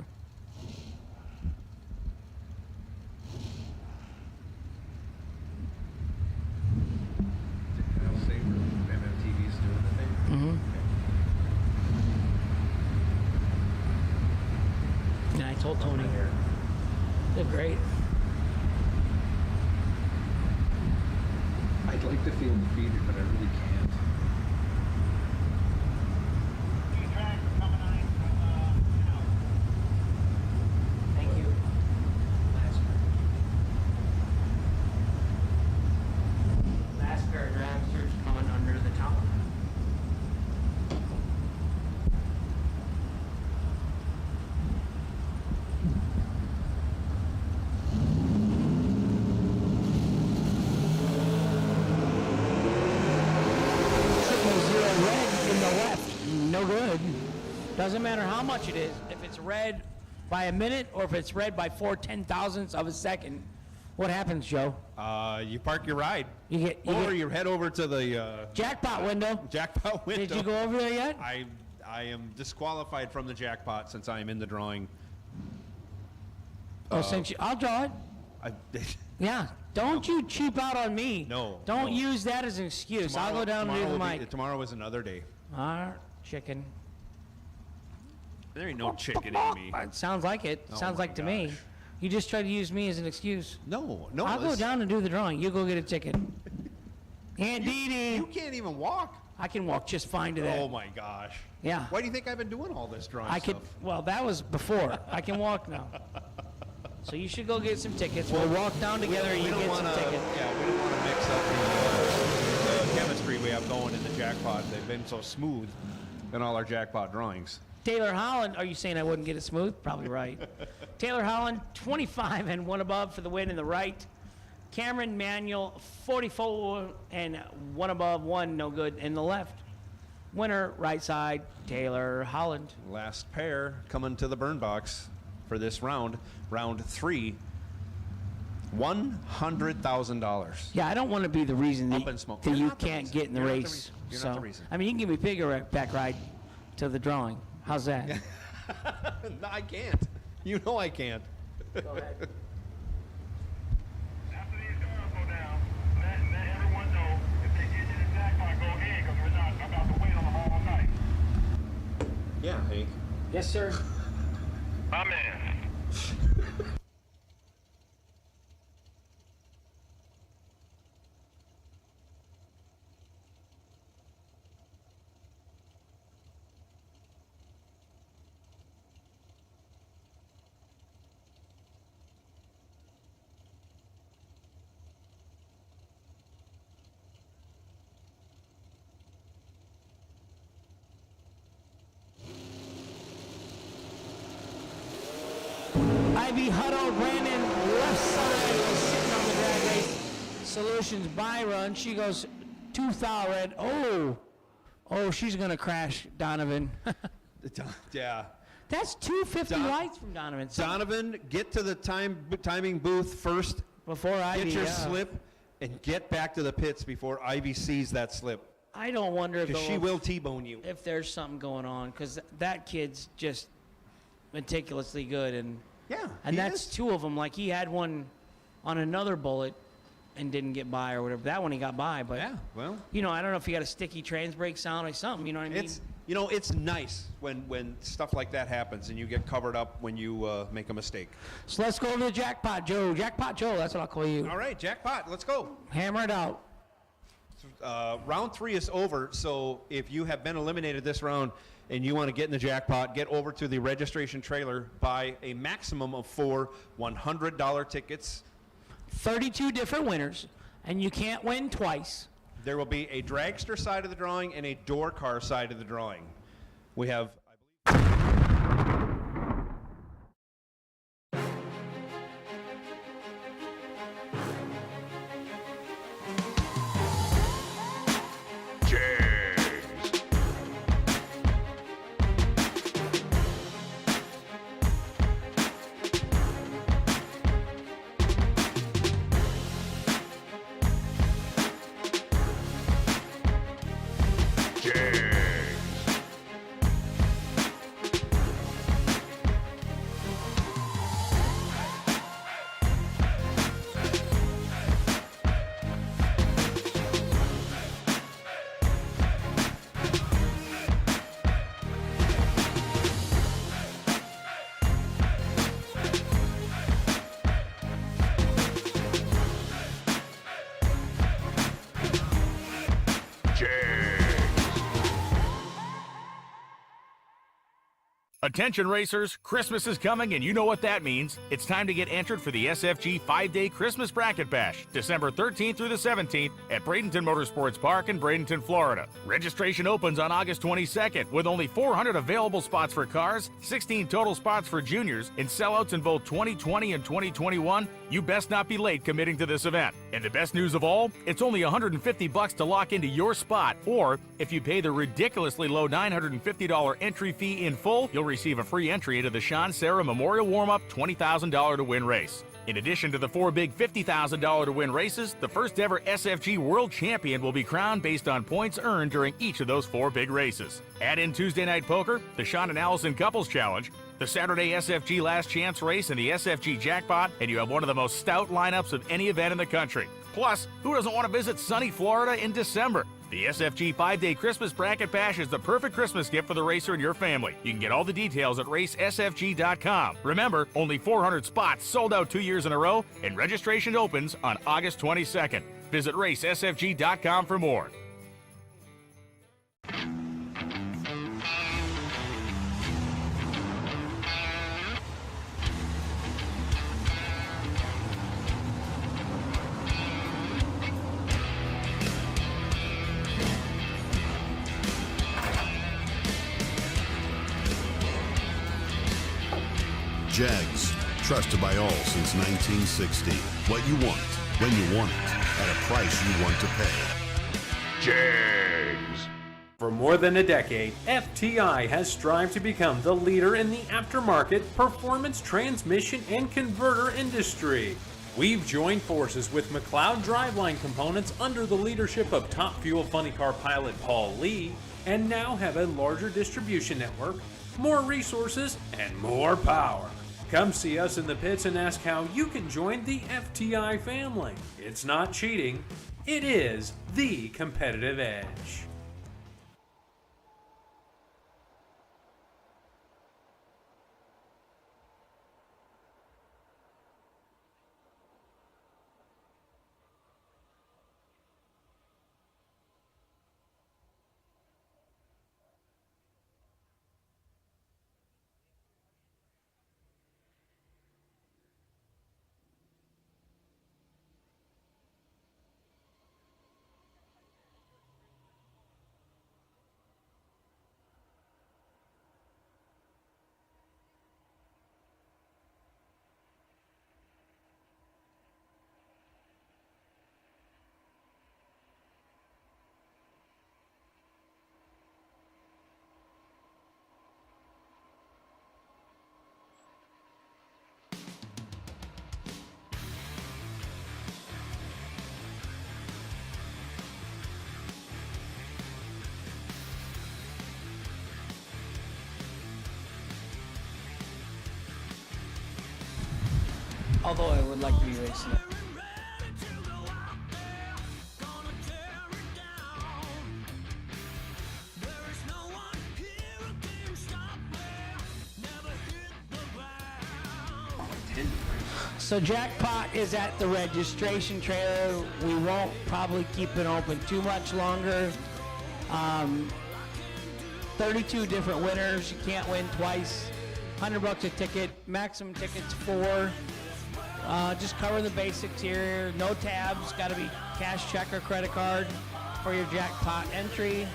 And I told Tony, they're great. I'd like to feel defeated, but I really can't. Thank you. Last pair of dragsters coming under the tower. No good. Doesn't matter how much it is. If it's red by a minute or if it's red by 4/10,000ths of a second, what happens, Joe? You park your ride. You head over to the jackpot window. Jackpot window. Did you go over there yet? I am disqualified from the jackpot since I am in the drawing. Since I'll draw it. Yeah. Don't you cheap out on me. No. Don't use that as an excuse. I'll go down and do the mic. Tomorrow is another day. Chicken. There ain't no chicken in me. It sounds like it. Oh Sounds my like to me. You just try to use me as an excuse. No. I'll go down and do the drawing. You go get a ticket. Aunt Dee Dee. You can't even walk. I can walk just fine to that. Oh my gosh. Yeah. Why do you think I've been doing all this drawing stuff? Well, that was before. I can walk now. So you should go get some tickets. We'll walk down together and you get some tickets. Yeah, we don't want to mix up the chemistry we have going in the jackpot. They've been so smooth in all our jackpot drawings. Taylor Holland, are you saying I wouldn't get it smooth? Probably right. Taylor Holland, 25 and 1 above for the win in the right. Cameron Manuel, 44 and 1 above, 1 no good in the left. Winner, right side, Taylor Holland. Last pair coming to the burn box for this round, round 3. $100,000. Yeah, I don't want to be the reason that, that you can't get in the You're not the race. reason. You're So, not the reason. I mean, you can give me a piggyback ride to the drawing. How's that? No, I can't. You know I can't. Go ahead. After these cars go down, let everyone know if they get in the jackpot, go ahead, because we're not about to wait on them all night. Yeah, Hank. Yes, sir. My man. Ivy Hutto, Brandon, left side, was sitting on the drag race. Solutions by run. She goes 2 thou red. Oh, she's going to crash, Donovan. Yeah. That's 250 lights from Donovan. So Donovan, get to the timing booth first. Before Ivy, Get your yeah. slip and get back to the pits before Ivy sees that slip. I don't wonder if Because she will T-bone you. if there's something going on, because that kid's just meticulously good, and he that's is. 2 of them. Like he had one on another bullet and didn't get by or whatever. That one he got by, but well, you know, I don't know if he got a sticky trans brake sound or something. You know what I mean? It's it's nice when stuff like that happens and you get covered up when you make a mistake. So let's go to the Jackpot Joe. Jackpot Joe, that's what I'll call you. All right, Jackpot, let's go. Hammer it out. Round 3 is over, so if you have been eliminated this round and you want to get in the jackpot, get over to the registration trailer, buy a maximum of 4 $100 tickets. 32 different winners, and you can't win twice. There will be a dragster side of the drawing and a door car side of the drawing. We have, Attention racers, Christmas is coming and you know what that means. It's time to get entered for the SFG 5-day Christmas Bracket Bash, December 13th through the 17th at Bradenton Motorsports Park in Bradenton, Florida. Registration opens on August 22nd with only 400 available spots for cars, 16 total spots for juniors, and sellouts in both 2020 and 2021. You best not be late committing to this event. And the best news of all, it's only $150 to lock into your spot, or if you pay the ridiculously low $950 entry fee in full, you'll receive a free entry into the Sean Sarah Memorial Warm-Up $20,000 to win race. In addition to the 4 big $50,000 to win races, the first ever SFG World Champion will be crowned based on points earned during each of those 4 big races. Add in Tuesday Night Poker, the Sean and Allison Couples Challenge, the Saturday SFG Last Chance Race, and the SFG Jackpot, and you have one of the most stout lineups of any event in the country. Plus, who doesn't want to visit sunny Florida in December? The SFG 5-day Christmas Bracket Bash is the perfect Christmas gift for the racer and your family. You can get all the details at racesfg.com. Remember, only 400 spots sold out 2 years in a row, and registration opens on August 22nd. Visit racesfg.com for more. JEGS, trusted by all since 1960. What you want, when you want it, at a price you want to pay. JEGS. For more than a decade, FTI has strived to become the leader in the aftermarket performance transmission and converter industry. We've joined forces with McLeod Driveline Components under the leadership of Top Fuel Funny Car pilot Paul Lee, and now have a larger distribution network, more resources, and more power. Come see us in the pits and ask how you can join the FTI family. It's not cheating, it is the competitive edge. although I would like to be racing it. So Jackpot is at the registration trailer. We won't probably keep it open too much longer. 32 different winners. You can't win twice. $100 a ticket. Maximum tickets 4. Just cover the basics here. No tabs. Got to be cash, check, or credit card for your Jackpot entry.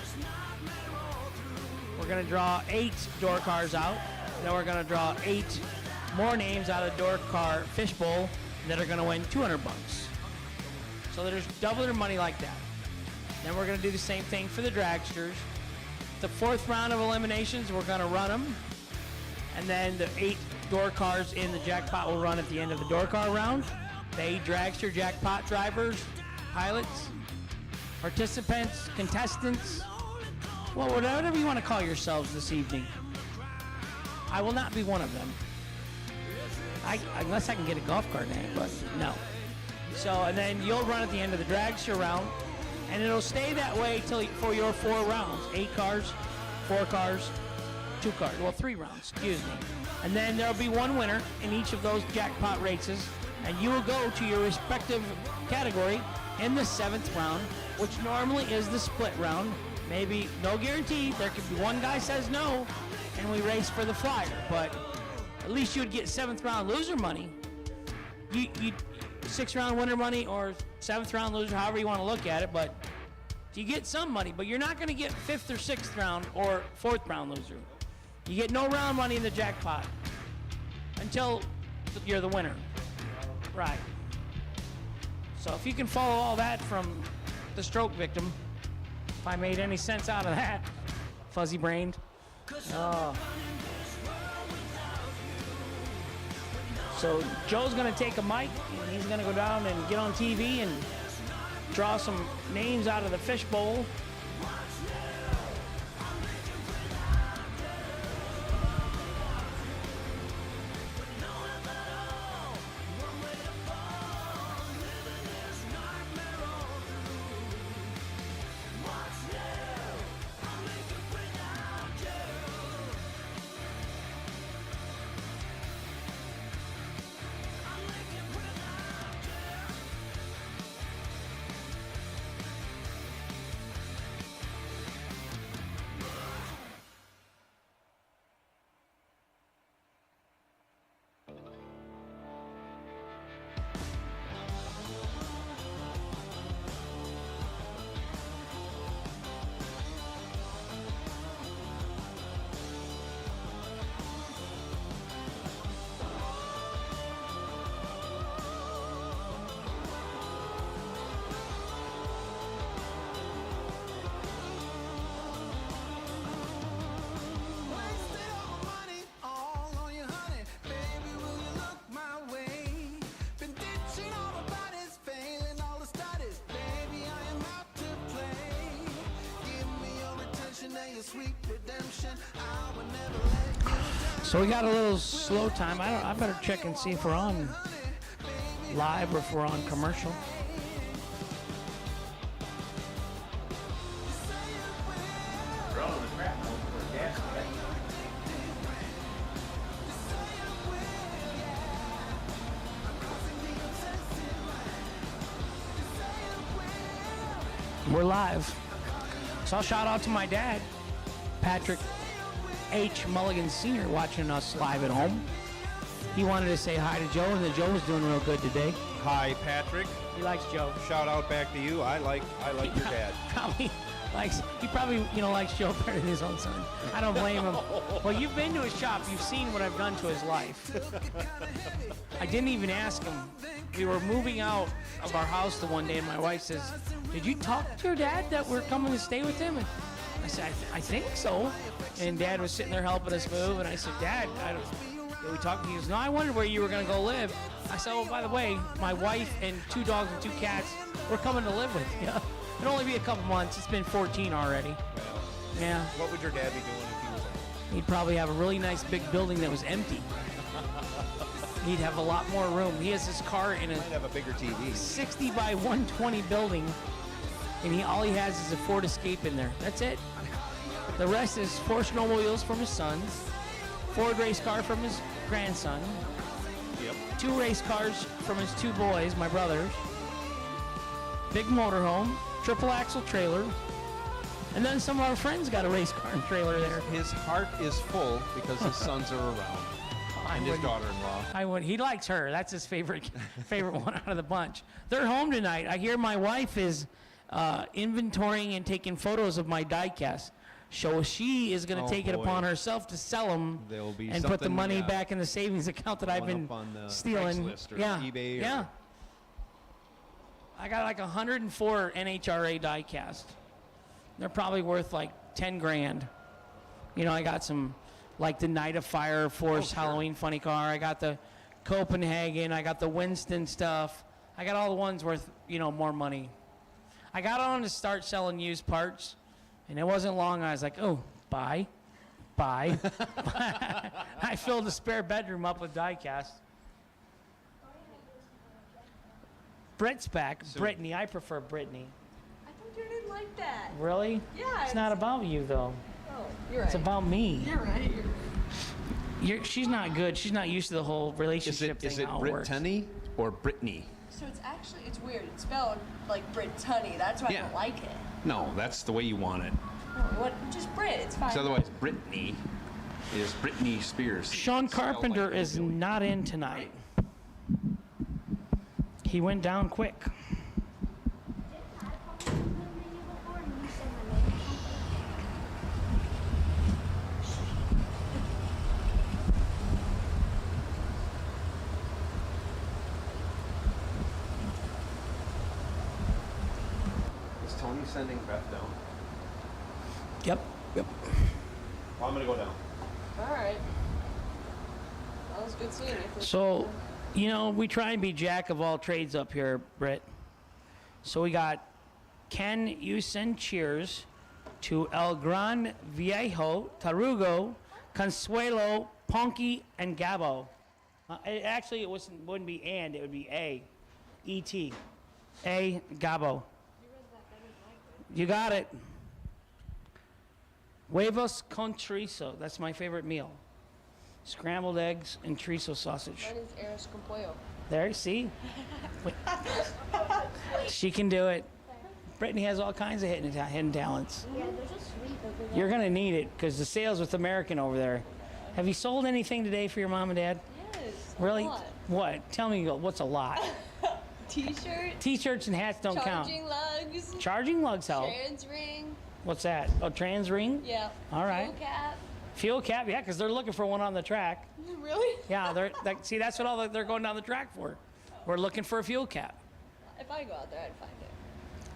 We're going to draw 8 door cars out. Then we're going to draw 8 more names out of door car fishbowl that are going to win $200. So there's double their money like that. Then we're going to do the same thing for the dragsters. The 4th round of eliminations, we're going to run them. And then the 8 door cars in the Jackpot will run at the end of the door car round. The 8 dragster Jackpot drivers, pilots, participants, contestants, well, whatever you want to call yourselves this evening. I will not be one of them. Unless I can get a golf cart name, but no. So, and then you'll run at the end of the dragster round, and it'll stay that way for your 4 rounds. 8 cars, 4 cars, 2 cars. Well, 3 rounds, excuse me. And then there'll be 1 winner in each of those Jackpot races, and you will go to your respective category in the 7th round, which normally is the split round. Maybe, no guarantee, there could be one guy says no, and we race for the flyer, but at least you would get 7th round loser money. You 6th round winner money or 7th round loser, however you want to look at it, but you get some money, but you're not going to get 5th or 6th round or 4th round loser. You get no round money in the Jackpot until you're the winner. Right. So if you can follow all that from the stroke victim, if I made any sense out of that, fuzzy-brained. Oh. So Joe's going to take a mic, and he's going to go down and get on TV and draw some names out of the fishbowl. So we got a little slow time. I better check and see if we're on live or if we're on commercial. We're live. So I'll shout out to my dad, Patrick H. Mulligan Sr., watching us live at home. He wanted to say hi to Joe, and Joe was doing real good today. Hi, Patrick. He likes Joe. Shout out back to you. I like your dad. He probably likes Joe better than his own son. I don't blame him. Well, you've been to his shop. You've seen what I've done to his life. I didn't even ask him. We were moving out of our house the one day, and my wife says, "Did you talk to your dad that we're coming to stay with him?" And I said, I think so. And Dad was sitting there helping us move, and I said, "Dad, did we talk?" He goes, "No, I wondered where you were going to go live." I said, "Oh, by the way, my wife and 2 dogs and 2 cats, we're coming to live with you." It'll only be a couple months. It's been 14 already. Yeah. What would your dad be doing if he was home? He'd probably have a really nice big building that was empty. he'd have a lot more room. He has his car in a Might have a bigger TV. 60 by 120 building, and all he has is a Ford Escape in there. That's it. The rest is 4 snowmobiles from his sons, Ford race car from his grandson, Yep. 2 race cars from his 2 boys, my brothers, big motorhome, triple axle trailer, and then some of our friends got a race car and trailer there. His heart is full because his sons are around. And his daughter-in-law. He likes her. That's his favorite one out of the bunch. They're home tonight. I hear my wife is inventorying and taking photos of my die-cast. So she is going to take it upon herself to sell them There'll be and put the something, money back in the savings account that I've been up on the stealing. Craigslist or Yeah, eBay or- yeah. I got like 104 NHRA die-cast. They're probably worth like 10 grand. You know, I got some, like the Night of Fire Force Halloween funny car. I got the Copenhagen. I got the Winston stuff. I got all the ones worth, more money. I got on to start selling used parts, and it wasn't long. I was like, oh, buy. I filled a spare bedroom up with die-cast. Brett's back. Brittany. I prefer Brittany. I thought you didn't like that. Really? Yeah. It's not about you, though. Oh, you're right. It's about me. You're right. She's not good. She's not used to the whole relationship thing. Is it how it works. Brittany or Brittany? So it's weird. It's spelled like Brittany. That's why I don't like it. No, that's the way you want it. Just Brit. It's fine. Because otherwise, Brittany is Britney Spears. Sean Carpenter is not in tonight. He went down quick. Is Tony sending Beth down? Yep. Well, I'm going to go down. All right. That was good seeing you. So, we try and be jack of all trades up here, Britt. So we got, can you send cheers to El Gran Viejo, Tarugo, Consuelo, Ponky, and Gabo? It wouldn't be and, it would be A. E-T. A. Gabo. You got it. Huevos con chorizo. That's my favorite meal. Scrambled eggs and chorizo sausage. Mine is arroz con pollo. There, see? She can do it. Brittany has all kinds of hidden talents. Yeah, there's a sweet over there. You're going to need it because the sales with American over there. Have you sold anything today for your mom and dad? Yes. Really? A lot. What? Tell me what's a lot. T-shirt. T-shirts and hats don't count. Charging lugs. Charging lugs help. Trans ring. What's that? Oh, trans ring? Yeah. All right. Fuel cap. Fuel cap, yeah, because they're looking for one on the track. Really? Yeah, see, that's what they're going down the track for. We're looking for a fuel cap. If I go out there, I'd find it.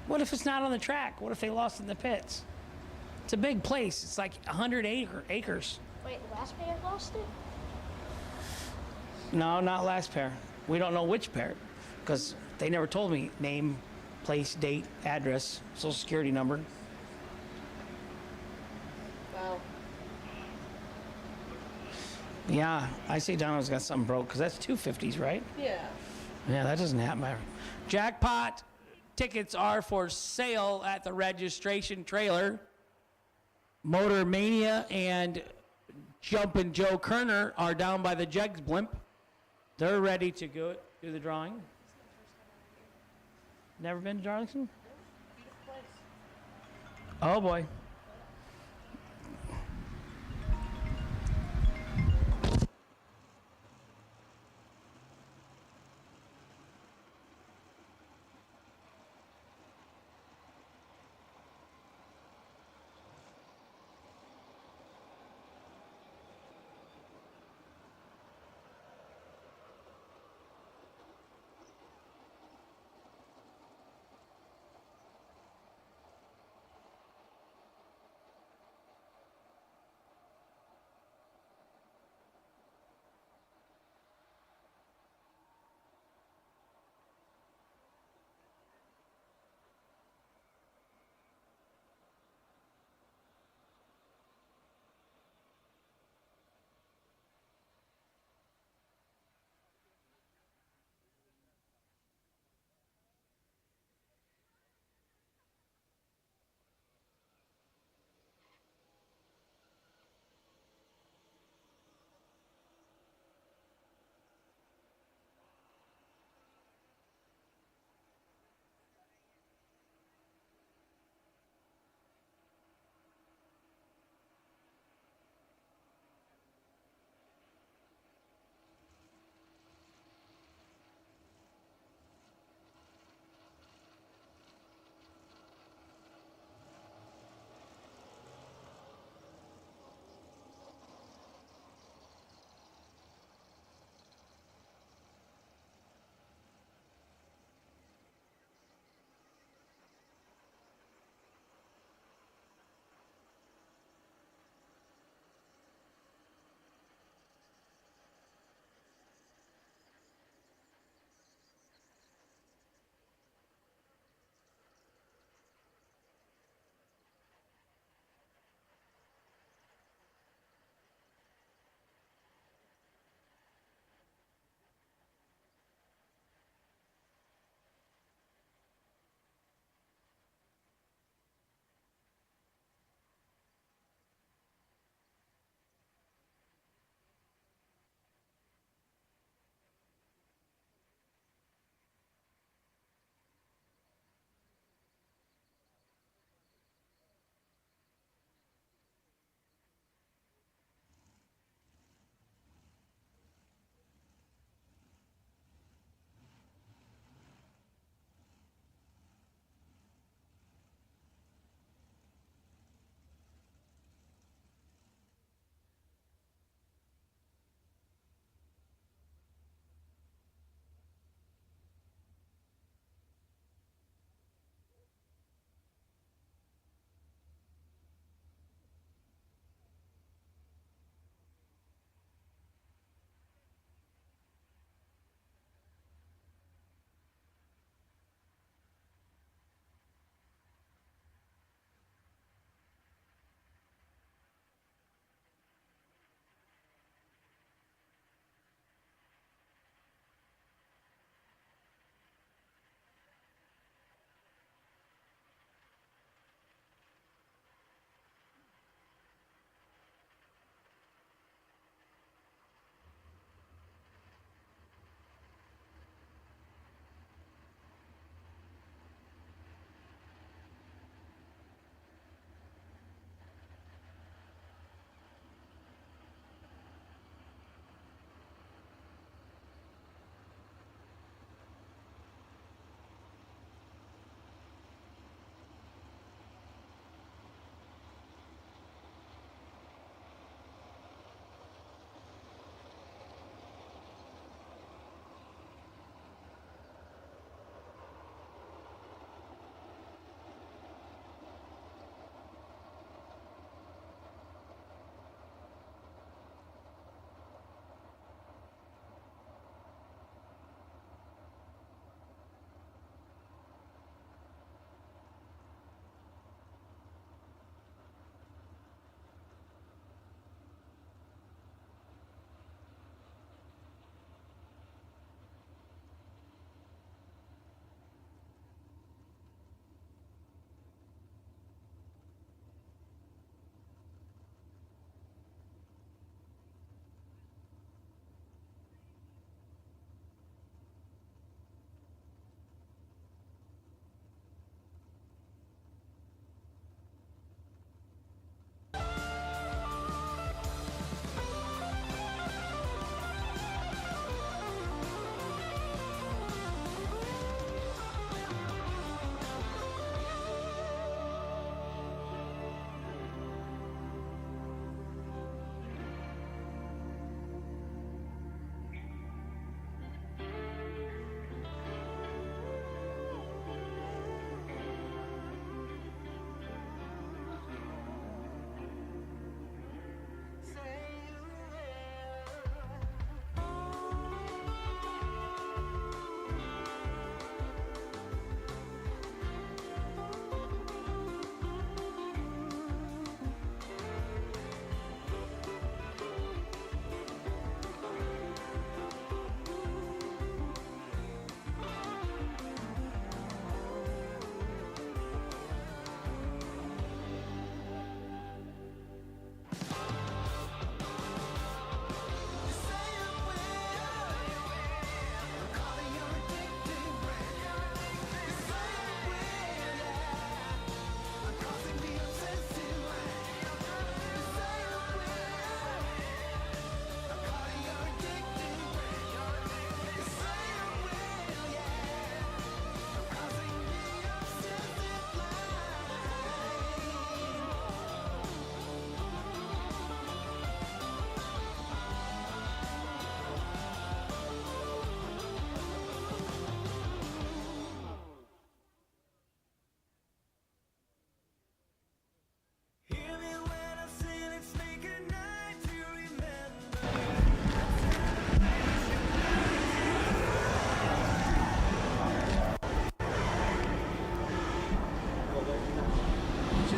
What if it's not on the track? What if they lost in the pits? It's a big place. It's like 100 acres. Wait, last pair lost it? No, not last pair. We don't know which pair because they never told me name, place, date, address, social security number. Wow. Yeah, I see Donald's got something broke because that's 250s, right? Yeah. Yeah, that doesn't happen. Jackpot tickets are for sale at the registration trailer. Motor Mania and Jumpin' Joe Kerner are down by the JEGS blimp. They're ready to go do the drawing. Never been to Darlington? Oh boy.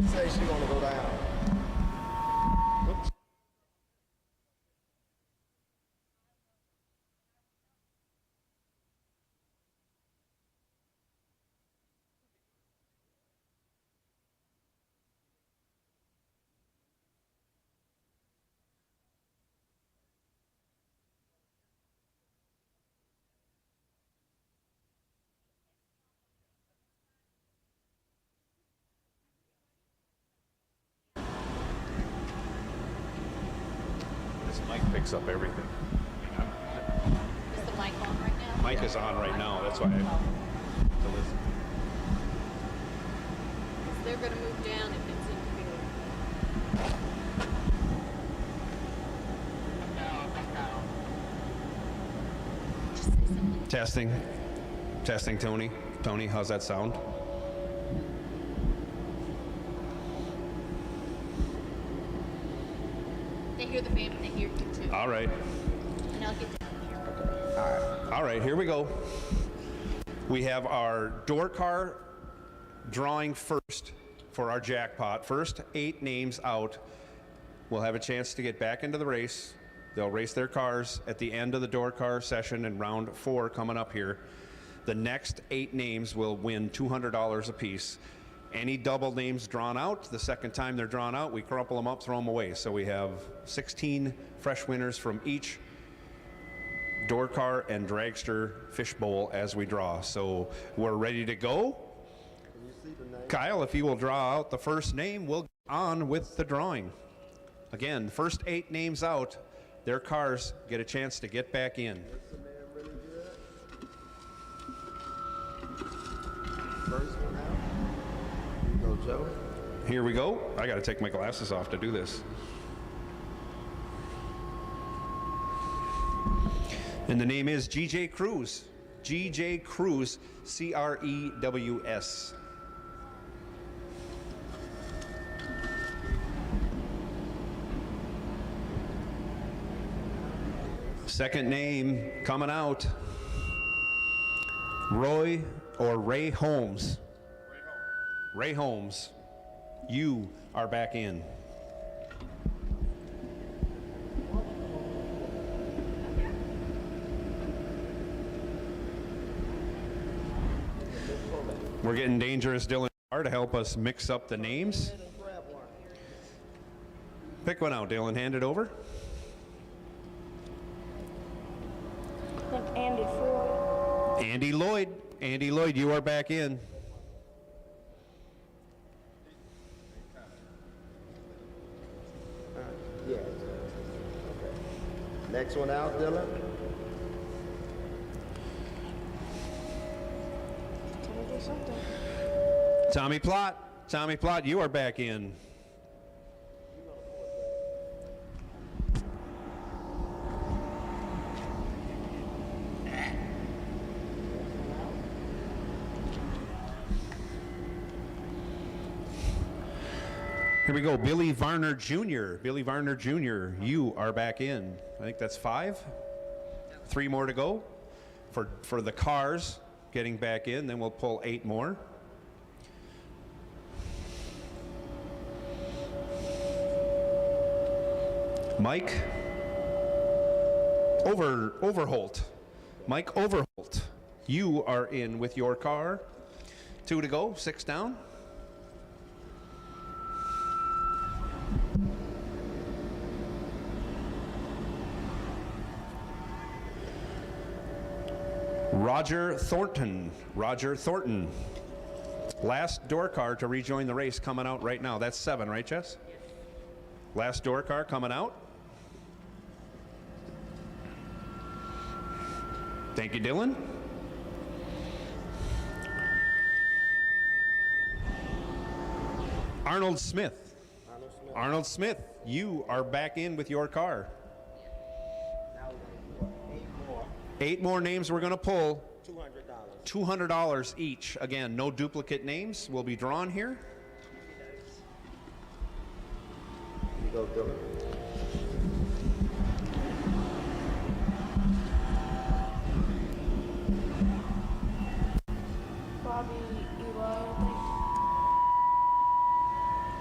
did say she's gonna go down. Oops. This mic picks up everything. Is the mic on right now? Mic is on right now. That's why I have to listen. They're gonna move down if it's interfering. Testing. Testing, Tony. Tony, how's that sound? They hear the fan, but they hear you too. All right. And I'll get down here. All right, here we go. We have our door car drawing first for our jackpot. First 8 names out will have a chance to get back into the race. They'll race their cars at the end of the door car session in round 4 coming up here. The next 8 names will win $200 apiece. Any double names drawn out, the second time they're drawn out, we crumple them up, throw them away. So we have 16 fresh winners from each door car and dragster fishbowl as we draw. So we're ready to go. Kyle, if you will draw out the first name, we'll get on with the drawing. Again, first 8 names out, their cars get a chance to get back in. First one out. Go, Joe. Here we go. I got to take my glasses off to do this. And the name is G.J. Cruz. G.J. Cruz, C-R-E-W-S. Second name coming out, Roy or Ray Holmes. Ray Holmes, you are back in. We're getting dangerous, Dylan, to help us mix up the names. Pick one out, Dylan. Hand it over. I think Andy Floyd. Andy Lloyd. Andy Lloyd, you are back in. Yeah. Okay. Next one out, Dylan. Tommy Plott. Tommy Plott, you are back in. Here we go, Billy Varner Jr. Billy Varner Jr., you are back in. I think that's 5. 3 more to go for the cars getting back in. Then we'll pull 8 more. Mike Overholt. Mike Overholt, you are in with your car. 2 to go, 6 down. Roger Thornton. Roger Thornton. Last door car to rejoin the race coming out right now. That's 7, right, Jess? Last door car coming out. Thank you, Dylan. Arnold Smith. Arnold Smith, you are back in with your car. 8 more names we're going to pull. $200 each. Again, no duplicate names will be drawn here. You go, Dylan. Bobby Eli, I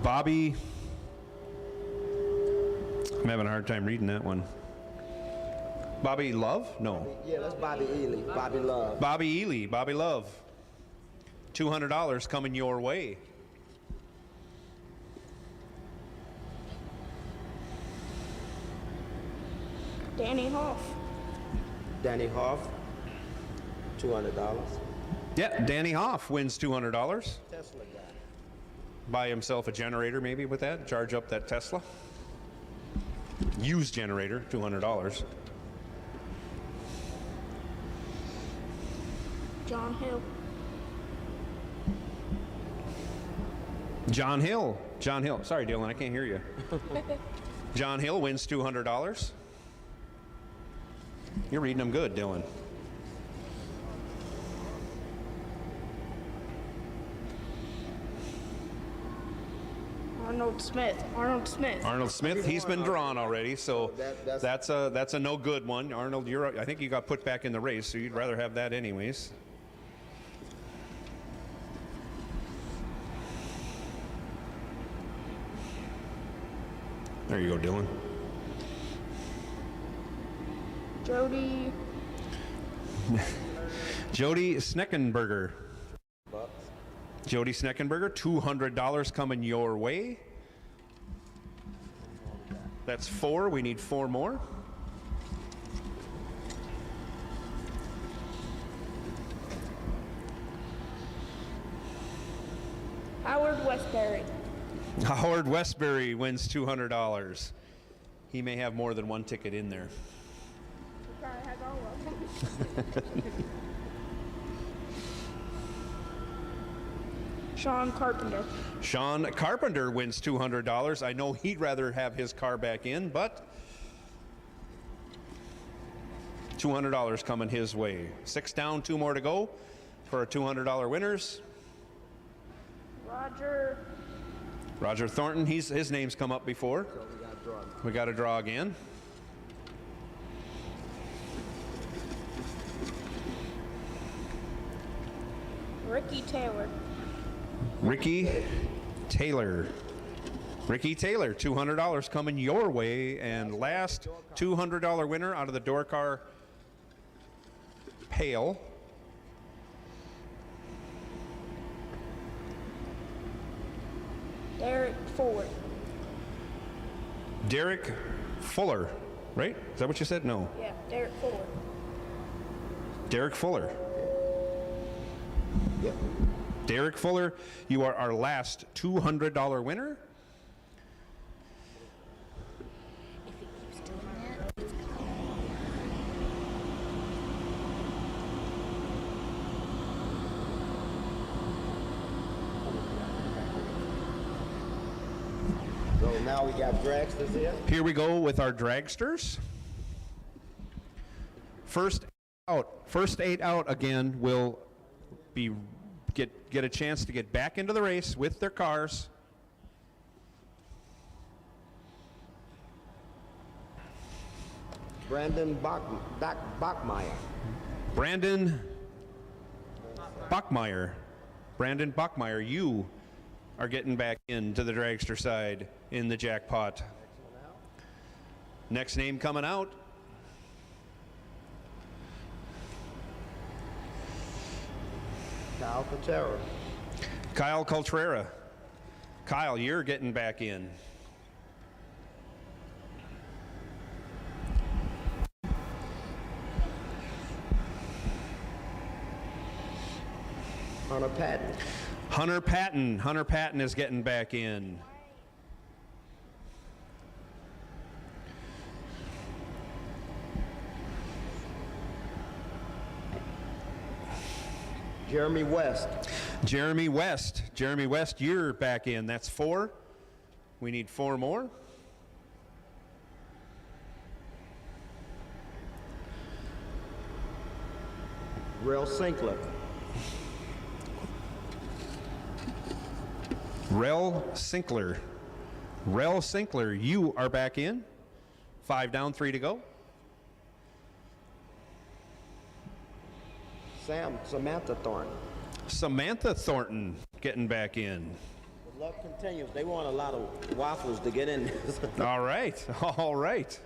Bobby. I'm having a hard time reading that one. Bobby Love? No. Yeah, that's Bobby Ely. Bobby Love. Bobby Ely. Bobby Love. $200 coming your way. Danny Hoff. Danny Hoff. $200. Yeah, Danny Hoff wins $200. Tesla guy. Buy himself a generator maybe with that. Charge up that Tesla. Used generator, $200. John Hill. John Hill. John Hill. Sorry, Dylan, I can't hear you. John Hill wins $200. You're reading them good, Dylan. Arnold Smith. Arnold Smith. Arnold Smith, he's been drawn already, so that's a no good one. Arnold, I think you got put back in the race, so you'd rather have that anyways. There you go, Dylan. Jody. Jody Sneckenberger. Jody Sneckenberger, $200 coming your way. That's 4. We need 4 more. Howard Westbury. Howard Westbury wins $200. He may have more than one ticket in there. He probably has all of them. Sean Carpenter. Sean Carpenter wins $200. I know he'd rather have his car back in, but $200 coming his way. 6 down, 2 more to go for our $200 winners. Roger Thornton, his name's come up before. So We got to draw again. Ricky Taylor. Ricky Taylor. Ricky Taylor, $200 coming your way. And last $200 winner out of the door car pail. Derek Fuller. Derek Fuller, right? Is that what you said? No. Yeah, Derek Fuller. Derek Fuller. Yep. Derek Fuller, you are our last $200 winner. So now we got dragsters here. Here we go with our dragsters. First eight out again will be get a chance to get back into the race with their cars. Brandon Bachmeyer. Brandon Bachmeyer, you are getting back into the dragster side in the jackpot. Next name coming out. Kyle Patera. Kyle Coltrera. Kyle, you're getting back in. Hunter Patton. Hunter Patton is getting back in. Jeremy West. Jeremy West, you're back in. That's 4. We need 4 more. Rel Sinkler. Rel Sinkler, you are back in. 5 down, 3 to go. Samantha Thornton. Samantha Thornton getting back in. Luck continues. They want a lot of waffles to get in. All right. All right.